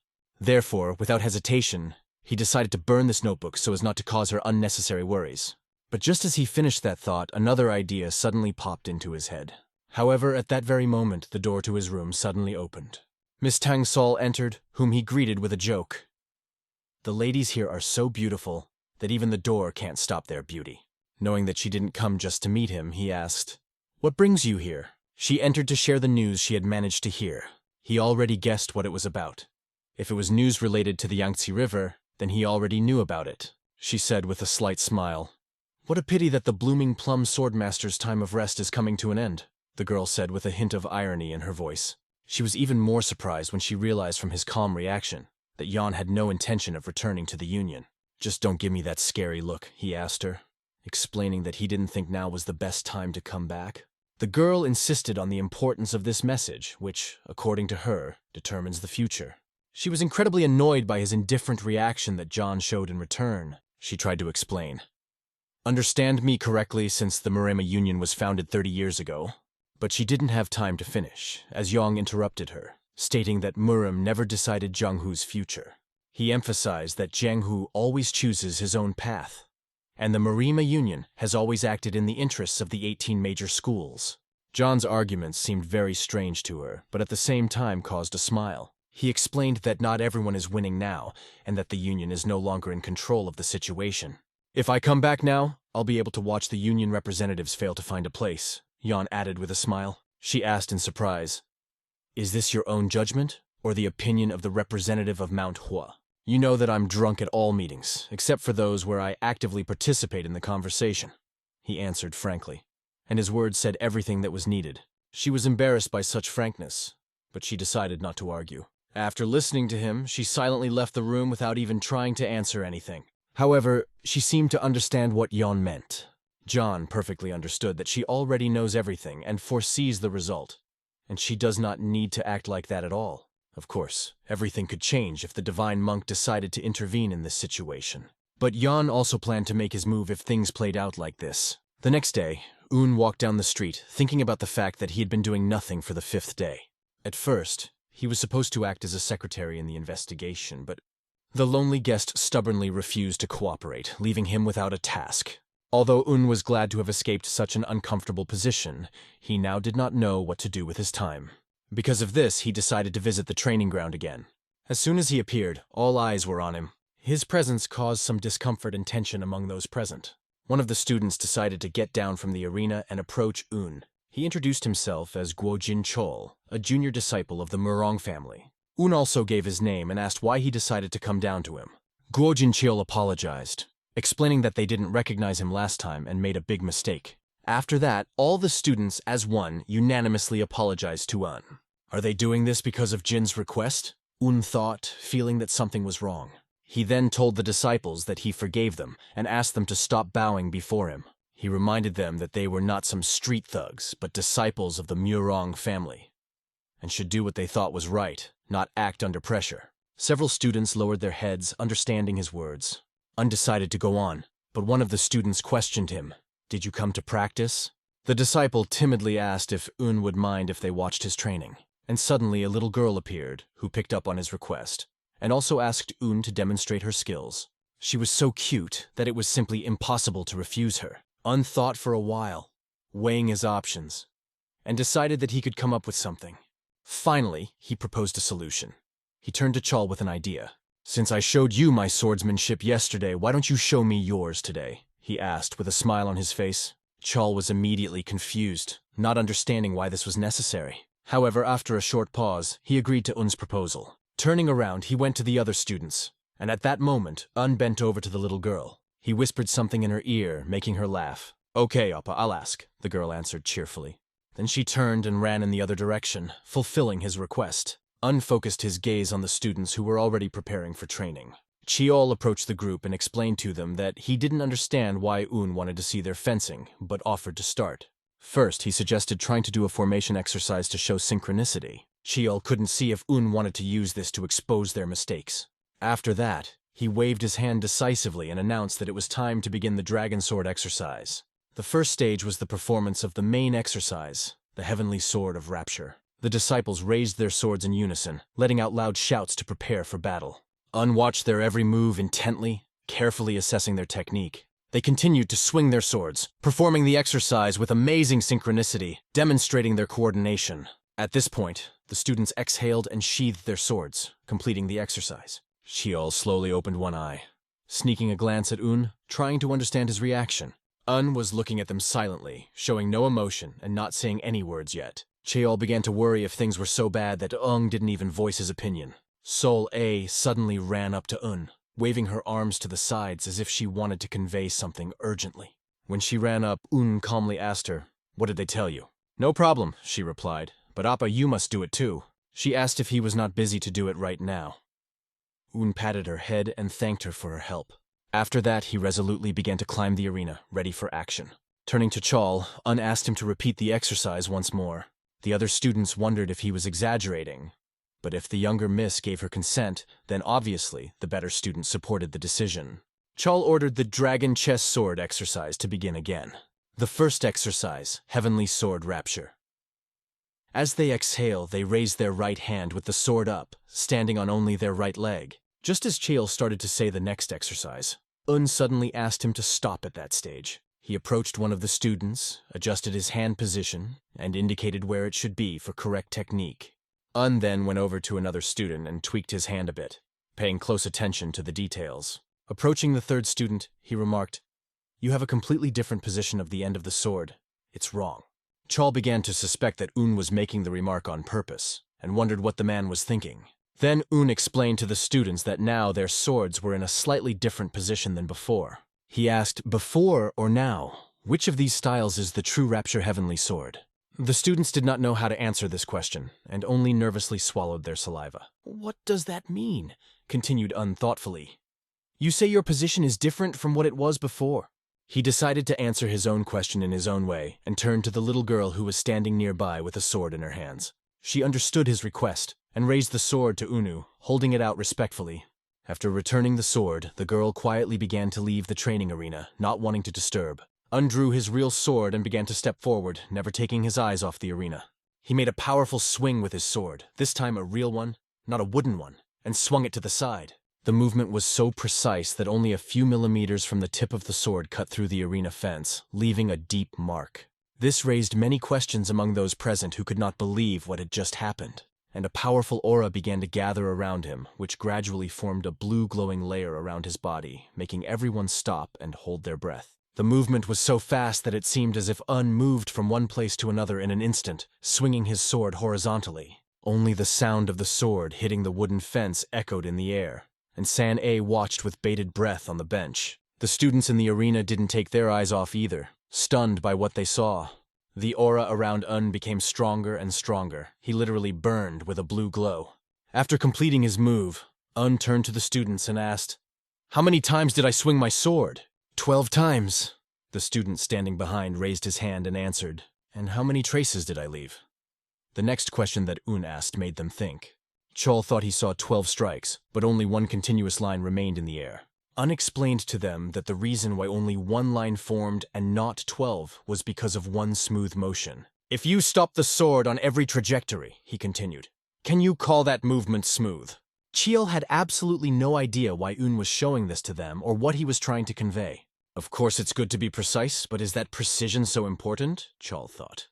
Therefore, without hesitation, he decided to burn this notebook so as not to cause her unnecessary worries. But just as he finished that thought, another idea suddenly popped into his head. However, at that very moment, the door to his room suddenly opened. Miss Tang Sol entered, whom he greeted with a joke. "The ladies here are so beautiful that even the door can't stop their beauty." Knowing that she didn't come just to meet him, he asked, "What brings you here?" She entered to share the news she had managed to hear. He already guessed what it was about. If it was news related to the Yangtze River, then he already knew about it. She said with a slight smile, "What a pity that the blooming plum swordmaster's time of rest is coming to an end," the girl said with a hint of irony in her voice. She was even more surprised when she realized from his calm reaction that Jan had no intention of returning to the Union. "Just don't give me that scary look," he asked her, explaining that he didn't think now was the best time to come back. The girl insisted on the importance of this message, which, according to her, determines the future. She was incredibly annoyed by his indifferent reaction that John showed in return. She tried to explain. Understand me correctly, since the Marema Union was founded 30 years ago. But she didn't have time to finish, as Yong interrupted her, stating that Murim never decided Jianghu's future. He emphasized that Jianghu always chooses his own path, and the Marema Union has always acted in the interests of the 18 major schools. John's arguments seemed very strange to her, but at the same time caused a smile. He explained that not everyone is winning now, and that the Union is no longer in control of the situation. If I come back now, I'll be able to watch the Union representatives fail to find a place, Yan added with a smile. She asked in surprise, Is this your own judgment, or the opinion of the representative of MANHUA? You know that I'm drunk at all meetings, except for those where I actively participate in the conversation, he answered frankly, and his words said everything that was needed. She was embarrassed by such frankness, but she decided not to argue. After listening to him, she silently left the room without even trying to answer anything. However, she seemed to understand what Yon meant. John perfectly understood that she already knows everything and foresees the result, and she does not need to act like that at all. Of course, everything could change if the divine monk decided to intervene in this situation. But Yon also planned to make his move if things played out like this. The next day, Un walked down the street, thinking about the fact that he had been doing nothing for the 5th day. At first, he was supposed to act as a secretary in the investigation, but the lonely guest stubbornly refused to cooperate, leaving him without a task. Although Un was glad to have escaped such an uncomfortable position, he now did not know what to do with his time. Because of this, he decided to visit the training ground again. As soon as he appeared, all eyes were on him. His presence caused some discomfort and tension among those present. One of the students decided to get down from the arena and approach Un. He introduced himself as Guojin Chol, a junior disciple of the Murong family. Un also gave his name and asked why he decided to come down to him. Guojin Chol apologized, explaining that they didn't recognize him last time and made a big mistake. After that, all the students, as one, unanimously apologized to Un. Are they doing this because of Jin's request? Un thought, feeling that something was wrong. He then told the disciples that he forgave them and asked them to stop bowing before him. He reminded them that they were not some street thugs, but disciples of the Murong family, and should do what they thought was right, not act under pressure. Several students lowered their heads, understanding his words. Undecided to go on, but one of the students questioned him. Did you come to practice? The disciple timidly asked if Un would mind if they watched his training. And suddenly a little girl appeared, who picked up on his request, and also asked Un to demonstrate her skills. She was so cute that it was simply impossible to refuse her. Un thought for a while, weighing his options, and decided that he could come up with something. Finally, he proposed a solution. He turned to Chol with an idea. Since I showed you my swordsmanship yesterday, why don't you show me yours today? He asked with a smile on his face. Chol was immediately confused, not understanding why this was necessary. However, after a short pause, he agreed to Un's proposal. Turning around, he went to the other students, and at that moment, Un bent over to the little girl. He whispered something in her ear, making her laugh. Okay, Appa, I'll ask, the girl answered cheerfully. Then she turned and ran in the other direction, fulfilling his request. Un focused his gaze on the students who were already preparing for training. Chiol approached the group and explained to them that he didn't understand why Un wanted to see their fencing, but offered to start. First, he suggested trying to do a formation exercise to show synchronicity. Chiol couldn't see if Un wanted to use this to expose their mistakes. After that, he waved his hand decisively and announced that it was time to begin the Dragon Sword exercise. The first stage was the performance of the main exercise, the Heavenly Sword of Rapture. The disciples raised their swords in unison, letting out loud shouts to prepare for battle. Un watched their every move intently, carefully assessing their technique. They continued to swing their swords, performing the exercise with amazing synchronicity, demonstrating their coordination. At this point, the students exhaled and sheathed their swords, completing the exercise. Chiol slowly opened one eye, sneaking a glance at Un, trying to understand his reaction. Un was looking at them silently, showing no emotion and not saying any words yet. Chiol began to worry if things were so bad that Ung didn't even voice his opinion. Sol A suddenly ran up to Un, waving her arms to the sides as if she wanted to convey something urgently. When she ran up, Un calmly asked her, "What did they tell you?" "No problem," she replied, "but Appa, you must do it too." She asked if he was not busy to do it right now. Un patted her head and thanked her for her help. After that, he resolutely began to climb the arena, ready for action. Turning to Chol, Un asked him to repeat the exercise once more. The other students wondered if he was exaggerating, But if the younger miss gave her consent, then obviously the better student supported the decision. Chol ordered the dragon chess sword exercise to begin again. The first exercise, Heavenly Sword Rapture. As they exhale, they raise their right hand with the sword up, standing on only their right leg. Just as Chael started to say the next exercise, suddenly asked him to stop at that stage. He approached one of the students, adjusted his hand position, and indicated where it should be for correct technique. Then went over to another student and tweaked his hand a bit, paying close attention to the details. Approaching the third student, he remarked, "You have a completely different position of the end of the sword. It's wrong." Chol began to suspect that was making the remark on purpose, and wondered what the man was thinking. Then explained to the students that now their swords were in a slightly different position than before. He asked, before or now, which of these styles is the true Rapture Heavenly Sword? The students did not know how to answer this question, and only nervously swallowed their saliva. "What does that mean?" continued thoughtfully. "You say your position is different from what it was before." He decided to answer his own question in his own way, and turned to the little girl who was standing nearby with a sword in her hands. She understood his request, and raised the sword to Unu, holding it out respectfully. After returning the sword, the girl quietly began to leave the training arena, not wanting to disturb. Drew his real sword and began to step forward, never taking his eyes off the arena. He made a powerful swing with his sword, this time a real one, not a wooden one, and swung it to the side. The movement was so precise that only a few millimeters from the tip of the sword cut through the arena fence, leaving a deep mark. This raised many questions among those present who could not believe what had just happened, and a powerful aura began to gather around him, which gradually formed a blue glowing layer around his body, making everyone stop and hold their breath. The movement was so fast that it seemed as if moved from one place to another in an instant, swinging his sword horizontally. Only the sound of the sword hitting the wooden fence echoed in the air, and San-A watched with bated breath on the bench. The students in the arena didn't take their eyes off either, stunned by what they saw. The aura around became stronger and stronger. He literally burned with a blue glow. After completing his move, turned to the students and asked, "How many times did I swing my sword?" 12 times. The student standing behind raised his hand and answered, "And how many traces did I leave?" The next question that asked made them think. Chol thought he saw 12 strikes, but only one continuous line remained in the air. Explained to them that the reason why only one line formed and not 12 was because of one smooth motion. "If you stop the sword on every trajectory," he continued, "can you call that movement smooth?" Chiel had absolutely no idea why was showing this to them or what he was trying to convey. Of course it's good to be precise, but is that precision so important? Chol thought.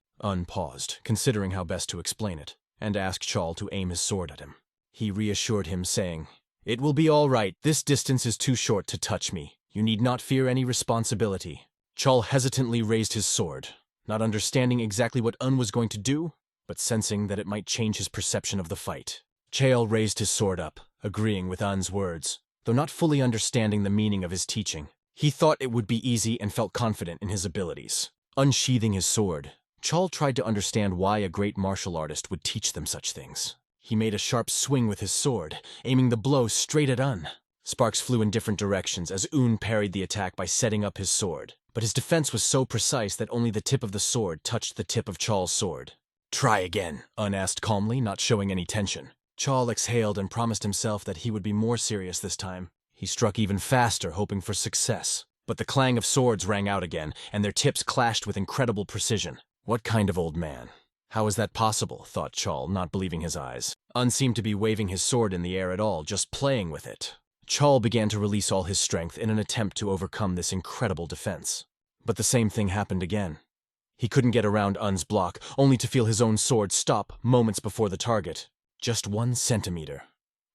Paused, considering how best to explain it, and asked Chol to aim his sword at him. He reassured him, saying, "It will be all right. This distance is too short to touch me. You need not fear any responsibility." Chol hesitantly raised his sword, not understanding exactly what was going to do, but sensing that it might change his perception of the fight. Chael raised his sword up, agreeing with words, though not fully understanding the meaning of his teaching. He thought it would be easy and felt confident in his abilities. Unsheathing his sword, Chol tried to understand why a great martial artist would teach them such things. He made a sharp swing with his sword, aiming the blow straight at Sparks flew in different directions as parried the attack by setting up his sword, but his defense was so precise that only the tip of the sword touched the tip of Chol's sword. "Try again," asked calmly, not showing any tension. Chol exhaled and promised himself that he would be more serious this time. He struck even faster, hoping for success. But the clang of swords rang out again, and their tips clashed with incredible precision. What kind of old man? How is that possible, thought Chol, not believing his eyes. Seemed to be waving his sword in the air at all, just playing with it. Chol began to release all his strength in an attempt to overcome this incredible defense. But the same thing happened again. He couldn't get around block, only to feel his own sword stop moments before the target. Just 1 centimeter.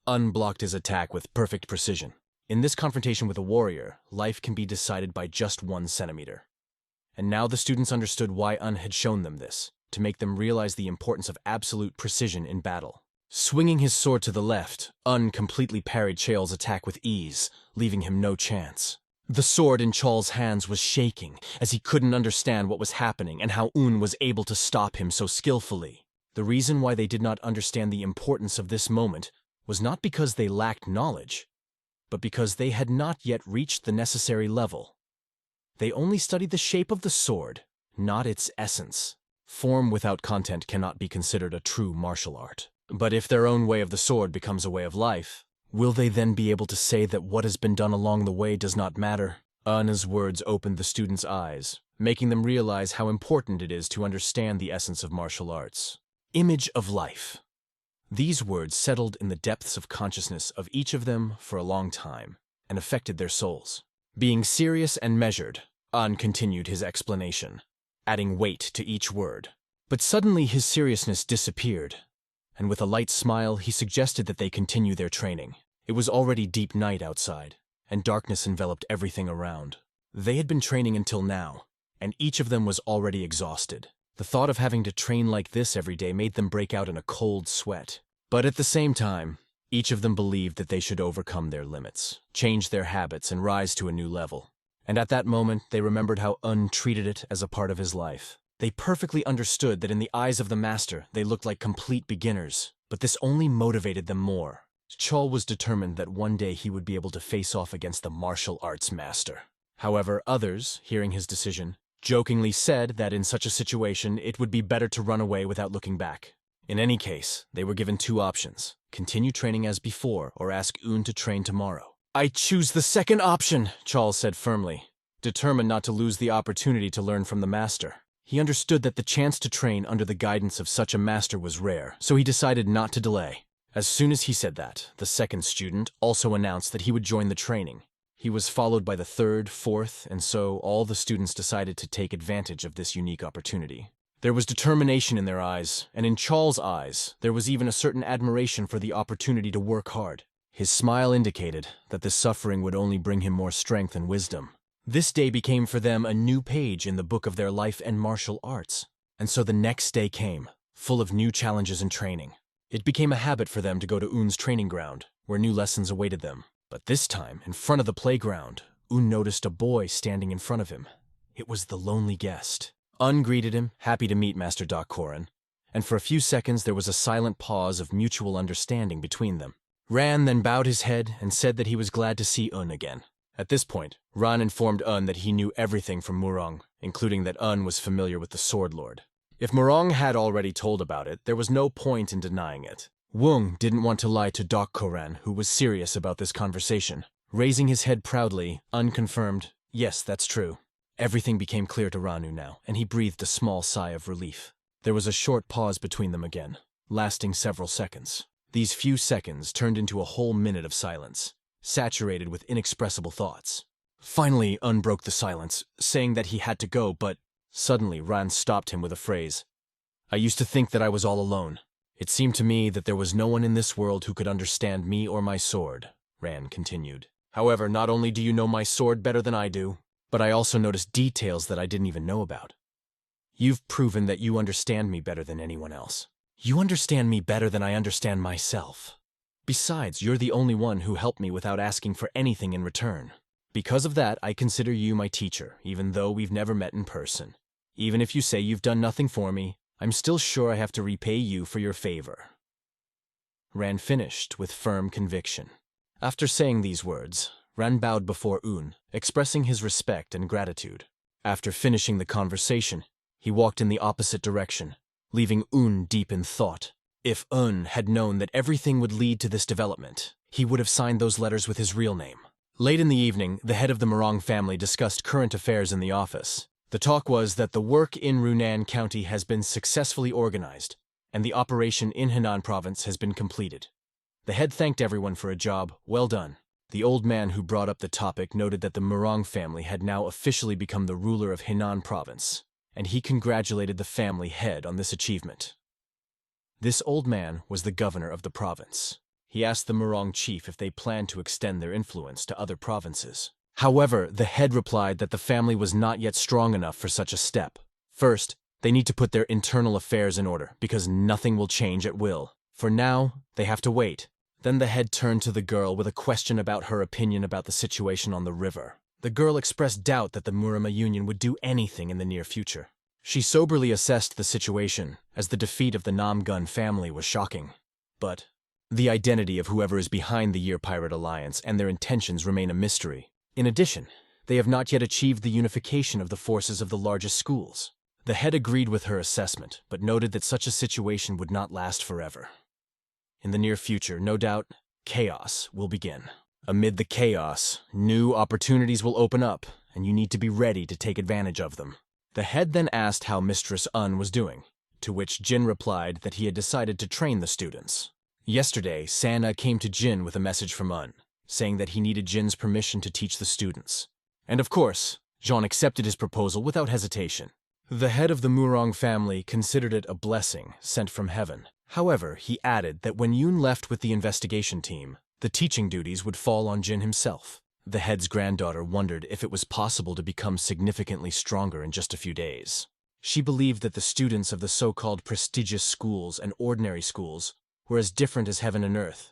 Blocked his attack with perfect precision. In this confrontation with a warrior, life can be decided by just 1 centimeter. And now the students understood why had shown them this, to make them realize the importance of absolute precision in battle. Swinging his sword to the left, completely parried Chael's attack with ease, leaving him no chance. The sword in Chol's hands was shaking, as he couldn't understand what was happening and how was able to stop him so skillfully. The reason why they did not understand the importance of this moment was not because they lacked knowledge, but because they had not yet reached the necessary level. They only studied the shape of the sword, not its essence. Form without content cannot be considered a true martial art. But if their own way of the sword becomes a way of life, will they then be able to say that what has been done along the way does not matter? Anna's words opened the students' eyes, making them realize how important it is to understand the essence of martial arts. Image of life. These words settled in the depths of consciousness of each of them for a long time and affected their souls. Being serious and measured, An continued his explanation, adding weight to each word. But suddenly his seriousness disappeared, and with a light smile he suggested that they continue their training. It was already deep night outside, and darkness enveloped everything around. They had been training until now, and each of them was already exhausted. The thought of having to train like this every day made them break out in a cold sweat. But at the same time, each of them believed that they should overcome their limits, change their habits, and rise to a new level. And at that moment, they remembered how Un treated it as a part of his life. They perfectly understood that in the eyes of the master, they looked like complete beginners, but this only motivated them more. Chol was determined that one day he would be able to face off against the martial arts master. However, others, hearing his decision, jokingly said that in such a situation, it would be better to run away without looking back. In any case, they were given two options: continue training as before or ask Un to train tomorrow. "I choose the second option," Chol said firmly, determined not to lose the opportunity to learn from the master. He understood that the chance to train under the guidance of such a master was rare, so he decided not to delay. As soon as he said that, the second student also announced that he would join the training. He was followed by the third, fourth, and so all the students decided to take advantage of this unique opportunity. There was determination in their eyes, and in Chol's eyes, there was even a certain admiration for the opportunity to work hard. His smile indicated that this suffering would only bring him more strength and wisdom. This day became for them a new page in the book of their life and martial arts. And so the next day came, full of new challenges and training. It became a habit for them to go to Un's training ground, where new lessons awaited them. But this time, in front of the playground, Un noticed a boy standing in front of him. It was the lonely guest. Un greeted him, happy to meet Master Korin, and for a few seconds there was a silent pause of mutual understanding between them. Ran then bowed his head and said that he was glad to see Un again. At this point, Ran informed Un that he knew everything from Murong, including that Un was familiar with the Sword Lord. If Murong had already told about it, there was no point in denying it. Wung didn't want to lie to Korin, who was serious about this conversation. Raising his head proudly, Un confirmed, "Yes, that's true." Everything became clear to Ranu now, and he breathed a small sigh of relief. There was a short pause between them again, lasting several seconds. These few seconds turned into a whole minute of silence, saturated with inexpressible thoughts. Finally, Un broke the silence, saying that he had to go, but suddenly Ran stopped him with a phrase. "I used to think that I was all alone. It seemed to me that there was no one in this world who could understand me or my sword," Ran continued. "However, not only do you know my sword better than I do, but I also noticed details that I didn't even know about. You've proven that you understand me better than anyone else. You understand me better than I understand myself. Besides, you're the only one who helped me without asking for anything in return. Because of that, I consider you my teacher, even though we've never met in person. Even if you say you've done nothing for me, I'm still sure I have to repay you for your favor." Ran finished with firm conviction. After saying these words, Ran bowed before Un, expressing his respect and gratitude. After finishing the conversation, he walked in the opposite direction, leaving Un deep in thought. If Un had known that everything would lead to this development, he would have signed those letters with his real name. Late in the evening, the head of the Murong family discussed current affairs in the office. The talk was that the work in Runan County has been successfully organized, and the operation in Henan Province has been completed. The head thanked everyone for a job well done. The old man who brought up the topic noted that the Murong family had now officially become the ruler of Henan Province, and he congratulated the family head on this achievement. This old man was the governor of the province. He asked the Murong chief if they planned to extend their influence to other provinces. However, the head replied that the family was not yet strong enough for such a step. First, they need to put their internal affairs in order, because nothing will change at will. For now, they have to wait. Then the head turned to the girl with a question about her opinion about the situation on the river. The girl expressed doubt that the Murama Union would do anything in the near future. She soberly assessed the situation, as the defeat of the Namgun family was shocking. But the identity of whoever is behind the Year Pirate Alliance and their intentions remain a mystery. In addition, they have not yet achieved the unification of the forces of the largest schools. The head agreed with her assessment, but noted that such a situation would not last forever. In the near future, no doubt, chaos will begin. Amid the chaos, new opportunities will open up, and you need to be ready to take advantage of them. The head then asked how Mistress Un was doing, to which Jin replied that he had decided to train the students. Yesterday, Sana came to Jin with a message from Un, saying that he needed Jin's permission to teach the students. And of course, Jean accepted his proposal without hesitation. The head of the Murong family considered it a blessing sent from heaven. However, he added that when Yoon left with the investigation team, the teaching duties would fall on Jin himself. The head's granddaughter wondered if it was possible to become significantly stronger in just a few days. She believed that the students of the so-called prestigious schools and ordinary schools were as different as heaven and earth,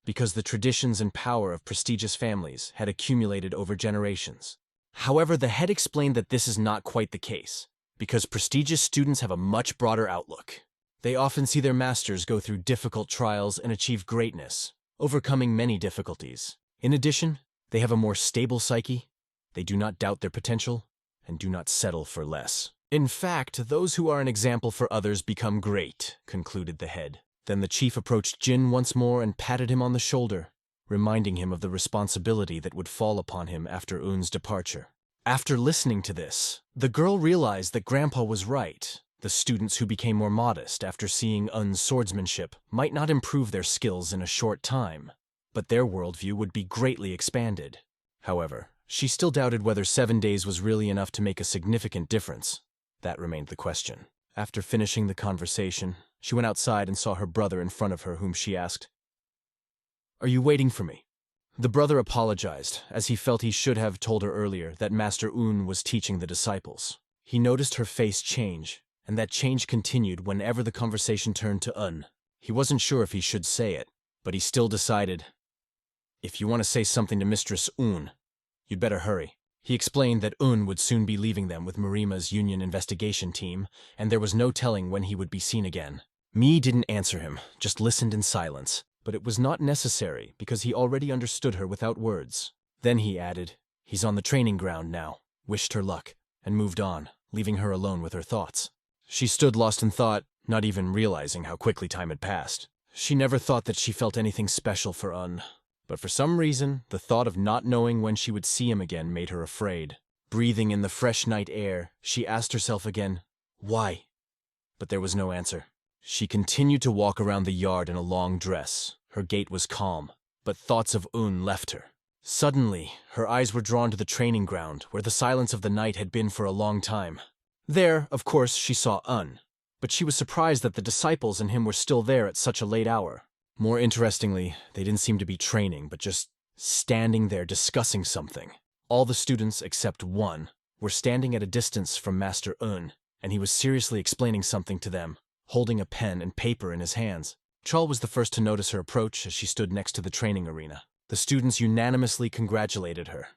because the traditions and power of prestigious families had accumulated over generations. However, the head explained that this is not quite the case, because prestigious students have a much broader outlook. They often see their masters go through difficult trials and achieve greatness, overcoming many difficulties. In addition, they have a more stable psyche, they do not doubt their potential, and do not settle for less. In fact, those who are an example for others become great, concluded the head. Then the chief approached Jin once more and patted him on the shoulder, reminding him of the responsibility that would fall upon him after Un's departure. After listening to this, the girl realized that Grandpa was right. The students who became more modest after seeing Un's swordsmanship might not improve their skills in a short time, but their worldview would be greatly expanded. However, she still doubted whether 7 days was really enough to make a significant difference. That remained the question. After finishing the conversation, she went outside and saw her brother in front of her, whom she asked, "Are you waiting for me?" The brother apologized, as he felt he should have told her earlier that Master Un was teaching the disciples. He noticed her face change, and that change continued whenever the conversation turned to Un. He wasn't sure if he should say it, but he still decided, "If you want to say something to Mistress Un, you'd better hurry." He explained that Un would soon be leaving them with Marima's union investigation team, and there was no telling when he would be seen again. Mi didn't answer him, just listened in silence, but it was not necessary because he already understood her without words. Then he added, "He's on the training ground now," wished her luck, and moved on, leaving her alone with her thoughts. She stood lost in thought, not even realizing how quickly time had passed. She never thought that she felt anything special for Un, but for some reason, the thought of not knowing when she would see him again made her afraid. Breathing in the fresh night air, she asked herself again, "Why?" But there was no answer. She continued to walk around the yard in a long dress. Her gait was calm, but thoughts of Un left her. Suddenly, her eyes were drawn to the training ground, where the silence of the night had been for a long time. There, of course, she saw Un, but she was surprised that the disciples and him were still there at such a late hour. More interestingly, they didn't seem to be training, but just standing there discussing something. All the students, except one, were standing at a distance from Master Un, and he was seriously explaining something to them, holding a pen and paper in his hands. Chol was the first to notice her approach as she stood next to the training arena. The students unanimously congratulated her.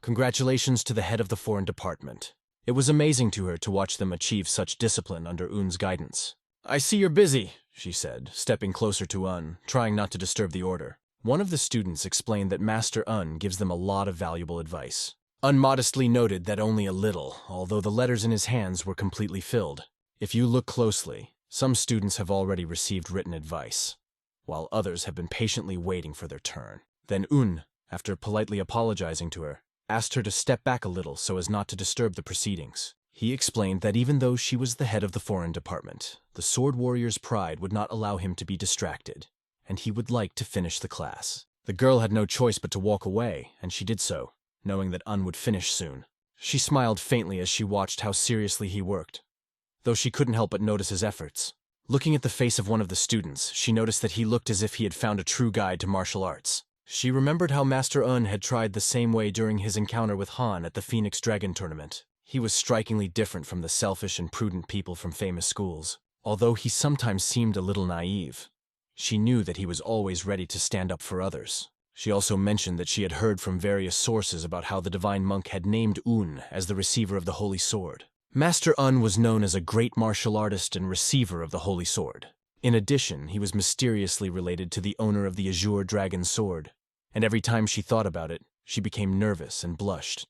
Congratulations to the head of the foreign department. It was amazing to her to watch them achieve such discipline under Un's guidance. "I see you're busy," she said, stepping closer to Un, trying not to disturb the order. One of the students explained that Master Un gives them a lot of valuable advice. Un modestly noted that only a little, although the letters in his hands were completely filled. If you look closely, some students have already received written advice, while others have been patiently waiting for their turn. Then Un, after politely apologizing to her, asked her to step back a little so as not to disturb the proceedings. He explained that even though she was the head of the foreign department, the sword warrior's pride would not allow him to be distracted, and he would like to finish the class. The girl had no choice but to walk away, and she did so, knowing that Un would finish soon. She smiled faintly as she watched how seriously he worked, though she couldn't help but notice his efforts. Looking at the face of one of the students, she noticed that he looked as if he had found a true guide to martial arts. She remembered how Master Un had tried the same way during his encounter with Han at the Phoenix Dragon tournament. He was strikingly different from the selfish and prudent people from famous schools, although he sometimes seemed a little naive. She knew that he was always ready to stand up for others. She also mentioned that she had heard from various sources about how the divine monk had named Un as the receiver of the Holy Sword. Master Un was known as a great martial artist and receiver of the Holy Sword. In addition, he was mysteriously related to the owner of the Azure Dragon Sword, and every time she thought about it, she became nervous and blushed,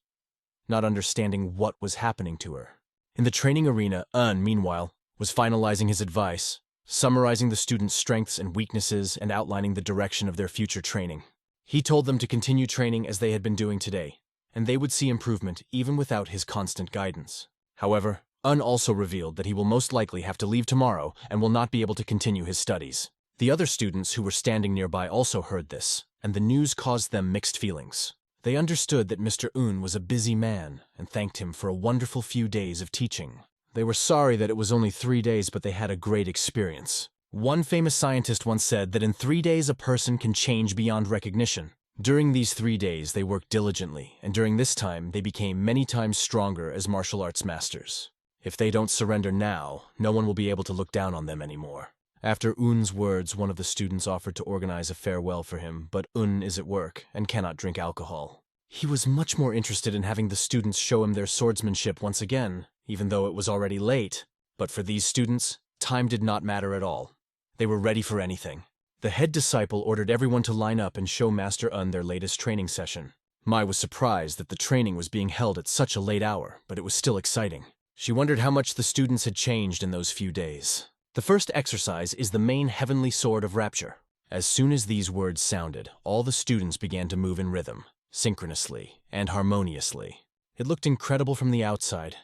not understanding what was happening to her. In the training arena, Un, meanwhile, was finalizing his advice. summarizing the students' strengths and weaknesses and outlining the direction of their future training. He told them to continue training as they had been doing today, and they would see improvement even without his constant guidance. However, Un also revealed that he will most likely have to leave tomorrow and will not be able to continue his studies. The other students who were standing nearby also heard this, and the news caused them mixed feelings. They understood that Mr. Un was a busy man and thanked him for a wonderful few days of teaching. They were sorry that it was only 3 days, but they had a great experience. One famous scientist once said that in 3 days a person can change beyond recognition. During these 3 days, they worked diligently, and during this time, they became many times stronger as martial arts masters. If they don't surrender now, no one will be able to look down on them anymore. After Un's words, one of the students offered to organize a farewell for him, but Un is at work and cannot drink alcohol. He was much more interested in having the students show him their swordsmanship once again, even though it was already late. But for these students, time did not matter at all. They were ready for anything. The head disciple ordered everyone to line up and show Master Un their latest training session. Mai was surprised that the training was being held at such a late hour, but it was still exciting. She wondered how much the students had changed in those few days. The first exercise is the main heavenly sword of rapture. As soon as these words sounded, all the students began to move in rhythm, synchronously and harmoniously. It looked incredible from the outside,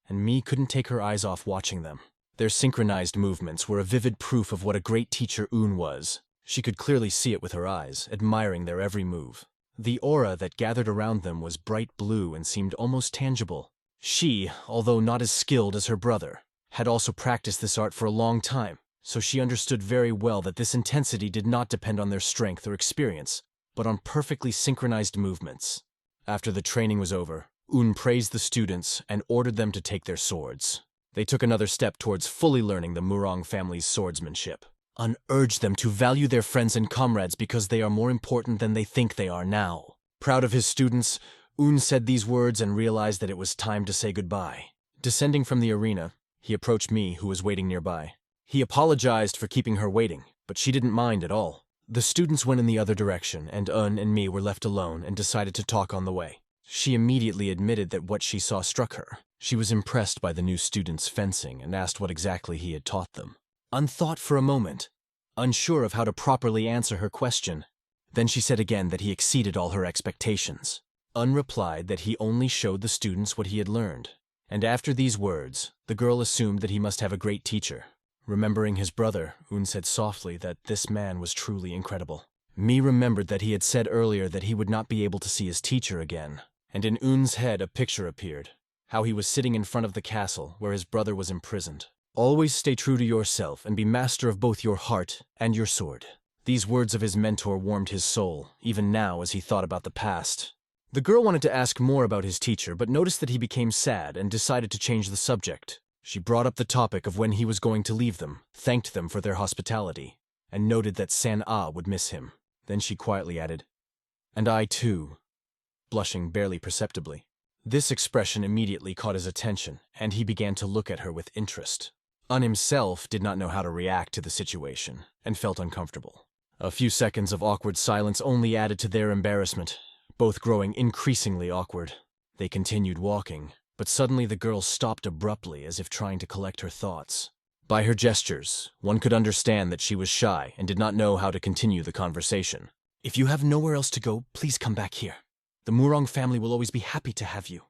and Mi couldn't take her eyes off watching them. Their synchronized movements were a vivid proof of what a great teacher Un was. She could clearly see it with her eyes, admiring their every move. The aura that gathered around them was bright blue and seemed almost tangible. She, although not as skilled as her brother, had also practiced this art for a long time, so she understood very well that this intensity did not depend on their strength or experience, but on perfectly synchronized movements. After the training was over, Un praised the students and ordered them to take their swords. They took another step towards fully learning the Murong family's swordsmanship. Un urged them to value their friends and comrades because they are more important than they think they are now. Proud of his students, Un said these words and realized that it was time to say goodbye. Descending from the arena, he approached Mi, who was waiting nearby. He apologized for keeping her waiting, but she didn't mind at all. The students went in the other direction, and Un and Mi were left alone and decided to talk on the way. She immediately admitted that what she saw struck her. She was impressed by the new student's fencing and asked what exactly he had taught them. Un thought for a moment, unsure of how to properly answer her question. Then she said again that he exceeded all her expectations. Un replied that he only showed the students what he had learned. And after these words, the girl assumed that he must have a great teacher. Remembering his brother, Un said softly that this man was truly incredible. Mi remembered that he had said earlier that he would not be able to see his teacher again. And in Un's head a picture appeared, how he was sitting in front of the castle where his brother was imprisoned. Always stay true to yourself and be master of both your heart and your sword. These words of his mentor warmed his soul, even now as he thought about the past. The girl wanted to ask more about his teacher, but noticed that he became sad and decided to change the subject. She brought up the topic of when he was going to leave them, thanked them for their hospitality, and noted that San-Ah would miss him. Then she quietly added, "And I too," blushing barely perceptibly. This expression immediately caught his attention, and he began to look at her with interest. Un himself did not know how to react to the situation, and felt uncomfortable. A few seconds of awkward silence only added to their embarrassment, both growing increasingly awkward. They continued walking, but suddenly the girl stopped abruptly as if trying to collect her thoughts. By her gestures, one could understand that she was shy and did not know how to continue the conversation. "If you have nowhere else to go, please come back here. The Murong family will always be happy to have you,"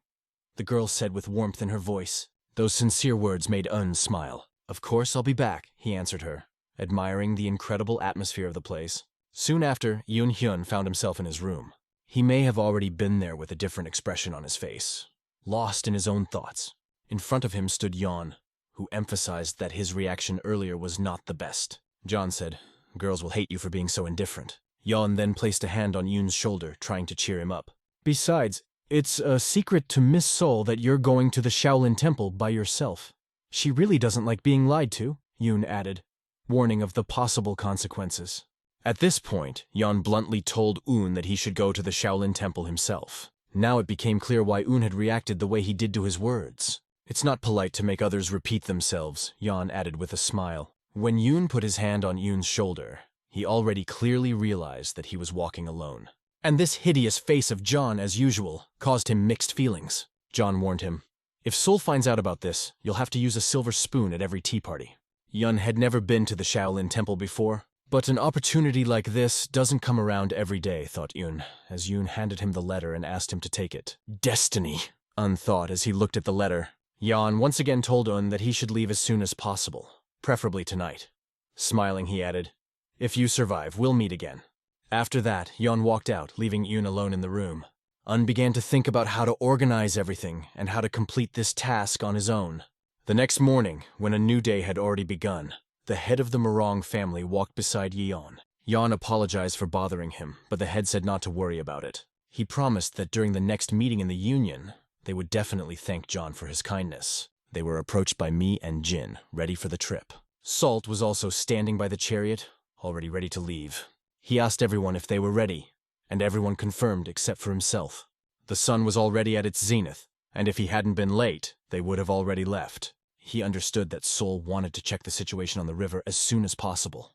the girl said with warmth in her voice. Those sincere words made Un smile. "Of course I'll be back," he answered her, admiring the incredible atmosphere of the place. Soon after, Yoon Hyun found himself in his room. He may have already been there with a different expression on his face, lost in his own thoughts. In front of him stood Yeon, who emphasized that his reaction earlier was not the best. John said, "Girls will hate you for being so indifferent." Yeon then placed a hand on Yoon's shoulder, trying to cheer him up. "Besides, it's a secret to Miss Seoul that you're going to the Shaolin Temple by yourself. She really doesn't like being lied to," Yoon added, warning of the possible consequences. At this point, Yeon bluntly told Un that he should go to the Shaolin Temple himself. Now it became clear why Un had reacted the way he did to his words. "It's not polite to make others repeat themselves," Yeon added with a smile. When Yoon put his hand on Yoon's shoulder, he already clearly realized that he was walking alone. And this hideous face of John, as usual, caused him mixed feelings. John warned him, "If Seoul finds out about this, you'll have to use a silver spoon at every tea party." Yun had never been to the Shaolin Temple before, but an opportunity like this doesn't come around every day, thought Yun, as Yun handed him the letter and asked him to take it. Destiny, Un thought as he looked at the letter. Yan once again told Un that he should leave as soon as possible, preferably tonight. Smiling, he added, "If you survive, we'll meet again." After that, Yon walked out, leaving Yun alone in the room. Un began to think about how to organize everything and how to complete this task on his own. The next morning, when a new day had already begun, the head of the Murong family walked beside Yeon. Yon apologized for bothering him, but the head said not to worry about it. He promised that during the next meeting in the union, they would definitely thank John for his kindness. They were approached by Mi and Jin, ready for the trip. Salt was also standing by the chariot, already ready to leave. He asked everyone if they were ready, and everyone confirmed except for himself. The sun was already at its zenith, and if he hadn't been late, they would have already left. He understood that Sol wanted to check the situation on the river as soon as possible,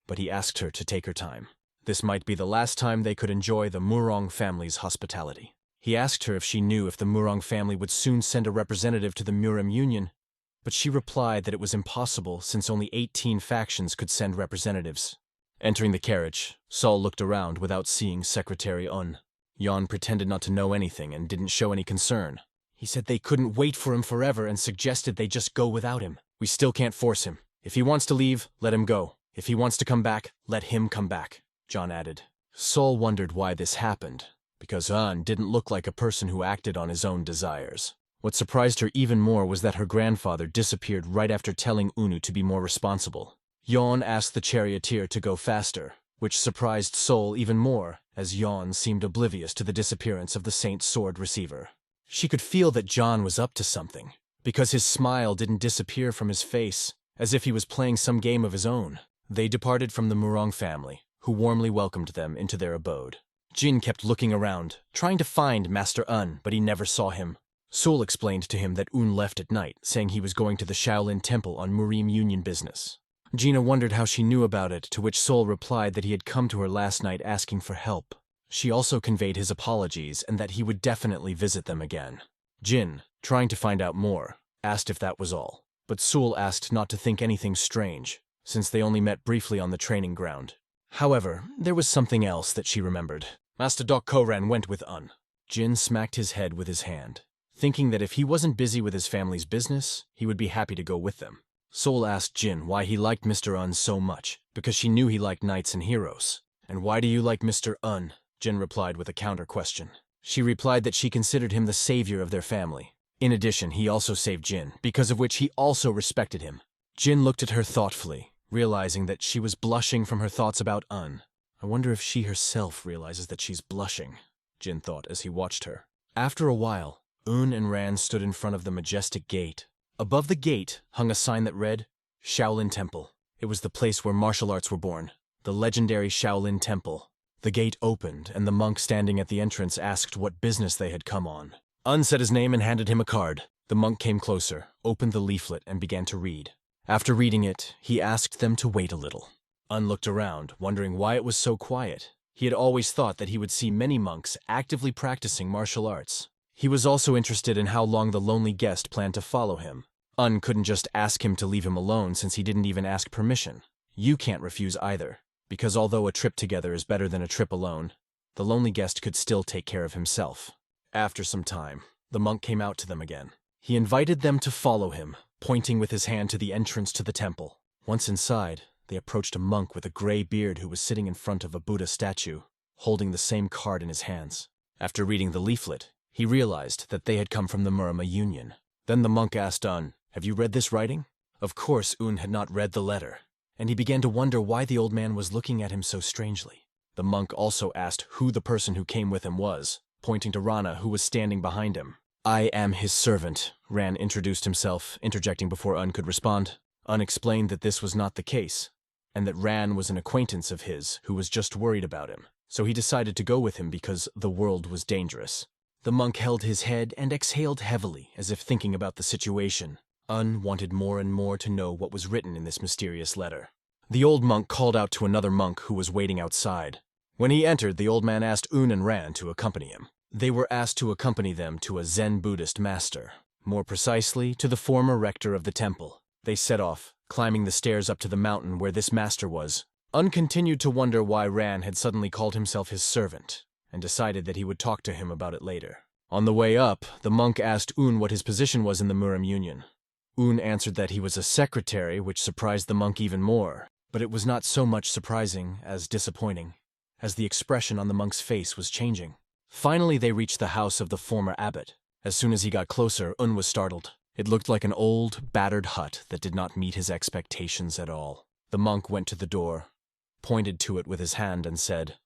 but he asked her to take her time. This might be the last time they could enjoy the Murong family's hospitality. He asked her if she knew if the Murong family would soon send a representative to the Muram Union, but she replied that it was impossible since only 18 factions could send representatives. Entering the carriage, Sol looked around without seeing Secretary Un. Yon pretended not to know anything and didn't show any concern. He said they couldn't wait for him forever and suggested they just go without him. We still can't force him. If he wants to leave, let him go. If he wants to come back, let him come back, John added. Sol wondered why this happened, because Un didn't look like a person who acted on his own desires. What surprised her even more was that her grandfather disappeared right after telling Unu to be more responsible. Yon asked the charioteer to go faster, which surprised Sol even more, as Yon seemed oblivious to the disappearance of the Saint's sword receiver. She could feel that John was up to something, because his smile didn't disappear from his face, as if he was playing some game of his own. They departed from the Murong family, who warmly welcomed them into their abode. Jin kept looking around, trying to find Master Un, but he never saw him. Sol explained to him that Un left at night, saying he was going to the Shaolin Temple on Murim Union business. Gina wondered how she knew about it, to which Sol replied that he had come to her last night asking for help. She also conveyed his apologies and that he would definitely visit them again. Jin, trying to find out more, asked if that was all, but Sol asked not to think anything strange, since they only met briefly on the training ground. However, there was something else that she remembered. Master Doc Koran went with Un. Jin smacked his head with his hand, thinking that if he wasn't busy with his family's business, he would be happy to go with them. Sol asked Jin why he liked Mr. Un so much, because she knew he liked knights and heroes. And why do you like Mr. Un? Jin replied with a counter-question. She replied that she considered him the savior of their family. In addition, he also saved Jin, because of which he also respected him. Jin looked at her thoughtfully, realizing that she was blushing from her thoughts about Un. I wonder if she herself realizes that she's blushing, Jin thought as he watched her. After a while, Un and Ran stood in front of the majestic gate. Above the gate hung a sign that read, Shaolin Temple. It was the place where martial arts were born, the legendary Shaolin Temple. The gate opened, and the monk standing at the entrance asked what business they had come on. Un said his name and handed him a card. The monk came closer, opened the leaflet, and began to read. After reading it, he asked them to wait a little. Un looked around, wondering why it was so quiet. He had always thought that he would see many monks actively practicing martial arts. He was also interested in how long the lonely guest planned to follow him. Un couldn't just ask him to leave him alone since he didn't even ask permission. You can't refuse either, because although a trip together is better than a trip alone, the lonely guest could still take care of himself. After some time, the monk came out to them again. He invited them to follow him, pointing with his hand to the entrance to the temple. Once inside, they approached a monk with a gray beard who was sitting in front of a Buddha statue, holding the same card in his hands. After reading the leaflet, he realized that they had come from the Murama Union. Then the monk asked Un, "Have you read this writing?" Of course, Un had not read the letter, and he began to wonder why the old man was looking at him so strangely. The monk also asked who the person who came with him was, pointing to Rana, who was standing behind him. "I am his servant," Ran introduced himself, interjecting before Un could respond. Un explained that this was not the case, and that Ran was an acquaintance of his who was just worried about him, so he decided to go with him because the world was dangerous. The monk held his head and exhaled heavily, as if thinking about the situation. Un wanted more and more to know what was written in this mysterious letter. The old monk called out to another monk who was waiting outside. When he entered, the old man asked Un and Ran to accompany him. They were asked to accompany them to a Zen Buddhist master, more precisely to the former rector of the temple. They set off, climbing the stairs up to the mountain where this master was. Un continued to wonder why Ran had suddenly called himself his servant, and decided that he would talk to him about it later. On the way up, the monk asked Un what his position was in the Murim Union. Un answered that he was a secretary, which surprised the monk even more, but it was not so much surprising as disappointing, as the expression on the monk's face was changing. Finally, they reached the house of the former abbot. As soon as he got closer, Un was startled. It looked like an old, battered hut that did not meet his expectations at all. The monk went to the door, pointed to it with his hand, and said,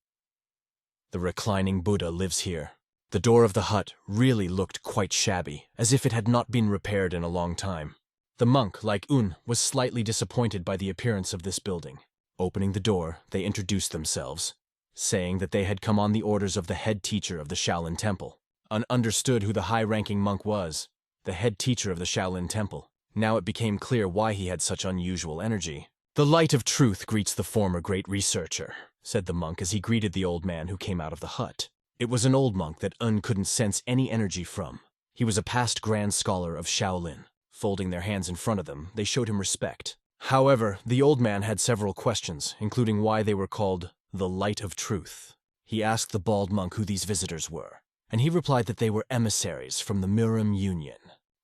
"The reclining Buddha lives here." The door of the hut really looked quite shabby, as if it had not been repaired in a long time. The monk, like Un, was slightly disappointed by the appearance of this building. Opening the door, they introduced themselves, saying that they had come on the orders of the head teacher of the Shaolin Temple. Un understood who the high-ranking monk was, the head teacher of the Shaolin Temple. Now it became clear why he had such unusual energy. "The light of truth greets the former great researcher," said the monk as he greeted the old man who came out of the hut. It was an old monk that Un couldn't sense any energy from. He was a past grand scholar of Shaolin. Folding their hands in front of them, they showed him respect. However, the old man had several questions, including why they were called the Light of Truth. He asked the bald monk who these visitors were, and he replied that they were emissaries from the Murim Union.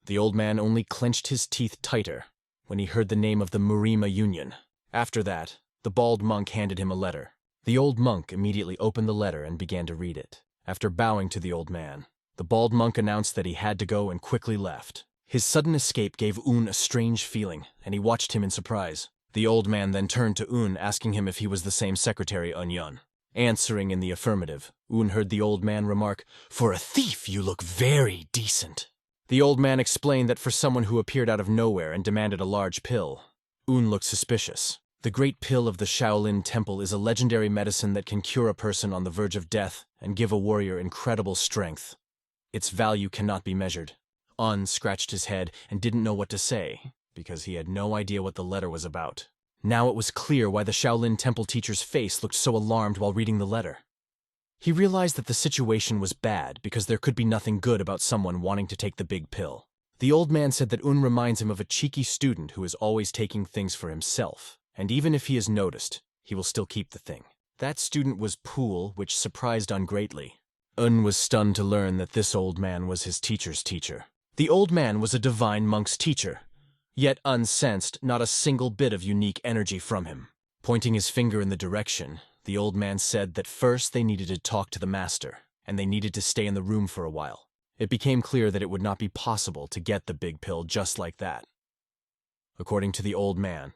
The old man only clenched his teeth tighter when he heard the name of the Murima Union. After that, the bald monk handed him a letter. The old monk immediately opened the letter and began to read it. After bowing to the old man, the bald monk announced that he had to go and quickly left. His sudden escape gave Un a strange feeling, and he watched him in surprise. The old man then turned to Un, asking him if he was the same secretary Un Yun. Answering in the affirmative, Un heard the old man remark, "For a thief, you look very decent." The old man explained that for someone who appeared out of nowhere and demanded a large pill, Un looked suspicious. The Great Pill of the Shaolin Temple is a legendary medicine that can cure a person on the verge of death and give a warrior incredible strength. Its value cannot be measured. Un scratched his head and didn't know what to say, because he had no idea what the letter was about. Now it was clear why the Shaolin Temple teacher's face looked so alarmed while reading the letter. He realized that the situation was bad because there could be nothing good about someone wanting to take the big pill. The old man said that Un reminds him of a cheeky student who is always taking things for himself, and even if he is noticed, he will still keep the thing. That student was Pool, which surprised Un greatly. Un was stunned to learn that this old man was his teacher's teacher. The old man was a divine monk's teacher, yet Un sensed not a single bit of unique energy from him. Pointing his finger in the direction, the old man said that first they needed to talk to the master, and they needed to stay in the room for a while. It became clear that it would not be possible to get the big pill just like that. According to the old man,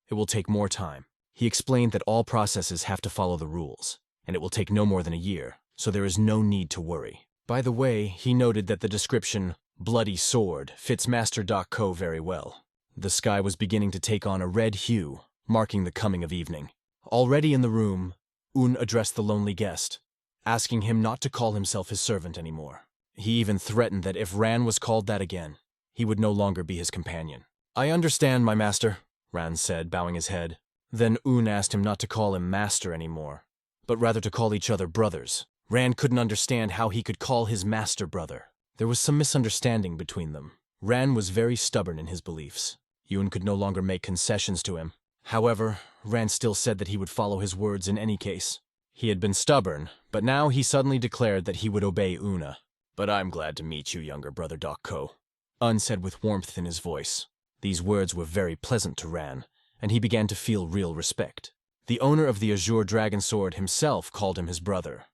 it will take more time. He explained that all processes have to follow the rules, and it will take no more than a year, so there is no need to worry. By the way, he noted that the description, "bloody sword," fits Master Co very well. The sky was beginning to take on a red hue, marking the coming of evening. Already in the room, Un addressed the lonely guest, asking him not to call himself his servant anymore. He even threatened that if Ran was called that again, he would no longer be his companion. "I understand, my master," Ran said, bowing his head. Then Un asked him not to call him master anymore, but rather to call each other brothers. Ran couldn't understand how he could call his master brother. There was some misunderstanding between them. Ran was very stubborn in his beliefs. Un could no longer make concessions to him. However, Ran still said that he would follow his words in any case. He had been stubborn, but now he suddenly declared that he would obey Una. "But I'm glad to meet you, younger brother Co," Un said with warmth in his voice. These words were very pleasant to Ran, and he began to feel real respect. The owner of the Azure Dragon Sword himself called him his brother.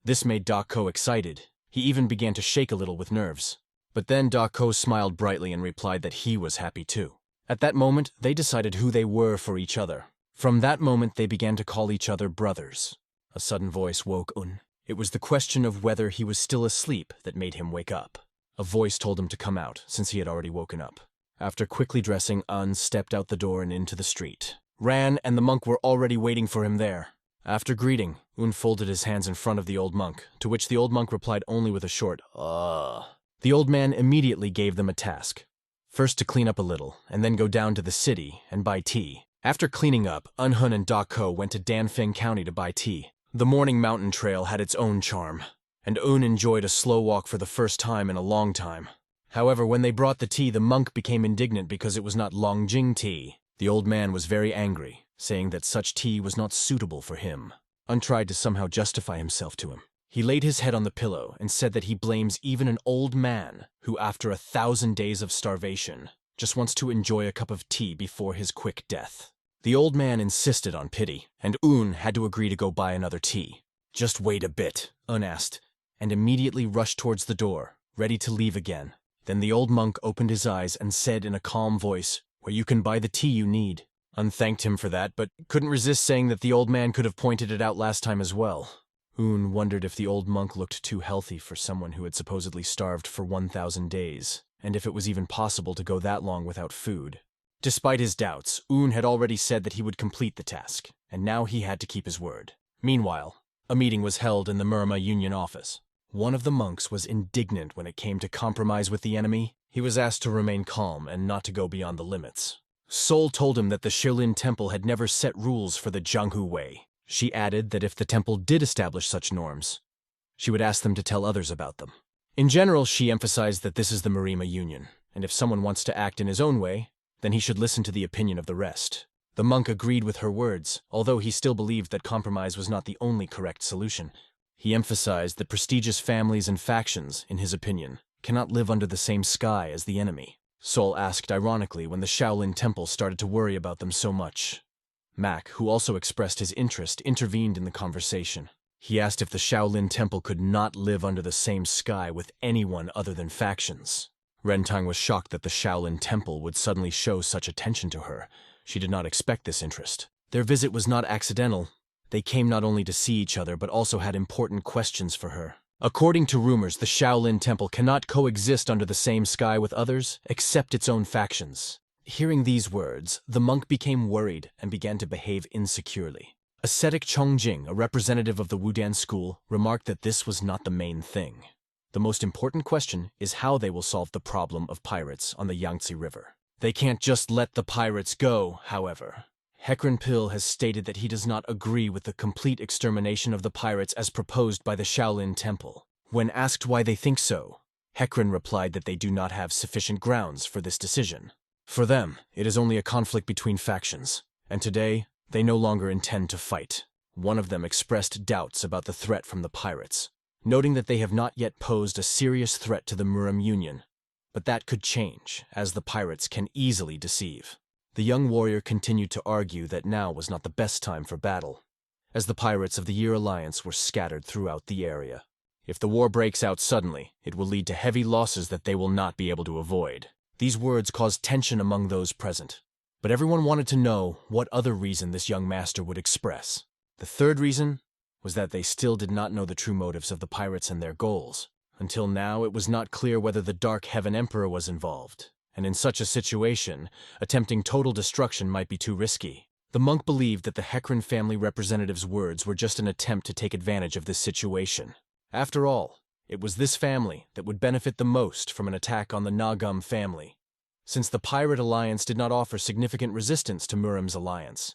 This made Co excited. He even began to shake a little with nerves. But then Co smiled brightly and replied that he was happy too. At that moment, they decided who they were for each other. From that moment, they began to call each other brothers. A sudden voice woke Un. It was the question of whether he was still asleep that made him wake up. A voice told him to come out, since he had already woken up. After quickly dressing, Un stepped out the door and into the street. Ran and the monk were already waiting for him there. After greeting, Un folded his hands in front of the old monk, to which the old monk replied only with a short, The old man immediately gave them a task. First to clean up a little, and then go down to the city and buy tea. After cleaning up, Un and Co went to Danfeng County to buy tea. The morning mountain trail had its own charm, and Un enjoyed a slow walk for the first time in a long time. However, when they brought the tea, the monk became indignant because it was not Longjing tea. The old man was very angry, saying that such tea was not suitable for him. Un tried to somehow justify himself to him. He laid his head on the pillow and said that he blames even an old man who, after 1,000 days of starvation, just wants to enjoy a cup of tea before his quick death. The old man insisted on pity, and Un had to agree to go buy another tea. "Just wait a bit," Un asked, and immediately rushed towards the door, ready to leave again. Then the old monk opened his eyes and said in a calm voice, "Where you can buy the tea you need." Un thanked him for that, but couldn't resist saying that the old man could have pointed it out last time as well. Un wondered if the old monk looked too healthy for someone who had supposedly starved for 1,000 days, and if it was even possible to go that long without food. Despite his doubts, Un had already said that he would complete the task, and now he had to keep his word. Meanwhile, a meeting was held in the Manhwa Union office. One of the monks was indignant when it came to compromise with the enemy. He was asked to remain calm and not to go beyond the limits. Sol told him that the Shaolin Temple had never set rules for the Jianghu way. She added that if the temple did establish such norms, she would ask them to tell others about them. In general, she emphasized that this is the Manhwa Union, and if someone wants to act in his own way, then he should listen to the opinion of the rest. The monk agreed with her words, although he still believed that compromise was not the only correct solution. He emphasized that prestigious families and factions, in his opinion, cannot live under the same sky as the enemy. Sol asked ironically when the Shaolin Temple started to worry about them so much. Mac, who also expressed his interest, intervened in the conversation. He asked if the Shaolin Temple could not live under the same sky with anyone other than factions. Rentang was shocked that the Shaolin Temple would suddenly show such attention to her. She did not expect this interest. Their visit was not accidental. They came not only to see each other, but also had important questions for her. According to rumors, the Shaolin Temple cannot coexist under the same sky with others, except its own factions. Hearing these words, the monk became worried and began to behave insecurely. Ascetic Chongjing, a representative of the Wudan school, remarked that this was not the main thing. The most important question is how they will solve the problem of pirates on the Yangtze River. They can't just let the pirates go, however. Hekren Pil has stated that he does not agree with the complete extermination of the pirates as proposed by the Shaolin Temple. When asked why they think so, Hekren replied that they do not have sufficient grounds for this decision. For them, it is only a conflict between factions, and today, they no longer intend to fight. One of them expressed doubts about the threat from the pirates, noting that they have not yet posed a serious threat to the Manhwa Union. But that could change, as the pirates can easily deceive. The young warrior continued to argue that now was not the best time for battle, as the pirates of the Year Alliance were scattered throughout the area. If the war breaks out suddenly, it will lead to heavy losses that they will not be able to avoid. These words caused tension among those present, but everyone wanted to know what other reason this young master would express. The third reason was that they still did not know the true motives of the pirates and their goals. Until now, it was not clear whether the Dark Heaven Emperor was involved, and in such a situation, attempting total destruction might be too risky. The monk believed that the Hekren family representative's words were just an attempt to take advantage of this situation. After all, it was this family that would benefit the most from an attack on the Nagum family, since the Pirate Alliance did not offer significant resistance to Muram's alliance.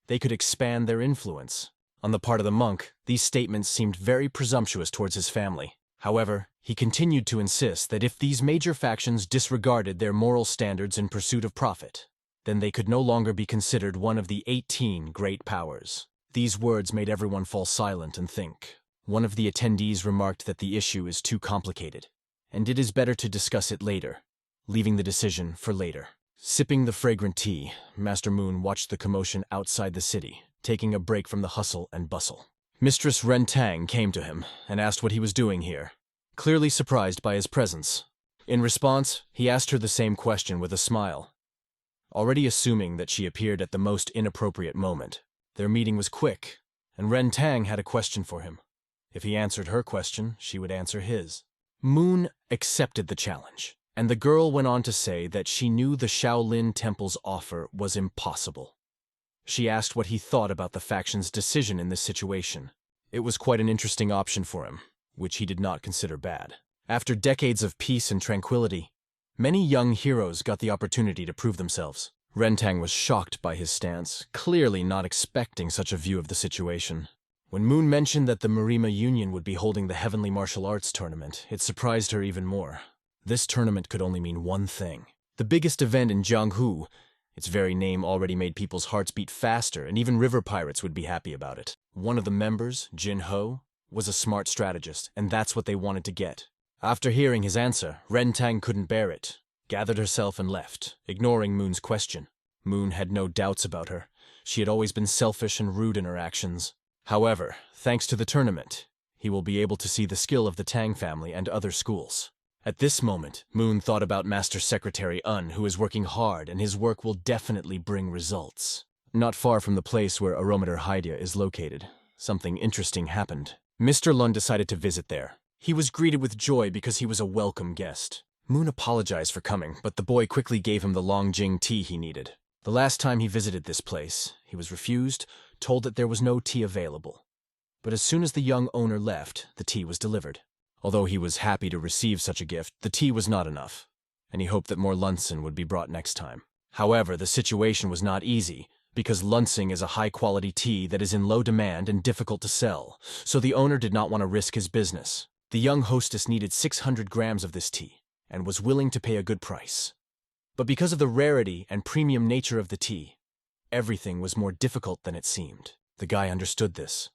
They could expand their influence. On the part of the monk, these statements seemed very presumptuous towards his family. However, he continued to insist that if these major factions disregarded their moral standards in pursuit of profit, then they could no longer be considered one of the 18 great powers. These words made everyone fall silent and think. One of the attendees remarked that the issue is too complicated, and it is better to discuss it later, leaving the decision for later. Sipping the fragrant tea, Master Moon watched the commotion outside the city, taking a break from the hustle and bustle. Mistress Rentang came to him and asked what he was doing here, clearly surprised by his presence. In response, he asked her the same question with a smile, already assuming that she appeared at the most inappropriate moment. Their meeting was quick, and Rentang had a question for him. If he answered her question, she would answer his. Moon accepted the challenge, and the girl went on to say that she knew the Shaolin Temple's offer was impossible. She asked what he thought about the faction's decision in this situation. It was quite an interesting option for him, which he did not consider bad. After decades of peace and tranquility, many young heroes got the opportunity to prove themselves. Rentang was shocked by his stance, clearly not expecting such a view of the situation. When Moon mentioned that the Manhwa Union would be holding the Heavenly Martial Arts Tournament, it surprised her even more. This tournament could only mean one thing. The biggest event in Jianghu. Its very name already made people's hearts beat faster, and even river pirates would be happy about it. One of the members, Jin Ho, was a smart strategist, and that's what they wanted to get. After hearing his answer, Ren Tang couldn't bear it, gathered herself and left, ignoring Moon's question. Moon had no doubts about her. She had always been selfish and rude in her actions. However, thanks to the tournament, he will be able to see the skill of the Tang family and other schools. At this moment, Moon thought about Master Secretary Un, who is working hard, and his work will definitely bring results. Not far from the place where Aromater Hydia is located, something interesting happened. Mr. Lun decided to visit there. He was greeted with joy because he was a welcome guest. Moon apologized for coming, but the boy quickly gave him the Longjing tea he needed. The last time he visited this place, he was refused, told that there was no tea available. But as soon as the young owner left, the tea was delivered. Although he was happy to receive such a gift, the tea was not enough, and he hoped that more Lunsen would be brought next time. However, the situation was not easy, because Lunsing is a high-quality tea that is in low demand and difficult to sell, so the owner did not want to risk his business. The young hostess needed 600 grams of this tea, and was willing to pay a good price. But because of the rarity and premium nature of the tea, everything was more difficult than it seemed. The guy understood this.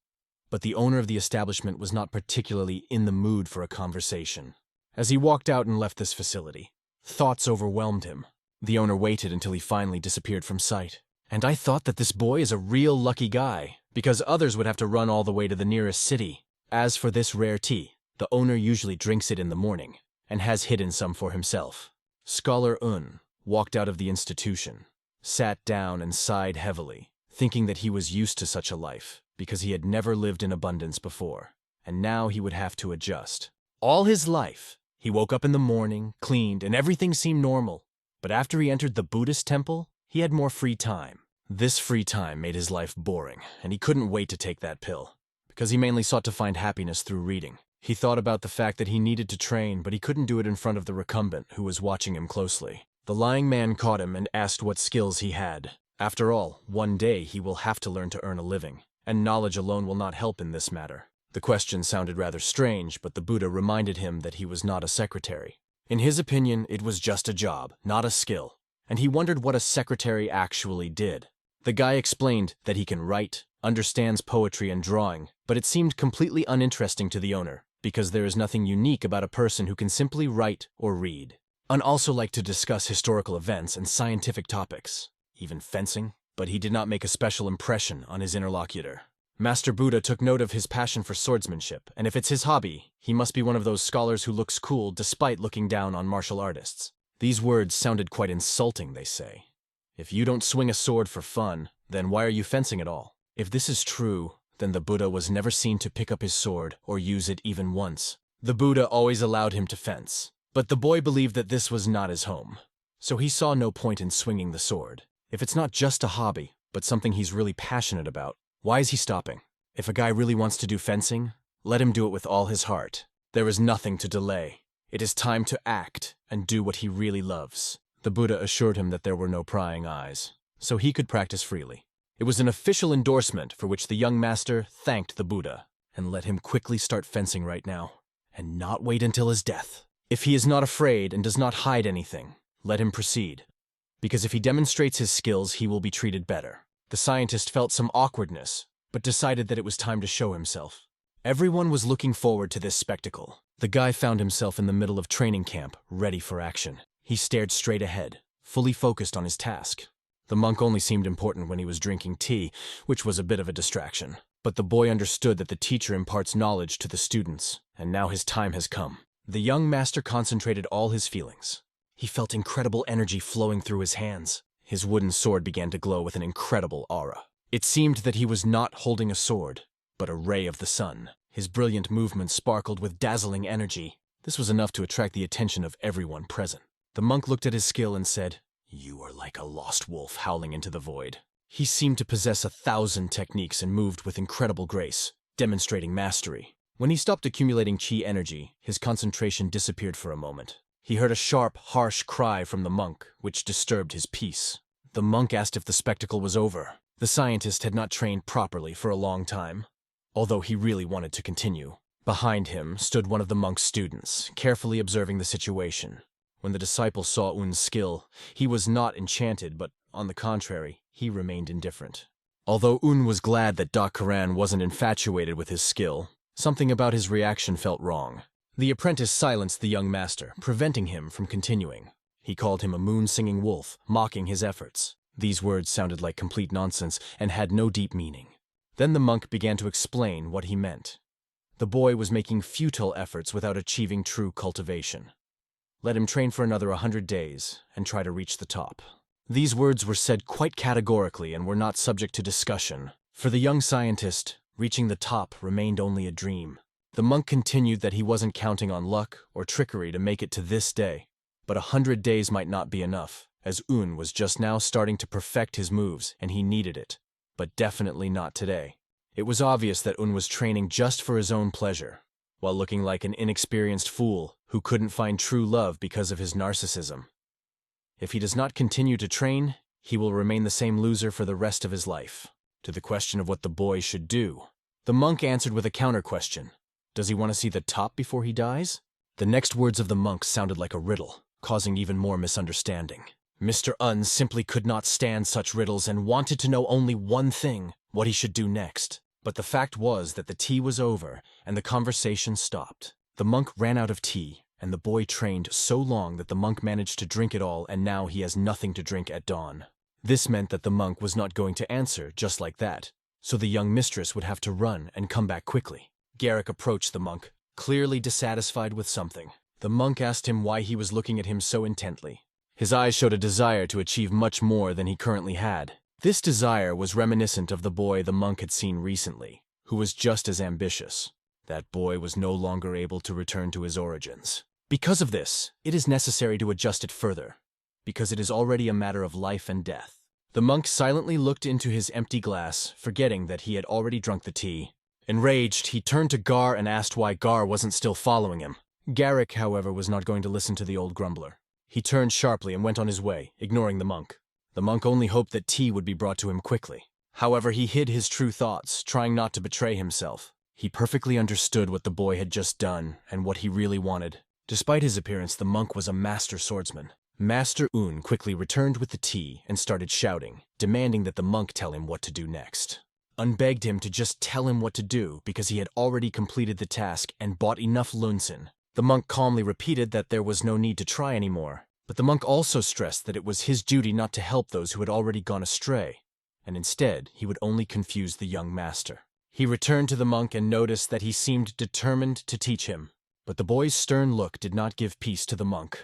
But the owner of the establishment was not particularly in the mood for a conversation. As he walked out and left this facility, thoughts overwhelmed him. The owner waited until he finally disappeared from sight. And I thought that this boy is a real lucky guy, because others would have to run all the way to the nearest city. As for this rare tea, the owner usually drinks it in the morning, and has hidden some for himself. Scholar Un walked out of the institution, sat down and sighed heavily, thinking that he was used to such a life, because he had never lived in abundance before, and now he would have to adjust. All his life, he woke up in the morning, cleaned, and everything seemed normal. But after he entered the Buddhist temple, he had more free time. This free time made his life boring, and he couldn't wait to take that pill, because he mainly sought to find happiness through reading. He thought about the fact that he needed to train, but he couldn't do it in front of the recumbent, who was watching him closely. The lying man caught him and asked what skills he had. After all, one day he will have to learn to earn a living, and knowledge alone will not help in this matter. The question sounded rather strange, but the Buddha reminded him that he was not a secretary. In his opinion, it was just a job, not a skill, and he wondered what a secretary actually did. The guy explained that he can write, understands poetry and drawing, but it seemed completely uninteresting to the owner, because there is nothing unique about a person who can simply write or read. Un also liked to discuss historical events and scientific topics, even fencing, but he did not make a special impression on his interlocutor. Master Buddha took note of his passion for swordsmanship, and if it's his hobby, he must be one of those scholars who looks cool despite looking down on martial artists. These words sounded quite insulting, they say. If you don't swing a sword for fun, then why are you fencing at all? If this is true, then the Buddha was never seen to pick up his sword or use it even once. The Buddha always allowed him to fence, but the boy believed that this was not his home, so he saw no point in swinging the sword. If it's not just a hobby, but something he's really passionate about, why is he stopping? If a guy really wants to do fencing, let him do it with all his heart. There is nothing to delay. It is time to act and do what he really loves. The Buddha assured him that there were no prying eyes, so he could practice freely. It was an official endorsement for which the young master thanked the Buddha and let him quickly start fencing right now, and not wait until his death. If he is not afraid and does not hide anything, let him proceed, because if he demonstrates his skills, he will be treated better. The scientist felt some awkwardness, but decided that it was time to show himself. Everyone was looking forward to this spectacle. The guy found himself in the middle of training camp, ready for action. He stared straight ahead, fully focused on his task. The monk only seemed important when he was drinking tea, which was a bit of a distraction. But the boy understood that the teacher imparts knowledge to the students, and now his time has come. The young master concentrated all his feelings. He felt incredible energy flowing through his hands. His wooden sword began to glow with an incredible aura. It seemed that he was not holding a sword, but a ray of the sun. His brilliant movements sparkled with dazzling energy. This was enough to attract the attention of everyone present. The monk looked at his skill and said, "You are like a lost wolf howling into the void." He seemed to possess 1,000 techniques and moved with incredible grace, demonstrating mastery. When he stopped accumulating chi energy, his concentration disappeared for a moment. He heard a sharp, harsh cry from the monk, which disturbed his peace. The monk asked if the spectacle was over. The scientist had not trained properly for a long time, although he really wanted to continue. Behind him stood one of the monk's students, carefully observing the situation. When the disciple saw Un's skill, he was not enchanted, but on the contrary, he remained indifferent. Although Un was glad that Karan wasn't infatuated with his skill, something about his reaction felt wrong. The apprentice silenced the young master, preventing him from continuing. He called him a moon-singing wolf, mocking his efforts. These words sounded like complete nonsense and had no deep meaning. Then the monk began to explain what he meant. The boy was making futile efforts without achieving true cultivation. Let him train for another 100 days and try to reach the top. These words were said quite categorically and were not subject to discussion. For the young scientist, reaching the top remained only a dream. The monk continued that he wasn't counting on luck or trickery to make it to this day. But 100 days might not be enough, as Un was just now starting to perfect his moves and he needed it. But definitely not today. It was obvious that Un was training just for his own pleasure, while looking like an inexperienced fool who couldn't find true love because of his narcissism. If he does not continue to train, he will remain the same loser for the rest of his life. To the question of what the boy should do, the monk answered with a counter-question. Does he want to see the top before he dies? The next words of the monk sounded like a riddle, causing even more misunderstanding. Mr. Un simply could not stand such riddles and wanted to know only one thing, what he should do next. But the fact was that the tea was over and the conversation stopped. The monk ran out of tea, and the boy trained so long that the monk managed to drink it all, and now he has nothing to drink at dawn. This meant that the monk was not going to answer just like that, so the young mistress would have to run and come back quickly. Garrick approached the monk, clearly dissatisfied with something. The monk asked him why he was looking at him so intently. His eyes showed a desire to achieve much more than he currently had. This desire was reminiscent of the boy the monk had seen recently, who was just as ambitious. That boy was no longer able to return to his origins. Because of this, it is necessary to adjust it further, because it is already a matter of life and death. The monk silently looked into his empty glass, forgetting that he had already drunk the tea. Enraged, he turned to Gar and asked why Gar wasn't still following him. Garrick, however, was not going to listen to the old grumbler. He turned sharply and went on his way, ignoring the monk. The monk only hoped that tea would be brought to him quickly. However, he hid his true thoughts, trying not to betray himself. He perfectly understood what the boy had just done and what he really wanted. Despite his appearance, the monk was a master swordsman. Master Un quickly returned with the tea and started shouting, demanding that the monk tell him what to do next. Un begged him to just tell him what to do because he had already completed the task and bought enough lunsen. The monk calmly repeated that there was no need to try anymore, but the monk also stressed that it was his duty not to help those who had already gone astray, and instead he would only confuse the young master. He returned to the monk and noticed that he seemed determined to teach him, but the boy's stern look did not give peace to the monk.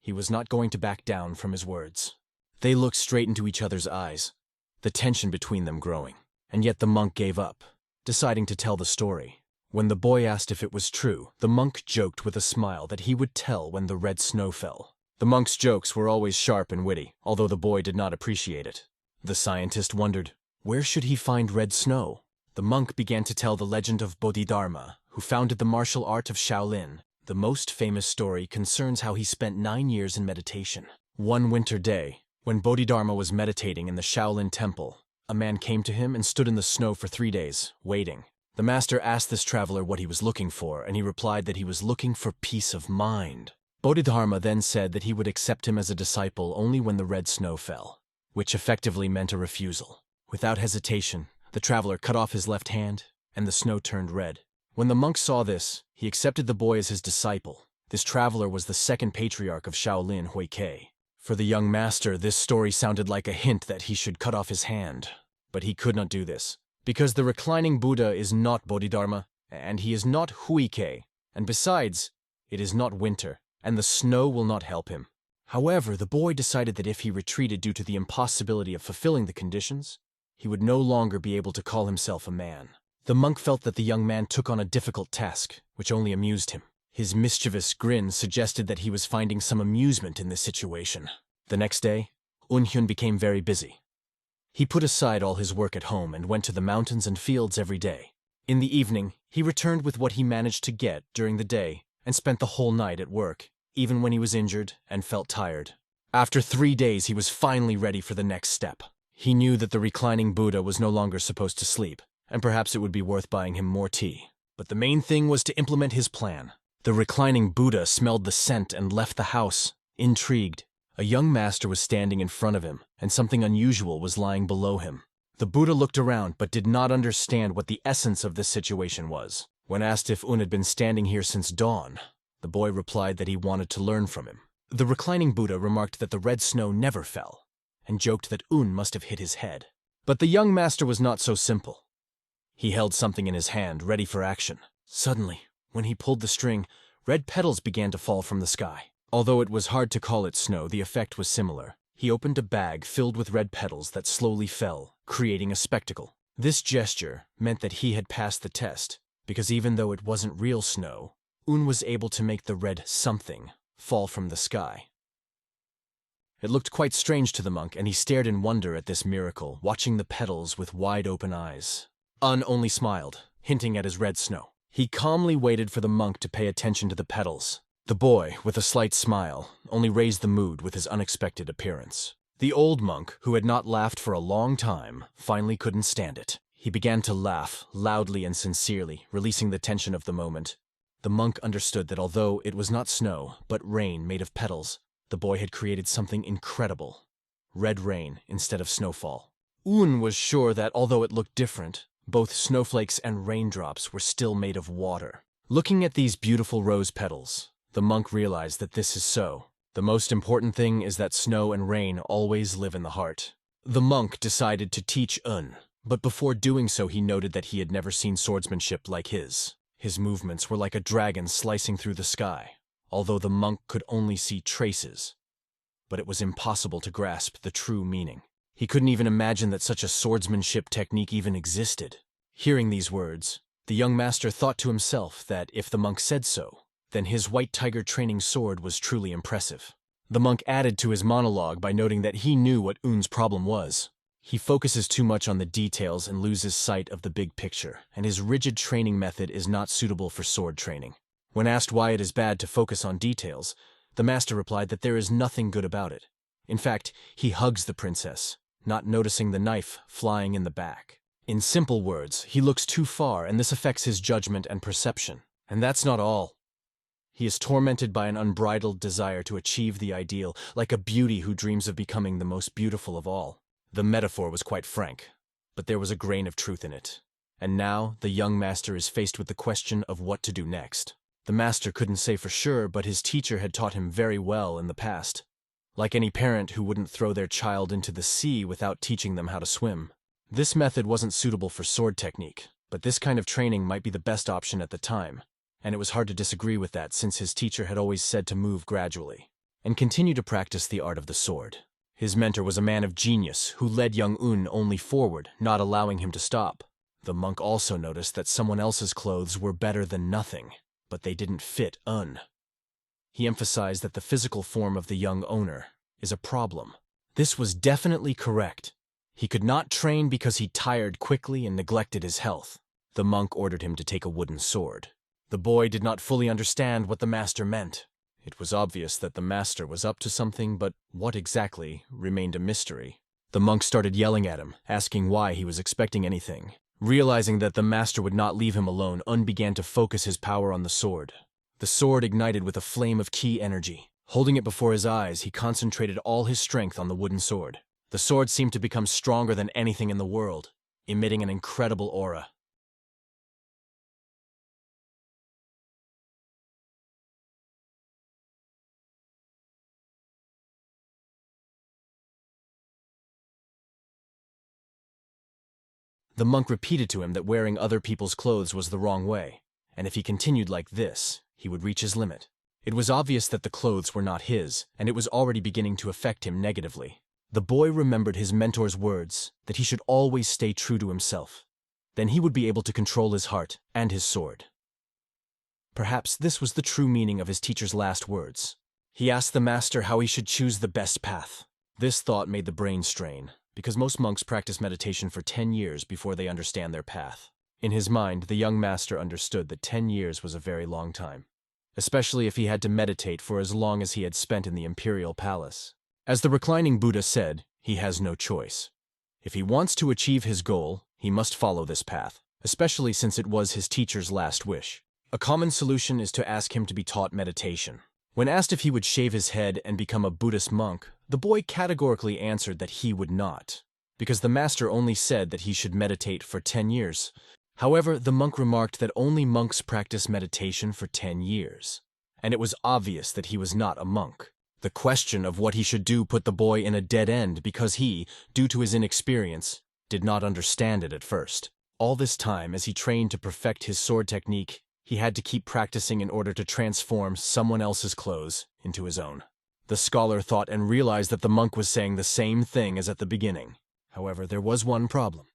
He was not going to back down from his words. They looked straight into each other's eyes, the tension between them growing, and yet the monk gave up, deciding to tell the story. When the boy asked if it was true, the monk joked with a smile that he would tell when the red snow fell. The monk's jokes were always sharp and witty, although the boy did not appreciate it. The scientist wondered, where should he find red snow? The monk began to tell the legend of Bodhidharma, who founded the martial art of Shaolin. The most famous story concerns how he spent 9 years in meditation. One winter day, when Bodhidharma was meditating in the Shaolin temple, a man came to him and stood in the snow for 3 days, waiting. The master asked this traveler what he was looking for, and he replied that he was looking for peace of mind. Bodhidharma then said that he would accept him as a disciple only when the red snow fell, which effectively meant a refusal. Without hesitation, the traveler cut off his left hand, and the snow turned red. When the monk saw this, he accepted the boy as his disciple. This traveler was the second patriarch of Shaolin, Huike. For the young master, this story sounded like a hint that he should cut off his hand. But he could not do this, because the reclining Buddha is not Bodhidharma, and he is not Huike, and besides, it is not winter, and the snow will not help him. However, the boy decided that if he retreated due to the impossibility of fulfilling the conditions, he would no longer be able to call himself a man. The monk felt that the young man took on a difficult task, which only amused him. His mischievous grin suggested that he was finding some amusement in this situation. The next day, Unhyun became very busy. He put aside all his work at home and went to the mountains and fields every day. In the evening, he returned with what he managed to get during the day and spent the whole night at work, even when he was injured and felt tired. After 3 days, he was finally ready for the next step. He knew that the reclining Buddha was no longer supposed to sleep, and perhaps it would be worth buying him more tea. But the main thing was to implement his plan. The reclining Buddha smelled the scent and left the house, intrigued. A young master was standing in front of him, and something unusual was lying below him. The Buddha looked around but did not understand what the essence of this situation was. When asked if Un had been standing here since dawn, the boy replied that he wanted to learn from him. The reclining Buddha remarked that the red snow never fell, and joked that Un must have hit his head. But the young master was not so simple. He held something in his hand, ready for action. Suddenly, when he pulled the string, red petals began to fall from the sky. Although it was hard to call it snow, the effect was similar. He opened a bag filled with red petals that slowly fell, creating a spectacle. This gesture meant that he had passed the test, because even though it wasn't real snow, Un was able to make the red something fall from the sky. It looked quite strange to the monk, and he stared in wonder at this miracle, watching the petals with wide-open eyes. Un only smiled, hinting at his red snow. He calmly waited for the monk to pay attention to the petals. The boy, with a slight smile, only raised the mood with his unexpected appearance. The old monk, who had not laughed for a long time, finally couldn't stand it. He began to laugh, loudly and sincerely, releasing the tension of the moment. The monk understood that although it was not snow, but rain made of petals, the boy had created something incredible. Red rain instead of snowfall. Un was sure that although it looked different, both snowflakes and raindrops were still made of water. Looking at these beautiful rose petals, the monk realized that this is so. The most important thing is that snow and rain always live in the heart. The monk decided to teach Un, but before doing so he noted that he had never seen swordsmanship like his. His movements were like a dragon slicing through the sky, although the monk could only see traces. But it was impossible to grasp the true meaning. He couldn't even imagine that such a swordsmanship technique even existed. Hearing these words, the young master thought to himself that if the monk said so, then his white tiger training sword was truly impressive. The monk added to his monologue by noting that he knew what Un's problem was. He focuses too much on the details and loses sight of the big picture, and his rigid training method is not suitable for sword training. When asked why it is bad to focus on details, the master replied that there is nothing good about it. In fact, he hugs the princess, not noticing the knife flying in the back. In simple words, he looks too far, and this affects his judgment and perception. And that's not all. He is tormented by an unbridled desire to achieve the ideal, like a beauty who dreams of becoming the most beautiful of all. The metaphor was quite frank, but there was a grain of truth in it. And now, the young master is faced with the question of what to do next. The master couldn't say for sure, but his teacher had taught him very well in the past. Like any parent who wouldn't throw their child into the sea without teaching them how to swim. This method wasn't suitable for sword technique, but this kind of training might be the best option at the time. And it was hard to disagree with that since his teacher had always said to move gradually and continue to practice the art of the sword. His mentor was a man of genius who led young Un only forward, not allowing him to stop. The monk also noticed that someone else's clothes were better than nothing, but they didn't fit Un. He emphasized that the physical form of the young owner is a problem. This was definitely correct. He could not train because he tired quickly and neglected his health. The monk ordered him to take a wooden sword. The boy did not fully understand what the master meant. It was obvious that the master was up to something, but what exactly remained a mystery. The monk started yelling at him, asking why he was expecting anything. Realizing that the master would not leave him alone, Un began to focus his power on the sword. The sword ignited with a flame of ki energy. Holding it before his eyes, he concentrated all his strength on the wooden sword. The sword seemed to become stronger than anything in the world, emitting an incredible aura. The monk repeated to him that wearing other people's clothes was the wrong way, and if he continued like this, he would reach his limit. It was obvious that the clothes were not his, and it was already beginning to affect him negatively. The boy remembered his mentor's words that he should always stay true to himself. Then he would be able to control his heart and his sword. Perhaps this was the true meaning of his teacher's last words. He asked the master how he should choose the best path. This thought made the brain strain, because most monks practice meditation for 10 years before they understand their path. In his mind, the young master understood that 10 years was a very long time, especially if he had to meditate for as long as he had spent in the imperial palace. As the reclining Buddha said, he has no choice. If he wants to achieve his goal, he must follow this path. especially since it was his teacher's last wish. A common solution is to ask him to be taught meditation. When asked if he would shave his head and become a Buddhist monk, the boy categorically answered that he would not, because the master only said that he should meditate for 10 years. However, the monk remarked that only monks practice meditation for 10 years, and it was obvious that he was not a monk. The question of what he should do put the boy in a dead end because he, due to his inexperience, did not understand it at first. All this time, as he trained to perfect his sword technique, he had to keep practicing in order to transform someone else's clothes into his own. The scholar thought and realized that the monk was saying the same thing as at the beginning. However, there was one problem.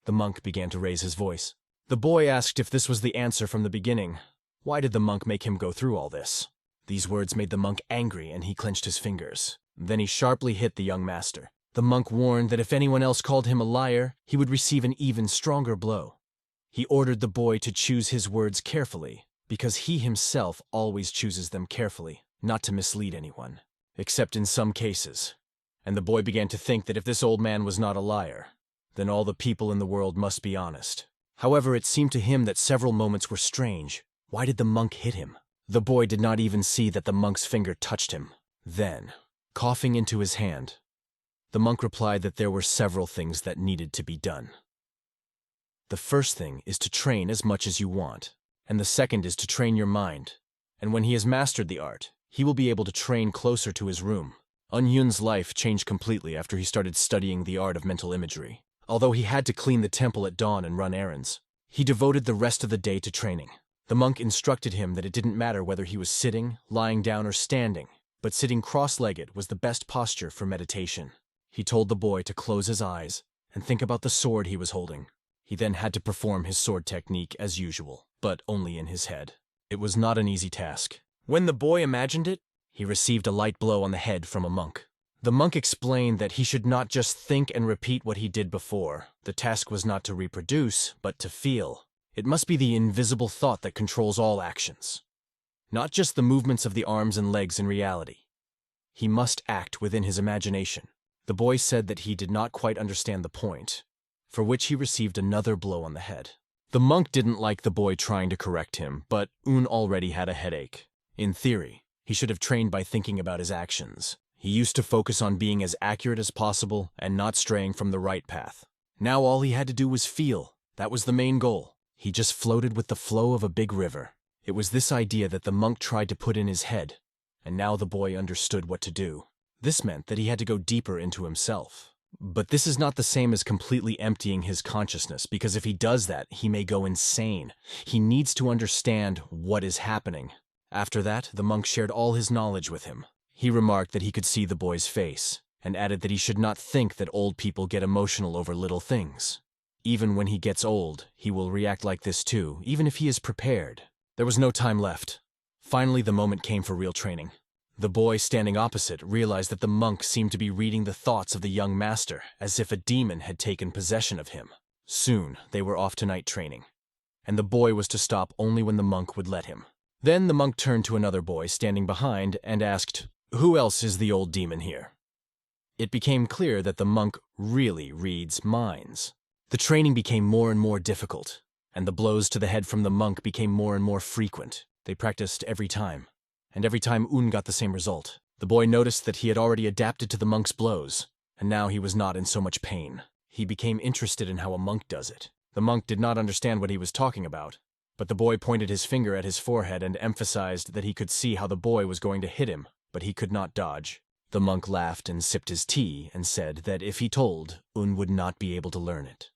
The monk began to raise his voice. The boy asked if this was the answer from the beginning. Why did the monk make him go through all this? These words made the monk angry, and he clenched his fingers. Then he sharply hit the young master. The monk warned that if anyone else called him a liar, he would receive an even stronger blow. He ordered the boy to choose his words carefully, because he himself always chooses them carefully, not to mislead anyone, except in some cases. And the boy began to think that if this old man was not a liar, then all the people in the world must be honest. However, it seemed to him that several moments were strange. Why did the monk hit him? The boy did not even see that the monk's finger touched him. Then, coughing into his hand, the monk replied that there were several things that needed to be done. The first thing is to train as much as you want, and the second is to train your mind. And when he has mastered the art, he will be able to train closer to his room. Hyun's life changed completely after he started studying the art of mental imagery. Although he had to clean the temple at dawn and run errands, he devoted the rest of the day to training. The monk instructed him that it didn't matter whether he was sitting, lying down, or standing, but sitting cross-legged was the best posture for meditation. He told the boy to close his eyes and think about the sword he was holding. He then had to perform his sword technique as usual, but only in his head. It was not an easy task. When the boy imagined it, he received a light blow on the head from a monk. The monk explained that he should not just think and repeat what he did before. The task was not to reproduce, but to feel. It must be the invisible thought that controls all actions, not just the movements of the arms and legs in reality. He must act within his imagination. The boy said that he did not quite understand the point, for which he received another blow on the head. The monk didn't like the boy trying to correct him, but already had a headache. In theory, he should have trained by thinking about his actions. He used to focus on being as accurate as possible and not straying from the right path. Now all he had to do was feel. That was the main goal. He just floated with the flow of a big river. It was this idea that the monk tried to put in his head, and now the boy understood what to do. This meant that he had to go deeper into himself. But this is not the same as completely emptying his consciousness, because if he does that, he may go insane. He needs to understand what is happening. After that, the monk shared all his knowledge with him. He remarked that he could see the boy's face, and added that he should not think that old people get emotional over little things. Even when he gets old, he will react like this too, even if he is prepared. There was no time left. Finally, the moment came for real training. The boy standing opposite realized that the monk seemed to be reading the thoughts of the young master, as if a demon had taken possession of him. Soon, they were off to night training, and the boy was to stop only when the monk would let him. Then the monk turned to another boy standing behind and asked, "Who else is the old demon here?" It became clear that the monk really reads minds. The training became more and more difficult, and the blows to the head from the monk became more and more frequent. They practiced every time, and every time got the same result. The boy noticed that he had already adapted to the monk's blows, and now he was not in so much pain. He became interested in how a monk does it. The monk did not understand what he was talking about, but the boy pointed his finger at his forehead and emphasized that he could see how the boy was going to hit him, but he could not dodge. The monk laughed and sipped his tea and said that if he told, would not be able to learn it.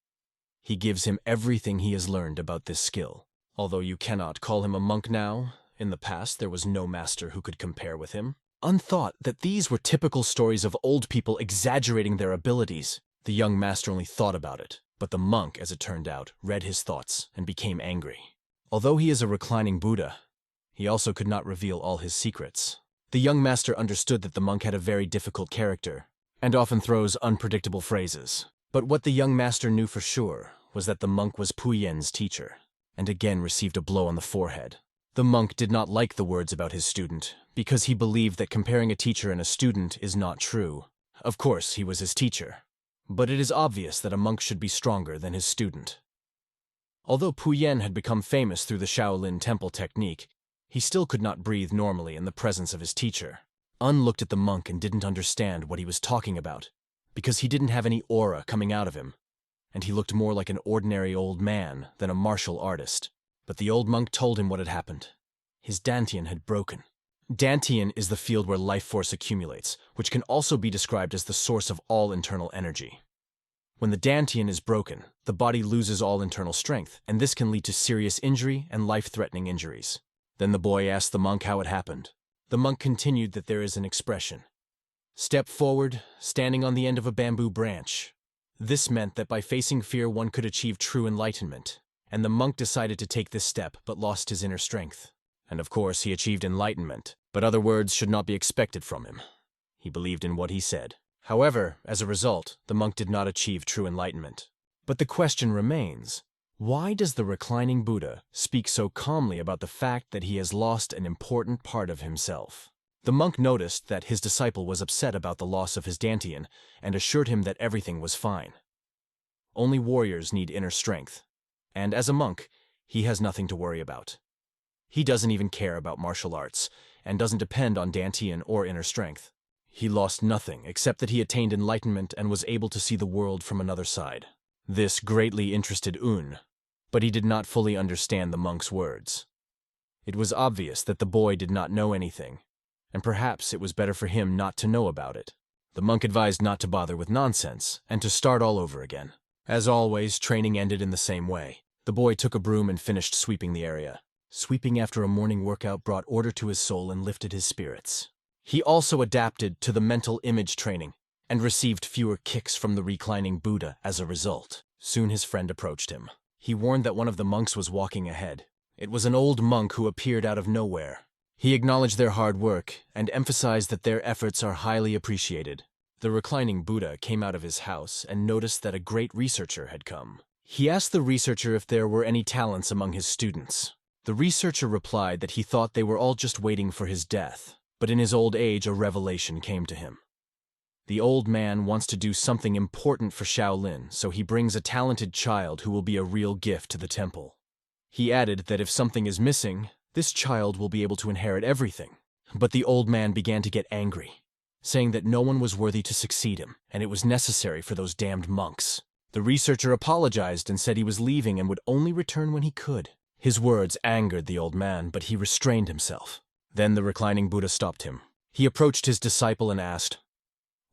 He gives him everything he has learned about this skill. Although you cannot call him a monk now, in the past there was no master who could compare with him. Unthought that these were typical stories of old people exaggerating their abilities. The young master only thought about it, but the monk, as it turned out, read his thoughts and became angry. Although he is a reclining Buddha, he also could not reveal all his secrets. The young master understood that the monk had a very difficult character, and often throws unpredictable phrases. But what the young master knew for sure was that the monk was Puyen's teacher, and again received a blow on the forehead. The monk did not like the words about his student, because he believed that comparing a teacher and a student is not true. Of course, he was his teacher, but it is obvious that a monk should be stronger than his student. Although Puyen had become famous through the Shaolin Temple technique, he still could not breathe normally in the presence of his teacher. Un looked at the monk and didn't understand what he was talking about, because he didn't have any aura coming out of him, and he looked more like an ordinary old man than a martial artist. But the old monk told him what had happened. His dantian had broken. Dantian is the field where life force accumulates, which can also be described as the source of all internal energy. When the dantian is broken, the body loses all internal strength, and this can lead to serious injury and life-threatening injuries. Then the boy asked the monk how it happened. The monk continued that there is an expression. Step forward, standing on the end of a bamboo branch. This meant that by facing fear one could achieve true enlightenment, and the monk decided to take this step but lost his inner strength. And of course he achieved enlightenment, but other words should not be expected from him. He believed in what he said. However, as a result, the monk did not achieve true enlightenment. But the question remains, why does the reclining Buddha speak so calmly about the fact that he has lost an important part of himself? The monk noticed that his disciple was upset about the loss of his dantian and assured him that everything was fine. Only warriors need inner strength, and as a monk, he has nothing to worry about. He doesn't even care about martial arts and doesn't depend on dantian or inner strength. He lost nothing except that he attained enlightenment and was able to see the world from another side. This greatly interested Un, but he did not fully understand the monk's words. It was obvious that the boy did not know anything, and perhaps it was better for him not to know about it. The monk advised not to bother with nonsense and to start all over again. As always, training ended in the same way. The boy took a broom and finished sweeping the area. Sweeping after a morning workout brought order to his soul and lifted his spirits. He also adapted to the mental image training and received fewer kicks from the reclining Buddha as a result. Soon his friend approached him. He warned that one of the monks was walking ahead. It was an old monk who appeared out of nowhere. He acknowledged their hard work and emphasized that their efforts are highly appreciated. The reclining Buddha came out of his house and noticed that a great researcher had come. He asked the researcher if there were any talents among his students. The researcher replied that he thought they were all just waiting for his death, but in his old age a revelation came to him. The old man wants to do something important for Shaolin, so he brings a talented child who will be a real gift to the temple. He added that if something is missing, this child will be able to inherit everything. But the old man began to get angry, saying that no one was worthy to succeed him, and it was necessary for those damned monks. The researcher apologized and said he was leaving and would only return when he could. His words angered the old man, but he restrained himself. Then the reclining Buddha stopped him. He approached his disciple and asked,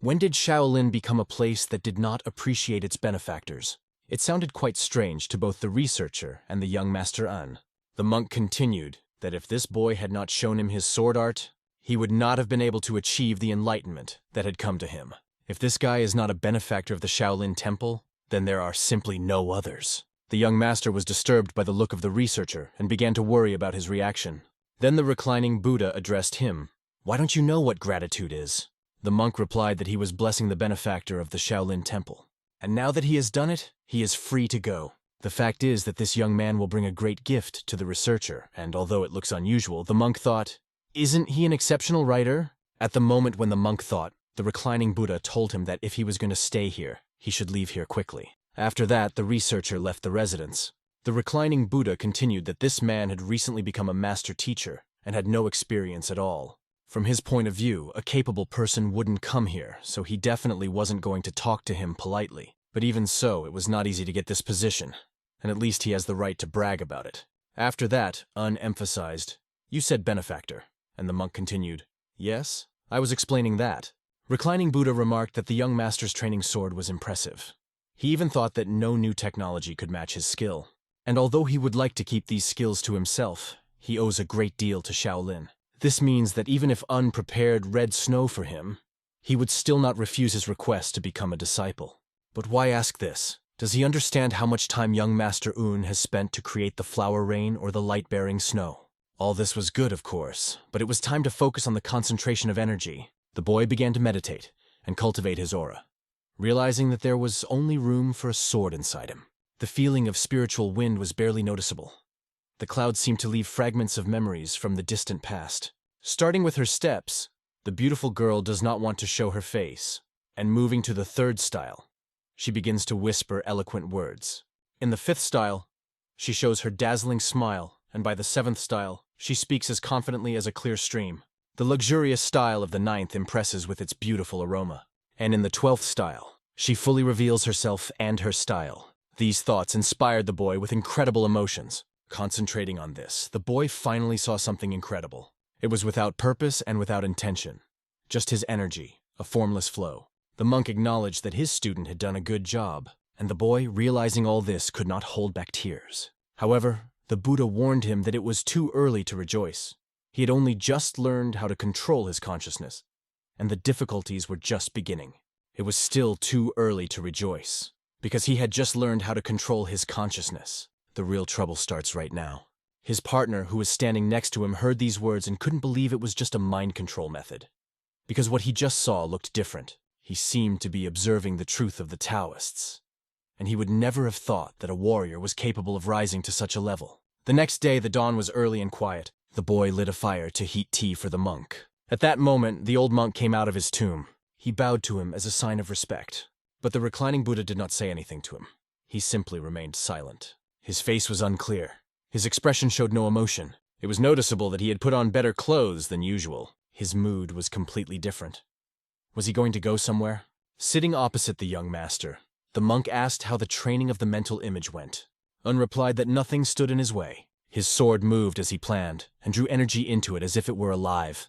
"When did Shaolin become a place that did not appreciate its benefactors?" It sounded quite strange to both the researcher and the young Master An. The monk continued that if this boy had not shown him his sword art, he would not have been able to achieve the enlightenment that had come to him. If this guy is not a benefactor of the Shaolin Temple, then there are simply no others. The young master was disturbed by the look of the researcher and began to worry about his reaction. Then the reclining Buddha addressed him. "Why don't you know what gratitude is?" The monk replied that he was blessing the benefactor of the Shaolin Temple. And now that he has done it, he is free to go. The fact is that this young man will bring a great gift to the researcher, and although it looks unusual, the monk thought, "Isn't he an exceptional writer?" At the moment when the monk thought, the reclining Buddha told him that if he was going to stay here, he should leave here quickly. After that, the researcher left the residence. The reclining Buddha continued that this man had recently become a master teacher and had no experience at all. From his point of view, a capable person wouldn't come here, so he definitely wasn't going to talk to him politely. But even so, it was not easy to get this position, and at least he has the right to brag about it. After that, Un emphasized, "You said benefactor," and the monk continued, "Yes, I was explaining that." Reclining Buddha remarked that the young master's training sword was impressive. He even thought that no new technology could match his skill. And although he would like to keep these skills to himself, he owes a great deal to Shaolin. This means that even if Un prepared red snow for him, he would still not refuse his request to become a disciple. But why ask this? Does he understand how much time young Master Un has spent to create the flower rain or the light-bearing snow? All this was good, of course, but it was time to focus on the concentration of energy. The boy began to meditate and cultivate his aura, realizing that there was only room for a sword inside him. The feeling of spiritual wind was barely noticeable. The clouds seemed to leave fragments of memories from the distant past. Starting with her steps, the beautiful girl does not want to show her face, and moving to the third style, she begins to whisper eloquent words. In the fifth style, She shows her dazzling smile, and by the 7th style, she speaks as confidently as a clear stream. The luxurious style of the 9th impresses with its beautiful aroma. And in the 12th style, she fully reveals herself and her style. These thoughts inspired the boy with incredible emotions. Concentrating on this, the boy finally saw something incredible. It was without purpose and without intention. Just his energy, a formless flow. The monk acknowledged that his student had done a good job, and the boy, realizing all this, could not hold back tears. However, the Buddha warned him that it was too early to rejoice. He had only just learned how to control his consciousness, and the difficulties were just beginning. It was still too early to rejoice, because he had just learned how to control his consciousness. The real trouble starts right now. His partner, who was standing next to him, heard these words and couldn't believe it was just a mind control method. Because what he just saw looked different. He seemed to be observing the truth of the Taoists. And he would never have thought that a warrior was capable of rising to such a level. The next day, the dawn was early and quiet. The boy lit a fire to heat tea for the monk. At that moment, the old monk came out of his tomb. He bowed to him as a sign of respect. But the reclining Buddha did not say anything to him. He simply remained silent. His face was unclear. His expression showed no emotion. It was noticeable that he had put on better clothes than usual. His mood was completely different. Was he going to go somewhere? Sitting opposite the young master, the monk asked how the training of the mental image went. Un replied that nothing stood in his way. His sword moved as he planned, and drew energy into it as if it were alive.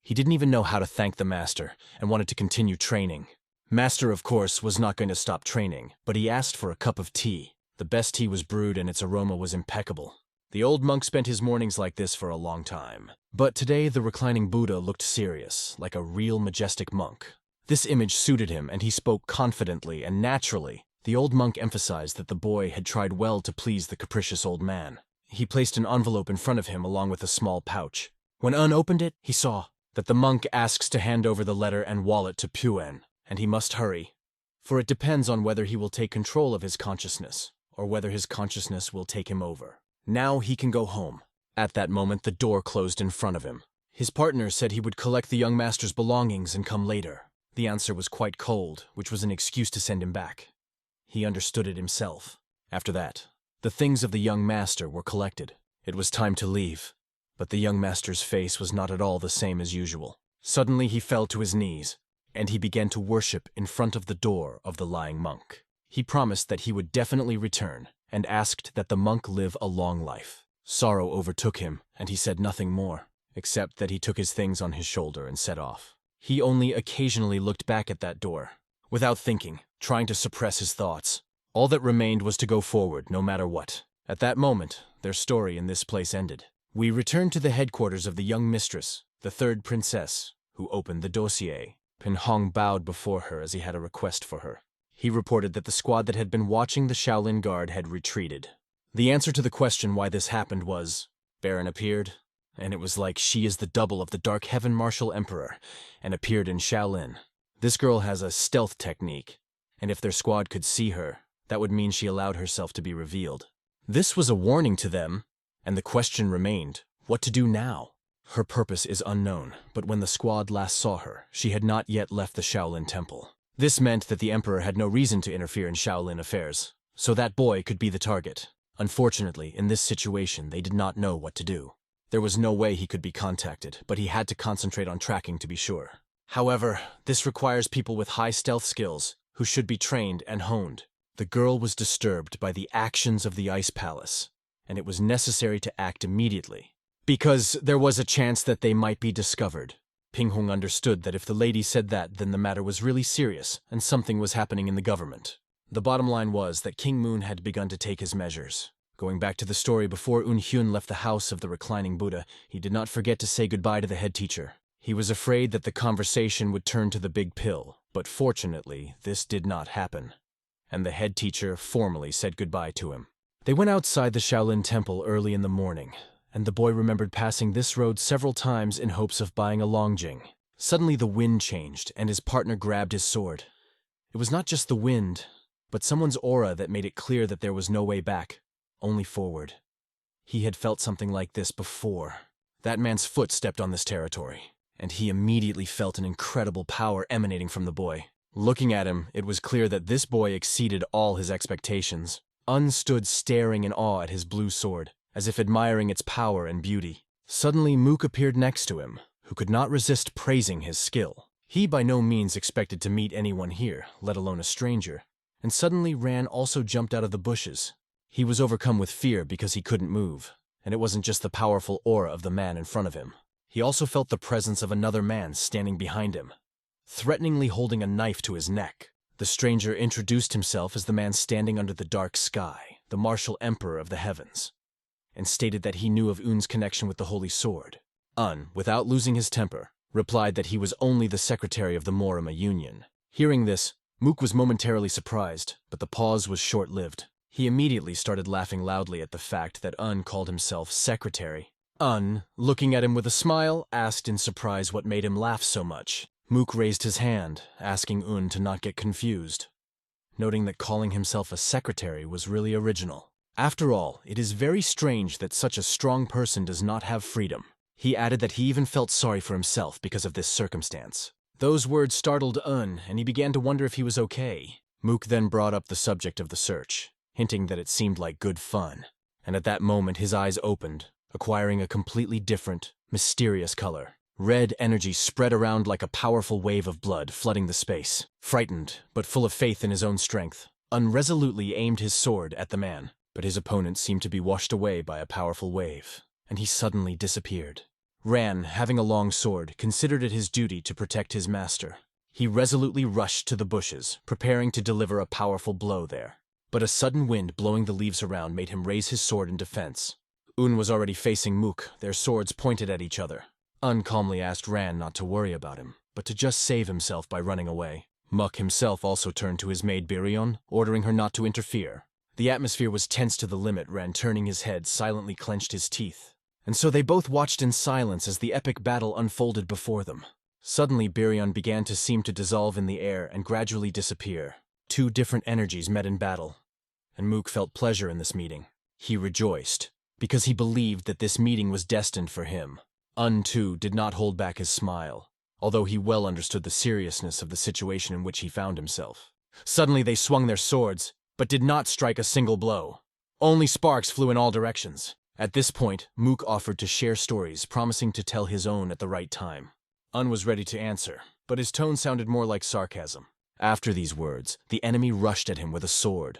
He didn't even know how to thank the master, and wanted to continue training. Master, of course, was not going to stop training, but he asked for a cup of tea. The best tea was brewed and its aroma was impeccable. The old monk spent his mornings like this for a long time. But today the reclining Buddha looked serious, like a real majestic monk. This image suited him, and he spoke confidently and naturally. The old monk emphasized that the boy had tried well to please the capricious old man. He placed an envelope in front of him along with a small pouch. When Un opened it, he saw that the monk asks to hand over the letter and wallet to Puen, and he must hurry. For it depends on whether he will take control of his consciousness, or whether his consciousness will take him over. Now he can go home. At that moment, the door closed in front of him. His partner said he would collect the young master's belongings and come later. The answer was quite cold, which was an excuse to send him back. He understood it himself. After that, the things of the young master were collected. It was time to leave. But the young master's face was not at all the same as usual. Suddenly he fell to his knees, and he began to worship in front of the door of the lying monk. He promised that he would definitely return, and asked that the monk live a long life. Sorrow overtook him, and he said nothing more, except that he took his things on his shoulder and set off. He only occasionally looked back at that door, without thinking, trying to suppress his thoughts. All that remained was to go forward, no matter what. At that moment, their story in this place ended. We returned to the headquarters of the young mistress, the third princess, who opened the dossier. Pin Hong bowed before her as he had a request for her. He reported that the squad that had been watching the Shaolin Guard had retreated. The answer to the question why this happened was, Baron appeared, and it was like she is the double of the Dark Heaven Martial Emperor, and appeared in Shaolin. This girl has a stealth technique, and if their squad could see her, that would mean she allowed herself to be revealed. This was a warning to them, and the question remained, what to do now? Her purpose is unknown, but when the squad last saw her, she had not yet left the Shaolin Temple. This meant that the Emperor had no reason to interfere in Shaolin affairs, so that boy could be the target. Unfortunately, in this situation, they did not know what to do. There was no way he could be contacted, but he had to concentrate on tracking to be sure. However, this requires people with high stealth skills, who should be trained and honed. The girl was disturbed by the actions of the Ice Palace, and it was necessary to act immediately, because there was a chance that they might be discovered. Ping Hong understood that if the lady said that, then the matter was really serious, and something was happening in the government. The bottom line was that King Moon had begun to take his measures. Going back to the story, before Un Hyun left the house of the reclining Buddha, he did not forget to say goodbye to the head teacher. He was afraid that the conversation would turn to the big pill, but fortunately, this did not happen, and the head teacher formally said goodbye to him. They went outside the Shaolin Temple early in the morning, and the boy remembered passing this road several times in hopes of buying a longjing. Suddenly the wind changed, and his partner grabbed his sword. It was not just the wind, but someone's aura that made it clear that there was no way back, only forward. He had felt something like this before. That man's foot stepped on this territory, and he immediately felt an incredible power emanating from the boy. Looking at him, it was clear that this boy exceeded all his expectations. Un stood staring in awe at his blue sword, as if admiring its power and beauty. Suddenly Mook appeared next to him, who could not resist praising his skill. He by no means expected to meet anyone here, let alone a stranger. And suddenly Ran also jumped out of the bushes. He was overcome with fear because he couldn't move, and it wasn't just the powerful aura of the man in front of him. He also felt the presence of another man standing behind him, threateningly holding a knife to his neck. The stranger introduced himself as the man standing under the dark sky, the martial emperor of the heavens, and stated that he knew of Un's connection with the Holy Sword. Un, without losing his temper, replied that he was only the secretary of the Morima Union. Hearing this, Mook was momentarily surprised, but the pause was short-lived. He immediately started laughing loudly at the fact that Un called himself secretary. Un, looking at him with a smile, asked in surprise what made him laugh so much. Mook raised his hand, asking Un to not get confused, noting that calling himself a secretary was really original. After all, it is very strange that such a strong person does not have freedom. He added that he even felt sorry for himself because of this circumstance. Those words startled Un, and he began to wonder if he was okay. Mook then brought up the subject of the search, hinting that it seemed like good fun. And at that moment his eyes opened, acquiring a completely different, mysterious color. Red energy spread around like a powerful wave of blood flooding the space. Frightened, but full of faith in his own strength, Un resolutely aimed his sword at the man, but his opponent seemed to be washed away by a powerful wave, and he suddenly disappeared. Ran, having a long sword, considered it his duty to protect his master. He resolutely rushed to the bushes, preparing to deliver a powerful blow there. But a sudden wind blowing the leaves around made him raise his sword in defense. Un was already facing Mook, their swords pointed at each other. Un calmly asked Ran not to worry about him, but to just save himself by running away. Mook himself also turned to his maid Birion, ordering her not to interfere. The atmosphere was tense to the limit. Ran, turning his head, silently clenched his teeth. And so they both watched in silence as the epic battle unfolded before them. Suddenly Birion began to seem to dissolve in the air and gradually disappear. Two different energies met in battle, and Mook felt pleasure in this meeting. He rejoiced, because he believed that this meeting was destined for him. Un, too, did not hold back his smile, although he well understood the seriousness of the situation in which he found himself. Suddenly they swung their swords, but did not strike a single blow. Only sparks flew in all directions. At this point, Mook offered to share stories, promising to tell his own at the right time. Un was ready to answer, but his tone sounded more like sarcasm. After these words, the enemy rushed at him with a sword.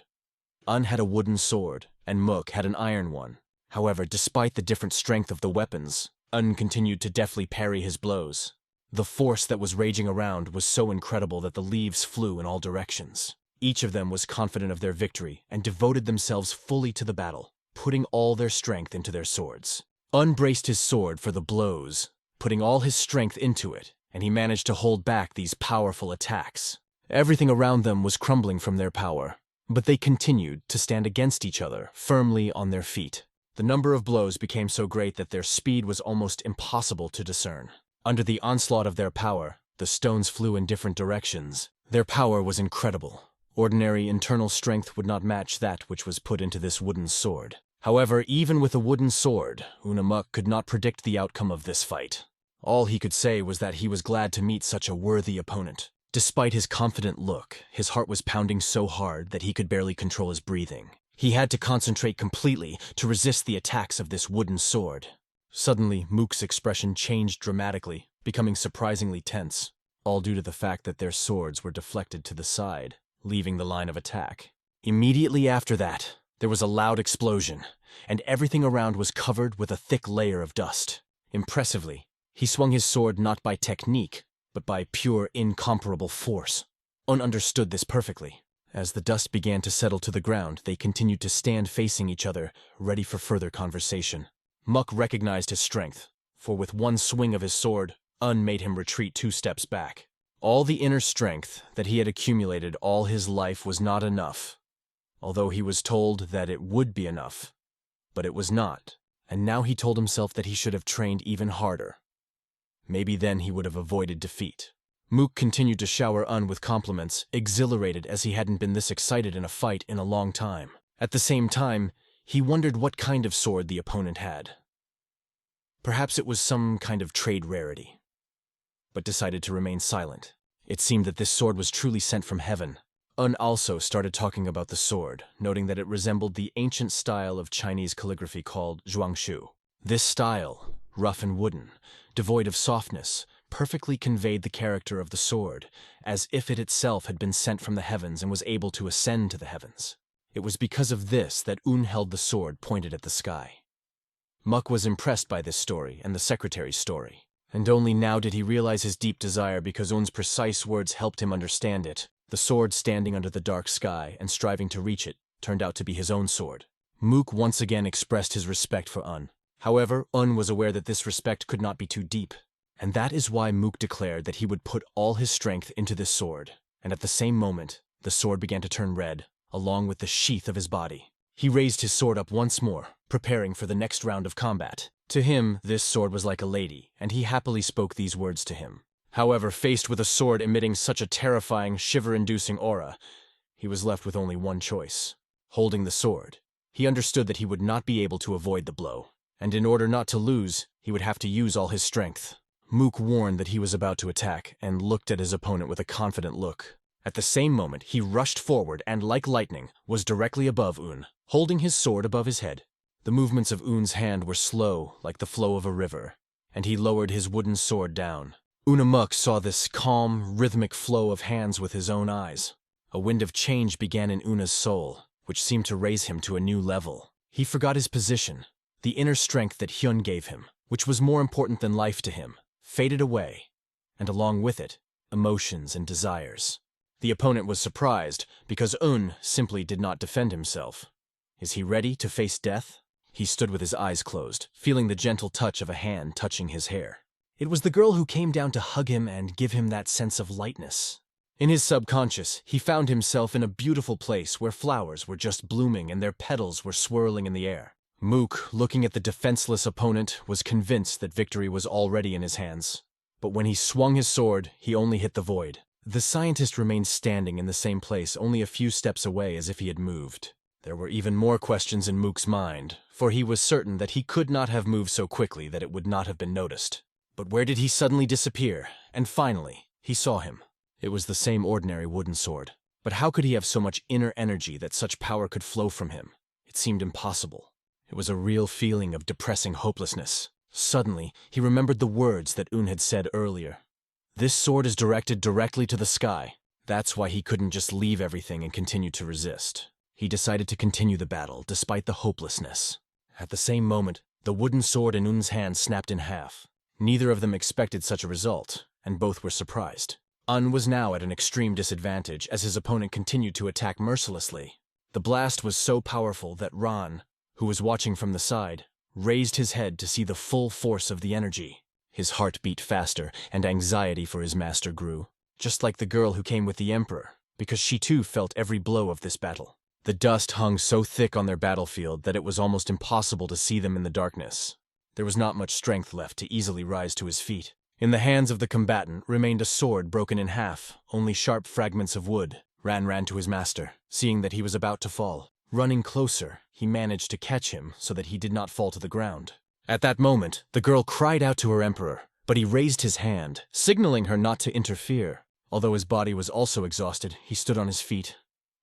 Un had a wooden sword, and Mook had an iron one. However, despite the different strength of the weapons, Un continued to deftly parry his blows. The force that was raging around was so incredible that the leaves flew in all directions. Each of them was confident of their victory and devoted themselves fully to the battle, putting all their strength into their swords. Un braced his sword for the blows, putting all his strength into it, and he managed to hold back these powerful attacks. Everything around them was crumbling from their power, but they continued to stand against each other, firmly on their feet. The number of blows became so great that their speed was almost impossible to discern. Under the onslaught of their power, the stones flew in different directions. Their power was incredible. Ordinary internal strength would not match that which was put into this wooden sword. However, even with a wooden sword, Unamuk could not predict the outcome of this fight. All he could say was that he was glad to meet such a worthy opponent. Despite his confident look, his heart was pounding so hard that he could barely control his breathing. He had to concentrate completely to resist the attacks of this wooden sword. Suddenly, Mook's expression changed dramatically, becoming surprisingly tense, all due to the fact that their swords were deflected to the side, leaving the line of attack. Immediately after that, there was a loud explosion, and everything around was covered with a thick layer of dust. Impressively, he swung his sword not by technique, but by pure, incomparable force. Un understood this perfectly. As the dust began to settle to the ground, they continued to stand facing each other, ready for further conversation. Muck recognized his strength, for with one swing of his sword, Un made him retreat 2 steps back. All the inner strength that he had accumulated all his life was not enough, although he was told that it would be enough. But it was not, and now he told himself that he should have trained even harder. Maybe then he would have avoided defeat. Mook continued to shower Un with compliments, exhilarated as he hadn't been this excited in a fight in a long time. At the same time, he wondered what kind of sword the opponent had. Perhaps it was some kind of trade rarity, but decided to remain silent. It seemed that this sword was truly sent from heaven. Un also started talking about the sword, noting that it resembled the ancient style of Chinese calligraphy called zhuangshu. This style, rough and wooden, devoid of softness, perfectly conveyed the character of the sword, as if it itself had been sent from the heavens and was able to ascend to the heavens. It was because of this that Un held the sword pointed at the sky. Muk was impressed by this story and the secretary's story, and only now did he realize his deep desire because Un's precise words helped him understand it. The sword standing under the dark sky and striving to reach it turned out to be his own sword. Mook once again expressed his respect for Un. However, Un was aware that this respect could not be too deep, and that is why Mook declared that he would put all his strength into this sword, and at the same moment, the sword began to turn red, along with the sheath of his body. He raised his sword up once more, preparing for the next round of combat. To him, this sword was like a lady, and he happily spoke these words to him. However, faced with a sword emitting such a terrifying, shiver-inducing aura, he was left with only one choice. Holding the sword, he understood that he would not be able to avoid the blow, and in order not to lose, he would have to use all his strength. Mook warned that he was about to attack, and looked at his opponent with a confident look. At the same moment, he rushed forward and, like lightning, was directly above Un, holding his sword above his head. The movements of Un's hand were slow, like the flow of a river, and he lowered his wooden sword down. Unamuk saw this calm, rhythmic flow of hands with his own eyes. A wind of change began in Una's soul, which seemed to raise him to a new level. He forgot his position. The inner strength that Hyun gave him, which was more important than life to him, faded away, and along with it, emotions and desires. The opponent was surprised, because Un simply did not defend himself. Is he ready to face death? He stood with his eyes closed, feeling the gentle touch of a hand touching his hair. It was the girl who came down to hug him and give him that sense of lightness. In his subconscious, he found himself in a beautiful place where flowers were just blooming and their petals were swirling in the air. Mook, looking at the defenseless opponent, was convinced that victory was already in his hands. But when he swung his sword, he only hit the void. The scientist remained standing in the same place, only a few steps away, as if he had moved. There were even more questions in Mook's mind, for he was certain that he could not have moved so quickly that it would not have been noticed. But where did he suddenly disappear? And finally, he saw him. It was the same ordinary wooden sword. But how could he have so much inner energy that such power could flow from him? It seemed impossible. It was a real feeling of depressing hopelessness. Suddenly, he remembered the words that Un had said earlier. This sword is directed directly to the sky. That's why he couldn't just leave everything and continue to resist. He decided to continue the battle, despite the hopelessness. At the same moment, the wooden sword in Un's hand snapped in half. Neither of them expected such a result, and both were surprised. Un was now at an extreme disadvantage as his opponent continued to attack mercilessly. The blast was so powerful that Ran, who was watching from the side, raised his head to see the full force of the energy. His heart beat faster, and anxiety for his master grew, just like the girl who came with the Emperor, because she too felt every blow of this battle. The dust hung so thick on their battlefield that it was almost impossible to see them in the darkness. There was not much strength left to easily rise to his feet. In the hands of the combatant remained a sword broken in half, only sharp fragments of wood. Ran to his master, seeing that he was about to fall. Running closer, he managed to catch him so that he did not fall to the ground. At that moment, the girl cried out to her emperor, but he raised his hand, signaling her not to interfere. Although his body was also exhausted, he stood on his feet,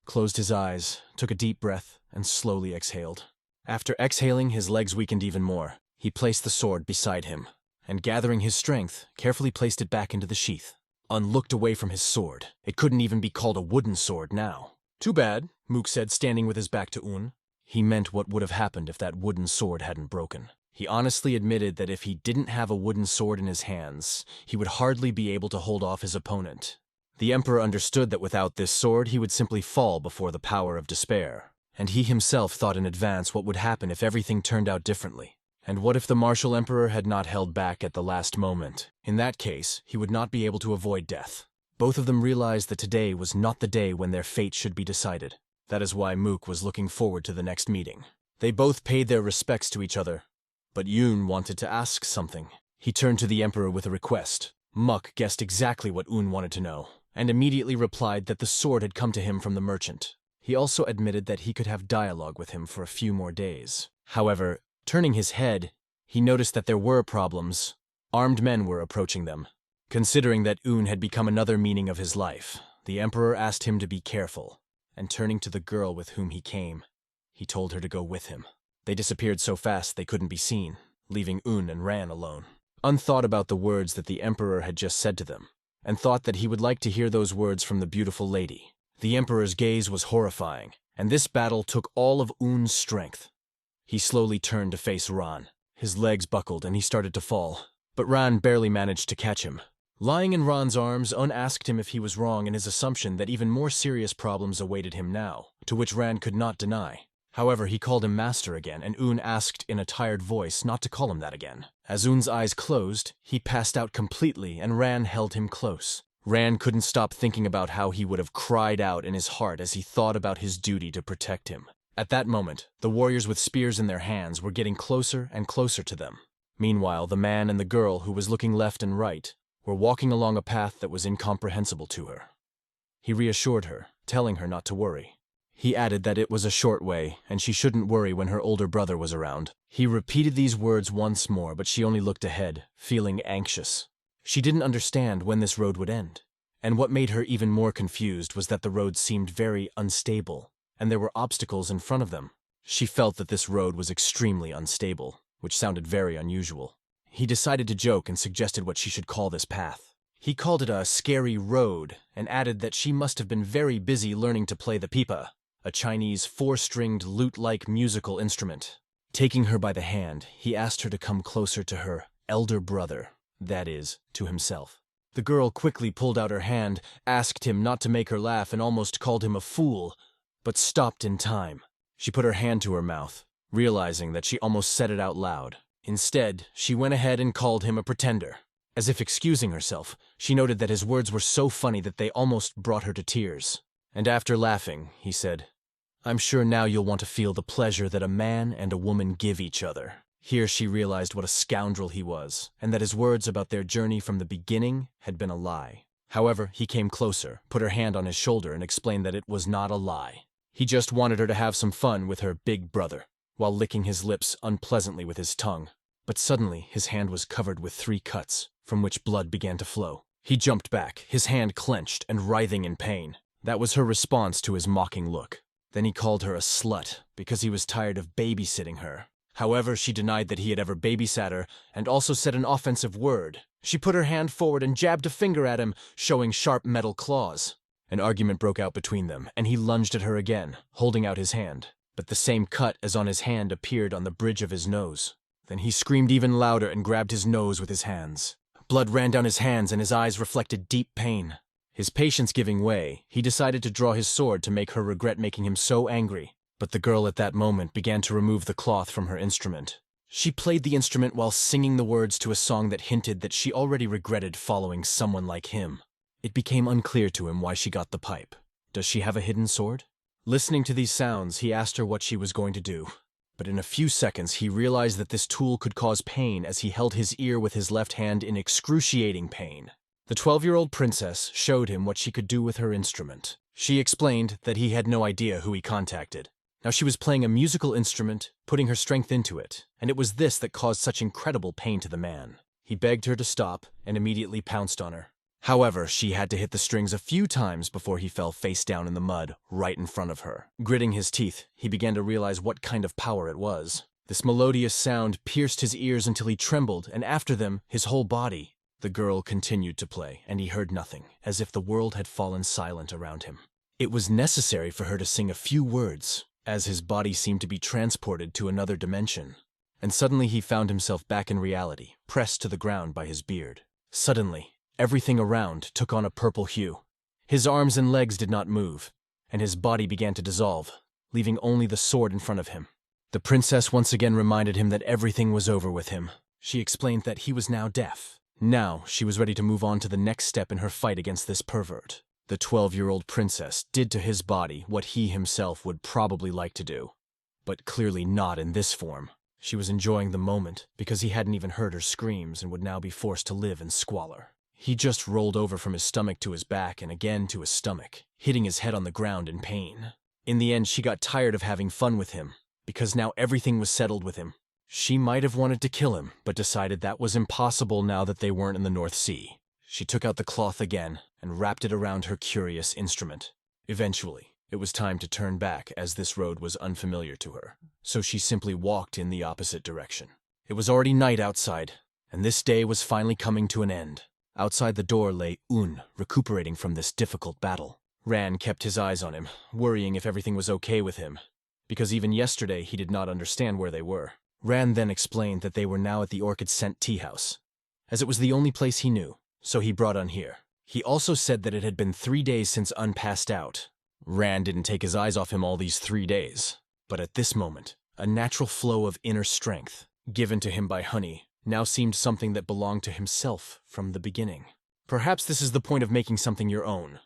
closed his eyes, took a deep breath, and slowly exhaled. After exhaling, his legs weakened even more. He placed the sword beside him, and gathering his strength, carefully placed it back into the sheath. Un looked away from his sword. It couldn't even be called a wooden sword now. Too bad, Mook said, standing with his back to Un. He meant what would have happened if that wooden sword hadn't broken. He honestly admitted that if he didn't have a wooden sword in his hands, he would hardly be able to hold off his opponent. The Emperor understood that without this sword, he would simply fall before the power of despair. And he himself thought in advance what would happen if everything turned out differently. And what if the martial emperor had not held back at the last moment? In that case, he would not be able to avoid death. Both of them realized that today was not the day when their fate should be decided. That is why Mook was looking forward to the next meeting. They both paid their respects to each other. But Yoon wanted to ask something. He turned to the emperor with a request. Mook guessed exactly what Un wanted to know, and immediately replied that the sword had come to him from the merchant. He also admitted that he could have dialogue with him for a few more days. However, turning his head, he noticed that there were problems. Armed men were approaching them. Considering that Un had become another meaning of his life, the Emperor asked him to be careful, and turning to the girl with whom he came, he told her to go with him. They disappeared so fast they couldn't be seen, leaving Un and Ran alone. Un thought about the words that the Emperor had just said to them, and thought that he would like to hear those words from the beautiful lady. The Emperor's gaze was horrifying, and this battle took all of Un's strength. He slowly turned to face Ran. His legs buckled and he started to fall, but Ran barely managed to catch him. Lying in Ran's arms, Un asked him if he was wrong in his assumption that even more serious problems awaited him now, to which Ran could not deny. However, he called him master again, and Un asked in a tired voice not to call him that again. As Un's eyes closed, he passed out completely, and Ran held him close. Ran couldn't stop thinking about how he would have cried out in his heart as he thought about his duty to protect him. At that moment, the warriors with spears in their hands were getting closer and closer to them. Meanwhile, the man and the girl who was looking left and right were walking along a path that was incomprehensible to her. He reassured her, telling her not to worry. He added that it was a short way, and she shouldn't worry when her older brother was around. He repeated these words once more, but she only looked ahead, feeling anxious. She didn't understand when this road would end. And what made her even more confused was that the road seemed very unstable, and there were obstacles in front of them. She felt that this road was extremely unstable, which sounded very unusual. He decided to joke and suggested what she should call this path. He called it a scary road, and added that she must have been very busy learning to play the pipa, a Chinese four-stringed lute-like musical instrument. Taking her by the hand, he asked her to come closer to her elder brother, that is, to himself. The girl quickly pulled out her hand, asked him not to make her laugh, and almost called him a fool, but stopped in time. She put her hand to her mouth, realizing that she almost said it out loud. Instead, she went ahead and called him a pretender. As if excusing herself, she noted that his words were so funny that they almost brought her to tears. And after laughing, he said, "I'm sure now you'll want to feel the pleasure that a man and a woman give each other." Here she realized what a scoundrel he was, and that his words about their journey from the beginning had been a lie. However, he came closer, put her hand on his shoulder, and explained that it was not a lie. He just wanted her to have some fun with her big brother, while licking his lips unpleasantly with his tongue. But suddenly, his hand was covered with 3 cuts, from which blood began to flow. He jumped back, his hand clenched and writhing in pain. That was her response to his mocking look. Then he called her a slut, because he was tired of babysitting her. However, she denied that he had ever babysat her, and also said an offensive word. She put her hand forward and jabbed a finger at him, showing sharp metal claws. An argument broke out between them, and he lunged at her again, holding out his hand. But the same cut as on his hand appeared on the bridge of his nose. Then he screamed even louder and grabbed his nose with his hands. Blood ran down his hands and his eyes reflected deep pain. His patience giving way, he decided to draw his sword to make her regret making him so angry. But the girl at that moment began to remove the cloth from her instrument. She played the instrument while singing the words to a song that hinted that she already regretted following someone like him. It became unclear to him why she got the pipe. Does she have a hidden sword? Listening to these sounds, he asked her what she was going to do. But in a few seconds, he realized that this tool could cause pain as he held his ear with his left hand in excruciating pain. The 12-year-old princess showed him what she could do with her instrument. She explained that he had no idea who he contacted. Now she was playing a musical instrument, putting her strength into it, and it was this that caused such incredible pain to the man. He begged her to stop and immediately pounced on her. However, she had to hit the strings a few times before he fell face down in the mud right in front of her. Gritting his teeth, he began to realize what kind of power it was. This melodious sound pierced his ears until he trembled, and after them, his whole body. The girl continued to play, and he heard nothing, as if the world had fallen silent around him. It was necessary for her to sing a few words, as his body seemed to be transported to another dimension. And suddenly he found himself back in reality, pressed to the ground by his beard. Suddenly, everything around took on a purple hue. His arms and legs did not move, and his body began to dissolve, leaving only the sword in front of him. The princess once again reminded him that everything was over with him. She explained that he was now deaf. Now she was ready to move on to the next step in her fight against this pervert. The 12-year-old princess did to his body what he himself would probably like to do, but clearly not in this form. She was enjoying the moment because he hadn't even heard her screams and would now be forced to live in squalor. He just rolled over from his stomach to his back and again to his stomach, hitting his head on the ground in pain. In the end, she got tired of having fun with him, because now everything was settled with him. She might have wanted to kill him, but decided that was impossible now that they weren't in the North Sea. She took out the cloth again and wrapped it around her curious instrument. Eventually, it was time to turn back as this road was unfamiliar to her, so she simply walked in the opposite direction. It was already night outside, and this day was finally coming to an end. Outside the door lay Un, recuperating from this difficult battle. Ran kept his eyes on him, worrying if everything was okay with him, because even yesterday he did not understand where they were. Ran then explained that they were now at the Orchid Scent Tea House, as it was the only place he knew, so he brought Un here. He also said that it had been 3 days since Un passed out. Ran didn't take his eyes off him all these 3 days, but at this moment, a natural flow of inner strength, given to him by Honey, now seemed something that belonged to himself from the beginning. Perhaps this is the point of making something your own.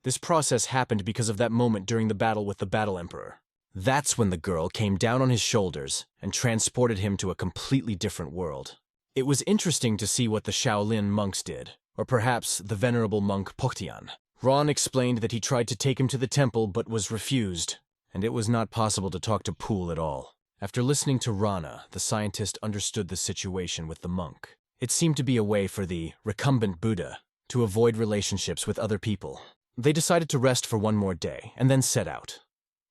This process happened because of that moment during the battle with the Battle Emperor. That's when the girl came down on his shoulders and transported him to a completely different world. It was interesting to see what the Shaolin monks did, or perhaps the venerable monk Poktian. Ron explained that he tried to take him to the temple but was refused, and it was not possible to talk to Pool at all. After listening to Rana, the scientist understood the situation with the monk. It seemed to be a way for the recumbent Buddha to avoid relationships with other people. They decided to rest for one more day and then set out,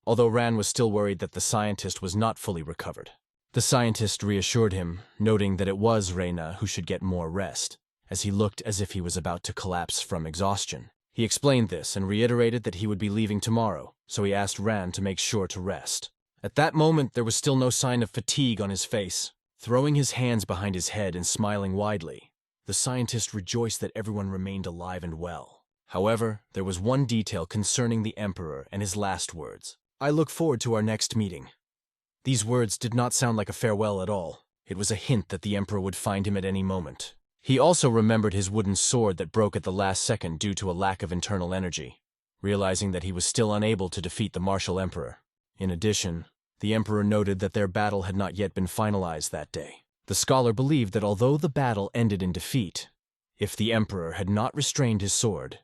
although Ran was still worried that the scientist was not fully recovered. The scientist reassured him, noting that it was Reina who should get more rest, as he looked as if he was about to collapse from exhaustion. He explained this and reiterated that he would be leaving tomorrow, so he asked Ran to make sure to rest. At that moment, there was still no sign of fatigue on his face. Throwing his hands behind his head and smiling widely, the scientist rejoiced that everyone remained alive and well. However, there was one detail concerning the Emperor and his last words. "I look forward to our next meeting." These words did not sound like a farewell at all. It was a hint that the Emperor would find him at any moment. He also remembered his wooden sword that broke at the last second due to a lack of internal energy, realizing that he was still unable to defeat the martial Emperor. In addition, the Emperor noted that their battle had not yet been finalized that day. The scholar believed that although the battle ended in defeat, if the Emperor had not restrained his sword,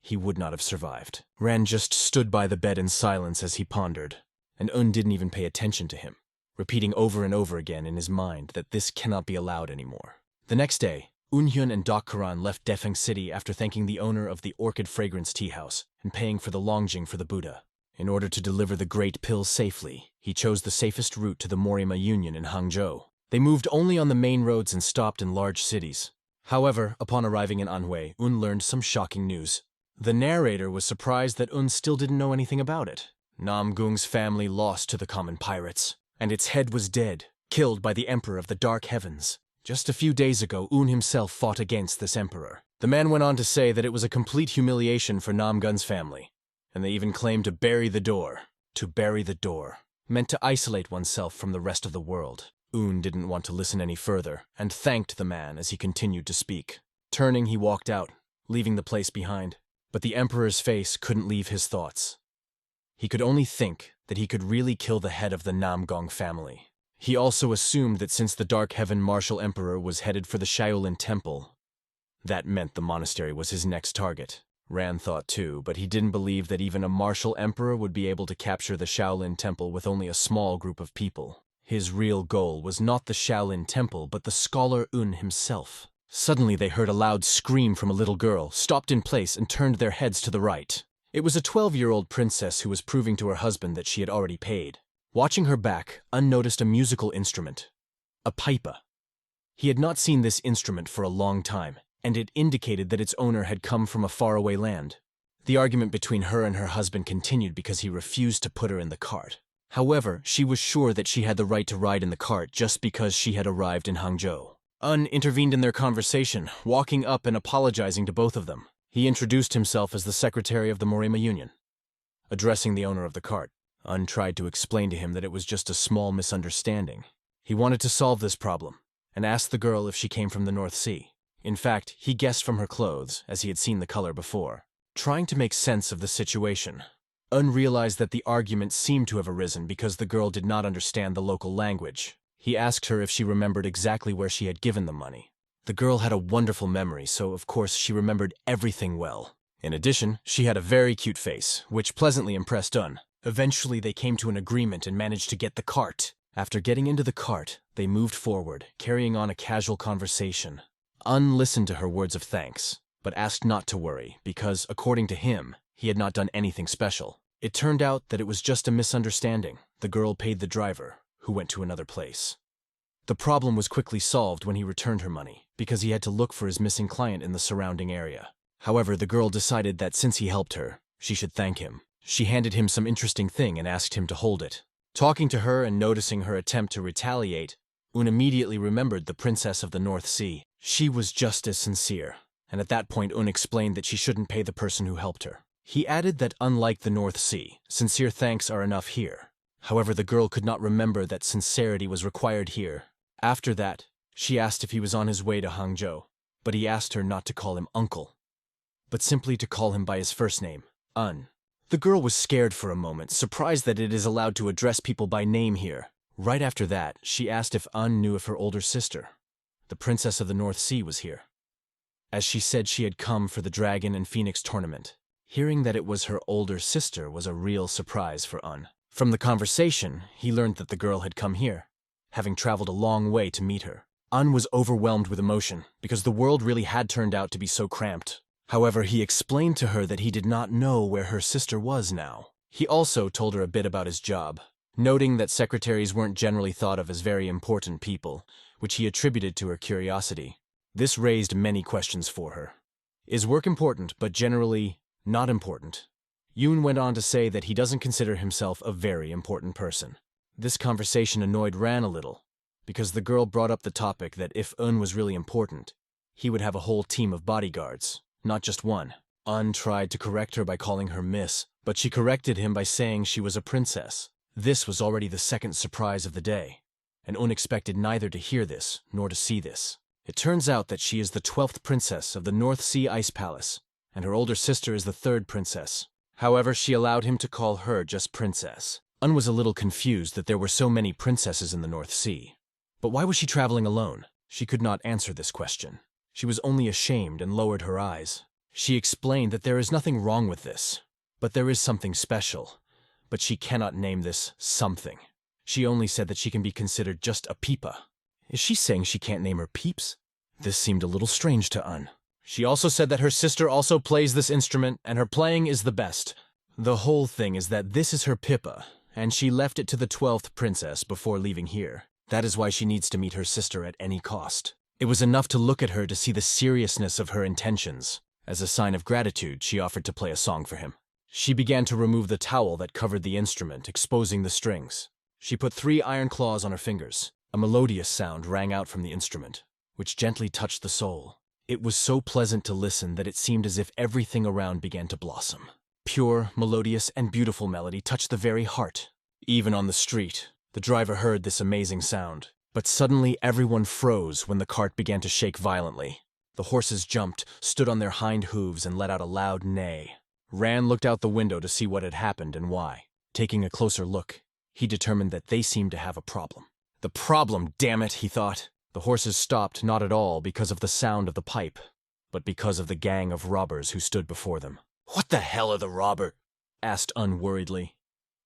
he would not have survived. Ran just stood by the bed in silence as he pondered, and Un didn't even pay attention to him, repeating over and over again in his mind that this cannot be allowed anymore. The next day, Unhyun and Dokkaran left Defeng City after thanking the owner of the Orchid Fragrance Tea House and paying for the Longjing for the Buddha. In order to deliver the Great Pill safely, he chose the safest route to the Morima Union in Hangzhou. They moved only on the main roads and stopped in large cities. However, upon arriving in Anhui, Un learned some shocking news. The narrator was surprised that Un still didn't know anything about it. Namgung's family lost to the common pirates, and its head was dead, killed by the Emperor of the Dark Heavens. Just a few days ago, Un himself fought against this emperor. The man went on to say that it was a complete humiliation for Namgun's family, and they even claimed to bury the door. To bury the door meant to isolate oneself from the rest of the world. Un didn't want to listen any further, and thanked the man as he continued to speak. Turning, he walked out, leaving the place behind. But the Emperor's face couldn't leave his thoughts. He could only think that he could really kill the head of the Namgong family. He also assumed that since the Dark Heaven Martial Emperor was headed for the Shaolin Temple, that meant the monastery was his next target. Ran thought too, but he didn't believe that even a martial emperor would be able to capture the Shaolin Temple with only a small group of people. His real goal was not the Shaolin Temple, but the scholar Un himself. Suddenly they heard a loud scream from a little girl, stopped in place and turned their heads to the right. It was a 12-year-old princess who was proving to her husband that she had already paid. Watching her back, Un noticed a musical instrument, a pipa. He had not seen this instrument for a long time, and it indicated that its owner had come from a faraway land. The argument between her and her husband continued because he refused to put her in the cart. However, she was sure that she had the right to ride in the cart just because she had arrived in Hangzhou. Un intervened in their conversation, walking up and apologizing to both of them. He introduced himself as the secretary of the Morima Union. Addressing the owner of the cart, Un tried to explain to him that it was just a small misunderstanding. He wanted to solve this problem, and asked the girl if she came from the North Sea. In fact, he guessed from her clothes, as he had seen the color before. Trying to make sense of the situation, Un realized that the argument seemed to have arisen because the girl did not understand the local language. He asked her if she remembered exactly where she had given the money. The girl had a wonderful memory, so of course she remembered everything well. In addition, she had a very cute face, which pleasantly impressed Un. Eventually they came to an agreement and managed to get the cart. After getting into the cart, they moved forward, carrying on a casual conversation. Un listened to her words of thanks, but asked not to worry because, according to him, he had not done anything special. It turned out that it was just a misunderstanding. The girl paid the driver, who went to another place. The problem was quickly solved when he returned her money, because he had to look for his missing client in the surrounding area. However, the girl decided that since he helped her, she should thank him. She handed him some interesting thing and asked him to hold it. Talking to her and noticing her attempt to retaliate, Un immediately remembered the princess of the North Sea. She was just as sincere, and at that point Un explained that she shouldn't pay the person who helped her. He added that unlike the North Sea, sincere thanks are enough here. However, the girl could not remember that sincerity was required here. After that, she asked if he was on his way to Hangzhou, but he asked her not to call him uncle, but simply to call him by his first name, Un. The girl was scared for a moment, surprised that it is allowed to address people by name here. Right after that, she asked if Un knew if her older sister, the princess of the North Sea, was here, as she said she had come for the Dragon and Phoenix tournament. Hearing that it was her older sister was a real surprise for Un. From the conversation, he learned that the girl had come here, having traveled a long way to meet her. Un was overwhelmed with emotion, because the world really had turned out to be so cramped. However, he explained to her that he did not know where her sister was now. He also told her a bit about his job, noting that secretaries weren't generally thought of as very important people, which he attributed to her curiosity. This raised many questions for her. Is work important, but generally not important? Yoon went on to say that he doesn't consider himself a very important person. This conversation annoyed Ran a little, because the girl brought up the topic that if Un was really important, he would have a whole team of bodyguards, not just one. Un tried to correct her by calling her Miss, but she corrected him by saying she was a princess. This was already the second surprise of the day, and Un expected neither to hear this nor to see this. It turns out that she is the 12th princess of the North Sea Ice Palace, and her older sister is the 3rd princess. However, she allowed him to call her just princess. Un was a little confused that there were so many princesses in the North Sea. But why was she traveling alone? She could not answer this question. She was only ashamed and lowered her eyes. She explained that there is nothing wrong with this, but there is something special. But she cannot name this something. She only said that she can be considered just a peepa. Is she saying she can't name her peeps? This seemed a little strange to Un. She also said that her sister also plays this instrument, and her playing is the best. The whole thing is that this is her pipa, and she left it to the 12th princess before leaving here. That is why she needs to meet her sister at any cost. It was enough to look at her to see the seriousness of her intentions. As a sign of gratitude, she offered to play a song for him. She began to remove the towel that covered the instrument, exposing the strings. She put 3 iron claws on her fingers. A melodious sound rang out from the instrument, which gently touched the soul. It was so pleasant to listen that it seemed as if everything around began to blossom. Pure, melodious, and beautiful melody touched the very heart. Even on the street, the driver heard this amazing sound. But suddenly everyone froze when the cart began to shake violently. The horses jumped, stood on their hind hooves, and let out a loud neigh. Ran looked out the window to see what had happened and why. Taking a closer look, he determined that they seemed to have a problem. The problem, damn it, he thought. The horses stopped not at all because of the sound of the pipe, but because of the gang of robbers who stood before them. "What the hell are the robbers?" asked unworriedly.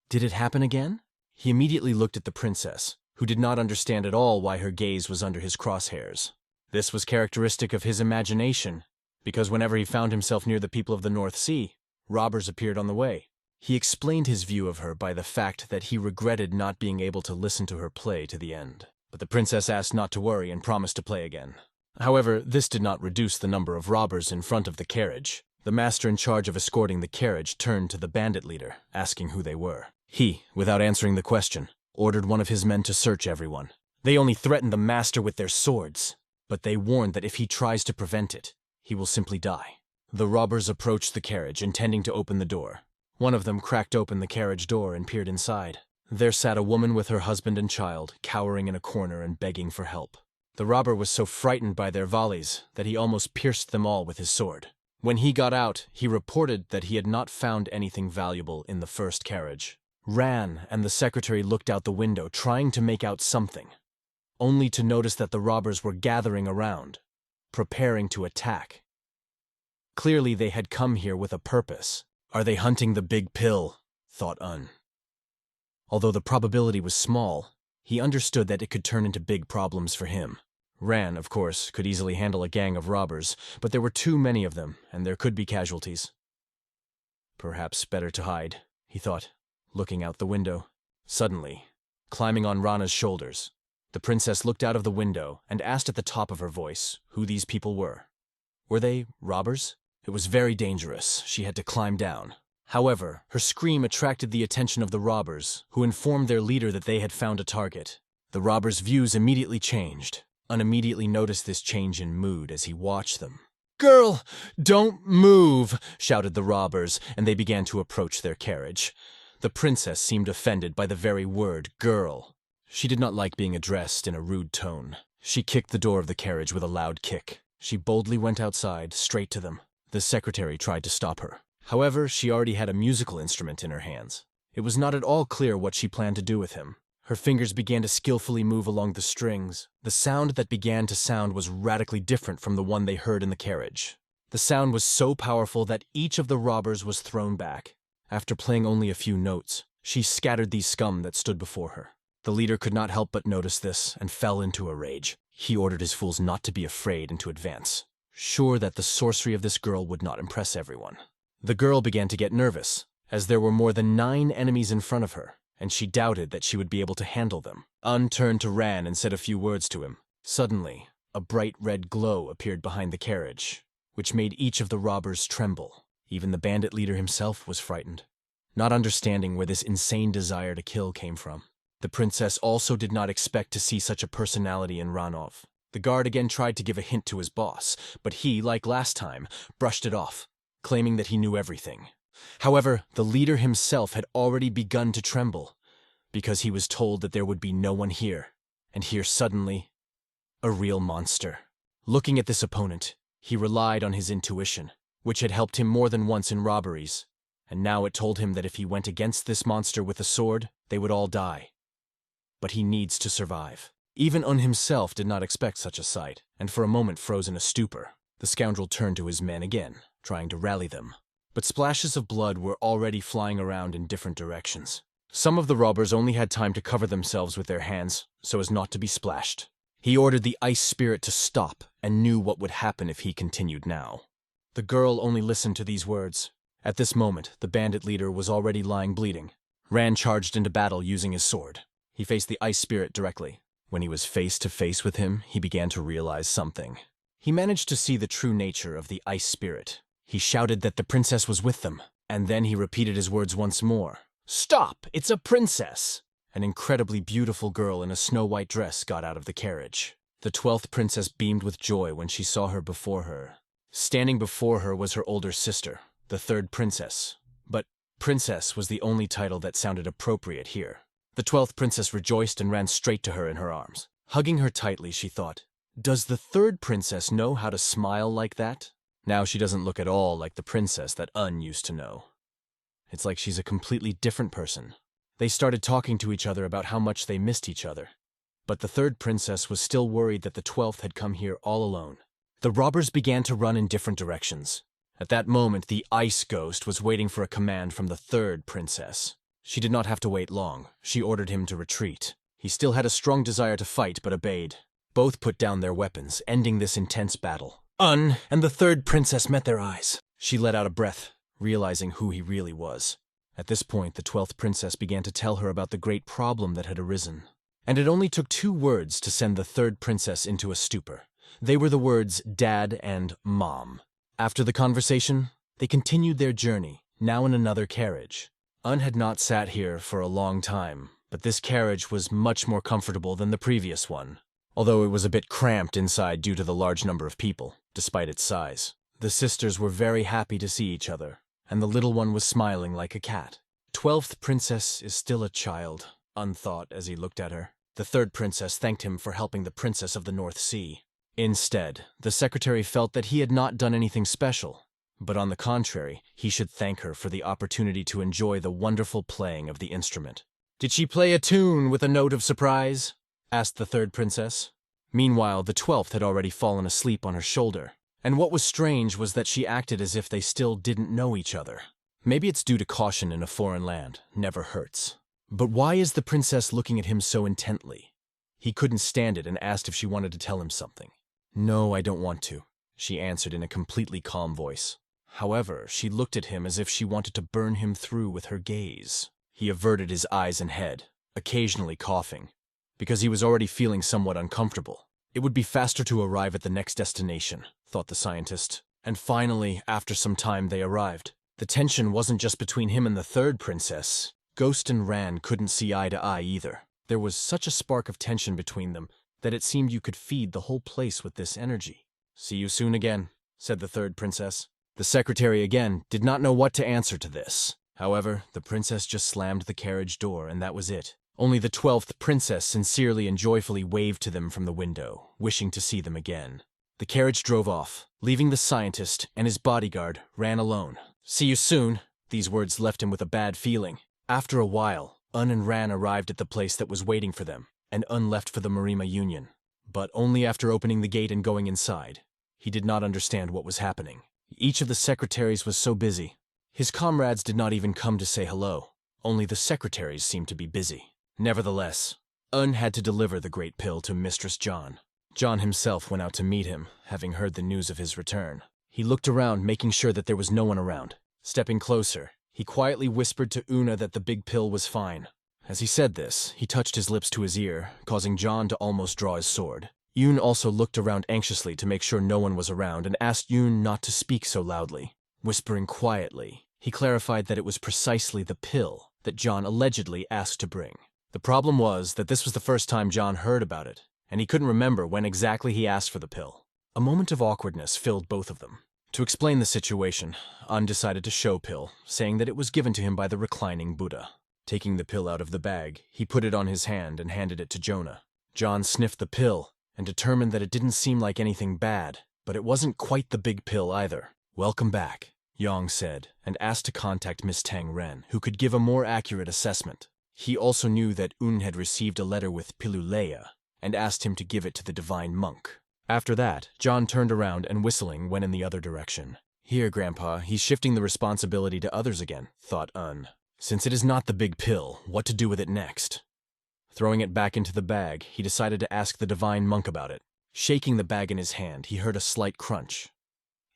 Did it happen again? He immediately looked at the princess, who did not understand at all why her gaze was under his crosshairs. This was characteristic of his imagination, because whenever he found himself near the people of the North Sea, robbers appeared on the way. He explained his view of her by the fact that he regretted not being able to listen to her play to the end. But the princess asked not to worry and promised to play again. However, this did not reduce the number of robbers in front of the carriage. The master in charge of escorting the carriage turned to the bandit leader, asking who they were. He, without answering the question, ordered one of his men to search everyone. They only threatened the master with their swords, but they warned that if he tries to prevent it, he will simply die. The robbers approached the carriage, intending to open the door. One of them cracked open the carriage door and peered inside. There sat a woman with her husband and child, cowering in a corner and begging for help. The robber was so frightened by their volleys that he almost pierced them all with his sword. When he got out, he reported that he had not found anything valuable in the first carriage. Ran and the secretary looked out the window, trying to make out something, only to notice that the robbers were gathering around, preparing to attack. Clearly they had come here with a purpose. Are they hunting the big pill? Thought Un. Although the probability was small, he understood that it could turn into big problems for him. Ran, of course, could easily handle a gang of robbers, but there were too many of them, and there could be casualties. Perhaps better to hide, he thought, looking out the window. Suddenly, climbing on Rana's shoulders, the princess looked out of the window and asked at the top of her voice who these people were. Were they robbers? It was very dangerous. She had to climb down. However, her scream attracted the attention of the robbers, who informed their leader that they had found a target. The robbers' views immediately changed. Un immediately noticed this change in mood as he watched them. "Girl, don't move!" shouted the robbers, and they began to approach their carriage. The princess seemed offended by the very word girl. She did not like being addressed in a rude tone. She kicked the door of the carriage with a loud kick. She boldly went outside, straight to them. The secretary tried to stop her. However, she already had a musical instrument in her hands. It was not at all clear what she planned to do with him. Her fingers began to skillfully move along the strings. The sound that began to sound was radically different from the one they heard in the carriage. The sound was so powerful that each of the robbers was thrown back. After playing only a few notes, she scattered these scum that stood before her. The leader could not help but notice this and fell into a rage. He ordered his fools not to be afraid and to advance, sure that the sorcery of this girl would not impress everyone. The girl began to get nervous, as there were more than 9 enemies in front of her, and she doubted that she would be able to handle them. Un turned to Ran and said a few words to him. Suddenly, a bright red glow appeared behind the carriage, which made each of the robbers tremble. Even the bandit leader himself was frightened, not understanding where this insane desire to kill came from. The princess also did not expect to see such a personality in Ranov. The guard again tried to give a hint to his boss, but he, like last time, brushed it off, claiming that he knew everything. However, the leader himself had already begun to tremble, because he was told that there would be no one here, and here suddenly, a real monster. Looking at this opponent, he relied on his intuition, which had helped him more than once in robberies, and now it told him that if he went against this monster with a sword, they would all die. But he needs to survive. Even Un himself did not expect such a sight, and for a moment froze in a stupor. The scoundrel turned to his men again, trying to rally them. But splashes of blood were already flying around in different directions. Some of the robbers only had time to cover themselves with their hands, so as not to be splashed. He ordered the ice spirit to stop, and knew what would happen if he continued now. The girl only listened to these words. At this moment, the bandit leader was already lying bleeding. Ran charged into battle using his sword. He faced the ice spirit directly. When he was face to face with him, he began to realize something. He managed to see the true nature of the ice spirit. He shouted that the princess was with them, and then he repeated his words once more. "Stop! It's a princess!" An incredibly beautiful girl in a snow-white dress got out of the carriage. The 12th princess beamed with joy when she saw her before her. Standing before her was her older sister, the 3rd princess. But princess was the only title that sounded appropriate here. The 12th princess rejoiced and ran straight to her in her arms. Hugging her tightly, she thought, "Does the 3rd princess know how to smile like that? Now she doesn't look at all like the princess that Un used to know. It's like she's a completely different person." They started talking to each other about how much they missed each other. But the 3rd princess was still worried that the 12th had come here all alone. The robbers began to run in different directions. At that moment, the ice ghost was waiting for a command from the 3rd princess. She did not have to wait long. She ordered him to retreat. He still had a strong desire to fight, but obeyed. Both put down their weapons, ending this intense battle. Un and the 3rd princess met their eyes. She let out a breath, realizing who he really was. At this point, the 12th princess began to tell her about the great problem that had arisen. And it only took 2 words to send the 3rd princess into a stupor. They were the words Dad and Mom. After the conversation, they continued their journey, now in another carriage. Un had not sat here for a long time, but this carriage was much more comfortable than the previous one, although it was a bit cramped inside due to the large number of people, despite its size. The sisters were very happy to see each other, and the little one was smiling like a cat. 12th princess is still a child, Un thought as he looked at her. The 3rd princess thanked him for helping the princess of the North Sea. Instead, the secretary felt that he had not done anything special, but on the contrary, he should thank her for the opportunity to enjoy the wonderful playing of the instrument. "Did she play a tune with a note of surprise?" asked the 3rd princess. Meanwhile, the 12th had already fallen asleep on her shoulder, and what was strange was that she acted as if they still didn't know each other. Maybe it's due to caution in a foreign land, never hurts. But why is the princess looking at him so intently? He couldn't stand it and asked if she wanted to tell him something. "No, I don't want to," she answered in a completely calm voice. However, she looked at him as if she wanted to burn him through with her gaze. He averted his eyes and head, occasionally coughing, because he was already feeling somewhat uncomfortable. It would be faster to arrive at the next destination, thought the scientist. And finally, after some time, they arrived. The tension wasn't just between him and the third princess. Ghost and Ran couldn't see eye to eye either. There was such a spark of tension between them that it seemed you could feed the whole place with this energy. "See you soon again," said the third princess. The secretary again did not know what to answer to this. However, the princess just slammed the carriage door, and that was it. Only the 12th princess sincerely and joyfully waved to them from the window, wishing to see them again. The carriage drove off, leaving the scientist and his bodyguard Ran alone. "See you soon." These words left him with a bad feeling. After a while, and Ran arrived at the place that was waiting for them, and left for the Marima Union. But only after opening the gate and going inside. He did not understand what was happening. Each of the secretaries was so busy. His comrades did not even come to say hello. Only the secretaries seemed to be busy. Nevertheless, had to deliver the great pill to Mistress John. John himself went out to meet him, having heard the news of his return. He looked around, making sure that there was no one around. Stepping closer, he quietly whispered to Una that the big pill was fine. As he said this, he touched his lips to his ear, causing John to almost draw his sword. Yoon also looked around anxiously to make sure no one was around and asked Yoon not to speak so loudly. Whispering quietly, he clarified that it was precisely the pill that John allegedly asked to bring. The problem was that this was the first time John heard about it, and he couldn't remember when exactly he asked for the pill. A moment of awkwardness filled both of them. To explain the situation, decided to show pill, saying that it was given to him by the reclining Buddha. Taking the pill out of the bag, he put it on his hand and handed it to Jonah. John sniffed the pill and determined that it didn't seem like anything bad, but it wasn't quite the big pill either. "Welcome back," Yong said, and asked to contact Miss Tang Ren, who could give a more accurate assessment. He also knew that had received a letter with Pilulea, and asked him to give it to the divine monk. After that, John turned around and whistling went in the other direction. "Here, Grandpa, he's shifting the responsibility to others again," thought Since it is not the big pill, what to do with it next? Throwing it back into the bag, he decided to ask the divine monk about it. Shaking the bag in his hand, he heard a slight crunch.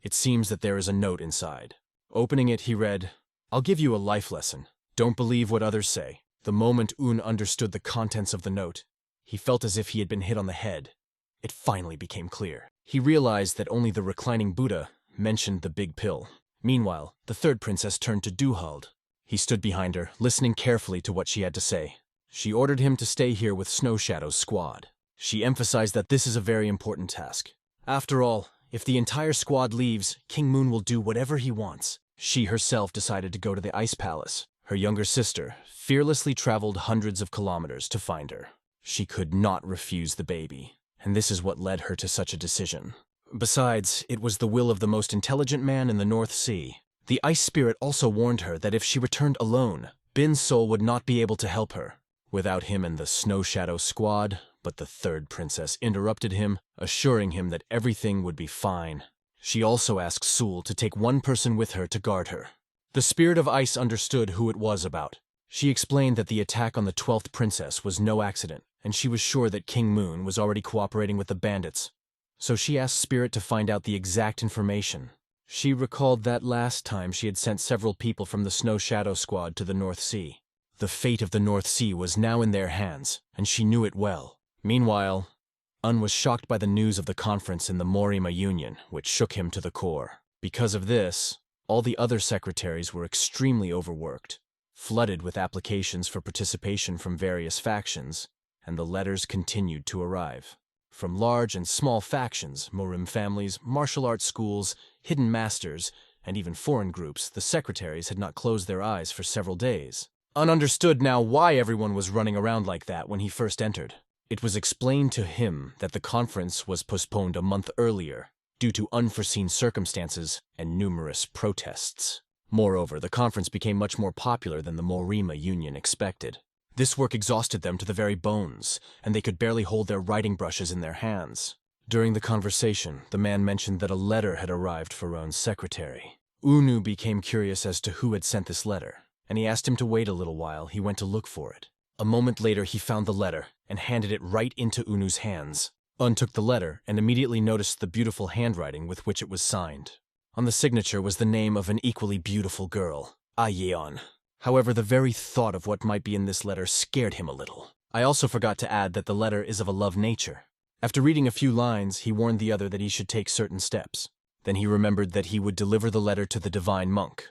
It seems that there is a note inside. Opening it, he read, "I'll give you a life lesson. Don't believe what others say." The moment understood the contents of the note, he felt as if he had been hit on the head. It finally became clear. He realized that only the reclining Buddha mentioned the big pill. Meanwhile, the third princess turned to Duhald. He stood behind her, listening carefully to what she had to say. She ordered him to stay here with Snow Shadow's squad. She emphasized that this is a very important task. After all, if the entire squad leaves, King Moon will do whatever he wants. She herself decided to go to the Ice Palace. Her younger sister fearlessly traveled hundreds of kilometers to find her. She could not refuse the baby, and this is what led her to such a decision. Besides, it was the will of the most intelligent man in the North Sea. The Ice Spirit also warned her that if she returned alone, Bin's soul would not be able to help her. Without him and the Snow Shadow squad, but the third princess interrupted him, assuring him that everything would be fine. She also asked Sul to take one person with her to guard her. The Spirit of Ice understood who it was about. She explained that the attack on the 12th princess was no accident, and she was sure that King Moon was already cooperating with the bandits. So she asked Spirit to find out the exact information. She recalled that last time she had sent several people from the Snow Shadow squad to the North Sea. The fate of the North Sea was now in their hands, and she knew it well. Meanwhile, was shocked by the news of the conference in the Marima Union, which shook him to the core. Because of this, all the other secretaries were extremely overworked, flooded with applications for participation from various factions, and the letters continued to arrive. From large and small factions, Morim families, martial arts schools, hidden masters, and even foreign groups, the secretaries had not closed their eyes for several days. Understood now why everyone was running around like that when he first entered. It was explained to him that the conference was postponed a month earlier due to unforeseen circumstances and numerous protests. Moreover, the conference became much more popular than the Morima Union expected. This work exhausted them to the very bones, and they could barely hold their writing brushes in their hands. During the conversation, the man mentioned that a letter had arrived for Roan's secretary. Unu became curious as to who had sent this letter, and he asked him to wait a little while he went to look for it. A moment later, he found the letter and handed it right into Unu's hands. Un took the letter and immediately noticed the beautiful handwriting with which it was signed. On the signature was the name of an equally beautiful girl, Ayeon. However, the very thought of what might be in this letter scared him a little. I also forgot to add that the letter is of a love nature. After reading a few lines, he warned the other that he should take certain steps. Then he remembered that he would deliver the letter to the divine monk,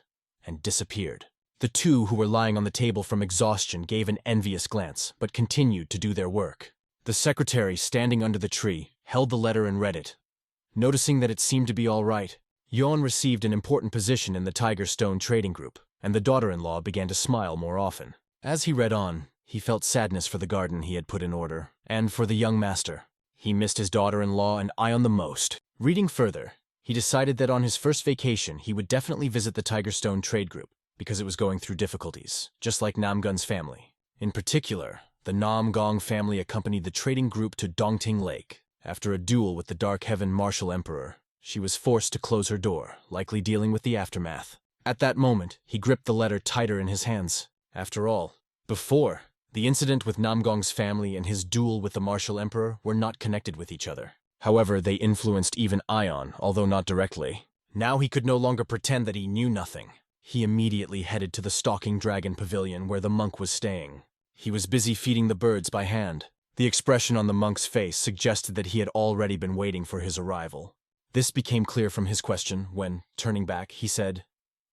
and disappeared. The two who were lying on the table from exhaustion gave an envious glance, but continued to do their work. The secretary, standing under the tree, held the letter and read it. Noticing that it seemed to be all right, Yeon received an important position in the Tiger Stone trading group, and the daughter-in-law began to smile more often. As he read on, he felt sadness for the garden he had put in order, and for the young master. He missed his daughter-in-law and Ion the most. Reading further, he decided that on his first vacation he would definitely visit the Tiger Stone trade group, because it was going through difficulties, just like Namgun's family. In particular, the Namgong family accompanied the trading group to Dongting Lake. After a duel with the Dark Heaven Martial Emperor, she was forced to close her door, likely dealing with the aftermath. At that moment, he gripped the letter tighter in his hands. After all, before, the incident with Namgong's family and his duel with the Martial Emperor were not connected with each other. However, they influenced even Ion, although not directly. Now he could no longer pretend that he knew nothing. He immediately headed to the Stalking Dragon Pavilion where the monk was staying. He was busy feeding the birds by hand. The expression on the monk's face suggested that he had already been waiting for his arrival. This became clear from his question when, turning back, he said,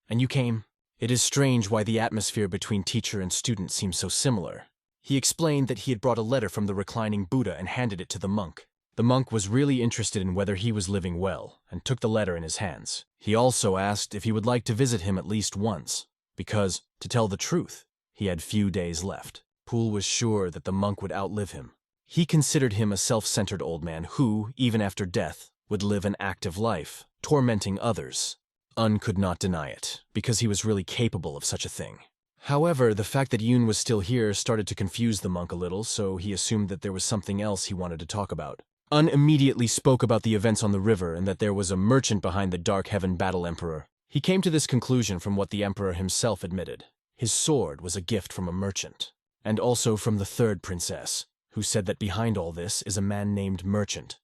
"And you came? It is strange why the atmosphere between teacher and student seems so similar." He explained that he had brought a letter from the reclining Buddha and handed it to the monk. The monk was really interested in whether he was living well, and took the letter in his hands. He also asked if he would like to visit him at least once, because, to tell the truth, he had few days left. Poole was sure that the monk would outlive him. He considered him a self-centered old man who, even after death, would live an active life, tormenting others. Un could not deny it, because he was really capable of such a thing. However, the fact that Yoon was still here started to confuse the monk a little, so he assumed that there was something else he wanted to talk about. Un immediately spoke about the events on the river and that there was a merchant behind the Dark Heaven Battle Emperor. He came to this conclusion from what the Emperor himself admitted. His sword was a gift from a merchant, and also from the third princess, who said that behind all this is a man named Merchant.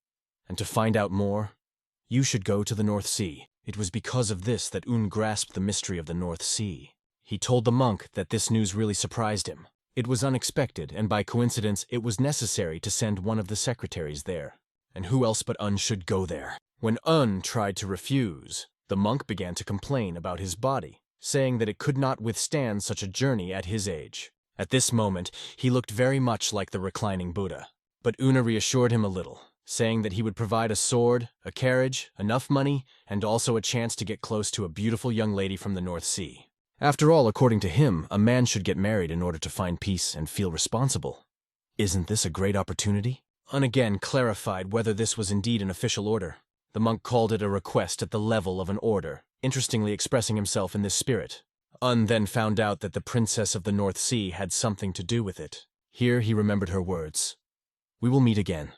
And to find out more, you should go to the North Sea. It was because of this that Un grasped the mystery of the North Sea. He told the monk that this news really surprised him. It was unexpected, and by coincidence, it was necessary to send one of the secretaries there. And who else but Un should go there? When Un tried to refuse, the monk began to complain about his body, saying that it could not withstand such a journey at his age. At this moment, he looked very much like the reclining Buddha. But Una reassured him a little, saying that he would provide a sword, a carriage, enough money, and also a chance to get close to a beautiful young lady from the North Sea. After all, according to him, a man should get married in order to find peace and feel responsible. Isn't this a great opportunity? Un again clarified whether this was indeed an official order. The monk called it a request at the level of an order, interestingly expressing himself in this spirit. Un then found out that the Princess of the North Sea had something to do with it. Here he remembered her words. "We will meet again."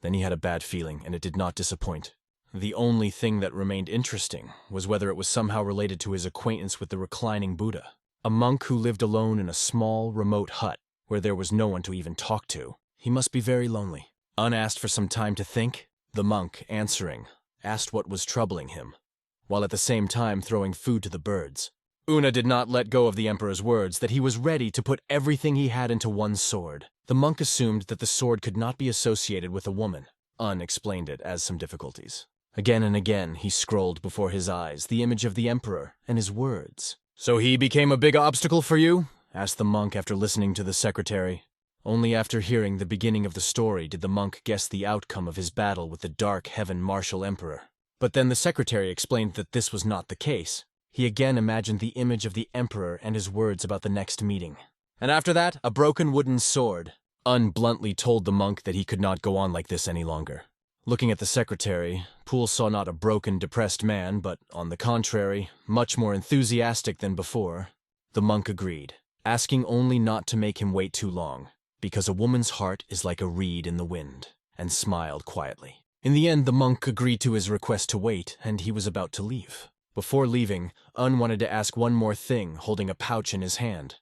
Then he had a bad feeling, and it did not disappoint. The only thing that remained interesting was whether it was somehow related to his acquaintance with the reclining Buddha, a monk who lived alone in a small, remote hut where there was no one to even talk to. He must be very lonely. Un asked for some time to think. The monk, answering, asked what was troubling him, while at the same time throwing food to the birds. Una did not let go of the Emperor's words that he was ready to put everything he had into one sword. The monk assumed that the sword could not be associated with a woman. Un explained it as some difficulties. Again and again he scrolled before his eyes the image of the Emperor and his words. "So he became a big obstacle for you?" asked the monk after listening to the secretary. Only after hearing the beginning of the story did the monk guess the outcome of his battle with the Dark Heaven Martial Emperor. But then the secretary explained that this was not the case. He again imagined the image of the Emperor and his words about the next meeting. And after that, a broken wooden sword. Un bluntly told the monk that he could not go on like this any longer. Looking at the secretary, Poole saw not a broken, depressed man, but, on the contrary, much more enthusiastic than before. The monk agreed, asking only not to make him wait too long, because a woman's heart is like a reed in the wind, and smiled quietly. In the end, the monk agreed to his request to wait, and he was about to leave. Before leaving, Un wanted to ask one more thing, holding a pouch in his hand.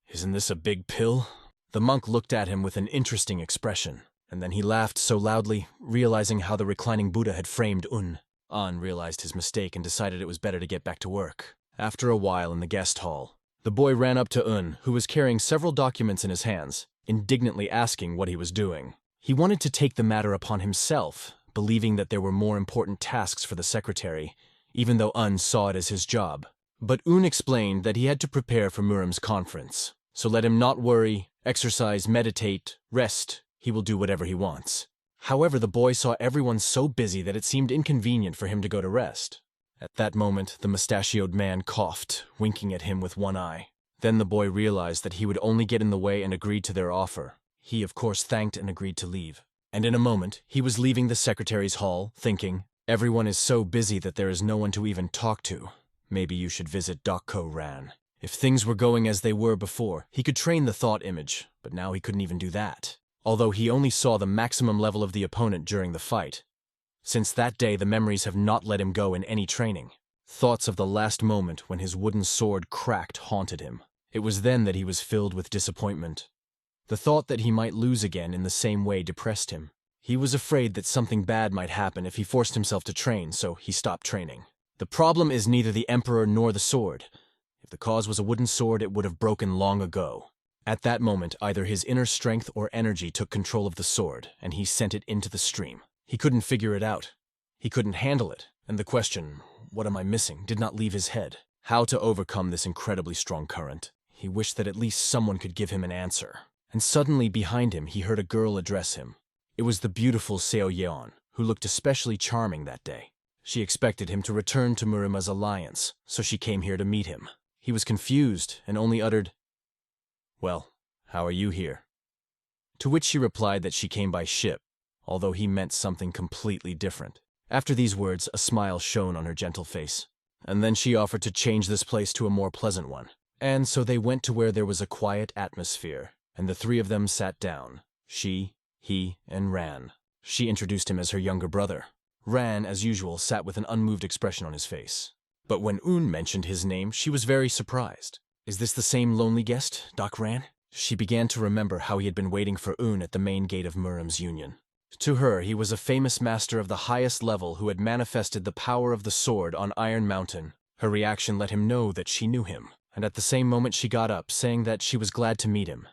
Isn't this a big pill? The monk looked at him with an interesting expression, and then he laughed so loudly, realizing how the reclining Buddha had framed Un. An realized his mistake and decided it was better to get back to work. After a while in the guest hall, the boy ran up to Un, who was carrying several documents in his hands, indignantly asking what he was doing. He wanted to take the matter upon himself, believing that there were more important tasks for the secretary, even though Un saw it as his job. But Un explained that he had to prepare for Muram's conference, so let him not worry, exercise, meditate, rest. He will do whatever he wants. However, the boy saw everyone so busy that it seemed inconvenient for him to go to rest. At that moment, the mustachioed man coughed, winking at him with one eye. Then the boy realized that he would only get in the way and agreed to their offer. He, of course, thanked and agreed to leave. And in a moment, he was leaving the secretary's hall, thinking, everyone is so busy that there is no one to even talk to. Maybe you should visit Dokko Ran. If things were going as they were before, he could train the thought image, but now he couldn't even do that. Although he only saw the maximum level of the opponent during the fight. Since that day, the memories have not let him go in any training. Thoughts of the last moment when his wooden sword cracked haunted him. It was then that he was filled with disappointment. The thought that he might lose again in the same way depressed him. He was afraid that something bad might happen if he forced himself to train, so he stopped training. The problem is neither the emperor nor the sword. If the cause was a wooden sword, it would have broken long ago. At that moment, either his inner strength or energy took control of the sword, and he sent it into the stream. He couldn't figure it out. He couldn't handle it, and the question, what am I missing, did not leave his head. How to overcome this incredibly strong current? He wished that at least someone could give him an answer. And suddenly, behind him, he heard a girl address him. It was the beautiful Seo Yeon, who looked especially charming that day. She expected him to return to Murima's alliance, so she came here to meet him. He was confused and only uttered, "Well, how are you here?" To which she replied that she came by ship, although he meant something completely different. After these words, a smile shone on her gentle face, and then she offered to change this place to a more pleasant one. And so they went to where there was a quiet atmosphere, and the three of them sat down, she, he, and Ran. She introduced him as her younger brother. Ran, as usual, sat with an unmoved expression on his face. But when Un mentioned his name, she was very surprised. Is this the same lonely guest, Doc Ran? She began to remember how he had been waiting for Un at the main gate of Muram's Union. To her, he was a famous master of the highest level who had manifested the power of the sword on Iron Mountain. Her reaction let him know that she knew him, and at the same moment she got up, saying that she was glad to meet him,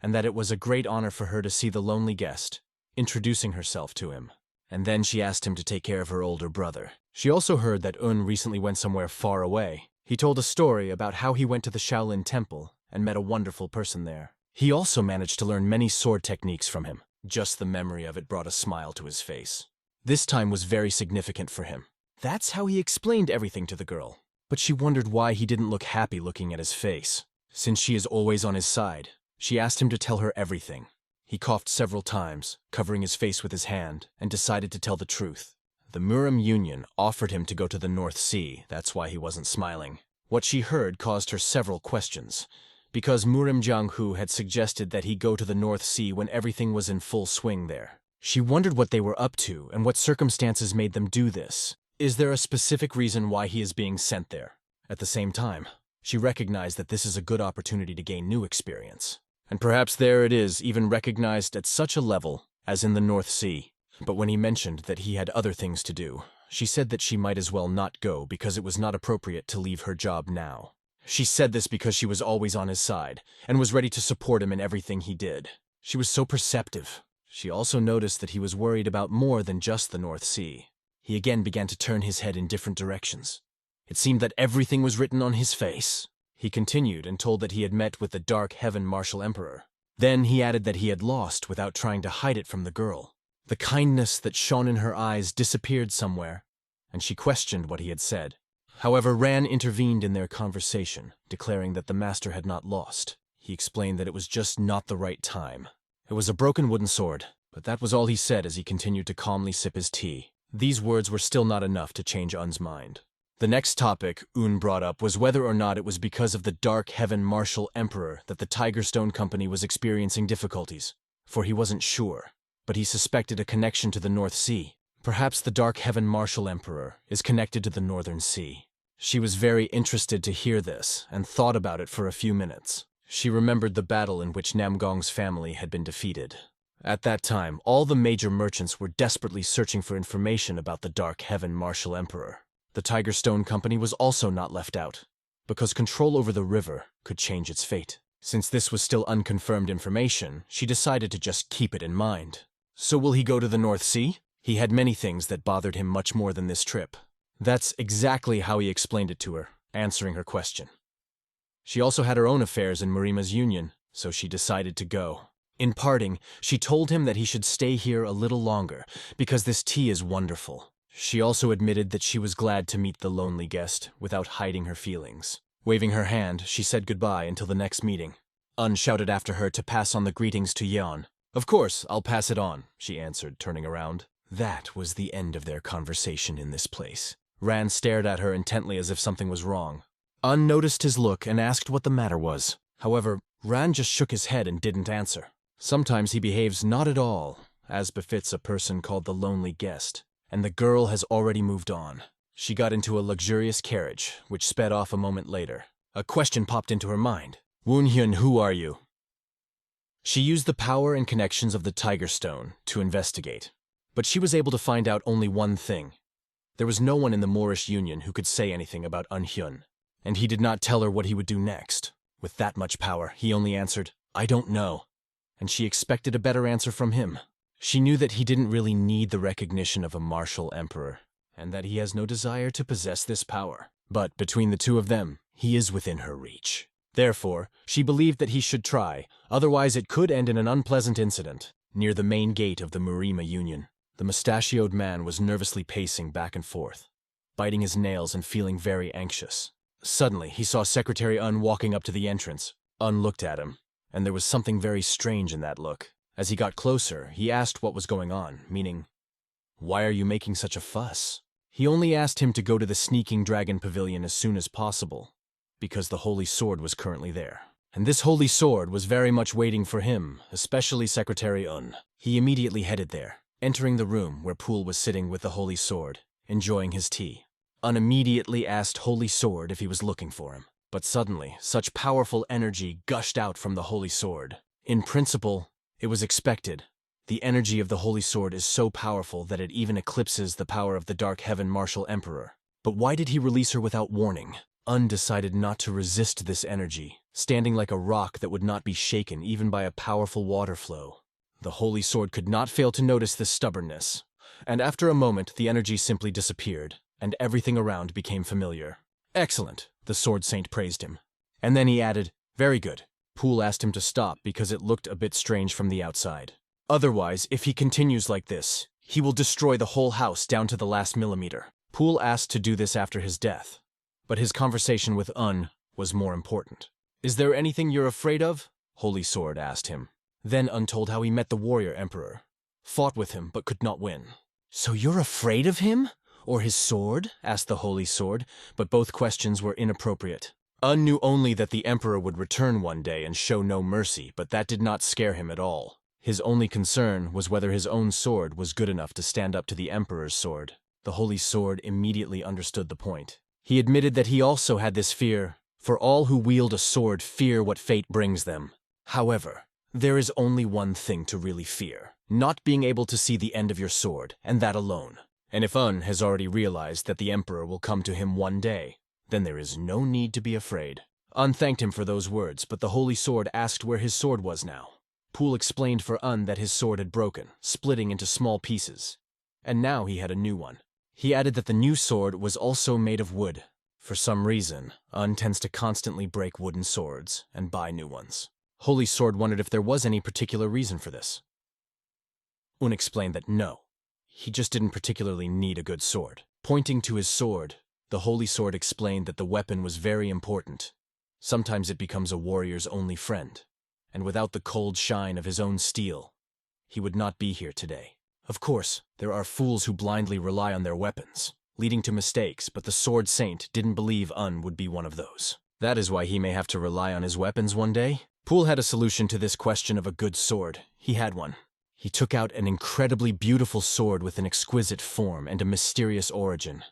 and that it was a great honor for her to see the lonely guest, introducing herself to him. And then she asked him to take care of her older brother. She also heard that Un recently went somewhere far away. He told a story about how he went to the Shaolin Temple and met a wonderful person there. He also managed to learn many sword techniques from him. Just the memory of it brought a smile to his face. This time was very significant for him. That's how he explained everything to the girl. But she wondered why he didn't look happy looking at his face. Since she is always on his side, she asked him to tell her everything. He coughed several times, covering his face with his hand, and decided to tell the truth. The Muram Union offered him to go to the North Sea, that's why he wasn't smiling. What she heard caused her several questions, because Muram Jianghu had suggested that he go to the North Sea when everything was in full swing there. She wondered what they were up to and what circumstances made them do this. Is there a specific reason why he is being sent there? At the same time, she recognized that this is a good opportunity to gain new experience. And perhaps there it is, even recognized at such a level as in the North Sea. But when he mentioned that he had other things to do, she said that she might as well not go because it was not appropriate to leave her job now. She said this because she was always on his side and was ready to support him in everything he did. She was so perceptive. She also noticed that he was worried about more than just the North Sea. He again began to turn his head in different directions. It seemed that everything was written on his face. He continued and told that he had met with the Dark Heaven Martial Emperor. Then he added that he had lost without trying to hide it from the girl. The kindness that shone in her eyes disappeared somewhere, and she questioned what he had said. However, Ran intervened in their conversation, declaring that the master had not lost. He explained that it was just not the right time. It was a broken wooden sword, but that was all he said as he continued to calmly sip his tea. These words were still not enough to change Un's mind. The next topic Un brought up was whether or not it was because of the Dark Heaven Martial Emperor that the Tiger Stone Company was experiencing difficulties, for he wasn't sure, but he suspected a connection to the North Sea. Perhaps the Dark Heaven Martial Emperor is connected to the Northern Sea. She was very interested to hear this and thought about it for a few minutes. She remembered the battle in which Namgong's family had been defeated. At that time, all the major merchants were desperately searching for information about the Dark Heaven Martial Emperor. The Tiger Stone Company was also not left out, because control over the river could change its fate. Since this was still unconfirmed information, she decided to just keep it in mind. So will he go to the North Sea? He had many things that bothered him much more than this trip. That's exactly how he explained it to her, answering her question. She also had her own affairs in Murima's union, so she decided to go. In parting, she told him that he should stay here a little longer, because this tea is wonderful. She also admitted that she was glad to meet the lonely guest without hiding her feelings. Waving her hand, she said goodbye until the next meeting. Shouted after her to pass on the greetings to Yeon. Of course, I'll pass it on, she answered, turning around. That was the end of their conversation in this place. Ran stared at her intently as if something was wrong. Noticed his look and asked what the matter was. However, Ran just shook his head and didn't answer. Sometimes he behaves not at all, as befits a person called the lonely guest. And the girl has already moved on. She got into a luxurious carriage, which sped off a moment later. A question popped into her mind. Woon-hyun, who are you? She used the power and connections of the Tiger Stone to investigate. But she was able to find out only one thing. There was no one in the Moorish Union who could say anything about Un-hyun. And he did not tell her what he would do next. With that much power, he only answered, I don't know. And she expected a better answer from him. She knew that he didn't really need the recognition of a martial emperor, and that he has no desire to possess this power. But between the two of them, he is within her reach. Therefore, she believed that he should try, otherwise it could end in an unpleasant incident. Near the main gate of the Murima Union, the mustachioed man was nervously pacing back and forth, biting his nails and feeling very anxious. Suddenly, he saw Secretary Un walking up to the entrance. Un looked at him, and there was something very strange in that look. As he got closer, he asked what was going on, meaning, why are you making such a fuss? He only asked him to go to the Sneaking Dragon Pavilion as soon as possible, because the Holy Sword was currently there. And this Holy Sword was very much waiting for him, especially Secretary Un. He immediately headed there, entering the room where Poole was sitting with the Holy Sword, enjoying his tea. Un immediately asked Holy Sword if he was looking for him. But suddenly, such powerful energy gushed out from the Holy Sword. In principle, it was expected. The energy of the Holy Sword is so powerful that it even eclipses the power of the Dark Heaven Martial Emperor. But why did he release her without warning? Un decided not to resist this energy, standing like a rock that would not be shaken even by a powerful water flow. The Holy Sword could not fail to notice this stubbornness, and after a moment the energy simply disappeared, and everything around became familiar. Excellent, the Sword Saint praised him. And then he added, very good. Poole asked him to stop because it looked a bit strange from the outside. Otherwise, if he continues like this, he will destroy the whole house down to the last millimeter. Poole asked to do this after his death, but his conversation with Un was more important. Is there anything you're afraid of? Holy Sword asked him. Then Un told how he met the warrior emperor, fought with him but could not win. So you're afraid of him? Or his sword? Asked the Holy Sword, but both questions were inappropriate. Un knew only that the emperor would return one day and show no mercy, but that did not scare him at all. His only concern was whether his own sword was good enough to stand up to the emperor's sword. The Holy Sword immediately understood the point. He admitted that he also had this fear, for all who wield a sword fear what fate brings them. However, there is only one thing to really fear, not being able to see the end of your sword, and that alone. And if Un has already realized that the emperor will come to him one day, then there is no need to be afraid. Un thanked him for those words, but the Holy Sword asked where his sword was now. Poole explained for Un that his sword had broken, splitting into small pieces, and now he had a new one. He added that the new sword was also made of wood. For some reason, Un tends to constantly break wooden swords and buy new ones. Holy Sword wondered if there was any particular reason for this. Un explained that no, he just didn't particularly need a good sword. Pointing to his sword, the Holy Sword explained that the weapon was very important. Sometimes it becomes a warrior's only friend, and without the cold shine of his own steel, he would not be here today. Of course, there are fools who blindly rely on their weapons, leading to mistakes, but the Sword Saint didn't believe Un would be one of those. That is why he may have to rely on his weapons one day. Poole had a solution to this question of a good sword. He had one. He took out an incredibly beautiful sword with an exquisite form and a mysterious origin.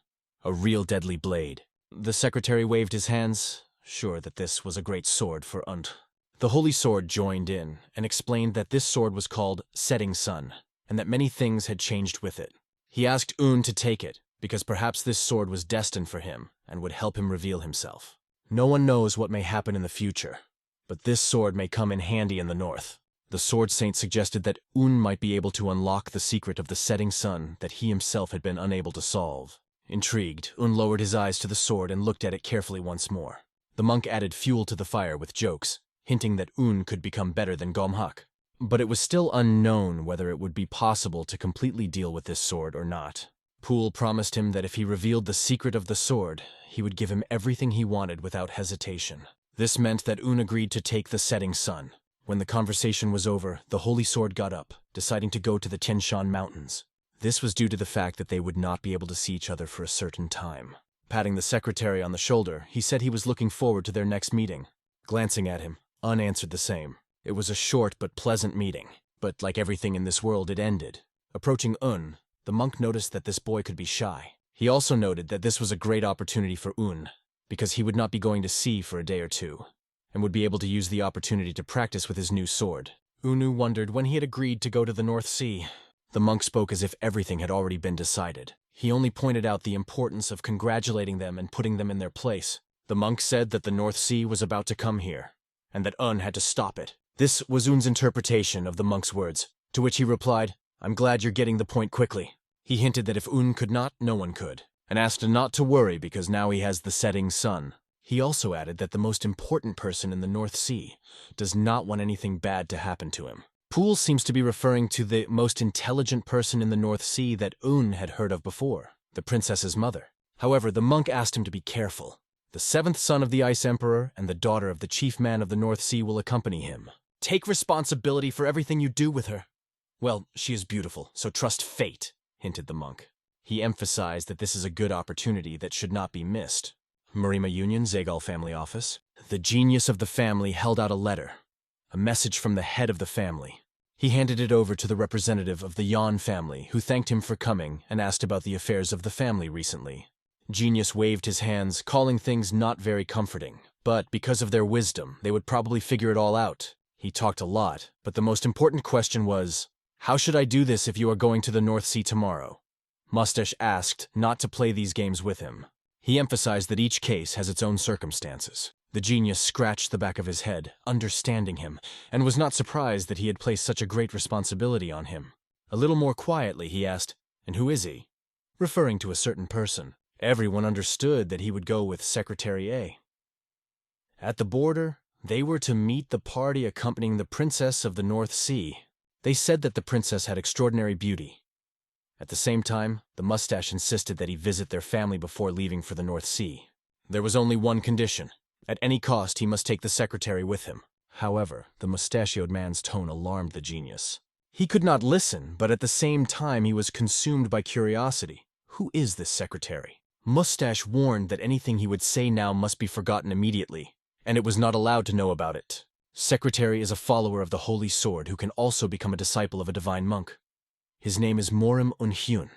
A real deadly blade. The secretary waved his hands, sure that this was a great sword for Unt. The Holy Sword joined in and explained that this sword was called Setting Sun, and that many things had changed with it. He asked Un to take it, because perhaps this sword was destined for him and would help him reveal himself. No one knows what may happen in the future, but this sword may come in handy in the north. The Sword Saint suggested that Un might be able to unlock the secret of the setting sun that he himself had been unable to solve. Intrigued, Un lowered his eyes to the sword and looked at it carefully once more. The monk added fuel to the fire with jokes, hinting that Un could become better than Gomhak. But it was still unknown whether it would be possible to completely deal with this sword or not. Poole promised him that if he revealed the secret of the sword, he would give him everything he wanted without hesitation. This meant that Un agreed to take the setting sun. When the conversation was over, the Holy Sword got up, deciding to go to the Tian Shan Mountains. This was due to the fact that they would not be able to see each other for a certain time. Patting the secretary on the shoulder, he said he was looking forward to their next meeting. Glancing at him, Un answered the same. It was a short but pleasant meeting, but like everything in this world, it ended. Approaching Un, the monk noticed that this boy could be shy. He also noted that this was a great opportunity for Un, because he would not be going to sea for a day or two, and would be able to use the opportunity to practice with his new sword. Unu wondered when he had agreed to go to the North Sea. The monk spoke as if everything had already been decided. He only pointed out the importance of congratulating them and putting them in their place. The monk said that the North Sea was about to come here, and that Un had to stop it. This was Un's interpretation of the monk's words, to which he replied, "I'm glad you're getting the point quickly." He hinted that if Un could not, no one could, and asked not to worry because now he has the setting sun. He also added that the most important person in the North Sea does not want anything bad to happen to him. Poole seems to be referring to the most intelligent person in the North Sea that Un had heard of before, the princess's mother. However, the monk asked him to be careful. The seventh son of the Ice Emperor and the daughter of the chief man of the North Sea will accompany him. Take responsibility for everything you do with her. Well, she is beautiful, so trust fate, hinted the monk. He emphasized that this is a good opportunity that should not be missed. Marima Union, Zagal family office. The genius of the family held out a letter, a message from the head of the family. He handed it over to the representative of the Yan family, who thanked him for coming and asked about the affairs of the family recently. Genius waved his hands, calling things not very comforting, but because of their wisdom, they would probably figure it all out. He talked a lot, but the most important question was, "How should I do this if you are going to the North Sea tomorrow?" Mustache asked not to play these games with him. He emphasized that each case has its own circumstances. The genius scratched the back of his head, understanding him, and was not surprised that he had placed such a great responsibility on him. A little more quietly, he asked, "And who is he?" Referring to a certain person. Everyone understood that he would go with Secretary A. At the border, they were to meet the party accompanying the Princess of the North Sea. They said that the princess had extraordinary beauty. At the same time, the mustache insisted that he visit their family before leaving for the North Sea. There was only one condition. At any cost, he must take the secretary with him. However, the mustachioed man's tone alarmed the genius. He could not listen, but at the same time he was consumed by curiosity. Who is this secretary? Mustache warned that anything he would say now must be forgotten immediately, and it was not allowed to know about it. Secretary is a follower of the Holy Sword who can also become a disciple of a divine monk. His name is Morim Unhyun,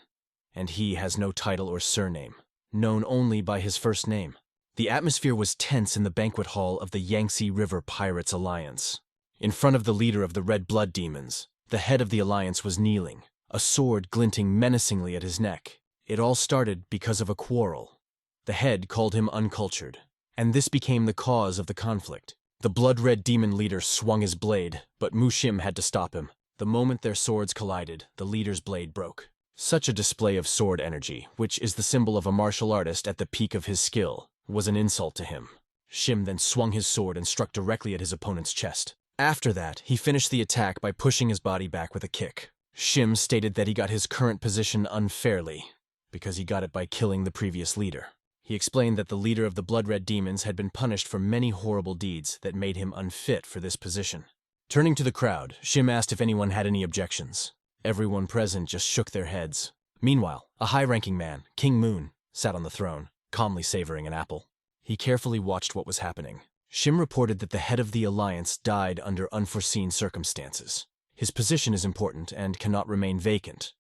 and he has no title or surname, known only by his first name. The atmosphere was tense in the banquet hall of the Yangtze River Pirates Alliance. In front of the leader of the Red Blood Demons, the head of the alliance was kneeling, a sword glinting menacingly at his neck. It all started because of a quarrel. The head called him uncultured, and this became the cause of the conflict. The blood-red demon leader swung his blade, but Mushim had to stop him. The moment their swords collided, the leader's blade broke. Such a display of sword energy, which is the symbol of a martial artist at the peak of his skill, was an insult to him. Shim then swung his sword and struck directly at his opponent's chest. After that, he finished the attack by pushing his body back with a kick. Shim stated that he got his current position unfairly, because he got it by killing the previous leader. He explained that the leader of the blood-red demons had been punished for many horrible deeds that made him unfit for this position. Turning to the crowd, Shim asked if anyone had any objections. Everyone present just shook their heads. Meanwhile, a high-ranking man, King Moon, sat on the throne, calmly savoring an apple. He carefully watched what was happening. Shim reported that the head of the alliance died under unforeseen circumstances. His position is important and cannot remain vacant,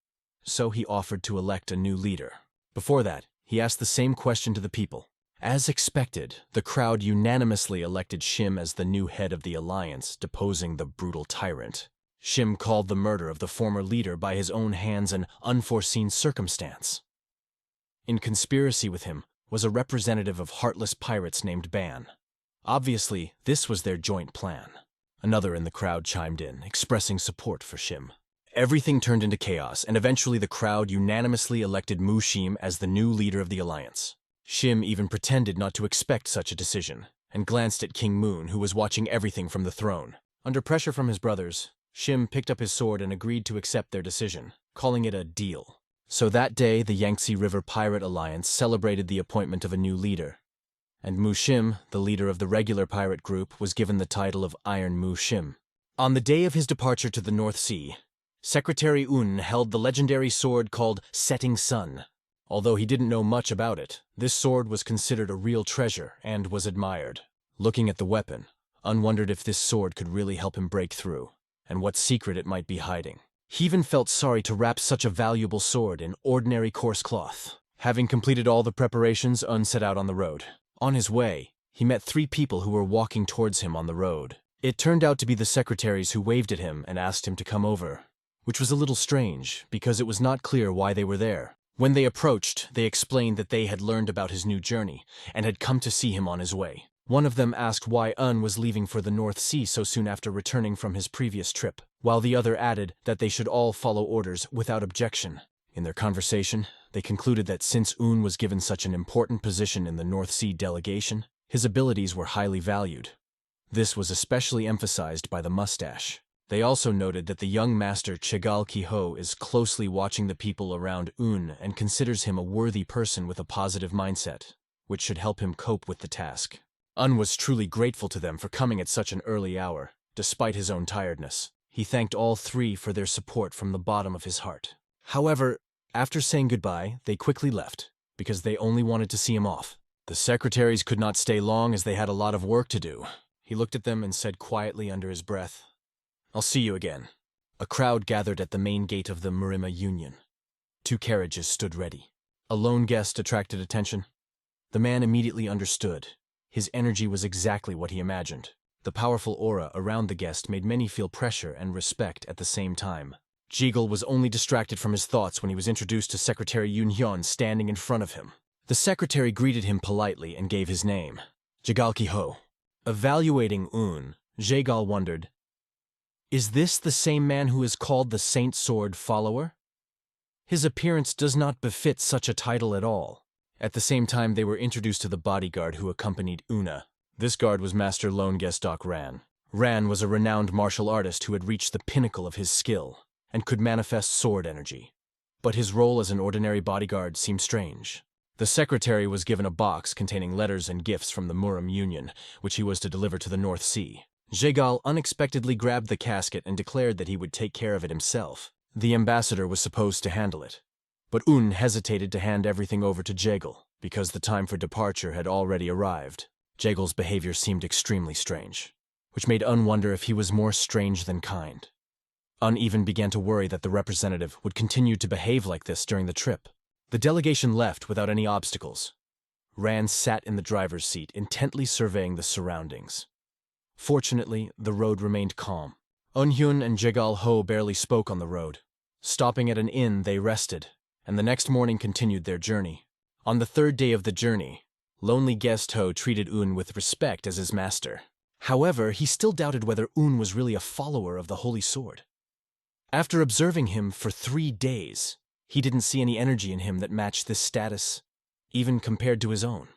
so he offered to elect a new leader. Before that, he asked the same question to the people. As expected, the crowd unanimously elected Shim as the new head of the alliance, deposing the brutal tyrant. Shim called the murder of the former leader by his own hands an unforeseen circumstance. In conspiracy with him was a representative of heartless pirates named Ban. Obviously, this was their joint plan. Another in the crowd chimed in, expressing support for Shim. Everything turned into chaos, and eventually the crowd unanimously elected Mu Shim as the new leader of the alliance. Shim even pretended not to expect such a decision, and glanced at King Moon, who was watching everything from the throne. Under pressure from his brothers, Shim picked up his sword and agreed to accept their decision, calling it a deal. So that day, the Yangtze River Pirate Alliance celebrated the appointment of a new leader. And Mu Shim, the leader of the regular pirate group, was given the title of Iron Mu Shim. On the day of his departure to the North Sea, Secretary Un held the legendary sword called Setting Sun. Although he didn't know much about it, this sword was considered a real treasure and was admired. Looking at the weapon, Un wondered if this sword could really help him break through, and what secret it might be hiding. He even felt sorry to wrap such a valuable sword in ordinary coarse cloth. Having completed all the preparations, Un set out on the road. On his way, he met 3 people who were walking towards him on the road. It turned out to be the secretaries who waved at him and asked him to come over, which was a little strange because it was not clear why they were there. When they approached, they explained that they had learned about his new journey and had come to see him on his way. One of them asked why Un was leaving for the North Sea so soon after returning from his previous trip, while the other added that they should all follow orders without objection. In their conversation, they concluded that since Un was given such an important position in the North Sea delegation, his abilities were highly valued. This was especially emphasized by the mustache. They also noted that the young master Chegal Kiho is closely watching the people around Un and considers him a worthy person with a positive mindset, which should help him cope with the task. Un was truly grateful to them for coming at such an early hour, despite his own tiredness. He thanked all 3 for their support from the bottom of his heart. However, after saying goodbye, they quickly left, because they only wanted to see him off. The secretaries could not stay long as they had a lot of work to do. He looked at them and said quietly under his breath, "I'll see you again." A crowd gathered at the main gate of the Murima Union. 2 carriages stood ready. A lone guest attracted attention. The man immediately understood. His energy was exactly what he imagined. The powerful aura around the guest made many feel pressure and respect at the same time. Jiggle was only distracted from his thoughts when he was introduced to Secretary Yoon Hyun standing in front of him. The secretary greeted him politely and gave his name, Jagal Ki-ho. Evaluating Un, Jagal wondered, "Is this the same man who is called the Saint Sword Follower? His appearance does not befit such a title at all." At the same time, they were introduced to the bodyguard who accompanied Una. This guard was Master Lone Gestok Ran. Ran was a renowned martial artist who had reached the pinnacle of his skill and could manifest sword energy. But his role as an ordinary bodyguard seemed strange. The secretary was given a box containing letters and gifts from the Murim Union, which he was to deliver to the North Sea. Jagal unexpectedly grabbed the casket and declared that he would take care of it himself. The ambassador was supposed to handle it. But Un hesitated to hand everything over to Jagal, because the time for departure had already arrived. Jagal's behavior seemed extremely strange, which made Un wonder if he was more strange than kind. Un even began to worry that the representative would continue to behave like this during the trip. The delegation left without any obstacles. Ran sat in the driver's seat, intently surveying the surroundings. Fortunately, the road remained calm. Un-hyun and Jagal Ho barely spoke on the road. Stopping at an inn, they rested, and the next morning continued their journey. On the third day of the journey, lonely guest Ho treated Un with respect as his master. However, he still doubted whether Un was really a follower of the Holy Sword. After observing him for 3 days, he didn't see any energy in him that matched this status, even compared to his own.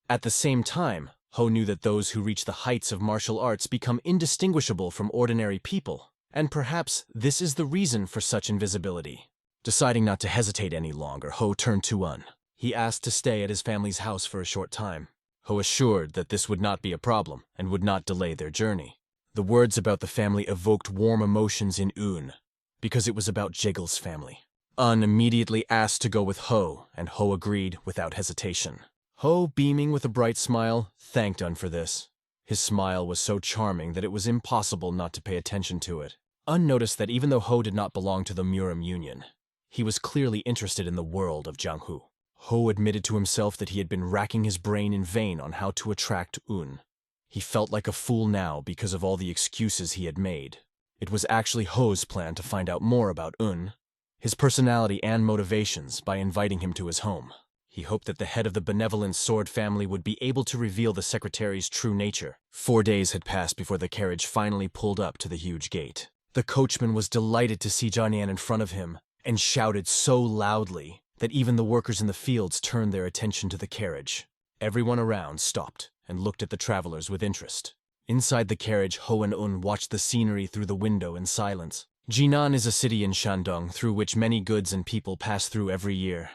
At the same time, Ho knew that those who reach the heights of martial arts become indistinguishable from ordinary people, and perhaps this is the reason for such invisibility. Deciding not to hesitate any longer, Ho turned to Un. He asked to stay at his family's house for a short time. Ho assured that this would not be a problem and would not delay their journey. The words about the family evoked warm emotions in Un, because it was about Jagal's family. Un immediately asked to go with Ho, and Ho agreed without hesitation. Ho, beaming with a bright smile, thanked Un for this. His smile was so charming that it was impossible not to pay attention to it. Un noticed that even though Ho did not belong to the Murim Union, he was clearly interested in the world of Jianghu. Ho admitted to himself that he had been racking his brain in vain on how to attract Un. He felt like a fool now because of all the excuses he had made. It was actually Ho's plan to find out more about Un, his personality and motivations by inviting him to his home. He hoped that the head of the benevolent sword family would be able to reveal the secretary's true nature. 4 days had passed before the carriage finally pulled up to the huge gate. The coachman was delighted to see Jianyan in front of him and shouted so loudly that even the workers in the fields turned their attention to the carriage. Everyone around stopped and looked at the travelers with interest. Inside the carriage, Ho and Un watched the scenery through the window in silence. Jinan is a city in Shandong through which many goods and people pass through every year.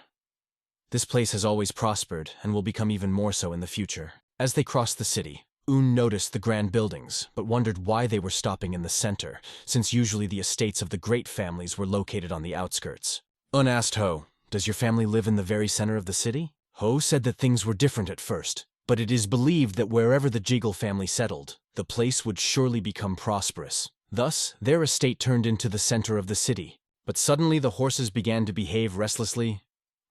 This place has always prospered and will become even more so in the future. As they crossed the city, Un noticed the grand buildings, but wondered why they were stopping in the center, since usually the estates of the great families were located on the outskirts. Un asked Ho, "Does your family live in the very center of the city?" Ho said that things were different at first, but it is believed that wherever the Jiggle family settled, the place would surely become prosperous. Thus, their estate turned into the center of the city. But suddenly the horses began to behave restlessly,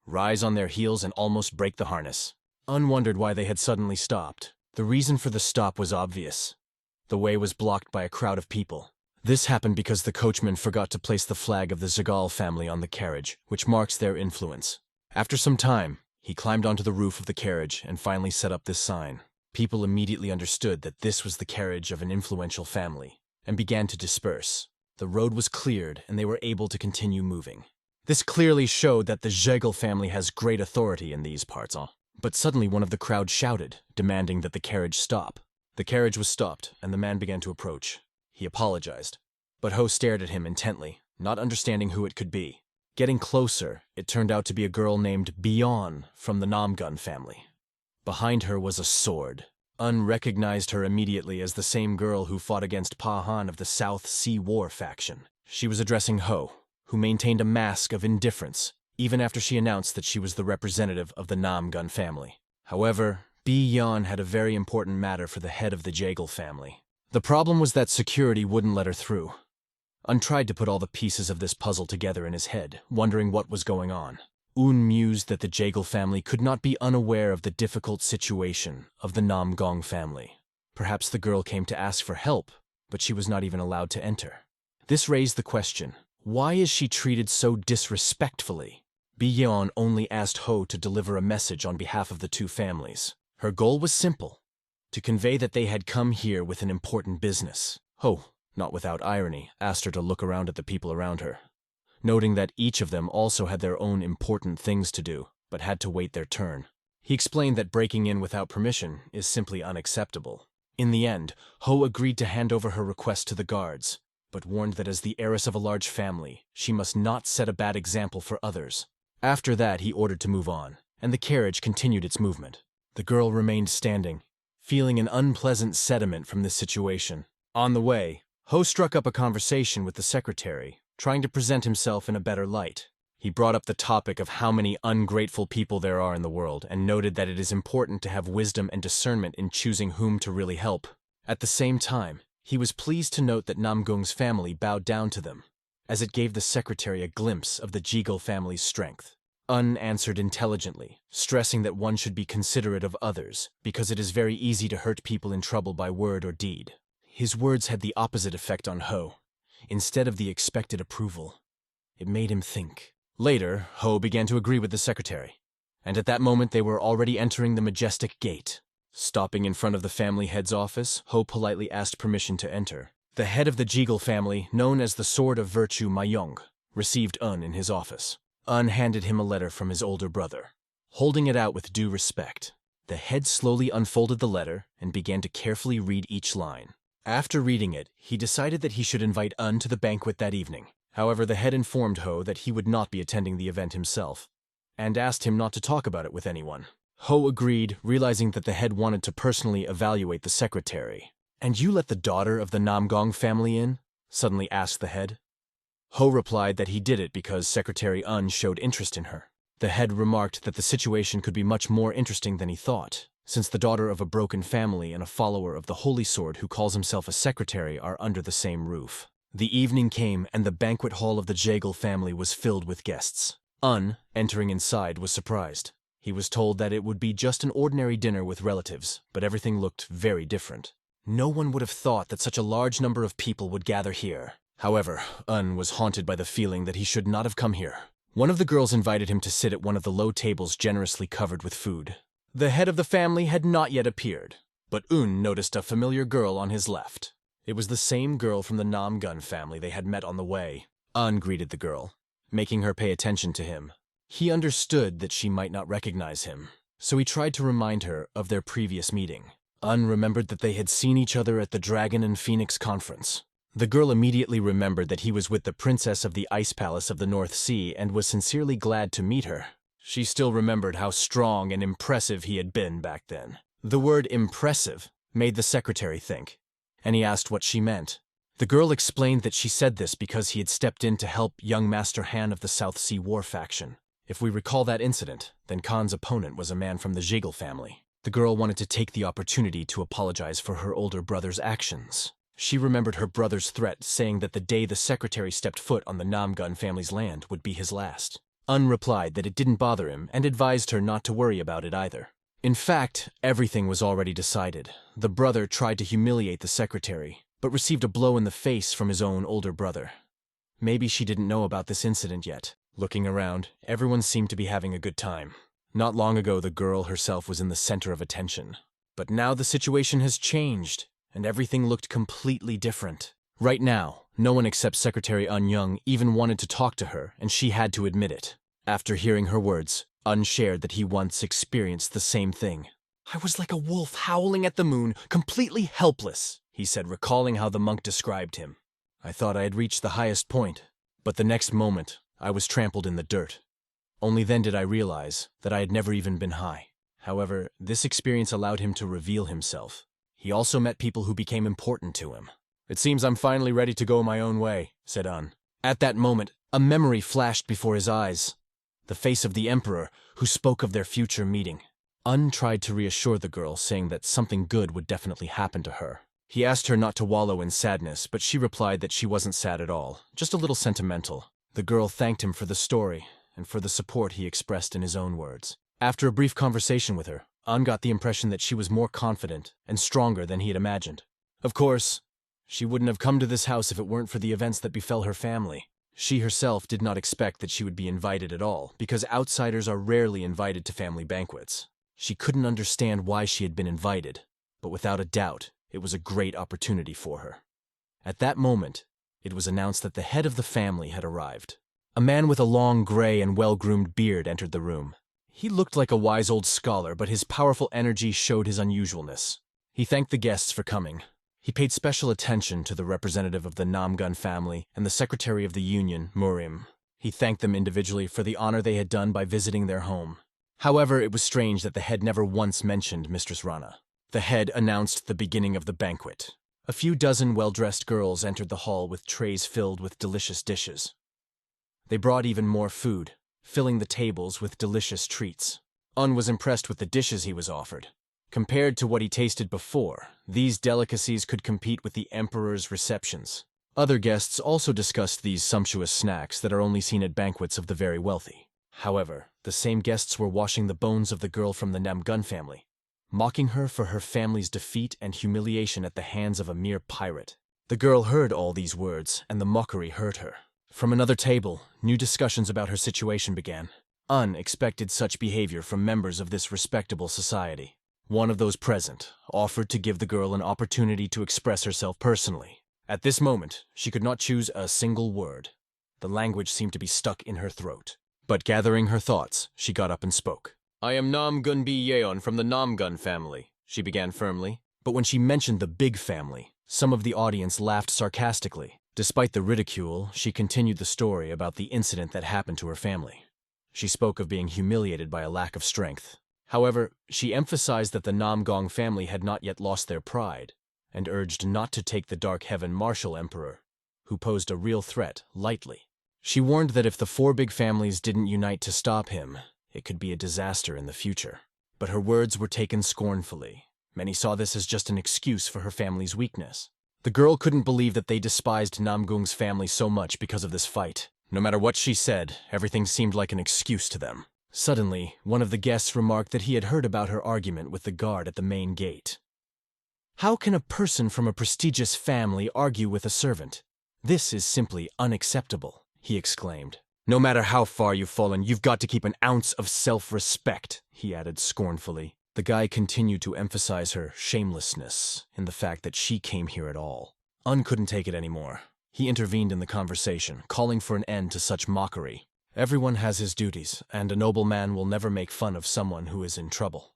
rise on their heels, and almost break the harness. Un wondered why they had suddenly stopped. The reason for the stop was obvious. The way was blocked by a crowd of people. This happened because the coachman forgot to place the flag of the Zagal family on the carriage, which marks their influence. After some time, he climbed onto the roof of the carriage and finally set up this sign. People immediately understood that this was the carriage of an influential family, and began to disperse. The road was cleared, and they were able to continue moving. This clearly showed that the Jiggle family has great authority in these parts. But suddenly one of the crowd shouted, demanding that the carriage stop. The carriage was stopped, and the man began to approach. He apologized, but Ho stared at him intently, not understanding who it could be. Getting closer, it turned out to be a girl named Bion from the Namgun family. Behind her was a sword. Un recognized her immediately as the same girl who fought against Pa Han of the South Sea War faction. She was addressing Ho, who maintained a mask of indifference, even after she announced that she was the representative of the Namgun family. However, Bion had a very important matter for the head of the Jiggle family. The problem was that security wouldn't let her through. Un tried to put all the pieces of this puzzle together in his head, wondering what was going on. Un mused that the Jiggle family could not be unaware of the difficult situation of the Namgong family. Perhaps the girl came to ask for help, but she was not even allowed to enter. This raised the question, why is she treated so disrespectfully? Bion only asked Ho to deliver a message on behalf of the two families. Her goal was simple, to convey that they had come here with an important business. Ho, not without irony, asked her to look around at the people around her, noting that each of them also had their own important things to do, but had to wait their turn. He explained that breaking in without permission is simply unacceptable. In the end, Ho agreed to hand over her request to the guards, but warned that as the heiress of a large family, she must not set a bad example for others. After that, he ordered to move on, and the carriage continued its movement. The girl remained standing, feeling an unpleasant sentiment from this situation. On the way, Ho struck up a conversation with the secretary, trying to present himself in a better light. He brought up the topic of how many ungrateful people there are in the world and noted that it is important to have wisdom and discernment in choosing whom to really help. At the same time, he was pleased to note that Namgung's family bowed down to them, as it gave the secretary a glimpse of the Jiggle family's strength. Un answered intelligently, stressing that one should be considerate of others, because it is very easy to hurt people in trouble by word or deed. His words had the opposite effect on Ho. Instead of the expected approval, it made him think. Later, Ho began to agree with the secretary, and at that moment they were already entering the majestic gate. Stopping in front of the family head's office, Ho politely asked permission to enter. The head of the Jiggle family, known as the Sword of Virtue Mayong, received Un in his office. Un handed him a letter from his older brother. Holding it out with due respect, the head slowly unfolded the letter and began to carefully read each line. After reading it, he decided that he should invite Un to the banquet that evening. However, the head informed Ho that he would not be attending the event himself, and asked him not to talk about it with anyone. Ho agreed, realizing that the head wanted to personally evaluate the secretary. "And you let the daughter of the Namgong family in?" suddenly asked the head. Ho replied that he did it because Secretary Un showed interest in her. The head remarked that the situation could be much more interesting than he thought, since the daughter of a broken family and a follower of the Holy Sword who calls himself a secretary are under the same roof. The evening came, and the banquet hall of the Jiggle family was filled with guests. Un, entering inside, was surprised. He was told that it would be just an ordinary dinner with relatives, but everything looked very different. No one would have thought that such a large number of people would gather here. However, Un was haunted by the feeling that he should not have come here. One of the girls invited him to sit at one of the low tables generously covered with food. The head of the family had not yet appeared, but Un noticed a familiar girl on his left. It was the same girl from the Namgun family they had met on the way. Un greeted the girl, making her pay attention to him. He understood that she might not recognize him, so he tried to remind her of their previous meeting. Un remembered that they had seen each other at the Dragon and Phoenix conference. The girl immediately remembered that he was with the princess of the Ice Palace of the North Sea and was sincerely glad to meet her. She still remembered how strong and impressive he had been back then. The word impressive made the secretary think, and he asked what she meant. The girl explained that she said this because he had stepped in to help young Master Han of the South Sea War faction. If we recall that incident, then Khan's opponent was a man from the Zhigel family. The girl wanted to take the opportunity to apologize for her older brother's actions. She remembered her brother's threat, saying that the day the secretary stepped foot on the Namgun family's land would be his last. Un replied that it didn't bother him and advised her not to worry about it either. In fact, everything was already decided. The brother tried to humiliate the secretary, but received a blow in the face from his own older brother. Maybe she didn't know about this incident yet. Looking around, everyone seemed to be having a good time. Not long ago, the girl herself was in the center of attention. But now the situation has changed, and everything looked completely different. Right now, no one except Secretary Un Young even wanted to talk to her, and she had to admit it. After hearing her words, Un shared that he once experienced the same thing. "I was like a wolf howling at the moon, completely helpless," he said, recalling how the monk described him. "I thought I had reached the highest point, but the next moment, I was trampled in the dirt. Only then did I realize that I had never even been high." However, this experience allowed him to reveal himself. He also met people who became important to him. "It seems I'm finally ready to go my own way," said Un. At that moment, a memory flashed before his eyes. The face of the Emperor, who spoke of their future meeting. Un tried to reassure the girl, saying that something good would definitely happen to her. He asked her not to wallow in sadness, but she replied that she wasn't sad at all, just a little sentimental. The girl thanked him for the story, and for the support he expressed in his own words. After a brief conversation with her, Un got the impression that she was more confident and stronger than he had imagined. Of course, she wouldn't have come to this house if it weren't for the events that befell her family. She herself did not expect that she would be invited at all, because outsiders are rarely invited to family banquets. She couldn't understand why she had been invited, but without a doubt, it was a great opportunity for her. At that moment, it was announced that the head of the family had arrived. A man with a long gray and well-groomed beard entered the room. He looked like a wise old scholar, but his powerful energy showed his unusualness. He thanked the guests for coming. He paid special attention to the representative of the Namgun family and the secretary of the union, Murim. He thanked them individually for the honor they had done by visiting their home. However, it was strange that the head never once mentioned Mistress Rana. The head announced the beginning of the banquet. A few dozen well-dressed girls entered the hall with trays filled with delicious dishes. They brought even more food, filling the tables with delicious treats. Un was impressed with the dishes he was offered. Compared to what he tasted before, these delicacies could compete with the Emperor's receptions. Other guests also discussed these sumptuous snacks that are only seen at banquets of the very wealthy. However, the same guests were washing the bones of the girl from the Namgun family, mocking her for her family's defeat and humiliation at the hands of a mere pirate. The girl heard all these words, and the mockery hurt her. From another table, new discussions about her situation began. Un expected such behavior from members of this respectable society. One of those present offered to give the girl an opportunity to express herself personally. At this moment, she could not choose a single word. The language seemed to be stuck in her throat. But gathering her thoughts, she got up and spoke. "I am Namgun B. Yeon from the Namgun family," she began firmly. But when she mentioned the big family, some of the audience laughed sarcastically. Despite the ridicule, she continued the story about the incident that happened to her family. She spoke of being humiliated by a lack of strength. However, she emphasized that the Namgong family had not yet lost their pride, and urged not to take the Dark Heaven Martial Emperor, who posed a real threat, lightly. She warned that if the four big families didn't unite to stop him, it could be a disaster in the future. But her words were taken scornfully. Many saw this as just an excuse for her family's weakness. The girl couldn't believe that they despised Namgung's family so much because of this fight. No matter what she said, everything seemed like an excuse to them. Suddenly, one of the guests remarked that he had heard about her argument with the guard at the main gate. How can a person from a prestigious family argue with a servant? This is simply unacceptable, he exclaimed. No matter how far you've fallen, you've got to keep an ounce of self-respect, he added scornfully. The guy continued to emphasize her shamelessness in the fact that she came here at all. Couldn't take it anymore. He intervened in the conversation, calling for an end to such mockery. Everyone has his duties, and a noble man will never make fun of someone who is in trouble,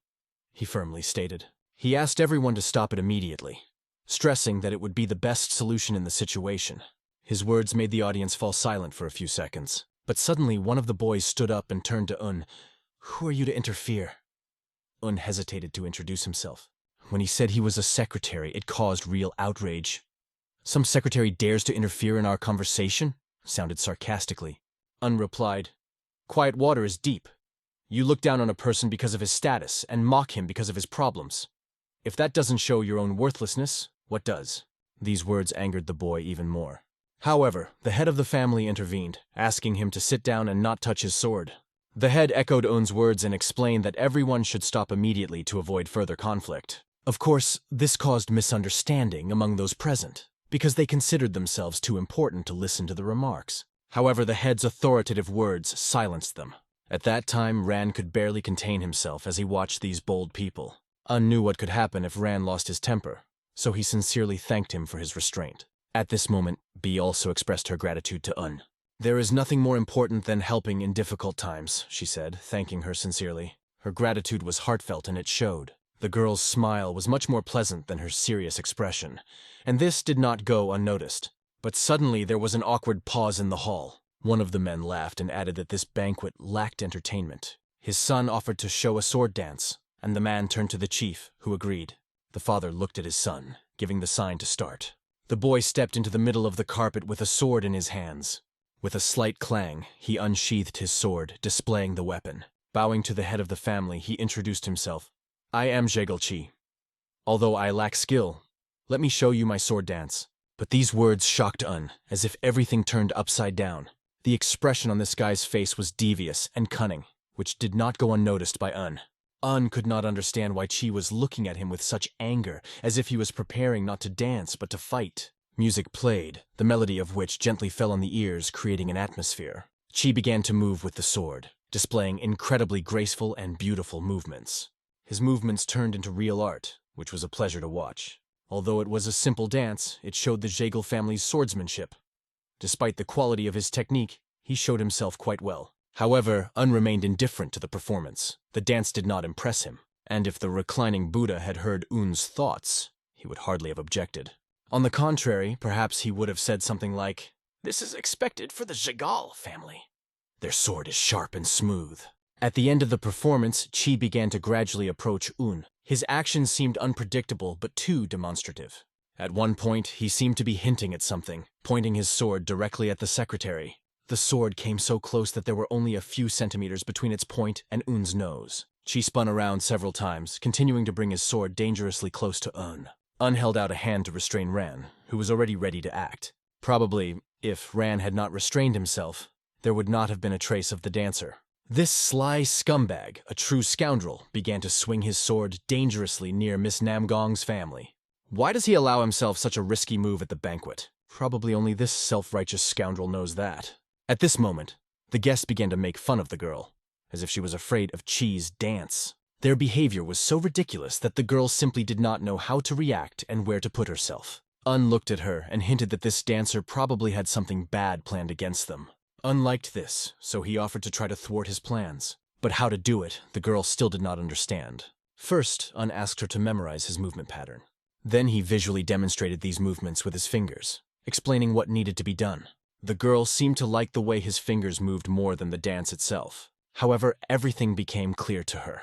he firmly stated. He asked everyone to stop it immediately, stressing that it would be the best solution in the situation. His words made the audience fall silent for a few seconds. But suddenly one of the boys stood up and turned to Un. Who are you to interfere? Un hesitated to introduce himself. When he said he was a secretary, it caused real outrage. Some secretary dares to interfere in our conversation? Sounded sarcastically. Un replied, Quiet water is deep. You look down on a person because of his status and mock him because of his problems. If that doesn't show your own worthlessness, what does? These words angered the boy even more. However, the head of the family intervened, asking him to sit down and not touch his sword. The head echoed Un's words and explained that everyone should stop immediately to avoid further conflict. Of course, this caused misunderstanding among those present, because they considered themselves too important to listen to the remarks. However, the head's authoritative words silenced them. At that time, Ran could barely contain himself as he watched these bold people. Un knew what could happen if Ran lost his temper, so he sincerely thanked him for his restraint. At this moment, Bee also expressed her gratitude to Un. There is nothing more important than helping in difficult times, she said, thanking her sincerely. Her gratitude was heartfelt and it showed. The girl's smile was much more pleasant than her serious expression, and this did not go unnoticed. But suddenly there was an awkward pause in the hall. One of the men laughed and added that this banquet lacked entertainment. His son offered to show a sword dance, and the man turned to the chief, who agreed. The father looked at his son, giving the sign to start. The boy stepped into the middle of the carpet with a sword in his hands. With a slight clang, he unsheathed his sword, displaying the weapon. Bowing to the head of the family, he introduced himself. I am Jegelchi. Although I lack skill, let me show you my sword dance. But these words shocked Un, as if everything turned upside down. The expression on this guy's face was devious and cunning, which did not go unnoticed by Un. Un could not understand why Chi was looking at him with such anger, as if he was preparing not to dance but to fight. Music played, the melody of which gently fell on the ears, creating an atmosphere. Chi began to move with the sword, displaying incredibly graceful and beautiful movements. His movements turned into real art, which was a pleasure to watch. Although it was a simple dance, it showed the Jagel family's swordsmanship. Despite the quality of his technique, he showed himself quite well. However, Un remained indifferent to the performance. The dance did not impress him, and if the reclining Buddha had heard Un's thoughts, he would hardly have objected. On the contrary, perhaps he would have said something like, This is expected for the Jagal family. Their sword is sharp and smooth. At the end of the performance, Chi began to gradually approach Un. His actions seemed unpredictable but too demonstrative. At one point, he seemed to be hinting at something, pointing his sword directly at the secretary. The sword came so close that there were only a few centimeters between its point and Un's nose. Chi spun around several times, continuing to bring his sword dangerously close to Un. Un held out a hand to restrain Ran, who was already ready to act. Probably, if Ran had not restrained himself, there would not have been a trace of the dancer. This sly scumbag, a true scoundrel, began to swing his sword dangerously near Miss Namgong's family. Why does he allow himself such a risky move at the banquet? Probably only this self-righteous scoundrel knows that. At this moment, the guests began to make fun of the girl, as if she was afraid of Chi's dance. Their behavior was so ridiculous that the girl simply did not know how to react and where to put herself. Un looked at her and hinted that this dancer probably had something bad planned against them. Un liked this, so he offered to try to thwart his plans. But how to do it, the girl still did not understand. First, Un asked her to memorize his movement pattern. Then he visually demonstrated these movements with his fingers, explaining what needed to be done. The girl seemed to like the way his fingers moved more than the dance itself. However, everything became clear to her.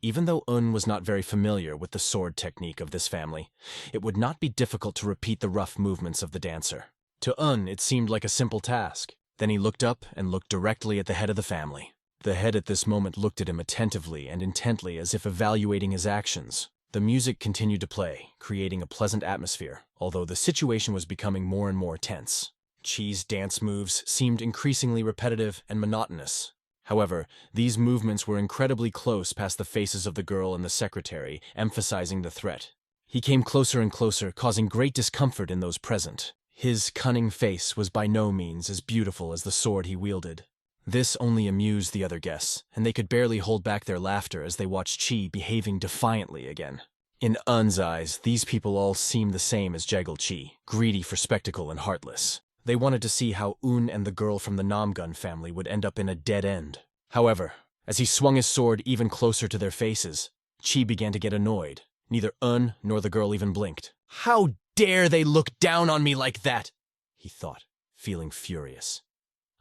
Even though Un was not very familiar with the sword technique of this family, it would not be difficult to repeat the rough movements of the dancer. To Un, it seemed like a simple task. Then he looked up and looked directly at the head of the family. The head at this moment looked at him attentively and intently as if evaluating his actions. The music continued to play, creating a pleasant atmosphere, although the situation was becoming more and more tense. Chi's dance moves seemed increasingly repetitive and monotonous. However, these movements were incredibly close past the faces of the girl and the secretary, emphasizing the threat. He came closer and closer, causing great discomfort in those present. His cunning face was by no means as beautiful as the sword he wielded. This only amused the other guests, and they could barely hold back their laughter as they watched Chi behaving defiantly again. In Un's eyes, these people all seemed the same as Jagal Chi, greedy for spectacle and heartless. They wanted to see how Un and the girl from the Namgun family would end up in a dead end. However, as he swung his sword even closer to their faces, Chi began to get annoyed. Neither Un nor the girl even blinked. "How dare they look down on me like that?" he thought, feeling furious.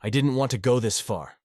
"I didn't want to go this far.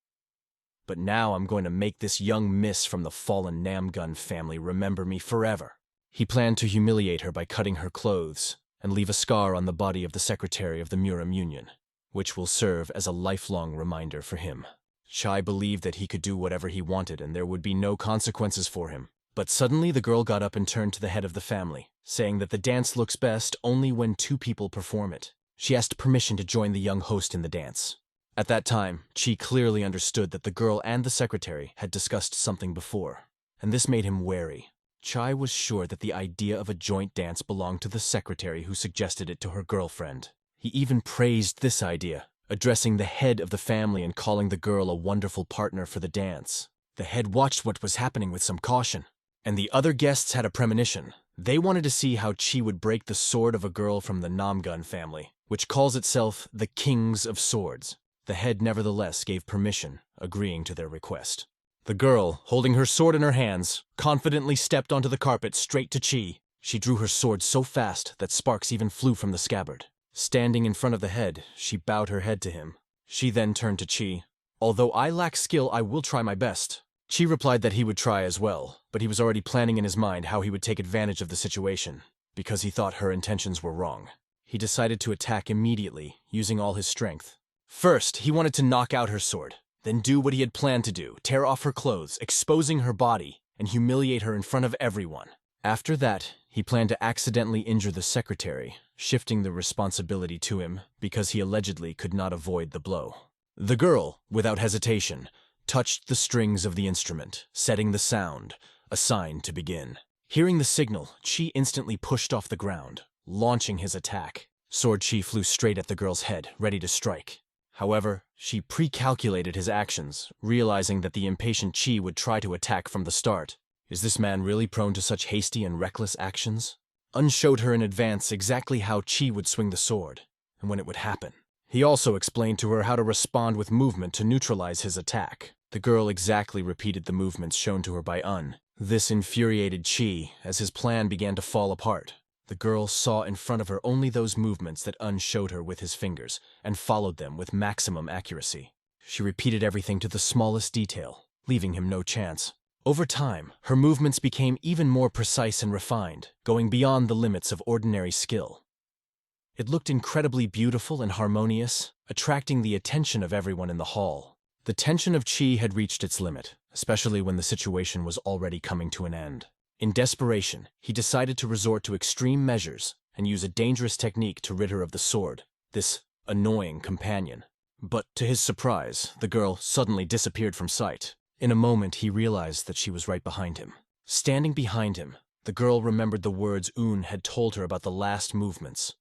But now I'm going to make this young miss from the fallen Namgun family remember me forever." He planned to humiliate her by cutting her clothes and leave a scar on the body of the secretary of the Muram Union, which will serve as a lifelong reminder for him. Chai believed that he could do whatever he wanted and there would be no consequences for him. But suddenly the girl got up and turned to the head of the family, saying that the dance looks best only when two people perform it. She asked permission to join the young host in the dance. At that time, Chi clearly understood that the girl and the secretary had discussed something before, and this made him wary. Chai was sure that the idea of a joint dance belonged to the secretary who suggested it to her girlfriend. He even praised this idea, addressing the head of the family and calling the girl a wonderful partner for the dance. The head watched what was happening with some caution, and the other guests had a premonition. They wanted to see how Chi would break the sword of a girl from the Namgun family, which calls itself the Kings of Swords. The head nevertheless gave permission, agreeing to their request. The girl, holding her sword in her hands, confidently stepped onto the carpet straight to Chi. She drew her sword so fast that sparks even flew from the scabbard. Standing in front of the head, she bowed her head to him. She then turned to Chi. "Although I lack skill, I will try my best." Chi replied that he would try as well, but he was already planning in his mind how he would take advantage of the situation, because he thought her intentions were wrong. He decided to attack immediately, using all his strength. First, he wanted to knock out her sword, then do what he had planned to do, tear off her clothes, exposing her body, and humiliate her in front of everyone. After that, he planned to accidentally injure the secretary, shifting the responsibility to him because he allegedly could not avoid the blow. The girl, without hesitation, touched the strings of the instrument, setting the sound, a sign to begin. Hearing the signal, Chi instantly pushed off the ground, launching his attack. Sword Chi flew straight at the girl's head, ready to strike. However, she pre-calculated his actions, realizing that the impatient Chi would try to attack from the start. Is this man really prone to such hasty and reckless actions? Un showed her in advance exactly how Chi would swing the sword, and when it would happen. He also explained to her how to respond with movement to neutralize his attack. The girl exactly repeated the movements shown to her by Un. This infuriated Chi as his plan began to fall apart. The girl saw in front of her only those movements that Un showed her with his fingers, and followed them with maximum accuracy. She repeated everything to the smallest detail, leaving him no chance. Over time, her movements became even more precise and refined, going beyond the limits of ordinary skill. It looked incredibly beautiful and harmonious, attracting the attention of everyone in the hall. The tension of Chi had reached its limit, especially when the situation was already coming to an end. In desperation, he decided to resort to extreme measures and use a dangerous technique to rid her of the sword, this annoying companion. But to his surprise, the girl suddenly disappeared from sight. In a moment, he realized that she was right behind him. Standing behind him, the girl remembered the words Un had told her about the last movements.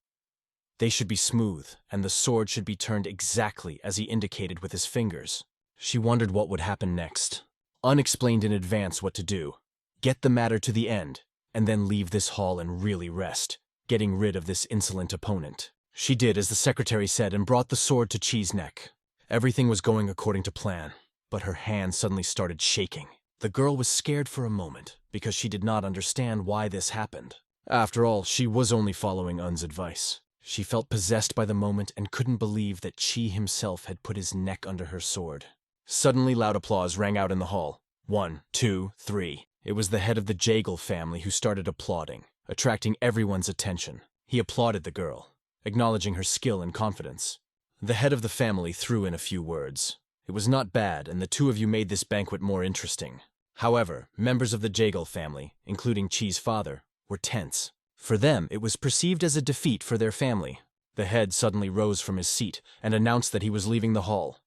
They should be smooth, and the sword should be turned exactly as he indicated with his fingers. She wondered what would happen next. Un explained in advance what to do. Get the matter to the end, and then leave this hall and really rest, getting rid of this insolent opponent. She did as the secretary said and brought the sword to Chi's neck. Everything was going according to plan, but her hand suddenly started shaking. The girl was scared for a moment because she did not understand why this happened. After all, she was only following Un's advice. She felt possessed by the moment and couldn't believe that Chi himself had put his neck under her sword. Suddenly loud applause rang out in the hall. 1, 2, 3. It was the head of the Jagal family who started applauding, attracting everyone's attention. He applauded the girl, acknowledging her skill and confidence. The head of the family threw in a few words. It was not bad, and the two of you made this banquet more interesting. However, members of the Jagal family, including Chi's father, were tense. For them, it was perceived as a defeat for their family. The head suddenly rose from his seat and announced that he was leaving the hall.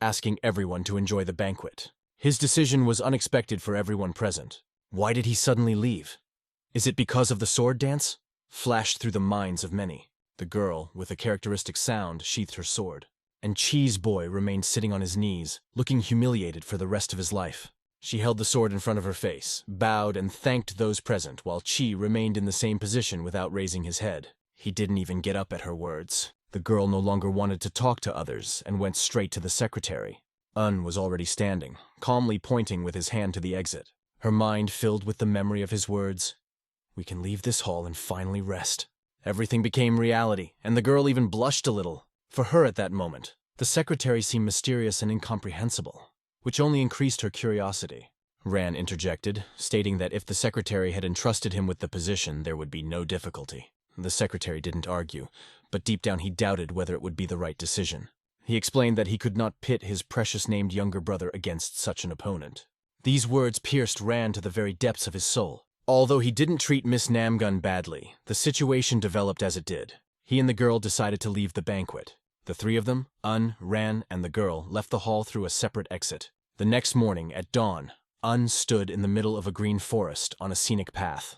asking everyone to enjoy the banquet. His decision was unexpected for everyone present. Why did he suddenly leave? Is it because of the sword dance? Flashed through the minds of many. The girl, with a characteristic sound, sheathed her sword. And Cheese Boy remained sitting on his knees, looking humiliated for the rest of his life. She held the sword in front of her face, bowed and thanked those present, while Chi remained in the same position without raising his head. He didn't even get up at her words. The girl no longer wanted to talk to others and went straight to the secretary. Was already standing, calmly pointing with his hand to the exit. Her mind filled with the memory of his words. We can leave this hall and finally rest. Everything became reality, and the girl even blushed a little. For her at that moment, the secretary seemed mysterious and incomprehensible, which only increased her curiosity. Ran interjected, stating that if the secretary had entrusted him with the position, there would be no difficulty. The secretary didn't argue, but deep down he doubted whether it would be the right decision. He explained that he could not pit his precious named younger brother against such an opponent. These words pierced Ran to the very depths of his soul. Although he didn't treat Miss Namgun badly, the situation developed as it did. He and the girl decided to leave the banquet. The three of them, Ran, and the girl, left the hall through a separate exit. The next morning, at dawn, stood in the middle of a green forest on a scenic path.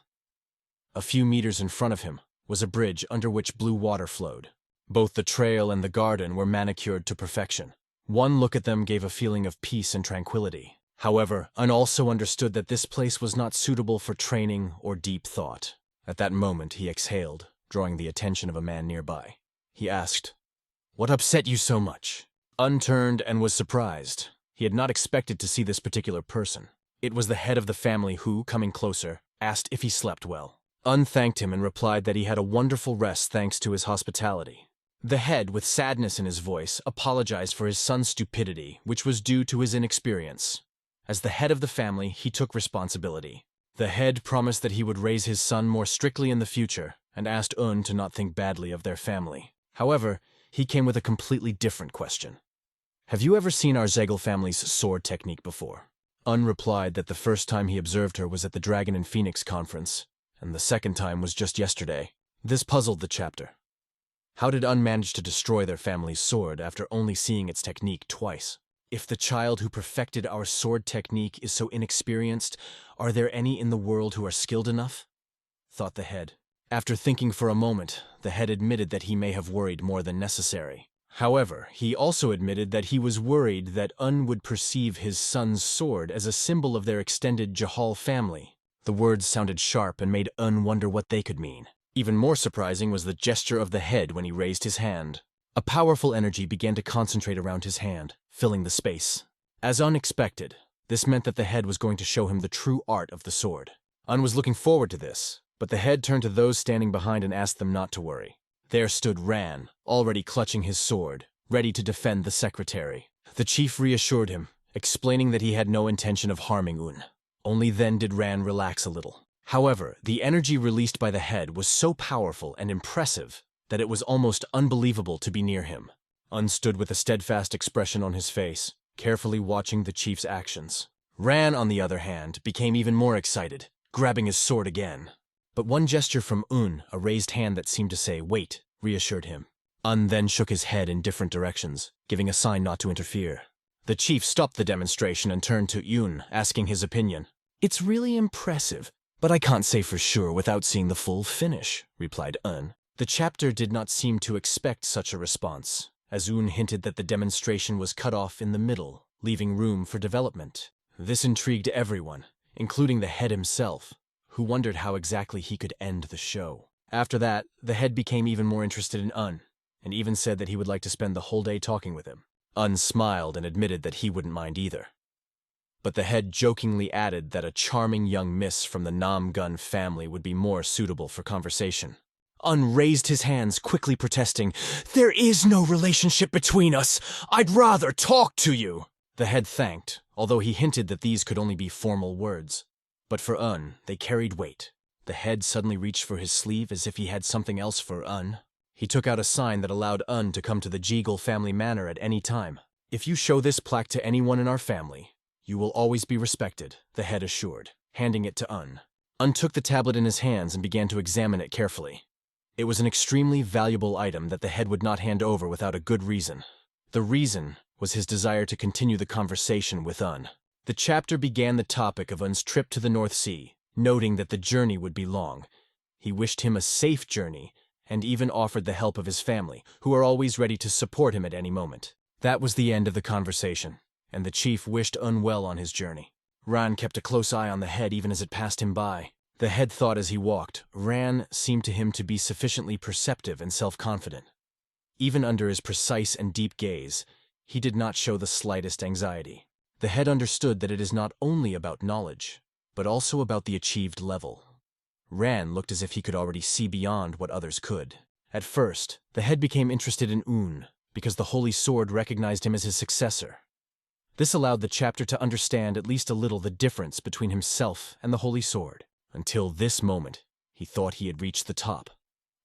A few meters in front of him was a bridge under which blue water flowed. Both the trail and the garden were manicured to perfection. One look at them gave a feeling of peace and tranquility. However, also understood that this place was not suitable for training or deep thought. At that moment, he exhaled, drawing the attention of a man nearby. He asked, "What upset you so much?" Turned and was surprised. He had not expected to see this particular person. It was the head of the family who, coming closer, asked if he slept well. Thanked him and replied that he had a wonderful rest thanks to his hospitality. The head, with sadness in his voice, apologized for his son's stupidity, which was due to his inexperience. As the head of the family, he took responsibility. The head promised that he would raise his son more strictly in the future, and asked to not think badly of their family. However, he came with a completely different question. Have you ever seen our Zegel family's sword technique before? Replied that the first time he observed her was at the Dragon and Phoenix conference, and the second time was just yesterday. This puzzled the chapter. How did manage to destroy their family's sword after only seeing its technique twice? If the child who perfected our sword technique is so inexperienced, are there any in the world who are skilled enough? Thought the head. After thinking for a moment, the head admitted that he may have worried more than necessary. However, he also admitted that he was worried that would perceive his son's sword as a symbol of their extended Jahal family. The words sounded sharp and made wonder what they could mean. Even more surprising was the gesture of the head when he raised his hand. A powerful energy began to concentrate around his hand, filling the space. As unexpected, this meant that the head was going to show him the true art of the sword. Was looking forward to this, but the head turned to those standing behind and asked them not to worry. There stood Ran, already clutching his sword, ready to defend the secretary. The chief reassured him, explaining that he had no intention of harming Only then did Ran relax a little. However, the energy released by the head was so powerful and impressive that it was almost unbelievable to be near him. Stood with a steadfast expression on his face, carefully watching the chief's actions. Ran, on the other hand, became even more excited, grabbing his sword again. But one gesture from a raised hand that seemed to say, "Wait," reassured him. Then shook his head in different directions, giving a sign not to interfere. The chief stopped the demonstration and turned to Yun, asking his opinion. "It's really impressive, but I can't say for sure without seeing the full finish," replied The chapter did not seem to expect such a response, as hinted that the demonstration was cut off in the middle, leaving room for development. This intrigued everyone, including the head himself, who wondered how exactly he could end the show. After that, the head became even more interested in and even said that he would like to spend the whole day talking with him. Smiled and admitted that he wouldn't mind either. But the head jokingly added that a charming young miss from the Namgun family would be more suitable for conversation. Raised his hands, quickly protesting, "There is no relationship between us! I'd rather talk to you!" The head thanked, although he hinted that these could only be formal words. But for they carried weight. The head suddenly reached for his sleeve as if he had something else for He took out a sign that allowed to come to the Jeagle family manor at any time. "If you show this plaque to anyone in our family, you will always be respected," the head assured, handing it to took the tablet in his hands and began to examine it carefully. It was an extremely valuable item that the head would not hand over without a good reason. The reason was his desire to continue the conversation with Un. The chapter began the topic of Un's trip to the North Sea, noting that the journey would be long. He wished him a safe journey, and even offered the help of his family, who are always ready to support him at any moment. That was the end of the conversation, and the chief wished Un well on his journey. Ran kept a close eye on the head even as it passed him by. The head thought as he walked, Ran seemed to him to be sufficiently perceptive and self-confident. Even under his precise and deep gaze, he did not show the slightest anxiety. The head understood that it is not only about knowledge, but also about the achieved level. Ran looked as if he could already see beyond what others could. At first, the head became interested in Un, because the Holy Sword recognized him as his successor. This allowed the chapter to understand at least a little the difference between himself and the Holy Sword. Until this moment, he thought he had reached the top.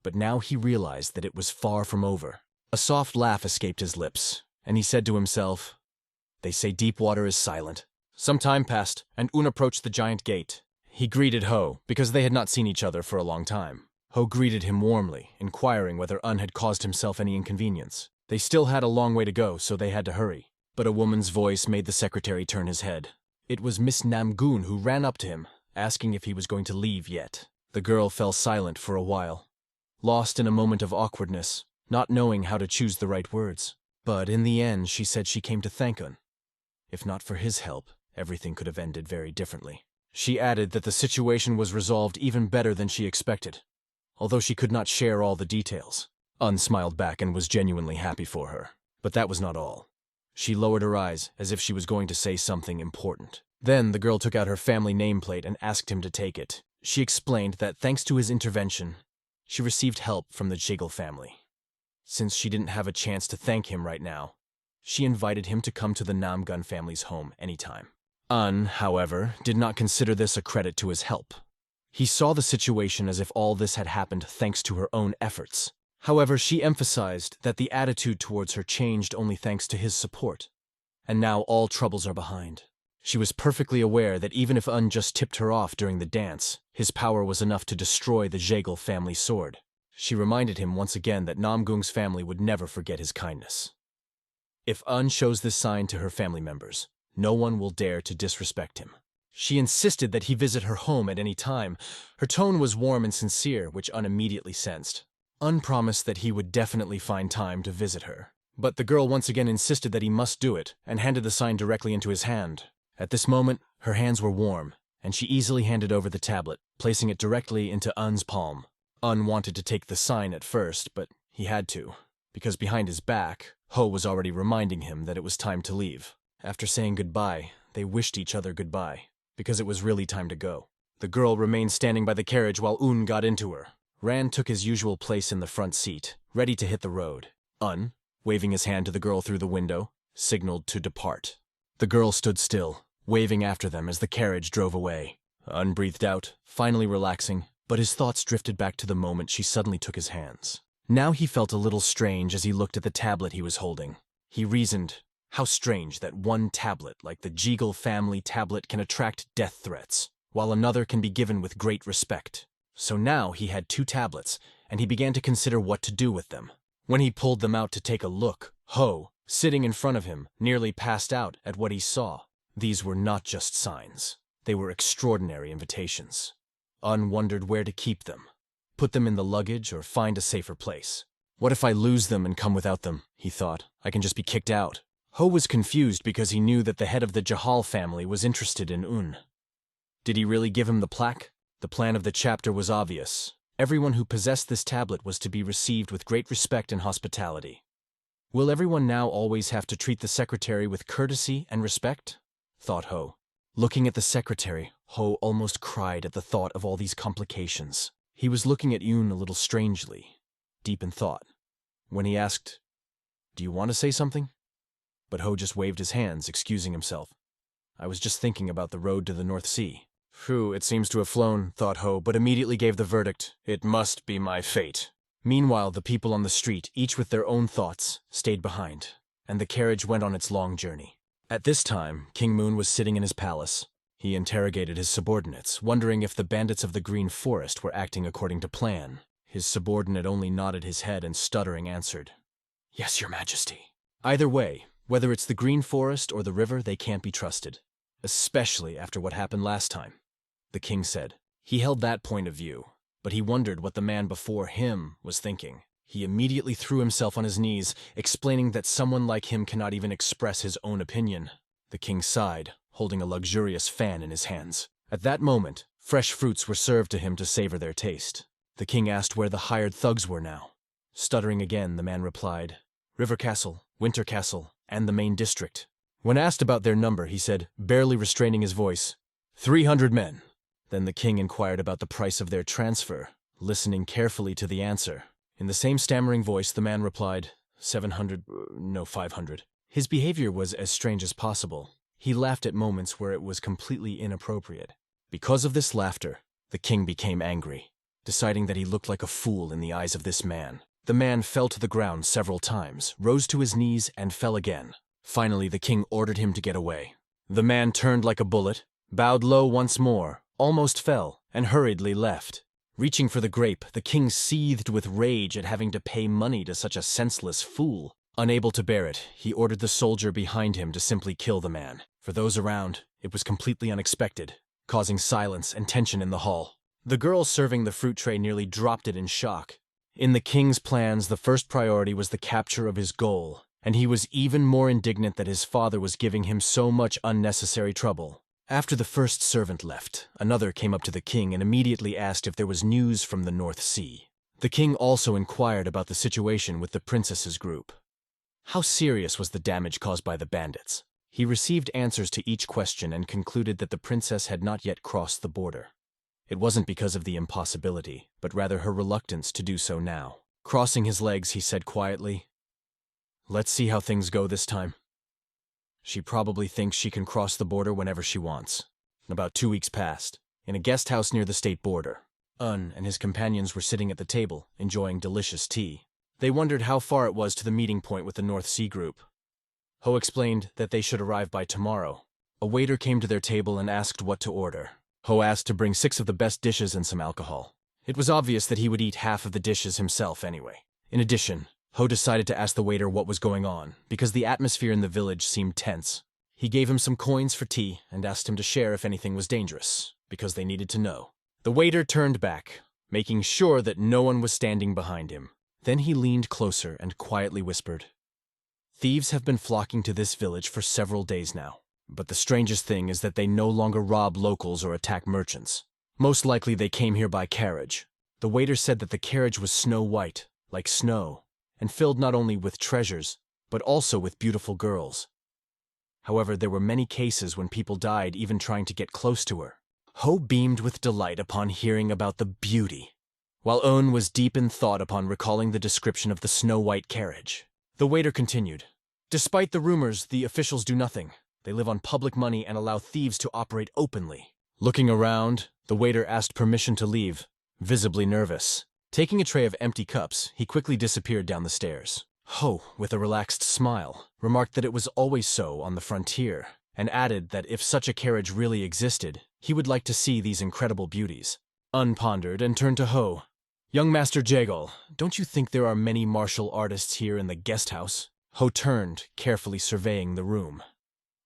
But now he realized that it was far from over. A soft laugh escaped his lips, and he said to himself, "They say deep water is silent." Some time passed, and Un approached the giant gate. He greeted Ho, because they had not seen each other for a long time. Ho greeted him warmly, inquiring whether Un had caused himself any inconvenience. They still had a long way to go, so they had to hurry. But a woman's voice made the secretary turn his head. It was Miss Namgoon who ran up to him, asking if he was going to leave yet. The girl fell silent for a while, lost in a moment of awkwardness, not knowing how to choose the right words. But in the end, she said she came to thank Un. If not for his help, everything could have ended very differently. She added that the situation was resolved even better than she expected, although she could not share all the details. Un smiled back and was genuinely happy for her. But that was not all. She lowered her eyes as if she was going to say something important. Then the girl took out her family nameplate and asked him to take it. She explained that thanks to his intervention, she received help from the Jiggle family. Since she didn't have a chance to thank him right now, she invited him to come to the Namgun family's home anytime. Un, however, did not consider this a credit to his help. He saw the situation as if all this had happened thanks to her own efforts. However, she emphasized that the attitude towards her changed only thanks to his support, and now all troubles are behind. She was perfectly aware that even if Un just tipped her off during the dance, his power was enough to destroy the Jagel family sword. She reminded him once again that Namgung's family would never forget his kindness. If Un shows this sign to her family members, no one will dare to disrespect him. She insisted that he visit her home at any time. Her tone was warm and sincere, which Un immediately sensed. Un promised that he would definitely find time to visit her. But the girl once again insisted that he must do it, and handed the sign directly into his hand. At this moment, her hands were warm, and she easily handed over the tablet, placing it directly into Un's palm. Un wanted to take the sign at first, but he had to, because behind his back, Ho was already reminding him that it was time to leave. After saying goodbye, they wished each other goodbye, because it was really time to go. The girl remained standing by the carriage while Un got into her. Ran took his usual place in the front seat, ready to hit the road. Un, waving his hand to the girl through the window, signaled to depart. The girl stood still, waving after them as the carriage drove away. Un breathed out, finally relaxing, but his thoughts drifted back to the moment she suddenly took his hands. Now he felt a little strange as he looked at the tablet he was holding. He reasoned, how strange that one tablet like the Jigel family tablet can attract death threats, while another can be given with great respect. So now he had two tablets, and he began to consider what to do with them. When he pulled them out to take a look, Ho, sitting in front of him, nearly passed out at what he saw. These were not just signs. They were extraordinary invitations. Un wondered where to keep them. Put them in the luggage or find a safer place. What if I lose them and come without them? He thought. I can just be kicked out. Ho was confused because he knew that the head of the Jahal family was interested in Un. Did he really give him the plaque? The plan of the chapter was obvious. Everyone who possessed this tablet was to be received with great respect and hospitality. Will everyone now always have to treat the secretary with courtesy and respect? Thought Ho. Looking at the secretary, Ho almost cried at the thought of all these complications. He was looking at Un a little strangely, deep in thought, when he asked, "Do you want to say something?" But Ho just waved his hands, excusing himself. "I was just thinking about the road to the North Sea." Phew, it seems to have flown, thought Ho, but immediately gave the verdict, "It must be my fate." Meanwhile, the people on the street, each with their own thoughts, stayed behind, and the carriage went on its long journey. At this time, King Moon was sitting in his palace. He interrogated his subordinates, wondering if the bandits of the Green Forest were acting according to plan. His subordinate only nodded his head and stuttering answered, "Yes, your majesty." Either way, Whether it's the green forest or the river, they can't be trusted. Especially after what happened last time, the king said. He held that point of view, but he wondered what the man before him was thinking. He immediately threw himself on his knees, explaining that someone like him cannot even express his own opinion. The king sighed, holding a luxurious fan in his hands. At that moment, fresh fruits were served to him to savor their taste. The king asked where the hired thugs were now. Stuttering again, the man replied, River Castle, Winter Castle, and the main district. When asked about their number, he said, barely restraining his voice, 300 men. Then the king inquired about the price of their transfer, listening carefully to the answer. In the same stammering voice, the man replied, 700, no, 500. His behavior was as strange as possible. He laughed at moments where it was completely inappropriate. Because of this laughter, the king became angry, deciding that he looked like a fool in the eyes of this man. The man fell to the ground several times, rose to his knees, and fell again. Finally, the king ordered him to get away. The man turned like a bullet, bowed low once more, almost fell, and hurriedly left. Reaching for the grape, the king seethed with rage at having to pay money to such a senseless fool. Unable to bear it, he ordered the soldier behind him to simply kill the man. For those around, it was completely unexpected, causing silence and tension in the hall. The girl serving the fruit tray nearly dropped it in shock. In the king's plans, the first priority was the capture of his goal, and he was even more indignant that his father was giving him so much unnecessary trouble. After the first servant left, another came up to the king and immediately asked if there was news from the North Sea. The king also inquired about the situation with the princess's group. How serious was the damage caused by the bandits? He received answers to each question and concluded that the princess had not yet crossed the border. It wasn't because of the impossibility, but rather her reluctance to do so now. Crossing his legs, he said quietly, Let's see how things go this time. She probably thinks she can cross the border whenever she wants. About 2 weeks passed, in a guest house near the state border. Un and his companions were sitting at the table, enjoying delicious tea. They wondered how far it was to the meeting point with the North Sea group. Ho explained that they should arrive by tomorrow. A waiter came to their table and asked what to order. Ho asked to bring 6 of the best dishes and some alcohol. It was obvious that he would eat half of the dishes himself anyway. In addition, Ho decided to ask the waiter what was going on, because the atmosphere in the village seemed tense. He gave him some coins for tea and asked him to share if anything was dangerous, because they needed to know. The waiter turned back, making sure that no one was standing behind him. Then he leaned closer and quietly whispered, Thieves have been flocking to this village for several days now, but the strangest thing is that they no longer rob locals or attack merchants. Most likely they came here by carriage. The waiter said that the carriage was snow white, like snow, and filled not only with treasures, but also with beautiful girls. However, there were many cases when people died even trying to get close to her. Ho beamed with delight upon hearing about the beauty, while Un was deep in thought upon recalling the description of the snow-white carriage. The waiter continued, Despite the rumors, the officials do nothing. They live on public money and allow thieves to operate openly. Looking around, the waiter asked permission to leave, visibly nervous. Taking a tray of empty cups, he quickly disappeared down the stairs. Ho, with a relaxed smile, remarked that it was always so on the frontier, and added that if such a carriage really existed, he would like to see these incredible beauties. Un pondered and turned to Ho. Young Master Jagal, don't you think there are many martial artists here in the guest house? Ho turned, carefully surveying the room.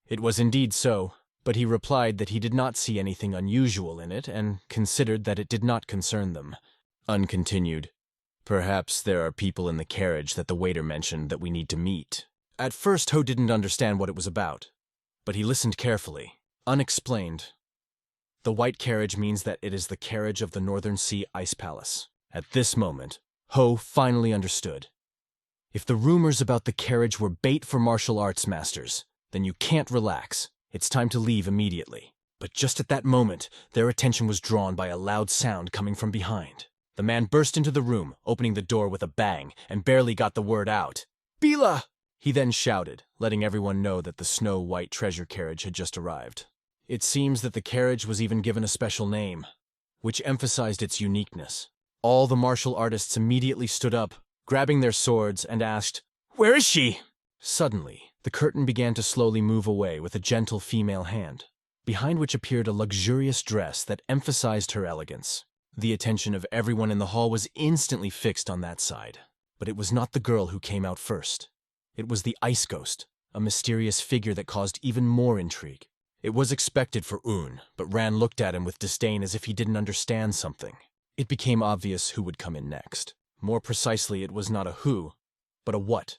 It was indeed so, but he replied that he did not see anything unusual in it and considered that it did not concern them. Un continued, Perhaps there are people in the carriage that the waiter mentioned that we need to meet. At first, Ho didn't understand what it was about, but he listened carefully. Un explained, The white carriage means that it is the carriage of the Northern Sea Ice Palace. At this moment, Ho finally understood. If the rumors about the carriage were bait for martial arts masters, then you can't relax. It's time to leave immediately. But just at that moment, their attention was drawn by a loud sound coming from behind. The man burst into the room, opening the door with a bang, and barely got the word out. Bila! He then shouted, letting everyone know that the snow-white treasure carriage had just arrived. It seems that the carriage was even given a special name, which emphasized its uniqueness. All the martial artists immediately stood up, grabbing their swords, and asked, Where is she? Suddenly, the curtain began to slowly move away with a gentle female hand, behind which appeared a luxurious dress that emphasized her elegance. The attention of everyone in the hall was instantly fixed on that side, but it was not the girl who came out first. It was the ice ghost, a mysterious figure that caused even more intrigue. It was expected for Un, but Ran looked at him with disdain as if he didn't understand something. It became obvious who would come in next. More precisely, it was not a who, but a what.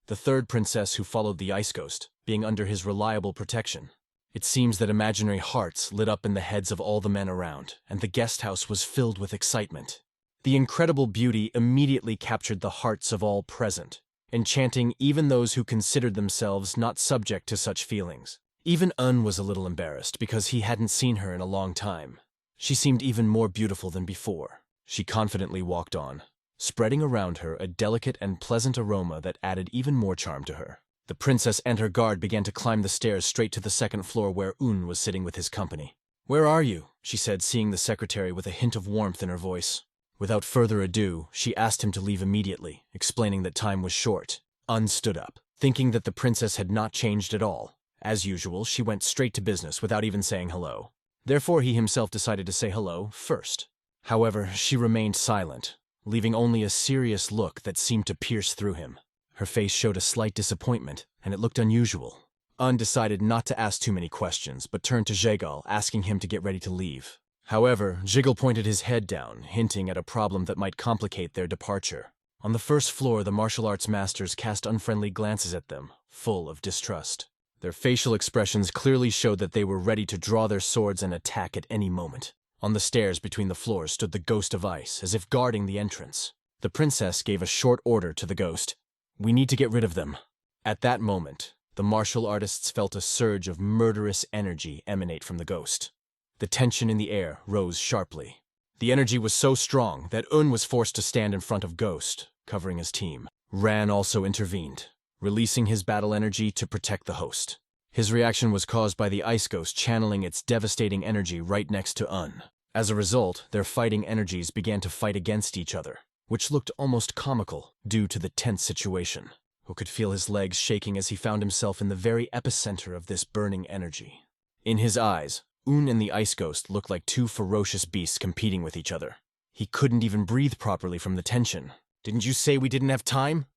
The third princess who followed the ice ghost, being under his reliable protection. It seems that imaginary hearts lit up in the heads of all the men around, and the guest house was filled with excitement. The incredible beauty immediately captured the hearts of all present, enchanting even those who considered themselves not subject to such feelings. Even Un was a little embarrassed because he hadn't seen her in a long time. She seemed even more beautiful than before. She confidently walked on, spreading around her a delicate and pleasant aroma that added even more charm to her. The princess and her guard began to climb the stairs straight to the second floor where Un was sitting with his company. "Where are you?" she said, seeing the secretary with a hint of warmth in her voice. Without further ado, she asked him to leave immediately, explaining that time was short. Un stood up, thinking that the princess had not changed at all. As usual, she went straight to business without even saying hello. Therefore, he himself decided to say hello first. However, she remained silent, leaving only a serious look that seemed to pierce through him. Her face showed a slight disappointment, and it looked unusual. Un decided not to ask too many questions, but turned to Jegal, asking him to get ready to leave. However, Jiggle pointed his head down, hinting at a problem that might complicate their departure. On the first floor, the martial arts masters cast unfriendly glances at them, full of distrust. Their facial expressions clearly showed that they were ready to draw their swords and attack at any moment. On the stairs between the floors stood the ghost of ice, as if guarding the entrance. The princess gave a short order to the ghost. "We need to get rid of them." At that moment, the martial artists felt a surge of murderous energy emanate from the ghost. The tension in the air rose sharply. The energy was so strong that Un was forced to stand in front of Ghost, covering his team. Ran also intervened, releasing his battle energy to protect the host. His reaction was caused by the ice ghost channeling its devastating energy right next to Un. As a result, their fighting energies began to fight against each other, which looked almost comical due to the tense situation. Who could feel his legs shaking as he found himself in the very epicenter of this burning energy. In his eyes, Un and the ice ghost looked like two ferocious beasts competing with each other. He couldn't even breathe properly from the tension. "Didn't you say we didn't have time?"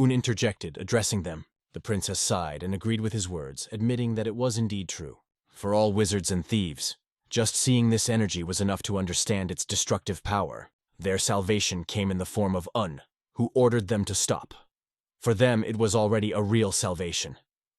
Un interjected, addressing them. The princess sighed and agreed with his words, admitting that it was indeed true. For all wizards and thieves, just seeing this energy was enough to understand its destructive power. Their salvation came in the form of Un, who ordered them to stop. For them, it was already a real salvation.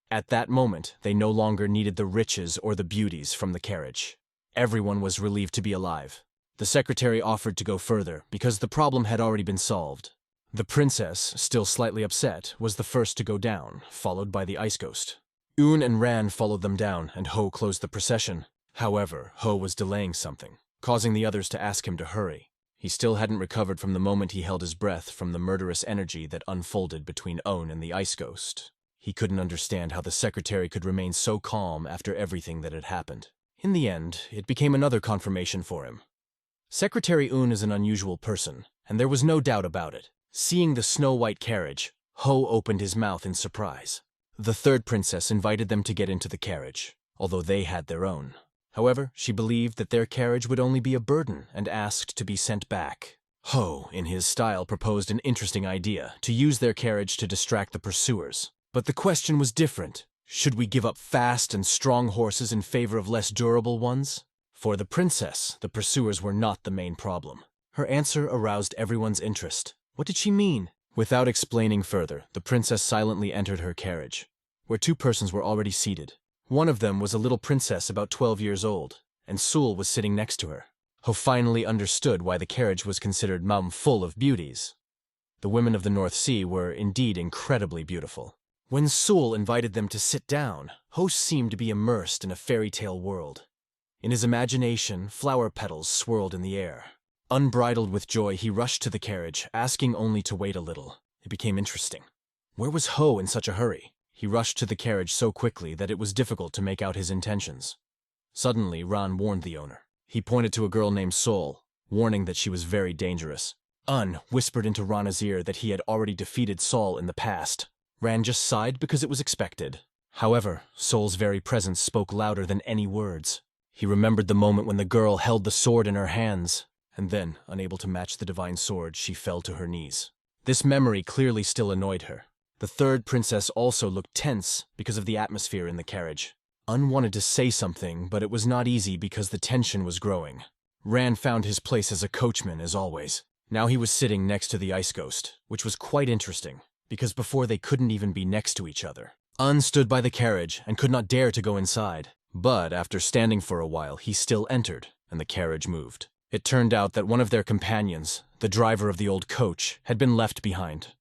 At that moment, they no longer needed the riches or the beauties from the carriage. Everyone was relieved to be alive. The secretary offered to go further, because the problem had already been solved. The princess, still slightly upset, was the first to go down, followed by the ice ghost. Un and Ran followed them down, and Ho closed the procession. However, Ho was delaying something, causing the others to ask him to hurry. He still hadn't recovered from the moment he held his breath from the murderous energy that unfolded between Un and the ice ghost. He couldn't understand how the secretary could remain so calm after everything that had happened. In the end, it became another confirmation for him. Secretary Un is an unusual person, and there was no doubt about it. Seeing the snow-white carriage, Ho opened his mouth in surprise. The third princess invited them to get into the carriage, although they had their own. However, she believed that their carriage would only be a burden and asked to be sent back. Ho, in his style, proposed an interesting idea, to use their carriage to distract the pursuers. But the question was different. Should we give up fast and strong horses in favor of less durable ones? For the princess, the pursuers were not the main problem. Her answer aroused everyone's interest. What did she mean? Without explaining further, the princess silently entered her carriage, where two persons were already seated. One of them was a little princess about 12 years old, and Sul was sitting next to her. Ho finally understood why the carriage was considered full of beauties. The women of the North Sea were indeed incredibly beautiful. When Sul invited them to sit down, Ho seemed to be immersed in a fairy tale world. In his imagination, flower petals swirled in the air. Unbridled with joy, he rushed to the carriage, asking only to wait a little. It became interesting. Where was Ho in such a hurry? He rushed to the carriage so quickly that it was difficult to make out his intentions. Suddenly, Ran warned the owner. He pointed to a girl named Sol, warning that she was very dangerous. Un whispered into Rana's ear that he had already defeated Sol in the past. Ran just sighed because it was expected. However, Sol's very presence spoke louder than any words. He remembered the moment when the girl held the sword in her hands, and then, unable to match the divine sword, she fell to her knees. This memory clearly still annoyed her. The third princess also looked tense because of the atmosphere in the carriage. Un wanted to say something, but it was not easy because the tension was growing. Ran found his place as a coachman, as always. Now he was sitting next to the ice ghost, which was quite interesting, because before they couldn't even be next to each other. Un stood by the carriage and could not dare to go inside, but after standing for a while, he still entered, and the carriage moved. It turned out that one of their companions, the driver of the old coach, had been left behind.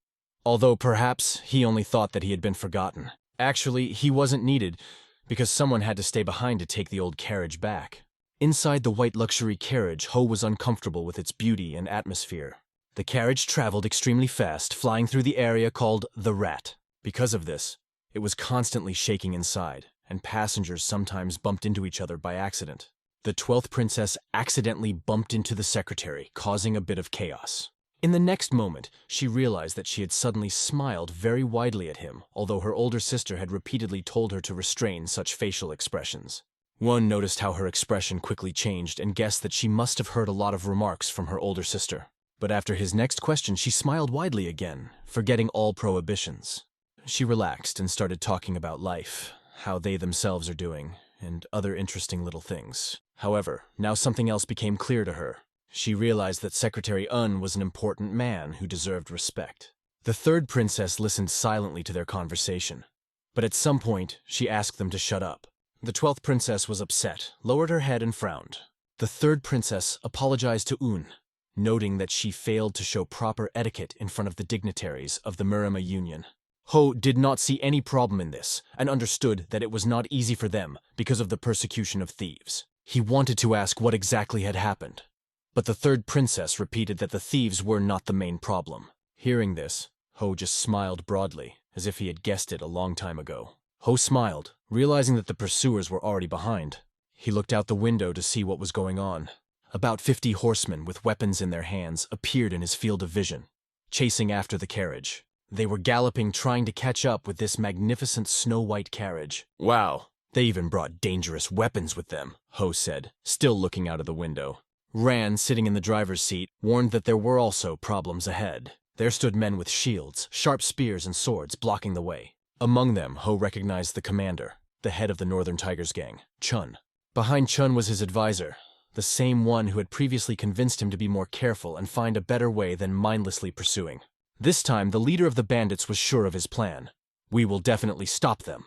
Although perhaps he only thought that he had been forgotten. Actually, he wasn't needed, because someone had to stay behind to take the old carriage back. Inside the white luxury carriage, Ho was uncomfortable with its beauty and atmosphere. The carriage traveled extremely fast, flying through the area called the Rat. Because of this, it was constantly shaking inside, and passengers sometimes bumped into each other by accident. The 12th princess accidentally bumped into the secretary, causing a bit of chaos. In the next moment, she realized that she had suddenly smiled very widely at him, although her older sister had repeatedly told her to restrain such facial expressions. One noticed how her expression quickly changed and guessed that she must have heard a lot of remarks from her older sister. But after his next question, she smiled widely again, forgetting all prohibitions. She relaxed and started talking about life, how they themselves are doing, and other interesting little things. However, now something else became clear to her. She realized that Secretary Un was an important man who deserved respect. The third princess listened silently to their conversation, but at some point, she asked them to shut up. The 12th princess was upset, lowered her head and frowned. The third princess apologized to Un, noting that she failed to show proper etiquette in front of the dignitaries of the Murama Union. Ho did not see any problem in this, and understood that it was not easy for them because of the persecution of thieves. He wanted to ask what exactly had happened, but the third princess repeated that the thieves were not the main problem. Hearing this, Ho just smiled broadly, as if he had guessed it a long time ago. Ho smiled, realizing that the pursuers were already behind. He looked out the window to see what was going on. About 50 horsemen with weapons in their hands appeared in his field of vision, chasing after the carriage. They were galloping, trying to catch up with this magnificent snow-white carriage. Wow, they even brought dangerous weapons with them, Ho said, still looking out of the window. Ran, sitting in the driver's seat, warned that there were also problems ahead. There stood men with shields, sharp spears and swords blocking the way. Among them, Ho recognized the commander, the head of the Northern Tigers gang, Chun. Behind Chun was his advisor, the same one who had previously convinced him to be more careful and find a better way than mindlessly pursuing. This time, the leader of the bandits was sure of his plan. We will definitely stop them.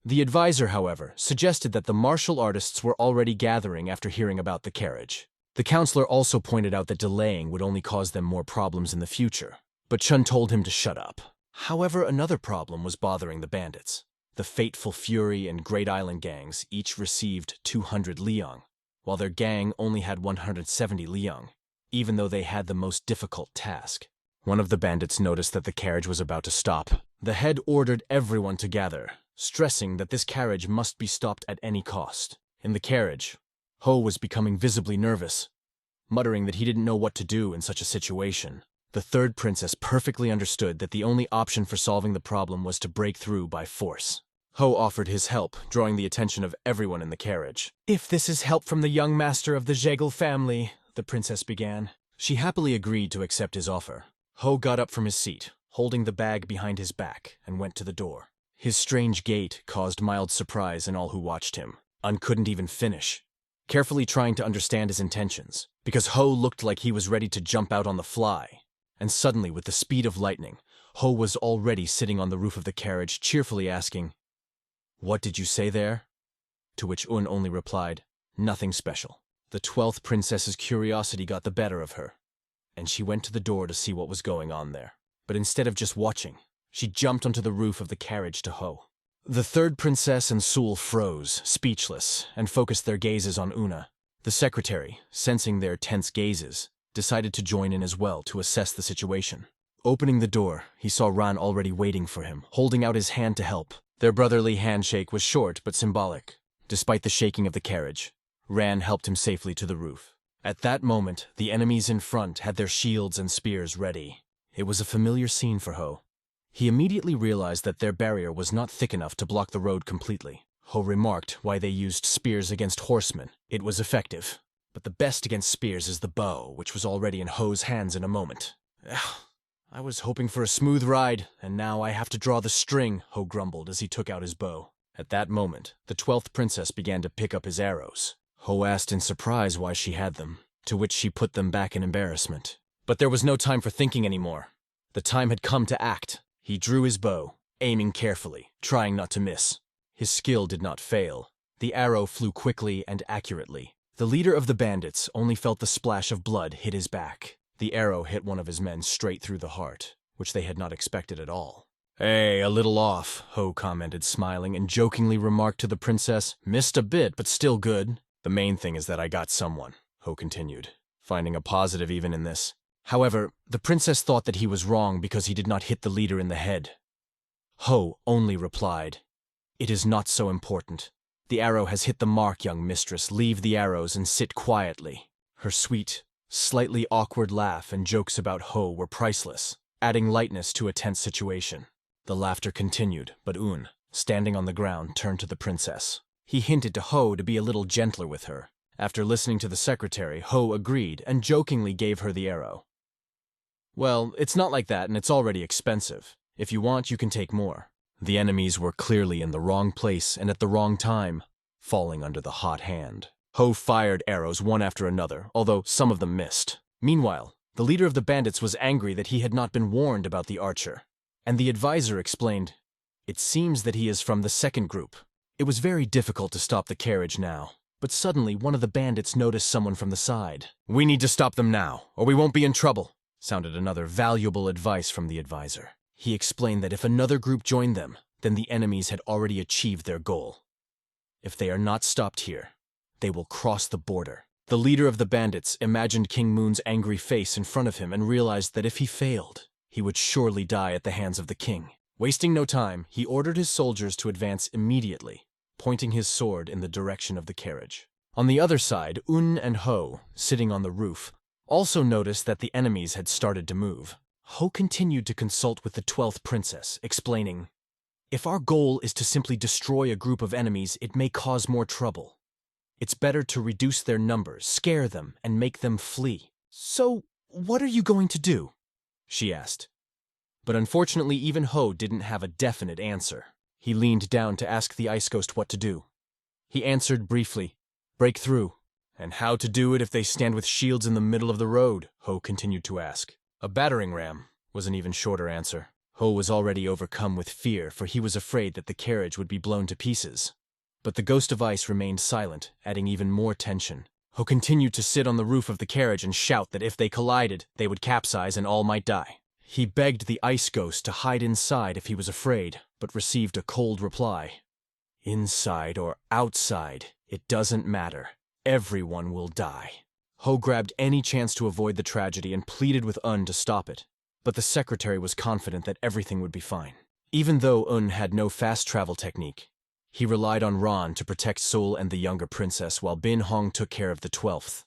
The advisor, however, suggested that the martial artists were already gathering after hearing about the carriage. The counselor also pointed out that delaying would only cause them more problems in the future, but Chun told him to shut up. However, another problem was bothering the bandits. The Fateful Fury and Great Island gangs each received 200 liang, while their gang only had 170 liang, even though they had the most difficult task. One of the bandits noticed that the carriage was about to stop. The head ordered everyone to gather, stressing that this carriage must be stopped at any cost. In the carriage, Ho was becoming visibly nervous, muttering that he didn't know what to do in such a situation. The third princess perfectly understood that the only option for solving the problem was to break through by force. Ho offered his help, drawing the attention of everyone in the carriage. If this is help from the young master of the Zhegel family, the princess began. She happily agreed to accept his offer. Ho got up from his seat, holding the bag behind his back, and went to the door. His strange gait caused mild surprise in all who watched him. Un couldn't even finish, carefully trying to understand his intentions, because Ho looked like he was ready to jump out on the fly. And suddenly, with the speed of lightning, Ho was already sitting on the roof of the carriage, cheerfully asking, "What did you say there?" To which Un only replied, "Nothing special." The 12th princess's curiosity got the better of her, and she went to the door to see what was going on there. But instead of just watching, she jumped onto the roof of the carriage to Ho. The third princess and Sul froze, speechless, and focused their gazes on Una. The secretary, sensing their tense gazes, decided to join in as well to assess the situation. Opening the door, he saw Ran already waiting for him, holding out his hand to help. Their brotherly handshake was short but symbolic. Despite the shaking of the carriage, Ran helped him safely to the roof. At that moment, the enemies in front had their shields and spears ready. It was a familiar scene for Ho. He immediately realized that their barrier was not thick enough to block the road completely. Ho remarked why they used spears against horsemen. It was effective, but the best against spears is the bow, which was already in Ho's hands in a moment. I was hoping for a smooth ride, and now I have to draw the string, Ho grumbled as he took out his bow. At that moment, the 12th princess began to pick up his arrows. Ho asked in surprise why she had them, to which she put them back in embarrassment. But there was no time for thinking anymore. The time had come to act. He drew his bow, aiming carefully, trying not to miss. His skill did not fail. The arrow flew quickly and accurately. The leader of the bandits only felt the splash of blood hit his back. The arrow hit one of his men straight through the heart, which they had not expected at all. Hey, a little off, Ho commented, smiling, and jokingly remarked to the princess, missed a bit, but still good. The main thing is that I got someone, Ho continued, finding a positive even in this. However, the princess thought that he was wrong because he did not hit the leader in the head. Ho only replied, "It is not so important. The arrow has hit the mark, young mistress. Leave the arrows and sit quietly." Her sweet, slightly awkward laugh and jokes about Ho were priceless, adding lightness to a tense situation. The laughter continued, but Un, standing on the ground, turned to the princess. He hinted to Ho to be a little gentler with her. After listening to the secretary, Ho agreed and jokingly gave her the arrow. "Well, it's not like that, and it's already expensive. If you want, you can take more." The enemies were clearly in the wrong place and at the wrong time, falling under the hot hand. Ho fired arrows one after another, although some of them missed. Meanwhile, the leader of the bandits was angry that he had not been warned about the archer, and the advisor explained, "It seems that he is from the second group." It was very difficult to stop the carriage now, but suddenly one of the bandits noticed someone from the side. "We need to stop them now, or we won't be in trouble," sounded another valuable advice from the advisor. He explained that if another group joined them, then the enemies had already achieved their goal. If they are not stopped here, they will cross the border. The leader of the bandits imagined King Moon's angry face in front of him and realized that if he failed, he would surely die at the hands of the king. Wasting no time, he ordered his soldiers to advance immediately, pointing his sword in the direction of the carriage. On the other side, Un and Ho, sitting on the roof, also noticed that the enemies had started to move. Ho continued to consult with the 12th princess, explaining, "If our goal is to simply destroy a group of enemies, it may cause more trouble. It's better to reduce their numbers, scare them, and make them flee." "So, what are you going to do?" she asked. But unfortunately, even Ho didn't have a definite answer. He leaned down to ask the ice ghost what to do. He answered briefly, "Break through." "And how to do it if they stand with shields in the middle of the road?" Ho continued to ask. "A battering ram," was an even shorter answer. Ho was already overcome with fear, for he was afraid that the carriage would be blown to pieces. But the ghost of ice remained silent, adding even more tension. Ho continued to sit on the roof of the carriage and shout that if they collided, they would capsize and all might die. He begged the ice ghost to hide inside if he was afraid, but received a cold reply. "Inside or outside, it doesn't matter. Everyone will die." Ho grabbed any chance to avoid the tragedy and pleaded with Un to stop it, but the secretary was confident that everything would be fine. Even though Un had no fast travel technique, he relied on Ron to protect Sol and the younger princess while Bin Hong took care of the 12th.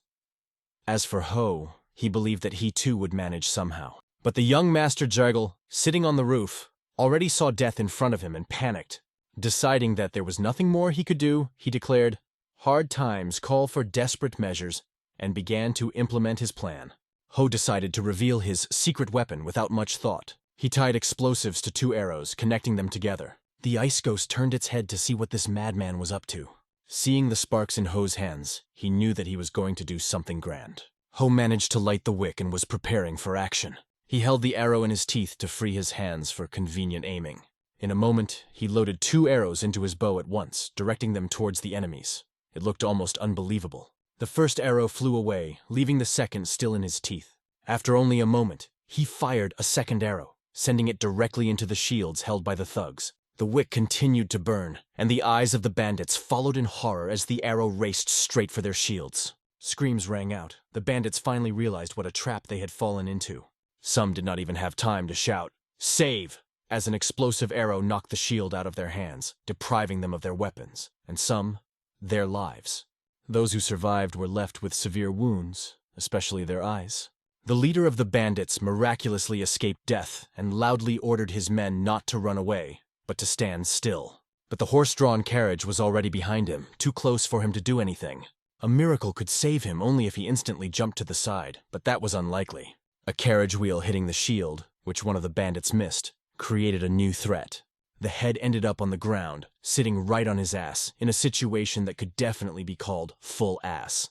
As for Ho, he believed that he too would manage somehow. But the young Master Jargle, sitting on the roof, already saw death in front of him and panicked. Deciding that there was nothing more he could do, he declared, "Hard times call for desperate measures," and began to implement his plan. Ho decided to reveal his secret weapon without much thought. He tied explosives to 2 arrows, connecting them together. The ice ghost turned its head to see what this madman was up to. Seeing the sparks in Ho's hands, he knew that he was going to do something grand. Ho managed to light the wick and was preparing for action. He held the arrow in his teeth to free his hands for convenient aiming. In a moment, he loaded 2 arrows into his bow at once, directing them towards the enemies. It looked almost unbelievable. The first arrow flew away, leaving the second still in his teeth. After only a moment, he fired a second arrow, sending it directly into the shields held by the thugs. The wick continued to burn, and the eyes of the bandits followed in horror as the arrow raced straight for their shields. Screams rang out. The bandits finally realized what a trap they had fallen into. Some did not even have time to shout, "Save!" as an explosive arrow knocked the shield out of their hands, depriving them of their weapons, and some, their lives. Those who survived were left with severe wounds, especially their eyes. The leader of the bandits miraculously escaped death and loudly ordered his men not to run away, but to stand still. But the horse-drawn carriage was already behind him, too close for him to do anything. A miracle could save him only if he instantly jumped to the side, but that was unlikely. A carriage wheel hitting the shield, which one of the bandits missed, created a new threat. The head ended up on the ground, sitting right on his ass, in a situation that could definitely be called full ass.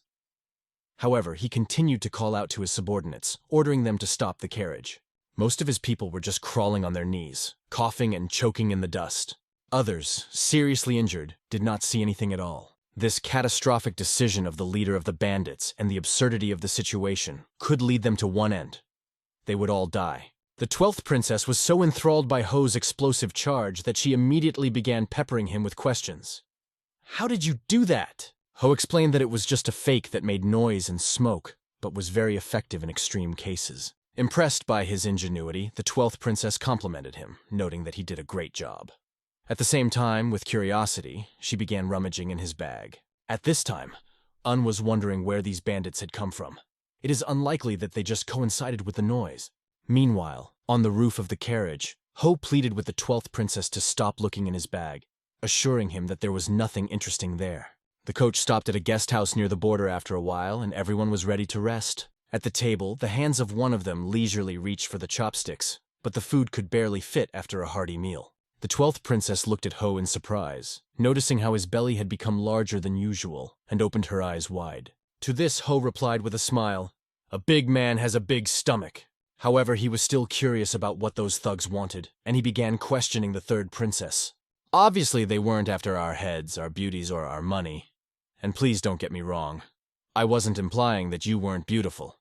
However, he continued to call out to his subordinates, ordering them to stop the carriage. Most of his people were just crawling on their knees, coughing and choking in the dust. Others, seriously injured, did not see anything at all. This catastrophic decision of the leader of the bandits and the absurdity of the situation could lead them to one end. They would all die. The 12th princess was so enthralled by Ho's explosive charge that she immediately began peppering him with questions. "How did you do that?" Ho explained that it was just a fake that made noise and smoke, but was very effective in extreme cases. Impressed by his ingenuity, the 12th princess complimented him, noting that he did a great job. At the same time, with curiosity, she began rummaging in his bag. At this time, Un was wondering where these bandits had come from. It is unlikely that they just coincided with the noise. Meanwhile, on the roof of the carriage, Ho pleaded with the 12th princess to stop looking in his bag, assuring him that there was nothing interesting there. The coach stopped at a guest house near the border after a while, and everyone was ready to rest. At the table, the hands of one of them leisurely reached for the chopsticks, but the food could barely fit after a hearty meal. The 12th princess looked at Ho in surprise, noticing how his belly had become larger than usual, and opened her eyes wide. To this, Ho replied with a smile, "A big man has a big stomach." However, he was still curious about what those thugs wanted, and he began questioning the 3rd princess. "Obviously, they weren't after our heads, our beauties, or our money. And please don't get me wrong. I wasn't implying that you weren't beautiful,"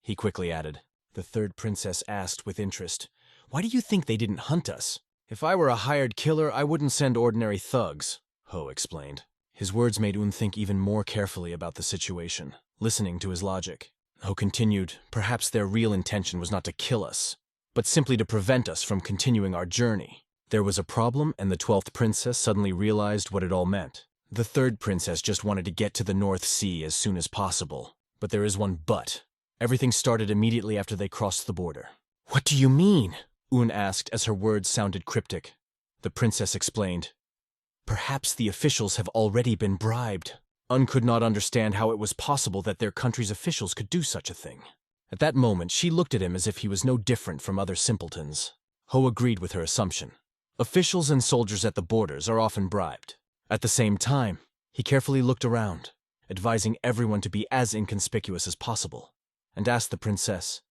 he quickly added. The 3rd princess asked with interest, "Why do you think they didn't hunt us?" "If I were a hired killer, I wouldn't send ordinary thugs," Ho explained. His words made Un think even more carefully about the situation, listening to his logic. Ho continued, "Perhaps their real intention was not to kill us, but simply to prevent us from continuing our journey." There was a problem, and the 12th princess suddenly realized what it all meant. The 3rd princess just wanted to get to the North Sea as soon as possible. But there is one but. Everything started immediately after they crossed the border. "What do you mean?" Un asked as her words sounded cryptic. The princess explained, "Perhaps the officials have already been bribed." Un could not understand how it was possible that their country's officials could do such a thing. At that moment, she looked at him as if he was no different from other simpletons. Ho agreed with her assumption. Officials and soldiers at the borders are often bribed. At the same time, he carefully looked around, advising everyone to be as inconspicuous as possible, and asked the princess,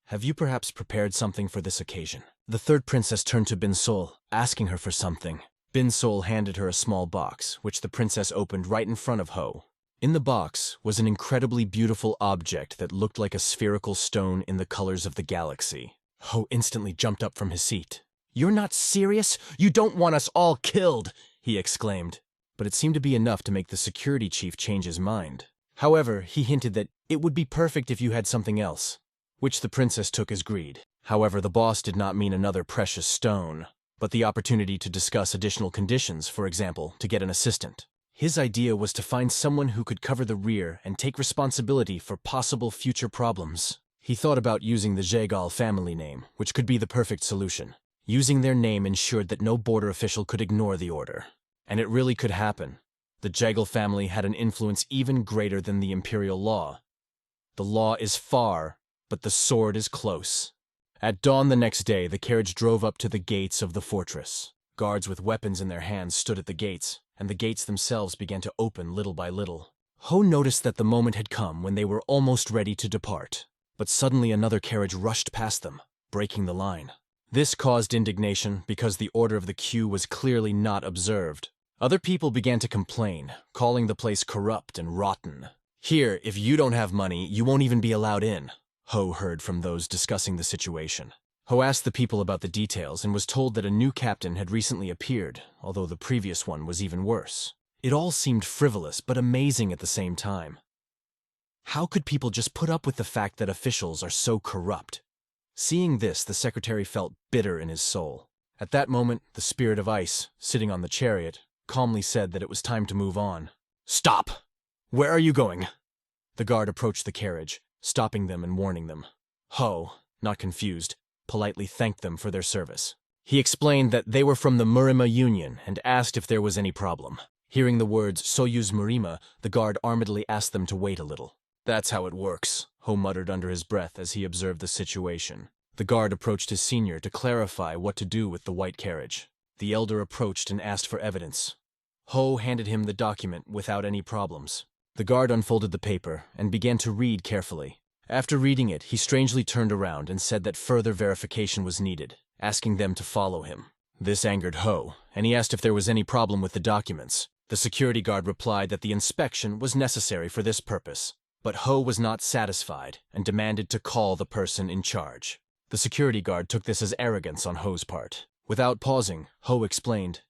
"Have you perhaps prepared something for this occasion?" The 3rd princess turned to Bin Sol, asking her for something. Bin Sol handed her a small box, which the princess opened right in front of Ho. In the box was an incredibly beautiful object that looked like a spherical stone in the colors of the galaxy. Ho instantly jumped up from his seat. "You're not serious? You don't want us all killed!" he exclaimed. But it seemed to be enough to make the security chief change his mind. However, he hinted that it would be perfect if you had something else, which the princess took as greed. However, the boss did not mean another precious stone, but the opportunity to discuss additional conditions, for example, to get an assistant. His idea was to find someone who could cover the rear and take responsibility for possible future problems. He thought about using the Jegal family name, which could be the perfect solution. Using their name ensured that no border official could ignore the order. And it really could happen. The Jegal family had an influence even greater than the imperial law. The law is far, but the sword is close. At dawn the next day, the carriage drove up to the gates of the fortress. Guards with weapons in their hands stood at the gates, and the gates themselves began to open little by little. Ho noticed that the moment had come when they were almost ready to depart. But suddenly another carriage rushed past them, breaking the line. This caused indignation because the order of the queue was clearly not observed. Other people began to complain, calling the place corrupt and rotten. "Here, if you don't have money, you won't even be allowed in," Ho heard from those discussing the situation. Ho asked the people about the details and was told that a new captain had recently appeared, although the previous one was even worse. It all seemed frivolous but amazing at the same time. How could people just put up with the fact that officials are so corrupt? Seeing this, the secretary felt bitter in his soul. At that moment, the spirit of ice, sitting on the chariot, calmly said that it was time to move on. "Stop! Where are you going?" The guard approached the carriage, stopping them and warning them. Ho, not confused, politely thanked them for their service. He explained that they were from the Murima Union and asked if there was any problem. Hearing the words Soyuz Murima, the guard armedly asked them to wait a little. "That's how it works," Ho muttered under his breath as he observed the situation. The guard approached his senior to clarify what to do with the white carriage. The elder approached and asked for evidence. Ho handed him the document without any problems. The guard unfolded the paper and began to read carefully. After reading it, he strangely turned around and said that further verification was needed, asking them to follow him. This angered Ho, and he asked if there was any problem with the documents. The security guard replied that the inspection was necessary for this purpose, but Ho was not satisfied and demanded to call the person in charge. The security guard took this as arrogance on Ho's part. Without pausing, Ho explained,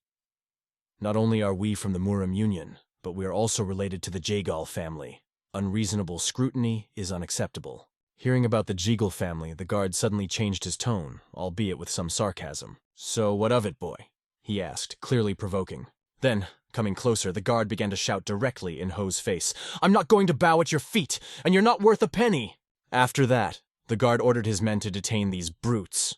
"Not only are we from the Muram Union, but we are also related to the Jagal family. Unreasonable scrutiny is unacceptable." Hearing about the Jigal family, the guard suddenly changed his tone, albeit with some sarcasm. "So what of it, boy?" he asked, clearly provoking. Then, coming closer, the guard began to shout directly in Ho's face, "I'm not going to bow at your feet, and you're not worth a penny!" After that, the guard ordered his men to detain these brutes.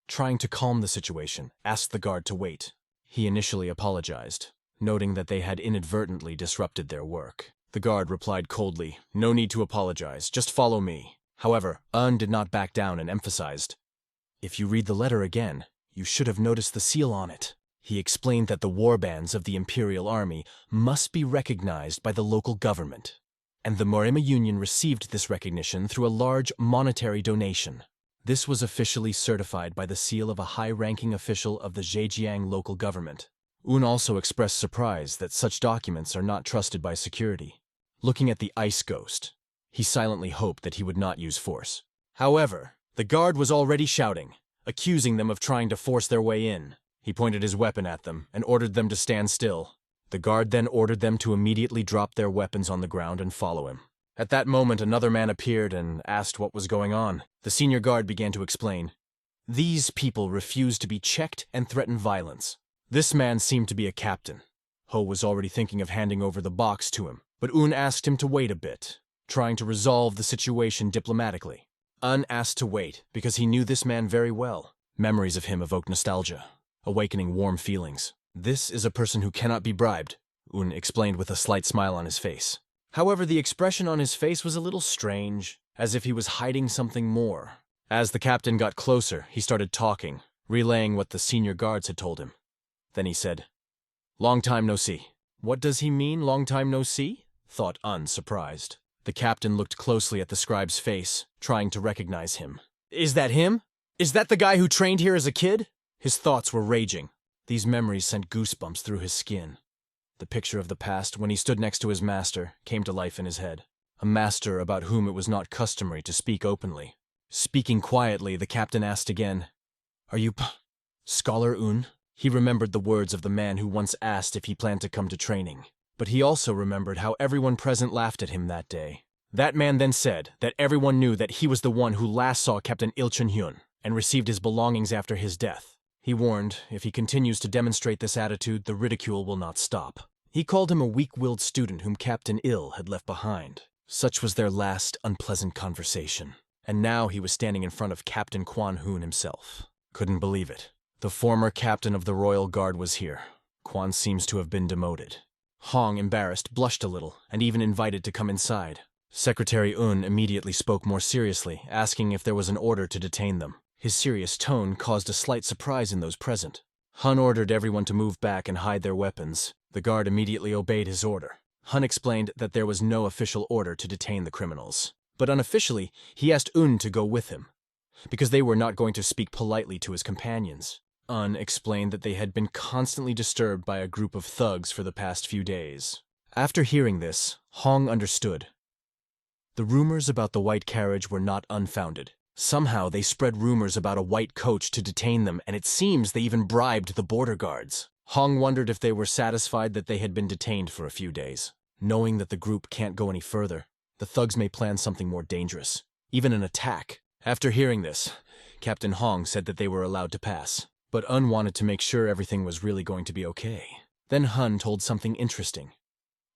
Trying to calm the situation, asked the guard to wait. He initially apologized, noting that they had inadvertently disrupted their work. The guard replied coldly, "No need to apologize, just follow me." However, did not back down and emphasized, "If you read the letter again, you should have noticed the seal on it." He explained that the warbands of the Imperial Army must be recognized by the local government, and the Morima Union received this recognition through a large monetary donation. This was officially certified by the seal of a high-ranking official of the Zhejiang local government. Also expressed surprise that such documents are not trusted by security. Looking at the ice ghost, he silently hoped that he would not use force. However, the guard was already shouting, accusing them of trying to force their way in. He pointed his weapon at them and ordered them to stand still. The guard then ordered them to immediately drop their weapons on the ground and follow him. At that moment, another man appeared and asked what was going on. The senior guard began to explain. These people refused to be checked and threatened violence. This man seemed to be a captain. Ho was already thinking of handing over the box to him, but asked him to wait a bit, trying to resolve the situation diplomatically. Asked to wait because he knew this man very well. Memories of him evoked nostalgia, awakening warm feelings. "This is a person who cannot be bribed," explained with a slight smile on his face. However, the expression on his face was a little strange, as if he was hiding something more. As the captain got closer, he started talking, relaying what the senior guards had told him. Then he said, "Long time no see." "What does he mean, long time no see?" thought surprised. The captain looked closely at the scribe's face, trying to recognize him. "Is that him? Is that the guy who trained here as a kid?" His thoughts were raging. These memories sent goosebumps through his skin. The picture of the past, when he stood next to his master, came to life in his head. A master about whom it was not customary to speak openly. Speaking quietly, the captain asked again, "Are you Scholar Un?" He remembered the words of the man who once asked if he planned to come to training. But he also remembered how everyone present laughed at him that day. That man then said that everyone knew that he was the one who last saw Captain Il Chun-hyun and received his belongings after his death. He warned, if he continues to demonstrate this attitude, the ridicule will not stop. He called him a weak-willed student whom Captain Il had left behind. Such was their last unpleasant conversation. And now he was standing in front of Captain Quan Hoon himself. Couldn't believe it. The former captain of the Royal Guard was here. Quan seems to have been demoted. Hong, embarrassed, blushed a little, and even invited to come inside. Secretary immediately spoke more seriously, asking if there was an order to detain them. His serious tone caused a slight surprise in those present. Hun ordered everyone to move back and hide their weapons. The guard immediately obeyed his order. Hun explained that there was no official order to detain the criminals. But unofficially, he asked to go with him, because they were not going to speak politely to his companions. Explained that they had been constantly disturbed by a group of thugs for the past few days. After hearing this, Hong understood. The rumors about the white carriage were not unfounded. Somehow they spread rumors about a white coach to detain them, and it seems they even bribed the border guards. Hong wondered if they were satisfied that they had been detained for a few days. Knowing that the group can't go any further, the thugs may plan something more dangerous, even an attack. After hearing this, Captain Hong said that they were allowed to pass. But wanted to make sure everything was really going to be okay. Then Hun told something interesting.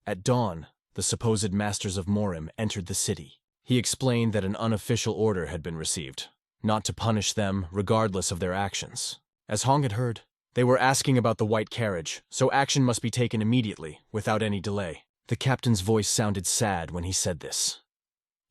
At dawn, the supposed masters of Morim entered the city. He explained that an unofficial order had been received, not to punish them regardless of their actions. As Hong had heard, they were asking about the white carriage, so action must be taken immediately, without any delay. The captain's voice sounded sad when he said this.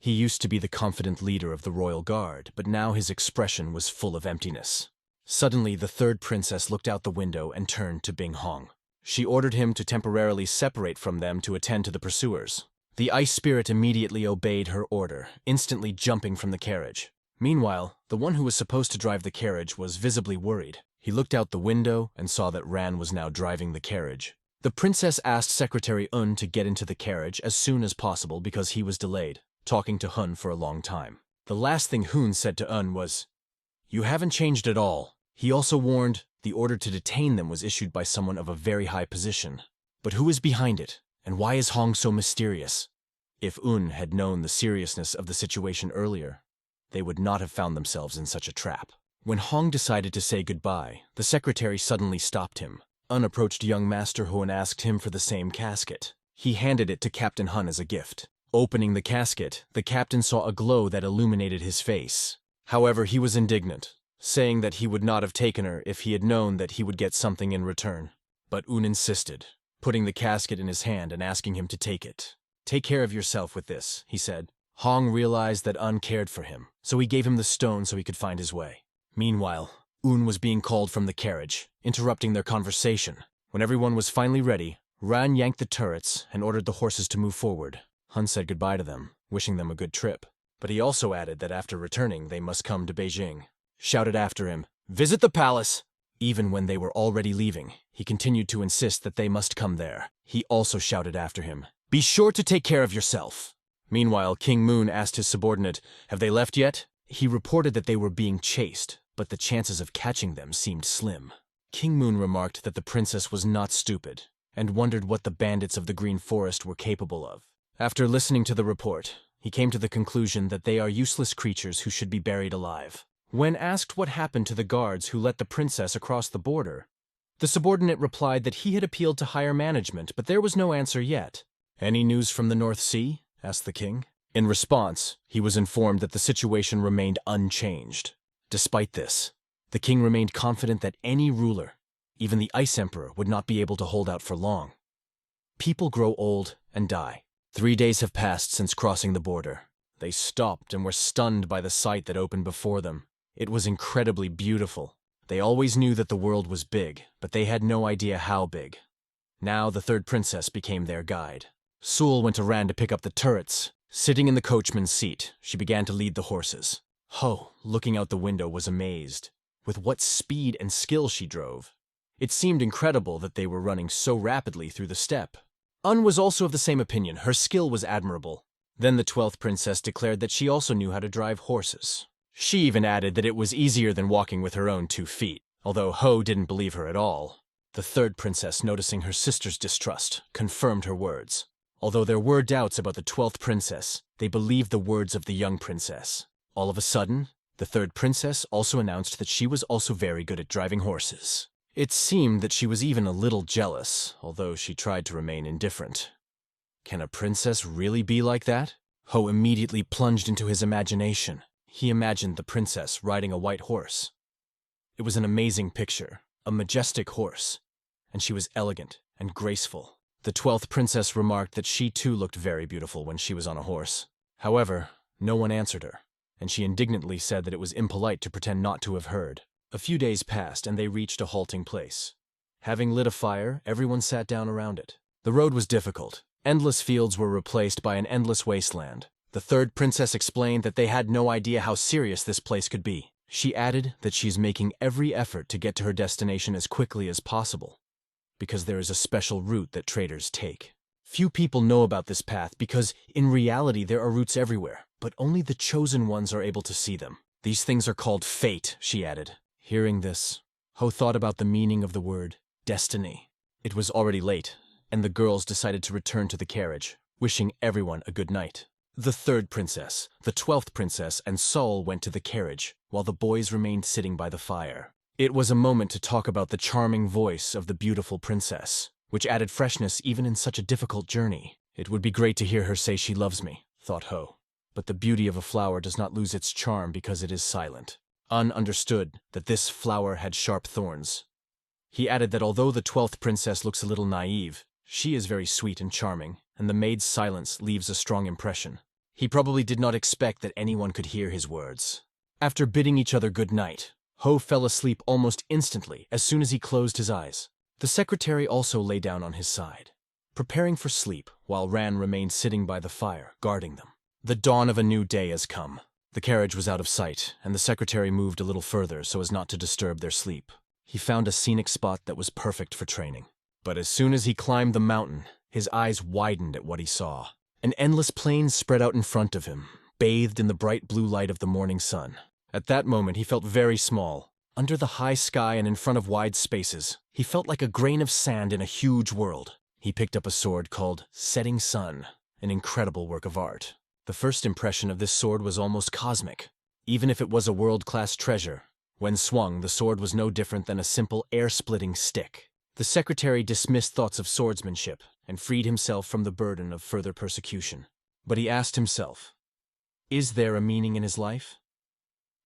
He used to be the confident leader of the royal guard, but now his expression was full of emptiness. Suddenly, the third princess looked out the window and turned to Bing Hong. She ordered him to temporarily separate from them to attend to the pursuers. The ice spirit immediately obeyed her order, instantly jumping from the carriage. Meanwhile, the one who was supposed to drive the carriage was visibly worried. He looked out the window and saw that Ran was now driving the carriage. The princess asked Secretary Un to get into the carriage as soon as possible because he was delayed, talking to Hun for a long time. The last thing Hun said to Un was, "You haven't changed at all." He also warned the order to detain them was issued by someone of a very high position. But who is behind it, and why is Hong so mysterious? If Un had known the seriousness of the situation earlier, they would not have found themselves in such a trap. When Hong decided to say goodbye, the secretary suddenly stopped him. Un approached young Master Hu and asked him for the same casket. He handed it to Captain Hun as a gift. Opening the casket, the captain saw a glow that illuminated his face. However, he was indignant, saying that he would not have taken her if he had known that he would get something in return. But Un insisted, putting the casket in his hand and asking him to take it. "Take care of yourself with this," he said. Hong realized that Un cared for him, so he gave him the stone so he could find his way. Meanwhile, Un was being called from the carriage, interrupting their conversation. When everyone was finally ready, Ran yanked the turrets and ordered the horses to move forward. Hun said goodbye to them, wishing them a good trip. But he also added that after returning, they must come to Beijing. Shouted after him, "Visit the palace!" Even when they were already leaving, he continued to insist that they must come there. He also shouted after him, "Be sure to take care of yourself." Meanwhile, King Moon asked his subordinate, "Have they left yet?" He reported that they were being chased, but the chances of catching them seemed slim. King Moon remarked that the princess was not stupid, and wondered what the bandits of the Green Forest were capable of. After listening to the report, he came to the conclusion that they are useless creatures who should be buried alive. When asked what happened to the guards who let the princess across the border, the subordinate replied that he had appealed to higher management, but there was no answer yet. "Any news from the North Sea?" asked the king. In response, he was informed that the situation remained unchanged. Despite this, the king remained confident that any ruler, even the Ice Emperor, would not be able to hold out for long. People grow old and die. 3 days have passed since crossing the border. They stopped and were stunned by the sight that opened before them. It was incredibly beautiful. They always knew that the world was big, but they had no idea how big. Now the third princess became their guide. Sul went to Ran to pick up the turrets. Sitting in the coachman's seat, she began to lead the horses. Ho, looking out the window, was amazed. With what speed and skill she drove. It seemed incredible that they were running so rapidly through the steppe. Un was also of the same opinion. Her skill was admirable. Then the 12th princess declared that she also knew how to drive horses. She even added that it was easier than walking with her own 2 feet, although Ho didn't believe her at all. The third princess, noticing her sister's distrust, confirmed her words. Although there were doubts about the 12th princess, they believed the words of the young princess. All of a sudden, the third princess also announced that she was also very good at driving horses. It seemed that she was even a little jealous, although she tried to remain indifferent. Can a princess really be like that? Ho immediately plunged into his imagination. He imagined the princess riding a white horse. It was an amazing picture, a majestic horse, and she was elegant and graceful. The 12th princess remarked that she too looked very beautiful when she was on a horse. However, no one answered her, and she indignantly said that it was impolite to pretend not to have heard. A few days passed, and they reached a halting place. Having lit a fire, everyone sat down around it. The road was difficult. Endless fields were replaced by an endless wasteland. The third princess explained that they had no idea how serious this place could be. She added that she's making every effort to get to her destination as quickly as possible, because there is a special route that traders take. Few people know about this path because, in reality, there are routes everywhere, but only the chosen ones are able to see them. These things are called fate, she added. Hearing this, Ho thought about the meaning of the word destiny. It was already late, and the girls decided to return to the carriage, wishing everyone a good night. The third princess, the 12th princess, and Sol went to the carriage, while the boys remained sitting by the fire. It was a moment to talk about the charming voice of the beautiful princess, which added freshness even in such a difficult journey. It would be great to hear her say she loves me, thought Ho. But the beauty of a flower does not lose its charm because it is silent. Un understood that this flower had sharp thorns. He added that although the 12th princess looks a little naive, she is very sweet and charming, and the maid's silence leaves a strong impression. He probably did not expect that anyone could hear his words. After bidding each other good night, Ho fell asleep almost instantly as soon as he closed his eyes. The secretary also lay down on his side, preparing for sleep, while Ran remained sitting by the fire, guarding them. The dawn of a new day has come. The carriage was out of sight, and the secretary moved a little further so as not to disturb their sleep. He found a scenic spot that was perfect for training. But as soon as he climbed the mountain, his eyes widened at what he saw. An endless plain spread out in front of him, bathed in the bright blue light of the morning sun. At that moment, he felt very small. Under the high sky and in front of wide spaces, he felt like a grain of sand in a huge world. He picked up a sword called Setting Sun, an incredible work of art. The first impression of this sword was almost cosmic. Even if it was a world-class treasure, when swung, the sword was no different than a simple air-splitting stick. The secretary dismissed thoughts of swordsmanship and freed himself from the burden of further persecution. But he asked himself, is there a meaning in his life?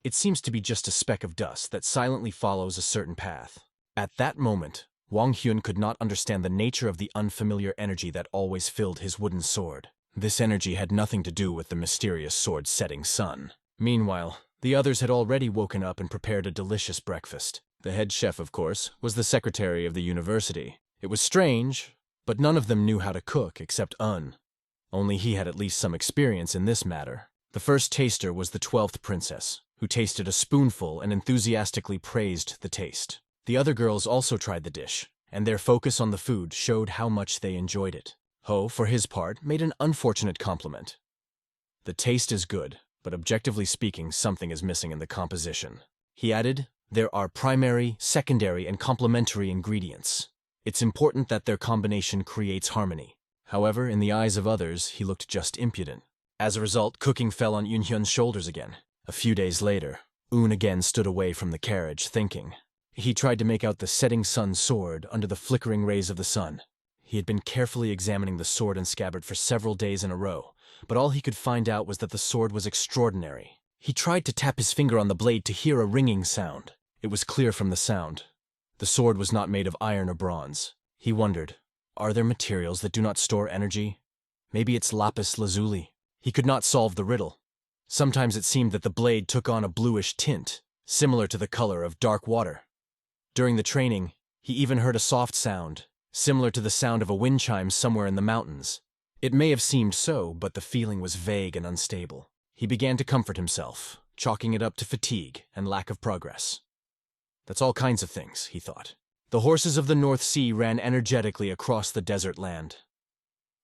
It seems to be just a speck of dust that silently follows a certain path. At that moment, Wang Hyun could not understand the nature of the unfamiliar energy that always filled his wooden sword. This energy had nothing to do with the mysterious sword Setting Sun. Meanwhile, the others had already woken up and prepared a delicious breakfast. The head chef, of course, was the secretary of the university. It was strange, but none of them knew how to cook except Un. Only he had at least some experience in this matter. The first taster was the 12th princess, who tasted a spoonful and enthusiastically praised the taste. The other girls also tried the dish, and their focus on the food showed how much they enjoyed it. Ho, for his part, made an unfortunate compliment. The taste is good, but objectively speaking, something is missing in the composition. He added, there are primary, secondary, and complementary ingredients. It's important that their combination creates harmony. However, in the eyes of others, he looked just impudent. As a result, cooking fell on Yunhyun's shoulders again. A few days later, Un again stood away from the carriage, thinking. He tried to make out the Setting Sun sword under the flickering rays of the sun. He had been carefully examining the sword and scabbard for several days in a row, but all he could find out was that the sword was extraordinary. He tried to tap his finger on the blade to hear a ringing sound. It was clear from the sound. The sword was not made of iron or bronze. He wondered, are there materials that do not store energy? Maybe it's lapis lazuli. He could not solve the riddle. Sometimes it seemed that the blade took on a bluish tint, similar to the color of dark water. During the training, he even heard a soft sound, similar to the sound of a wind chime somewhere in the mountains. It may have seemed so, but the feeling was vague and unstable. He began to comfort himself, chalking it up to fatigue and lack of progress. That's all kinds of things, he thought. The horses of the North Sea ran energetically across the desert land.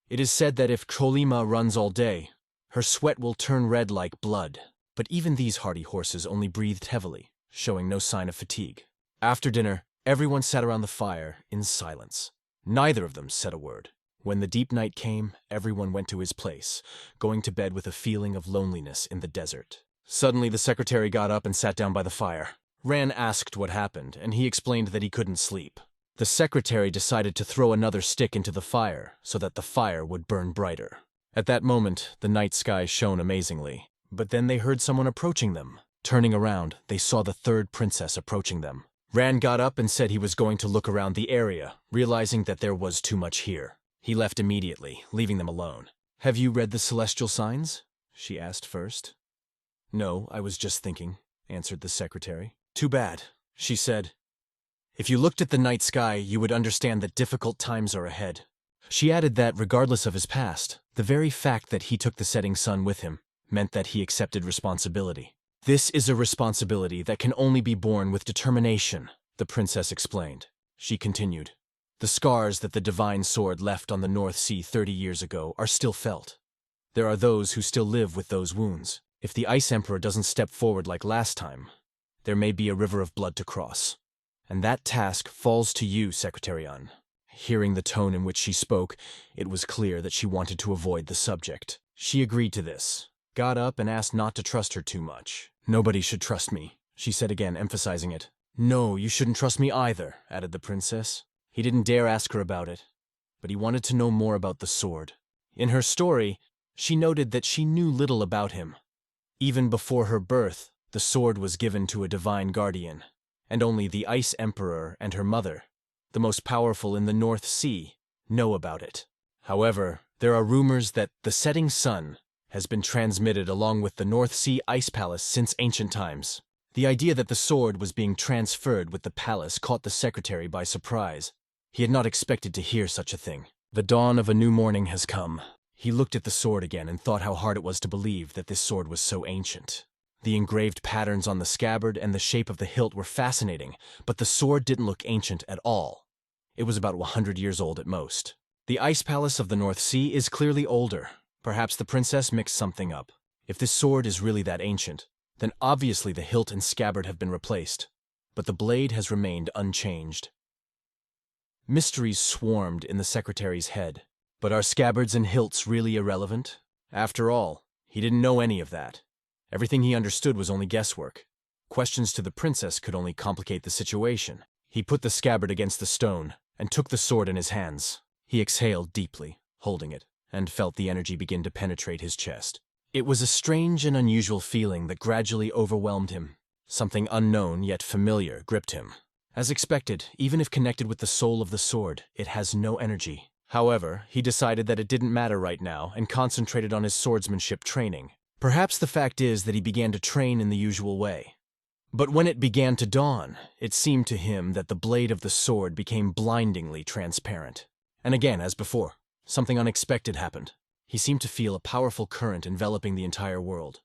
It is said that if Cholima runs all day, her sweat will turn red like blood. But even these hardy horses only breathed heavily, showing no sign of fatigue. After dinner, everyone sat around the fire in silence. Neither of them said a word. When the deep night came, everyone went to his place, going to bed with a feeling of loneliness in the desert. Suddenly, the secretary got up and sat down by the fire. Ran asked what happened, and he explained that he couldn't sleep. The secretary decided to throw another stick into the fire so that the fire would burn brighter. At that moment, the night sky shone amazingly. But then they heard someone approaching them. Turning around, they saw the third princess approaching them. Ran got up and said he was going to look around the area, realizing that there was too much here. He left immediately, leaving them alone. Have you read the celestial signs? She asked first. No, I was just thinking, answered the secretary. Too bad, she said. If you looked at the night sky, you would understand that difficult times are ahead. She added that, regardless of his past, the very fact that he took the setting sun with him meant that he accepted responsibility. This is a responsibility that can only be borne with determination, the princess explained. She continued, the scars that the divine sword left on the North Sea 30 years ago are still felt. There are those who still live with those wounds. If the Ice Emperor doesn't step forward like last time, there may be a river of blood to cross. And that task falls to you, Secretary Un. Hearing the tone in which she spoke, it was clear that she wanted to avoid the subject. She agreed to this, got up and asked not to trust her too much. Nobody should trust me, she said again, emphasizing it. No, you shouldn't trust me either, added the princess. He didn't dare ask her about it, but he wanted to know more about the sword. In her story, she noted that she knew little about him. Even before her birth, the sword was given to a divine guardian, and only the Ice Emperor and her mother, the most powerful in the North Sea, know about it. However, there are rumors that the setting sun has been transmitted along with the North Sea Ice Palace since ancient times. The idea that the sword was being transferred with the palace caught the secretary by surprise. He had not expected to hear such a thing. The dawn of a new morning has come. He looked at the sword again and thought how hard it was to believe that this sword was so ancient. The engraved patterns on the scabbard and the shape of the hilt were fascinating, but the sword didn't look ancient at all. It was about 100 years old at most. The Ice Palace of the North Sea is clearly older. Perhaps the princess mixed something up. If this sword is really that ancient, then obviously the hilt and scabbard have been replaced, but the blade has remained unchanged. Mysteries swarmed in the secretary's head. But are scabbards and hilts really irrelevant? After all, he didn't know any of that. Everything he understood was only guesswork. Questions to the princess could only complicate the situation. He put the scabbard against the stone and took the sword in his hands. He exhaled deeply, holding it, and felt the energy begin to penetrate his chest. It was a strange and unusual feeling that gradually overwhelmed him. Something unknown yet familiar gripped him. As expected, even if connected with the soul of the sword, it has no energy. However, he decided that it didn't matter right now and concentrated on his swordsmanship training. Perhaps the fact is that he began to train in the usual way. But when it began to dawn, it seemed to him that the blade of the sword became blindingly transparent. And again, as before, something unexpected happened. He seemed to feel a powerful current enveloping the entire world,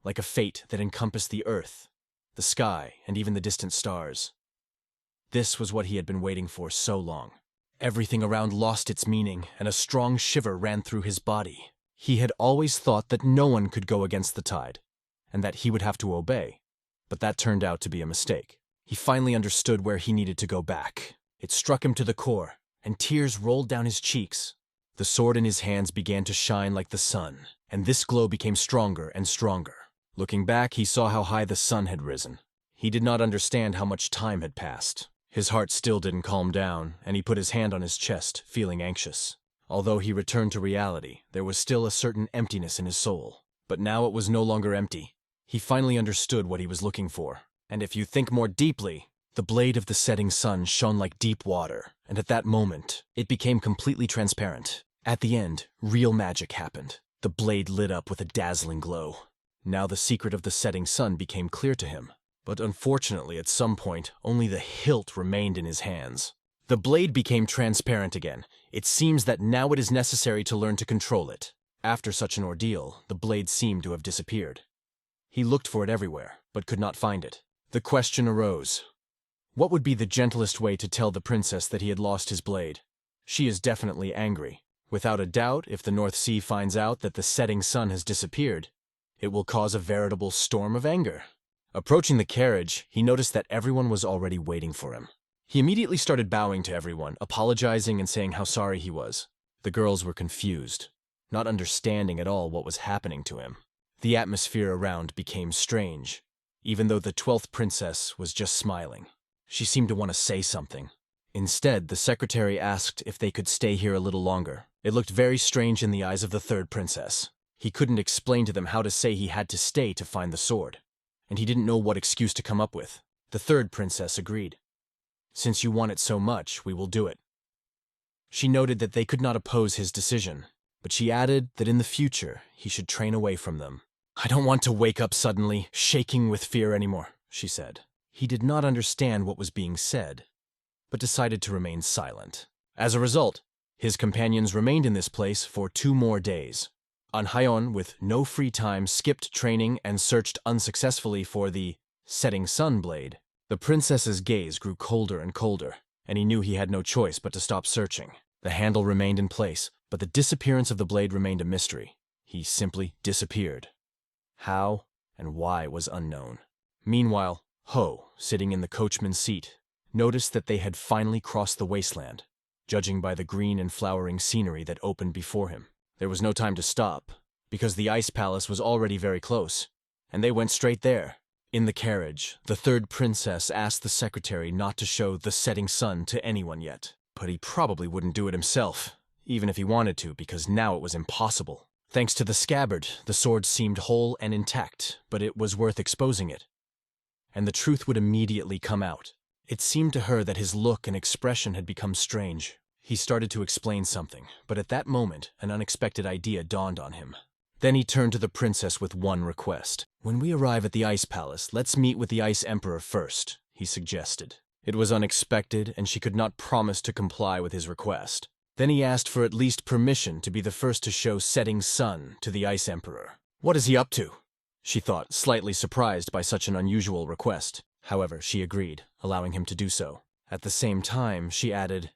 like a fate that encompassed the earth, the sky, and even the distant stars. This was what he had been waiting for so long. Everything around lost its meaning, and a strong shiver ran through his body. He had always thought that no one could go against the tide, and that he would have to obey, but that turned out to be a mistake. He finally understood where he needed to go back. It struck him to the core, and tears rolled down his cheeks. The sword in his hands began to shine like the sun, and this glow became stronger and stronger. Looking back, he saw how high the sun had risen. He did not understand how much time had passed. His heart still didn't calm down, and he put his hand on his chest, feeling anxious. Although he returned to reality, there was still a certain emptiness in his soul. But now it was no longer empty. He finally understood what he was looking for. And if you think more deeply, the blade of the setting sun shone like deep water, and at that moment, it became completely transparent. At the end, real magic happened. The blade lit up with a dazzling glow. Now the secret of the setting sun became clear to him. But unfortunately, at some point, only the hilt remained in his hands. The blade became transparent again. It seems that now it is necessary to learn to control it. After such an ordeal, the blade seemed to have disappeared. He looked for it everywhere, but could not find it. The question arose. What would be the gentlest way to tell the princess that he had lost his blade? She is definitely angry. Without a doubt, if the North Sea finds out that the setting sun has disappeared, it will cause a veritable storm of anger. Approaching the carriage, he noticed that everyone was already waiting for him. He immediately started bowing to everyone, apologizing and saying how sorry he was. The girls were confused, not understanding at all what was happening to him. The atmosphere around became strange, even though the 12th princess was just smiling. She seemed to want to say something. Instead, the secretary asked if they could stay here a little longer. It looked very strange in the eyes of the 3rd princess. He couldn't explain to them how to say he had to stay to find the sword, and he didn't know what excuse to come up with. The 3rd princess agreed. Since you want it so much, we will do it. She noted that they could not oppose his decision, but she added that in the future, he should train away from them. I don't want to wake up suddenly, shaking with fear anymore, she said. He did not understand what was being said, but decided to remain silent. As a result, his companions remained in this place for 2 more days. An Hyeon, with no free time, skipped training and searched unsuccessfully for the setting sun blade. The princess's gaze grew colder and colder, and he knew he had no choice but to stop searching. The handle remained in place, but the disappearance of the blade remained a mystery. He simply disappeared. How and why was unknown. Meanwhile, Ho, sitting in the coachman's seat, noticed that they had finally crossed the wasteland, judging by the green and flowering scenery that opened before him. There was no time to stop, because the ice palace was already very close, and they went straight there. In the carriage, the 3rd princess asked the secretary not to show the setting sun to anyone yet. But he probably wouldn't do it himself, even if he wanted to, because now it was impossible. Thanks to the scabbard, the sword seemed whole and intact, but it was worth exposing it. And the truth would immediately come out. It seemed to her that his look and expression had become strange. He started to explain something, but at that moment, an unexpected idea dawned on him. Then he turned to the princess with one request. "When we arrive at the Ice Palace, let's meet with the Ice Emperor first," he suggested. It was unexpected, and she could not promise to comply with his request. Then he asked for at least permission to be the first to show setting sun to the Ice Emperor. What is he up to? She thought, slightly surprised by such an unusual request. However, she agreed, allowing him to do so. At the same time, she added,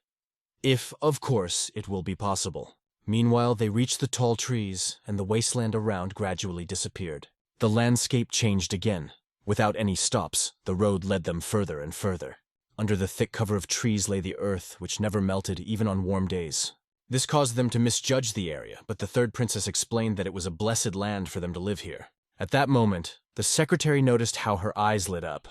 "If, of course, it will be possible." Meanwhile, they reached the tall trees, and the wasteland around gradually disappeared. The landscape changed again. Without any stops, the road led them further and further. Under the thick cover of trees lay the earth, which never melted even on warm days. This caused them to misjudge the area, but the third princess explained that it was a blessed land for them to live here. At that moment, the secretary noticed how her eyes lit up.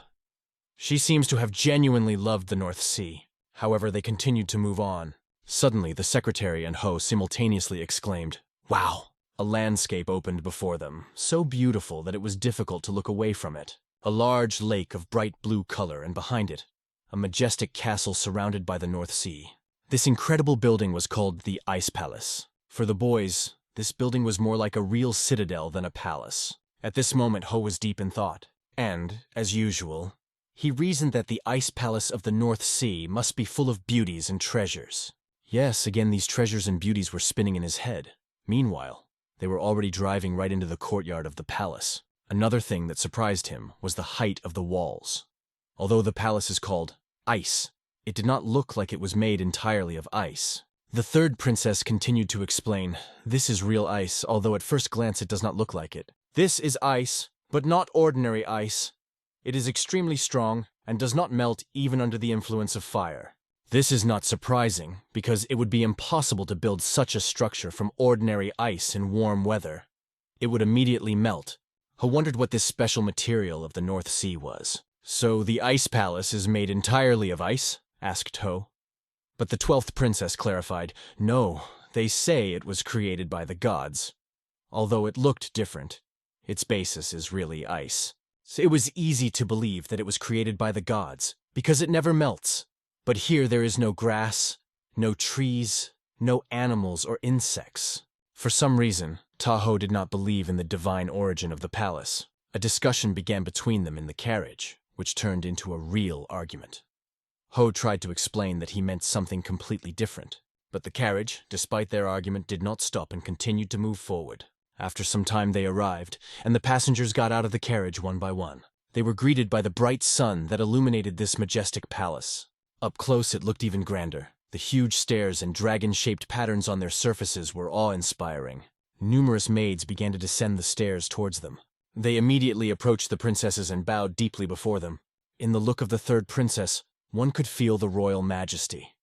She seems to have genuinely loved the North Sea. However, they continued to move on. Suddenly, the secretary and Ho simultaneously exclaimed, "Wow!" A landscape opened before them, so beautiful that it was difficult to look away from it. A large lake of bright blue color, and behind it, a majestic castle surrounded by the North Sea. This incredible building was called the Ice Palace. For the boys, this building was more like a real citadel than a palace. At this moment, Ho was deep in thought, and, as usual, he reasoned that the Ice Palace of the North Sea must be full of beauties and treasures. Yes, again these treasures and beauties were spinning in his head. Meanwhile, they were already driving right into the courtyard of the palace. Another thing that surprised him was the height of the walls. Although the palace is called ice, it did not look like it was made entirely of ice. The third princess continued to explain, "This is real ice, although at first glance it does not look like it. This is ice, but not ordinary ice. It is extremely strong and does not melt even under the influence of fire." This is not surprising, because it would be impossible to build such a structure from ordinary ice in warm weather. It would immediately melt. Ho wondered what this special material of the North Sea was. "So the Ice Palace is made entirely of ice?" asked Ho. But the 12th princess clarified, "No, they say it was created by the gods. Although it looked different, its basis is really ice. So it was easy to believe that it was created by the gods, because it never melts. But here there is no grass, no trees, no animals or insects." For some reason, Taho did not believe in the divine origin of the palace. A discussion began between them in the carriage, which turned into a real argument. Ho tried to explain that he meant something completely different, but the carriage, despite their argument, did not stop and continued to move forward. After some time they arrived, and the passengers got out of the carriage one by one. They were greeted by the bright sun that illuminated this majestic palace. Up close it looked even grander. The huge stairs and dragon-shaped patterns on their surfaces were awe-inspiring. Numerous maids began to descend the stairs towards them. They immediately approached the princesses and bowed deeply before them. In the look of the third princess, one could feel the royal majesty.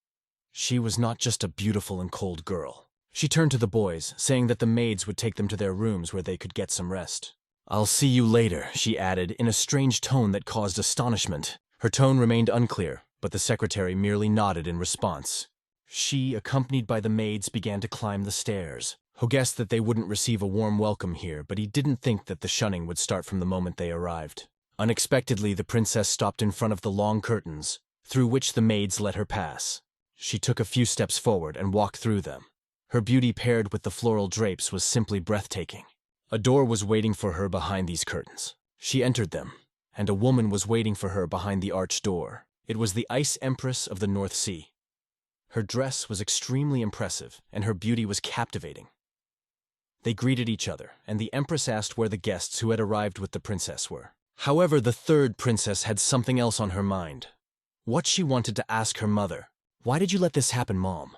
She was not just a beautiful and cold girl. She turned to the boys, saying that the maids would take them to their rooms where they could get some rest. "I'll see you later," she added, in a strange tone that caused astonishment. Her tone remained unclear, but the secretary merely nodded in response. She, accompanied by the maids, began to climb the stairs. Ho guessed that they wouldn't receive a warm welcome here, but he didn't think that the shunning would start from the moment they arrived. Unexpectedly, the princess stopped in front of the long curtains, through which the maids let her pass. She took a few steps forward and walked through them. Her beauty paired with the floral drapes was simply breathtaking. A door was waiting for her behind these curtains. She entered them, and a woman was waiting for her behind the arched door. It was the Ice Empress of the North Sea. Her dress was extremely impressive, and her beauty was captivating. They greeted each other, and the Empress asked where the guests who had arrived with the princess were. However, the third princess had something else on her mind. What she wanted to ask her mother. "Why did you let this happen, Mom?"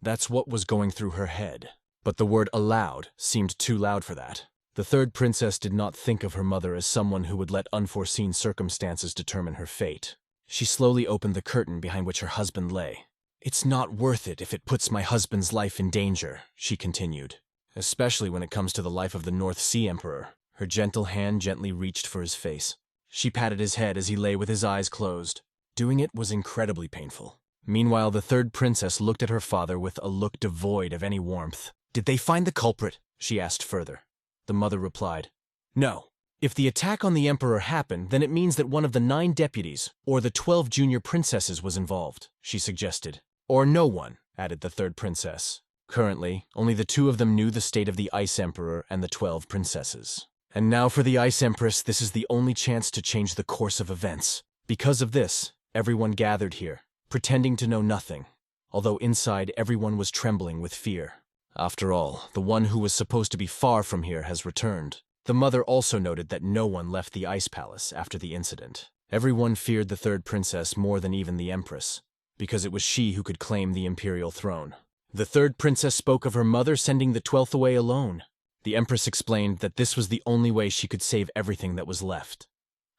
That's what was going through her head. But the word "allowed" seemed too loud for that. The third princess did not think of her mother as someone who would let unforeseen circumstances determine her fate. She slowly opened the curtain behind which her husband lay. "It's not worth it if it puts my husband's life in danger," she continued. "Especially when it comes to the life of the North Sea Emperor." Her gentle hand gently reached for his face. She patted his head as he lay with his eyes closed. Doing it was incredibly painful. Meanwhile, the third princess looked at her father with a look devoid of any warmth. "Did they find the culprit?" she asked further. The mother replied, "No. If the attack on the emperor happened, then it means that one of the 9 deputies, or the 12 junior princesses was involved," she suggested. "Or no one," added the third princess. Currently, only the two of them knew the state of the Ice Emperor and the 12 princesses. And now for the Ice Empress, this is the only chance to change the course of events. Because of this, everyone gathered here, pretending to know nothing, although inside everyone was trembling with fear. After all, the one who was supposed to be far from here has returned. The mother also noted that no one left the Ice Palace after the incident. Everyone feared the third princess more than even the Empress, because it was she who could claim the imperial throne. The third princess spoke of her mother sending the 12th away alone. The Empress explained that this was the only way she could save everything that was left.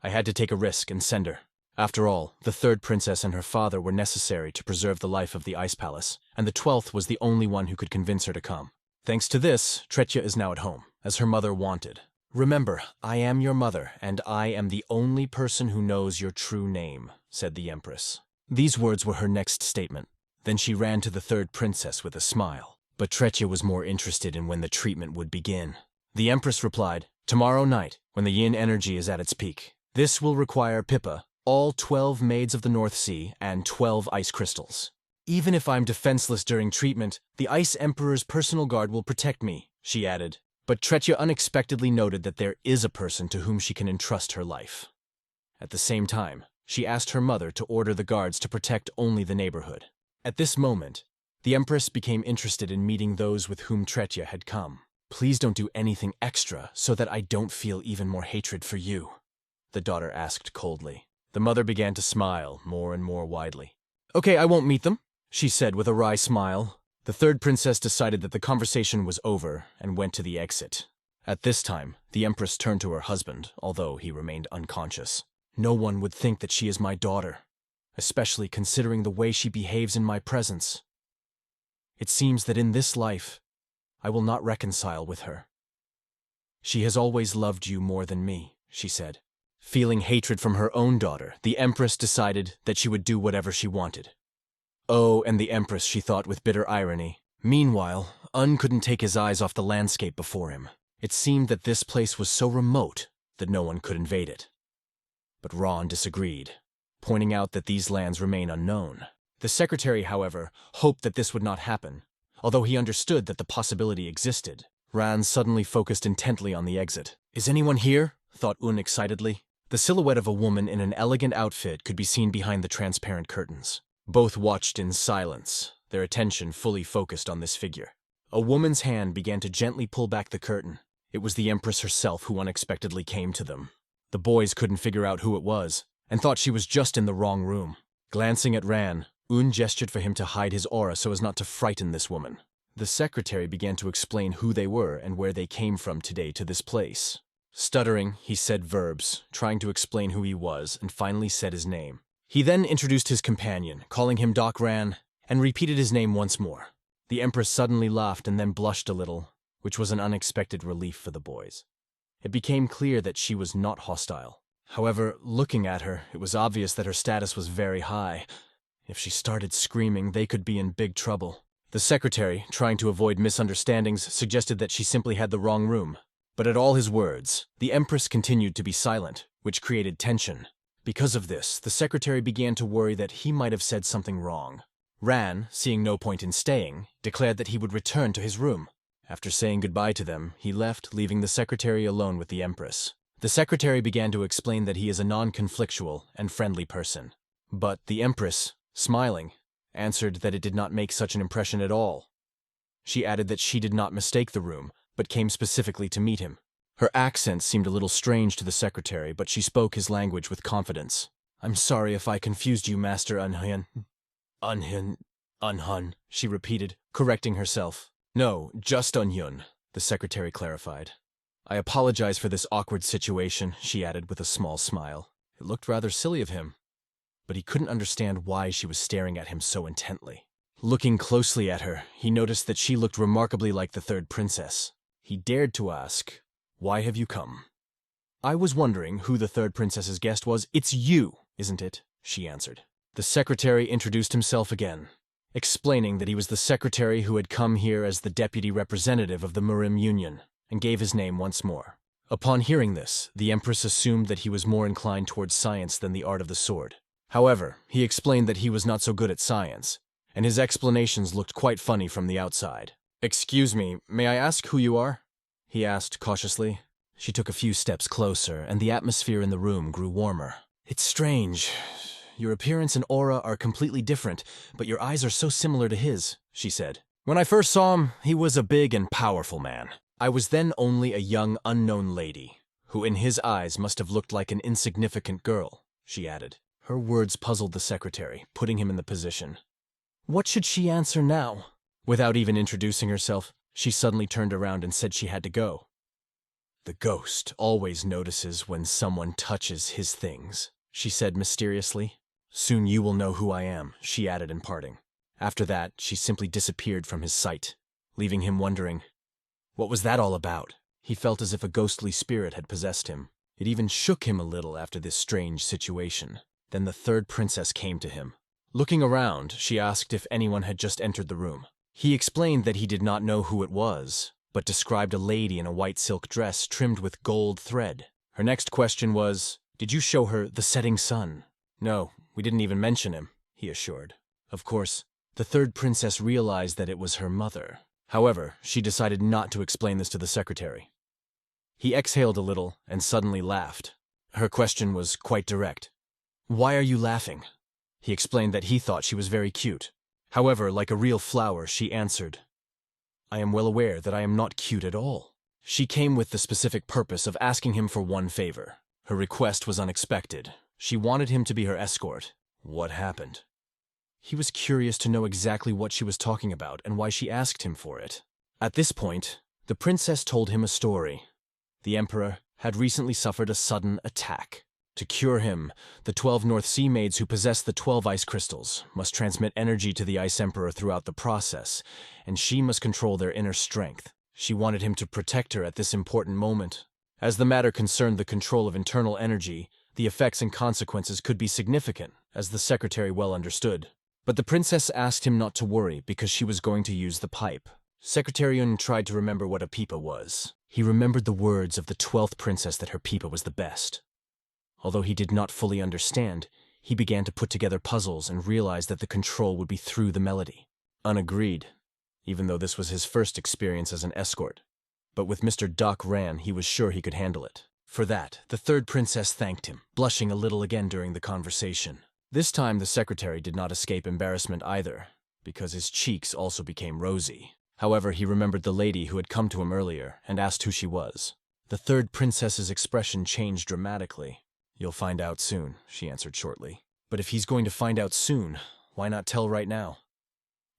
I had to take a risk and send her. After all, the third princess and her father were necessary to preserve the life of the Ice Palace, and the 12th was the only one who could convince her to come. Thanks to this, Tretya is now at home, as her mother wanted. Remember, I am your mother, and I am the only person who knows your true name, said the Empress. These words were her next statement. Then she ran to the third princess with a smile. But Tretya was more interested in when the treatment would begin. The Empress replied, tomorrow night, when the yin energy is at its peak. This will require Pippa, all 12 maids of the North Sea, and 12 ice crystals. Even if I'm defenseless during treatment, the Ice Emperor's personal guard will protect me, she added. But Tretya unexpectedly noted that there is a person to whom she can entrust her life. At the same time, she asked her mother to order the guards to protect only the neighborhood. At this moment, the Empress became interested in meeting those with whom Tretya had come. Please don't do anything extra so that I don't feel even more hatred for you, the daughter asked coldly. The mother began to smile more and more widely. Okay, I won't meet them, she said with a wry smile. The third princess decided that the conversation was over and went to the exit. At this time, the Empress turned to her husband, although he remained unconscious. No one would think that she is my daughter, especially considering the way she behaves in my presence. It seems that in this life, I will not reconcile with her. She has always loved you more than me, she said. Feeling hatred from her own daughter, the Empress decided that she would do whatever she wanted. Oh, and the Empress, she thought with bitter irony. Meanwhile, couldn't take his eyes off the landscape before him. It seemed that this place was so remote that no one could invade it. But Ron disagreed, pointing out that these lands remain unknown. The secretary, however, hoped that this would not happen, although he understood that the possibility existed. Ran suddenly focused intently on the exit. Is anyone here? Thought Un excitedly. The silhouette of a woman in an elegant outfit could be seen behind the transparent curtains. Both watched in silence, their attention fully focused on this figure. A woman's hand began to gently pull back the curtain. It was the Empress herself who unexpectedly came to them. The boys couldn't figure out who it was, and thought she was just in the wrong room. Glancing at Ran, Un gestured for him to hide his aura so as not to frighten this woman. The secretary began to explain who they were and where they came from today to this place. Stuttering, he said verbs, trying to explain who he was, and finally said his name. He then introduced his companion, calling him Doc Ran, and repeated his name once more. The Empress suddenly laughed and then blushed a little, which was an unexpected relief for the boys. It became clear that she was not hostile. However, looking at her, it was obvious that her status was very high. If she started screaming, they could be in big trouble. The secretary, trying to avoid misunderstandings, suggested that she simply had the wrong room. But at all his words, the Empress continued to be silent, which created tension. Because of this, the secretary began to worry that he might have said something wrong. Ran, seeing no point in staying, declared that he would return to his room. After saying goodbye to them, he left, leaving the secretary alone with the Empress. The secretary began to explain that he is a non-conflictual and friendly person. But the Empress, smiling, answered that it did not make such an impression at all. She added that she did not mistake the room, but came specifically to meet him. Her accent seemed a little strange to the secretary, but she spoke his language with confidence. I'm sorry if I confused you, Master Unhun, she repeated, correcting herself. No, just Unyun, the secretary clarified. I apologize for this awkward situation, she added with a small smile. It looked rather silly of him, but he couldn't understand why she was staring at him so intently. Looking closely at her, he noticed that she looked remarkably like the third princess. He dared to ask, "Why have you come?" I was wondering who the third princess's guest was. It's you, isn't it? She answered. The secretary introduced himself again, explaining that he was the secretary who had come here as the deputy representative of the Murim Union, and gave his name once more. Upon hearing this, the Empress assumed that he was more inclined towards science than the art of the sword. However, he explained that he was not so good at science, and his explanations looked quite funny from the outside. Excuse me, may I ask who you are? He asked cautiously. She took a few steps closer, and the atmosphere in the room grew warmer. It's strange. Your appearance and aura are completely different, but your eyes are so similar to his, she said. When I first saw him, he was a big and powerful man. I was then only a young, unknown lady, who in his eyes must have looked like an insignificant girl, she added. Her words puzzled the secretary, putting him in the position. What should she answer now? Without even introducing herself, she suddenly turned around and said she had to go. The ghost always notices when someone touches his things, she said mysteriously. Soon you will know who I am, she added in parting. After that, she simply disappeared from his sight, leaving him wondering, what was that all about? He felt as if a ghostly spirit had possessed him. It even shook him a little after this strange situation. Then the third princess came to him. Looking around, she asked if anyone had just entered the room. He explained that he did not know who it was, but described a lady in a white silk dress trimmed with gold thread. Her next question was, did you show her the setting sun? No, we didn't even mention him, he assured. Of course, the third princess realized that it was her mother. However, she decided not to explain this to the secretary. He exhaled a little and suddenly laughed. Her question was quite direct. Why are you laughing? He explained that he thought she was very cute. However, like a real flower, she answered, I am well aware that I am not cute at all. She came with the specific purpose of asking him for one favor. Her request was unexpected. She wanted him to be her escort. What happened? He was curious to know exactly what she was talking about and why she asked him for it. At this point, the princess told him a story. The emperor had recently suffered a sudden attack. To cure him, the 12 North Sea maids who possessed the 12 ice crystals must transmit energy to the Ice Emperor throughout the process, and she must control their inner strength. She wanted him to protect her at this important moment. As the matter concerned the control of internal energy, the effects and consequences could be significant, as the secretary well understood. But the princess asked him not to worry because she was going to use the pipe. Secretary Yun tried to remember what a pipa was. He remembered the words of the 12th princess that her pipa was the best. Although he did not fully understand, he began to put together puzzles and realized that the control would be through the melody. Unagreed, even though this was his first experience as an escort. But with Mr. Doc Ran, he was sure he could handle it. For that, the third princess thanked him, blushing a little again during the conversation. This time the secretary did not escape embarrassment either, because his cheeks also became rosy. However, he remembered the lady who had come to him earlier and asked who she was. The third princess's expression changed dramatically. You'll find out soon, she answered shortly. But if he's going to find out soon, why not tell right now?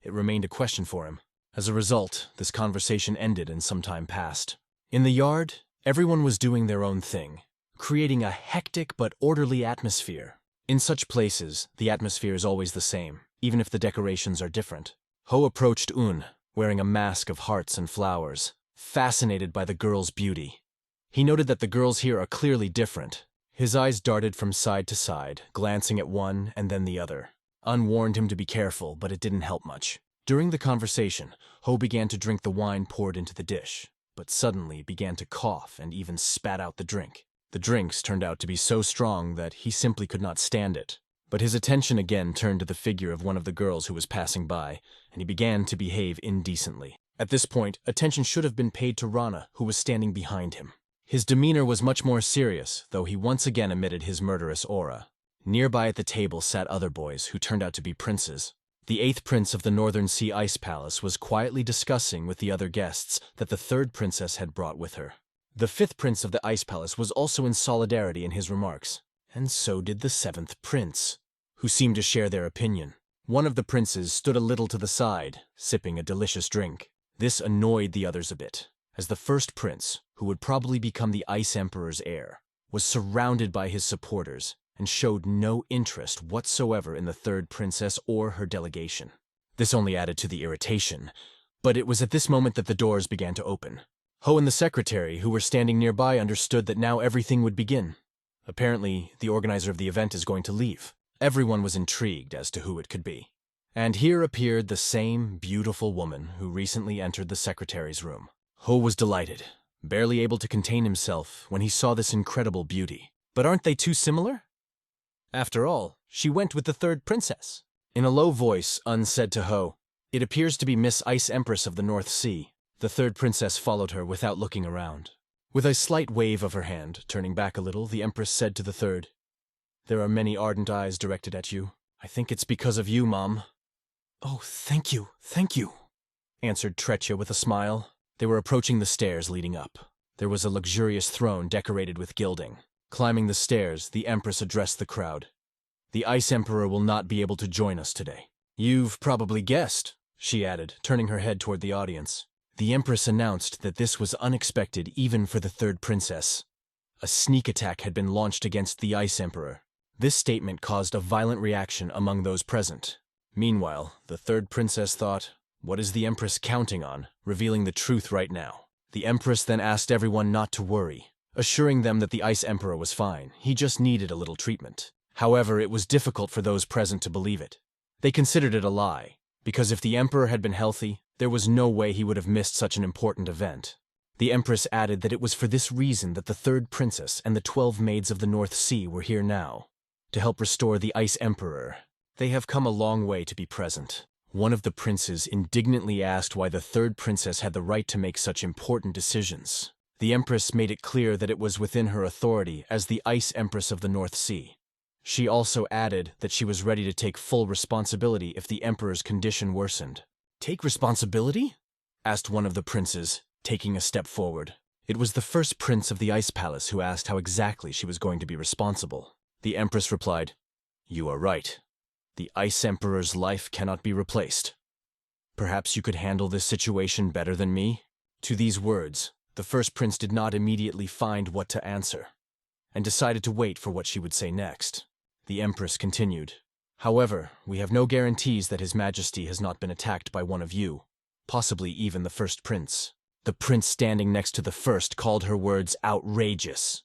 It remained a question for him. As a result, this conversation ended and some time passed. In the yard, everyone was doing their own thing, creating a hectic but orderly atmosphere. In such places, the atmosphere is always the same, even if the decorations are different. Ho approached Un, wearing a mask of hearts and flowers, fascinated by the girl's beauty. He noted that the girls here are clearly different. His eyes darted from side to side, glancing at one and then the other. Un warned him to be careful, but it didn't help much. During the conversation, Ho began to drink the wine poured into the dish, but suddenly began to cough and even spat out the drink. The drinks turned out to be so strong that he simply could not stand it. But his attention again turned to the figure of one of the girls who was passing by, and he began to behave indecently. At this point, attention should have been paid to Rana, who was standing behind him. His demeanor was much more serious, though he once again emitted his murderous aura. Nearby at the table sat other boys, who turned out to be princes. The 8th prince of the Northern Sea Ice Palace was quietly discussing with the other guests that the 3rd princess had brought with her. The 5th prince of the Ice Palace was also in solidarity in his remarks, and so did the 7th prince, who seemed to share their opinion. One of the princes stood a little to the side, sipping a delicious drink. This annoyed the others a bit, as the 1st prince, who would probably become the Ice Emperor's heir, was surrounded by his supporters and showed no interest whatsoever in the 3rd princess or her delegation. This only added to the irritation, but it was at this moment that the doors began to open. Ho and the secretary, who were standing nearby, understood that now everything would begin. Apparently, the organizer of the event is going to leave. Everyone was intrigued as to who it could be. And here appeared the same beautiful woman who recently entered the secretary's room. Ho was delighted, barely able to contain himself when he saw this incredible beauty. But aren't they too similar? After all, she went with the 3rd princess. In a low voice, Un said to Ho, It appears to be Miss Ice Empress of the North Sea. The third princess followed her without looking around. With a slight wave of her hand, turning back a little, the Empress said to the third, "There are many ardent eyes directed at you. I think it's because of you, Mom." "Oh, thank you, answered Tretya with a smile. They were approaching the stairs leading up. There was a luxurious throne decorated with gilding. Climbing the stairs, the Empress addressed the crowd. "The Ice Emperor will not be able to join us today. You've probably guessed," she added, turning her head toward the audience. The Empress announced that this was unexpected even for the third princess. A sneak attack had been launched against the Ice Emperor. This statement caused a violent reaction among those present. Meanwhile, the third princess thought, "What is the Empress counting on, revealing the truth right now?" The Empress then asked everyone not to worry, assuring them that the Ice Emperor was fine. He just needed a little treatment. However, it was difficult for those present to believe it. They considered it a lie, because if the Emperor had been healthy, there was no way he would have missed such an important event. The Empress added that it was for this reason that the third princess and the 12 maids of the North Sea were here now, to help restore the Ice Emperor. They have come a long way to be present. One of the princes indignantly asked why the third princess had the right to make such important decisions. The Empress made it clear that it was within her authority as the Ice Empress of the North Sea. She also added that she was ready to take full responsibility if the Emperor's condition worsened. "Take responsibility?" asked one of the princes, taking a step forward. It was the first prince of the Ice Palace who asked how exactly she was going to be responsible. The Empress replied, "You are right. The Ice Emperor's life cannot be replaced. Perhaps you could handle this situation better than me?" To these words, the first prince did not immediately find what to answer, and decided to wait for what she would say next. The Empress continued, "However, we have no guarantees that His Majesty has not been attacked by one of you, possibly even the first prince." The prince standing next to the first called her words outrageous.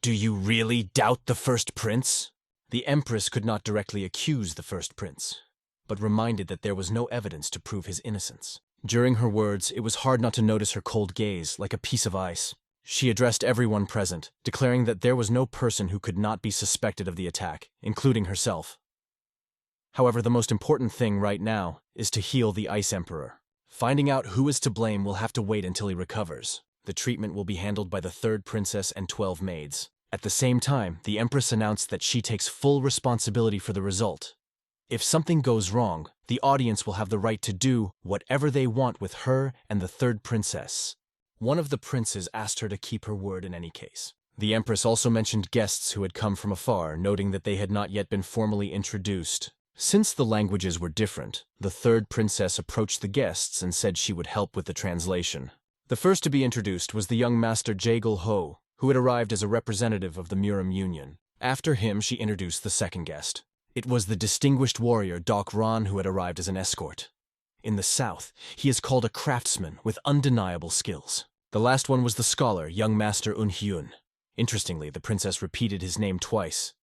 "Do you really doubt the first prince?" The Empress could not directly accuse the first prince, but reminded that there was no evidence to prove his innocence. During her words, it was hard not to notice her cold gaze, like a piece of ice. She addressed everyone present, declaring that there was no person who could not be suspected of the attack, including herself. However, the most important thing right now is to heal the Ice Emperor. Finding out who is to blame will have to wait until he recovers. The treatment will be handled by the third princess and 12 maids. At the same time, the Empress announced that she takes full responsibility for the result. If something goes wrong, the audience will have the right to do whatever they want with her and the third princess. One of the princes asked her to keep her word in any case. The Empress also mentioned guests who had come from afar, noting that they had not yet been formally introduced. Since the languages were different, the third princess approached the guests and said she would help with the translation. The first to be introduced was the young master Jagelho, who had arrived as a representative of the Muram Union. After him, she introduced the second guest. It was the distinguished warrior Doc Ron who had arrived as an escort. In the south, he is called a craftsman with undeniable skills. The last one was the scholar, young master Unhyun. Interestingly, the princess repeated his name twice.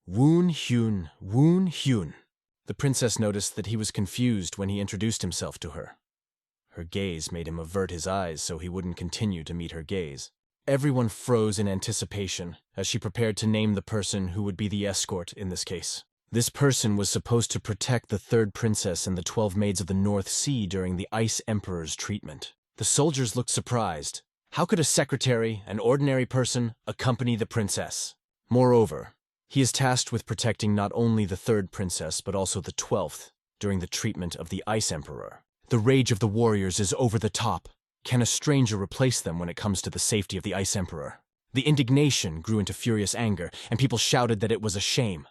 Woon Hyun, Woon Hyun. The princess noticed that he was confused when he introduced himself to her. Her gaze made him avert his eyes so he wouldn't continue to meet her gaze. Everyone froze in anticipation as she prepared to name the person who would be the escort in this case. This person was supposed to protect the third princess and the 12 maids of the North Sea during the Ice Emperor's treatment. The soldiers looked surprised. How could a secretary, an ordinary person, accompany the princess? Moreover, he is tasked with protecting not only the third princess but also the 12th during the treatment of the Ice Emperor. The rage of the warriors is over the top. Can a stranger replace them when it comes to the safety of the Ice Emperor? The indignation grew into furious anger, and people shouted that it was a shame.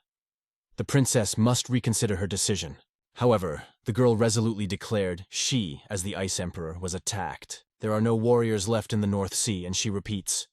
The princess must reconsider her decision. However, the girl resolutely declared she, as the Ice Emperor, was attacked. There are no warriors left in the North Sea, and she repeats,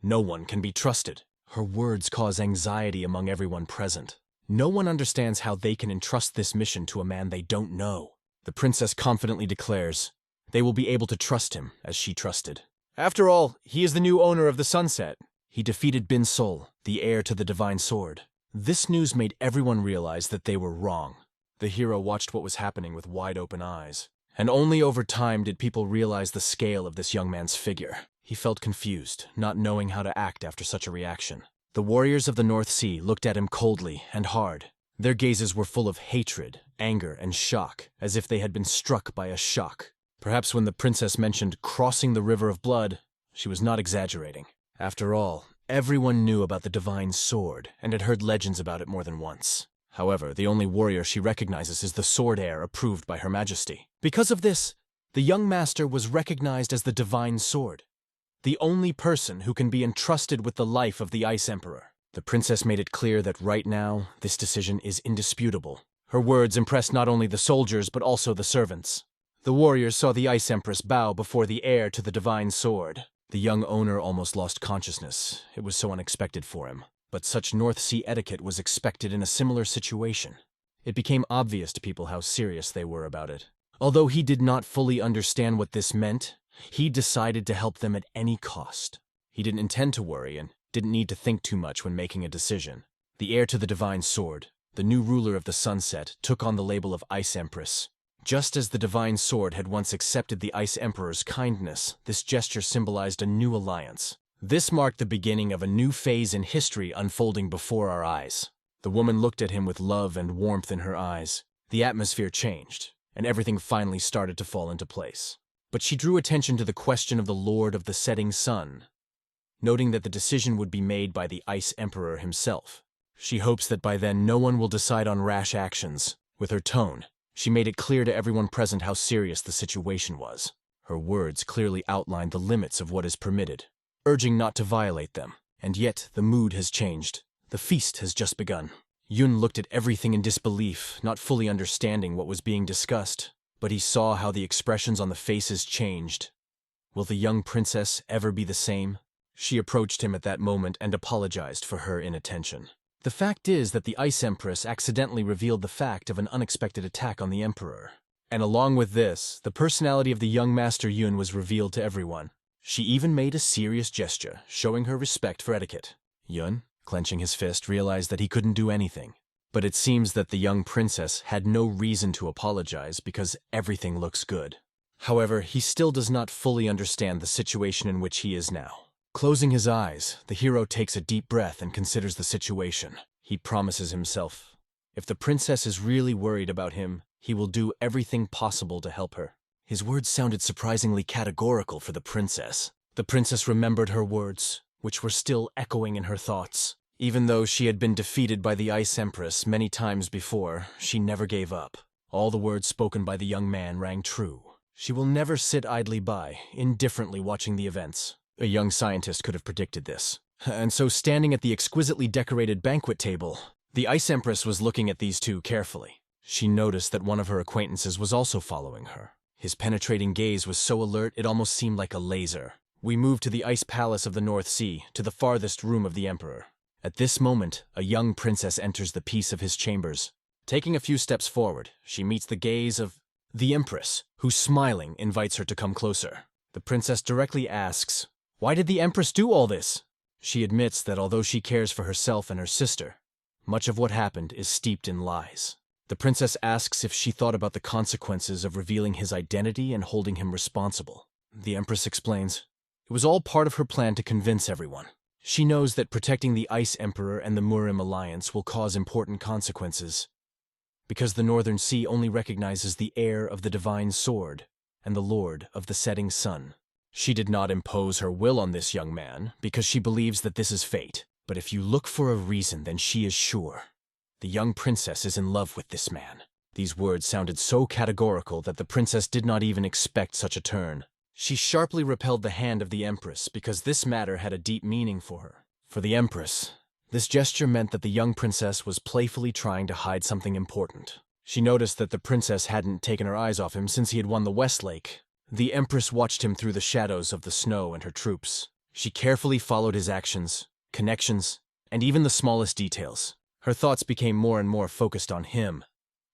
"No one can be trusted." Her words cause anxiety among everyone present. No one understands how they can entrust this mission to a man they don't know. The princess confidently declares, they will be able to trust him as she trusted. After all, he is the new owner of the Sunset. He defeated Bin Sol, the heir to the Divine Sword. This news made everyone realize that they were wrong. The hero watched what was happening with wide-open eyes. And only over time did people realize the scale of this young man's figure. He felt confused, not knowing how to act after such a reaction. The warriors of the North Sea looked at him coldly and hard. Their gazes were full of hatred, anger, and shock, as if they had been struck by a shock. Perhaps when the princess mentioned crossing the river of blood, she was not exaggerating. After all, everyone knew about the divine sword and had heard legends about it more than once. However, the only warrior she recognizes is the sword heir approved by Her Majesty. Because of this, the young master was recognized as the divine sword, the only person who can be entrusted with the life of the Ice Emperor. The princess made it clear that right now, this decision is indisputable. Her words impressed not only the soldiers but also the servants. The warriors saw the Ice Empress bow before the heir to the divine sword. The young owner almost lost consciousness. It was so unexpected for him. But such North Sea etiquette was expected in a similar situation. It became obvious to people how serious they were about it. Although he did not fully understand what this meant, he decided to help them at any cost. He didn't intend to worry and didn't need to think too much when making a decision. The heir to the divine sword, the new ruler of the sunset, took on the label of Ice Empress. Just as the divine sword had once accepted the Ice Emperor's kindness, this gesture symbolized a new alliance. This marked the beginning of a new phase in history unfolding before our eyes. The woman looked at him with love and warmth in her eyes. The atmosphere changed, and everything finally started to fall into place. But she drew attention to the question of the Lord of the Setting Sun, noting that the decision would be made by the Ice Emperor himself. She hopes that by then no one will decide on rash actions. With her tone, she made it clear to everyone present how serious the situation was. Her words clearly outlined the limits of what is permitted, urging not to violate them. And yet, the mood has changed. The feast has just begun. Yun looked at everything in disbelief, not fully understanding what was being discussed, but he saw how the expressions on the faces changed. Will the young princess ever be the same? She approached him at that moment and apologized for her inattention. The fact is that the Ice Empress accidentally revealed the fact of an unexpected attack on the Emperor. And along with this, the personality of the young Master Yun was revealed to everyone. She even made a serious gesture, showing her respect for etiquette. Yun, clenching his fist, realized that he couldn't do anything. But it seems that the young princess had no reason to apologize because everything looks good. However, he still does not fully understand the situation in which he is now. Closing his eyes, the hero takes a deep breath and considers the situation. He promises himself, if the princess is really worried about him, he will do everything possible to help her. His words sounded surprisingly categorical for the princess. The princess remembered her words, which were still echoing in her thoughts. Even though she had been defeated by the Ice Empress many times before, she never gave up. All the words spoken by the young man rang true. She will never sit idly by, indifferently watching the events. A young scientist could have predicted this. And so standing at the exquisitely decorated banquet table, the Ice Empress was looking at these two carefully. She noticed that one of her acquaintances was also following her. His penetrating gaze was so alert it almost seemed like a laser. We moved to the Ice Palace of the North Sea, to the farthest room of the Emperor. At this moment, a young princess enters the peace of his chambers. Taking a few steps forward, she meets the gaze of the Empress, who, smiling, invites her to come closer. The princess directly asks, "Why did the Empress do all this?" She admits that although she cares for herself and her sister, much of what happened is steeped in lies. The princess asks if she thought about the consequences of revealing his identity and holding him responsible. The Empress explains, it was all part of her plan to convince everyone. She knows that protecting the Ice Emperor and the Murim alliance will cause important consequences, because the Northern Sea only recognizes the heir of the divine sword and the Lord of the Setting Sun. She did not impose her will on this young man because she believes that this is fate. But if you look for a reason, then she is sure. The young princess is in love with this man. These words sounded so categorical that the princess did not even expect such a turn. She sharply repelled the hand of the Empress because this matter had a deep meaning for her. For the Empress, this gesture meant that the young princess was playfully trying to hide something important. She noticed that the princess hadn't taken her eyes off him since he had won the Westlake. The Empress watched him through the shadows of the snow and her troops. She carefully followed his actions, connections, and even the smallest details. Her thoughts became more and more focused on him,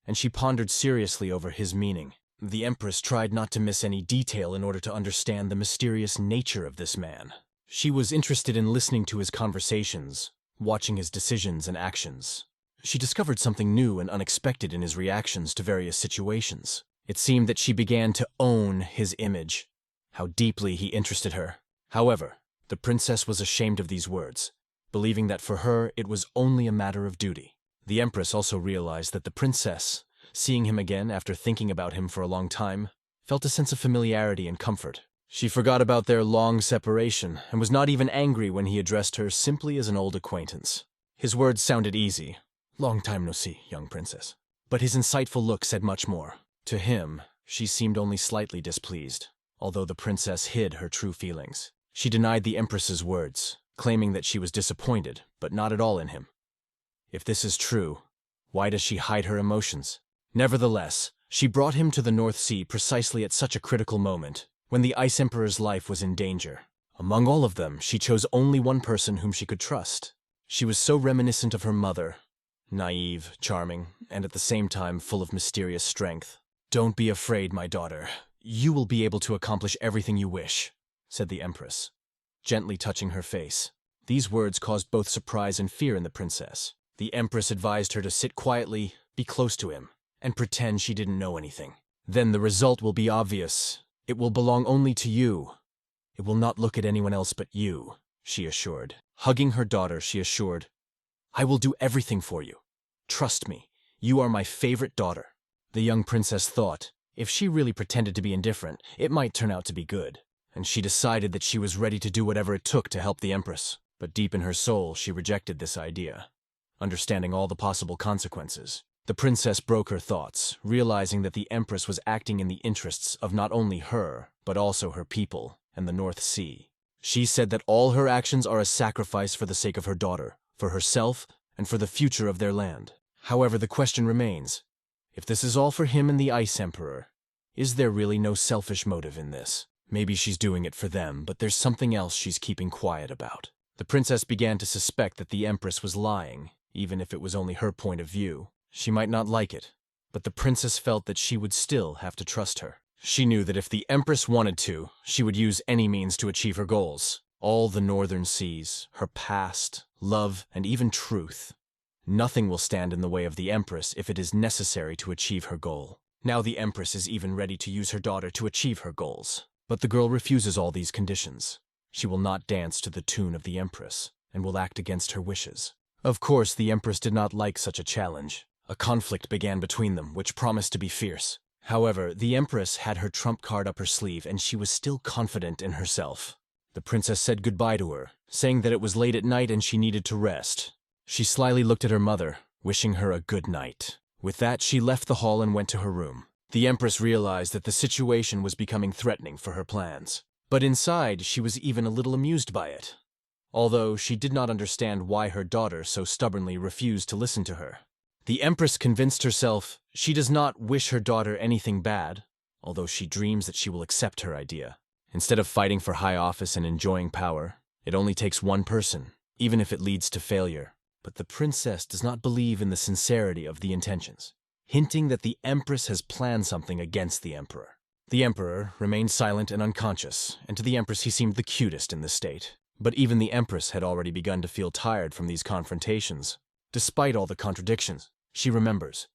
and she pondered seriously over his meaning. The Empress tried not to miss any detail in order to understand the mysterious nature of this man. She was interested in listening to his conversations, watching his decisions and actions. She discovered something new and unexpected in his reactions to various situations. It seemed that she began to own his image, how deeply he interested her. However, the princess was ashamed of these words, believing that for her it was only a matter of duty. The Empress also realized that the princess seeing him again after thinking about him for a long time, felt a sense of familiarity and comfort. She forgot about their long separation and was not even angry when he addressed her simply as an old acquaintance. His words sounded easy. "Long time no see, young princess." But his insightful look said much more. To him, she seemed only slightly displeased, although the princess hid her true feelings. She denied the empress's words, claiming that she was disappointed, but not at all in him. If this is true, why does she hide her emotions? Nevertheless, she brought him to the North Sea precisely at such a critical moment, when the Ice Emperor's life was in danger. Among all of them, she chose only one person whom she could trust. She was so reminiscent of her mother, naive, charming, and at the same time full of mysterious strength. "Don't be afraid, my daughter. You will be able to accomplish everything you wish," said the Empress, gently touching her face. These words caused both surprise and fear in the princess. The Empress advised her to sit quietly, be close to him, and pretend she didn't know anything. "Then the result will be obvious. It will belong only to you. It will not look at anyone else but you," she assured. Hugging her daughter, she assured, "I will do everything for you. Trust me, you are my favorite daughter." The young princess thought, if she really pretended to be indifferent, it might turn out to be good, and she decided that she was ready to do whatever it took to help the Empress. But deep in her soul, she rejected this idea. Understanding all the possible consequences, the princess broke her thoughts, realizing that the Empress was acting in the interests of not only her, but also her people and the North Sea. She said that all her actions are a sacrifice for the sake of her daughter, for herself, and for the future of their land. However, the question remains, if this is all for him and the Ice Emperor, is there really no selfish motive in this? Maybe she's doing it for them, but there's something else she's keeping quiet about. The princess began to suspect that the Empress was lying, even if it was only her point of view. She might not like it, but the princess felt that she would still have to trust her. She knew that if the Empress wanted to, she would use any means to achieve her goals. All the northern seas, her past, love, and even truth. Nothing will stand in the way of the Empress if it is necessary to achieve her goal. Now the Empress is even ready to use her daughter to achieve her goals. But the girl refuses all these conditions. She will not dance to the tune of the Empress, and will act against her wishes. Of course, the Empress did not like such a challenge. A conflict began between them, which promised to be fierce. However, the Empress had her trump card up her sleeve, and she was still confident in herself. The princess said goodbye to her, saying that it was late at night and she needed to rest. She slyly looked at her mother, wishing her a good night. With that, she left the hall and went to her room. The Empress realized that the situation was becoming threatening for her plans. But inside, she was even a little amused by it, although she did not understand why her daughter so stubbornly refused to listen to her. The Empress convinced herself she does not wish her daughter anything bad, although she dreams that she will accept her idea. Instead of fighting for high office and enjoying power, it only takes one person, even if it leads to failure. But the princess does not believe in the sincerity of the intentions, hinting that the Empress has planned something against the Emperor. The Emperor remained silent and unconscious, and to the Empress he seemed the cutest in this state. But even the Empress had already begun to feel tired from these confrontations. Despite all the contradictions, she remembers.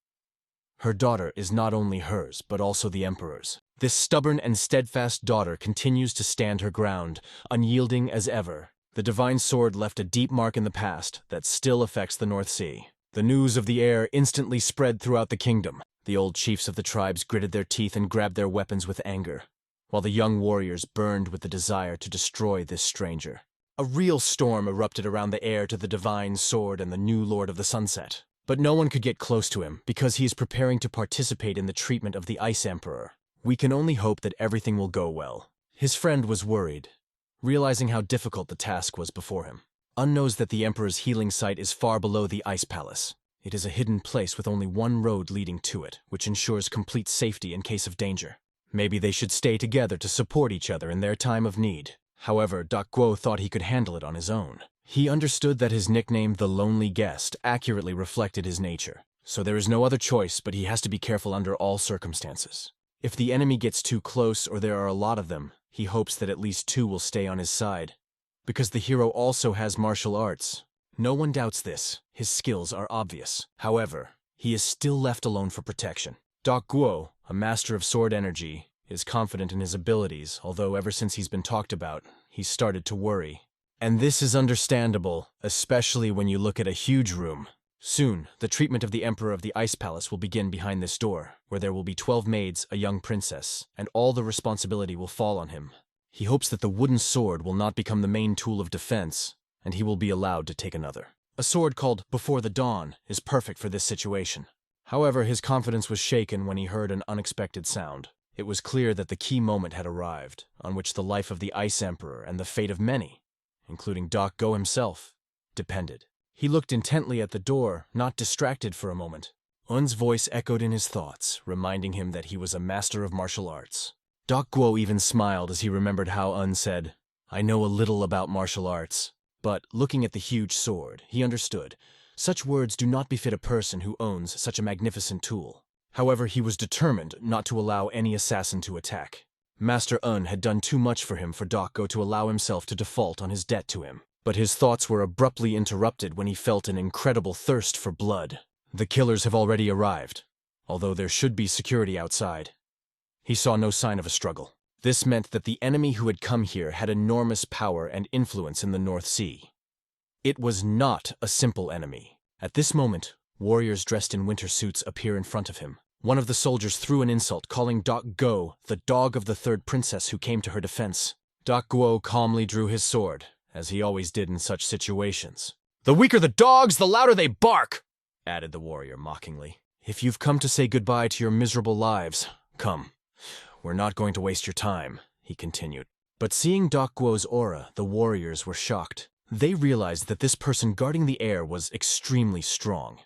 Her daughter is not only hers, but also the Emperor's. This stubborn and steadfast daughter continues to stand her ground, unyielding as ever. The divine sword left a deep mark in the past that still affects the North Sea. The news of the heir instantly spread throughout the kingdom. The old chiefs of the tribes gritted their teeth and grabbed their weapons with anger, while the young warriors burned with the desire to destroy this stranger. A real storm erupted around the heir to the divine sword and the new Lord of the Sunset. But no one could get close to him because he is preparing to participate in the treatment of the Ice Emperor. We can only hope that everything will go well. His friend was worried, realizing how difficult the task was before him. Un knows that the Emperor's healing site is far below the Ice Palace. It is a hidden place with only one road leading to it, which ensures complete safety in case of danger. Maybe they should stay together to support each other in their time of need. However, Guo thought he could handle it on his own. He understood that his nickname, the Lonely Guest, accurately reflected his nature. So there is no other choice, but he has to be careful under all circumstances. If the enemy gets too close or there are a lot of them, he hopes that at least two will stay on his side. Because the hero also has martial arts. No one doubts this. His skills are obvious. However, he is still left alone for protection. Guo, a master of sword energy, is confident in his abilities, although ever since he's been talked about, he's started to worry. And this is understandable, especially when you look at a huge room, Soon, the treatment of the Emperor of the Ice Palace will begin behind this door, where there will be 12 maids, a young princess, and all the responsibility will fall on him. He hopes that the wooden sword will not become the main tool of defense, and he will be allowed to take another. A sword called Before the Dawn is perfect for this situation. However, his confidence was shaken when he heard an unexpected sound. It was clear that the key moment had arrived, on which the life of the Ice Emperor and the fate of many, including Go himself, depended. He looked intently at the door, not distracted for a moment. Un's voice echoed in his thoughts, reminding him that he was a master of martial arts. Guo even smiled as he remembered how Un said, "I know a little about martial arts." But, looking at the huge sword, he understood. Such words do not befit a person who owns such a magnificent tool. However, he was determined not to allow any assassin to attack. Master Un had done too much for him for Go to allow himself to default on his debt to him. But his thoughts were abruptly interrupted when he felt an incredible thirst for blood. The killers have already arrived, although there should be security outside. He saw no sign of a struggle. This meant that the enemy who had come here had enormous power and influence in the North Sea. It was not a simple enemy. At this moment, warriors dressed in winter suits appear in front of him. One of the soldiers threw an insult, calling Go the dog of the third princess who came to her defense. Guo calmly drew his sword, as he always did in such situations. "The weaker the dogs, the louder they bark," added the warrior mockingly. "If you've come to say goodbye to your miserable lives, come. We're not going to waste your time," he continued. But seeing Guo's aura, the warriors were shocked. They realized that this person guarding the air was extremely strong,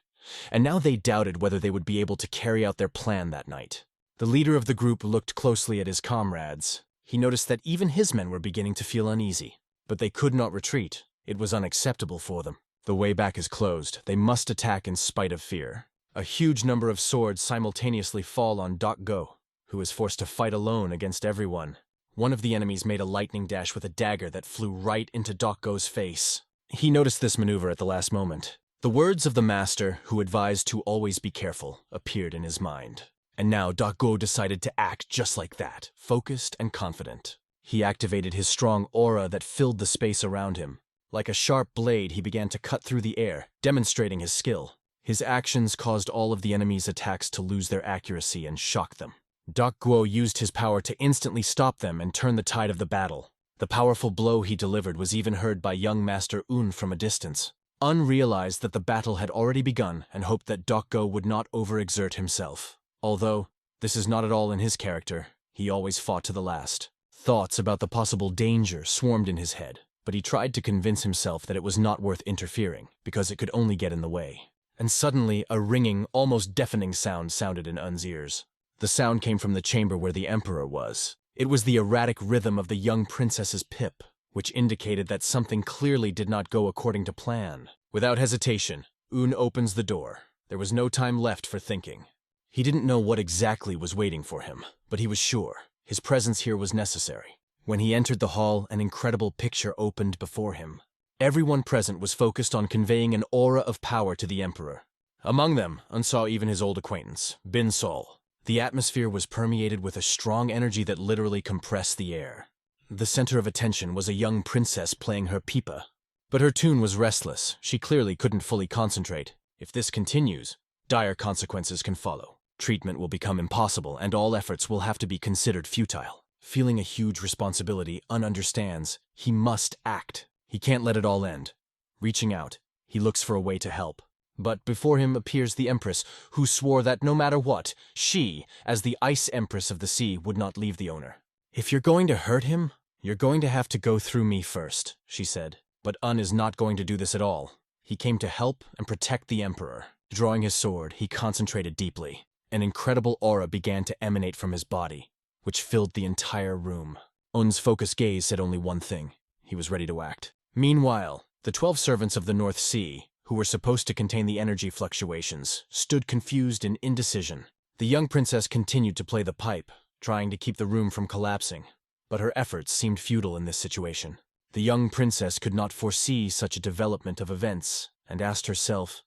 and now they doubted whether they would be able to carry out their plan that night. The leader of the group looked closely at his comrades. He noticed that even his men were beginning to feel uneasy. But they could not retreat. It was unacceptable for them. The way back is closed. They must attack in spite of fear. A huge number of swords simultaneously fall on Go, who is forced to fight alone against everyone. One of the enemies made a lightning dash with a dagger that flew right into Go's face. He noticed this maneuver at the last moment. The words of the master, who advised to always be careful, appeared in his mind. And now Go decided to act just like that, focused and confident. He activated his strong aura that filled the space around him. Like a sharp blade, he began to cut through the air, demonstrating his skill. His actions caused all of the enemy's attacks to lose their accuracy and shock them. Guo used his power to instantly stop them and turn the tide of the battle. The powerful blow he delivered was even heard by young Master Un from a distance. Un realized that the battle had already begun and hoped that Go would not overexert himself. Although, this is not at all in his character, he always fought to the last. Thoughts about the possible danger swarmed in his head, but he tried to convince himself that it was not worth interfering, because it could only get in the way. And suddenly, a ringing, almost deafening sound sounded in Un's ears. The sound came from the chamber where the Emperor was. It was the erratic rhythm of the young princess's pip, which indicated that something clearly did not go according to plan. Without hesitation, Un opens the door. There was no time left for thinking. He didn't know what exactly was waiting for him, but he was sure. His presence here was necessary. When he entered the hall, an incredible picture opened before him. Everyone present was focused on conveying an aura of power to the Emperor. Among them, Un saw even his old acquaintance, Bin Sol. The atmosphere was permeated with a strong energy that literally compressed the air. The center of attention was a young princess playing her pipa. But her tune was restless. She clearly couldn't fully concentrate. If this continues, dire consequences can follow. Treatment will become impossible, and all efforts will have to be considered futile. Feeling a huge responsibility, Un understands. He must act. He can't let it all end. Reaching out, he looks for a way to help. But before him appears the Empress, who swore that no matter what, she, as the Ice Empress of the Sea, would not leave the owner. "If you're going to hurt him, you're going to have to go through me first," she said. But Un is not going to do this at all. He came to help and protect the Emperor. Drawing his sword, he concentrated deeply. An incredible aura began to emanate from his body, which filled the entire room. Un's focused gaze said only one thing. He was ready to act. Meanwhile, the 12 servants of the North Sea, who were supposed to contain the energy fluctuations, stood confused in indecision. The young princess continued to play the pipe, trying to keep the room from collapsing. But her efforts seemed futile in this situation. The young princess could not foresee such a development of events, and asked herself,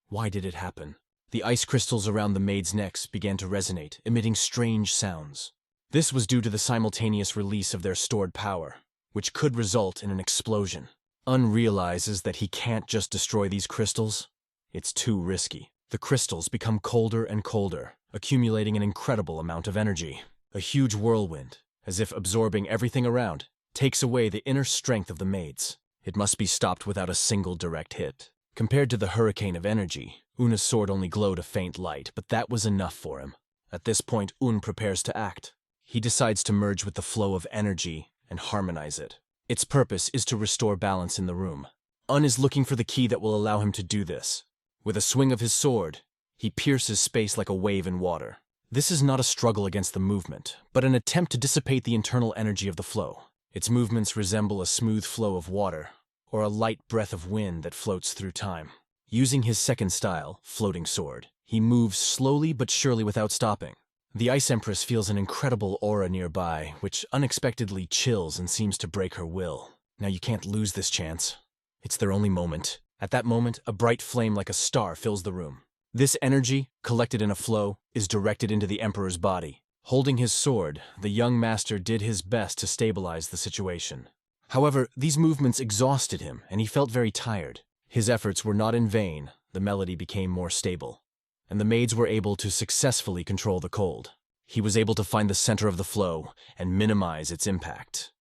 why did it happen? The ice crystals around the maids' necks began to resonate, emitting strange sounds. This was due to the simultaneous release of their stored power, which could result in an explosion. Un realizes that he can't just destroy these crystals. It's too risky. The crystals become colder and colder, accumulating an incredible amount of energy. A huge whirlwind, as if absorbing everything around, takes away the inner strength of the maids. It must be stopped without a single direct hit. Compared to the hurricane of energy, Una's sword only glowed a faint light, but that was enough for him. At this point, Un prepares to act. He decides to merge with the flow of energy and harmonize it. Its purpose is to restore balance in the room. Un is looking for the key that will allow him to do this. With a swing of his sword, he pierces space like a wave in water. This is not a struggle against the movement, but an attempt to dissipate the internal energy of the flow. Its movements resemble a smooth flow of water, or a light breath of wind that floats through time. Using his second style, floating sword, he moves slowly but surely without stopping. The Ice Empress feels an incredible aura nearby, which unexpectedly chills and seems to break her will. Now you can't lose this chance. It's their only moment. At that moment, a bright flame like a star fills the room. This energy, collected in a flow, is directed into the Emperor's body. Holding his sword, the young master did his best to stabilize the situation. However, these movements exhausted him, and he felt very tired. His efforts were not in vain. The melody became more stable, and the maids were able to successfully control the cold. He was able to find the center of the flow and minimize its impact.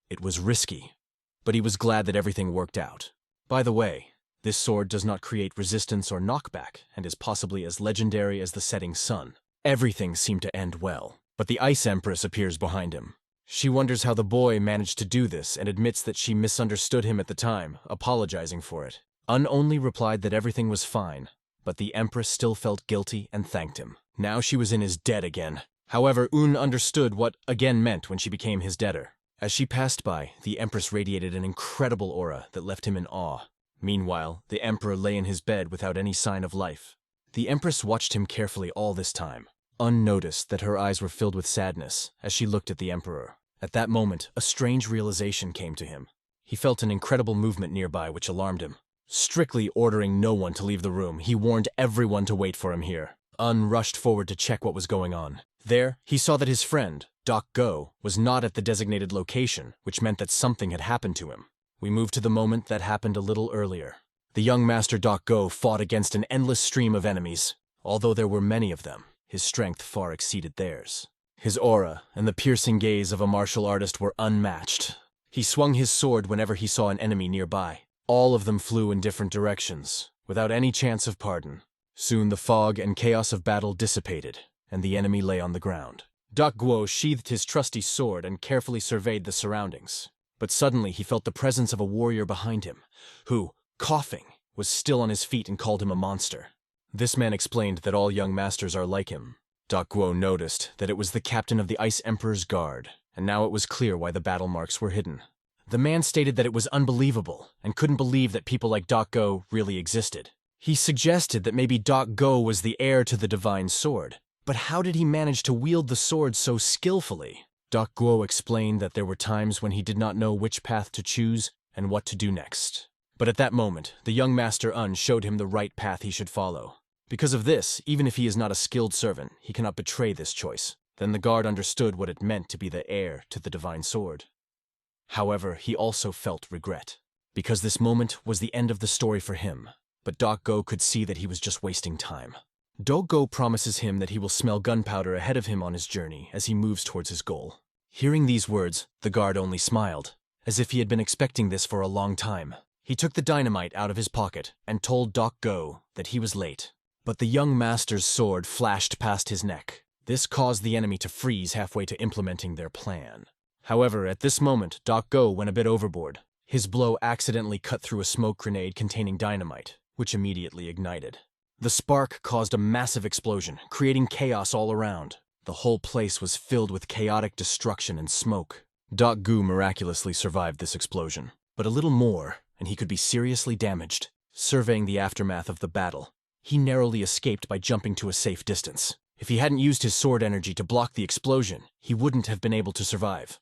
It was risky, but he was glad that everything worked out. By the way, this sword does not create resistance or knockback and is possibly as legendary as the setting sun. Everything seemed to end well, but the Ice Empress appears behind him. She wonders how the boy managed to do this and admits that she misunderstood him at the time, apologizing for it. Un only replied that everything was fine, but the Empress still felt guilty and thanked him. Now she was in his debt again. However, Un understood what again meant when she became his debtor. As she passed by, the Empress radiated an incredible aura that left him in awe. Meanwhile, the Emperor lay in his bed without any sign of life. The Empress watched him carefully all this time. Un noticed that her eyes were filled with sadness as she looked at the Emperor. At that moment, a strange realization came to him. He felt an incredible movement nearby which alarmed him. Strictly ordering no one to leave the room, he warned everyone to wait for him here. Un rushed forward to check what was going on. There, he saw that his friend, Doc Go, was not at the designated location, which meant that something had happened to him. We move to the moment that happened a little earlier. The young master Doc Go fought against an endless stream of enemies. Although there were many of them, his strength far exceeded theirs. His aura and the piercing gaze of a martial artist were unmatched. He swung his sword whenever he saw an enemy nearby. All of them flew in different directions, without any chance of pardon. Soon the fog and chaos of battle dissipated, and the enemy lay on the ground. Doc Guo sheathed his trusty sword and carefully surveyed the surroundings. But suddenly he felt the presence of a warrior behind him, who, coughing, was still on his feet and called him a monster. This man explained that all young masters are like him. Doc Guo noticed that it was the captain of the Ice Emperor's guard, and now it was clear why the battle marks were hidden. The man stated that it was unbelievable and couldn't believe that people like Doc Go really existed. He suggested that maybe Doc Go was the heir to the divine sword, but how did he manage to wield the sword so skillfully? Doc Guo explained that there were times when he did not know which path to choose and what to do next. But at that moment, the young Master Un showed him the right path he should follow. Because of this, even if he is not a skilled servant, he cannot betray this choice. Then the guard understood what it meant to be the heir to the divine sword. However, he also felt regret, because this moment was the end of the story for him. But Doc Go could see that he was just wasting time. Doc Go promises him that he will smell gunpowder ahead of him on his journey as he moves towards his goal. Hearing these words, the guard only smiled, as if he had been expecting this for a long time. He took the dynamite out of his pocket and told Doc Go that he was late. But the young master's sword flashed past his neck. This caused the enemy to freeze halfway to implementing their plan. However, at this moment, Doc Go went a bit overboard. His blow accidentally cut through a smoke grenade containing dynamite, which immediately ignited. The spark caused a massive explosion, creating chaos all around. The whole place was filled with chaotic destruction and smoke. Doc Gu miraculously survived this explosion, but a little more, and he could be seriously damaged. Surveying the aftermath of the battle, he narrowly escaped by jumping to a safe distance. If he hadn't used his sword energy to block the explosion, he wouldn't have been able to survive.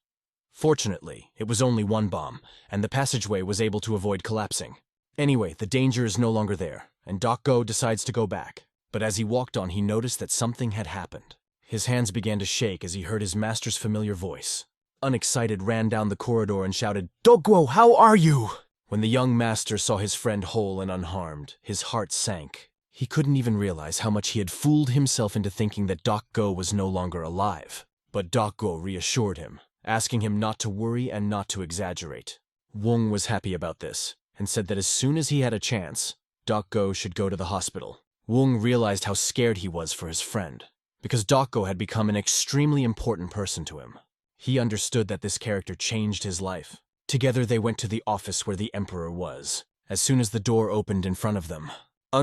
Fortunately, it was only one bomb, and the passageway was able to avoid collapsing. Anyway, the danger is no longer there, and Doc Go decides to go back. But as he walked on, he noticed that something had happened. His hands began to shake as he heard his master's familiar voice. Unexcited, ran down the corridor and shouted, "Doc Go, how are you?" When the young master saw his friend whole and unharmed, his heart sank. He couldn't even realize how much he had fooled himself into thinking that Go was no longer alive. But Go reassured him, asking him not to worry and not to exaggerate. Wong was happy about this, and said that as soon as he had a chance, Go should go to the hospital. Wong realized how scared he was for his friend, because Go had become an extremely important person to him. He understood that this character changed his life. Together they went to the office where the Emperor was. As soon as the door opened in front of them,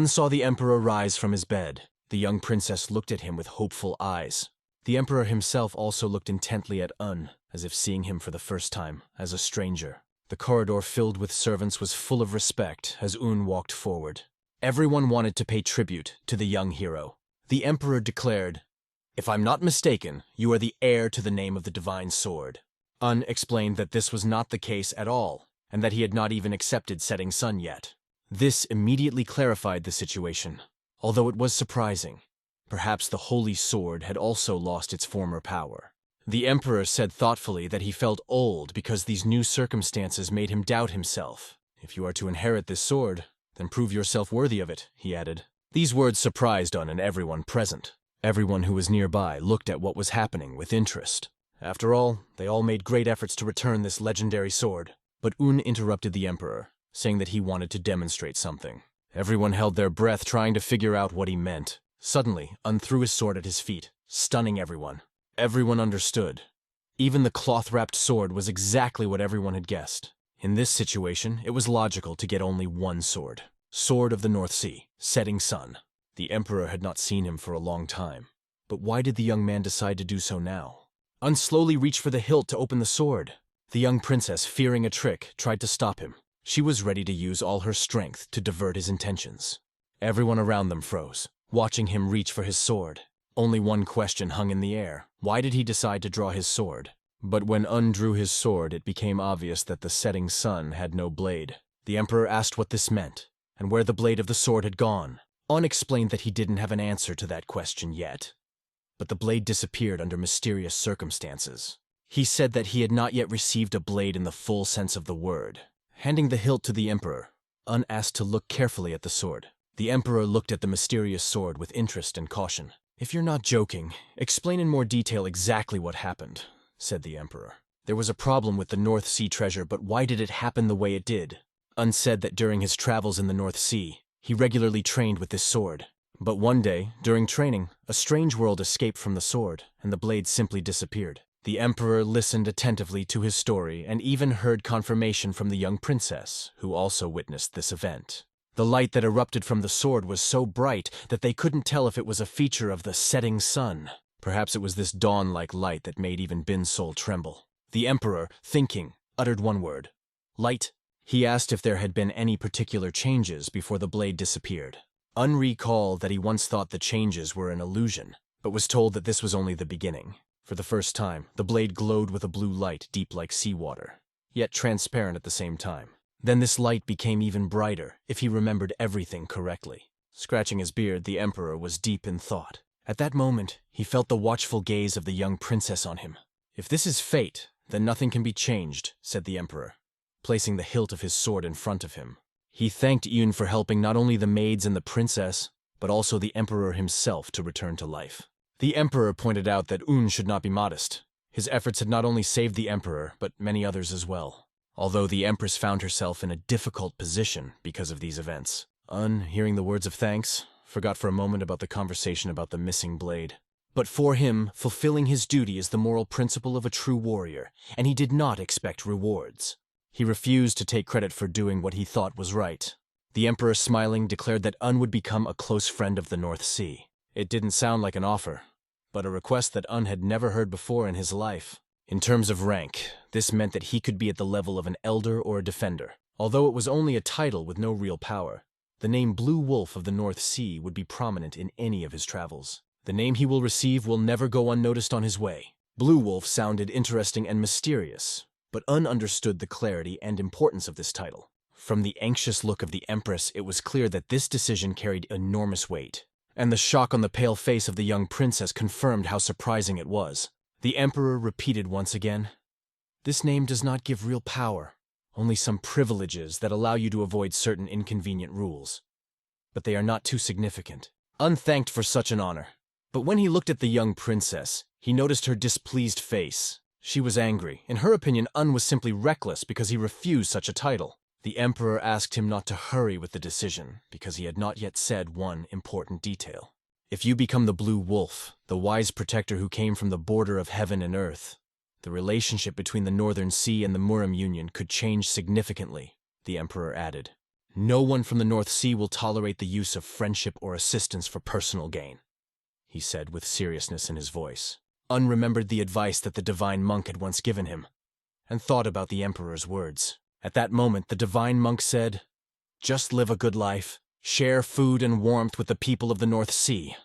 saw the Emperor rise from his bed. The young princess looked at him with hopeful eyes. The Emperor himself also looked intently at as if seeing him for the first time, as a stranger. The corridor filled with servants was full of respect as walked forward. Everyone wanted to pay tribute to the young hero. The Emperor declared, "If I'm not mistaken, you are the heir to the name of the divine sword." Explained that this was not the case at all, and that he had not even accepted Setting Sun yet. This immediately clarified the situation, although it was surprising. Perhaps the holy sword had also lost its former power. The Emperor said thoughtfully that he felt old because these new circumstances made him doubt himself. "If you are to inherit this sword, then prove yourself worthy of it," he added. These words surprised and everyone present. Everyone who was nearby looked at what was happening with interest. After all, they all made great efforts to return this legendary sword. But interrupted the Emperor, saying that he wanted to demonstrate something. Everyone held their breath trying to figure out what he meant. Suddenly, threw his sword at his feet, stunning everyone. Everyone understood. Even the cloth-wrapped sword was exactly what everyone had guessed. In this situation, it was logical to get only one sword. Sword of the North Sea, Setting Sun. The Emperor had not seen him for a long time. But why did the young man decide to do so now? Slowly reached for the hilt to open the sword. The young princess, fearing a trick, tried to stop him. She was ready to use all her strength to divert his intentions. Everyone around them froze, watching him reach for his sword. Only one question hung in the air. Why did he decide to draw his sword? But when drew his sword, it became obvious that the setting sun had no blade. The Emperor asked what this meant, and where the blade of the sword had gone. Explained that he didn't have an answer to that question yet. But the blade disappeared under mysterious circumstances. He said that he had not yet received a blade in the full sense of the word. Handing the hilt to the Emperor, asked to look carefully at the sword. The Emperor looked at the mysterious sword with interest and caution. "If you're not joking, explain in more detail exactly what happened," said the Emperor. "There was a problem with the North Sea treasure, but why did it happen the way it did?" Said that during his travels in the North Sea, he regularly trained with this sword. But one day, during training, a strange world escaped from the sword, and the blade simply disappeared. The Emperor listened attentively to his story and even heard confirmation from the young princess, who also witnessed this event. The light that erupted from the sword was so bright that they couldn't tell if it was a feature of the setting sun. Perhaps it was this dawn-like light that made even Bin's soul tremble. The Emperor, thinking, uttered one word. "Light." He asked if there had been any particular changes before the blade disappeared. Recalled that he once thought the changes were an illusion, but was told that this was only the beginning. For the first time, the blade glowed with a blue light deep like seawater, yet transparent at the same time. Then this light became even brighter, if he remembered everything correctly. Scratching his beard, the Emperor was deep in thought. At that moment, he felt the watchful gaze of the young princess on him. "If this is fate, then nothing can be changed," said the Emperor, placing the hilt of his sword in front of him. He thanked Yun for helping not only the maids and the princess, but also the Emperor himself to return to life. The Emperor pointed out that should not be modest. His efforts had not only saved the Emperor, but many others as well. Although the Empress found herself in a difficult position because of these events. Hearing the words of thanks, forgot for a moment about the conversation about the missing blade. But for him, fulfilling his duty is the moral principle of a true warrior, and he did not expect rewards. He refused to take credit for doing what he thought was right. The Emperor, smiling, declared that would become a close friend of the North Sea. It didn't sound like an offer, but a request that had never heard before in his life. In terms of rank, this meant that he could be at the level of an elder or a defender. Although it was only a title with no real power, the name Blue Wolf of the North Sea would be prominent in any of his travels. The name he will receive will never go unnoticed on his way. Blue Wolf sounded interesting and mysterious, but understood the clarity and importance of this title. From the anxious look of the Empress, it was clear that this decision carried enormous weight. And the shock on the pale face of the young princess confirmed how surprising it was. The Emperor repeated once again, "This name does not give real power. only some privileges that allow you to avoid certain inconvenient rules. But they are not too significant. Unthanked for such an honor. But when he looked at the young princess, he noticed her displeased face. She was angry. In her opinion, was simply reckless because he refused such a title. The emperor asked him not to hurry with the decision because he had not yet said one important detail. If you become the Blue Wolf, the wise protector who came from the border of heaven and earth, the relationship between the Northern Sea and the Muram Union could change significantly, the emperor added. No one from the North Sea will tolerate the use of friendship or assistance for personal gain, he said with seriousness in his voice. Remembered the advice that the divine monk had once given him, and thought about the emperor's words. At that moment, the divine monk said, "Just live a good life, share food and warmth with the people of the North Sea.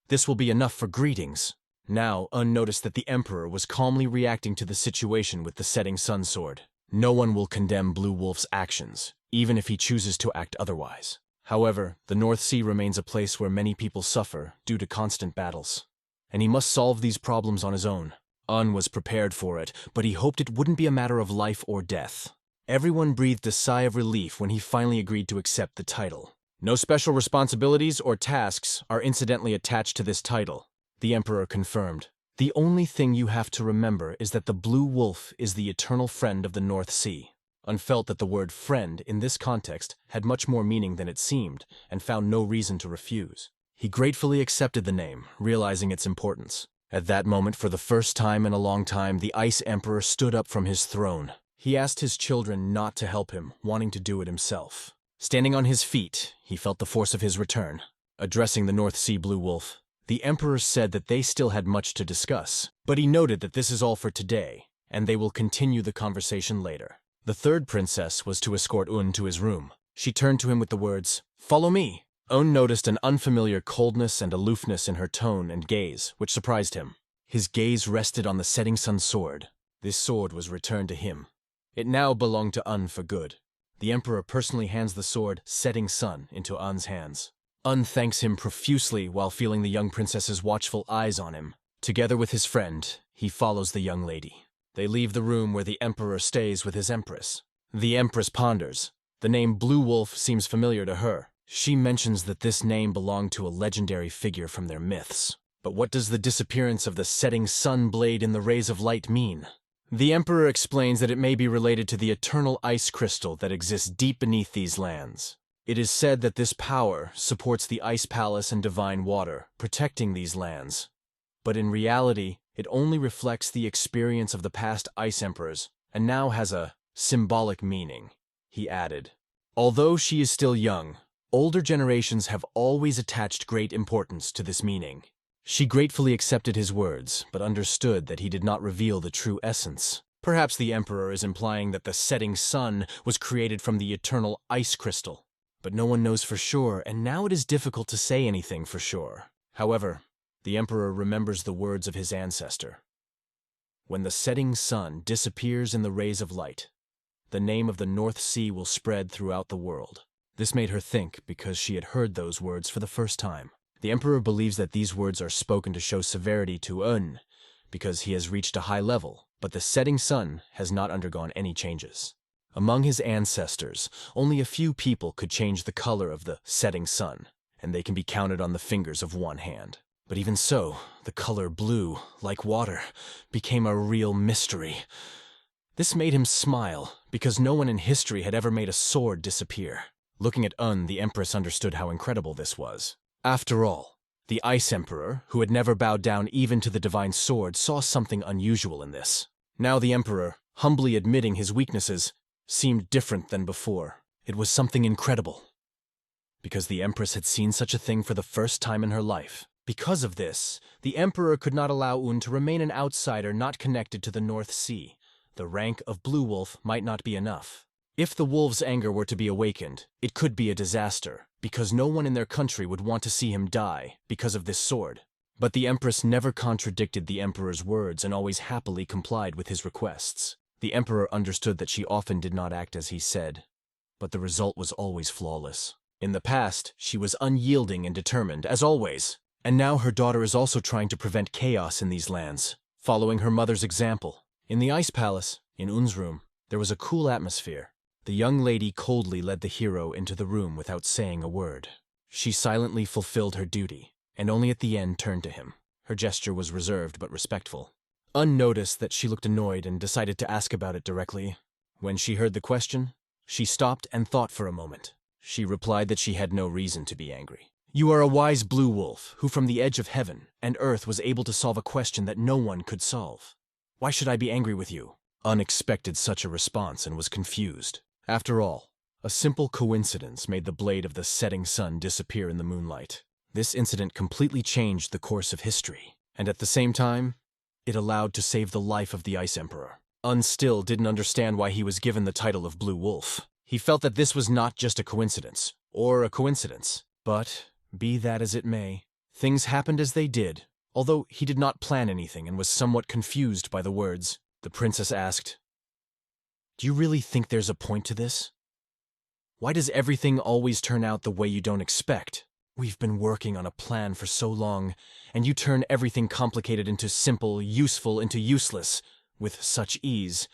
This will be enough for greetings." Now, noticed that the emperor was calmly reacting to the situation with the setting sun sword. No one will condemn Blue Wolf's actions, even if he chooses to act otherwise. However, the North Sea remains a place where many people suffer due to constant battles, and he must solve these problems on his own. Was prepared for it, but he hoped it wouldn't be a matter of life or death. Everyone breathed a sigh of relief when he finally agreed to accept the title. No special responsibilities or tasks are incidentally attached to this title, the emperor confirmed. The only thing you have to remember is that the Blue Wolf is the eternal friend of the North Sea. Felt that the word friend in this context had much more meaning than it seemed, and found no reason to refuse. He gratefully accepted the name, realizing its importance. At that moment, for the first time in a long time, the Ice Emperor stood up from his throne. He asked his children not to help him, wanting to do it himself. Standing on his feet, he felt the force of his return. Addressing the North Sea Blue Wolf, the emperor said that they still had much to discuss, but he noted that this is all for today, and they will continue the conversation later. The third princess was to escort to his room. She turned to him with the words, "Follow me." Noticed an unfamiliar coldness and aloofness in her tone and gaze, which surprised him. His gaze rested on the setting sun sword. This sword was returned to him. It now belonged to for good. The emperor personally hands the sword Setting Sun into Un's hands. Thanks him profusely while feeling the young princess's watchful eyes on him. Together with his friend, he follows the young lady. They leave the room where the emperor stays with his empress. The empress ponders. The name Blue Wolf seems familiar to her. She mentions that this name belonged to a legendary figure from their myths. But what does the disappearance of the setting sun blade in the rays of light mean? The emperor explains that it may be related to the eternal ice crystal that exists deep beneath these lands. It is said that this power supports the ice palace and divine water, protecting these lands. But in reality, it only reflects the experience of the past ice emperors, and now has a symbolic meaning, he added. Although she is still young, older generations have always attached great importance to this meaning. She gratefully accepted his words, but understood that he did not reveal the true essence. Perhaps the emperor is implying that the setting sun was created from the eternal ice crystal. But no one knows for sure, and now it is difficult to say anything for sure. However, the emperor remembers the words of his ancestor. When the setting sun disappears in the rays of light, the name of the North Sea will spread throughout the world. This made her think because she had heard those words for the first time. The emperor believes that these words are spoken to show severity to because he has reached a high level, but the setting sun has not undergone any changes. Among his ancestors, only a few people could change the color of the setting sun, and they can be counted on the fingers of one hand. But even so, the color blue, like water, became a real mystery. This made him smile, because no one in history had ever made a sword disappear. Looking at the empress understood how incredible this was. After all, the Ice Emperor, who had never bowed down even to the divine sword, saw something unusual in this. Now the emperor, humbly admitting his weaknesses, seemed different than before. It was something incredible. Because the empress had seen such a thing for the first time in her life. Because of this, the emperor could not allow to remain an outsider not connected to the North Sea. The rank of Blue Wolf might not be enough. If the wolf's anger were to be awakened, it could be a disaster, because no one in their country would want to see him die because of this sword. But the empress never contradicted the emperor's words and always happily complied with his requests. The emperor understood that she often did not act as he said, but the result was always flawless. In the past, she was unyielding and determined, as always. And now her daughter is also trying to prevent chaos in these lands, following her mother's example. In the Ice Palace, in Un's room, there was a cool atmosphere. The young lady coldly led the hero into the room without saying a word. She silently fulfilled her duty, and only at the end turned to him. Her gesture was reserved but respectful. Unnoticed that she looked annoyed and decided to ask about it directly. When she heard the question, she stopped and thought for a moment. She replied that she had no reason to be angry. You are a wise blue wolf who from the edge of heaven and earth was able to solve a question that no one could solve. Why should I be angry with you? Un expected such a response and was confused. After all, a simple coincidence made the blade of the setting sun disappear in the moonlight. This incident completely changed the course of history, and at the same time, it allowed to save the life of the Ice Emperor. Un still didn't understand why he was given the title of Blue Wolf. He felt that this was not just a coincidence, or a coincidence. But, be that as it may, things happened as they did. Although he did not plan anything and was somewhat confused by the words, the princess asked, Do you really think there's a point to this? Why does everything always turn out the way you don't expect? We've been working on a plan for so long, and you turn everything complicated into simple, useful into useless, with such ease.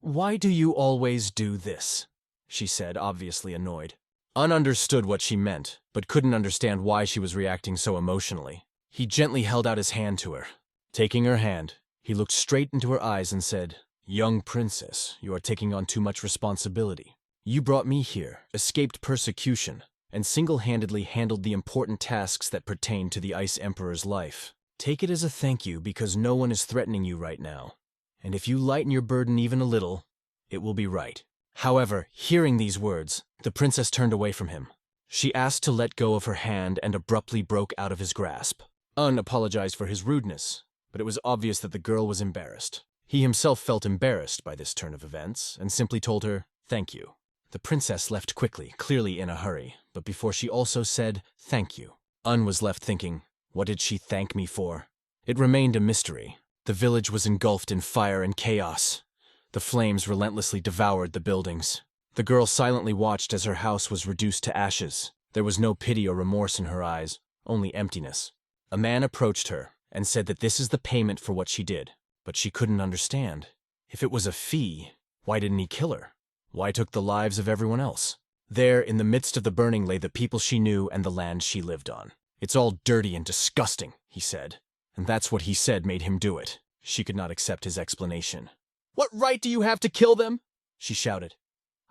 Why do you always do this? She said, obviously annoyed. Un understood what she meant, but couldn't understand why she was reacting so emotionally. He gently held out his hand to her. Taking her hand, he looked straight into her eyes and said, Young princess, you are taking on too much responsibility. You brought me here, escaped persecution, and single-handedly handled the important tasks that pertain to the Ice Emperor's life. Take it as a thank you because no one is threatening you right now. And if you lighten your burden even a little, it will be right. However, hearing these words, the princess turned away from him. She asked to let go of her hand and abruptly broke out of his grasp. Un apologized for his rudeness, but it was obvious that the girl was embarrassed. He himself felt embarrassed by this turn of events and simply told her, Thank you. The princess left quickly, clearly in a hurry, but before she also said, Thank you. Un was left thinking, What did she thank me for? It remained a mystery. The village was engulfed in fire and chaos. The flames relentlessly devoured the buildings. The girl silently watched as her house was reduced to ashes. There was no pity or remorse in her eyes, only emptiness. A man approached her and said that this is the payment for what she did, but she couldn't understand. If it was a fee, why didn't he kill her? Why took the lives of everyone else? There, in the midst of the burning, lay the people she knew and the land she lived on. It's all dirty and disgusting, he said. And that's what he said made him do it. She could not accept his explanation. What right do you have to kill them? She shouted.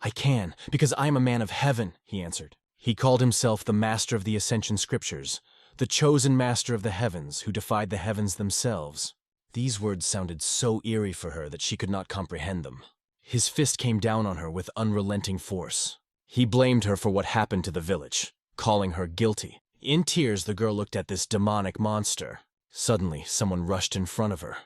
I can, because I am a man of heaven, he answered. He called himself the master of the Ascension Scriptures, the chosen master of the heavens who defied the heavens themselves. These words sounded so eerie for her that she could not comprehend them. His fist came down on her with unrelenting force. He blamed her for what happened to the village, calling her guilty. In tears, the girl looked at this demonic monster. Suddenly, someone rushed in front of her.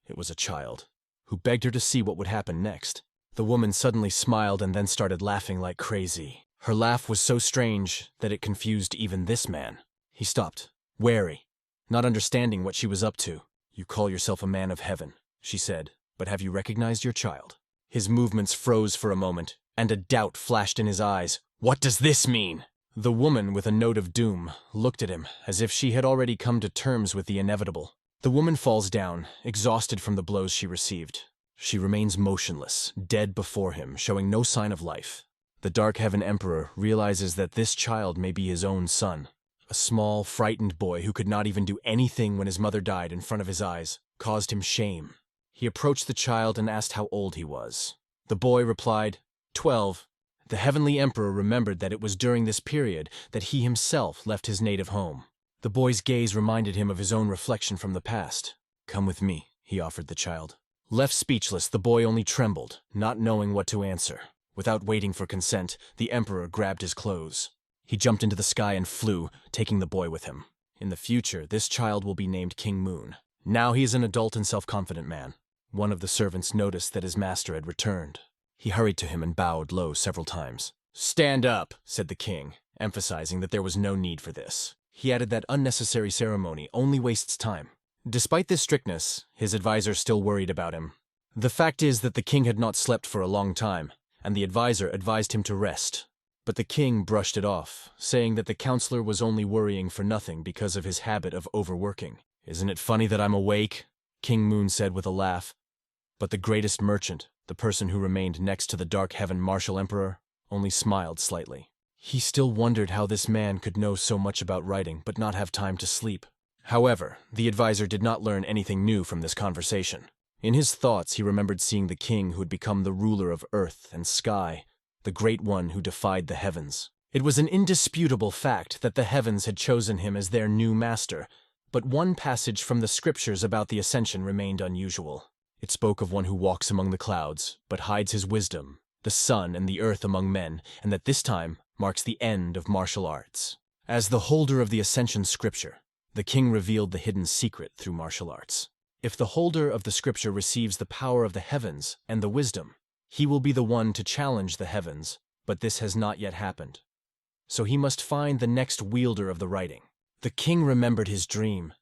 It was a child, who begged her to see what would happen next. The woman suddenly smiled and then started laughing like crazy. Her laugh was so strange that it confused even this man. He stopped, wary, not understanding what she was up to. You call yourself a man of heaven, she said, but have you recognized your child? His movements froze for a moment, and a doubt flashed in his eyes. What does this mean? The woman, with a note of doom, looked at him as if she had already come to terms with the inevitable. The woman falls down, exhausted from the blows she received. She remains motionless, dead before him, showing no sign of life. The Dark Heaven Emperor realizes that this child may be his own son. A small, frightened boy who could not even do anything when his mother died in front of his eyes caused him shame. He approached the child and asked how old he was. The boy replied, 12. The Heavenly Emperor remembered that it was during this period that he himself left his native home. The boy's gaze reminded him of his own reflection from the past. Come with me, he offered the child. Left speechless, the boy only trembled, not knowing what to answer. Without waiting for consent, the Emperor grabbed his clothes. He jumped into the sky and flew, taking the boy with him. In the future, this child will be named King Moon. Now he is an adult and self-confident man. One of the servants noticed that his master had returned. He hurried to him and bowed low several times. Stand up, said the king, emphasizing that there was no need for this. He added that unnecessary ceremony only wastes time. Despite this strictness, his advisor still worried about him. The fact is that the king had not slept for a long time, and the advisor advised him to rest. But the king brushed it off, saying that the counselor was only worrying for nothing because of his habit of overworking. Isn't it funny that I'm awake? King Moon said with a laugh. But the greatest merchant, The person who remained next to the Dark Heaven Martial Emperor only smiled slightly. He still wondered how this man could know so much about writing but not have time to sleep. However, the advisor did not learn anything new from this conversation. In his thoughts, he remembered seeing the king who had become the ruler of earth and sky, the great one who defied the heavens. It was an indisputable fact that the heavens had chosen him as their new master, but one passage from the scriptures about the ascension remained unusual. It spoke of one who walks among the clouds, but hides his wisdom, the sun and the earth among men, and that this time marks the end of martial arts. As the holder of the ascension scripture, the king revealed the hidden secret through martial arts. If the holder of the scripture receives the power of the heavens and the wisdom, he will be the one to challenge the heavens, but this has not yet happened. So he must find the next wielder of the writing. The king remembered his dream,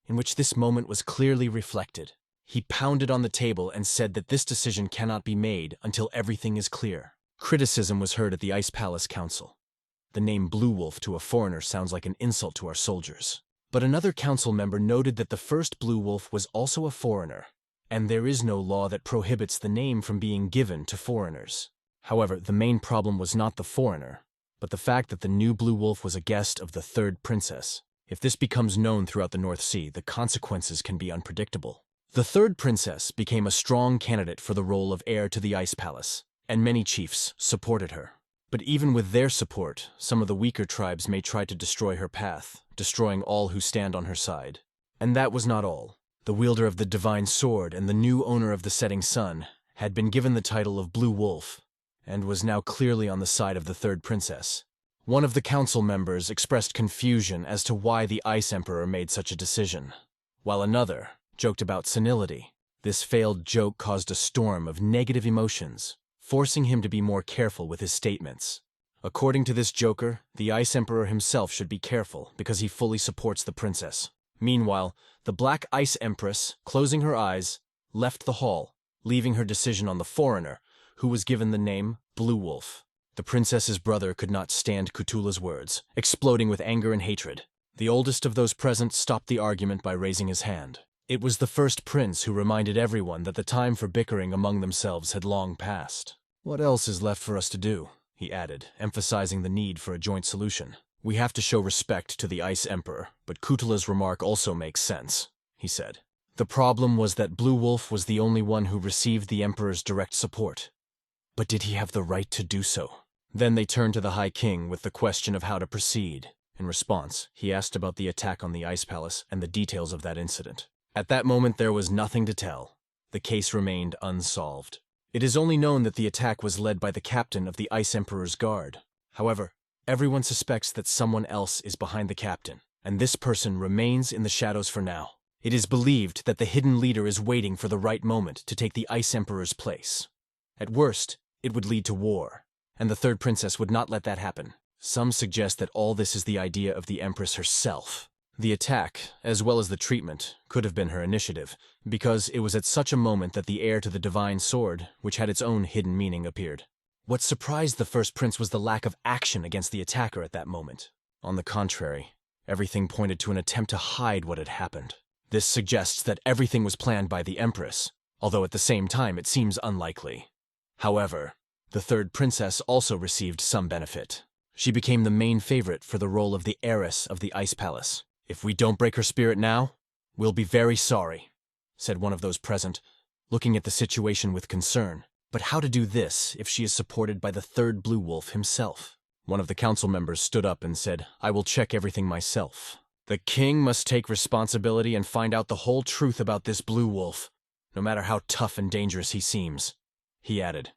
in which this moment was clearly reflected. He pounded on the table and said that this decision cannot be made until everything is clear. Criticism was heard at the Ice Palace Council. The name Blue Wolf to a foreigner sounds like an insult to our soldiers. But another council member noted that the first Blue Wolf was also a foreigner, and there is no law that prohibits the name from being given to foreigners. However, the main problem was not the foreigner, but the fact that the new Blue Wolf was a guest of the third princess. If this becomes known throughout the North Sea, the consequences can be unpredictable. The third princess became a strong candidate for the role of heir to the Ice Palace, and many chiefs supported her. But even with their support, some of the weaker tribes may try to destroy her path, destroying all who stand on her side. And that was not all. The wielder of the divine sword and the new owner of the setting sun had been given the title of Blue Wolf, and was now clearly on the side of the third princess. One of the council members expressed confusion as to why the Ice Emperor made such a decision, while another joked about senility. This failed joke caused a storm of negative emotions, forcing him to be more careful with his statements. According to this joker, the Ice Emperor himself should be careful because he fully supports the princess. Meanwhile, the Black Ice Empress, closing her eyes, left the hall, leaving her decision on the foreigner, who was given the name Blue Wolf. The princess's brother could not stand Cthulhu's words, exploding with anger and hatred. The oldest of those present stopped the argument by raising his hand. It was the first prince who reminded everyone that the time for bickering among themselves had long passed. "What else is left for us to do?" he added, emphasizing the need for a joint solution. "We have to show respect to the Ice Emperor, but Cthulhu's remark also makes sense," he said. The problem was that Blue Wolf was the only one who received the Emperor's direct support. But did he have the right to do so? Then they turned to the High King with the question of how to proceed. In response, he asked about the attack on the Ice Palace and the details of that incident. At that moment, there was nothing to tell. The case remained unsolved. It is only known that the attack was led by the captain of the Ice Emperor's guard. However, everyone suspects that someone else is behind the captain, and this person remains in the shadows for now. It is believed that the hidden leader is waiting for the right moment to take the Ice Emperor's place. At worst, it would lead to war, and the third princess would not let that happen. Some suggest that all this is the idea of the Empress herself. The attack, as well as the treatment, could have been her initiative, because it was at such a moment that the heir to the divine sword, which had its own hidden meaning, appeared. What surprised the first prince was the lack of action against the attacker at that moment. On the contrary, everything pointed to an attempt to hide what had happened. This suggests that everything was planned by the Empress, although at the same time it seems unlikely. However, the third princess also received some benefit. She became the main favorite for the role of the heiress of the Ice Palace. "If we don't break her spirit now, we'll be very sorry," said one of those present, looking at the situation with concern. But how to do this if she is supported by the third Blue Wolf himself? One of the council members stood up and said, "I will check everything myself. The king must take responsibility and find out the whole truth about this Blue Wolf, no matter how tough and dangerous he seems," he added.